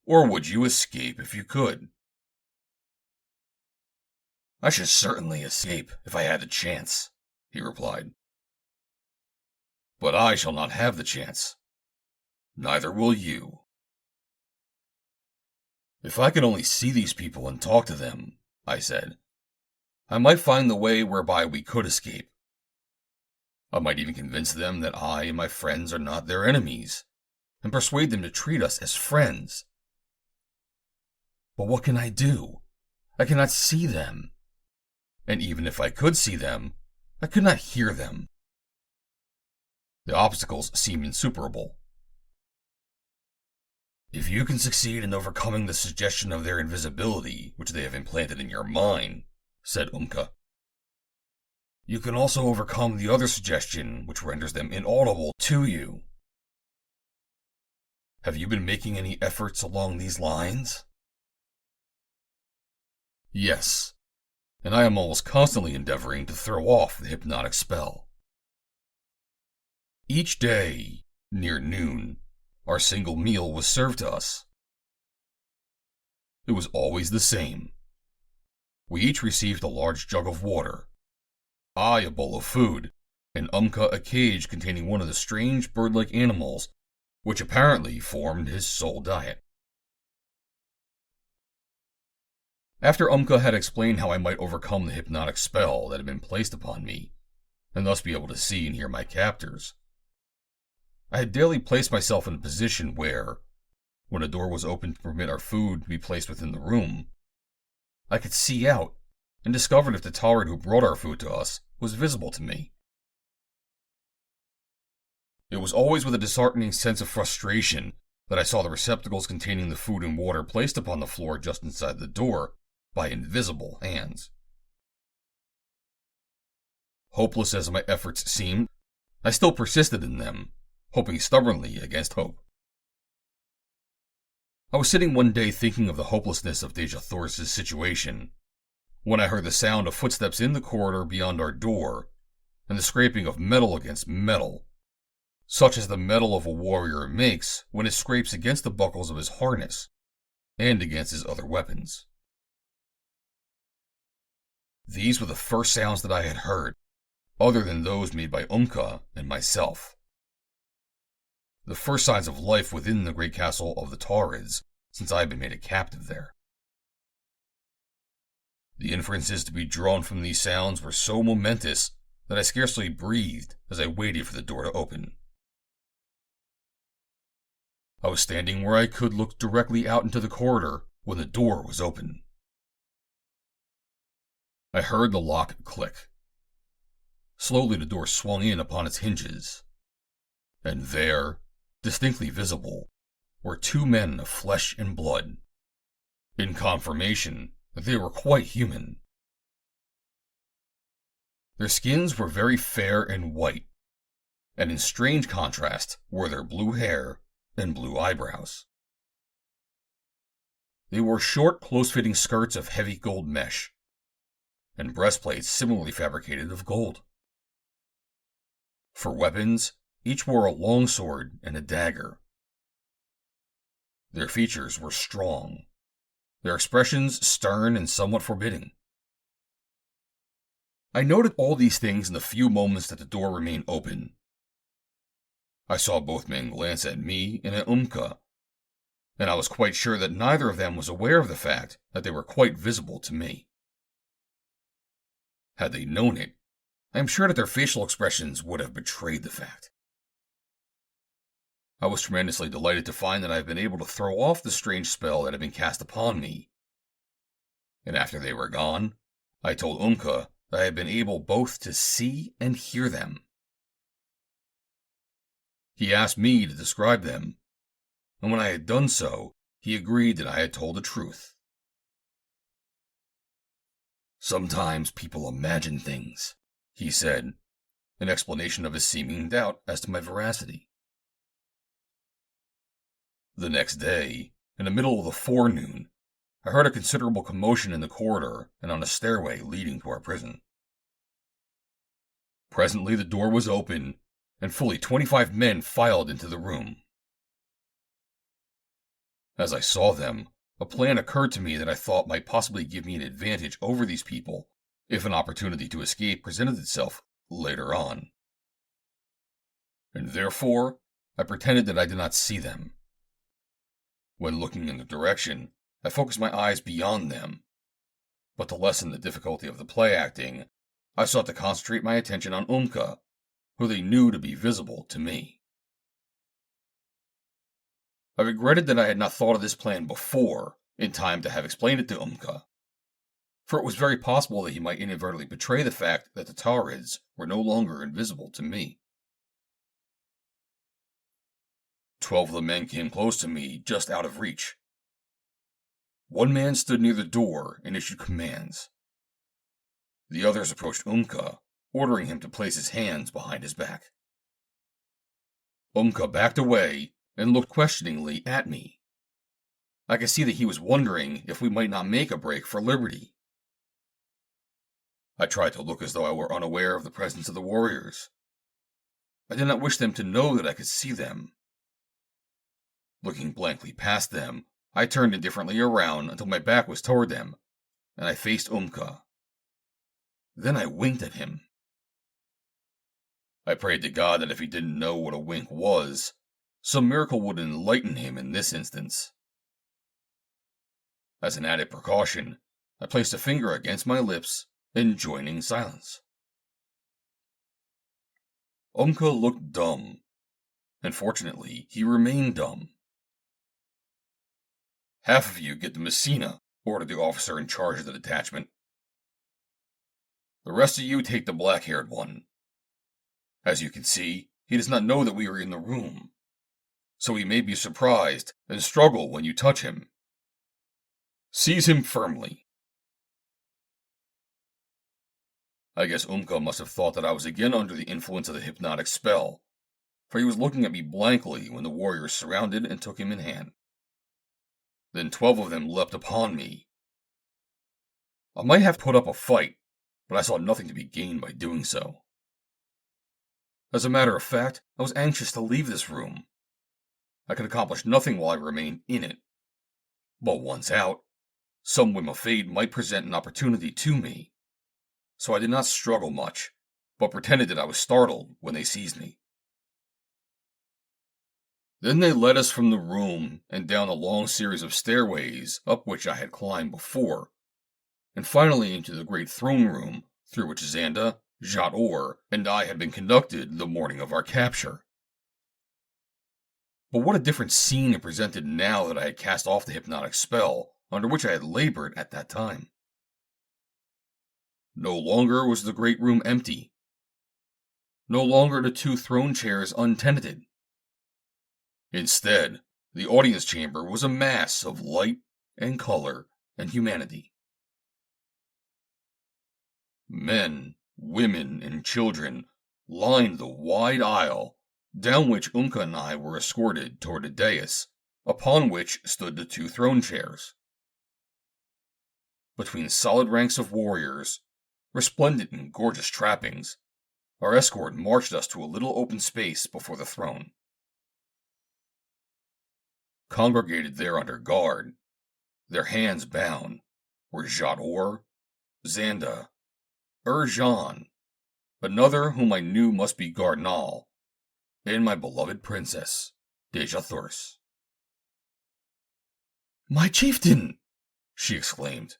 Or would you escape if you could? I should certainly escape if I had the chance, he replied. But I shall not have the chance. Neither will you. If I could only see these people and talk to them, I said, I might find the way whereby we could escape. I might even convince them that I and my friends are not their enemies, and persuade them to treat us as friends. But what can I do? I cannot see them. And even if I could see them, I could not hear them. The obstacles seem insuperable. If you can succeed in overcoming the suggestion of their invisibility, which they have implanted in your mind, said Umka, you can also overcome the other suggestion which renders them inaudible to you. Have you been making any efforts along these lines? Yes, and I am almost constantly endeavoring to throw off the hypnotic spell. Each day, near noon, our single meal was served to us. It was always the same. We each received a large jug of water, I a bowl of food, and Umka a cage containing one of the strange bird-like animals which apparently formed his sole diet. After Umka had explained how I might overcome the hypnotic spell that had been placed upon me, and thus be able to see and hear my captors, I had daily placed myself in a position where, when a door was opened to permit our food to be placed within the room, I could see out and discovered if the Taurid who brought our food to us was visible to me. It was always with a disheartening sense of frustration that I saw the receptacles containing the food and water placed upon the floor just inside the door by invisible hands. Hopeless as my efforts seemed, I still persisted in them, hoping stubbornly against hope. I was sitting one day thinking of the hopelessness of Jat Or's situation, when I heard the sound of footsteps in the corridor beyond our door, and the scraping of metal against metal, such as the metal of a warrior makes when it scrapes against the buckles of his harness, and against his other weapons. These were the first sounds that I had heard, other than those made by Umka and myself. The first signs of life within the great castle of the Taurids since I had been made a captive there. The inferences to be drawn from these sounds were so momentous that I scarcely breathed as I waited for the door to open. I was standing where I could look directly out into the corridor when the door was open. I heard the lock click. Slowly the door swung in upon its hinges, and there, distinctly visible, were two men of flesh and blood, in confirmation that they were quite human. Their skins were very fair and white, and in strange contrast were their blue hair and blue eyebrows. They wore short, close-fitting skirts of heavy gold mesh, and breastplates similarly fabricated of gold. For weapons, each wore a long sword and a dagger. Their features were strong, their expressions stern and somewhat forbidding. I noted all these things in the few moments that the door remained open. I saw both men glance at me and at Umka, and I was quite sure that neither of them was aware of the fact that they were quite visible to me. Had they known it, I am sure that their facial expressions would have betrayed the fact. I was tremendously delighted to find that I had been able to throw off the strange spell that had been cast upon me. And after they were gone, I told Umka that I had been able both to see and hear them. He asked me to describe them, and when I had done so, he agreed that I had told the truth. "Sometimes people imagine things," he said, in explanation of his seeming doubt as to my veracity. The next day, in the middle of the forenoon, I heard a considerable commotion in the corridor and on a stairway leading to our prison. Presently the door was open, and fully 25 men filed into the room. As I saw them, a plan occurred to me that I thought might possibly give me an advantage over these people if an opportunity to escape presented itself later on. And therefore, I pretended that I did not see them. When looking in the direction, I focused my eyes beyond them. But to lessen the difficulty of the play acting, I sought to concentrate my attention on Umka, who they knew to be visible to me. I regretted that I had not thought of this plan before, in time to have explained it to Umka, for it was very possible that he might inadvertently betray the fact that the Taurids were no longer invisible to me. 12 of the men came close to me, just out of reach. One man stood near the door and issued commands. The others approached Umka, ordering him to place his hands behind his back. Umka backed away and looked questioningly at me. I could see that he was wondering if we might not make a break for liberty. I tried to look as though I were unaware of the presence of the warriors. I did not wish them to know that I could see them. Looking blankly past them, I turned indifferently around until my back was toward them, and I faced Umka. Then I winked at him. I prayed to God that if he didn't know what a wink was, some miracle would enlighten him in this instance. As an added precaution, I placed a finger against my lips, enjoining silence. Umka looked dumb, and fortunately, he remained dumb. "Half of you get to Messina," ordered the officer in charge of the detachment. "The rest of you take the black-haired one. As you can see, he does not know that we are in the room, so he may be surprised and struggle when you touch him. Seize him firmly." I guess Umka must have thought that I was again under the influence of the hypnotic spell, for he was looking at me blankly when the warriors surrounded and took him in hand. Then 12 of them leapt upon me. I might have put up a fight, but I saw nothing to be gained by doing so. As a matter of fact, I was anxious to leave this room. I could accomplish nothing while I remained in it. But once out, some whim of fate might present an opportunity to me. So I did not struggle much, but pretended that I was startled when they seized me. Then they led us from the room and down a long series of stairways up which I had climbed before, and finally into the great throne room through which Xanda, Jat Or, and I had been conducted the morning of our capture. But what a different scene it presented now that I had cast off the hypnotic spell under which I had labored at that time. No longer was the great room empty. No longer the 2 throne chairs untenanted. Instead, the audience chamber was a mass of light and color and humanity. Men, women, and children lined the wide aisle down which Umka and I were escorted toward a dais, upon which stood the 2 throne chairs. Between solid ranks of warriors, resplendent in gorgeous trappings, our escort marched us to a little open space before the throne. Congregated there under guard, their hands bound, were Jat Or, Xanda, Jean, another whom I knew must be Gar Nal, and my beloved princess, Deja Thurs. "My chieftain!" she exclaimed.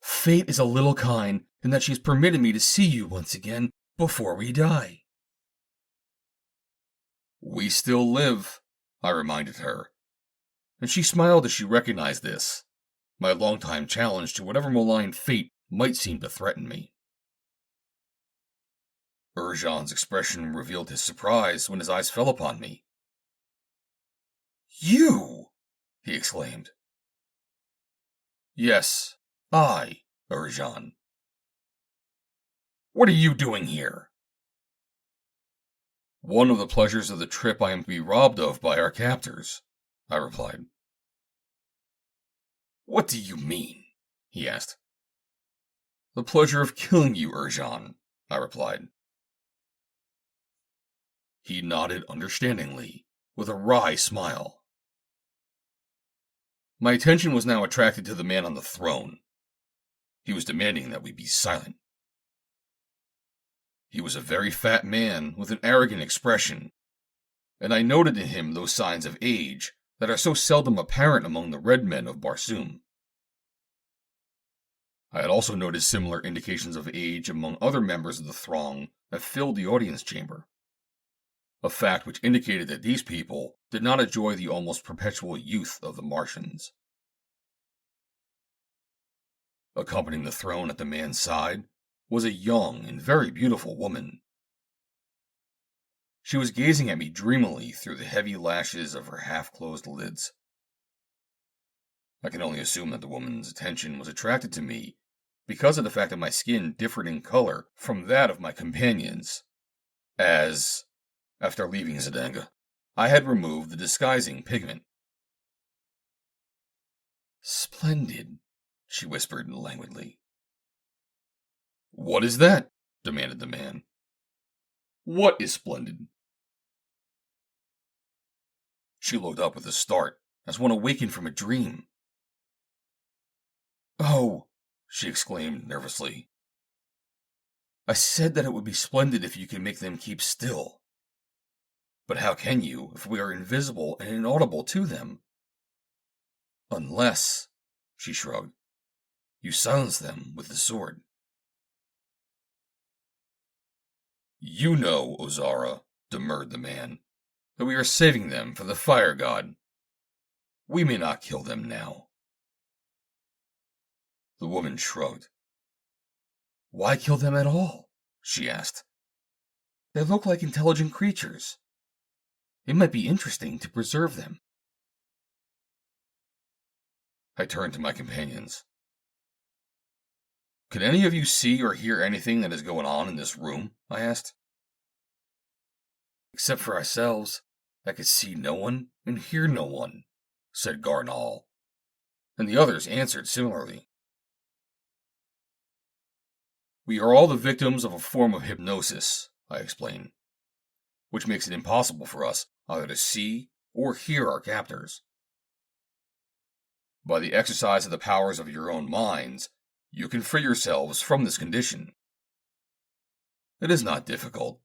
"Fate is a little kind in that she has permitted me to see you once again before we die." "We still live," I reminded her, and she smiled as she recognized this, my longtime challenge to whatever malign fate might seem to threaten me. Jean's expression revealed his surprise when his eyes fell upon me. "You!" he exclaimed. "Yes, I, Jean." "What are you doing here?" "One of the pleasures of the trip I am to be robbed of by our captors," I replied. "What do you mean?" he asked. "The pleasure of killing you, Jean," I replied. He nodded understandingly, with a wry smile. My attention was now attracted to the man on the throne. He was demanding that we be silent. He was a very fat man with an arrogant expression, and I noted in him those signs of age that are so seldom apparent among the red men of Barsoom. I had also noticed similar indications of age among other members of the throng that filled the audience chamber, a fact which indicated that these people did not enjoy the almost perpetual youth of the Martians. Accompanying the throne at the man's side was a young and very beautiful woman. She was gazing at me dreamily through the heavy lashes of her half-closed lids. I can only assume that the woman's attention was attracted to me because of the fact that my skin differed in color from that of my companions, as, after leaving Zidanga, I had removed the disguising pigment. "Splendid," she whispered languidly. "What is that?" demanded the man. "What is splendid?" She looked up with a start, as one awakened from a dream. "Oh," she exclaimed nervously. I said that it would be splendid if you could make them keep still. But how can you if we are invisible and inaudible to them? Unless, she shrugged, you silence them with the sword. You know, Ozara, demurred the man, that we are saving them for the fire god. We may not kill them now. The woman shrugged. Why kill them at all? She asked. They look like intelligent creatures. It might be interesting to preserve them. I turned to my companions. Can any of you see or hear anything that is going on in this room? I asked. Except for ourselves, I could see no one and hear no one, said Gar Nal, and the others answered similarly. We are all the victims of a form of hypnosis, I explained, which makes it impossible for us either to see or hear our captors. By the exercise of the powers of your own minds, you can free yourselves from this condition. It is not difficult.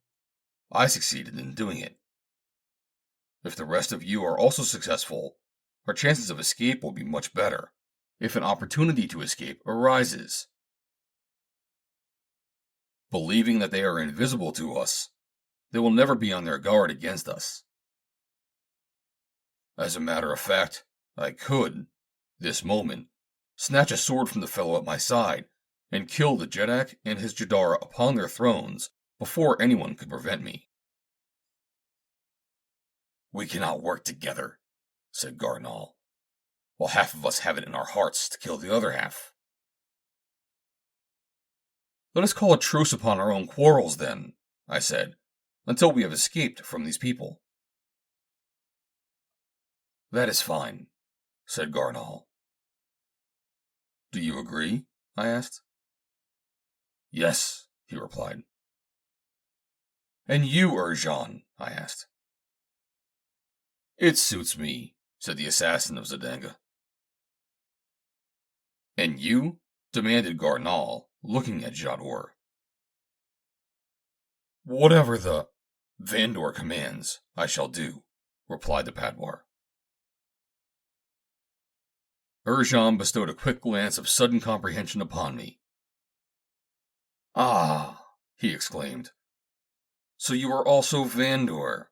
I succeeded in doing it. If the rest of you are also successful, our chances of escape will be much better, if an opportunity to escape arises. Believing that they are invisible to us, they will never be on their guard against us. As a matter of fact, I could, this moment, snatch a sword from the fellow at my side and kill the Jeddak and his Jadara upon their thrones before anyone could prevent me. We cannot work together, said Gar Nal, while half of us have it in our hearts to kill the other half. Let us call a truce upon our own quarrels, then, I said, until we have escaped from these people. That is fine, said Gar Nal. Do you agree? I asked. Yes, he replied. And you, Urjan? I asked. It suits me, said the assassin of Zidanga. And you? Demanded Gar Nal, looking at Jat Or. Whatever the Vandor commands, I shall do, replied the Padwar. Urjan bestowed a quick glance of sudden comprehension upon me. Ah, he exclaimed. So you are also Vandor.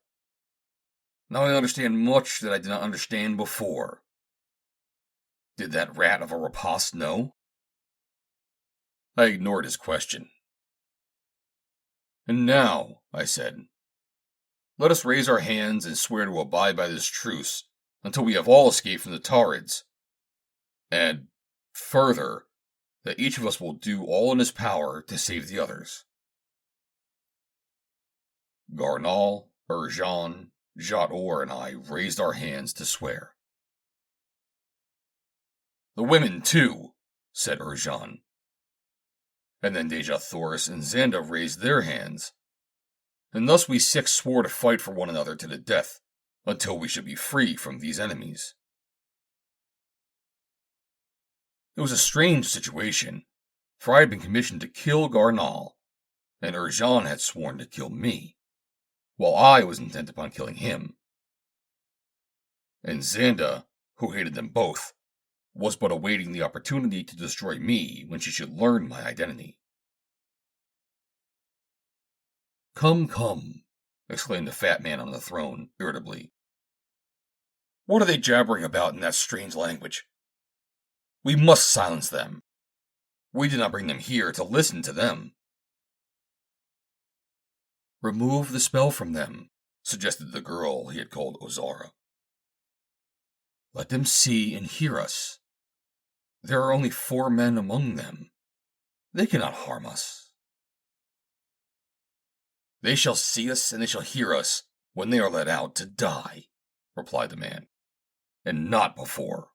Now I understand much that I did not understand before. Did that rat of a Rapas know? I ignored his question. And now, I said, let us raise our hands and swear to abide by this truce until we have all escaped from the Tarids. And, further, that each of us will do all in his power to save the others. Gar Nal, Urjan, Jat Or, and I raised our hands to swear. The women, too, said Urjan. And then Dejah Thoris and Xanda raised their hands. And thus we six swore to fight for one another to the death, until we should be free from these enemies. It was a strange situation, for I had been commissioned to kill Gar Nal, and Urjan had sworn to kill me, while I was intent upon killing him. And Xanda, who hated them both, was but awaiting the opportunity to destroy me when she should learn my identity. Come, come, exclaimed the fat man on the throne, irritably. What are they jabbering about in that strange language? We must silence them. We did not bring them here to listen to them. Remove the spell from them, suggested the girl he had called Ozara. Let them see and hear us. There are only 4 men among them. They cannot harm us. They shall see us and they shall hear us when they are let out to die, replied the man, and not before.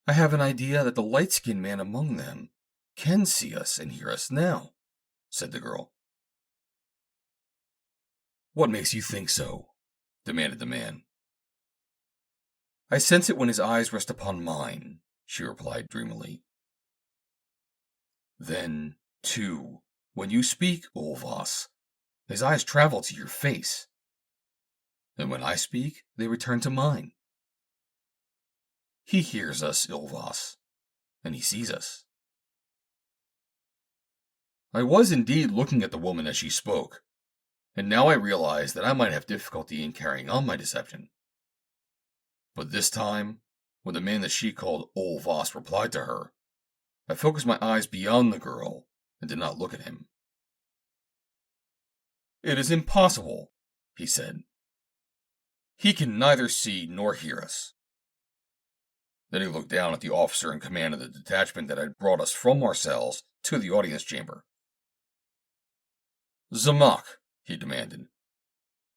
I have an idea that the light-skinned man among them can see us and hear us now, said the girl. What makes you think so? Demanded the man. I sense it when his eyes rest upon mine, she replied dreamily. Then, too, when you speak, Ulvas, his eyes travel to your face. And when I speak, they return to mine. He hears us, Ulvas, and he sees us. I was indeed looking at the woman as she spoke, and now I realized that I might have difficulty in carrying on my deception. But this time, when the man that she called Ulvas replied to her, I focused my eyes beyond the girl and did not look at him. "It is impossible," he said. "He can neither see nor hear us." Then he looked down at the officer in command of the detachment that had brought us from our cells to the audience chamber. "Zamak," he demanded,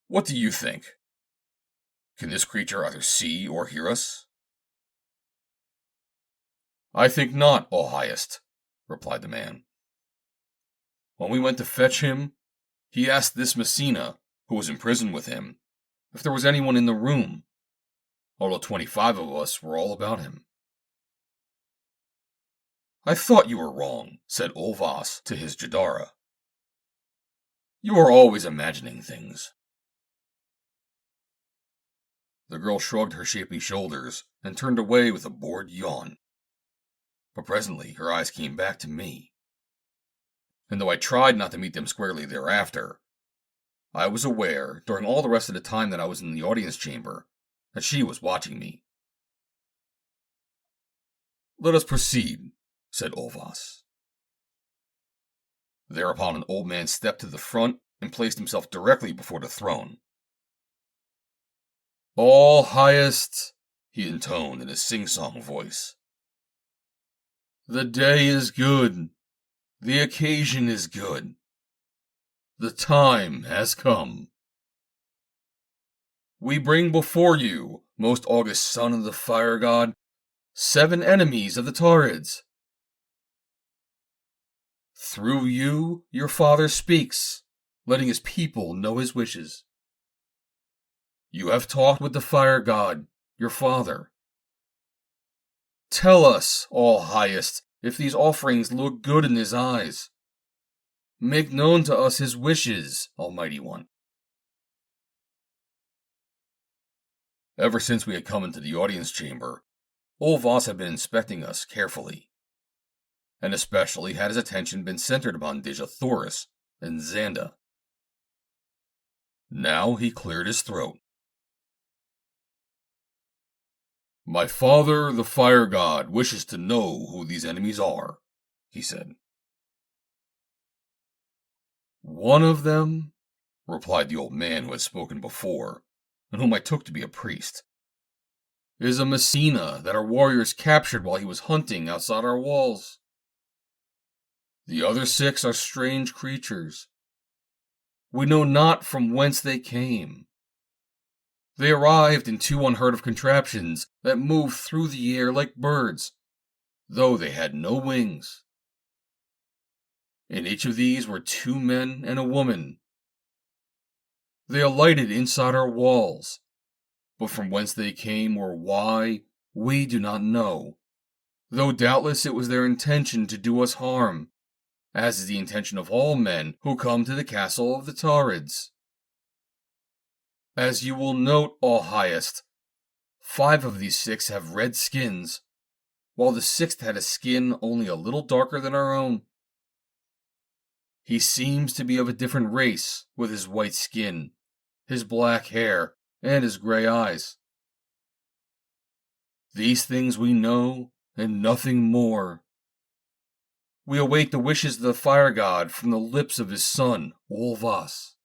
"what do you think? Can this creature either see or hear us?" "I think not, All Highest," replied the man. "When we went to fetch him, he asked this Messina, who was in prison with him, if there was anyone in the room, although 25 of us were all about him." "I thought you were wrong," said Ulvas to his Jadara. "You are always imagining things." The girl shrugged her shapely shoulders and turned away with a bored yawn. But presently her eyes came back to me. And though I tried not to meet them squarely thereafter, I was aware, during all the rest of the time that I was in the audience chamber, that she was watching me. "Let us proceed," said Ulvas. Thereupon an old man stepped to the front and placed himself directly before the throne. "All Highest," he intoned in a sing-song voice. "The day is good. The occasion is good. The time has come. We bring before you, most august son of the fire god, 7 enemies of the Taurids. Through you, your father speaks, letting his people know his wishes. You have talked with the fire god, your father. Tell us, All Highest, if these offerings look good in his eyes. Make known to us his wishes, Almighty One." Ever since we had come into the audience chamber, Ulvas had been inspecting us carefully, and especially had his attention been centered upon Dijathoris and Xanda. Now he cleared his throat. "My father, the fire god, wishes to know who these enemies are," he said. "One of them," replied the old man who had spoken before, and whom I took to be a priest, "is a Messina that our warriors captured while he was hunting outside our walls. The other 6 are strange creatures. We know not from whence they came. They arrived in 2 unheard-of contraptions that moved through the air like birds, though they had no wings. In each of these were 2 men and a woman. They alighted inside our walls, but from whence they came or why, we do not know, though doubtless it was their intention to do us harm, as is the intention of all men who come to the castle of the Taurids. As you will note, All Highest, 5 of these 6 have red skins, while the 6th had a skin only a little darker than our own. He seems to be of a different race, with his white skin, his black hair, and his gray eyes. These things we know, and nothing more. We await the wishes of the fire god from the lips of his son, Ulvas."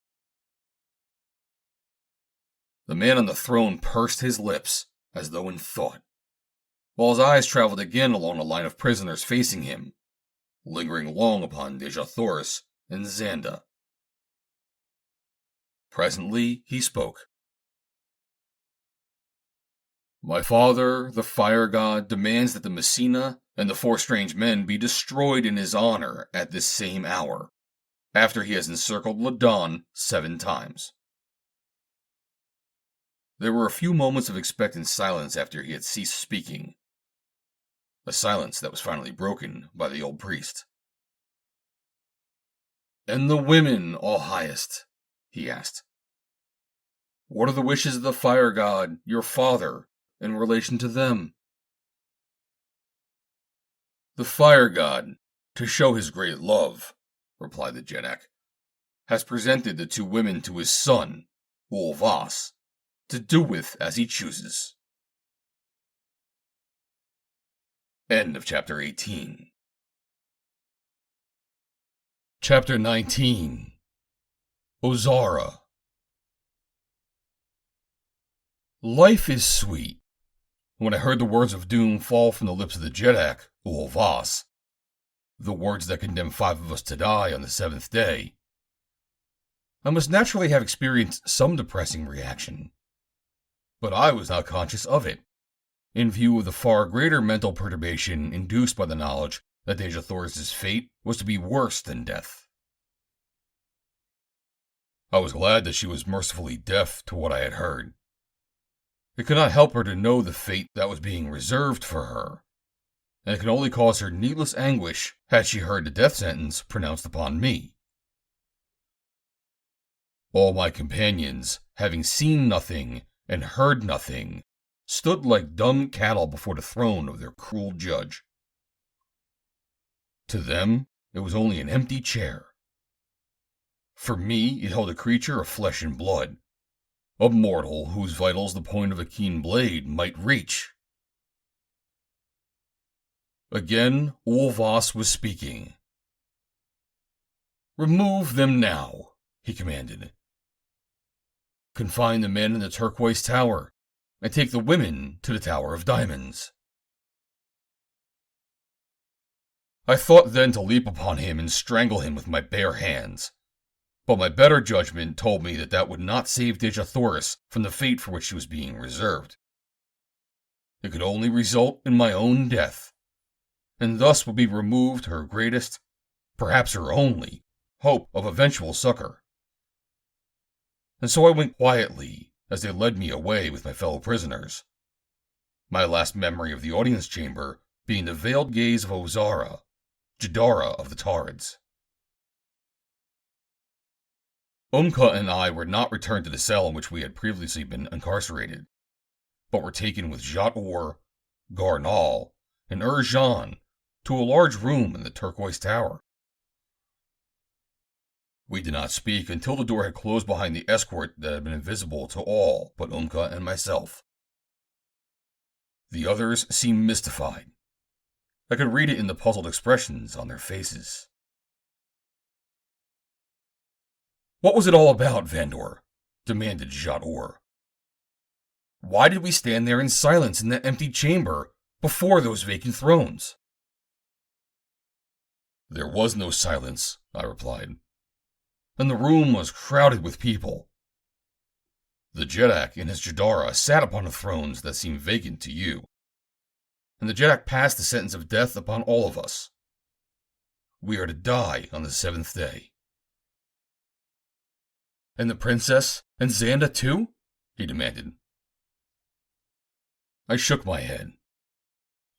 The man on the throne pursed his lips, as though in thought, while his eyes traveled again along the line of prisoners facing him, lingering long upon Dijathoris and Xanda. Presently he spoke. "My father, the fire god, demands that the Messina and the 4 strange men be destroyed in his honor at this same hour, after he has encircled Ladon 7 times. There were a few moments of expectant silence after he had ceased speaking, a silence that was finally broken by the old priest. "And the women, all highest?" he asked. "What are the wishes of the fire god, your father, in relation to them?" "The fire god, to show his great love," replied the Jeddak, "has presented the two women to his son, Ulvas, to do with as he chooses." End of chapter 18. Chapter 19. Ozara. Life is sweet. When I heard the words of doom fall from the lips of the Jeddak, Ulvas, the words that condemn 5 of us to die on the 7th day, I must naturally have experienced some depressing reaction. But I was not conscious of it, in view of the far greater mental perturbation induced by the knowledge that Dejathoris' fate was to be worse than death. I was glad that she was mercifully deaf to what I had heard. It could not help her to know the fate that was being reserved for her, and it could only cause her needless anguish had she heard the death sentence pronounced upon me. All my companions, having seen nothing and heard nothing, stood like dumb cattle before the throne of their cruel judge. To them, it was only an empty chair. For me, it held a creature of flesh and blood, a mortal whose vitals the point of a keen blade might reach. Again, Ulvas was speaking. "Remove them now," he commanded. "Confine the men in the turquoise tower, and take the women to the Tower of Diamonds." I thought then to leap upon him and strangle him with my bare hands, but my better judgment told me that would not save Dejathoris from the fate for which she was being reserved. It could only result in my own death, and thus would be removed her greatest, perhaps her only, hope of eventual succor. And so I went quietly as they led me away with my fellow prisoners, my last memory of the audience chamber being the veiled gaze of Ozara, Jadara of the Tarids. Umka and I were not returned to the cell in which we had previously been incarcerated, but were taken with Jat Or, Gar Nal, and Jan to a large room in the turquoise tower. We did not speak until the door had closed behind the escort that had been invisible to all but Umka and myself. The others seemed mystified. I could read it in the puzzled expressions on their faces. "What was it all about, Vandor?" demanded Jat Or. "Why did we stand there in silence in that empty chamber before those vacant thrones?" "There was no silence," I replied, "and the room was crowded with people. The Jeddak and his Jadara sat upon the thrones that seemed vacant to you, and the Jeddak passed the sentence of death upon all of us. We are to die on the 7th day." "And the princess and Xanda too?" he demanded. I shook my head.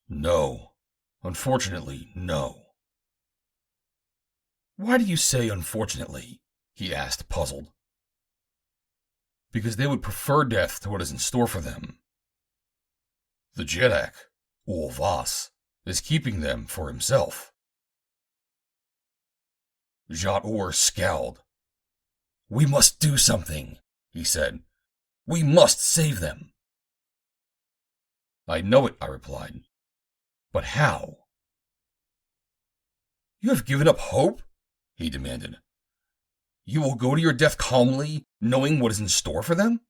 "No. Unfortunately, no." "Why do you say unfortunately?" he asked, puzzled. "Because they would prefer death to what is in store for them. The Jeddak, Ulvas, is keeping them for himself." Jat Or scowled. "We must do something," he said. "We must save them." "I know it," I replied. "But how?" "You have given up hope?" he demanded. "You will go to your death calmly, knowing what is in store for them?"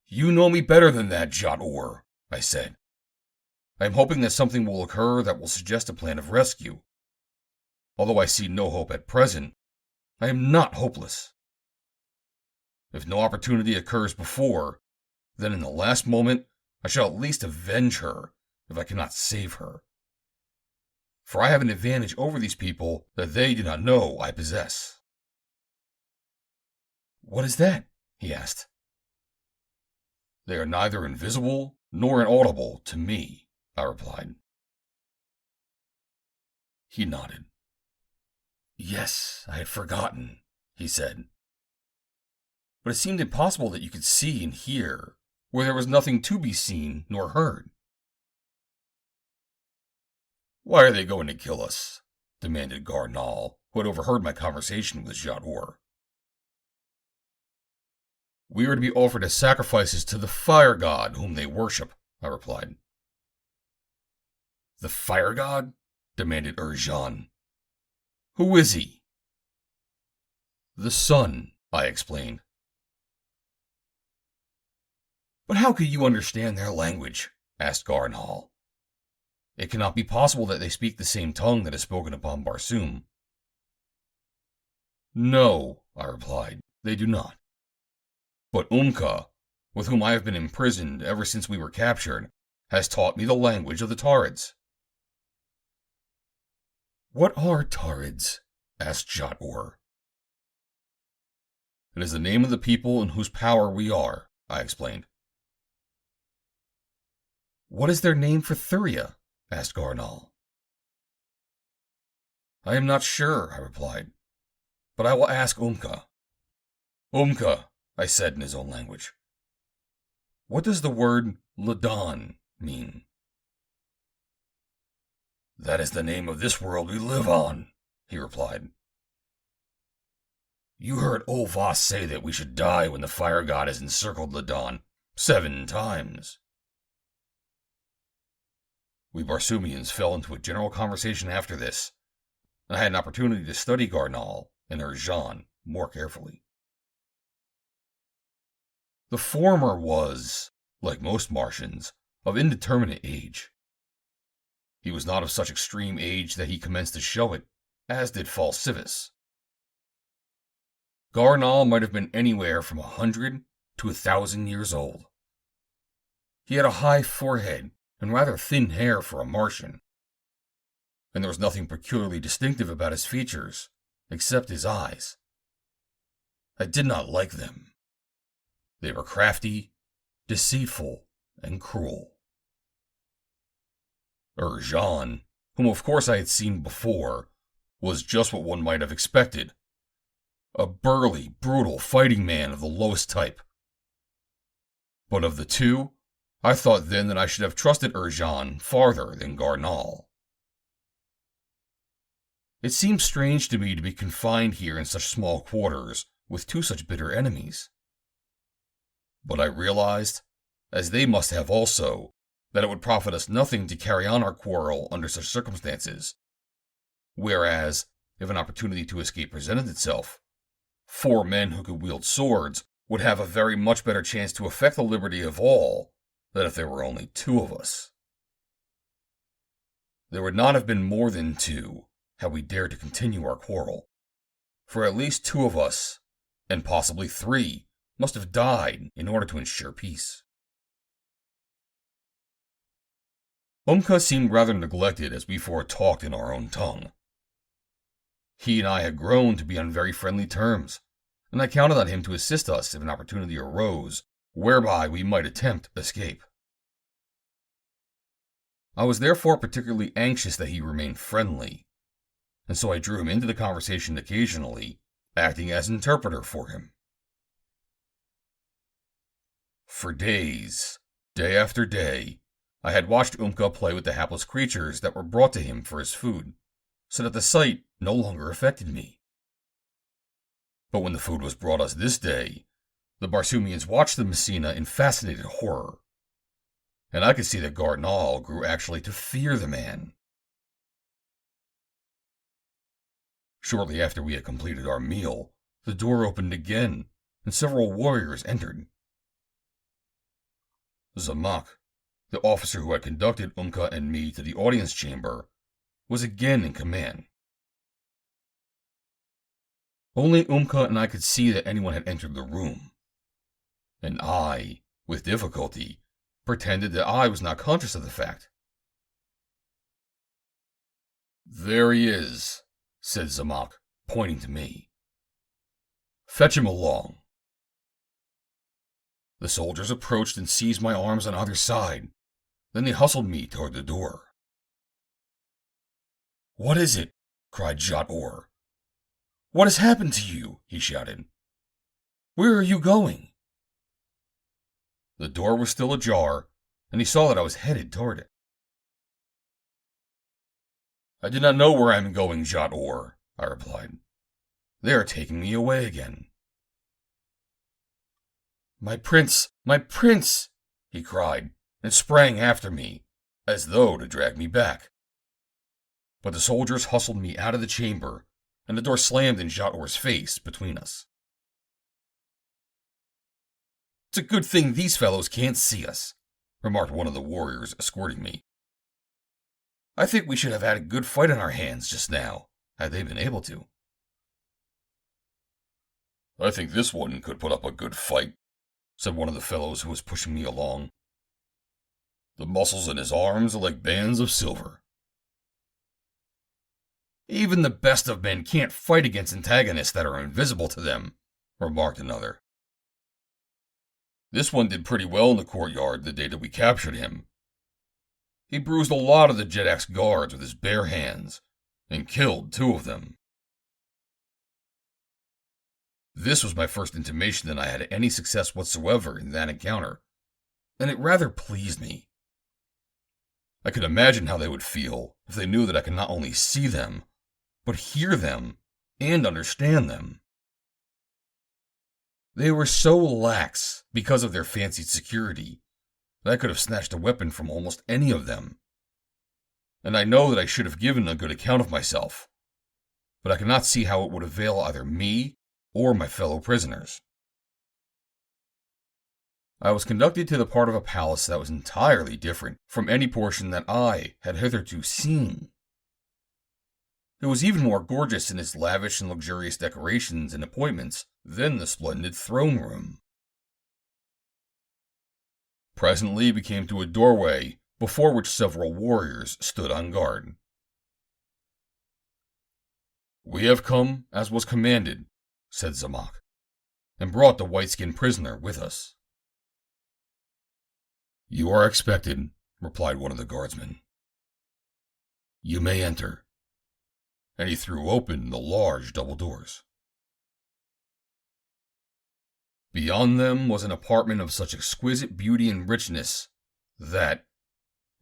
"You know me better than that, Jat Or," I said. "I am hoping that something will occur that will suggest a plan of rescue. Although I see no hope at present, I am not hopeless. If no opportunity occurs before, then in the last moment I shall at least avenge her if I cannot save her. For I have an advantage over these people that they do not know I possess." "What is that?" he asked. "They are neither invisible nor inaudible to me," I replied. He nodded. Yes, I had forgotten, he said. But it seemed impossible that you could see and hear, where there was nothing to be seen nor heard. Why are they going to kill us? Demanded Gar Nal, who had overheard my conversation with Jat Or. We are to be offered as sacrifices to the fire god whom they worship, I replied. The fire god? Demanded Jean. Who is he? The sun, I explained. But how could you understand their language? Asked Gar Nal. It cannot be possible that they speak the same tongue that is spoken upon Barsoom. No, I replied, they do not. But with whom I have been imprisoned ever since we were captured, has taught me the language of the Tarids. What are Tarids? Asked Jat Or. It is the name of the people in whose power we are, I explained. What is their name for Thuria? Asked Gar Nal. I am not sure, I replied, but I will ask Umka. Umka, I said in his own language. What does the word Ladan mean? That is the name of this world we live on, he replied. You heard Olvas say that we should die when the fire god has encircled Ladan 7 times. We Barsoomians fell into a general conversation after this, and I had an opportunity to study Gar Nal and Jean more carefully. The former was, like most Martians, of indeterminate age. He was not of such extreme age that he commenced to show it, as did Fal Sivas. Gar Nal might have been anywhere from 100 to 1,000 years old. He had a high forehead and rather thin hair for a Martian, and there was nothing peculiarly distinctive about his features, except his eyes. I did not like them. They were crafty, deceitful, and cruel. Jean, whom of course I had seen before, was just what one might have expected. A burly, brutal fighting man of the lowest type. But of the two, I thought then that I should have trusted Jean farther than Gar Nal. It seemed strange to me to be confined here in such small quarters with 2 such bitter enemies. But I realized, as they must have also, that it would profit us nothing to carry on our quarrel under such circumstances, whereas, if an opportunity to escape presented itself, 4 men who could wield swords would have a very much better chance to effect the liberty of all than if there were only 2 of us. There would not have been more than 2 had we dared to continue our quarrel, for at least 2 of us, and possibly 3, must have died in order to ensure peace. Umka seemed rather neglected as we 4 talked in our own tongue. He and I had grown to be on very friendly terms, and I counted on him to assist us if an opportunity arose whereby we might attempt escape. I was therefore particularly anxious that he remain friendly, and so I drew him into the conversation occasionally, acting as interpreter for him. For days, day after day, I had watched Umka play with the hapless creatures that were brought to him for his food, so that the sight no longer affected me. But when the food was brought us this day, the Barsoomians watched the Messina in fascinated horror, and I could see that Gar Nal grew actually to fear the man. Shortly after we had completed our meal, the door opened again, and several warriors entered. Zamak, the officer who had conducted Umka and me to the audience chamber, was again in command. Only Umka and I could see that anyone had entered the room, and I, with difficulty, pretended that I was not conscious of the fact. There he is, said Zamak, pointing to me. Fetch him along. The soldiers approached and seized my arms on either side. Then they hustled me toward the door. What is it? Cried Jat Or. What has happened to you? He shouted. Where are you going? The door was still ajar, and he saw that I was headed toward it. I do not know where I am going, Jat Or, I replied. They are taking me away again. My prince, he cried, and sprang after me, as though to drag me back. But the soldiers hustled me out of the chamber, and the door slammed in Jat Or's face between us. It's a good thing these fellows can't see us, remarked one of the warriors escorting me. I think we should have had a good fight on our hands just now, had they been able to. I think this one could put up a good fight, said one of the fellows who was pushing me along. The muscles in his arms are like bands of silver. Even the best of men can't fight against antagonists that are invisible to them, remarked another. This one did pretty well in the courtyard the day that we captured him. He bruised a lot of the Jedak's guards with his bare hands, and killed 2 of them. This was my first intimation that I had any success whatsoever in that encounter, and it rather pleased me. I could imagine how they would feel if they knew that I could not only see them, but hear them and understand them. They were so lax because of their fancied security that I could have snatched a weapon from almost any of them. And I know that I should have given a good account of myself, but I cannot see how it would avail either me or my fellow prisoners. I was conducted to the part of a palace that was entirely different from any portion that I had hitherto seen. It was even more gorgeous in its lavish and luxurious decorations and appointments than the splendid throne room. Presently we came to a doorway before which several warriors stood on guard. We have come as was commanded, said Zamak, and brought the white-skinned prisoner with us. You are expected, replied one of the guardsmen. You may enter. And he threw open the large double doors. Beyond them was an apartment of such exquisite beauty and richness that,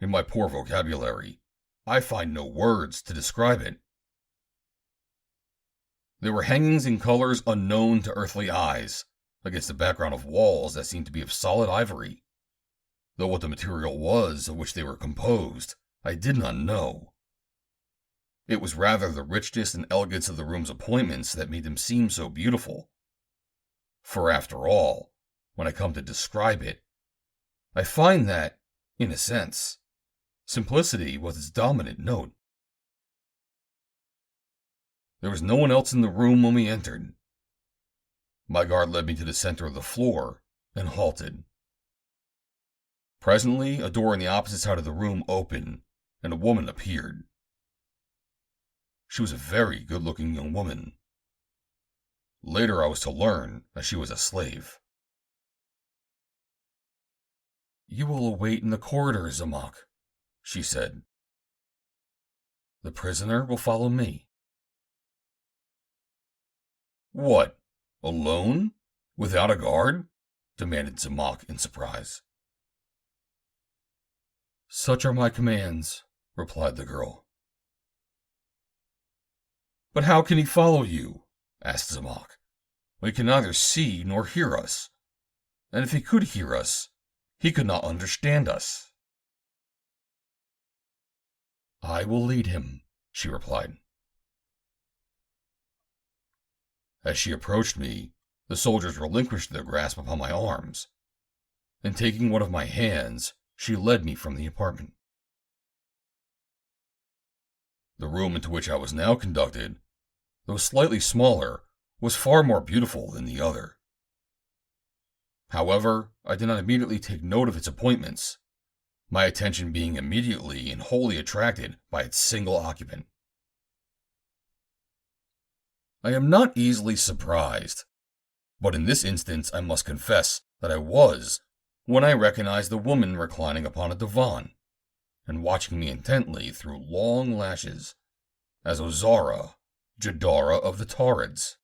in my poor vocabulary, I find no words to describe it. There were hangings in colors unknown to earthly eyes, against a background of walls that seemed to be of solid ivory, though what the material was of which they were composed, I did not know. It was rather the richness and elegance of the room's appointments that made them seem so beautiful. For after all, when I come to describe it, I find that, in a sense, simplicity was its dominant note. There was no one else in the room when we entered. My guard led me to the center of the floor and halted. Presently, a door on the opposite side of the room opened, and a woman appeared. She was a very good-looking young woman. Later I was to learn that she was a slave. You will await in the corridor, Zamak, she said. The prisoner will follow me. What? Alone? Without a guard? Demanded Zamak in surprise. Such are my commands, replied the girl. But how can he follow you? Asked Zamak. He can neither see nor hear us. And if he could hear us, he could not understand us. I will lead him, she replied. As she approached me, the soldiers relinquished their grasp upon my arms, and taking one of my hands, she led me from the apartment. The room into which I was now conducted, though slightly smaller, was far more beautiful than the other. However, I did not immediately take note of its appointments, my attention being immediately and wholly attracted by its single occupant. I am not easily surprised, but in this instance I must confess that I was, when I recognized the woman reclining upon a divan, and watching me intently through long lashes, as Ozara, Jadara of the Tarids.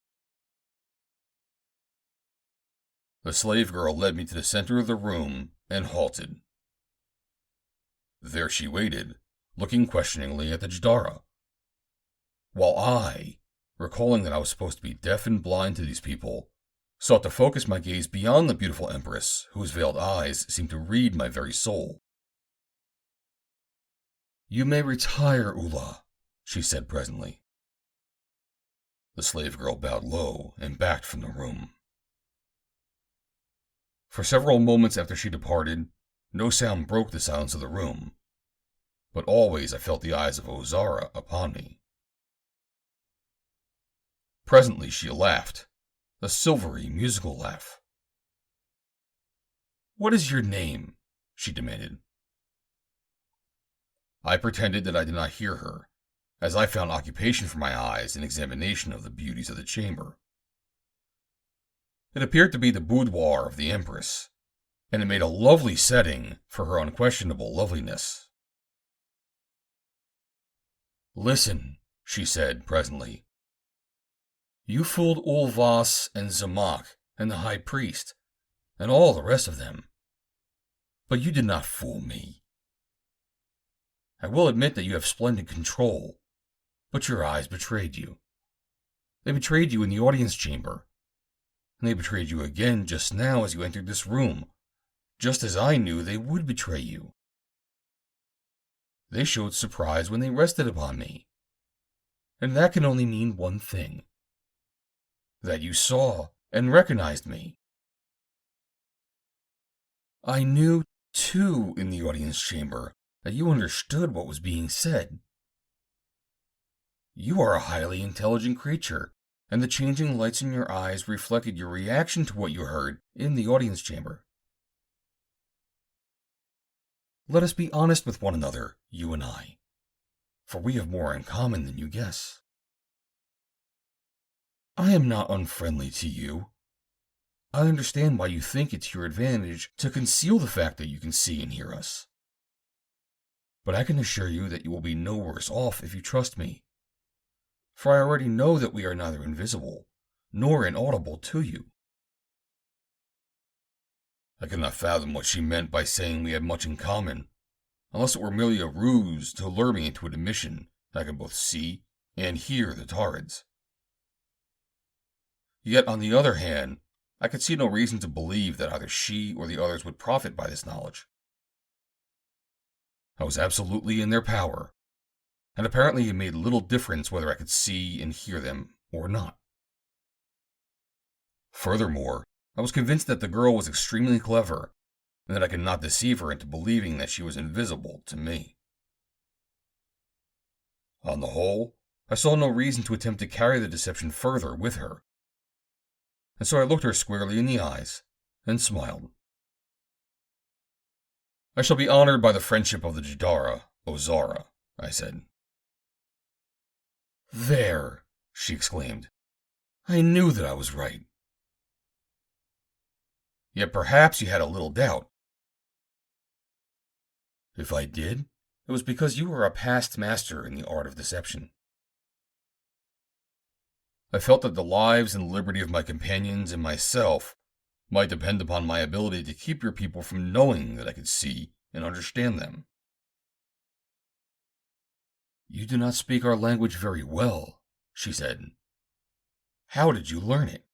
The slave girl led me to the center of the room and halted. There she waited, looking questioningly at the Jadara, while I, recalling that I was supposed to be deaf and blind to these people, sought to focus my gaze beyond the beautiful empress whose veiled eyes seemed to read my very soul. "You may retire, Ula," she said presently. The slave girl bowed low and backed from the room. For several moments after she departed, no sound broke the silence of the room, but always I felt the eyes of Ozara upon me. Presently she laughed, a silvery, musical laugh. "What is your name?" she demanded. I pretended that I did not hear her, as I found occupation for my eyes in examination of the beauties of the chamber. It appeared to be the boudoir of the Empress, and it made a lovely setting for her unquestionable loveliness. "Listen," she said presently. "You fooled Ulvas and Zamak and the High Priest, and all the rest of them. But you did not fool me. I will admit that you have splendid control, but your eyes betrayed you. They betrayed you in the audience chamber, and they betrayed you again just now as you entered this room, just as I knew they would betray you. They showed surprise when they rested upon me, and that can only mean one thing: that you saw and recognized me. I knew, too, in the audience chamber, that you understood what was being said. You are a highly intelligent creature, and the changing lights in your eyes reflected your reaction to what you heard in the audience chamber. Let us be honest with one another, you and I, for we have more in common than you guess. I am not unfriendly to you. I understand why you think it to your advantage to conceal the fact that you can see and hear us. But I can assure you that you will be no worse off if you trust me, for I already know that we are neither invisible nor inaudible to you." I could not fathom what she meant by saying we had much in common, unless it were merely a ruse to lure me into an admission that I could both see and hear the Tarids. Yet, on the other hand, I could see no reason to believe that either she or the others would profit by this knowledge. I was absolutely in their power, and apparently it made little difference whether I could see and hear them or not. Furthermore, I was convinced that the girl was extremely clever, and that I could not deceive her into believing that she was invisible to me. On the whole, I saw no reason to attempt to carry the deception further with her, and so I looked her squarely in the eyes and smiled. "I shall be honored by the friendship of the Jadara, Ozara," I said. "There," she exclaimed. "I knew that I was right." "Yet perhaps you had a little doubt." "If I did, it was because you are a past master in the art of deception." I felt that the lives and liberty of my companions and myself might depend upon my ability to keep your people from knowing that I could see and understand them. "You do not speak our language very well," she said. "How did you learn it?"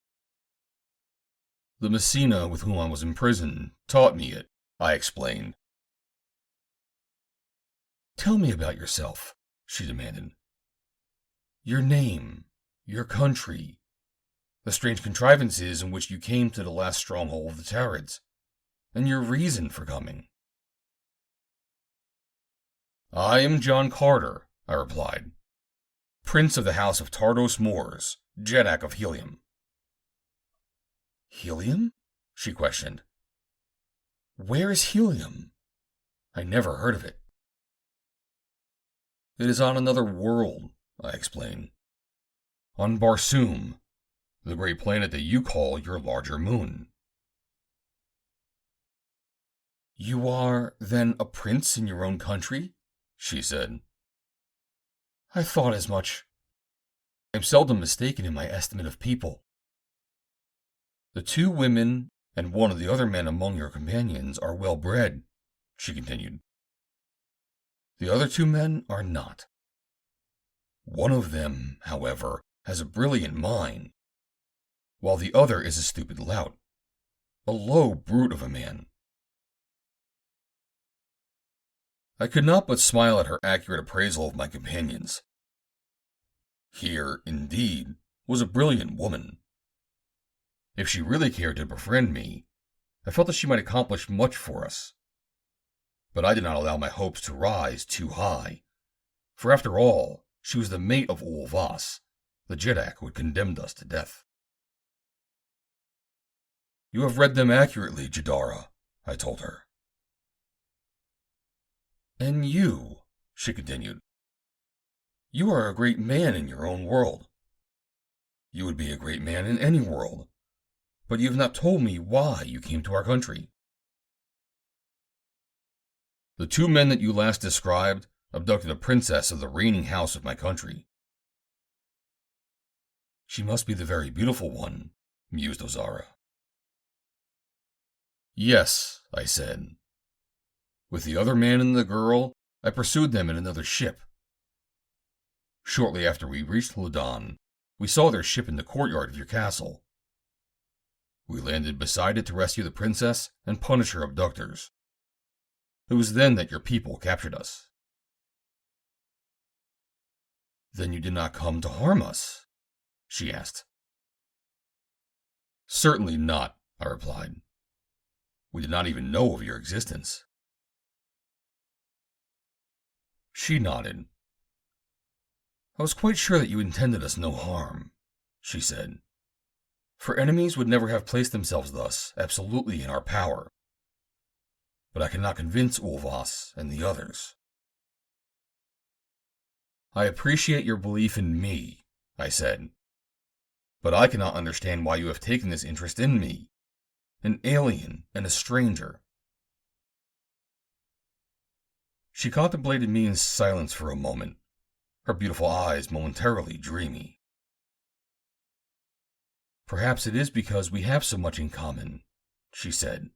"The Messina with whom I was imprisoned taught me it," I explained. "Tell me about yourself," she demanded. "Your name, your country, the strange contrivances in which you came to the last stronghold of the Tarids, and your reason for coming." "I am JOHN CARTER," I replied, "Prince of the House of Tardos Moors, Jeddak of Helium." "Helium?" she questioned. "Where is Helium? I never heard of it." "It is on another world," I explained. "On Barsoom, the great planet that you call your larger moon." "You are, then, a prince in your own country?" she said. "I thought as much. am seldom mistaken in my estimate of people. The 2 women and one of the other men among your companions are well bred, she continued. The other 2 men are not. One of them, however, has a brilliant mind, while the other is a stupid lout, a low brute of a man. I could not but smile at her accurate appraisal of my companions. Here, indeed, was a brilliant woman. If she really cared to befriend me, I felt that she might accomplish much for us. But I did not allow my hopes to rise too high, for after all, she was the mate of Ulvas, the Jeddak who had condemned us to death. You have read them accurately, Jadara, I told her. And you, she continued, you are a great man in your own world. You would be a great man in any world, but you have not told me why you came to our country. The 2 men that you last described abducted a princess of the reigning house of my country. She must be the very beautiful one, mused Ozara. Yes, I said. With the other man and the girl, I pursued them in another ship. Shortly after we reached Ladon, we saw their ship in the courtyard of your castle. We landed beside it to rescue the princess and punish her abductors. It was then that your people captured us. Then you did not come to harm us? She asked. Certainly not, I replied. We did not even know of your existence. She nodded. I was quite sure that you intended us no harm, she said. For enemies would never have placed themselves thus absolutely in our power. But I cannot convince Ulvas and the others. I appreciate your belief in me, I said. But I cannot understand why you have taken this interest in me, an alien and a stranger. She contemplated me in silence for a moment, her beautiful eyes momentarily dreamy. Perhaps it is because we have so much in common, she said.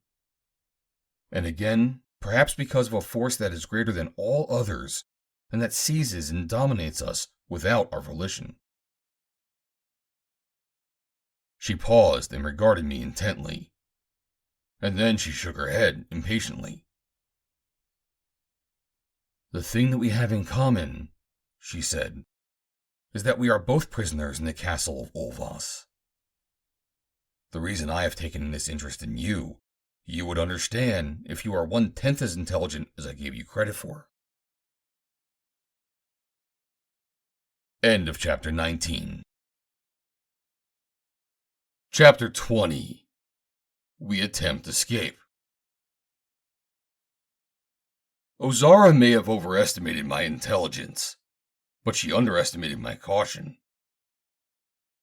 And again, perhaps because of a force that is greater than all others, and that seizes and dominates us without our volition. She paused and regarded me intently, and then she shook her head impatiently. The thing that we have in common, she said, is that we are both prisoners in the castle of Ulvas. The reason I have taken this interest in you, you would understand if you are 1/10 as intelligent as I gave you credit for. End of Chapter 19. Chapter 20. We attempt escape. Ozara may have overestimated my intelligence, but she underestimated my caution.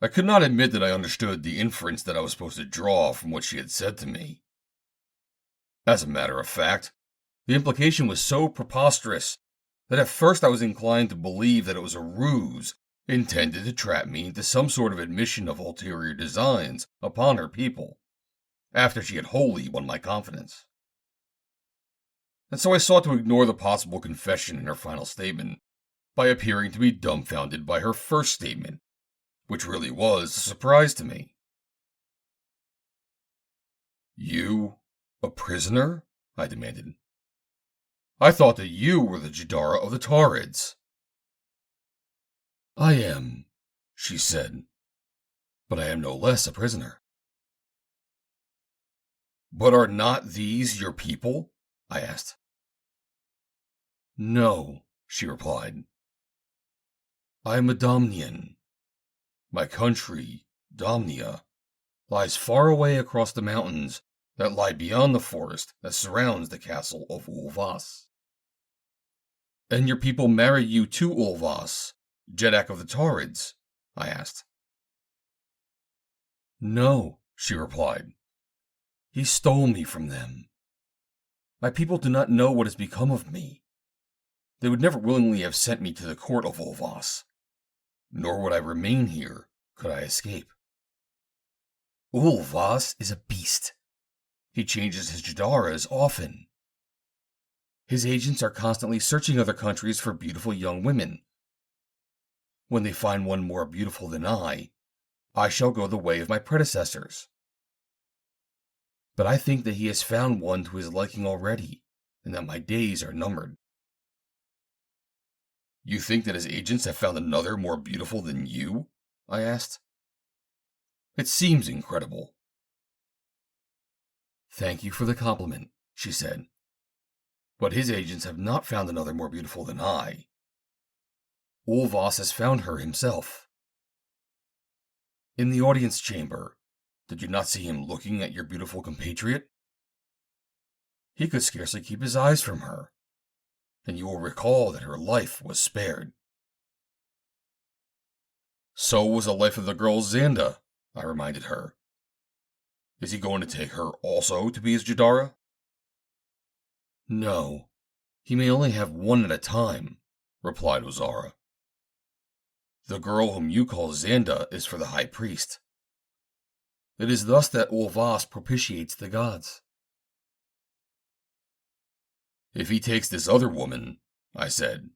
I could not admit that I understood the inference that I was supposed to draw from what she had said to me. As a matter of fact, the implication was so preposterous that at first I was inclined to believe that it was a ruse intended to trap me into some sort of admission of ulterior designs upon her people, after she had wholly won my confidence. And so I sought to ignore the possible confession in her final statement by appearing to be dumbfounded by her first statement, which really was a surprise to me. You, a prisoner? I demanded. I thought that you were the Jadara of the Tarids. I am, she said, but I am no less a prisoner. But are not these your people? I asked. No, she replied. I am a Domnian. My country, Domnia, lies far away across the mountains that lie beyond the forest that surrounds the castle of Ulvas. And your people married you to Ulvas, Jeddak of the Tarids? I asked. No, she replied. He stole me from them. My people do not know what has become of me. They would never willingly have sent me to the court of Ulvas. nor would I remain here could I escape. Ulvas is a beast. He changes his Jadaras often. His agents are constantly searching other countries for beautiful young women. When they find one more beautiful than I shall go the way of my predecessors. But I think that he has found one to his liking already, and that my days are numbered. You think that his agents have found another more beautiful than you? I asked. It seems incredible. Thank you for the compliment, she said. But his agents have not found another more beautiful than I. Ulvas has found her himself. In the audience chamber, did you not see him looking at your beautiful compatriot? He could scarcely keep his eyes from her, and you will recall that her life was spared. So was the life of the girl Xanda, I reminded her. Is he going to take her also to be his Jadara? No, he may only have one at a time, replied Ozara. The girl whom you call Xanda is for the high priest. It is thus that Ulvas propitiates the gods. If he takes this other woman, I said,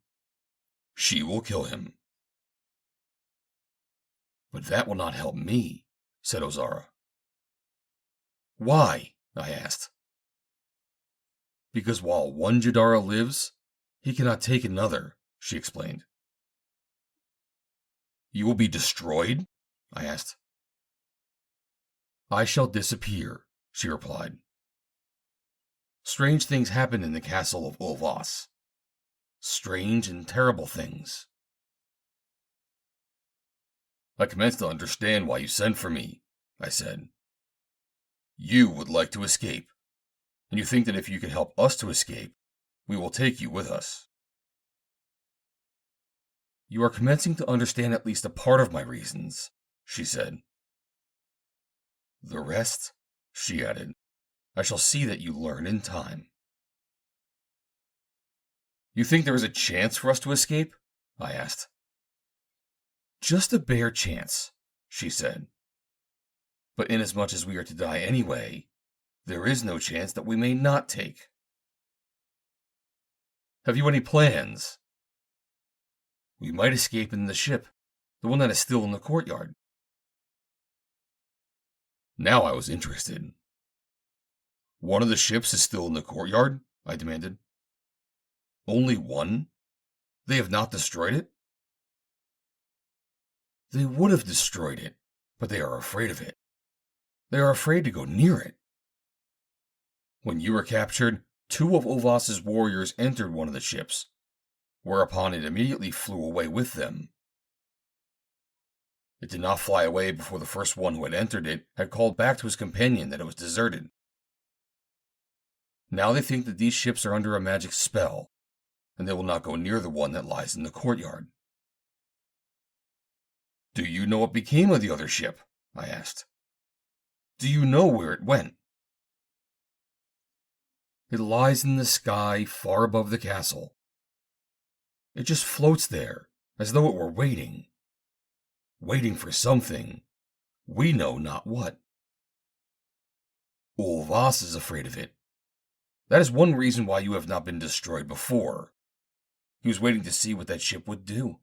she will kill him. But that will not help me, said Ozara. Why? I asked. Because while one Jadara lives, he cannot take another, she explained. You will be destroyed? I asked. I shall disappear, she replied. Strange things happen in the castle of Ulvas. Strange and terrible things. I commence to understand why you sent for me, I said. You would like to escape, and you think that if you can help us to escape, we will take you with us. You are commencing to understand at least a part of my reasons, she said. The rest, she added, I shall see that you learn in time. You think there is a chance for us to escape? I asked. Just a bare chance, she said. But inasmuch as we are to die anyway, there is no chance that we may not take. Have you any plans? We might escape in the ship, the one that is still in the courtyard. Now I was interested. One of the ships is still in the courtyard? I demanded. Only one? They have not destroyed it? They would have destroyed it, but they are afraid of it. They are afraid to go near it. When you were captured, 2 of Ulvas's warriors entered one of the ships, whereupon it immediately flew away with them. It did not fly away before the first one who had entered it had called back to his companion that it was deserted. Now they think that these ships are under a magic spell, and they will not go near the one that lies in the courtyard. Do you know what became of the other ship? I asked. Do you know where it went? It lies in the sky far above the castle. It just floats there, as though it were waiting. Waiting for something. We know not what. Ulvas is afraid of it. That is one reason why you have not been destroyed before. He was waiting to see what that ship would do.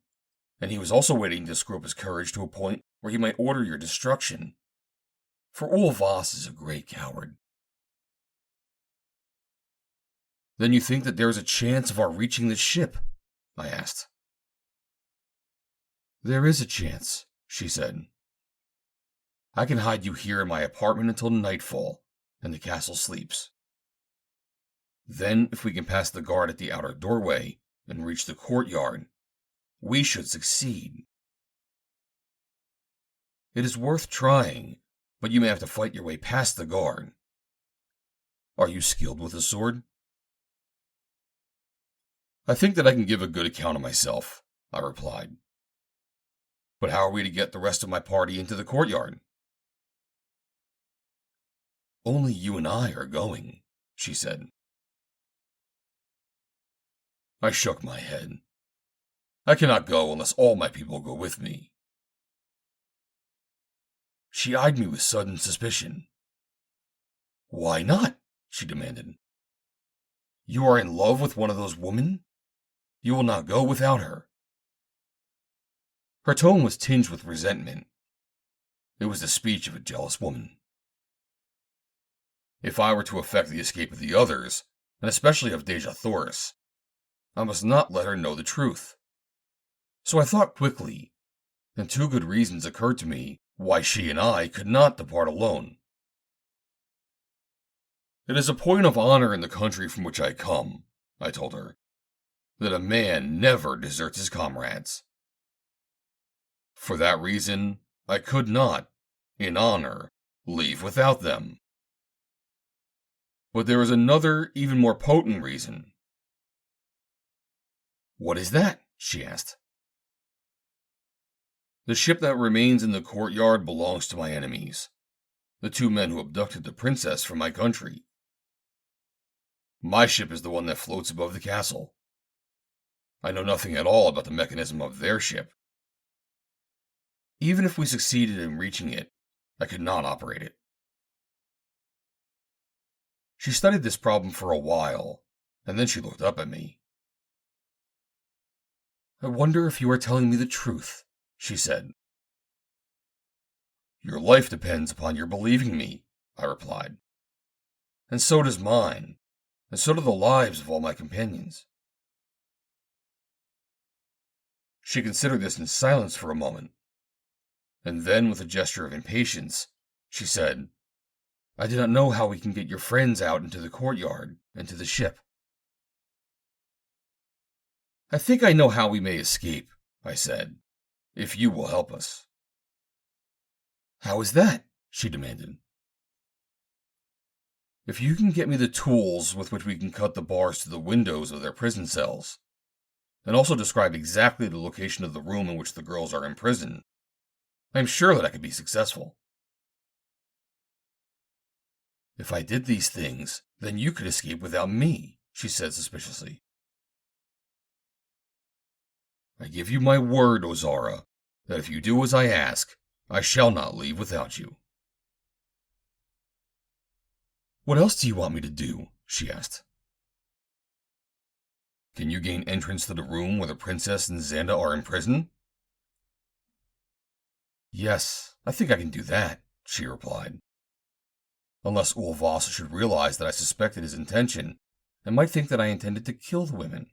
And he was also waiting to screw up his courage to a point where he might order your destruction. For Ulvas is a great coward. Then you think that there is a chance of our reaching the ship? I asked. There is a chance, she said. I can hide you here in my apartment until nightfall, and the castle sleeps. Then, if we can pass the guard at the outer doorway and reach the courtyard, we should succeed. It is worth trying, but you may have to fight your way past the guard. Are you skilled with a sword? I think that I can give a good account of myself, I replied. But how are we to get the rest of my party into the courtyard? Only you and I are going, she said. I shook my head. I cannot go unless all my people go with me." She eyed me with sudden suspicion. "Why not?" she demanded. "You are in love with one of those women? You will not go without her." Her tone was tinged with resentment. It was the speech of a jealous woman. If I were to effect the escape of the others, and especially of Deja Thoris, I must not let her know the truth. So I thought quickly, and two good reasons occurred to me why she and I could not depart alone. "It is a point of honor in the country from which I come," I told her, "that a man never deserts his comrades. For that reason, I could not, in honor, leave without them. But there is another, even more potent reason." "What is that?" she asked. "The ship that remains in the courtyard belongs to my enemies, the two men who abducted the princess from my country. My ship is the one that floats above the castle. I know nothing at all about the mechanism of their ship. Even if we succeeded in reaching it, I could not operate it." She studied this problem for a while, and then she looked up at me. "I wonder if you are telling me the truth," she said. "Your life depends upon your believing me," I replied. "And so does mine, and so do the lives of all my companions." She considered this in silence for a moment, and then, with a gesture of impatience, she said, "I do not know how we can get your friends out into the courtyard and to the ship." "I think I know how we may escape," I said, "if you will help us." "How is that?" she demanded. "If you can get me the tools with which we can cut the bars to the windows of their prison cells, and also describe exactly the location of the room in which the girls are imprisoned, I am sure that I could be successful." "If I did these things, then you could escape without me," she said suspiciously. "I give you my word, Ozara, that if you do as I ask, I shall not leave without you." "What else do you want me to do?" she asked. "Can you gain entrance to the room where the princess and Xanda are imprisoned?" "Yes, I think I can do that," she replied. "Unless Ulvas should realize that I suspected his intention and might think that I intended to kill the women.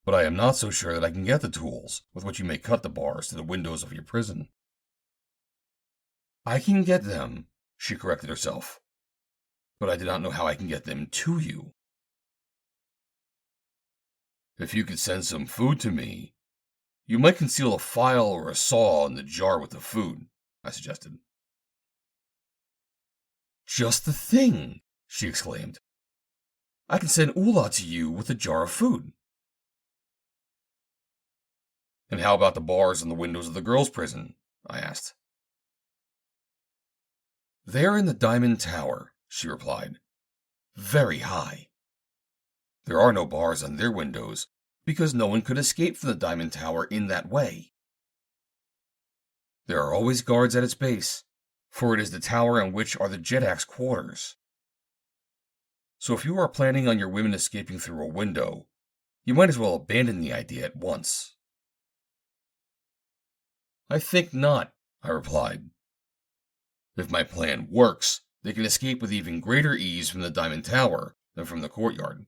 But I am not so sure that I can get the tools with which you may cut the bars to the windows of your prison." "I can get them," she corrected herself, "but I do not know how I can get them to you." "If you could send some food to me, you might conceal a file or a saw in the jar with the food," I suggested. "Just the thing!" she exclaimed. "I can send Ula to you with a jar of food." "And how about the bars on the windows of the girls' prison?" I asked. "They are in the Diamond Tower," she replied. "Very high. There are no bars on their windows, because no one could escape from the Diamond Tower in that way. There are always guards at its base, for it is the tower in which are the Jedak's quarters. So if you are planning on your women escaping through a window, you might as well abandon the idea at once." "I think not," I replied. "If my plan works, they can escape with even greater ease from the Diamond Tower than from the courtyard."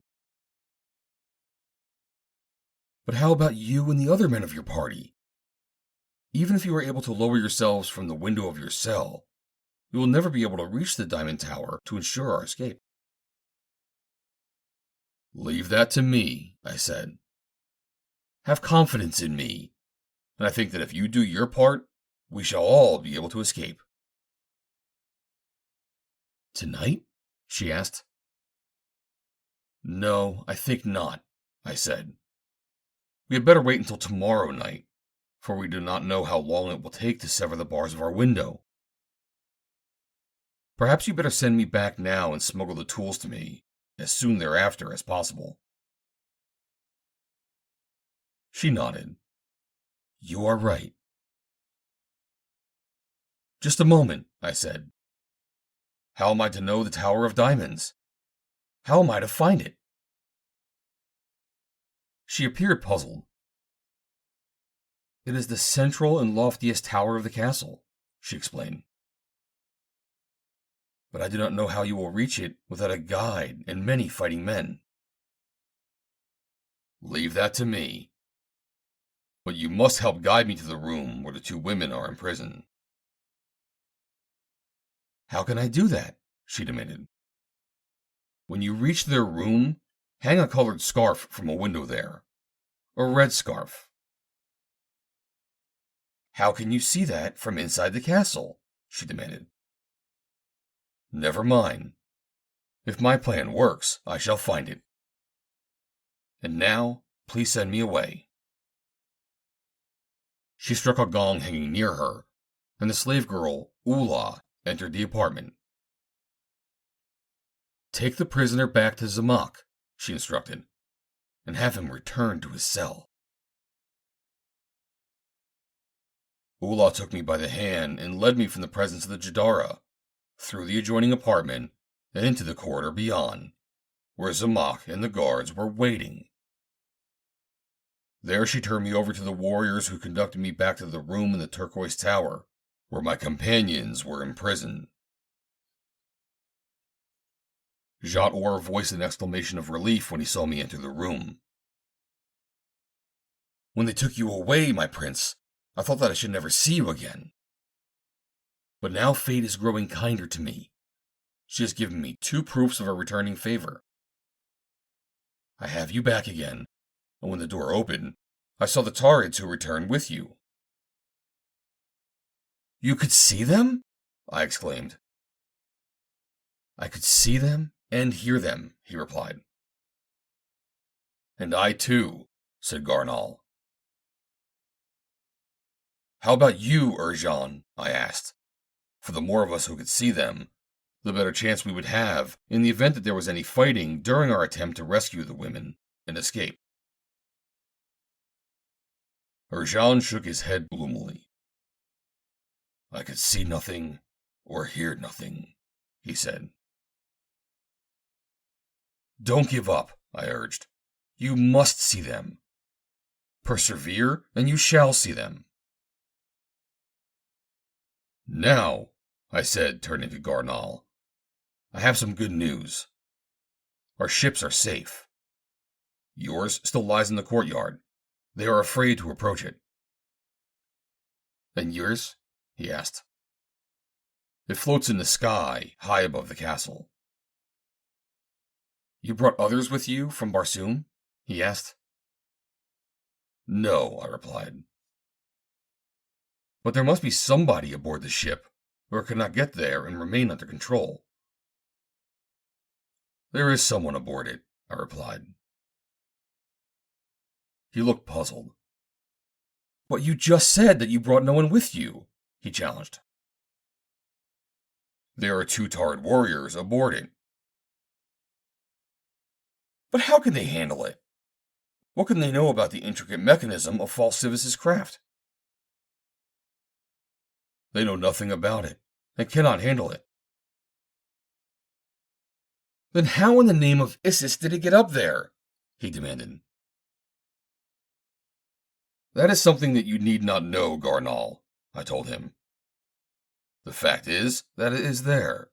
"But how about you and the other men of your party? Even if you are able to lower yourselves from the window of your cell, you will never be able to reach the Diamond Tower to ensure our escape." "Leave that to me," I said. "Have confidence in me, and I think that if you do your part, we shall all be able to escape." "Tonight?" she asked. "No, I think not," I said. "We had better wait until tomorrow night, for we do not know how long it will take to sever the bars of our window. Perhaps you better send me back now and smuggle the tools to me as soon thereafter as possible." She nodded. You are right. Just a moment, I said. How am I to know the Tower of Diamonds? How am I to find it? She appeared puzzled. It is the central and loftiest tower of the castle, she explained. But I do not know how you will reach it without a guide and many fighting men. Leave that to me. But you must help guide me to the room where the two women are imprisoned. How can I do that? She demanded. When you reach their room, hang a colored scarf from a window there. A red scarf. How can you see that from inside the castle? She demanded. Never mind. If my plan works, I shall find it. And now, please send me away. She struck a gong hanging near her, and the slave girl, Ula, entered the apartment. Take the prisoner back to Zamak, she instructed, and have him returned to his cell. Ula took me by the hand and led me from the presence of the Jadara, through the adjoining apartment, and into the corridor beyond, where Zamak and the guards were waiting. There she turned me over to the warriors who conducted me back to the room in the turquoise tower, where my companions were imprisoned. Jat Or voiced an exclamation of relief when he saw me enter the room. When they took you away, my prince, I thought that I should never see you again. But now fate is growing kinder to me. She has given me 2 proofs of her returning favor. I have you back again, and when the door opened, I saw the Tarids who returned with you. You could see them? I exclaimed. I could see them and hear them, he replied. And I too, said Gar Nal. How about you, Urjan? I asked. For the more of us who could see them, the better chance we would have in the event that there was any fighting during our attempt to rescue the women and escape. Urjan shook his head gloomily. I could see nothing or hear nothing, he said. Don't give up, I urged. You must see them. Persevere, and you shall see them. Now, I said, turning to Gar Nal, I have some good news. Our ships are safe. Yours still lies in the courtyard. They are afraid to approach it. And yours? He asked. It floats in the sky, high above the castle. You brought others with you from Barsoom? He asked. No, I replied. But there must be somebody aboard the ship, or it could not get there and remain under control. There is someone aboard it, I replied. He looked puzzled. But you just said that you brought no one with you, he challenged. There are 2 Tarid warriors aboard it. But how can they handle it? What can they know about the intricate mechanism of Fal Sivas' craft? They know nothing about it, and cannot handle it. Then how in the name of Isis did it get up there? He demanded. That is something that you need not know, Gar Nal, I told him. The fact is that it is there.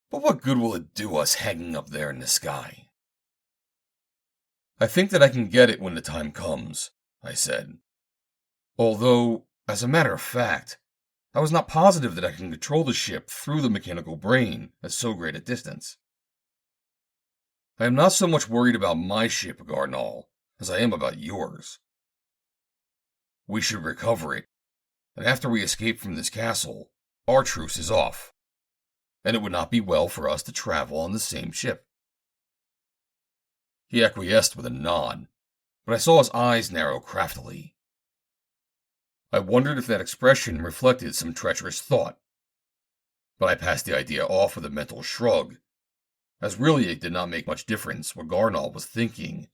But what good will it do us hanging up there in the sky? I think that I can get it when the time comes, I said. Although, as a matter of fact, I was not positive that I can control the ship through the mechanical brain at so great a distance. I am not so much worried about my ship, Gar Nal, as I am about yours. We should recover it, and after we escape from this castle, our truce is off, and it would not be well for us to travel on the same ship. He acquiesced with a nod, but I saw his eyes narrow craftily. I wondered if that expression reflected some treacherous thought, but I passed the idea off with a mental shrug, as really it did not make much difference what Gar Nal was thinking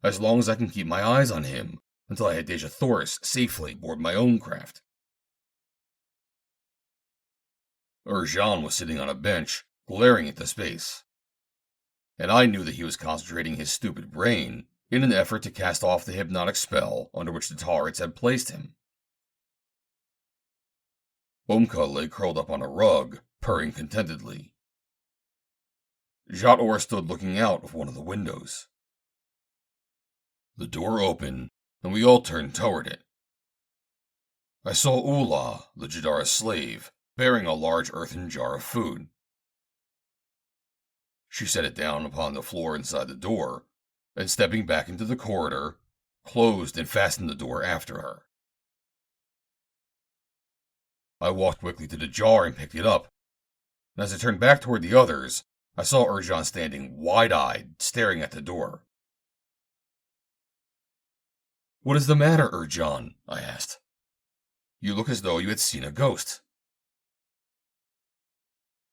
as long as I can keep my eyes on him until I had Dejathoris safely aboard my own craft. Urjan was sitting on a bench, glaring into space, and I knew that he was concentrating his stupid brain in an effort to cast off the hypnotic spell under which the Taurids had placed him. Umka lay curled up on a rug, purring contentedly. Jat Or stood looking out of one of the windows. The door opened, and we all turned toward it. I saw Ula, the Jadara's slave, bearing a large earthen jar of food. She set it down upon the floor inside the door, and stepping back into the corridor, closed and fastened the door after her. I walked quickly to the jar and picked it up, and as I turned back toward the others, I saw Urjan standing wide-eyed, staring at the door. "What is the matter, Urjan?" I asked. "You look as though you had seen a ghost."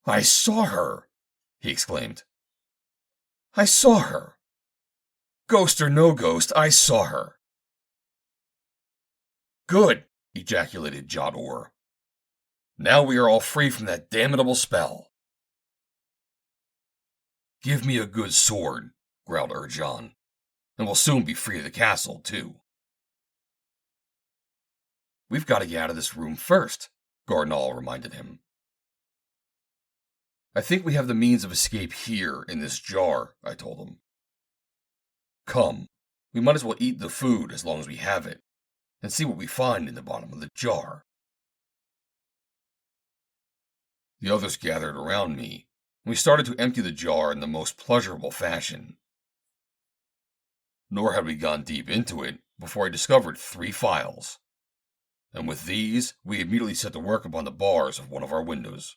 "I saw her!" he exclaimed. "I saw her! Ghost or no ghost, I saw her!" "Good!" ejaculated Jat Or. "Now we are all free from that damnable spell." "Give me a good sword," growled Urjan, "and we'll soon be free of the castle, too." "We've got to get out of this room first," Gar Nal reminded him. "I think we have the means of escape here, in this jar," I told him. "Come, we might as well eat the food as long as we have it, and see what we find in the bottom of the jar." The others gathered around me, and we started to empty the jar in the most pleasurable fashion. Nor had we gone deep into it before I discovered 3 files, and with these we immediately set to work upon the bars of one of our windows.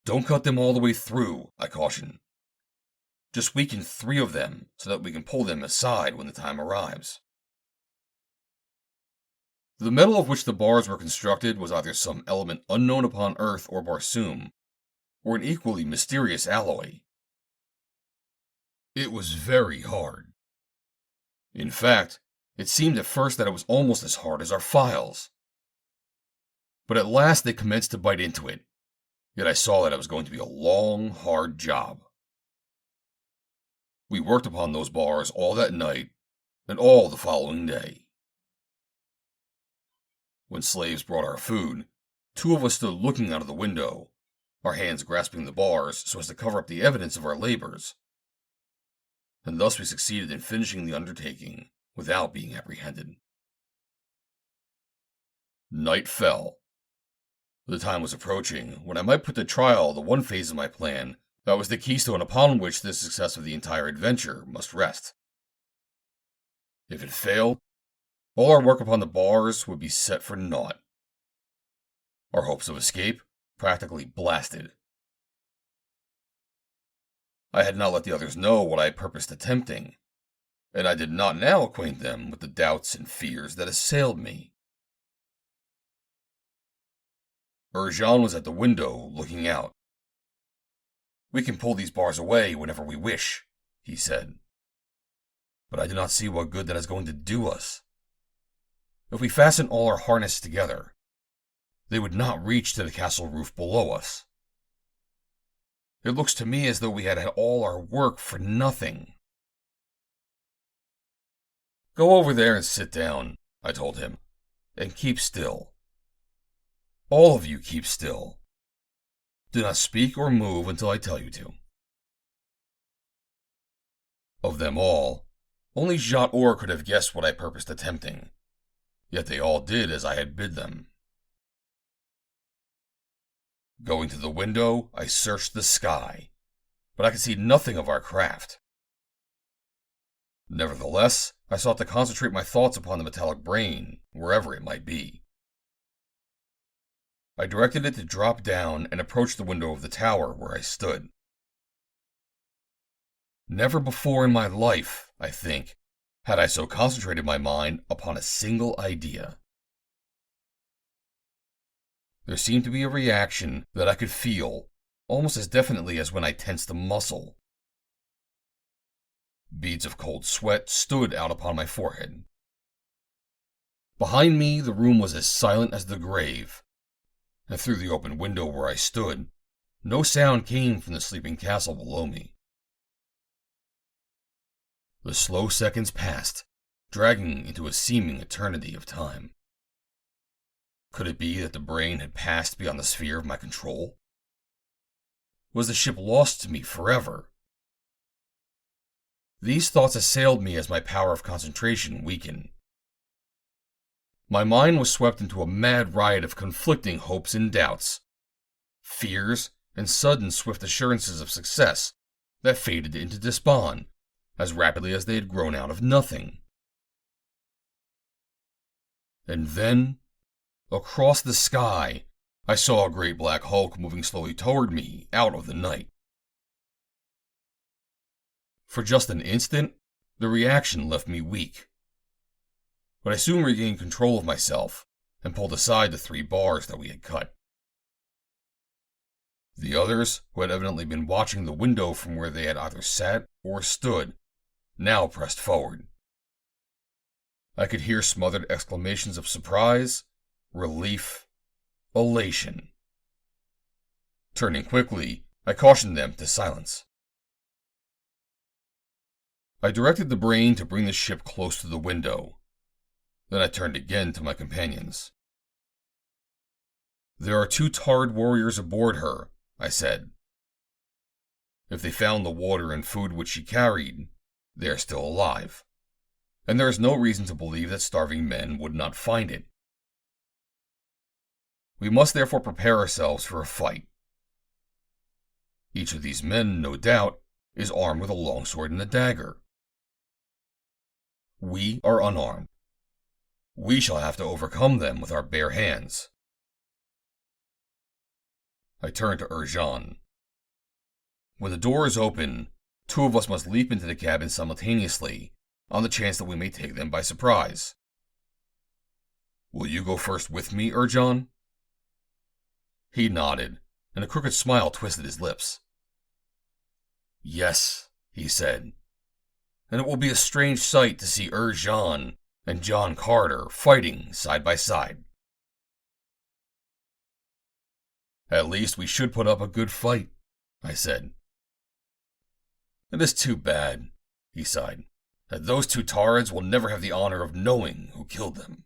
"Don't cut them all the way through," I cautioned. "Just weaken 3 of them so that we can pull them aside when the time arrives." The metal of which the bars were constructed was either some element unknown upon Earth or Barsoom, or an equally mysterious alloy. It was very hard. In fact, it seemed at first that it was almost as hard as our files. But at last they commenced to bite into it, yet I saw that it was going to be a long, hard job. We worked upon those bars all that night and all the following day. When slaves brought our food, 2 of us stood looking out of the window, our hands grasping the bars so as to cover up the evidence of our labors. And thus we succeeded in finishing the undertaking without being apprehended. Night fell. The time was approaching when I might put to trial the one phase of my plan that was the keystone upon which the success of the entire adventure must rest. If it failed, all our work upon the bars would be set for naught. Our hopes of escape practically blasted. I had not let the others know what I purposed attempting, and I did not now acquaint them with the doubts and fears that assailed me. Urjan was at the window, looking out. "We can pull these bars away whenever we wish," he said. "But I do not see what good that is going to do us. If we fasten all our harness together, they would not reach to the castle roof below us. It looks to me as though we had all our work for nothing." "Go over there and sit down," I told him, "and keep still. All of you keep still. Do not speak or move until I tell you to." Of them all, only Jat Or could have guessed what I purposed attempting, yet they all did as I had bid them. Going to the window, I searched the sky, but I could see nothing of our craft. Nevertheless, I sought to concentrate my thoughts upon the metallic brain, wherever it might be. I directed it to drop down and approach the window of the tower where I stood. Never before in my life, I think, had I so concentrated my mind upon a single idea. There seemed to be a reaction that I could feel almost as definitely as when I tensed a muscle. Beads of cold sweat stood out upon my forehead. Behind me, the room was as silent as the grave, and through the open window where I stood, no sound came from the sleeping castle below me. The slow seconds passed, dragging into a seeming eternity of time. Could it be that the brain had passed beyond the sphere of my control? Was the ship lost to me forever? These thoughts assailed me as my power of concentration weakened. My mind was swept into a mad riot of conflicting hopes and doubts, fears and sudden swift assurances of success that faded into despond as rapidly as they had grown out of nothing. And then, across the sky, I saw a great black hulk moving slowly toward me out of the night. For just an instant, the reaction left me weak. But I soon regained control of myself and pulled aside the 3 bars that we had cut. The others, who had evidently been watching the window from where they had either sat or stood, now pressed forward. I could hear smothered exclamations of surprise, relief, elation. Turning quickly, I cautioned them to silence. I directed the brain to bring the ship close to the window. Then I turned again to my companions. "There are 2 tarred warriors aboard her," I said. "If they found the water and food which she carried, they are still alive, and there is no reason to believe that starving men would not find it. We must therefore prepare ourselves for a fight. Each of these men, no doubt, is armed with a longsword and a dagger. We are unarmed. We shall have to overcome them with our bare hands." I turned to Jean. "When the door is open, 2 of us must leap into the cabin simultaneously, on the chance that we may take them by surprise. Will you go first with me, Jean?" He nodded, and a crooked smile twisted his lips. "Yes," he said, "and it will be a strange sight to see Jean and John Carter fighting side by side." "At least we should put up a good fight," I said. "It is too bad," he sighed, "that those 2 tards will never have the honor of knowing who killed them.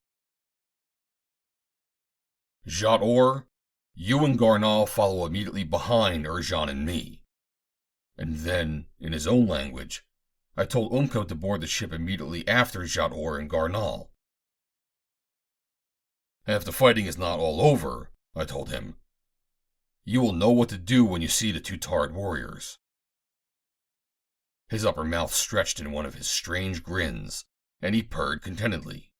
Jat Or, you and Gar Nal follow immediately behind Jean and me." And then, in his own language, I told Umko to board the ship immediately after Jat Or and Gar Nal. "And if the fighting is not all over," I told him, "you will know what to do when you see the 2 tarred warriors." His upper mouth stretched in one of his strange grins, and he purred contentedly.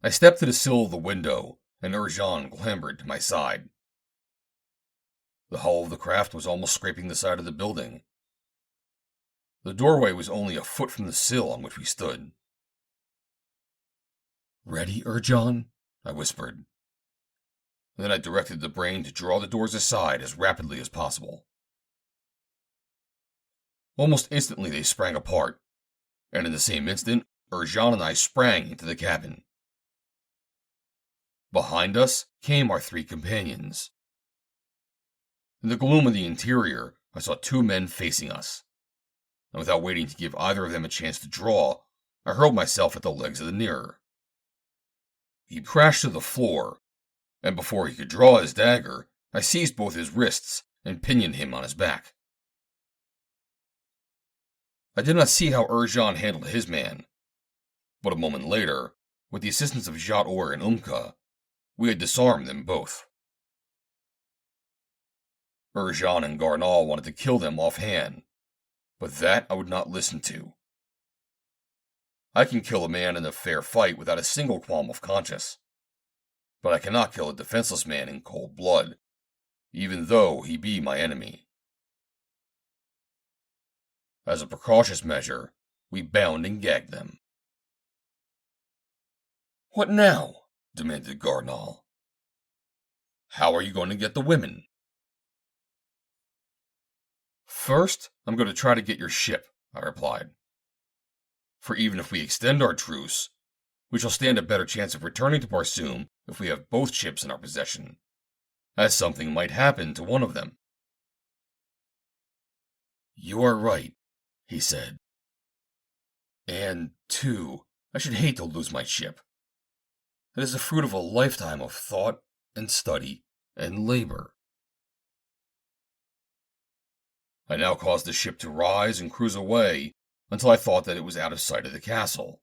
I stepped to the sill of the window, and Jean clambered to my side. The hull of the craft was almost scraping the side of the building. The doorway was only a foot from the sill on which we stood. "Ready, Jean?" I whispered. Then I directed the brain to draw the doors aside as rapidly as possible. Almost instantly they sprang apart, and in the same instant, Jean and I sprang into the cabin. Behind us came our 3 companions. In the gloom of the interior, I saw 2 men facing us, and without waiting to give either of them a chance to draw, I hurled myself at the legs of the nearer. He crashed to the floor, and before he could draw his dagger, I seized both his wrists and pinioned him on his back. I did not see how Jean handled his man, but a moment later, with the assistance of Jat Or and Umka, we had disarmed them both. Jean and Gar Nal wanted to kill them offhand, but that I would not listen to. I can kill a man in a fair fight without a single qualm of conscience, but I cannot kill a defenseless man in cold blood, even though he be my enemy. As a precautious measure, we bound and gagged them. "What now?" demanded Gar Nal. "How are you going to get the women?" First, I'm going to try to get your ship, I replied. For even if we extend our truce, we shall stand a better chance of returning to Barsoom if we have both ships in our possession, as something might happen to one of them. You are right, he said. And, too, I should hate to lose my ship. It is the fruit of a lifetime of thought and study and labor. I now caused the ship to rise and cruise away until I thought that it was out of sight of the castle.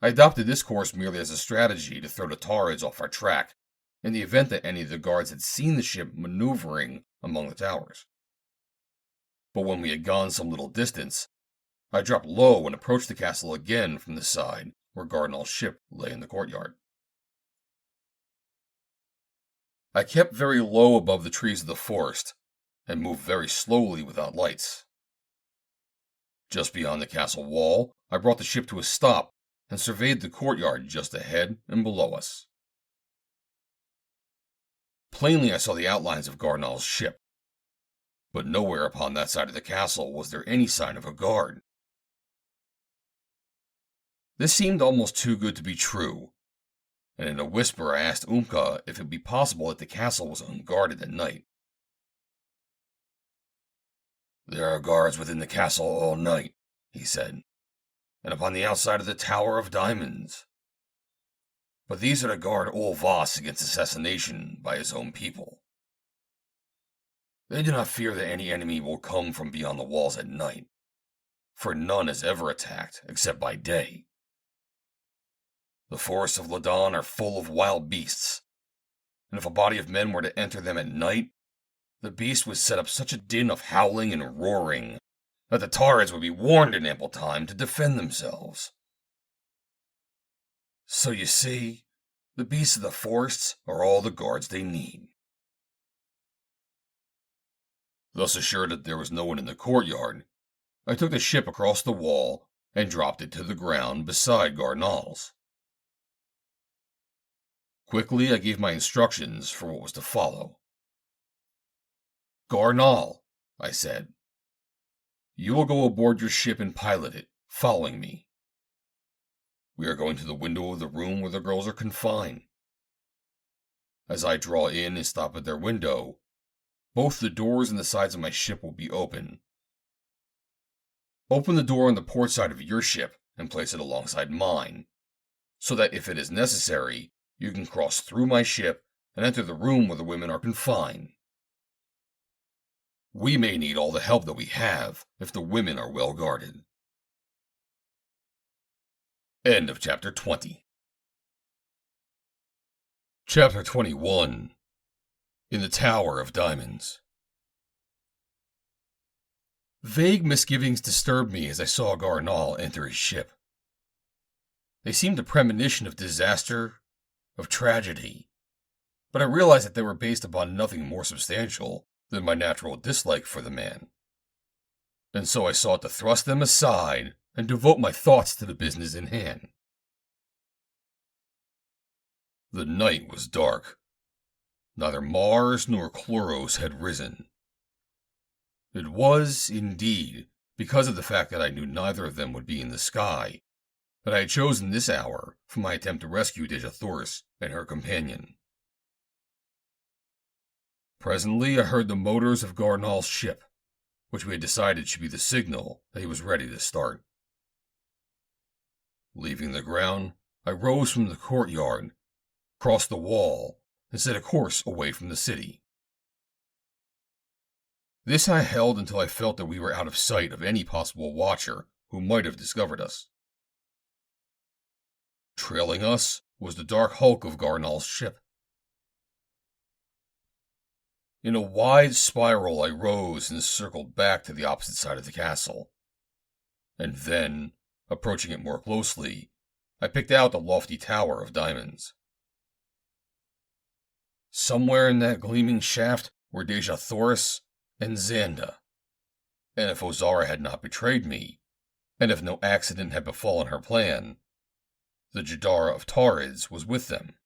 I adopted this course merely as a strategy to throw the Tarids off our track in the event that any of the guards had seen the ship maneuvering among the towers. But when we had gone some little distance, I dropped low and approached the castle again from the side where Gar Nal's ship lay in the courtyard. I kept very low above the trees of the forest and moved very slowly without lights. Just beyond the castle wall, I brought the ship to a stop and surveyed the courtyard just ahead and below us. Plainly I saw the outlines of Gar Nal's ship, but nowhere upon that side of the castle was there any sign of a guard. This seemed almost too good to be true, and in a whisper I asked Umka if it would be possible that the castle was unguarded at night. There are guards within the castle all night, he said, and upon the outside of the Tower of Diamonds. But these are to guard Voss against assassination by his own people. They do not fear that any enemy will come from beyond the walls at night, for none is ever attacked except by day. The forests of Ladon are full of wild beasts, and if a body of men were to enter them at night, the beast would set up such a din of howling and roaring that the Tarids would be warned in ample time to defend themselves. So you see, the beasts of the forests are all the guards they need. Thus assured that there was no one in the courtyard, I took the ship across the wall and dropped it to the ground beside Gar Nal's. Quickly I gave my instructions for what was to follow. Gar Nal, I said. You will go aboard your ship and pilot it, following me. We are going to the window of the room where the girls are confined. As I draw in and stop at their window, both the doors and the sides of my ship will be open. Open the door on the port side of your ship and place it alongside mine, so that if it is necessary, you can cross through my ship and enter the room where the women are confined. We may need all the help that we have if the women are well guarded. End of Chapter 20. Chapter 21. In the Tower of Diamonds. Vague misgivings disturbed me as I saw Gar Nal enter his ship. They seemed a premonition of disaster, of tragedy, but I realized that they were based upon nothing more substantial than my natural dislike for the man. And so I sought to thrust them aside and devote my thoughts to the business in hand. The night was dark. Neither Mars nor Chloros had risen. It was, indeed, because of the fact that I knew neither of them would be in the sky, that I had chosen this hour for my attempt to rescue Jat Or and her companion. Presently I heard the motors of Gar Nal's ship, which we had decided should be the signal that he was ready to start. Leaving the ground, I rose from the courtyard, crossed the wall, and set a course away from the city. This I held until I felt that we were out of sight of any possible watcher who might have discovered us. Trailing us was the dark hulk of Gar Nal's ship. In a wide spiral I rose and circled back to the opposite side of the castle. And then, approaching it more closely, I picked out the lofty Tower of Diamonds. Somewhere in that gleaming shaft were Jat Or and Xanda. And if Ozara had not betrayed me, and if no accident had befallen her plan, the Jadara of Tarids was with them.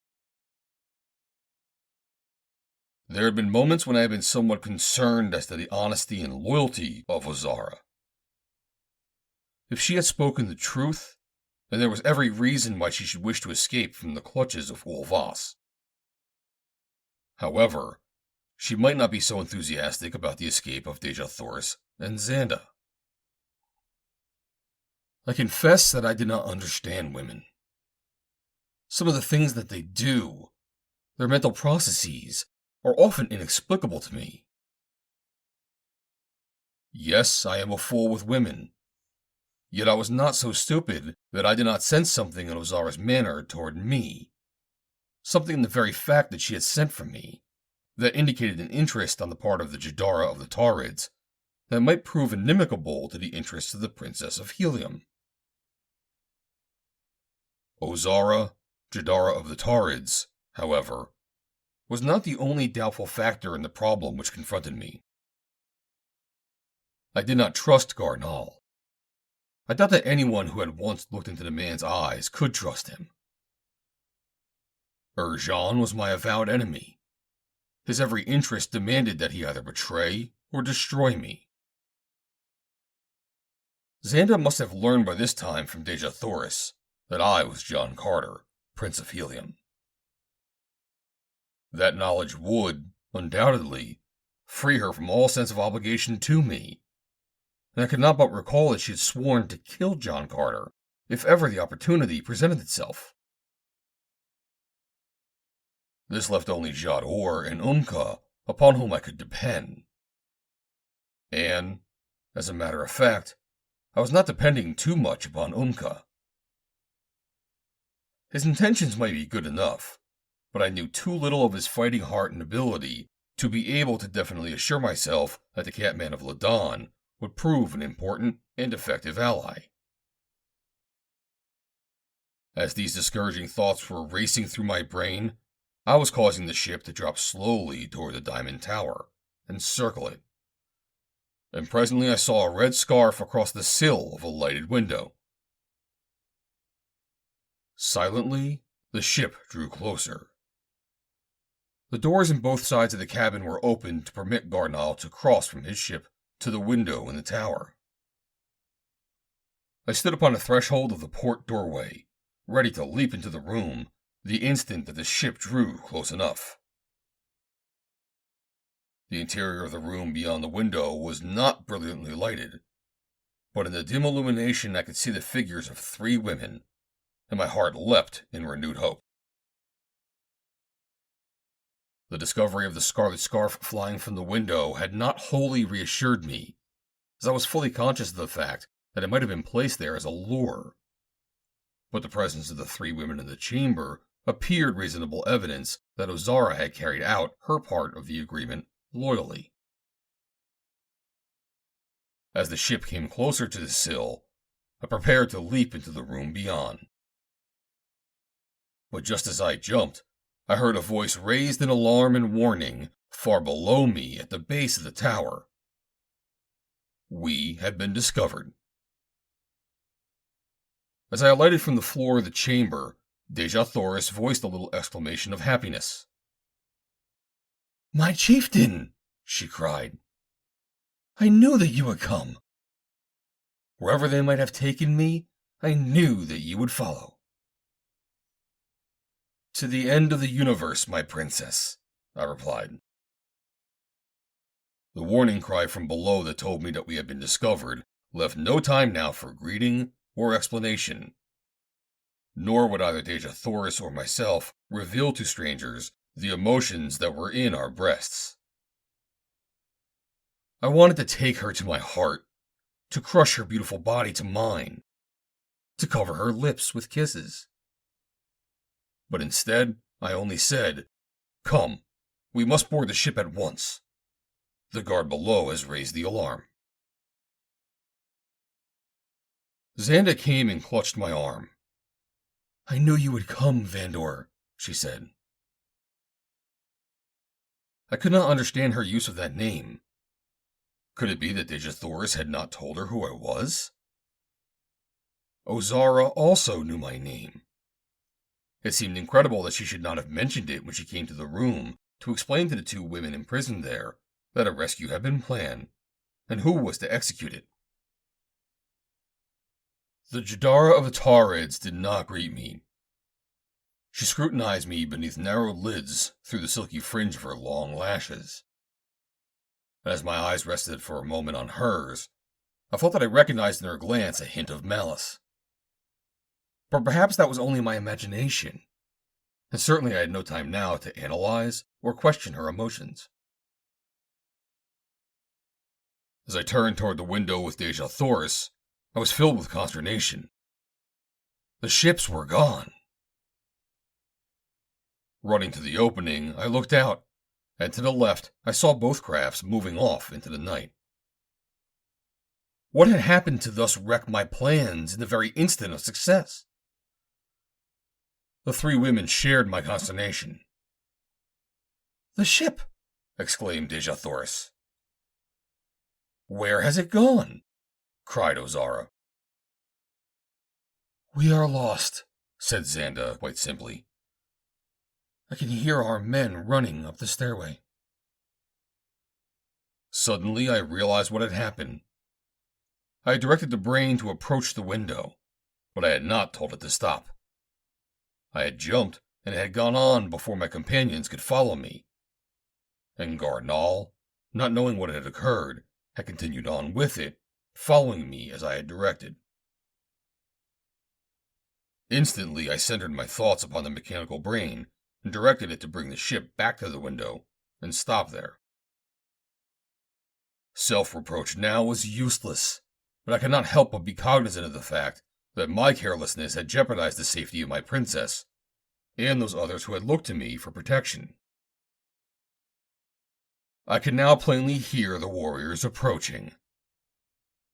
There had been moments when I had been somewhat concerned as to the honesty and loyalty of Ozara. If she had spoken the truth, then there was every reason why she should wish to escape from the clutches of Ulvas. However, she might not be so enthusiastic about the escape of Dejathoris and Xanda. I confess that I did not understand women. Some of the things that they do, their mental processes, are often inexplicable to me. Yes, I am a fool with women. Yet I was not so stupid that I did not sense something in Ozara's manner toward me. Something in the very fact that she had sent for me, that indicated an interest on the part of the Jadara of the Taurids, that might prove inimical to the interests of the Princess of Helium. Ozara, Jadara of the Taurids, however, was not the only doubtful factor in the problem which confronted me. I did not trust Gar Nal. I thought that anyone who had once looked into the man's eyes could trust him. Jean was my avowed enemy. His every interest demanded that he either betray or destroy me. Xanda must have learned by this time from Dejathoris that I was JOHN CARTER, Prince of Helium. That knowledge would, undoubtedly, free her from all sense of obligation to me, and I could not but recall that she had sworn to kill JOHN CARTER if ever the opportunity presented itself. This left only Jat Or and Umka upon whom I could depend. And, as a matter of fact, I was not depending too much upon Umka. His intentions might be good enough, but I knew too little of his fighting heart and ability to be able to definitely assure myself that the Catman of Ladon would prove an important and effective ally. As these discouraging thoughts were racing through my brain, I was causing the ship to drop slowly toward the Diamond Tower and circle it. And presently I saw a red scarf across the sill of a lighted window. Silently, the ship drew closer. The doors in both sides of the cabin were opened to permit Gar Nal to cross from his ship to the window in the tower. I stood upon the threshold of the port doorway, ready to leap into the room the instant that the ship drew close enough. The interior of the room beyond the window was not brilliantly lighted, but in the dim illumination I could see the figures of 3 women, and my heart leapt in renewed hope. The discovery of the scarlet scarf flying from the window had not wholly reassured me, as I was fully conscious of the fact that it might have been placed there as a lure. But the presence of the 3 women in the chamber appeared reasonable evidence that Ozara had carried out her part of the agreement loyally. As the ship came closer to the sill, I prepared to leap into the room beyond. But just as I jumped, I heard a voice raised in alarm and warning far below me at the base of the tower. We had been discovered. As I alighted from the floor of the chamber, Dejathoris voiced a little exclamation of happiness. "My chieftain!" she cried. "I knew that you would come. Wherever they might have taken me, I knew that you would follow." "To the end of the universe, my princess," I replied. The warning cry from below that told me that we had been discovered left no time now for greeting or explanation. Nor would either Dejathoris or myself reveal to strangers the emotions that were in our breasts. I wanted to take her to my heart, to crush her beautiful body to mine, to cover her lips with kisses. But instead, I only said, "Come, we must board the ship at once. The guard below has raised the alarm." Xanda came and clutched my arm. "I knew you would come, Vandor," she said. I could not understand her use of that name. Could it be that Dejathoris had not told her who I was? Ozara also knew my name. It seemed incredible that she should not have mentioned it when she came to the room to explain to the two women imprisoned there that a rescue had been planned and who was to execute it. The Jadara of the Tarids did not greet me. She scrutinized me beneath narrow lids through the silky fringe of her long lashes. As my eyes rested for a moment on hers, I felt that I recognized in her glance a hint of malice. But perhaps that was only my imagination, and certainly I had no time now to analyze or question her emotions. As I turned toward the window with Deja Thoris, I was filled with consternation. The ships were gone. Running to the opening, I looked out, and to the left I saw both crafts moving off into the night. What had happened to thus wreck my plans in the very instant of success? The three women shared my consternation. "The ship!" exclaimed Deja Thoris. "Where has it gone?" cried Ozara. "We are lost," said Xanda quite simply. "I can hear our men running up the stairway." Suddenly I realized what had happened. I had directed the brain to approach the window, but I had not told it to stop. I had jumped, and it had gone on before my companions could follow me. And Gar Nal, not knowing what had occurred, had continued on with it, following me as I had directed. Instantly I centered my thoughts upon the mechanical brain and directed it to bring the ship back to the window and stop there. Self-reproach now was useless, but I could not help but be cognizant of the fact that my carelessness had jeopardized the safety of my princess and those others who had looked to me for protection. I could now plainly hear the warriors approaching.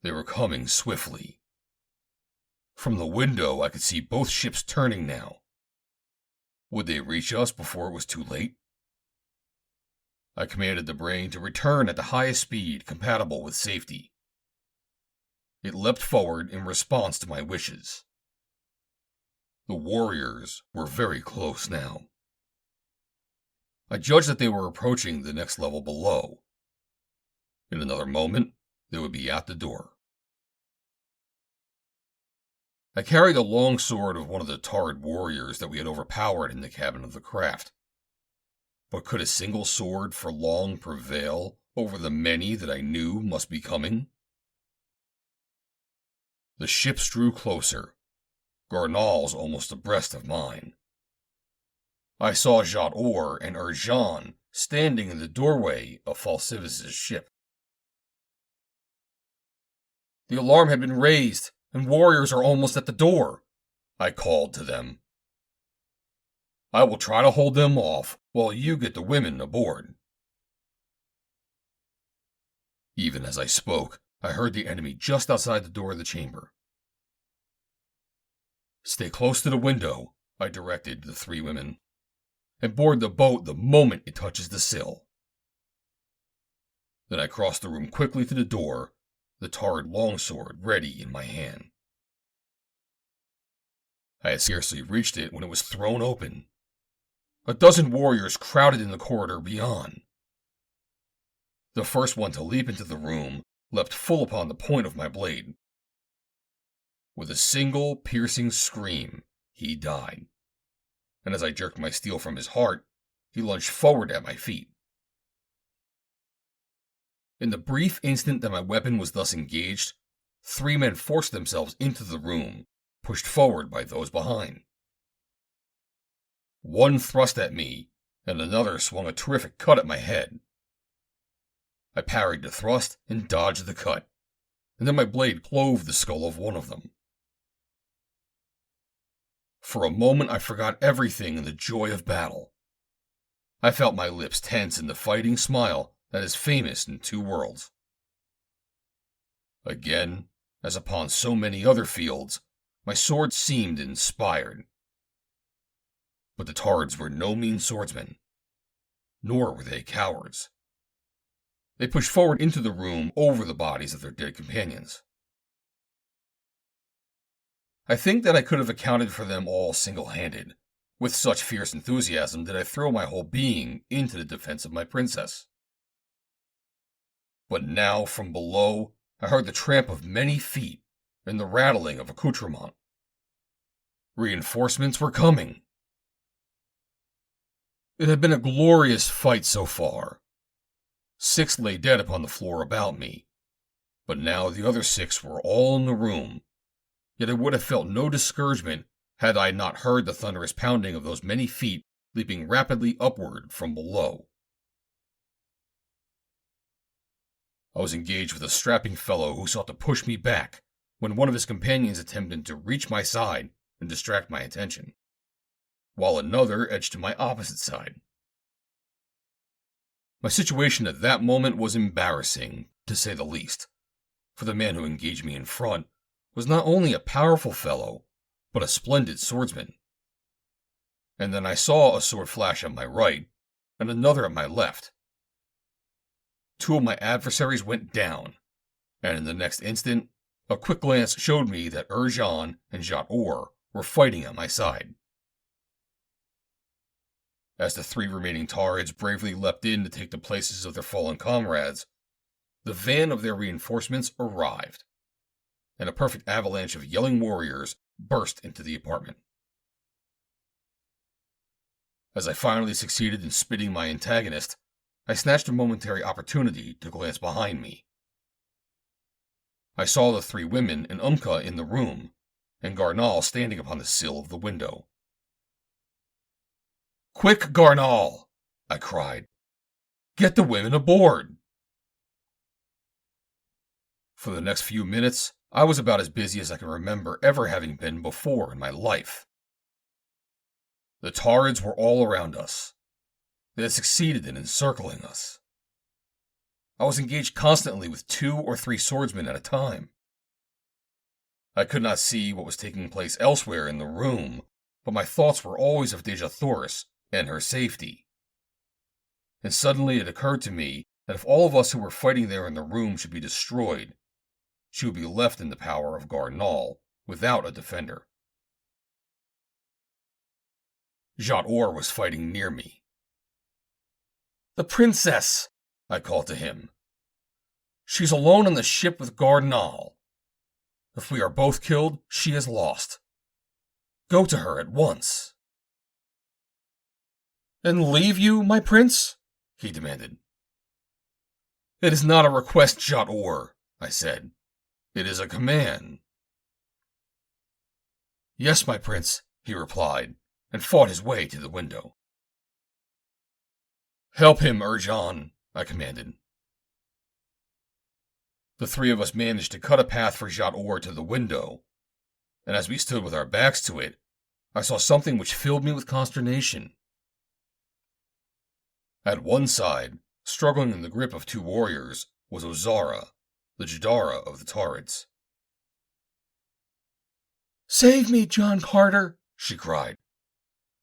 They were coming swiftly. From the window I could see both ships turning now. Would they reach us before it was too late? I commanded the brain to return at the highest speed compatible with safety. It leapt forward in response to my wishes. The warriors were very close now. I judged that they were approaching the next level below. In another moment, they would be at the door. I carried the long sword of one of the Tarid warriors that we had overpowered in the cabin of the craft. But could a single sword for long prevail over the many that I knew must be coming? The ships drew closer. Gar Nal's almost abreast of mine. I saw Jat Or and Urjan standing in the doorway of Fal Sivas' ship. "The alarm had been raised, and warriors are almost at the door," I called to them. "I will try to hold them off while you get the women aboard." Even as I spoke, I heard the enemy just outside the door of the chamber. "Stay close to the window," I directed the three women, "and board the boat the moment it touches the sill." Then I crossed the room quickly to the door, the Tarid longsword ready in my hand. I had scarcely reached it when it was thrown open. A dozen warriors crowded in the corridor beyond. The first one to leap into the room leapt full upon the point of my blade. With a single piercing scream, he died, and as I jerked my steel from his heart, he lunged forward at my feet. In the brief instant that my weapon was thus engaged, three men forced themselves into the room, pushed forward by those behind. One thrust at me, and another swung a terrific cut at my head. I parried the thrust and dodged the cut, and then my blade clove the skull of one of them. For a moment I forgot everything in the joy of battle. I felt my lips tense in the fighting smile that is famous in two worlds. Again, as upon so many other fields, my sword seemed inspired. But the Tarids were no mean swordsmen, nor were they cowards. They pushed forward into the room over the bodies of their dead companions. I think that I could have accounted for them all single-handed, With such fierce enthusiasm did I throw my whole being into the defense of my princess. But now, from below, I heard the tramp of many feet and the rattling of accoutrement. Reinforcements were coming. It had been a glorious fight so far. 6 lay dead upon the floor about me, but now the other 6 were all in the room, yet I would have felt no discouragement had I not heard the thunderous pounding of those many feet leaping rapidly upward from below. I was engaged with a strapping fellow who sought to push me back when one of his companions attempted to reach my side and distract my attention, while another edged to my opposite side. My situation at that moment was embarrassing, to say the least, for the man who engaged me in front was not only a powerful fellow, but a splendid swordsman. And then I saw a sword flash at my right, and another at my left. 2 of my adversaries went down, and in the next instant, a quick glance showed me that Jean and Jat Or were fighting at my side. As the 3 remaining Tarids bravely leapt in to take the places of their fallen comrades, the van of their reinforcements arrived, and a perfect avalanche of yelling warriors burst into the apartment. As I finally succeeded in spitting my antagonist, I snatched a momentary opportunity to glance behind me. I saw the 3 women and Umka in the room, and Gar Nal standing upon the sill of the window. "Quick, Gar Nal!" I cried. "Get the women aboard!" For the next few minutes, I was about as busy as I can remember ever having been before in my life. The Tarids were all around us. They had succeeded in encircling us. I was engaged constantly with 2 or 3 swordsmen at a time. I could not see what was taking place elsewhere in the room, but my thoughts were always of Dejah and her safety. And suddenly it occurred to me that if all of us who were fighting there in the room should be destroyed, she would be left in the power of Gar Nal without a defender. Jat Or was fighting near me. "The princess!" I called to him. "She's alone on the ship with Gar Nal. If we are both killed, she is lost. Go to her at once." "And leave you, my prince?" he demanded. "It is not a request, Jat Or," I said. "It is a command." "Yes, my prince," he replied, and fought his way to the window. "Help him, Jean," I commanded. The 3 of us managed to cut a path for Jat Or to the window, and as we stood with our backs to it, I saw something which filled me with consternation. At one side, struggling in the grip of 2 warriors, was Ozara, the Jadara of the Tarids. "Save me, John Carter," she cried.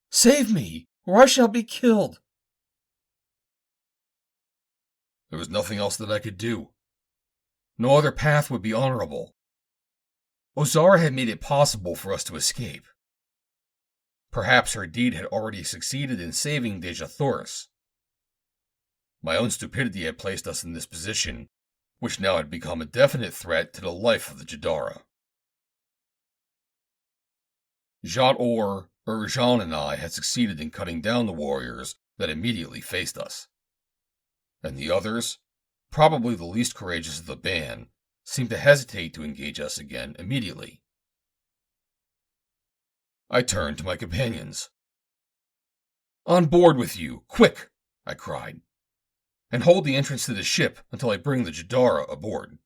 "Save me, or I shall be killed." There was nothing else that I could do. No other path would be honorable. Ozara had made it possible for us to escape. Perhaps her deed had already succeeded in saving Dejah. My own stupidity had placed us in this position, which now had become a definite threat to the life of the Jadara. Jat Or, Jean, and I had succeeded in cutting down the warriors that immediately faced us. And the others, probably the least courageous of the band, seemed to hesitate to engage us again immediately. I turned to my companions. "On board with you, quick!" I cried. "And hold the entrance to the ship until I bring the Jadara aboard."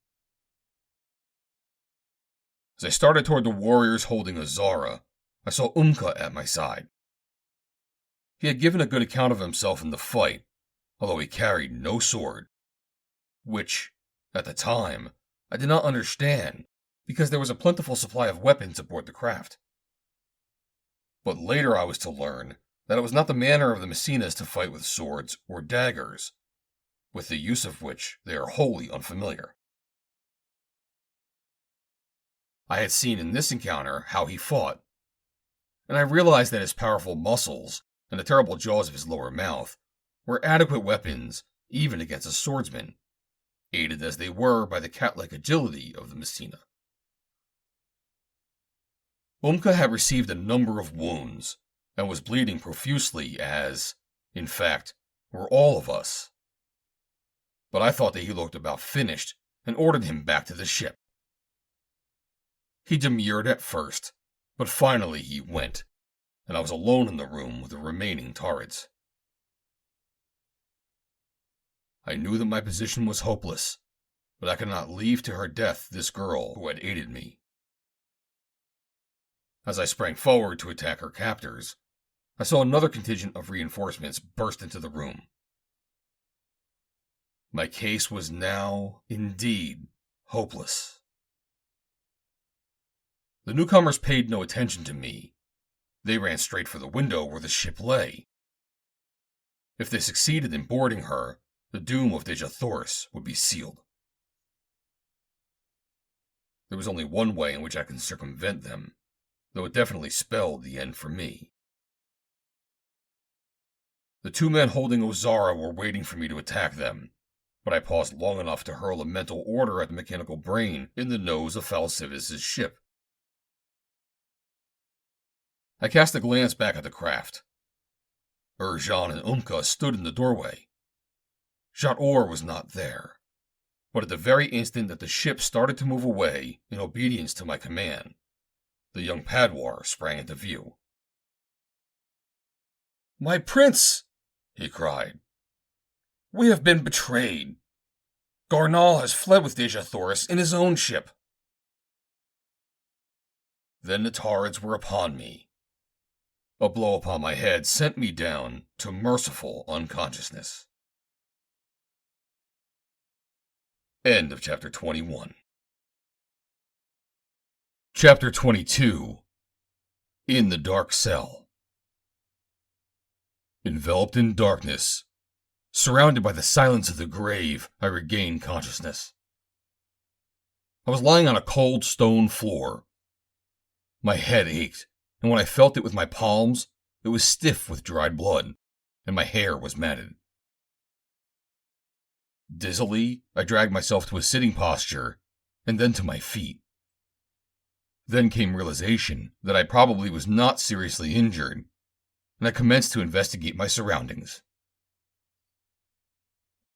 As I started toward the warriors holding Ozara, I saw Umka at my side. He had given a good account of himself in the fight, although he carried no sword, which, at the time, I did not understand because there was a plentiful supply of weapons aboard the craft. But later I was to learn that it was not the manner of the Messinas to fight with swords or daggers, with the use of which they are wholly unfamiliar. I had seen in this encounter how he fought, and I realized that his powerful muscles and the terrible jaws of his lower mouth were adequate weapons even against a swordsman, aided as they were by the cat-like agility of the Messina. Umka had received a number of wounds and was bleeding profusely as, in fact, were all of us. But I thought that he looked about finished and ordered him back to the ship. He demurred at first, but finally he went, and I was alone in the room with the remaining Tarids. I knew that my position was hopeless, but I could not leave to her death this girl who had aided me. As I sprang forward to attack her captors, I saw another contingent of reinforcements burst into the room. My case was now, indeed, hopeless. The newcomers paid no attention to me. They ran straight for the window where the ship lay. If they succeeded in boarding her, the doom of Jat Or would be sealed. There was only one way in which I could circumvent them, though it definitely spelled the end for me. The two men holding Ozara were waiting for me to attack them, but I paused long enough to hurl a mental order at the mechanical brain in the nose of Fal Sivas' ship. I cast a glance back at the craft. Jean and Umka stood in the doorway. Jat Or was not there, but at the very instant that the ship started to move away in obedience to my command, the young Padwar sprang into view. "My prince!" he cried. "We have been betrayed. Gar Nal has fled with Jat Or in his own ship." Then the Tarids were upon me. A blow upon my head sent me down to merciful unconsciousness. End of Chapter 21. Chapter 22. In the Dark Cell. Enveloped in darkness, surrounded by the silence of the grave, I regained consciousness. I was lying on a cold stone floor. My head ached, and when I felt it with my palms, it was stiff with dried blood, and my hair was matted. Dizzily, I dragged myself to a sitting posture, and then to my feet. Then came realization that I probably was not seriously injured, and I commenced to investigate my surroundings.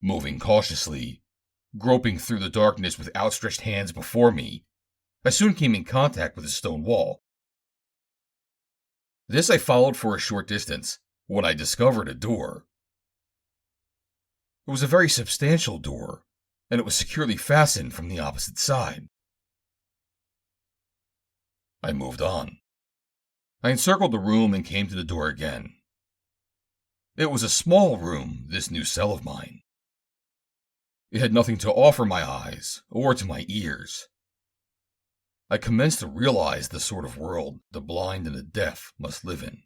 Moving cautiously, groping through the darkness with outstretched hands before me, I soon came in contact with a stone wall. This I followed for a short distance, when I discovered a door. It was a very substantial door, and it was securely fastened from the opposite side. I moved on. I encircled the room and came to the door again. It was a small room, this new cell of mine. It had nothing to offer my eyes or to my ears. I commenced to realize the sort of world the blind and the deaf must live in.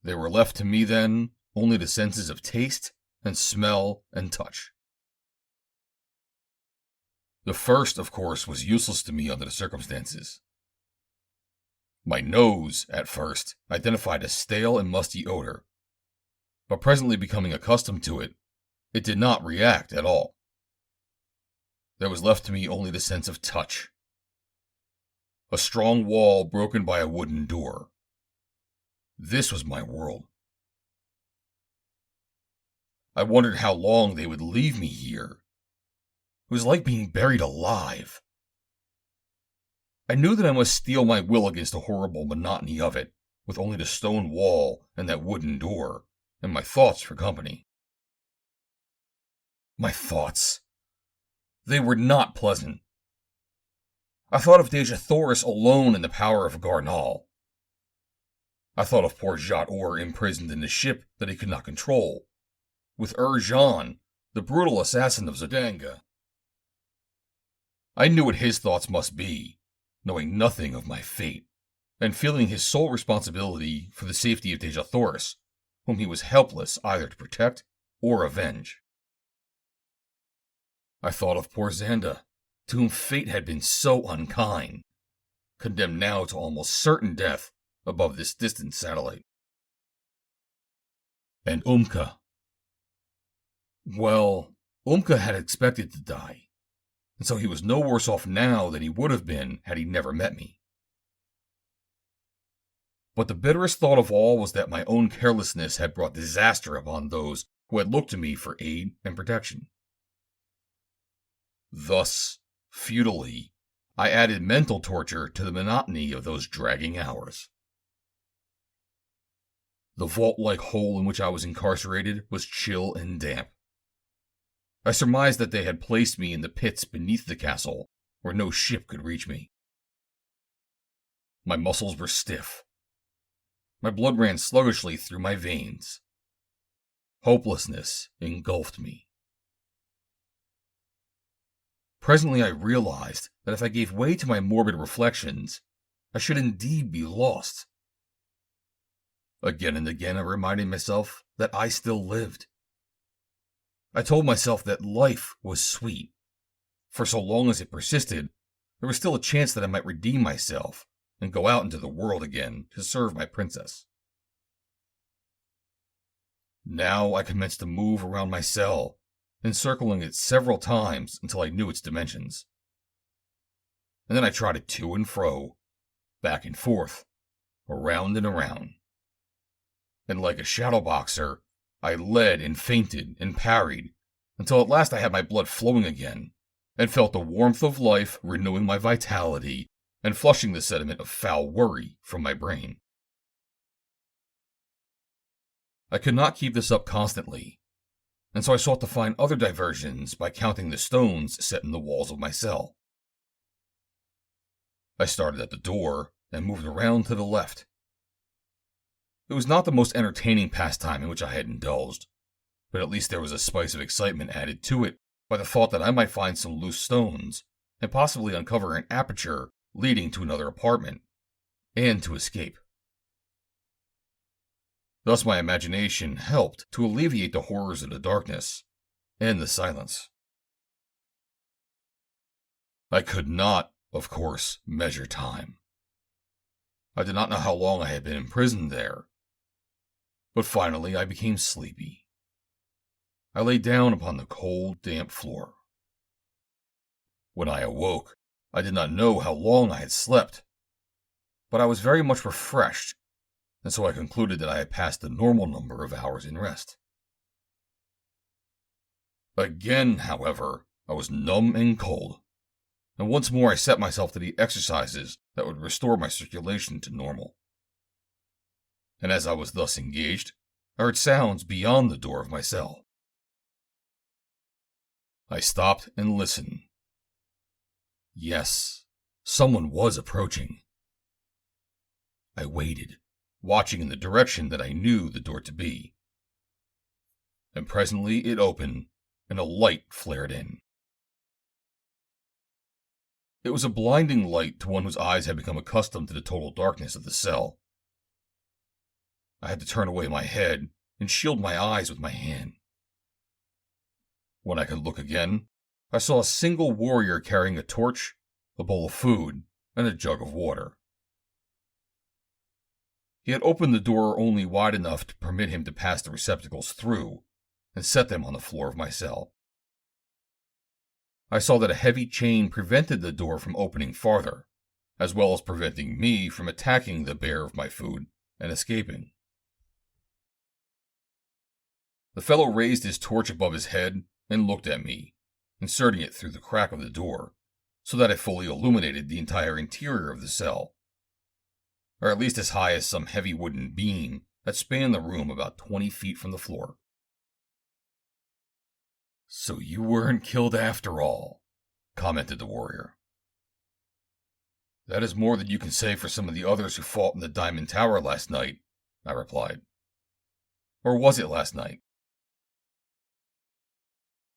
There were left to me, then, only the senses of taste and smell and touch. The first, of course, was useless to me under the circumstances. My nose, at first, identified a stale and musty odor, but presently becoming accustomed to it, it did not react at all. There was left to me only the sense of touch. A strong wall broken by a wooden door. This was my world. I wondered how long they would leave me here. It was like being buried alive. I knew that I must steel my will against the horrible monotony of it, with only the stone wall and that wooden door, and my thoughts for company. My thoughts. They were not pleasant. I thought of Jat Or alone in the power of Gar Nal. I thought of poor Jat Or imprisoned in the ship that he could not control, with Jean, the brutal assassin of Zodanga. I knew what his thoughts must be, knowing nothing of my fate, and feeling his sole responsibility for the safety of Jat Or, whom he was helpless either to protect or avenge. I thought of poor Xanda, to whom fate had been so unkind, condemned now to almost certain death above this distant satellite. And Umka. Well, Umka had expected to die, and so he was no worse off now than he would have been had he never met me. But the bitterest thought of all was that my own carelessness had brought disaster upon those who had looked to me for aid and protection. Thus, futilely, I added mental torture to the monotony of those dragging hours. The vault-like hole in which I was incarcerated was chill and damp. I surmised that they had placed me in the pits beneath the castle, where no ship could reach me. My muscles were stiff. My blood ran sluggishly through my veins. Hopelessness engulfed me. Presently I realized that if I gave way to my morbid reflections, I should indeed be lost. Again and again I reminded myself that I still lived. I told myself that life was sweet. For so long as it persisted, there was still a chance that I might redeem myself and go out into the world again to serve my princess. Now I commenced to move around my cell, encircling it several times until I knew its dimensions. And then I trotted to and fro, back and forth, around and around. And like a shadow boxer, I led and feinted and parried, until at last I had my blood flowing again, and felt the warmth of life renewing my vitality and flushing the sediment of foul worry from my brain. I could not keep this up constantly, and so I sought to find other diversions by counting the stones set in the walls of my cell. I started at the door and moved around to the left. It was not the most entertaining pastime in which I had indulged, but at least there was a spice of excitement added to it by the thought that I might find some loose stones and possibly uncover an aperture leading to another apartment, and to escape. Thus my imagination helped to alleviate the horrors of the darkness and the silence. I could not, of course, measure time. I did not know how long I had been imprisoned there, but finally I became sleepy. I lay down upon the cold, damp floor. When I awoke, I did not know how long I had slept, but I was very much refreshed, and so I concluded that I had passed the normal number of hours in rest. Again, however, I was numb and cold, and once more I set myself to the exercises that would restore my circulation to normal. And as I was thus engaged, I heard sounds beyond the door of my cell. I stopped and listened. Yes, someone was approaching. I waited, watching in the direction that I knew the door to be. And presently it opened, and a light flared in. It was a blinding light to one whose eyes had become accustomed to the total darkness of the cell. I had to turn away my head and shield my eyes with my hand. When I could look again, I saw a single warrior carrying a torch, a bowl of food, and a jug of water. He had opened the door only wide enough to permit him to pass the receptacles through, and set them on the floor of my cell. I saw that a heavy chain prevented the door from opening farther, as well as preventing me from attacking the bearer of my food and escaping. The fellow raised his torch above his head and looked at me, inserting it through the crack of the door, so that it fully illuminated the entire interior of the cell, or at least as high as some heavy wooden beam that spanned the room about 20 feet from the floor. "So you weren't killed after all," commented the warrior. "That is more than you can say for some of the others who fought in the Diamond Tower last night," I replied. "Or was it last night?"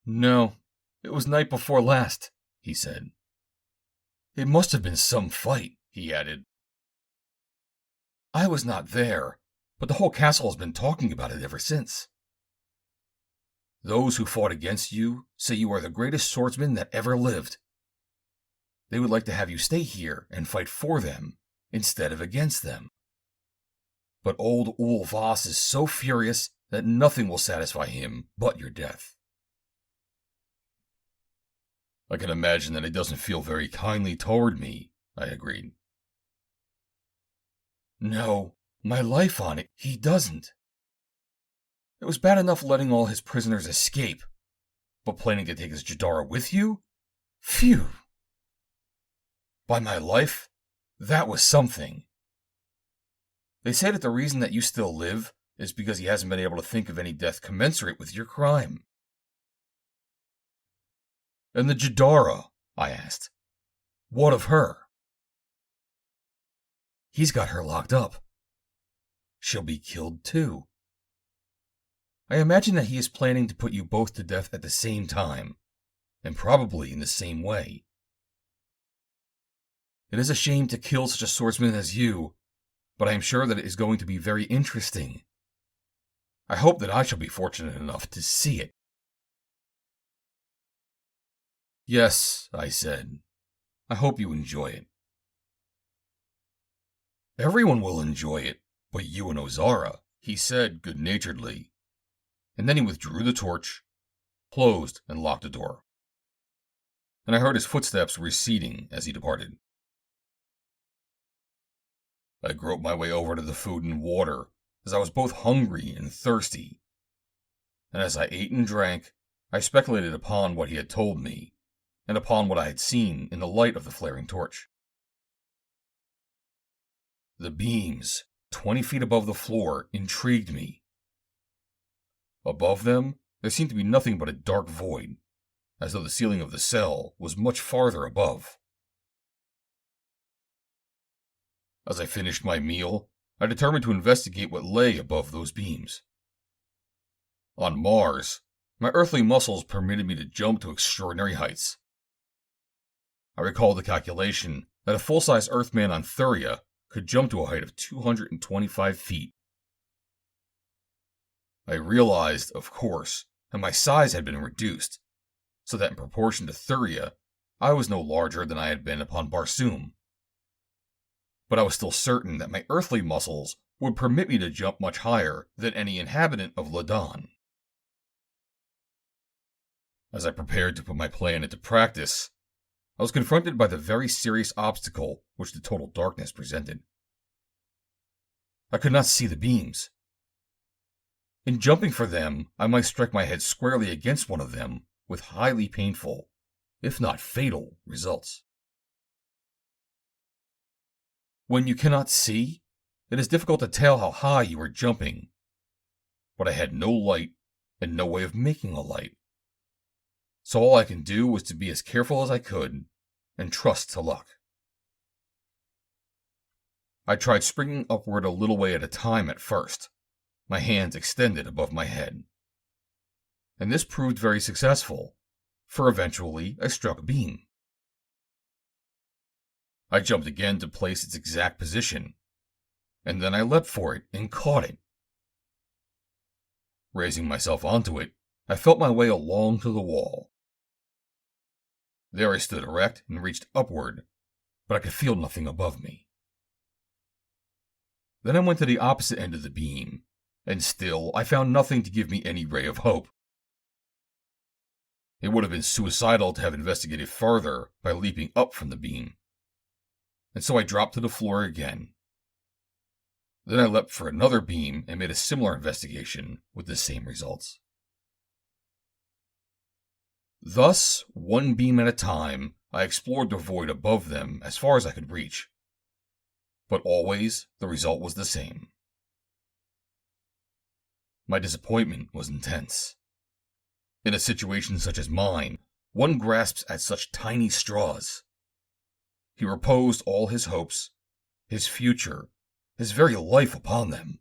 "No, it was night before last," he said. "It must have been some fight," he added. "I was not there, but the whole castle has been talking about it ever since. Those who fought against you say you are the greatest swordsman that ever lived. they would like to have you stay here and fight for them instead of against them. But old Ulvas is so furious that nothing will satisfy him but your death. I can imagine that he doesn't feel very kindly toward me, I agreed. No, my life on it, he doesn't. It was bad enough letting all his prisoners escape, but planning to take his Jadara with you? Phew! By my life, that was something. They say that the reason that you still live is because he hasn't been able to think of any death commensurate with your crime. And the Jadara, I asked. What of her? He's got her locked up. She'll be killed too. I imagine that he is planning to put you both to death at the same time, and probably in the same way. It is a shame to kill such a swordsman as you, but I am sure that it is going to be very interesting. I hope that I shall be fortunate enough to see it. Yes, I said. I hope you enjoy it. Everyone will enjoy it, but you and Ozara, he said good-naturedly. And then he withdrew the torch, closed and locked the door. And I heard his footsteps receding as he departed. I groped my way over to the food and water, as I was both hungry and thirsty. And as I ate and drank, I speculated upon what he had told me, and upon what I had seen in the light of the flaring torch. The beams, 20 feet above the floor, intrigued me. Above them, there seemed to be nothing but a dark void, as though the ceiling of the cell was much farther above. As I finished my meal, I determined to investigate what lay above those beams. On Mars, my earthly muscles permitted me to jump to extraordinary heights. I recalled the calculation that a full-size Earthman on Thuria could jump to a height of 225 feet. I realized, of course, that my size had been reduced, so that in proportion to Thuria, I was no larger than I had been upon Barsoom. But I was still certain that my earthly muscles would permit me to jump much higher than any inhabitant of Ladon. As I prepared to put my plan into practice, I was confronted by the very serious obstacle which the total darkness presented. I could not see the beams. In jumping for them, I might strike my head squarely against one of them with highly painful, if not fatal, results. When you cannot see, it is difficult to tell how high you are jumping. But I had no light and no way of making a light. So all I can do was to be as careful as I could and trust to luck. I tried springing upward a little way at a time at first, my hands extended above my head. And this proved very successful, for eventually I struck a beam. I jumped again to place its exact position, and then I leapt for it and caught it. Raising myself onto it, I felt my way along to the wall. There I stood erect and reached upward, but I could feel nothing above me. Then I went to the opposite end of the beam, and still I found nothing to give me any ray of hope. It would have been suicidal to have investigated farther by leaping up from the beam, and so I dropped to the floor again. Then I leapt for another beam and made a similar investigation with the same results. Thus, one beam at a time, I explored the void above them as far as I could reach. But always, the result was the same. My disappointment was intense. In a situation such as mine, one grasps at such tiny straws. He reposed all his hopes, his future, his very life upon them.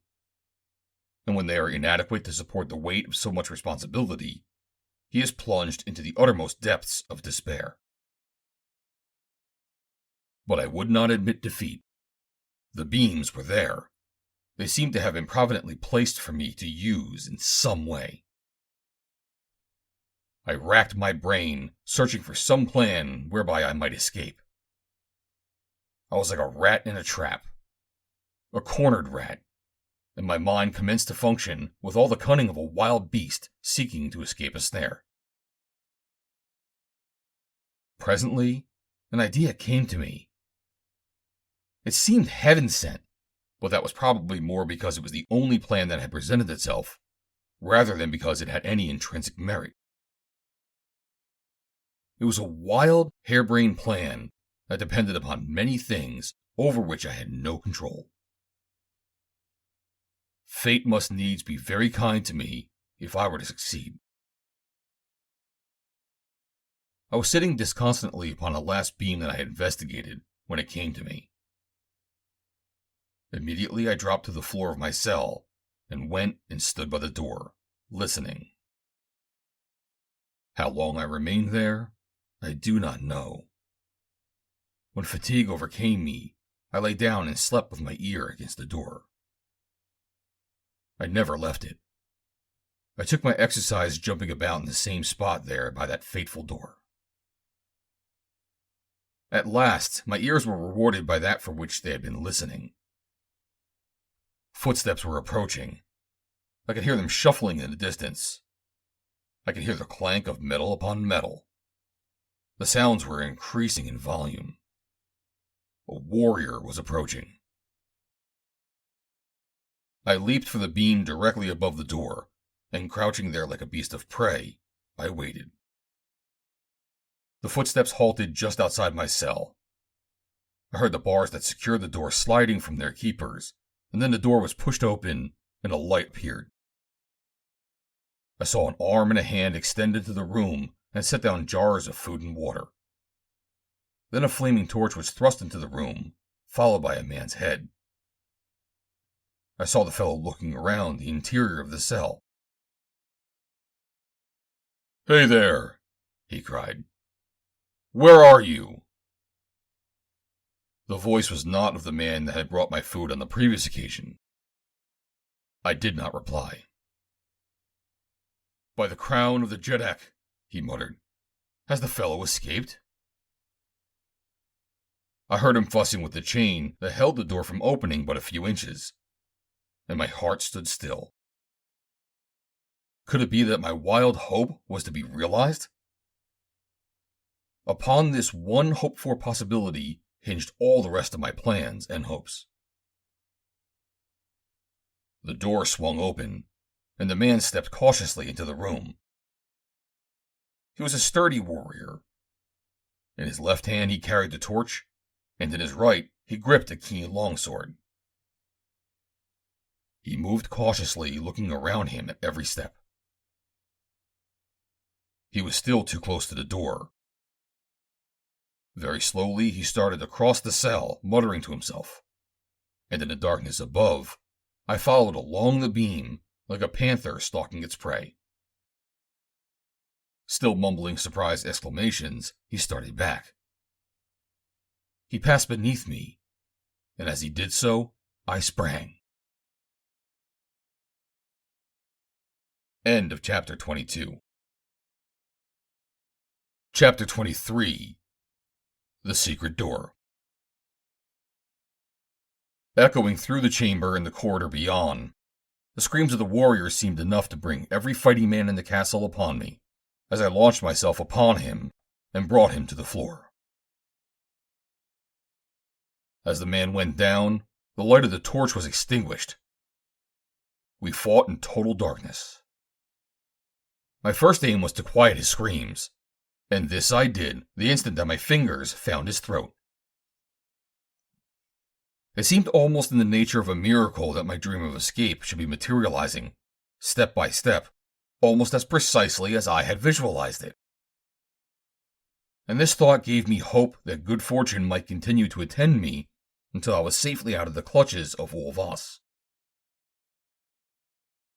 And when they are inadequate to support the weight of so much responsibility, he is plunged into the uttermost depths of despair. But I would not admit defeat. The beams were there. They seemed to have been providently placed for me to use in some way. I racked my brain, searching for some plan whereby I might escape. I was like a rat in a trap. A cornered rat, and my mind commenced to function with all the cunning of a wild beast seeking to escape a snare. Presently, an idea came to me. It seemed heaven-sent, but that was probably more because it was the only plan that had presented itself, rather than because it had any intrinsic merit. It was a wild, harebrained plan that depended upon many things over which I had no control. Fate must needs be very kind to me if I were to succeed. I was sitting disconsolately upon a last beam that I had investigated when it came to me. Immediately I dropped to the floor of my cell and went and stood by the door, listening. How long I remained there, I do not know. When fatigue overcame me, I lay down and slept with my ear against the door. I never left it. I took my exercise jumping about in the same spot there by that fateful door. At last, my ears were rewarded by that for which they had been listening. Footsteps were approaching. I could hear them shuffling in the distance. I could hear the clank of metal upon metal. The sounds were increasing in volume. A warrior was approaching. I leaped for the beam directly above the door, and crouching there like a beast of prey, I waited. The footsteps halted just outside my cell. I heard the bars that secured the door sliding from their keepers, and then the door was pushed open and a light appeared. I saw an arm and a hand extend into the room and set down jars of food and water. Then a flaming torch was thrust into the room, followed by a man's head. I saw the fellow looking around the interior of the cell. "Hey there," he cried. "Where are you?" The voice was not of the man that had brought my food on the previous occasion. I did not reply. "By the crown of the Jeddak," he muttered, "has the fellow escaped?" I heard him fussing with the chain that held the door from opening but a few inches, and my heart stood still. Could it be that my wild hope was to be realized? Upon this one hoped-for possibility hinged all the rest of my plans and hopes. The door swung open, and the man stepped cautiously into the room. He was a sturdy warrior. In his left hand he carried the torch, and in his right he gripped a keen longsword. He moved cautiously, looking around him at every step. He was still too close to the door. Very slowly he started across the cell, muttering to himself, and in the darkness above, I followed along the beam like a panther stalking its prey. Still mumbling surprised exclamations, he started back. He passed beneath me, and as he did so, I sprang. End of Chapter 22. Chapter 23. The Secret Door. Echoing through the chamber and the corridor beyond, the screams of the warriors seemed enough to bring every fighting man in the castle upon me, as I launched myself upon him and brought him to the floor. As the man went down, the light of the torch was extinguished. We fought in total darkness. My first aim was to quiet his screams, and this I did the instant that my fingers found his throat. It seemed almost in the nature of a miracle that my dream of escape should be materializing, step by step, almost as precisely as I had visualized it. And this thought gave me hope that good fortune might continue to attend me until I was safely out of the clutches of Ulvas.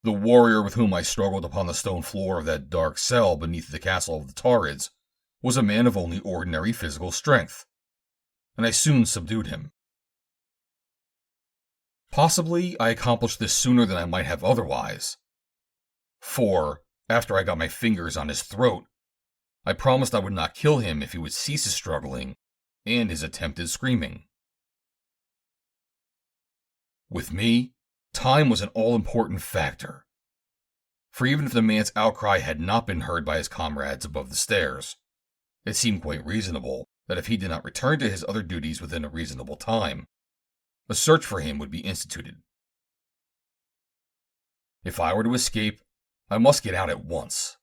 The warrior with whom I struggled upon the stone floor of that dark cell beneath the castle of the Taurids was a man of only ordinary physical strength, and I soon subdued him. Possibly I accomplished this sooner than I might have otherwise, for, after I got my fingers on his throat, I promised I would not kill him if he would cease his struggling and his attempted screaming. With me, time was an all-important factor. For even if the man's outcry had not been heard by his comrades above the stairs, it seemed quite reasonable that if he did not return to his other duties within a reasonable time, a search for him would be instituted. If I were to escape, I must get out at once.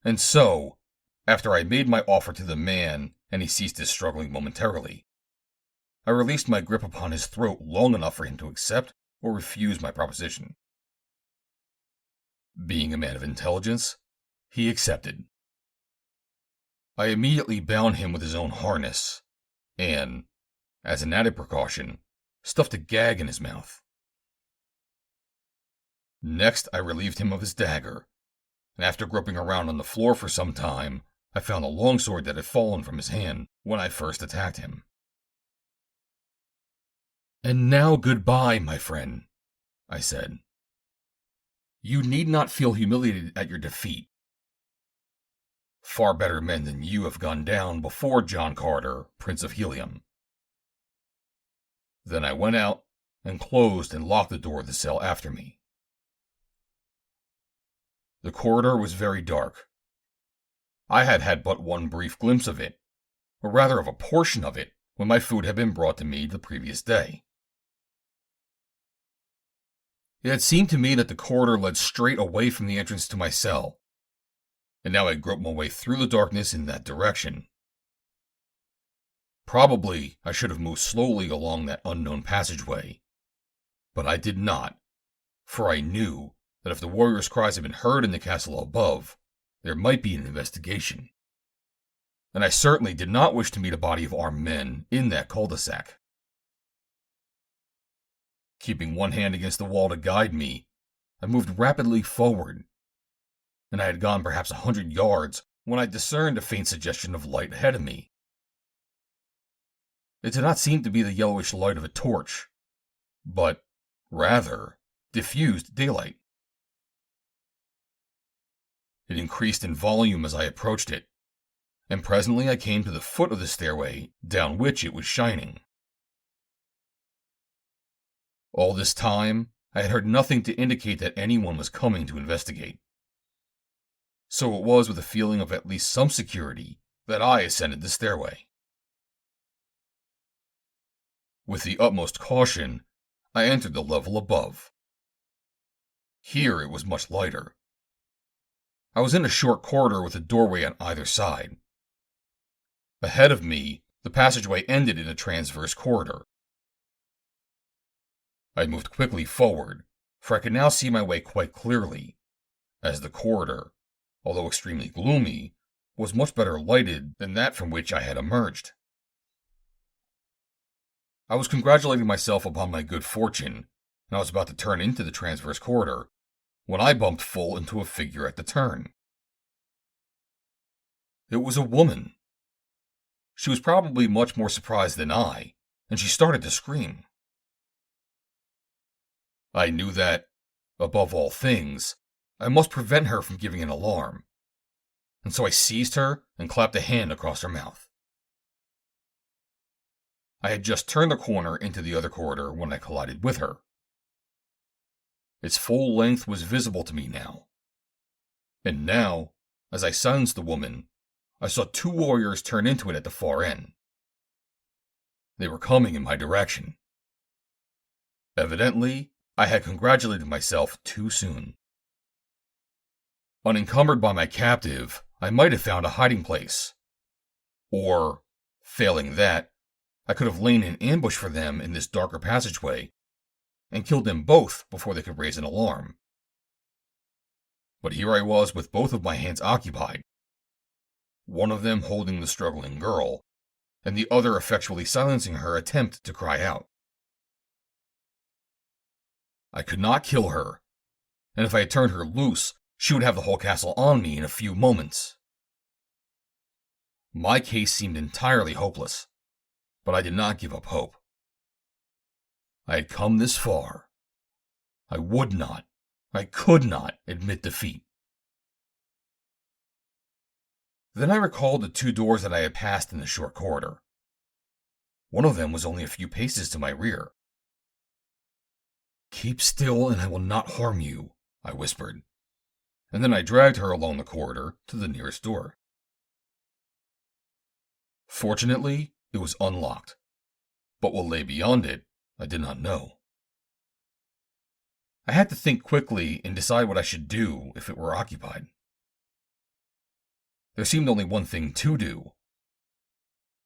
And so, after I made my offer to the man and he ceased his struggling momentarily, I released my grip upon his throat long enough for him to accept or refuse my proposition. Being a man of intelligence, he accepted. I immediately bound him with his own harness, and, as an added precaution, stuffed a gag in his mouth. Next, I relieved him of his dagger, and after groping around on the floor for some time, I found the longsword that had fallen from his hand when I first attacked him. "And now goodbye, my friend," I said. "You need not feel humiliated at your defeat. Far better men than you have gone down before John Carter, Prince of Helium." Then I went out and closed and locked the door of the cell after me. The corridor was very dark. I had had but one brief glimpse of it, or rather of a portion of it, when my food had been brought to me the previous day. It had seemed to me that the corridor led straight away from the entrance to my cell, and now I groped my way through the darkness in that direction. Probably I should have moved slowly along that unknown passageway, but I did not, for I knew that if the warriors' cries had been heard in the castle above, there might be an investigation, and I certainly did not wish to meet a body of armed men in that cul-de-sac. Keeping one hand against the wall to guide me, I moved rapidly forward, and I had gone perhaps 100 yards when I discerned a faint suggestion of light ahead of me. It did not seem to be the yellowish light of a torch, but, rather, diffused daylight. It increased in volume as I approached it, and presently I came to the foot of the stairway down which it was shining. All this time, I had heard nothing to indicate that anyone was coming to investigate. So it was with a feeling of at least some security that I ascended the stairway. With the utmost caution, I entered the level above. Here it was much lighter. I was in a short corridor with a doorway on either side. Ahead of me, the passageway ended in a transverse corridor. I moved quickly forward, for I could now see my way quite clearly, as the corridor, although extremely gloomy, was much better lighted than that from which I had emerged. I was congratulating myself upon my good fortune, and I was about to turn into the transverse corridor, when I bumped full into a figure at the turn. It was a woman. She was probably much more surprised than I, and she started to scream. I knew that, above all things, I must prevent her from giving an alarm, and so I seized her and clapped a hand across her mouth. I had just turned the corner into the other corridor when I collided with her. Its full length was visible to me now, and now, as I silenced the woman, I saw two warriors turn into it at the far end. They were coming in my direction. Evidently, I had congratulated myself too soon. Unencumbered by my captive, I might have found a hiding place. Or, failing that, I could have lain in ambush for them in this darker passageway, and killed them both before they could raise an alarm. But here I was with both of my hands occupied, one of them holding the struggling girl, and the other effectually silencing her attempt to cry out. I could not kill her, and if I had turned her loose, she would have the whole castle on me in a few moments. My case seemed entirely hopeless, but I did not give up hope. I had come this far. I could not admit defeat. Then I recalled the two doors that I had passed in the short corridor. One of them was only a few paces to my rear. Keep still and I will not harm you, I whispered, and then I dragged her along the corridor to the nearest door. Fortunately, it was unlocked, but what lay beyond it, I did not know. I had to think quickly and decide what I should do if it were occupied. There seemed only one thing to do.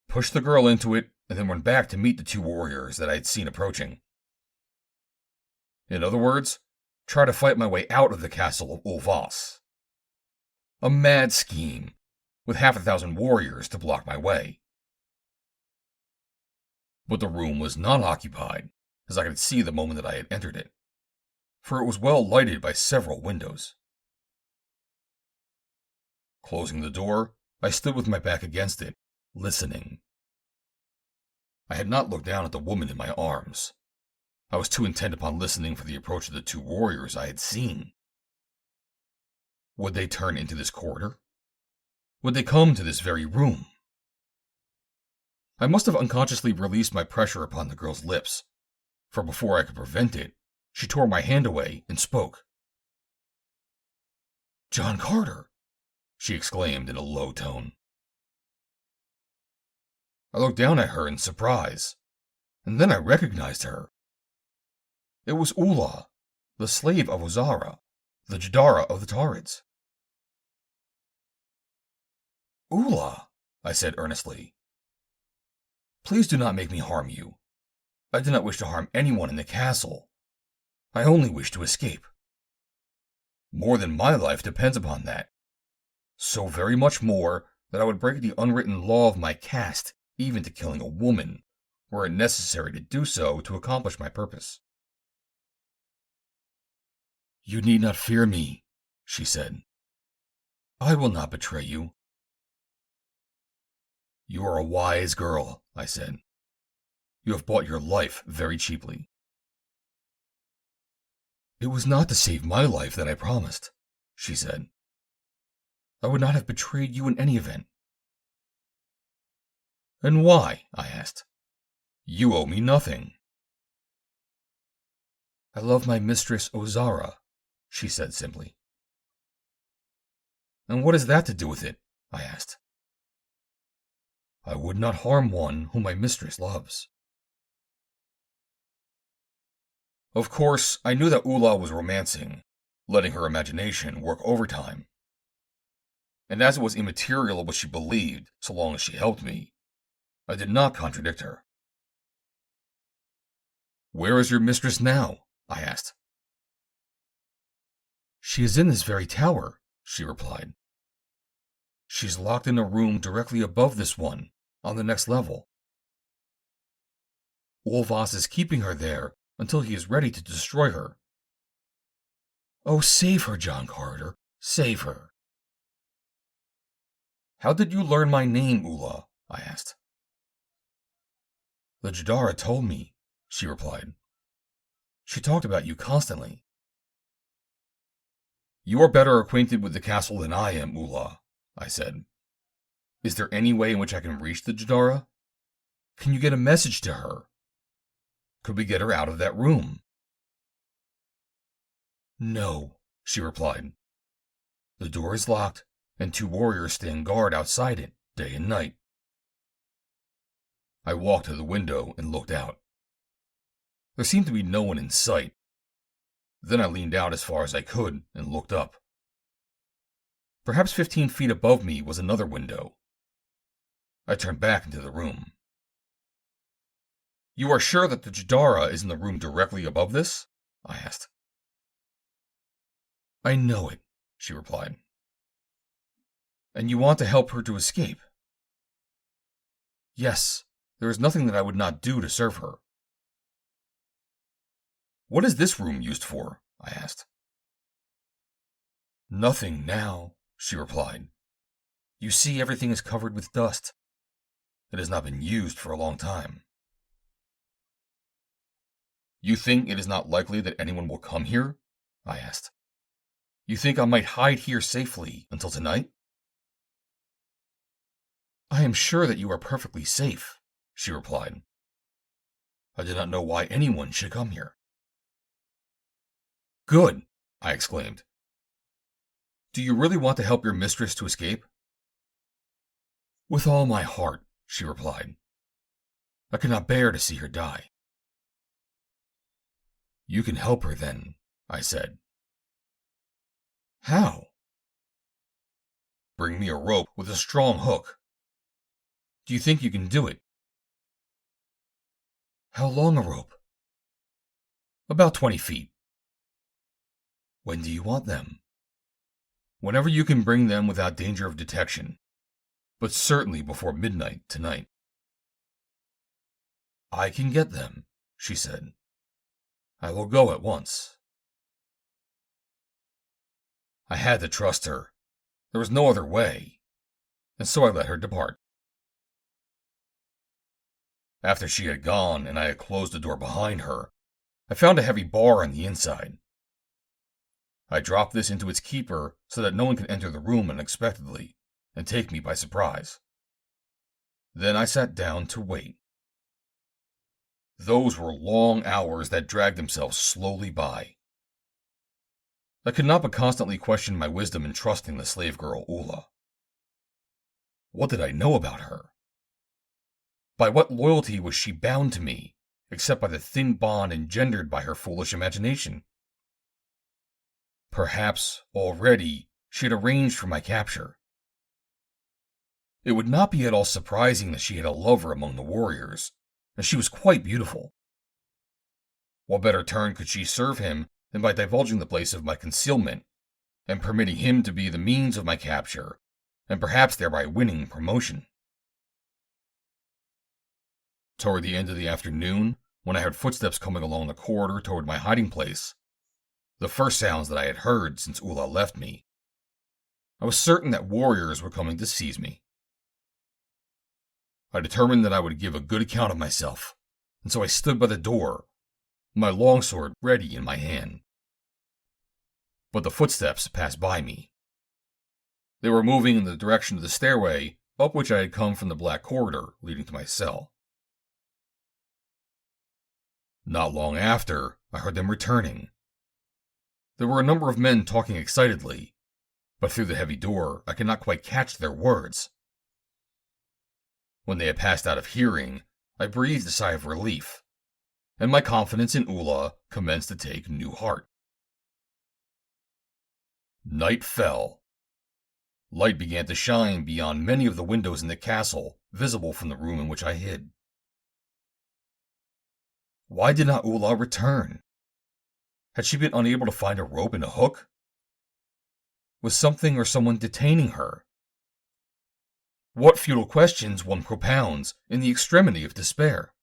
Push the girl into it and then run back to meet the two warriors that I had seen approaching. In other words, try to fight my way out of the castle of Ulvas. A mad scheme, with 600 warriors to block my way. But the room was not occupied, as I could see the moment that I had entered it, for it was well lighted by several windows. Closing the door, I stood with my back against it, listening. I had not looked down at the woman in my arms. I was too intent upon listening for the approach of the two warriors I had seen. Would they turn into this corridor? Would they come to this very room? I must have unconsciously released my pressure upon the girl's lips, for before I could prevent it, she tore my hand away and spoke. "John Carter!" she exclaimed in a low tone. I looked down at her in surprise, and then I recognized her. It was Ula, the slave of Ozara, the Jadara of the Tarids. "Ula," I said earnestly, "please do not make me harm you. I do not wish to harm anyone in the castle. I only wish to escape. More than my life depends upon that. So very much more that I would break the unwritten law of my caste, even to killing a woman, were it necessary to do so to accomplish my purpose." "You need not fear me," she said. "I will not betray you." "You are a wise girl," I said. "You have bought your life very cheaply." "It was not to save my life that I promised," she said. "I would not have betrayed you in any event." "And why?" I asked. "You owe me nothing." "I love my mistress Ozara," she said simply. "And what has that to do with it?" I asked. "I would not harm one whom my mistress loves." Of course, I knew that Ula was romancing, letting her imagination work overtime. And as it was immaterial what she believed, so long as she helped me, I did not contradict her. "Where is your mistress now?" I asked. "She is in this very tower," she replied. "She's locked in a room directly above this one, on the next level. Ulvas is keeping her there until he is ready to destroy her. Oh, save her, John Carter, save her." "How did you learn my name, Ula?" I asked. "The Jadara told me," she replied. "She talked about you constantly." "You are better acquainted with the castle than I am, Ula," I said. "Is there any way in which I can reach the Jadara? Can you get a message to her? Could we get her out of that room?" "No," she replied. "The door is locked, and two warriors stand guard outside it, day and night." I walked to the window and looked out. There seemed to be no one in sight. Then I leaned out as far as I could and looked up. Perhaps 15 feet above me was another window. I turned back into the room. "You are sure that the Jadara is in the room directly above this?" I asked. "I know it," she replied. "And you want to help her to escape?" "Yes, there is nothing that I would not do to serve her." "What is this room used for?" I asked. "Nothing now," she replied. "You see, everything is covered with dust. It has not been used for a long time." "You think it is not likely that anyone will come here?" I asked. "You think I might hide here safely until tonight?" "I am sure that you are perfectly safe," she replied. "I do not know why anyone should come here." Good, I exclaimed. Do you really want to help your mistress to escape? With all my heart, she replied. I cannot bear to see her die. You can help her then, I said. How? Bring me a rope with a strong hook. Do you think you can do it? How long a rope? About 20 feet. When do you want them? Whenever you can bring them without danger of detection, but certainly before midnight tonight. I can get them, she said. I will go at once. I had to trust her. There was no other way, and so I let her depart. After she had gone and I had closed the door behind her, I found a heavy bar on the inside. I dropped this into its keeper so that no one could enter the room unexpectedly and take me by surprise. Then I sat down to wait. Those were long hours that dragged themselves slowly by. I could not but constantly question my wisdom in trusting the slave girl Ula. What did I know about her? By what loyalty was she bound to me, except by the thin bond engendered by her foolish imagination? Perhaps, already, she had arranged for my capture. It would not be at all surprising that she had a lover among the warriors, and she was quite beautiful. What better turn could she serve him than by divulging the place of my concealment, and permitting him to be the means of my capture, and perhaps thereby winning promotion? Toward the end of the afternoon, when I heard footsteps coming along the corridor toward my hiding place, the first sounds that I had heard since Ula left me, I was certain that warriors were coming to seize me. I determined that I would give a good account of myself, and so I stood by the door, my longsword ready in my hand. But the footsteps passed by me. They were moving in the direction of the stairway up which I had come from the black corridor leading to my cell. Not long after, I heard them returning. There were a number of men talking excitedly, but through the heavy door I could not quite catch their words. When they had passed out of hearing, I breathed a sigh of relief, and my confidence in Ula commenced to take new heart. Night fell. Light began to shine beyond many of the windows in the castle, visible from the room in which I hid. Why did not Ula return? Had she been unable to find a rope and a hook? Was something or someone detaining her? What futile questions one propounds in the extremity of despair?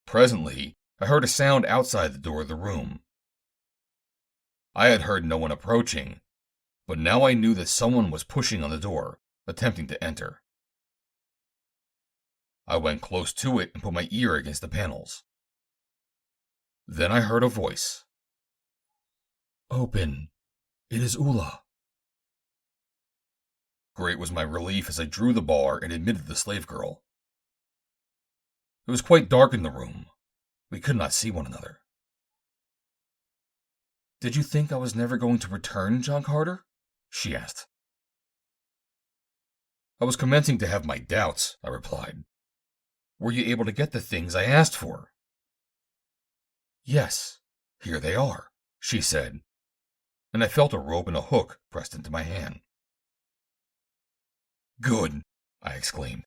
Presently, I heard a sound outside the door of the room. I had heard no one approaching, but now I knew that someone was pushing on the door, attempting to enter. I went close to it and put my ear against the panels. Then I heard a voice. Open. It is Ula. Great was my relief as I drew the bar and admitted the slave girl. It was quite dark in the room. We could not see one another. Did you think I was never going to return, John Carter? She asked. I was commencing to have my doubts, I replied. Were you able to get the things I asked for? Yes, here they are, she said, and I felt a rope and a hook pressed into my hand. Good, I exclaimed.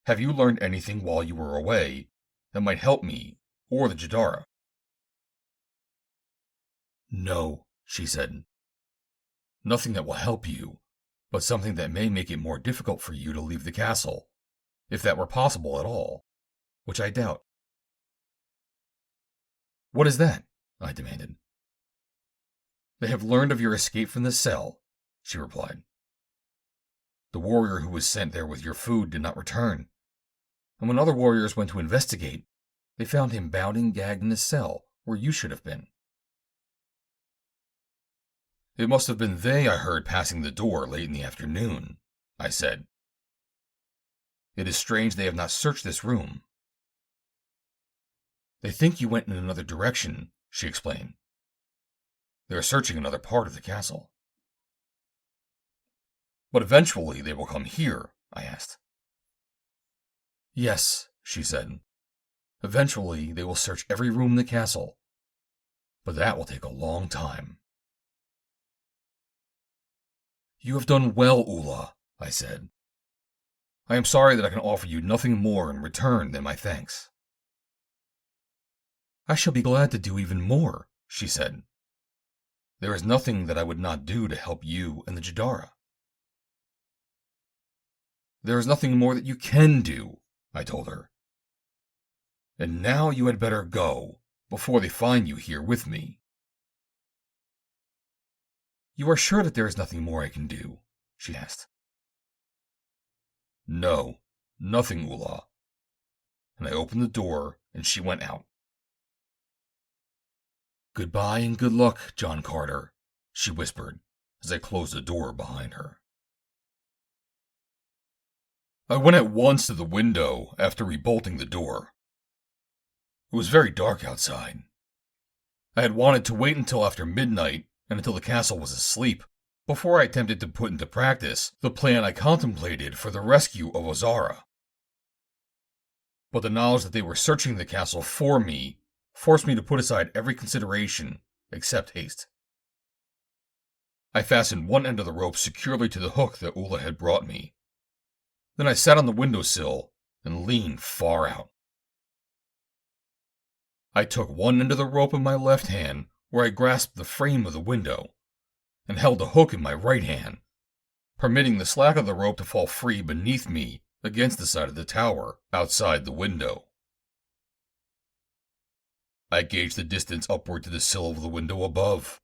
Have you learned anything while you were away that might help me or the Jadara? No, she said. Nothing that will help you, but something that may make it more difficult for you to leave the castle, if that were possible at all, which I doubt. What is that? I demanded. They have learned of your escape from the cell, she replied. The warrior who was sent there with your food did not return, and when other warriors went to investigate, they found him bound and gagged in the cell where you should have been. It must have been they I heard passing the door late in the afternoon, I said. It is strange they have not searched this room. They think you went in another direction, she explained. They are searching another part of the castle. But eventually they will come here, I asked. Yes, she said. Eventually they will search every room in the castle. But that will take a long time. You have done well, Ula, I said. I am sorry that I can offer you nothing more in return than my thanks. I shall be glad to do even more, she said. There is nothing that I would not do to help you and the Jadara. There is nothing more that you can do, I told her. And now you had better go, before they find you here with me. You are sure that there is nothing more I can do? She asked. No, nothing, Ula. And I opened the door, and she went out. Goodbye and good luck, John Carter, she whispered as I closed the door behind her. I went at once to the window after rebolting the door. It was very dark outside. I had wanted to wait until after midnight and until the castle was asleep before I attempted to put into practice the plan I contemplated for the rescue of Ozara. But the knowledge that they were searching the castle for me forced me to put aside every consideration except haste. I fastened one end of the rope securely to the hook that Ula had brought me. Then I sat on the windowsill and leaned far out. I took one end of the rope in my left hand, where I grasped the frame of the window, and held the hook in my right hand, permitting the slack of the rope to fall free beneath me against the side of the tower outside the window. I gauged the distance upward to the sill of the window above.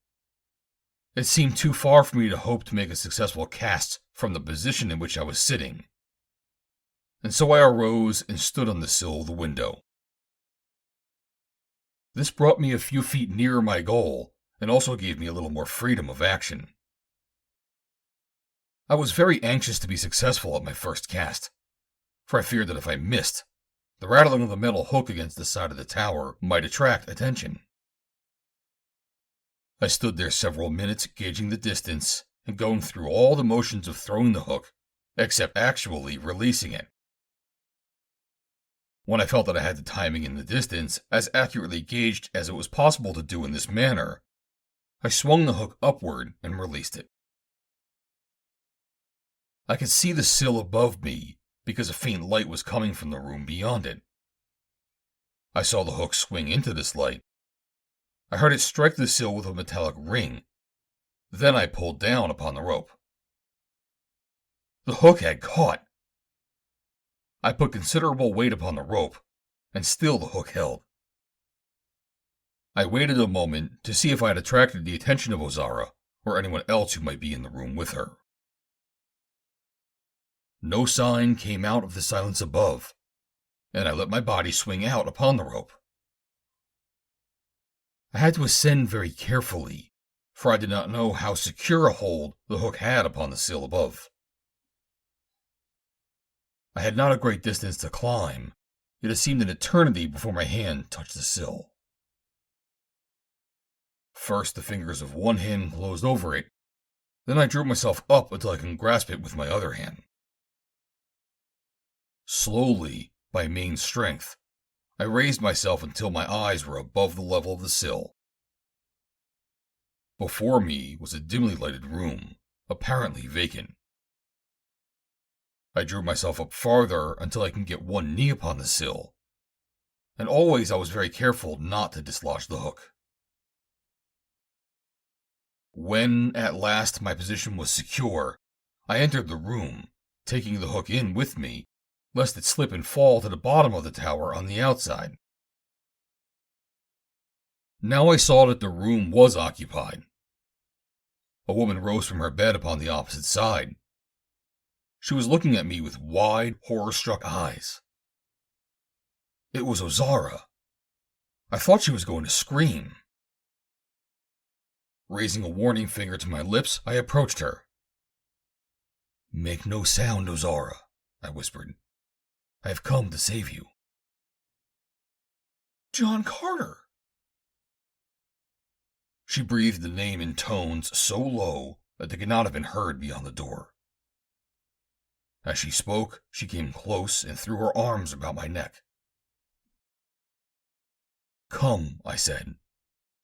It seemed too far for me to hope to make a successful cast from the position in which I was sitting, and so I arose and stood on the sill of the window. This brought me a few feet nearer my goal, and also gave me a little more freedom of action. I was very anxious to be successful at my first cast, for I feared that if I missed, the rattling of the metal hook against the side of the tower might attract attention. I stood there several minutes gauging the distance and going through all the motions of throwing the hook, except actually releasing it. When I felt that I had the timing and the distance as accurately gauged as it was possible to do in this manner, I swung the hook upward and released it. I could see the sill above me because a faint light was coming from the room beyond it. I saw the hook swing into this light. I heard it strike the sill with a metallic ring. Then I pulled down upon the rope. The hook had caught. I put considerable weight upon the rope, and still the hook held. I waited a moment to see if I had attracted the attention of Ozara or anyone else who might be in the room with her. No sign came out of the silence above, and I let my body swing out upon the rope. I had to ascend very carefully, for I did not know how secure a hold the hook had upon the sill above. I had not a great distance to climb, yet it seemed an eternity before my hand touched the sill. First, the fingers of one hand closed over it, then I drew myself up until I could grasp it with my other hand. Slowly, by main strength, I raised myself until my eyes were above the level of the sill. Before me was a dimly lighted room, apparently vacant. I drew myself up farther until I could get one knee upon the sill, and always I was very careful not to dislodge the hook. When, at last, my position was secure, I entered the room, taking the hook in with me, lest it slip and fall to the bottom of the tower on the outside. Now I saw that the room was occupied. A woman rose from her bed upon the opposite side. She was looking at me with wide, horror-struck eyes. It was Ozara. I thought she was going to scream. Raising a warning finger to my lips, I approached her. "Make no sound, Ozara," I whispered. "I have come to save you." John Carter! She breathed the name in tones so low that they could not have been heard beyond the door. As she spoke, she came close and threw her arms about my neck. "Come," I said.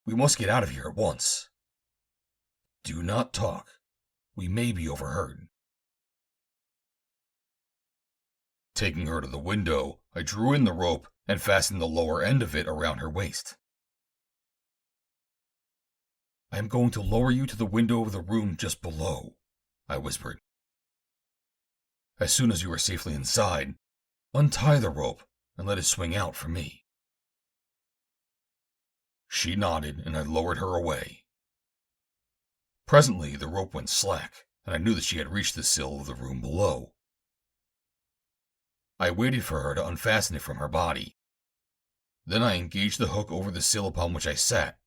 "We must get out of here at once." "Do not talk. We may be overheard." Taking her to the window, I drew in the rope and fastened the lower end of it around her waist. "I am going to lower you to the window of the room just below," I whispered. "As soon as you are safely inside, untie the rope and let it swing out for me." She nodded, and I lowered her away. Presently, the rope went slack, and I knew that she had reached the sill of the room below. I waited for her to unfasten it from her body. Then I engaged the hook over the sill upon which I sat,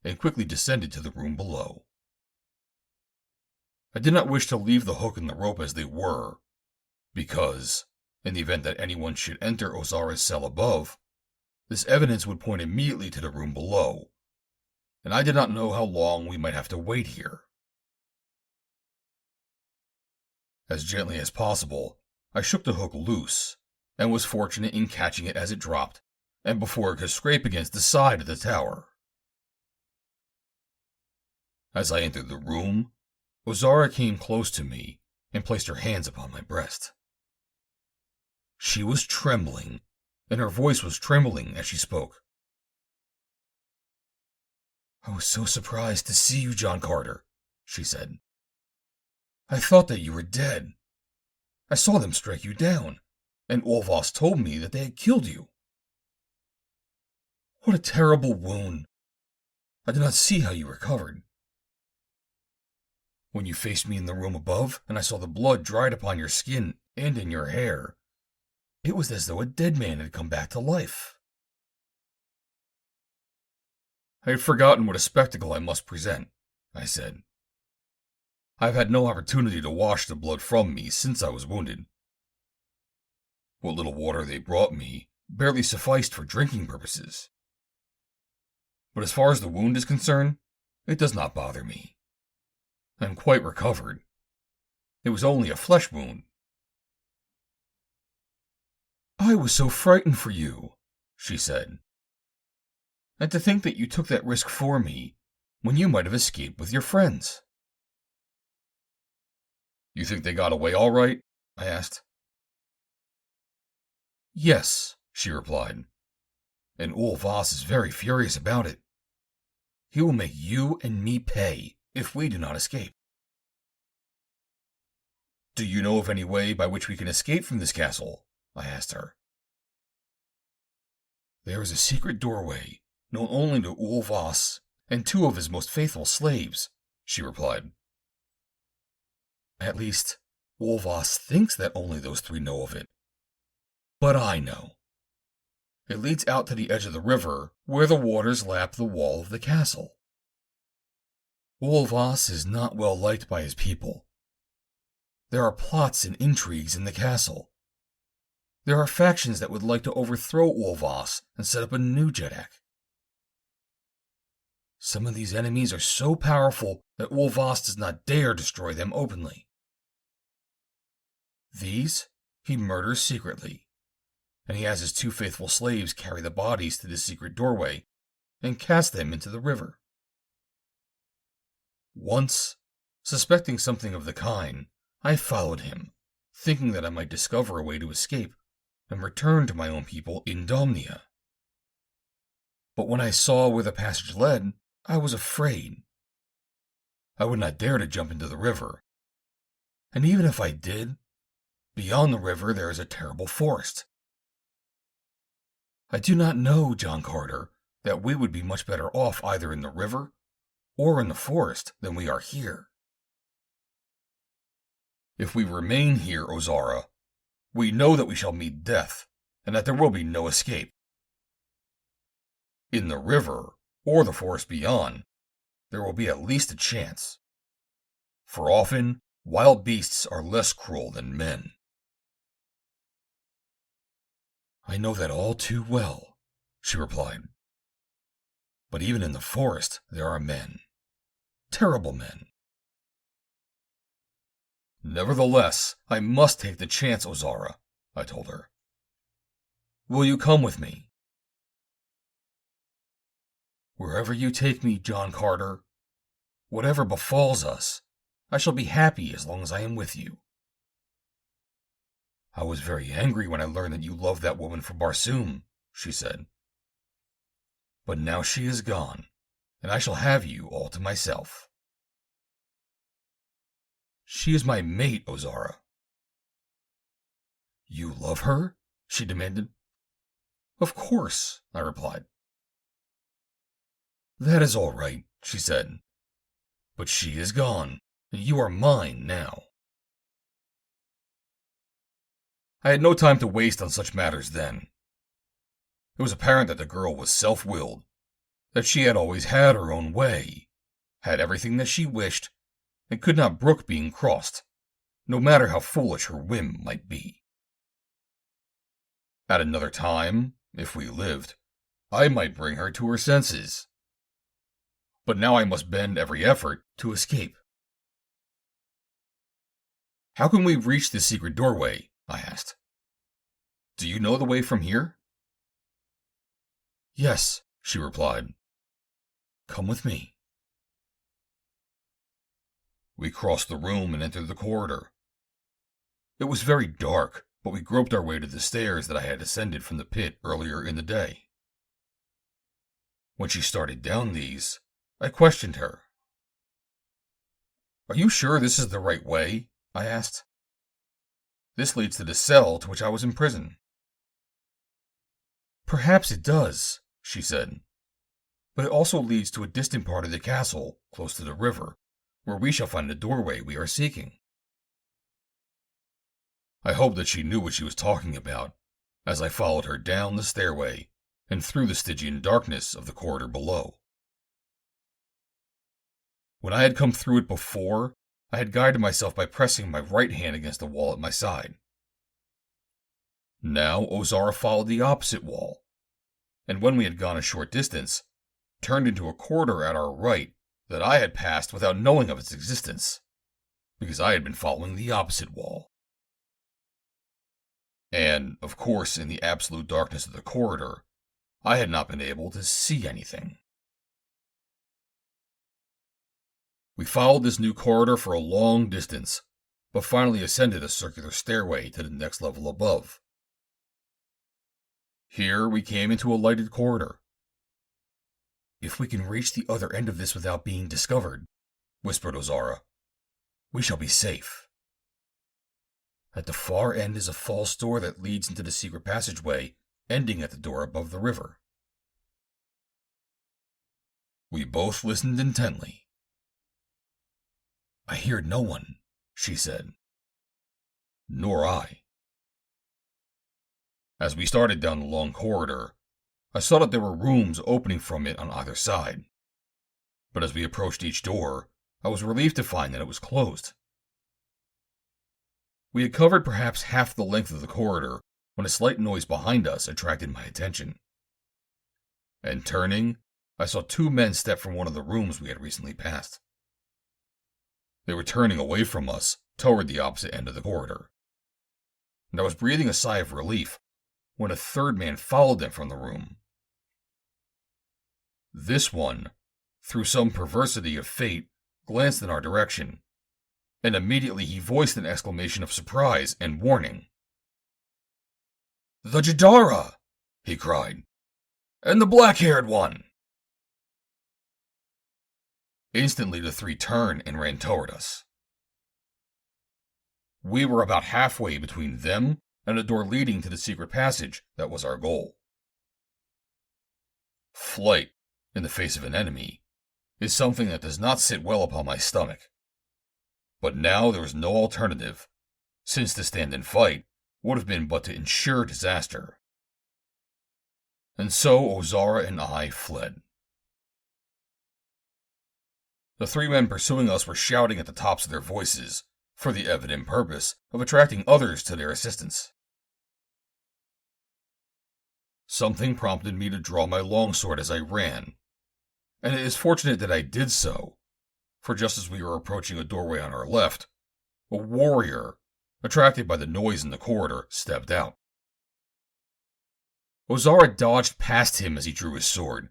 and quickly descended to the room below. I did not wish to leave the hook and the rope as they were, because, in the event that anyone should enter Ozara's cell above, this evidence would point immediately to the room below, and I did not know how long we might have to wait here. As gently as possible, I shook the hook loose, and was fortunate in catching it as it dropped, and before it could scrape against the side of the tower. As I entered the room, Ozara came close to me and placed her hands upon my breast. She was trembling, and her voice was trembling as she spoke. "I was so surprised to see you, John Carter," she said. "I thought that you were dead. I saw them strike you down, and Ulvas told me that they had killed you. What a terrible wound! I did not see how you recovered. When you faced me in the room above, and I saw the blood dried upon your skin and in your hair, it was as though a dead man had come back to life." "I had forgotten what a spectacle I must present," I said. "I have had no opportunity to wash the blood from me since I was wounded. What little water they brought me barely sufficed for drinking purposes. But as far as the wound is concerned, it does not bother me. I am quite recovered. It was only a flesh wound." "I was so frightened for you," she said. "And to think that you took that risk for me, when you might have escaped with your friends." "You think they got away all right?" I asked. "Yes," she replied. "And Ulvas is very furious about it. He will make you and me pay if we do not escape." "Do you know of any way by which we can escape from this castle?" I asked her. "There is a secret doorway, known only to Ulvas and 2 of his most faithful slaves," she replied. "At least, Ulvas thinks that only those 3 know of it. But I know. It leads out to the edge of the river, where the waters lap the wall of the castle. Ulvas is not well liked by his people. There are plots and intrigues in the castle. There are factions that would like to overthrow Ulvas and set up a new Jeddak. Some of these enemies are so powerful that Ulvas does not dare destroy them openly. These he murders secretly, and he has his 2 faithful slaves carry the bodies to the secret doorway and cast them into the river. Once, suspecting something of the kind, I followed him, thinking that I might discover a way to escape and return to my own people in Domnia. But when I saw where the passage led, I was afraid. I would not dare to jump into the river. And even if I did, beyond the river there is a terrible forest. I do not know, John Carter, that we would be much better off either in the river or in the forest than we are here. If we remain here, Ozara, we know that we shall meet death, and that there will be no escape. In the river, or the forest beyond, there will be at least a chance. For often, wild beasts are less cruel than men." "I know that all too well," she replied. But even in the forest, there are men. Terrible men. Nevertheless, I must take the chance, Ozara, I told her. Will you come with me? Wherever you take me, John Carter, whatever befalls us, I shall be happy as long as I am with you. I was very angry when I learned that you loved that woman from Barsoom, she said. But now she is gone, and I shall have you all to myself. She is my mate, Ozara. You love her? She demanded. Of course, I replied. That is all right, she said. But she is gone, and you are mine now. I had no time to waste on such matters then. It was apparent that the girl was self-willed, that she had always had her own way, had everything that she wished, and could not brook being crossed, no matter how foolish her whim might be. At another time, if we lived, I might bring her to her senses. But now I must bend every effort to escape. How can we reach this secret doorway? I asked. Do you know the way from here? Yes, she replied. Come with me. We crossed the room and entered the corridor. It was very dark, but we groped our way to the stairs that I had ascended from the pit earlier in the day. When she started down these, I questioned her. Are you sure this is the right way? I asked. This leads to the cell to which I was imprisoned. Perhaps it does, she said, but it also leads to a distant part of the castle, close to the river, where we shall find the doorway we are seeking. I hoped that she knew what she was talking about, as I followed her down the stairway and through the Stygian darkness of the corridor below. When I had come through it before, I had guided myself by pressing my right hand against the wall at my side. Now Ozara followed the opposite wall, and when we had gone a short distance, turned into a corridor at our right that I had passed without knowing of its existence, because I had been following the opposite wall. And, of course, in the absolute darkness of the corridor, I had not been able to see anything. We followed this new corridor for a long distance, but finally ascended a circular stairway to the next level above. Here we came into a lighted corridor. If we can reach the other end of this without being discovered, whispered Ozara, we shall be safe. At the far end is a false door that leads into the secret passageway, ending at the door above the river. We both listened intently. I hear no one, she said. Nor I. As we started down the long corridor, I saw that there were rooms opening from it on either side. But as we approached each door, I was relieved to find that it was closed. We had covered perhaps half the length of the corridor when a slight noise behind us attracted my attention. And turning, I saw two men step from one of the rooms we had recently passed. They were turning away from us toward the opposite end of the corridor, and I was breathing a sigh of relief when a third man followed them from the room. This one, through some perversity of fate, glanced in our direction, and immediately he voiced an exclamation of surprise and warning. "The Jadara!" he cried. "And the black-haired one!" Instantly the three turned and ran toward us. We were about halfway between them and the door leading to the secret passage that was our goal. Flight, in the face of an enemy, is something that does not sit well upon my stomach. But now there was no alternative, since to stand and fight would have been but to ensure disaster. And so Ozara and I fled. The three men pursuing us were shouting at the tops of their voices, for the evident purpose of attracting others to their assistance. Something prompted me to draw my longsword as I ran, and it is fortunate that I did so, for just as we were approaching a doorway on our left, a warrior, attracted by the noise in the corridor, stepped out. Ozara dodged past him as he drew his sword.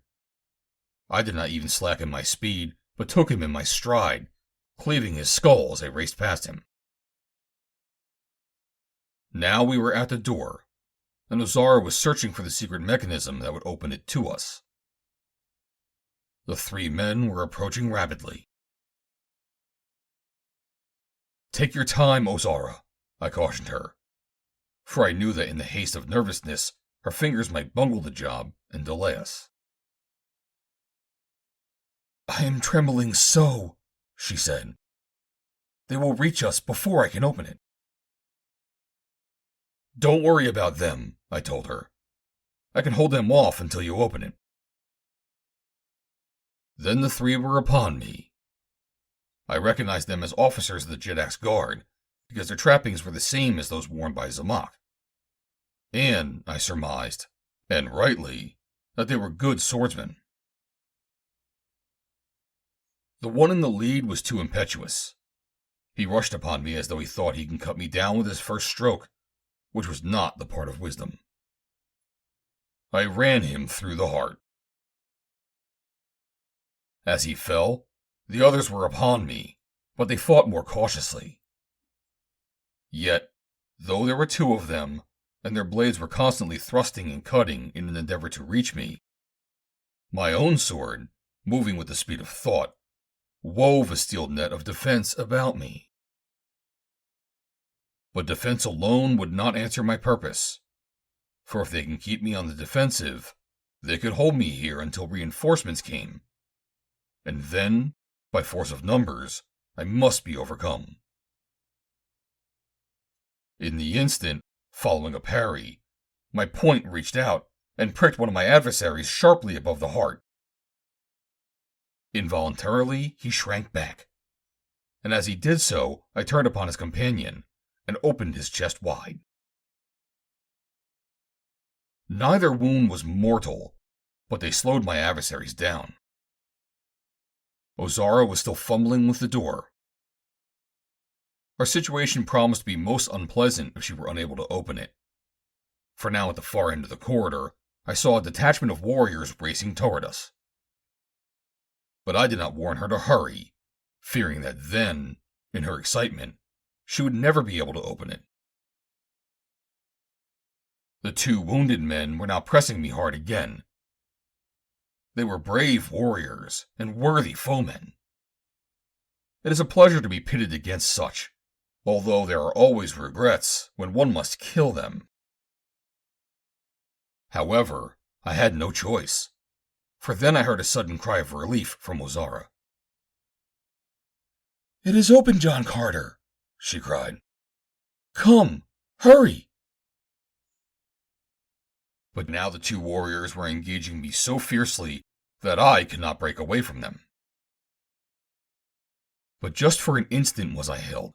I did not even slacken my speed, but took him in my stride, cleaving his skull as I raced past him. Now we were at the door, and Ozara was searching for the secret mechanism that would open it to us. The three men were approaching rapidly. "Take your time, Ozara," I cautioned her, for I knew that in the haste of nervousness, her fingers might bungle the job and delay us. "I am trembling so," she said. "They will reach us before I can open it." "Don't worry about them," I told her. "I can hold them off until you open it." Then the three were upon me. I recognized them as officers of the Jedak's Guard, because their trappings were the same as those worn by Zamak. And, I surmised, and rightly, that they were good swordsmen. The one in the lead was too impetuous. He rushed upon me as though he thought he could cut me down with his first stroke, which was not the part of wisdom. I ran him through the heart. As he fell, the others were upon me, but they fought more cautiously. Yet, though there were two of them, and their blades were constantly thrusting and cutting in an endeavor to reach me, my own sword, moving with the speed of thought, wove a steel net of defense about me. But defense alone would not answer my purpose, for if they can keep me on the defensive, they could hold me here until reinforcements came, and then, by force of numbers, I must be overcome. In the instant, following a parry, my point reached out and pricked one of my adversaries sharply above the heart. Involuntarily, he shrank back, and as he did so, I turned upon his companion and opened his chest wide. Neither wound was mortal, but they slowed my adversaries down. Ozara was still fumbling with the door. Our situation promised to be most unpleasant if she were unable to open it. For now at the far end of the corridor, I saw a detachment of warriors racing toward us. But I did not warn her to hurry, fearing that then, in her excitement, she would never be able to open it. The two wounded men were now pressing me hard again. They were brave warriors and worthy foemen. It is a pleasure to be pitted against such, although there are always regrets when one must kill them. However, I had no choice, for then I heard a sudden cry of relief from Ozara. "It is open, John Carter," she cried. "Come, hurry!" But now the two warriors were engaging me so fiercely that I could not break away from them. But just for an instant was I held.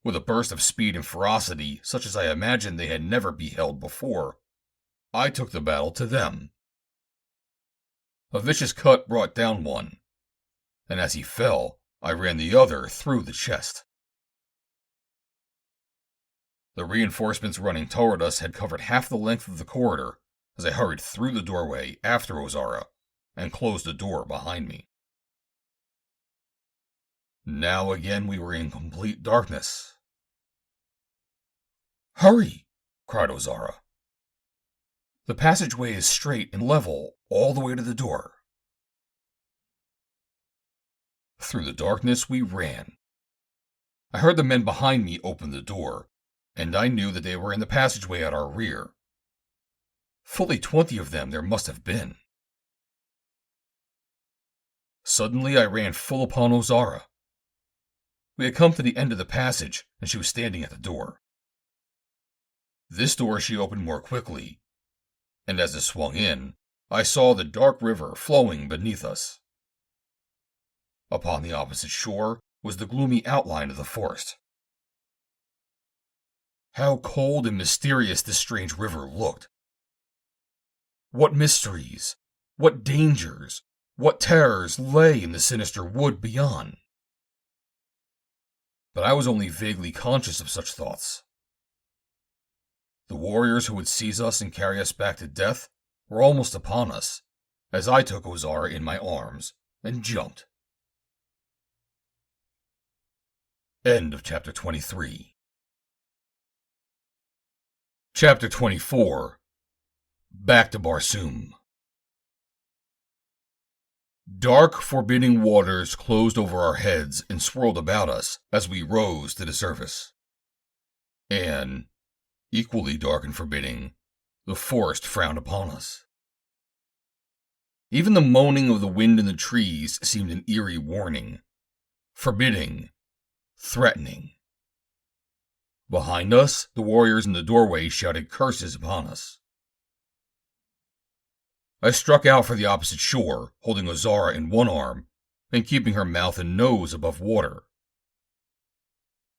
With a burst of speed and ferocity such as I imagined they had never beheld before, I took the battle to them. A vicious cut brought down one, and as he fell, I ran the other through the chest. The reinforcements running toward us had covered half the length of the corridor as I hurried through the doorway after Ozara and closed the door behind me. Now again we were in complete darkness. "Hurry!" cried Ozara. "The passageway is straight and level all the way to the door." Through the darkness we ran. I heard the men behind me open the door, and I knew that they were in the passageway at our rear. Fully 20 of them there must have been. Suddenly I ran full upon Ozara. We had come to the end of the passage, and she was standing at the door. This door she opened more quickly, and as it swung in, I saw the dark river flowing beneath us. Upon the opposite shore was the gloomy outline of the forest. How cold and mysterious this strange river looked. What mysteries, what dangers, What terrors lay in the sinister wood beyond? But I was only vaguely conscious of such thoughts. The warriors who would seize us and carry us back to death were almost upon us, as I took Ozara in my arms and jumped. End of Chapter 23. Chapter 24. Back to Barsoom. Dark, forbidding waters closed over our heads and swirled about us as we rose to the surface. And, equally dark and forbidding, the forest frowned upon us. Even the moaning of the wind in the trees seemed an eerie warning, forbidding, threatening. Behind us, the warriors in the doorway shouted curses upon us. I struck out for the opposite shore, holding Ozara in one arm and keeping her mouth and nose above water.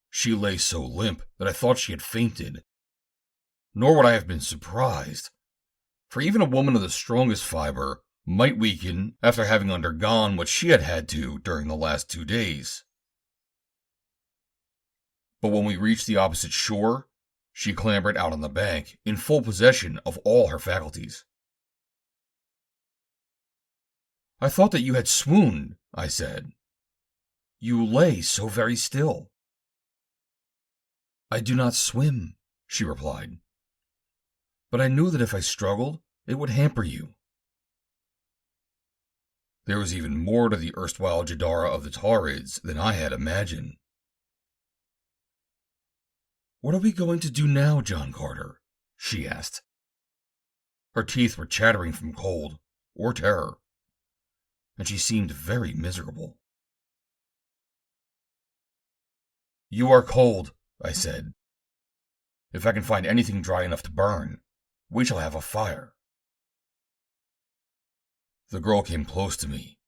She lay so limp that I thought she had fainted. Nor would I have been surprised, for even a woman of the strongest fiber might weaken after having undergone what she had had to during the last 2 days. But when we reached the opposite shore, she clambered out on the bank in full possession of all her faculties. "I thought that you had swooned," I said. "You lay so very still." "I do not swim," she replied. "But I knew that if I struggled, it would hamper you." There was even more to the erstwhile Jadara of the Taurids than I had imagined. "What are we going to do now, John Carter?" she asked. Her teeth were chattering from cold or terror, and she seemed very miserable. "You are cold," I said. "If I can find anything dry enough to burn, we shall have a fire." The girl came close to me.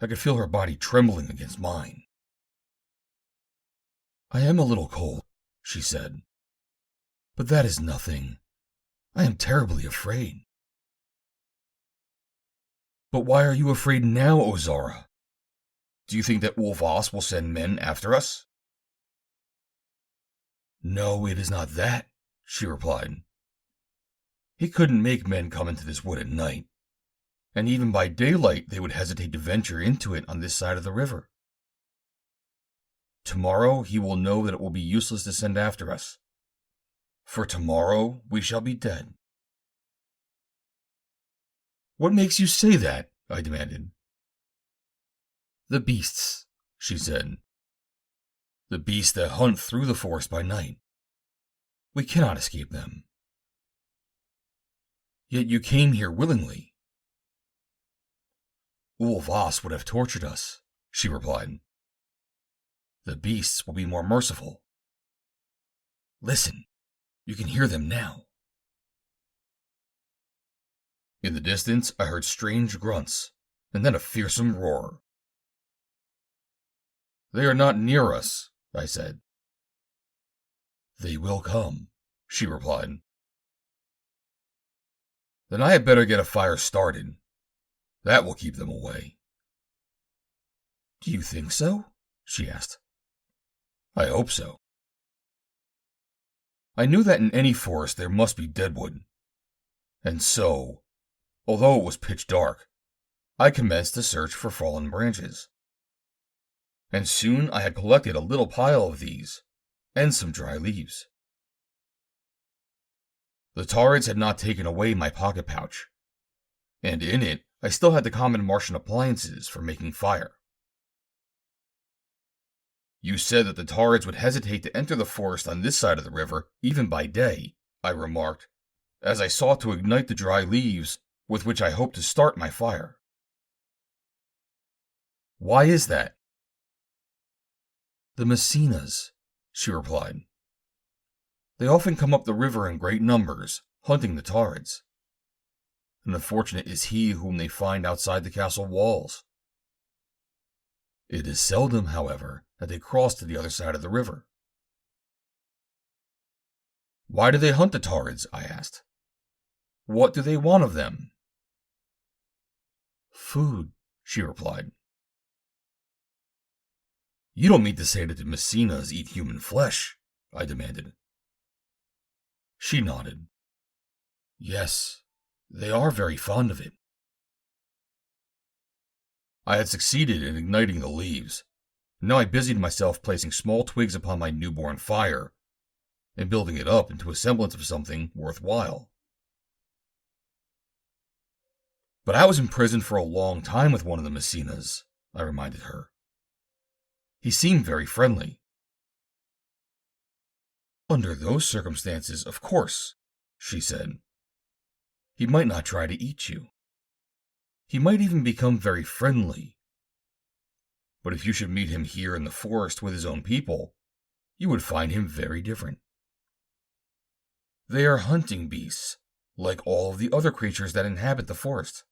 I could feel her body trembling against mine. "I am a little cold," she said. "But that is nothing. I am terribly afraid." "But why are you afraid now, Ozara? Do you think that Ulvas will send men after us?" "No, it is not that," she replied. "He couldn't make men come into this wood at night, and even by daylight they would hesitate to venture into it on this side of the river. Tomorrow he will know that it will be useless to send after us, for tomorrow we shall be dead." "What makes you say that?" I demanded. "The beasts," she said. "The beasts that hunt through the forest by night. We cannot escape them." "Yet you came here willingly." "Ulvas would have tortured us," she replied. "The beasts will be more merciful. Listen, you can hear them now." In the distance, I heard strange grunts, and then a fearsome roar. "They are not near us," I said. "They will come," she replied. "Then I had better get a fire started. That will keep them away." "Do you think so?" she asked. "I hope so." I knew that in any forest there must be deadwood, and so, although it was pitch dark, I commenced a search for fallen branches. And soon I had collected a little pile of these, and some dry leaves. The Taurids had not taken away my pocket pouch, and in it I still had the common Martian appliances for making fire. "You said that the Taurids would hesitate to enter the forest on this side of the river, even by day," I remarked, as I sought to ignite the dry leaves with which I hoped to start my fire. "Why is that?" "The Messinas," she replied. "They often come up the river in great numbers, hunting the Taurids. And unfortunate is he whom they find outside the castle walls. It is seldom, however, that they cross to the other side of the river." "Why do they hunt the Taurids?" I asked. "What do they want of them?" "Food," she replied. You don't mean to say that the Messinas eat human flesh? I demanded. She nodded. Yes, they are very fond of it. I had succeeded in igniting the leaves. Now I busied myself placing small twigs upon my newborn fire and building it up into a semblance of something worthwhile. But I was imprisoned for a long time with one of the Messinas, I reminded her. He seemed very friendly. Under those circumstances, of course, she said. He might not try to eat you. He might even become very friendly. But if you should meet him here in the forest with his own people, you would find him very different. They are hunting beasts, like all of the other creatures that inhabit the forest.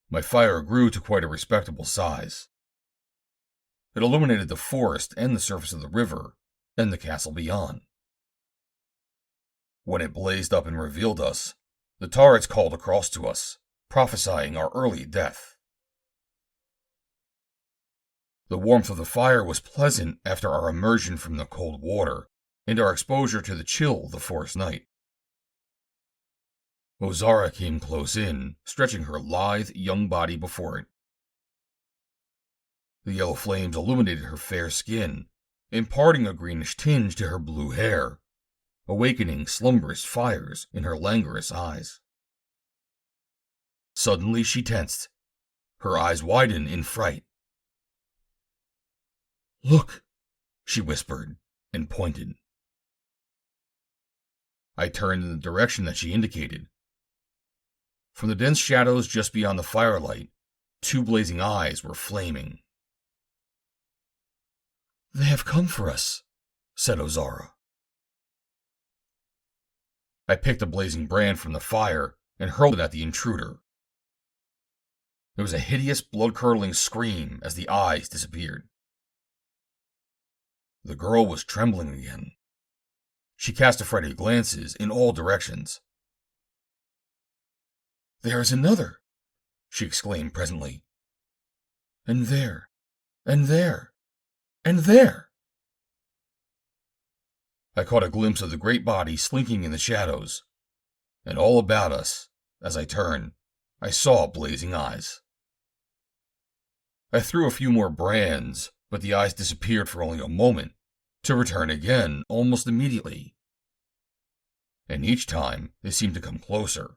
My fire grew to quite a respectable size. It illuminated the forest and the surface of the river and the castle beyond. When it blazed up and revealed us, the turrets called across to us, prophesying our early death. The warmth of the fire was pleasant after our immersion from the cold water and our exposure to the chill of the forest night. Ozara came close in, stretching her lithe, young body before it. The yellow flames illuminated her fair skin, imparting a greenish tinge to her blue hair, awakening slumberous fires in her languorous eyes. Suddenly she tensed, her eyes widened in fright. Look, she whispered, and pointed. I turned in the direction that she indicated. From the dense shadows just beyond the firelight, two blazing eyes were flaming. They have come for us, said Ozara. I picked a blazing brand from the fire and hurled it at the intruder. There was a hideous, blood-curdling scream as the eyes disappeared. The girl was trembling again. She cast affrighted glances in all directions. There is another, she exclaimed presently. And there, and there, and there. I caught a glimpse of the great body slinking in the shadows, and all about us, as I turned, I saw blazing eyes. I threw a few more brands, but the eyes disappeared for only a moment, to return again almost immediately. And each time they seemed to come closer.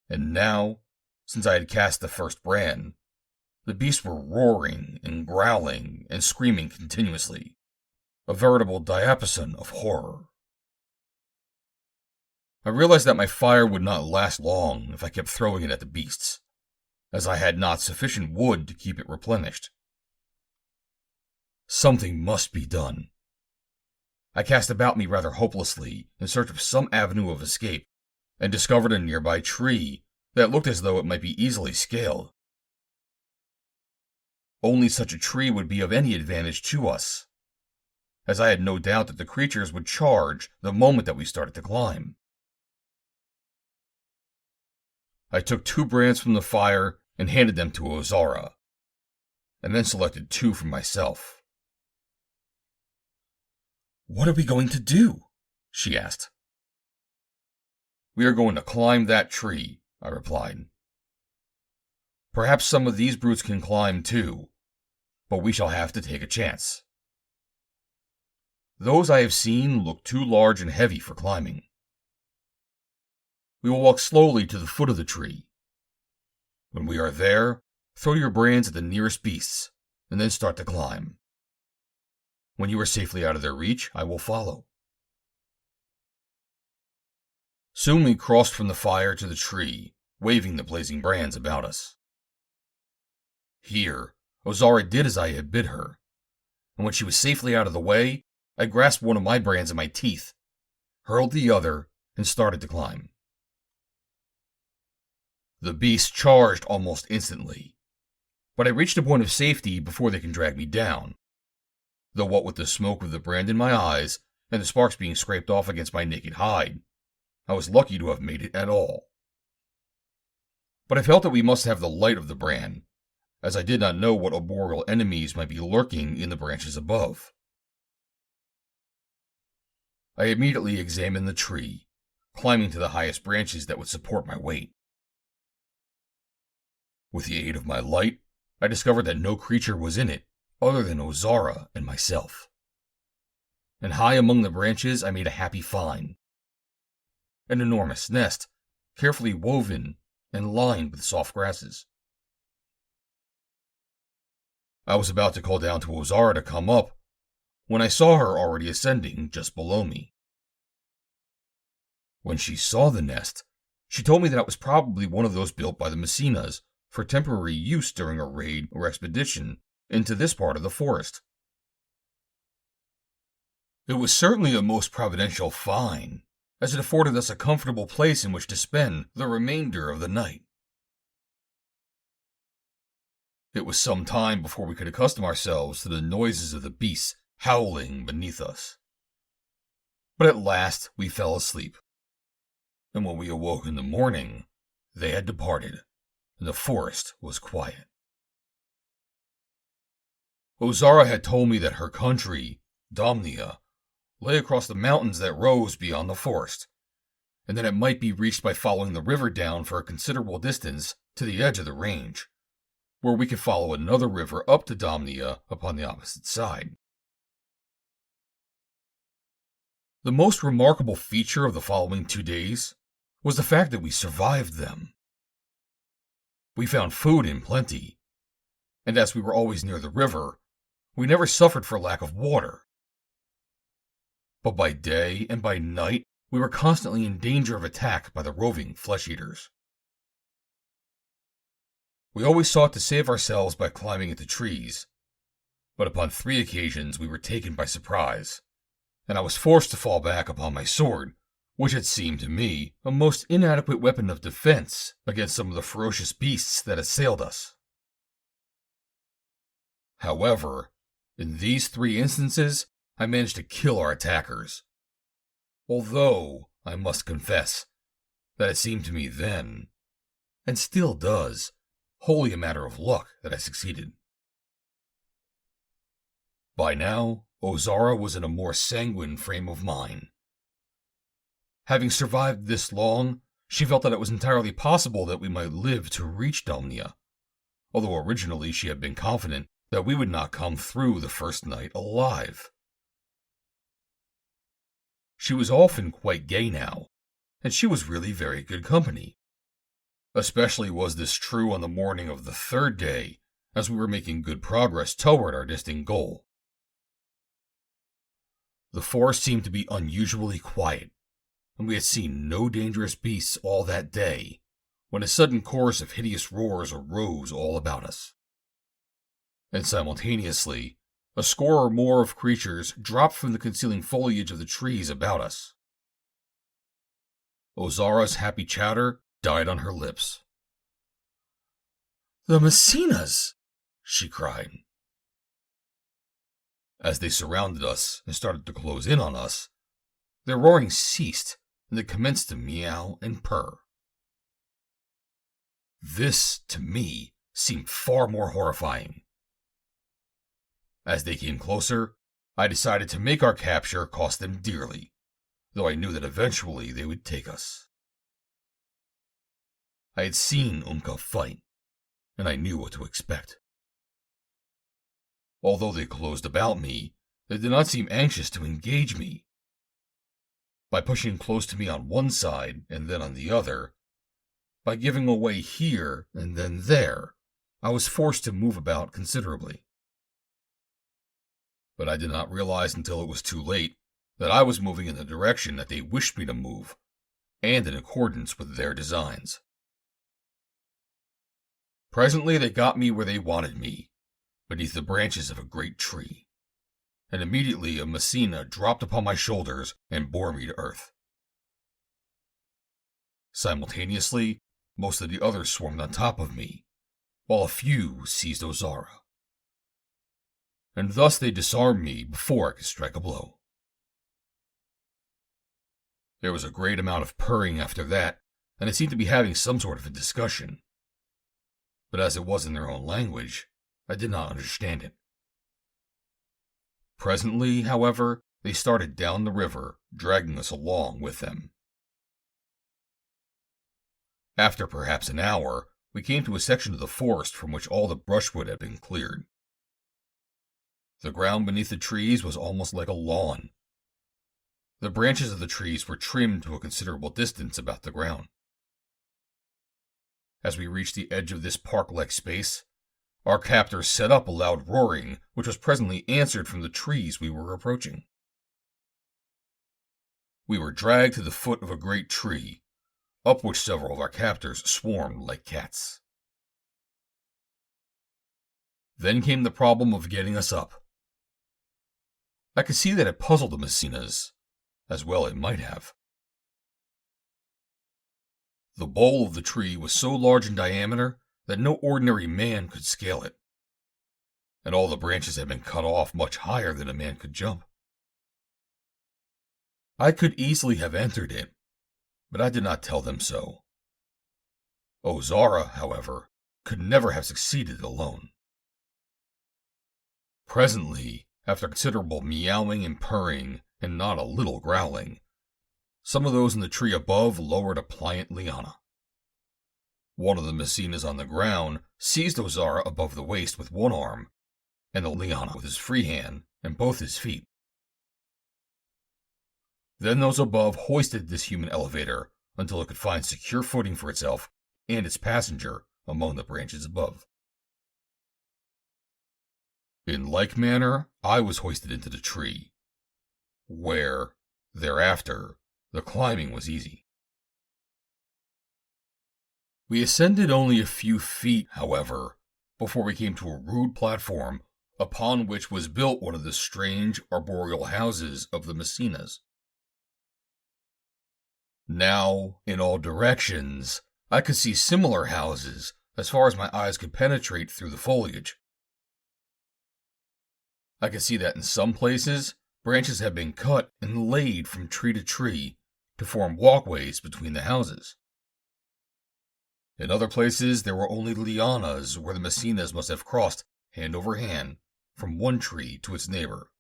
And now, since I had cast the first brand, the beasts were roaring and growling and screaming continuously, a veritable diapason of horror. I realized that my fire would not last long if I kept throwing it at the beasts, as I had not sufficient wood to keep it replenished. Something must be done. I cast about me rather hopelessly in search of some avenue of escape, and discovered a nearby tree that looked as though it might be easily scaled. Only such a tree would be of any advantage to us, as I had no doubt that the creatures would charge the moment that we started to climb. I took 2 brands from the fire and handed them to Ozara, and then selected 2 for myself. What are we going to do? She asked. We are going to climb that tree, I replied. Perhaps some of these brutes can climb too, but we shall have to take a chance. Those I have seen look too large and heavy for climbing. We will walk slowly to the foot of the tree. When we are there, throw your brands at the nearest beasts, and then start to climb. When you are safely out of their reach, I will follow. Soon we crossed from the fire to the tree, waving the blazing brands about us. Here, Ozara did as I had bid her, and when she was safely out of the way, I grasped one of my brands in my teeth, hurled the other, and started to climb. The beasts charged almost instantly, but I reached a point of safety before they can drag me down, though what with the smoke of the brand in my eyes and the sparks being scraped off against my naked hide, I was lucky to have made it at all. but I felt that we must have the light of the brand, as I did not know what arboreal enemies might be lurking in the branches above. I immediately examined the tree, climbing to the highest branches that would support my weight. With the aid of my light, I discovered that no creature was in it other than Ozara and myself. And high among the branches I made a happy find. An enormous nest, carefully woven and lined with soft grasses. I was about to call down to Ozara to come up, when I saw her already ascending just below me. When she saw the nest, she told me that it was probably one of those built by the Messinas for temporary use during a raid or expedition into this part of the forest. It was certainly a most providential find, as it afforded us a comfortable place in which to spend the remainder of the night. It was some time before we could accustom ourselves to the noises of the beasts howling beneath us. But at last we fell asleep, and when we awoke in the morning, they had departed, and the forest was quiet. Ozara had told me that her country, Domnia, lay across the mountains that rose beyond the forest, and that it might be reached by following the river down for a considerable distance to the edge of the range, where we could follow another river up to Domnia upon the opposite side. The most remarkable feature of the following 2 days was the fact that we survived them. We found food in plenty, and as we were always near the river, we never suffered for lack of water. But by day and by night, we were constantly in danger of attack by the roving flesh-eaters. We always sought to save ourselves by climbing into trees, but upon 3 occasions we were taken by surprise, and I was forced to fall back upon my sword, which had seemed to me a most inadequate weapon of defense against some of the ferocious beasts that assailed us. However, in these 3 instances, I managed to kill our attackers, although I must confess that it seemed to me then, and still does, wholly a matter of luck that I succeeded. By now, Ozara was in a more sanguine frame of mind. Having survived this long, she felt that it was entirely possible that we might live to reach Domnia, although originally she had been confident that we would not come through the first night alive. She was often quite gay now, and she was really very good company. Especially was this true on the morning of the 3rd day, as we were making good progress toward our distant goal. The forest seemed to be unusually quiet, and we had seen no dangerous beasts all that day, when a sudden chorus of hideous roars arose all about us. And simultaneously, a score or more of creatures dropped from the concealing foliage of the trees about us. Ozara's happy chatter died on her lips. "The Messinas!" she cried. As they surrounded us and started to close in on us, their roaring ceased, and they commenced to meow and purr. This, to me, seemed far more horrifying. As they came closer, I decided to make our capture cost them dearly, though I knew that eventually they would take us. I had seen Umka fight, and I knew what to expect. Although they closed about me, they did not seem anxious to engage me. By pushing close to me on one side and then on the other, by giving away here and then there, I was forced to move about considerably. But I did not realize until it was too late that I was moving in the direction that they wished me to move, and in accordance with their designs. Presently they got me where they wanted me, beneath the branches of a great tree, and immediately a Messina dropped upon my shoulders and bore me to earth. Simultaneously, most of the others swarmed on top of me, while a few seized Ozara. And thus they disarmed me before I could strike a blow. There was a great amount of purring after that, and they seemed to be having some sort of a discussion, but as it was in their own language, I did not understand it. Presently, however, they started down the river, dragging us along with them. After perhaps an hour, we came to a section of the forest from which all the brushwood had been cleared. The ground beneath the trees was almost like a lawn. The branches of the trees were trimmed to a considerable distance about the ground. As we reached the edge of this park-like space, our captors set up a loud roaring, which was presently answered from the trees we were approaching. We were dragged to the foot of a great tree, up which several of our captors swarmed like cats. Then came the problem of getting us up. I could see that it puzzled the Messinas, as well it might have. The bole of the tree was so large in diameter that no ordinary man could scale it, and all the branches had been cut off much higher than a man could jump. I could easily have entered it, but I did not tell them so. Ozara, however, could never have succeeded alone. Presently, after considerable meowing and purring, and not a little growling, some of those in the tree above lowered a pliant liana. One of the Messinas on the ground seized Ozara above the waist with one arm, and the liana with his free hand and both his feet. Then those above hoisted this human elevator until it could find secure footing for itself and its passenger among the branches above. In like manner, I was hoisted into the tree, where, thereafter, the climbing was easy. We ascended only a few feet, however, before we came to a rude platform upon which was built one of the strange arboreal houses of the Messinas. Now, in all directions, I could see similar houses as far as my eyes could penetrate through the foliage. I could see that in some places, branches had been cut and laid from tree to tree to form walkways between the houses. In other places, there were only lianas where the Messinas must have crossed, hand over hand, from one tree to its neighbor.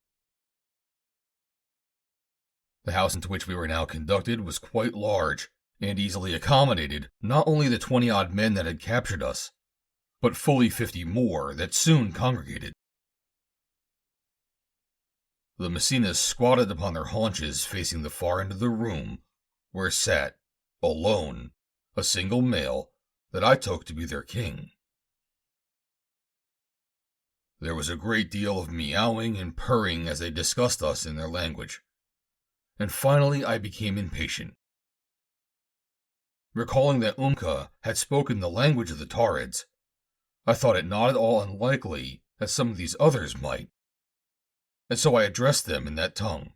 The house into which we were now conducted was quite large, and easily accommodated not only the 20-odd men that had captured us, but fully 50 more that soon congregated. The Messinas squatted upon their haunches facing the far end of the room, where sat, alone, a single male that I took to be their king. There was a great deal of meowing and purring as they discussed us in their language, and finally I became impatient. Recalling that Umka had spoken the language of the Taurids, I thought it not at all unlikely that some of these others might, and so I addressed them in that tongue.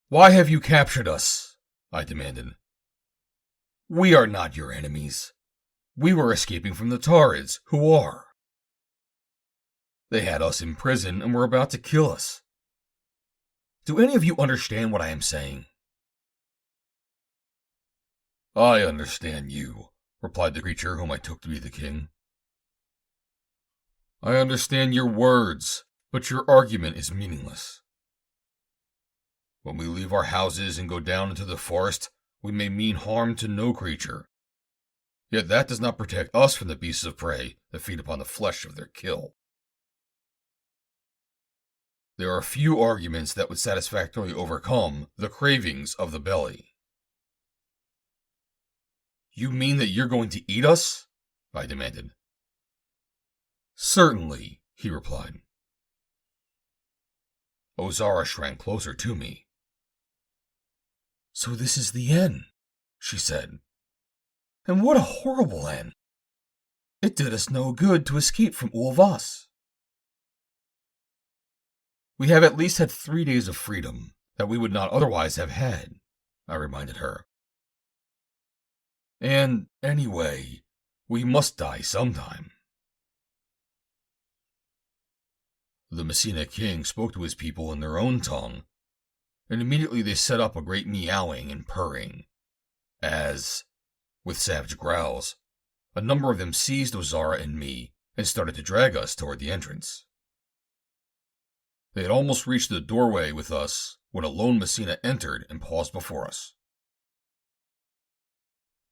"Why have you captured us?" I demanded. "We are not your enemies. We were escaping from the Taurids, who are. They had us in prison and were about to kill us. Do any of you understand what I am saying?" "I understand you," replied the creature whom I took to be the king. "I understand your words, but your argument is meaningless. When we leave our houses and go down into the forest, we may mean harm to no creature. Yet that does not protect us from the beasts of prey that feed upon the flesh of their kill. There are few arguments that would satisfactorily overcome the cravings of the belly." "You mean that you're going to eat us?" I demanded. "Certainly," he replied. Ozara shrank closer to me. "So this is the end," she said. "And what a horrible end! It did us no good to escape from Ulvas." "We have at least had 3 days of freedom that we would not otherwise have had," I reminded her. "And, anyway, we must die sometime." The Messina king spoke to his people in their own tongue, and immediately they set up a great meowing and purring, as, With savage growls, a number of them seized Ozara and me and started to drag us toward the entrance. They had almost reached the doorway with us when a lone Messina entered and paused before us.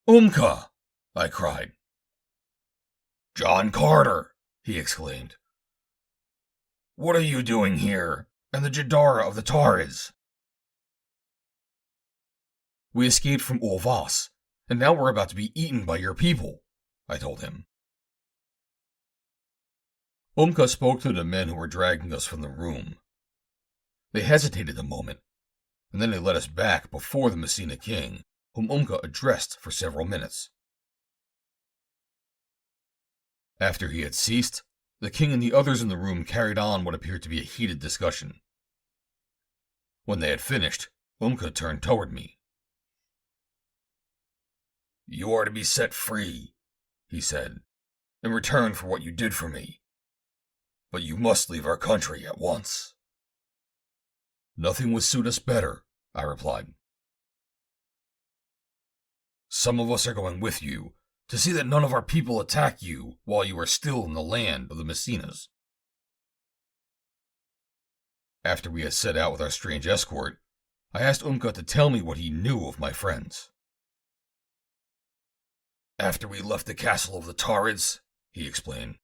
"Umka!" I cried. "John Carter!" he exclaimed. "What are you doing here, and the Jadara of the Tarids?" "We escaped from Ulvas, and now we're about to be eaten by your people," I told him. Umka spoke to the men who were dragging us from the room. They hesitated a moment, and then they led us back before the Messina king, whom Umka addressed for several minutes. After he had ceased, the king and the others in the room carried on what appeared to be a heated discussion. When they had finished, Umka turned toward me. "You are to be set free," he said, "in return for what you did for me. But you must leave our country at once." "Nothing would suit us better," I replied. "Some of us are going with you to see that none of our people attack you while you are still in the land of the Messinas." After we had set out with our strange escort, I asked Umka to tell me what he knew of my friends. "After we left the castle of the Tarids," he explained,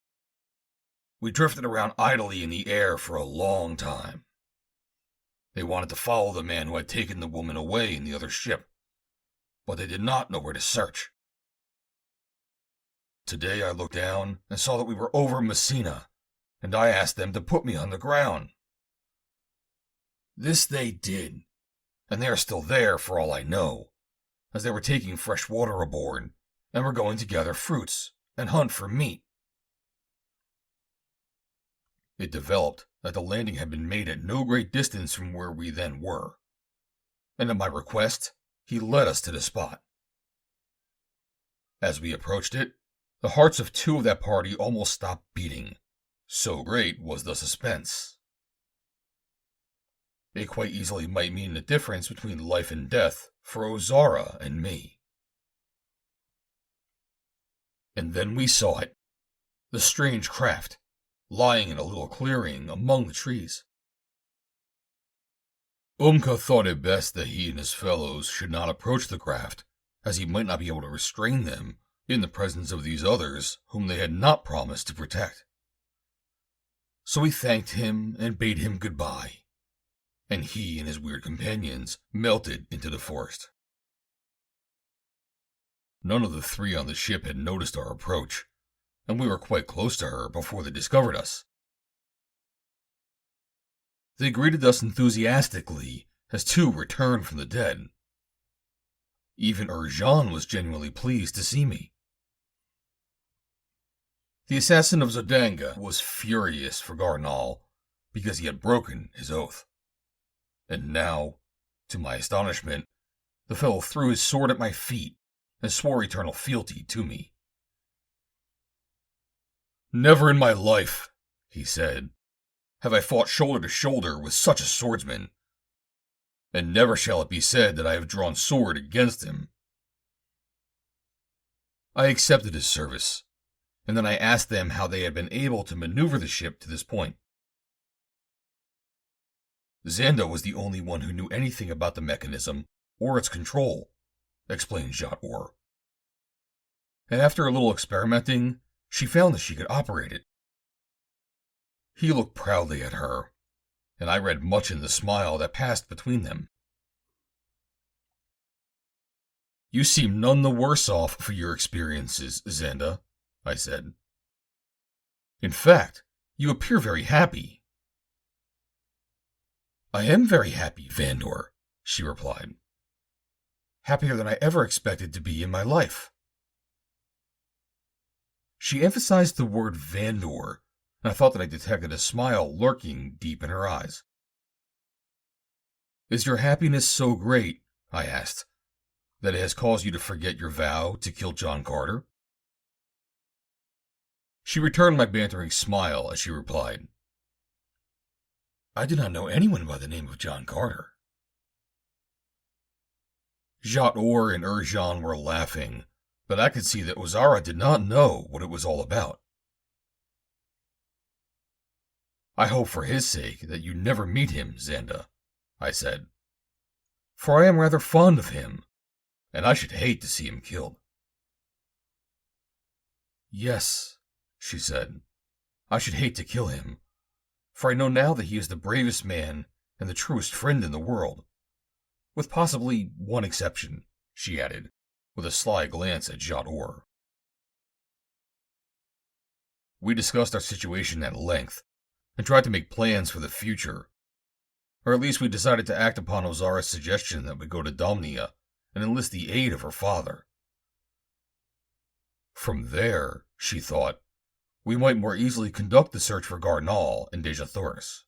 "we drifted around idly in the air for a long time. They wanted to follow the man who had taken the woman away in the other ship, but they did not know where to search. Today I looked down and saw that we were over Messina, and I asked them to put me on the ground. This they did, and they are still there for all I know, as they were taking fresh water aboard and were going to gather fruits and hunt for meat." It developed that the landing had been made at no great distance from where we then were, and at my request, he led us to the spot. As we approached it, the hearts of two of that party almost stopped beating, so great was the suspense. It quite easily might mean the difference between life and death for Ozara and me. And then we saw it, the strange craft, lying in a little clearing among the trees. Umka thought it best that he and his fellows should not approach the craft, as he might not be able to restrain them in the presence of these others whom they had not promised to protect. So we thanked him and bade him goodbye, and he and his weird companions melted into the forest. None of the three on the ship had noticed our approach, and we were quite close to her before they discovered us. They greeted us enthusiastically as two returned from the dead. Even Jean was genuinely pleased to see me. The assassin of Zodanga was furious for Gar Nal because he had broken his oath. And now, to my astonishment, the fellow threw his sword at my feet and swore eternal fealty to me. "Never in my life," he said, "have I fought shoulder to shoulder with such a swordsman, and never shall it be said that I have drawn sword against him." I accepted his service, and then I asked them how they had been able to maneuver the ship to this point. "Xanda was the only one who knew anything about the mechanism or its control," explained Jat Or. "And after a little experimenting, she found that she could operate it." He looked proudly at her, and I read much in the smile that passed between them. "You seem none the worse off for your experiences, Xanda," I said. "In fact, you appear very happy." "I am very happy, Vandor," she replied. "Happier than I ever expected to be in my life." She emphasized the word Vandor, and I thought that I detected a smile lurking deep in her eyes. "Is your happiness so great," I asked, "that it has caused you to forget your vow to kill John Carter?" She returned my bantering smile as she replied, "I do not know anyone by the name of John Carter." Jat Or and Jean were laughing, but I could see that Ozara did not know what it was all about. I hope for his sake that you never meet him, Xanda, I said, for I am rather fond of him, and I should hate to see him killed. Yes, she said, I should hate to kill him, for I know now that he is the bravest man and the truest friend in the world, with possibly one exception, she added, with a sly glance at Jat Or. We discussed our situation at length, and tried to make plans for the future, or at least we decided to act upon Ozara's suggestion that we go to Domnia and enlist the aid of her father. From there, she thought, we might more easily conduct the search for Gar Nal and Dejathoris.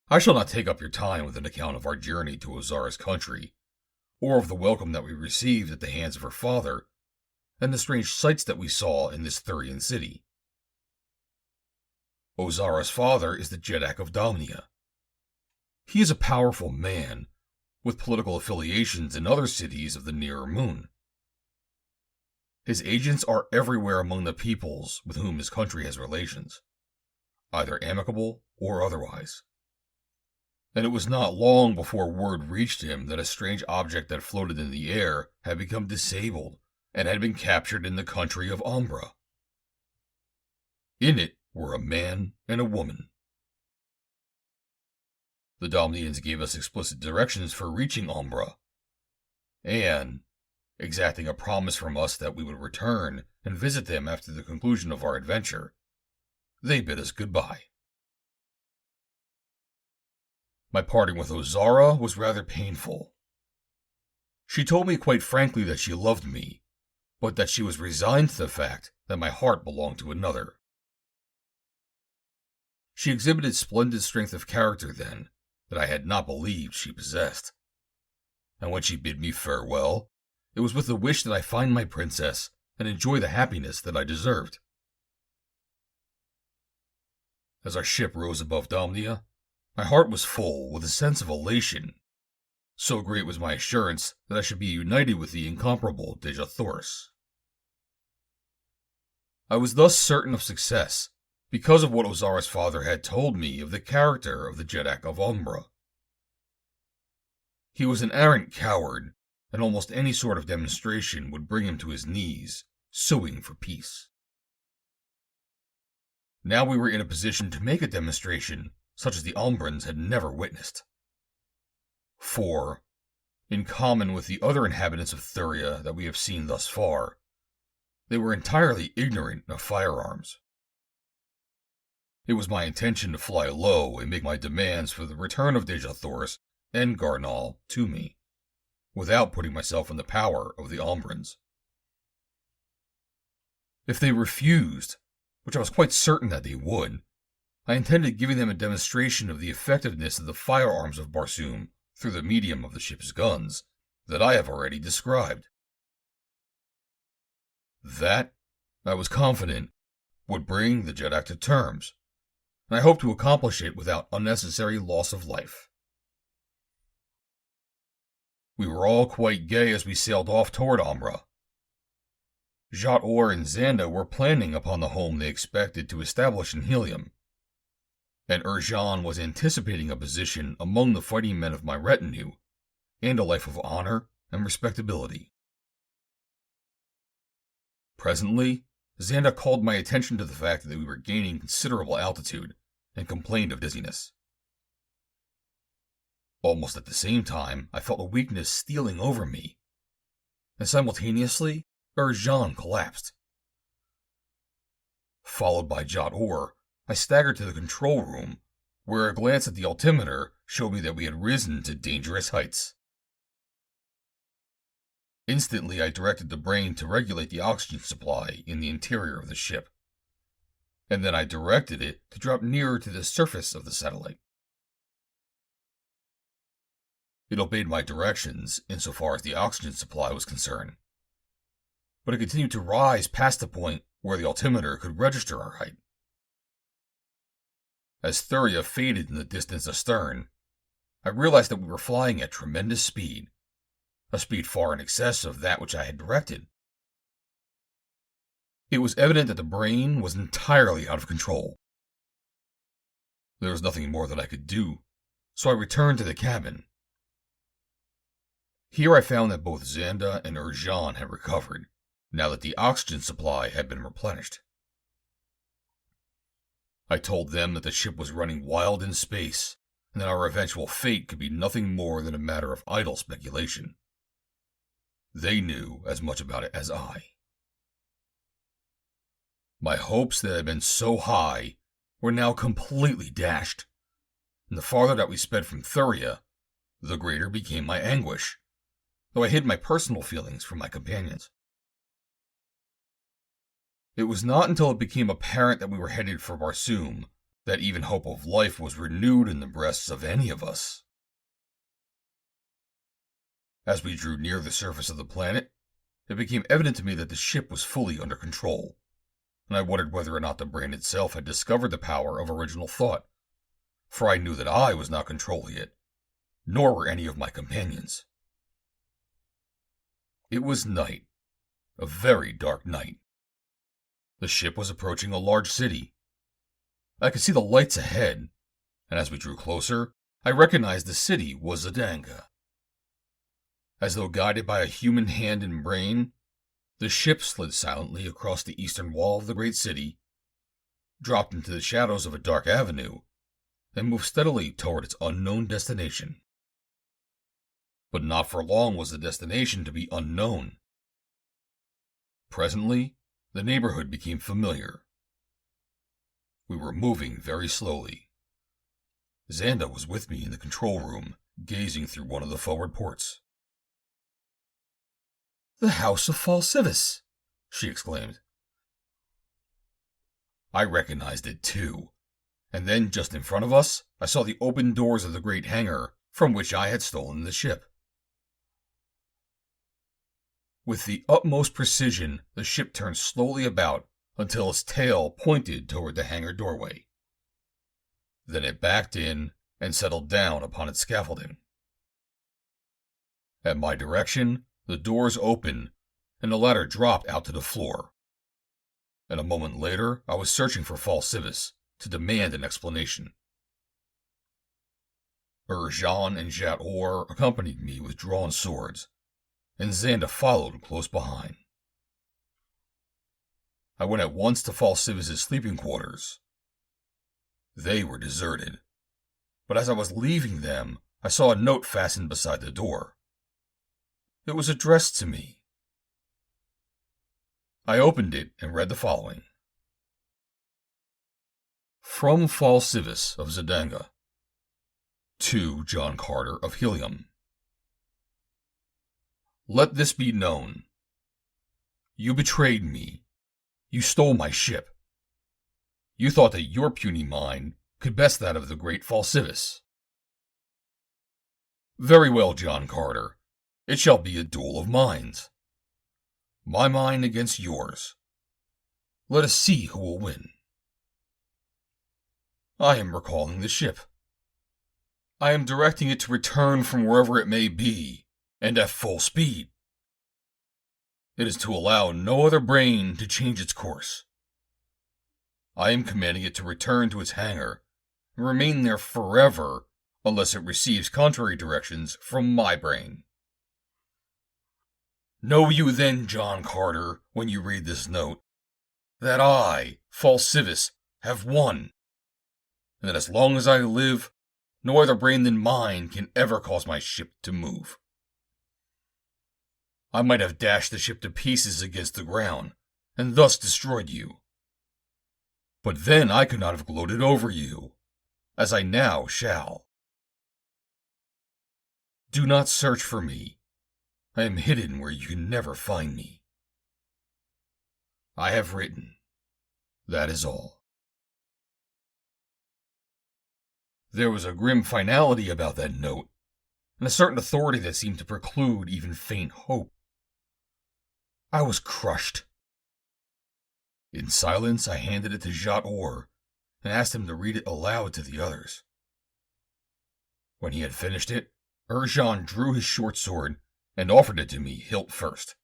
I shall not take up your time with an account of our journey to Ozara's country, or of the welcome that we received at the hands of her father, and the strange sights that we saw in this Thurian city. Ozara's father is the Jeddak of Domnia. He is a powerful man, with political affiliations in other cities of the Nearer Moon. His agents are everywhere among the peoples with whom his country has relations, either amicable or otherwise. And it was not long before word reached him that a strange object that floated in the air had become disabled and had been captured in the country of Umbra. In it were a man and a woman. The Domnians gave us explicit directions for reaching Umbra, and, exacting a promise from us that we would return and visit them after the conclusion of our adventure, they bid us goodbye. My parting with Ozara was rather painful. She told me quite frankly that she loved me, but that she was resigned to the fact that my heart belonged to another. She exhibited splendid strength of character then that I had not believed she possessed. And when she bid me farewell, it was with the wish that I find my princess and enjoy the happiness that I deserved. As our ship rose above Domnia, my heart was full with a sense of elation. So great was my assurance that I should be united with the incomparable Dejathoris. I was thus certain of success, because of what Ozara's father had told me of the character of the Jeddak of Umbra. He was an arrant coward, and almost any sort of demonstration would bring him to his knees, suing for peace. Now we were in a position to make a demonstration such as the Umbrans had never witnessed. For, in common with the other inhabitants of Thuria that we have seen thus far, they were entirely ignorant of firearms. It was my intention to fly low and make my demands for the return of Dejathoris and Gar Nal to me, without putting myself in the power of the Umbrans. If they refused, which I was quite certain that they would, I intended giving them a demonstration of the effectiveness of the firearms of Barsoom through the medium of the ship's guns that I have already described. That, I was confident, would bring the Jeddak to terms, and I hoped to accomplish it without unnecessary loss of life. We were all quite gay as we sailed off toward Umbra. Jat Or and Xanda were planning upon the home they expected to establish in Helium, and Urjan was anticipating a position among the fighting men of my retinue, and a life of honor and respectability. Presently, Xanda called my attention to the fact that we were gaining considerable altitude, and complained of dizziness. Almost at the same time, I felt a weakness stealing over me, and simultaneously, Urjan collapsed. Followed by Jat Or, I staggered to the control room, where a glance at the altimeter showed me that we had risen to dangerous heights. Instantly, I directed the brain to regulate the oxygen supply in the interior of the ship, and then I directed it to drop nearer to the surface of the satellite. It obeyed my directions insofar as the oxygen supply was concerned, but it continued to rise past the point where the altimeter could register our height. As Thuria faded in the distance astern, I realized that we were flying at tremendous speed, a speed far in excess of that which I had directed. It was evident that the brain was entirely out of control. There was nothing more that I could do, so I returned to the cabin. Here I found that both Xanda and Jean had recovered, now that the oxygen supply had been replenished. I told them that the ship was running wild in space, and that our eventual fate could be nothing more than a matter of idle speculation. They knew as much about it as I. My hopes that had been so high were now completely dashed, and the farther that we sped from Thuria, the greater became my anguish, though I hid my personal feelings from my companions. It was not until it became apparent that we were headed for Barsoom that even hope of life was renewed in the breasts of any of us. As we drew near the surface of the planet, it became evident to me that the ship was fully under control, and I wondered whether or not the brain itself had discovered the power of original thought, for I knew that I was not controlling it, nor were any of my companions. It was night, a very dark night. The ship was approaching a large city. I could see the lights ahead, and as we drew closer, I recognized the city was Zidanga. As though guided by a human hand and brain, the ship slid silently across the eastern wall of the great city, dropped into the shadows of a dark avenue, and moved steadily toward its unknown destination. But not for long was the destination to be unknown. Presently, the neighborhood became familiar. We were moving very slowly. Xanda was with me in the control room, gazing through one of the forward ports. "The House of Fal Sivas!" she exclaimed. I recognized it too, and then just in front of us, I saw the open doors of the great hangar from which I had stolen the ship. With the utmost precision, the ship turned slowly about until its tail pointed toward the hangar doorway. Then it backed in and settled down upon its scaffolding. At my direction, the doors opened, and the ladder dropped out to the floor. And a moment later, I was searching for Fal Sivas to demand an explanation. Jean and Jat Or accompanied me with drawn swords, and Xanda followed close behind. I went at once to Fal Sivas' sleeping quarters. They were deserted, but as I was leaving them, I saw a note fastened beside the door. It was addressed to me. I opened it and read the following. From Fal Sivas of Zidanga, to JOHN CARTER of Helium. Let this be known. You betrayed me. You stole my ship. You thought that your puny mind could best that of the great Fal Sivas. Very well, John Carter. It shall be a duel of minds. My mind against yours. Let us see who will win. I am recalling the ship. I am directing it to return from wherever it may be, and at full speed. It is to allow no other brain to change its course. I am commanding it to return to its hangar and remain there forever unless it receives contrary directions from my brain. Know you then, John Carter, when you read this note, that I, Fal Sivas, have won, and that as long as I live, no other brain than mine can ever cause my ship to move. I might have dashed the ship to pieces against the ground, and thus destroyed you. But then I could not have gloated over you, as I now shall. Do not search for me. I am hidden where you can never find me. I have written. That is all. There was a grim finality about that note, and a certain authority that seemed to preclude even faint hope. I was crushed. In silence, I handed it to Jat Or and asked him to read it aloud to the others. When he had finished it, Jean drew his short sword and offered it to me hilt first.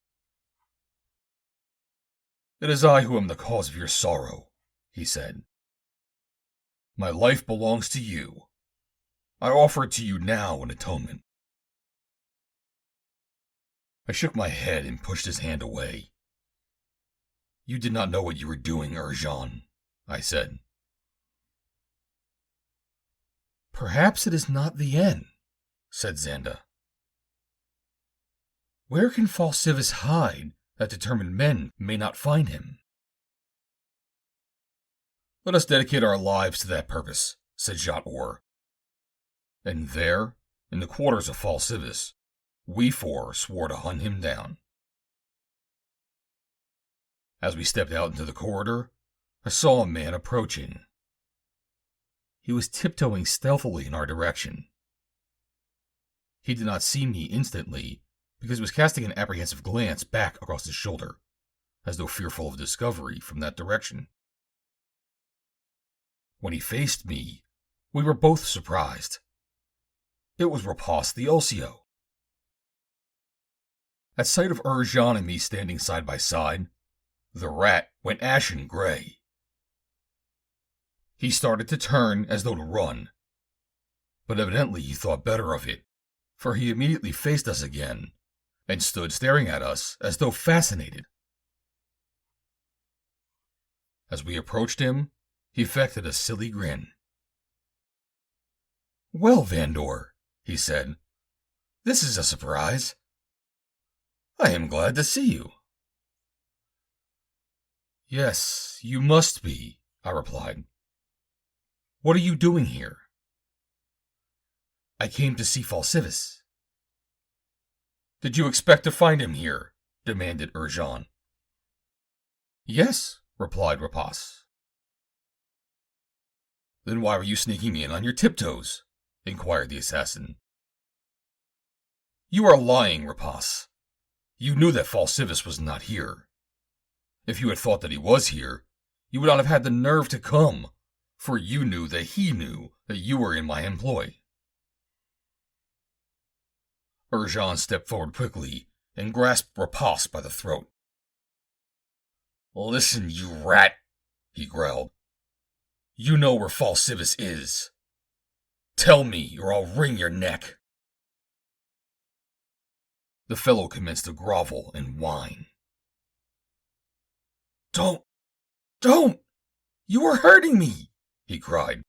"It is I who am the cause of your sorrow," he said. "My life belongs to you. I offer it to you now in atonement." I shook my head and pushed his hand away. "You did not know what you were doing, Urjan," I said. "Perhaps it is not the end," said Xanda. "Where can Fal Sivas hide that determined men may not find him?" "Let us dedicate our lives to that purpose," said Jat Or. And there, in the quarters of Fal Sivas, we four swore to hunt him down. As we stepped out into the corridor, I saw a man approaching. He was tiptoeing stealthily in our direction. He did not see me instantly because he was casting an apprehensive glance back across his shoulder, as though fearful of discovery from that direction. When he faced me, we were both surprised. It was Rapas the Ulsio. At sight of Urjan and me standing side by side, the rat went ashen gray. He started to turn as though to run, but evidently he thought better of it, for he immediately faced us again and stood staring at us as though fascinated. As we approached him, he affected a silly grin. "Well, Vandor," he said, "this is a surprise. I am glad to see you." "Yes, you must be," I replied. "What are you doing here?" "I came to see Fal Sivas." "Did you expect to find him here?" demanded Urjan. "Yes," replied Rapas. "Then why were you sneaking in on your tiptoes?" inquired the assassin. "You are lying, Rapas. You knew that Fal Sivas was not here. If you had thought that he was here, you would not have had the nerve to come, for you knew that he knew that you were in my employ." Urjan stepped forward quickly and grasped Rapas by the throat. "Listen, you rat," he growled. "You know where Fal Sivas is. Tell me, or I'll wring your neck." The fellow commenced to grovel and whine. Don't! You are hurting me!" he cried.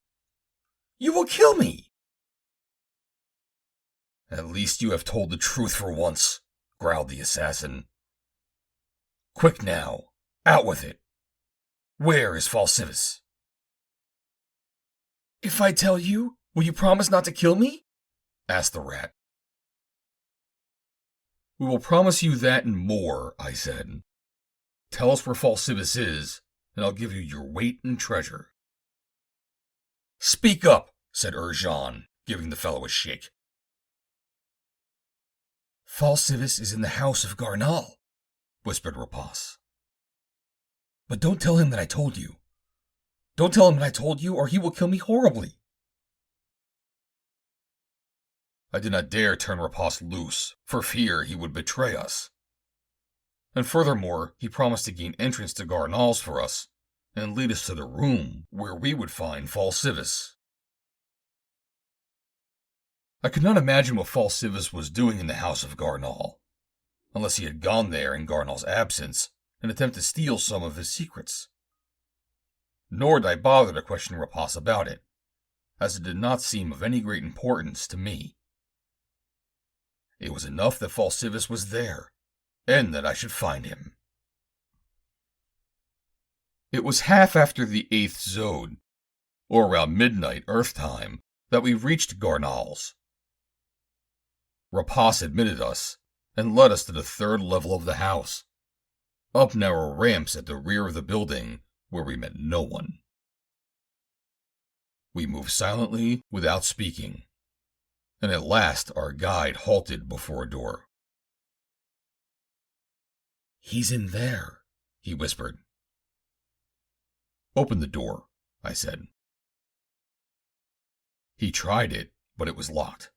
"You will kill me!" "At least you have told the truth for once," growled the assassin. "Quick now, out with it. Where is Fal Sivas?" "If I tell you, will you promise not to kill me?" asked the rat. "We will promise you that and more," I said. "Tell us where Fal Sivas is, and I'll give you your weight in treasure." "Speak up," said Urjan, giving the fellow a shake. "Fal Sivas is in the House of Gar Nal," whispered Rapas. "But don't tell him that I told you. Don't tell him that I told you, or he will kill me horribly." I did not dare turn Rapas loose, for fear he would betray us. And furthermore, he promised to gain entrance to Gar Nal's for us, and lead us to the room where we would find Fal Sivas. I could not imagine what Fal Sivas was doing in the House of Gar Nal, unless he had gone there in Gar Nal's absence and attempted to steal some of his secrets. Nor did I bother to question Rapas about it, as it did not seem of any great importance to me. It was enough that Fal Sivas was there, and that I should find him. It was half after the 8th Zode, or around midnight Earth time, that we reached Gar Nal's. Rapas admitted us and led us to the 3rd level of the house, up narrow ramps at the rear of the building where we met no one. We moved silently without speaking, and at last our guide halted before a door. "He's in there," he whispered. "Open the door," I said. He tried it, but it was locked.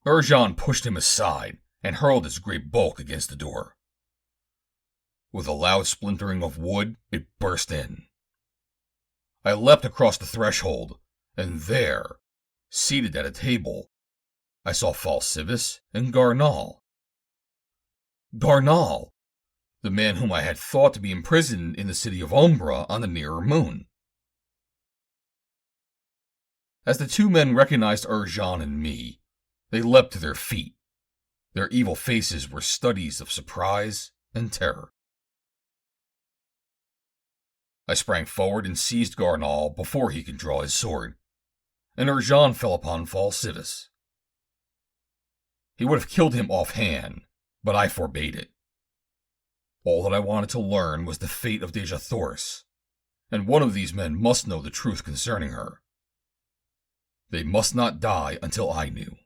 Urjan pushed him aside and hurled its great bulk against the door. With a loud splintering of wood, it burst in. I leapt across the threshold, and there, seated at a table, I saw Fal Sivas and Gar Nal. Gar Nal, the man whom I had thought to be imprisoned in the city of Umbra on the nearer moon. As the two men recognized Urjan and me, they leapt to their feet. Their evil faces were studies of surprise and terror. I sprang forward and seized Gar Nal before he could draw his sword, and Urjan fell upon Fal Sivas. He would have killed him offhand, but I forbade it. All that I wanted to learn was the fate of Jat Or, and one of these men must know the truth concerning her. They must not die until I knew.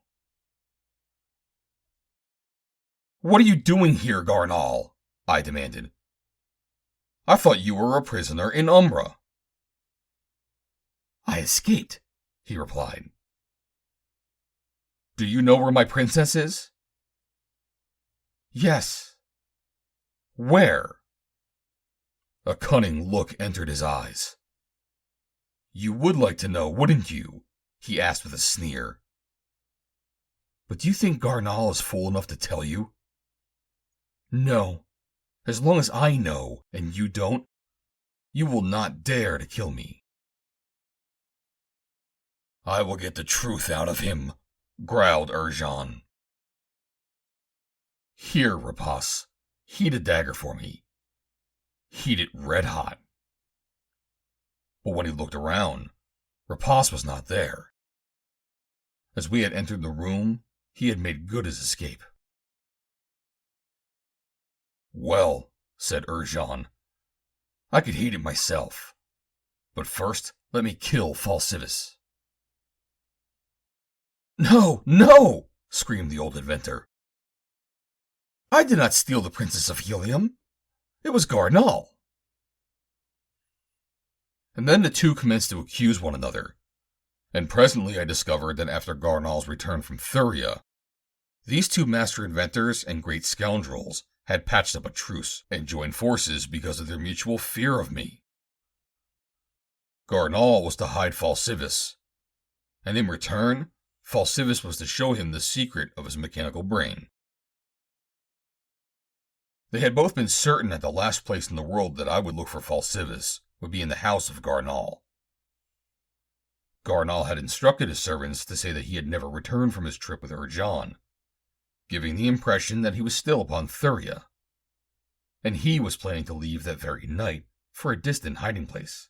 "What are you doing here, Gar Nal?" I demanded. "I thought you were a prisoner in Umbra." "I escaped," he replied. "Do you know where my princess is?" "Yes." "Where?" A cunning look entered his eyes. "You would like to know, wouldn't you?" he asked with a sneer. "But do you think Gar Nal is fool enough to tell you?" "No. As long as I know, and you don't, you will not dare to kill me." "I will get the truth out of him," growled Urjan. "Here, Rapas, heat a dagger for me. Heat it red hot." But when he looked around, Rapas was not there. As we had entered the room, he had made good his escape. "Well," said Urjan, "I could heat it myself. But first, let me kill Fal Sivas." "No, no!" screamed the old inventor. "I did not steal the Princess of Helium. It was Gar Nal." And then the two commenced to accuse one another, and presently I discovered that after Gar Nal's return from Thuria, these two master inventors and great scoundrels had patched up a truce and joined forces because of their mutual fear of me. Gar Nal was to hide Fal Sivas, and in return, Fal Sivas was to show him the secret of his mechanical brain. They had both been certain at the last place in the world that I would look for Fal Sivas would be in the House of Gar Nal. Gar Nal had instructed his servants to say that he had never returned from his trip with Urjan, giving the impression that he was still upon Thuria, and he was planning to leave that very night for a distant hiding place.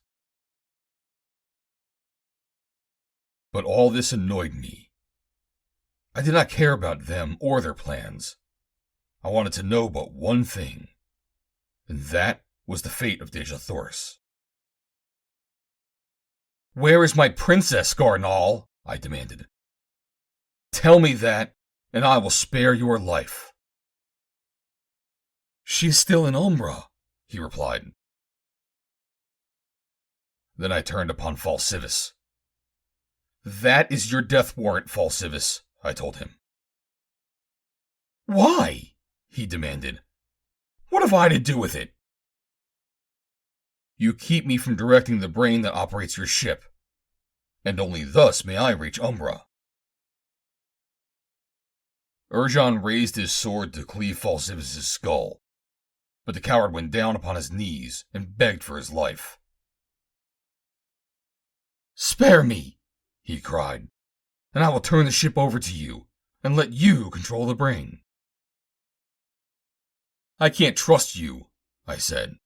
But all this annoyed me. I did not care about them or their plans. I wanted to know but one thing, and that was the fate of Jat Or. "Where is my princess, Gar Nal?" I demanded. "Tell me that, and I will spare your life." "She is still in Umbra," he replied. Then I turned upon Fal Sivas. "That is your death warrant, Fal Sivas," I told him. "Why?" he demanded. "What have I to do with it?" "You keep me from directing the brain that operates your ship, and only thus may I reach Umbra." Urjan raised his sword to cleave Fal Sivas' skull, but the coward went down upon his knees and begged for his life. "Spare me," he cried, "and I will turn the ship over to you, and let you control the brain." "I can't trust you," I said.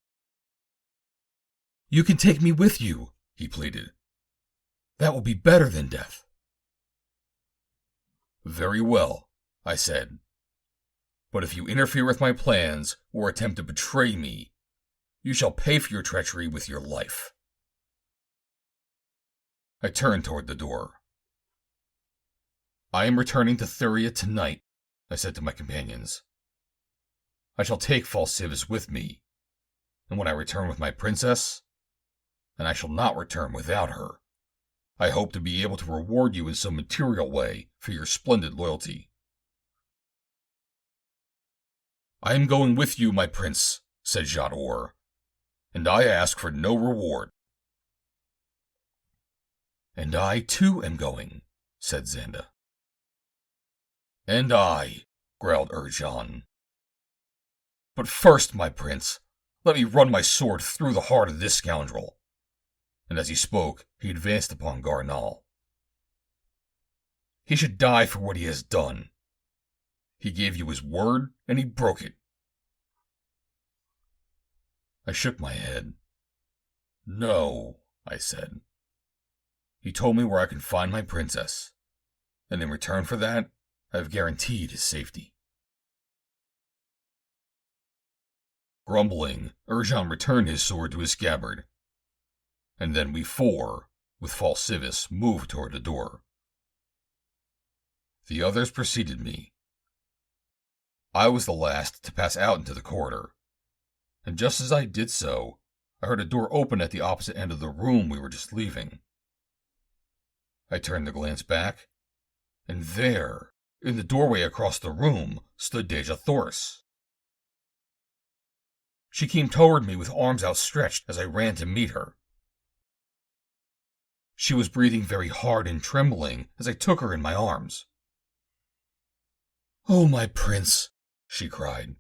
"You can take me with you," he pleaded. "That will be better than death." "Very well," I said. "But if you interfere with my plans or attempt to betray me, you shall pay for your treachery with your life." I turned toward the door. "I am returning to Thuria tonight," I said to my companions. "I shall take Fal Sivas with me, and when I return with my princess, and I shall not return without her, I hope to be able to reward you in some material way for your splendid loyalty." I am going with you, my prince, said Jat Or, and I ask for no reward. And I, too, am going, said Xanda. And I, growled Urjan. But first, my prince, let me run my sword through the heart of this scoundrel. And as he spoke, he advanced upon Gar Nal. He should die for what he has done. He gave you his word, and he broke it. I shook my head. No, I said. He told me where I can find my princess, and in return for that, I have guaranteed his safety. Grumbling, Urjan returned his sword to his scabbard, and then we four, with Fal Sivas, moved toward the door. The others preceded me. I was the last to pass out into the corridor, and just as I did so, I heard a door open at the opposite end of the room we were just leaving. I turned to glance back, and there, in the doorway across the room, stood Deja Thoris. She came toward me with arms outstretched as I ran to meet her. She was breathing very hard and trembling as I took her in my arms. "Oh, my prince," she cried.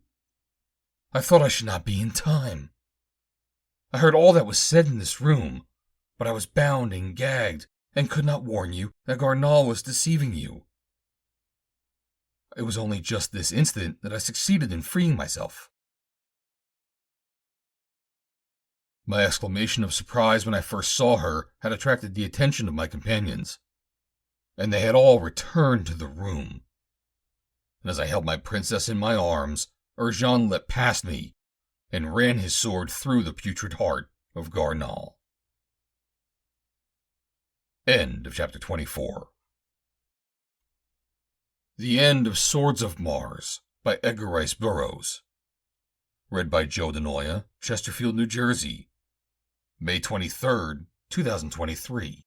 "I thought I should not be in time. I heard all that was said in this room, but I was bound and gagged and could not warn you that Gar Nal was deceiving you. It was only just this instant that I succeeded in freeing myself." My exclamation of surprise when I first saw her had attracted the attention of my companions, and they had all returned to the room. And as I held my princess in my arms, Urjan leapt past me and ran his sword through the putrid heart of Gar Nal. End of chapter 24. The End of Swords of Mars by Edgar Rice Burroughs. Read by Joe DeNoia, Chesterfield, New Jersey. May 23rd, 2023.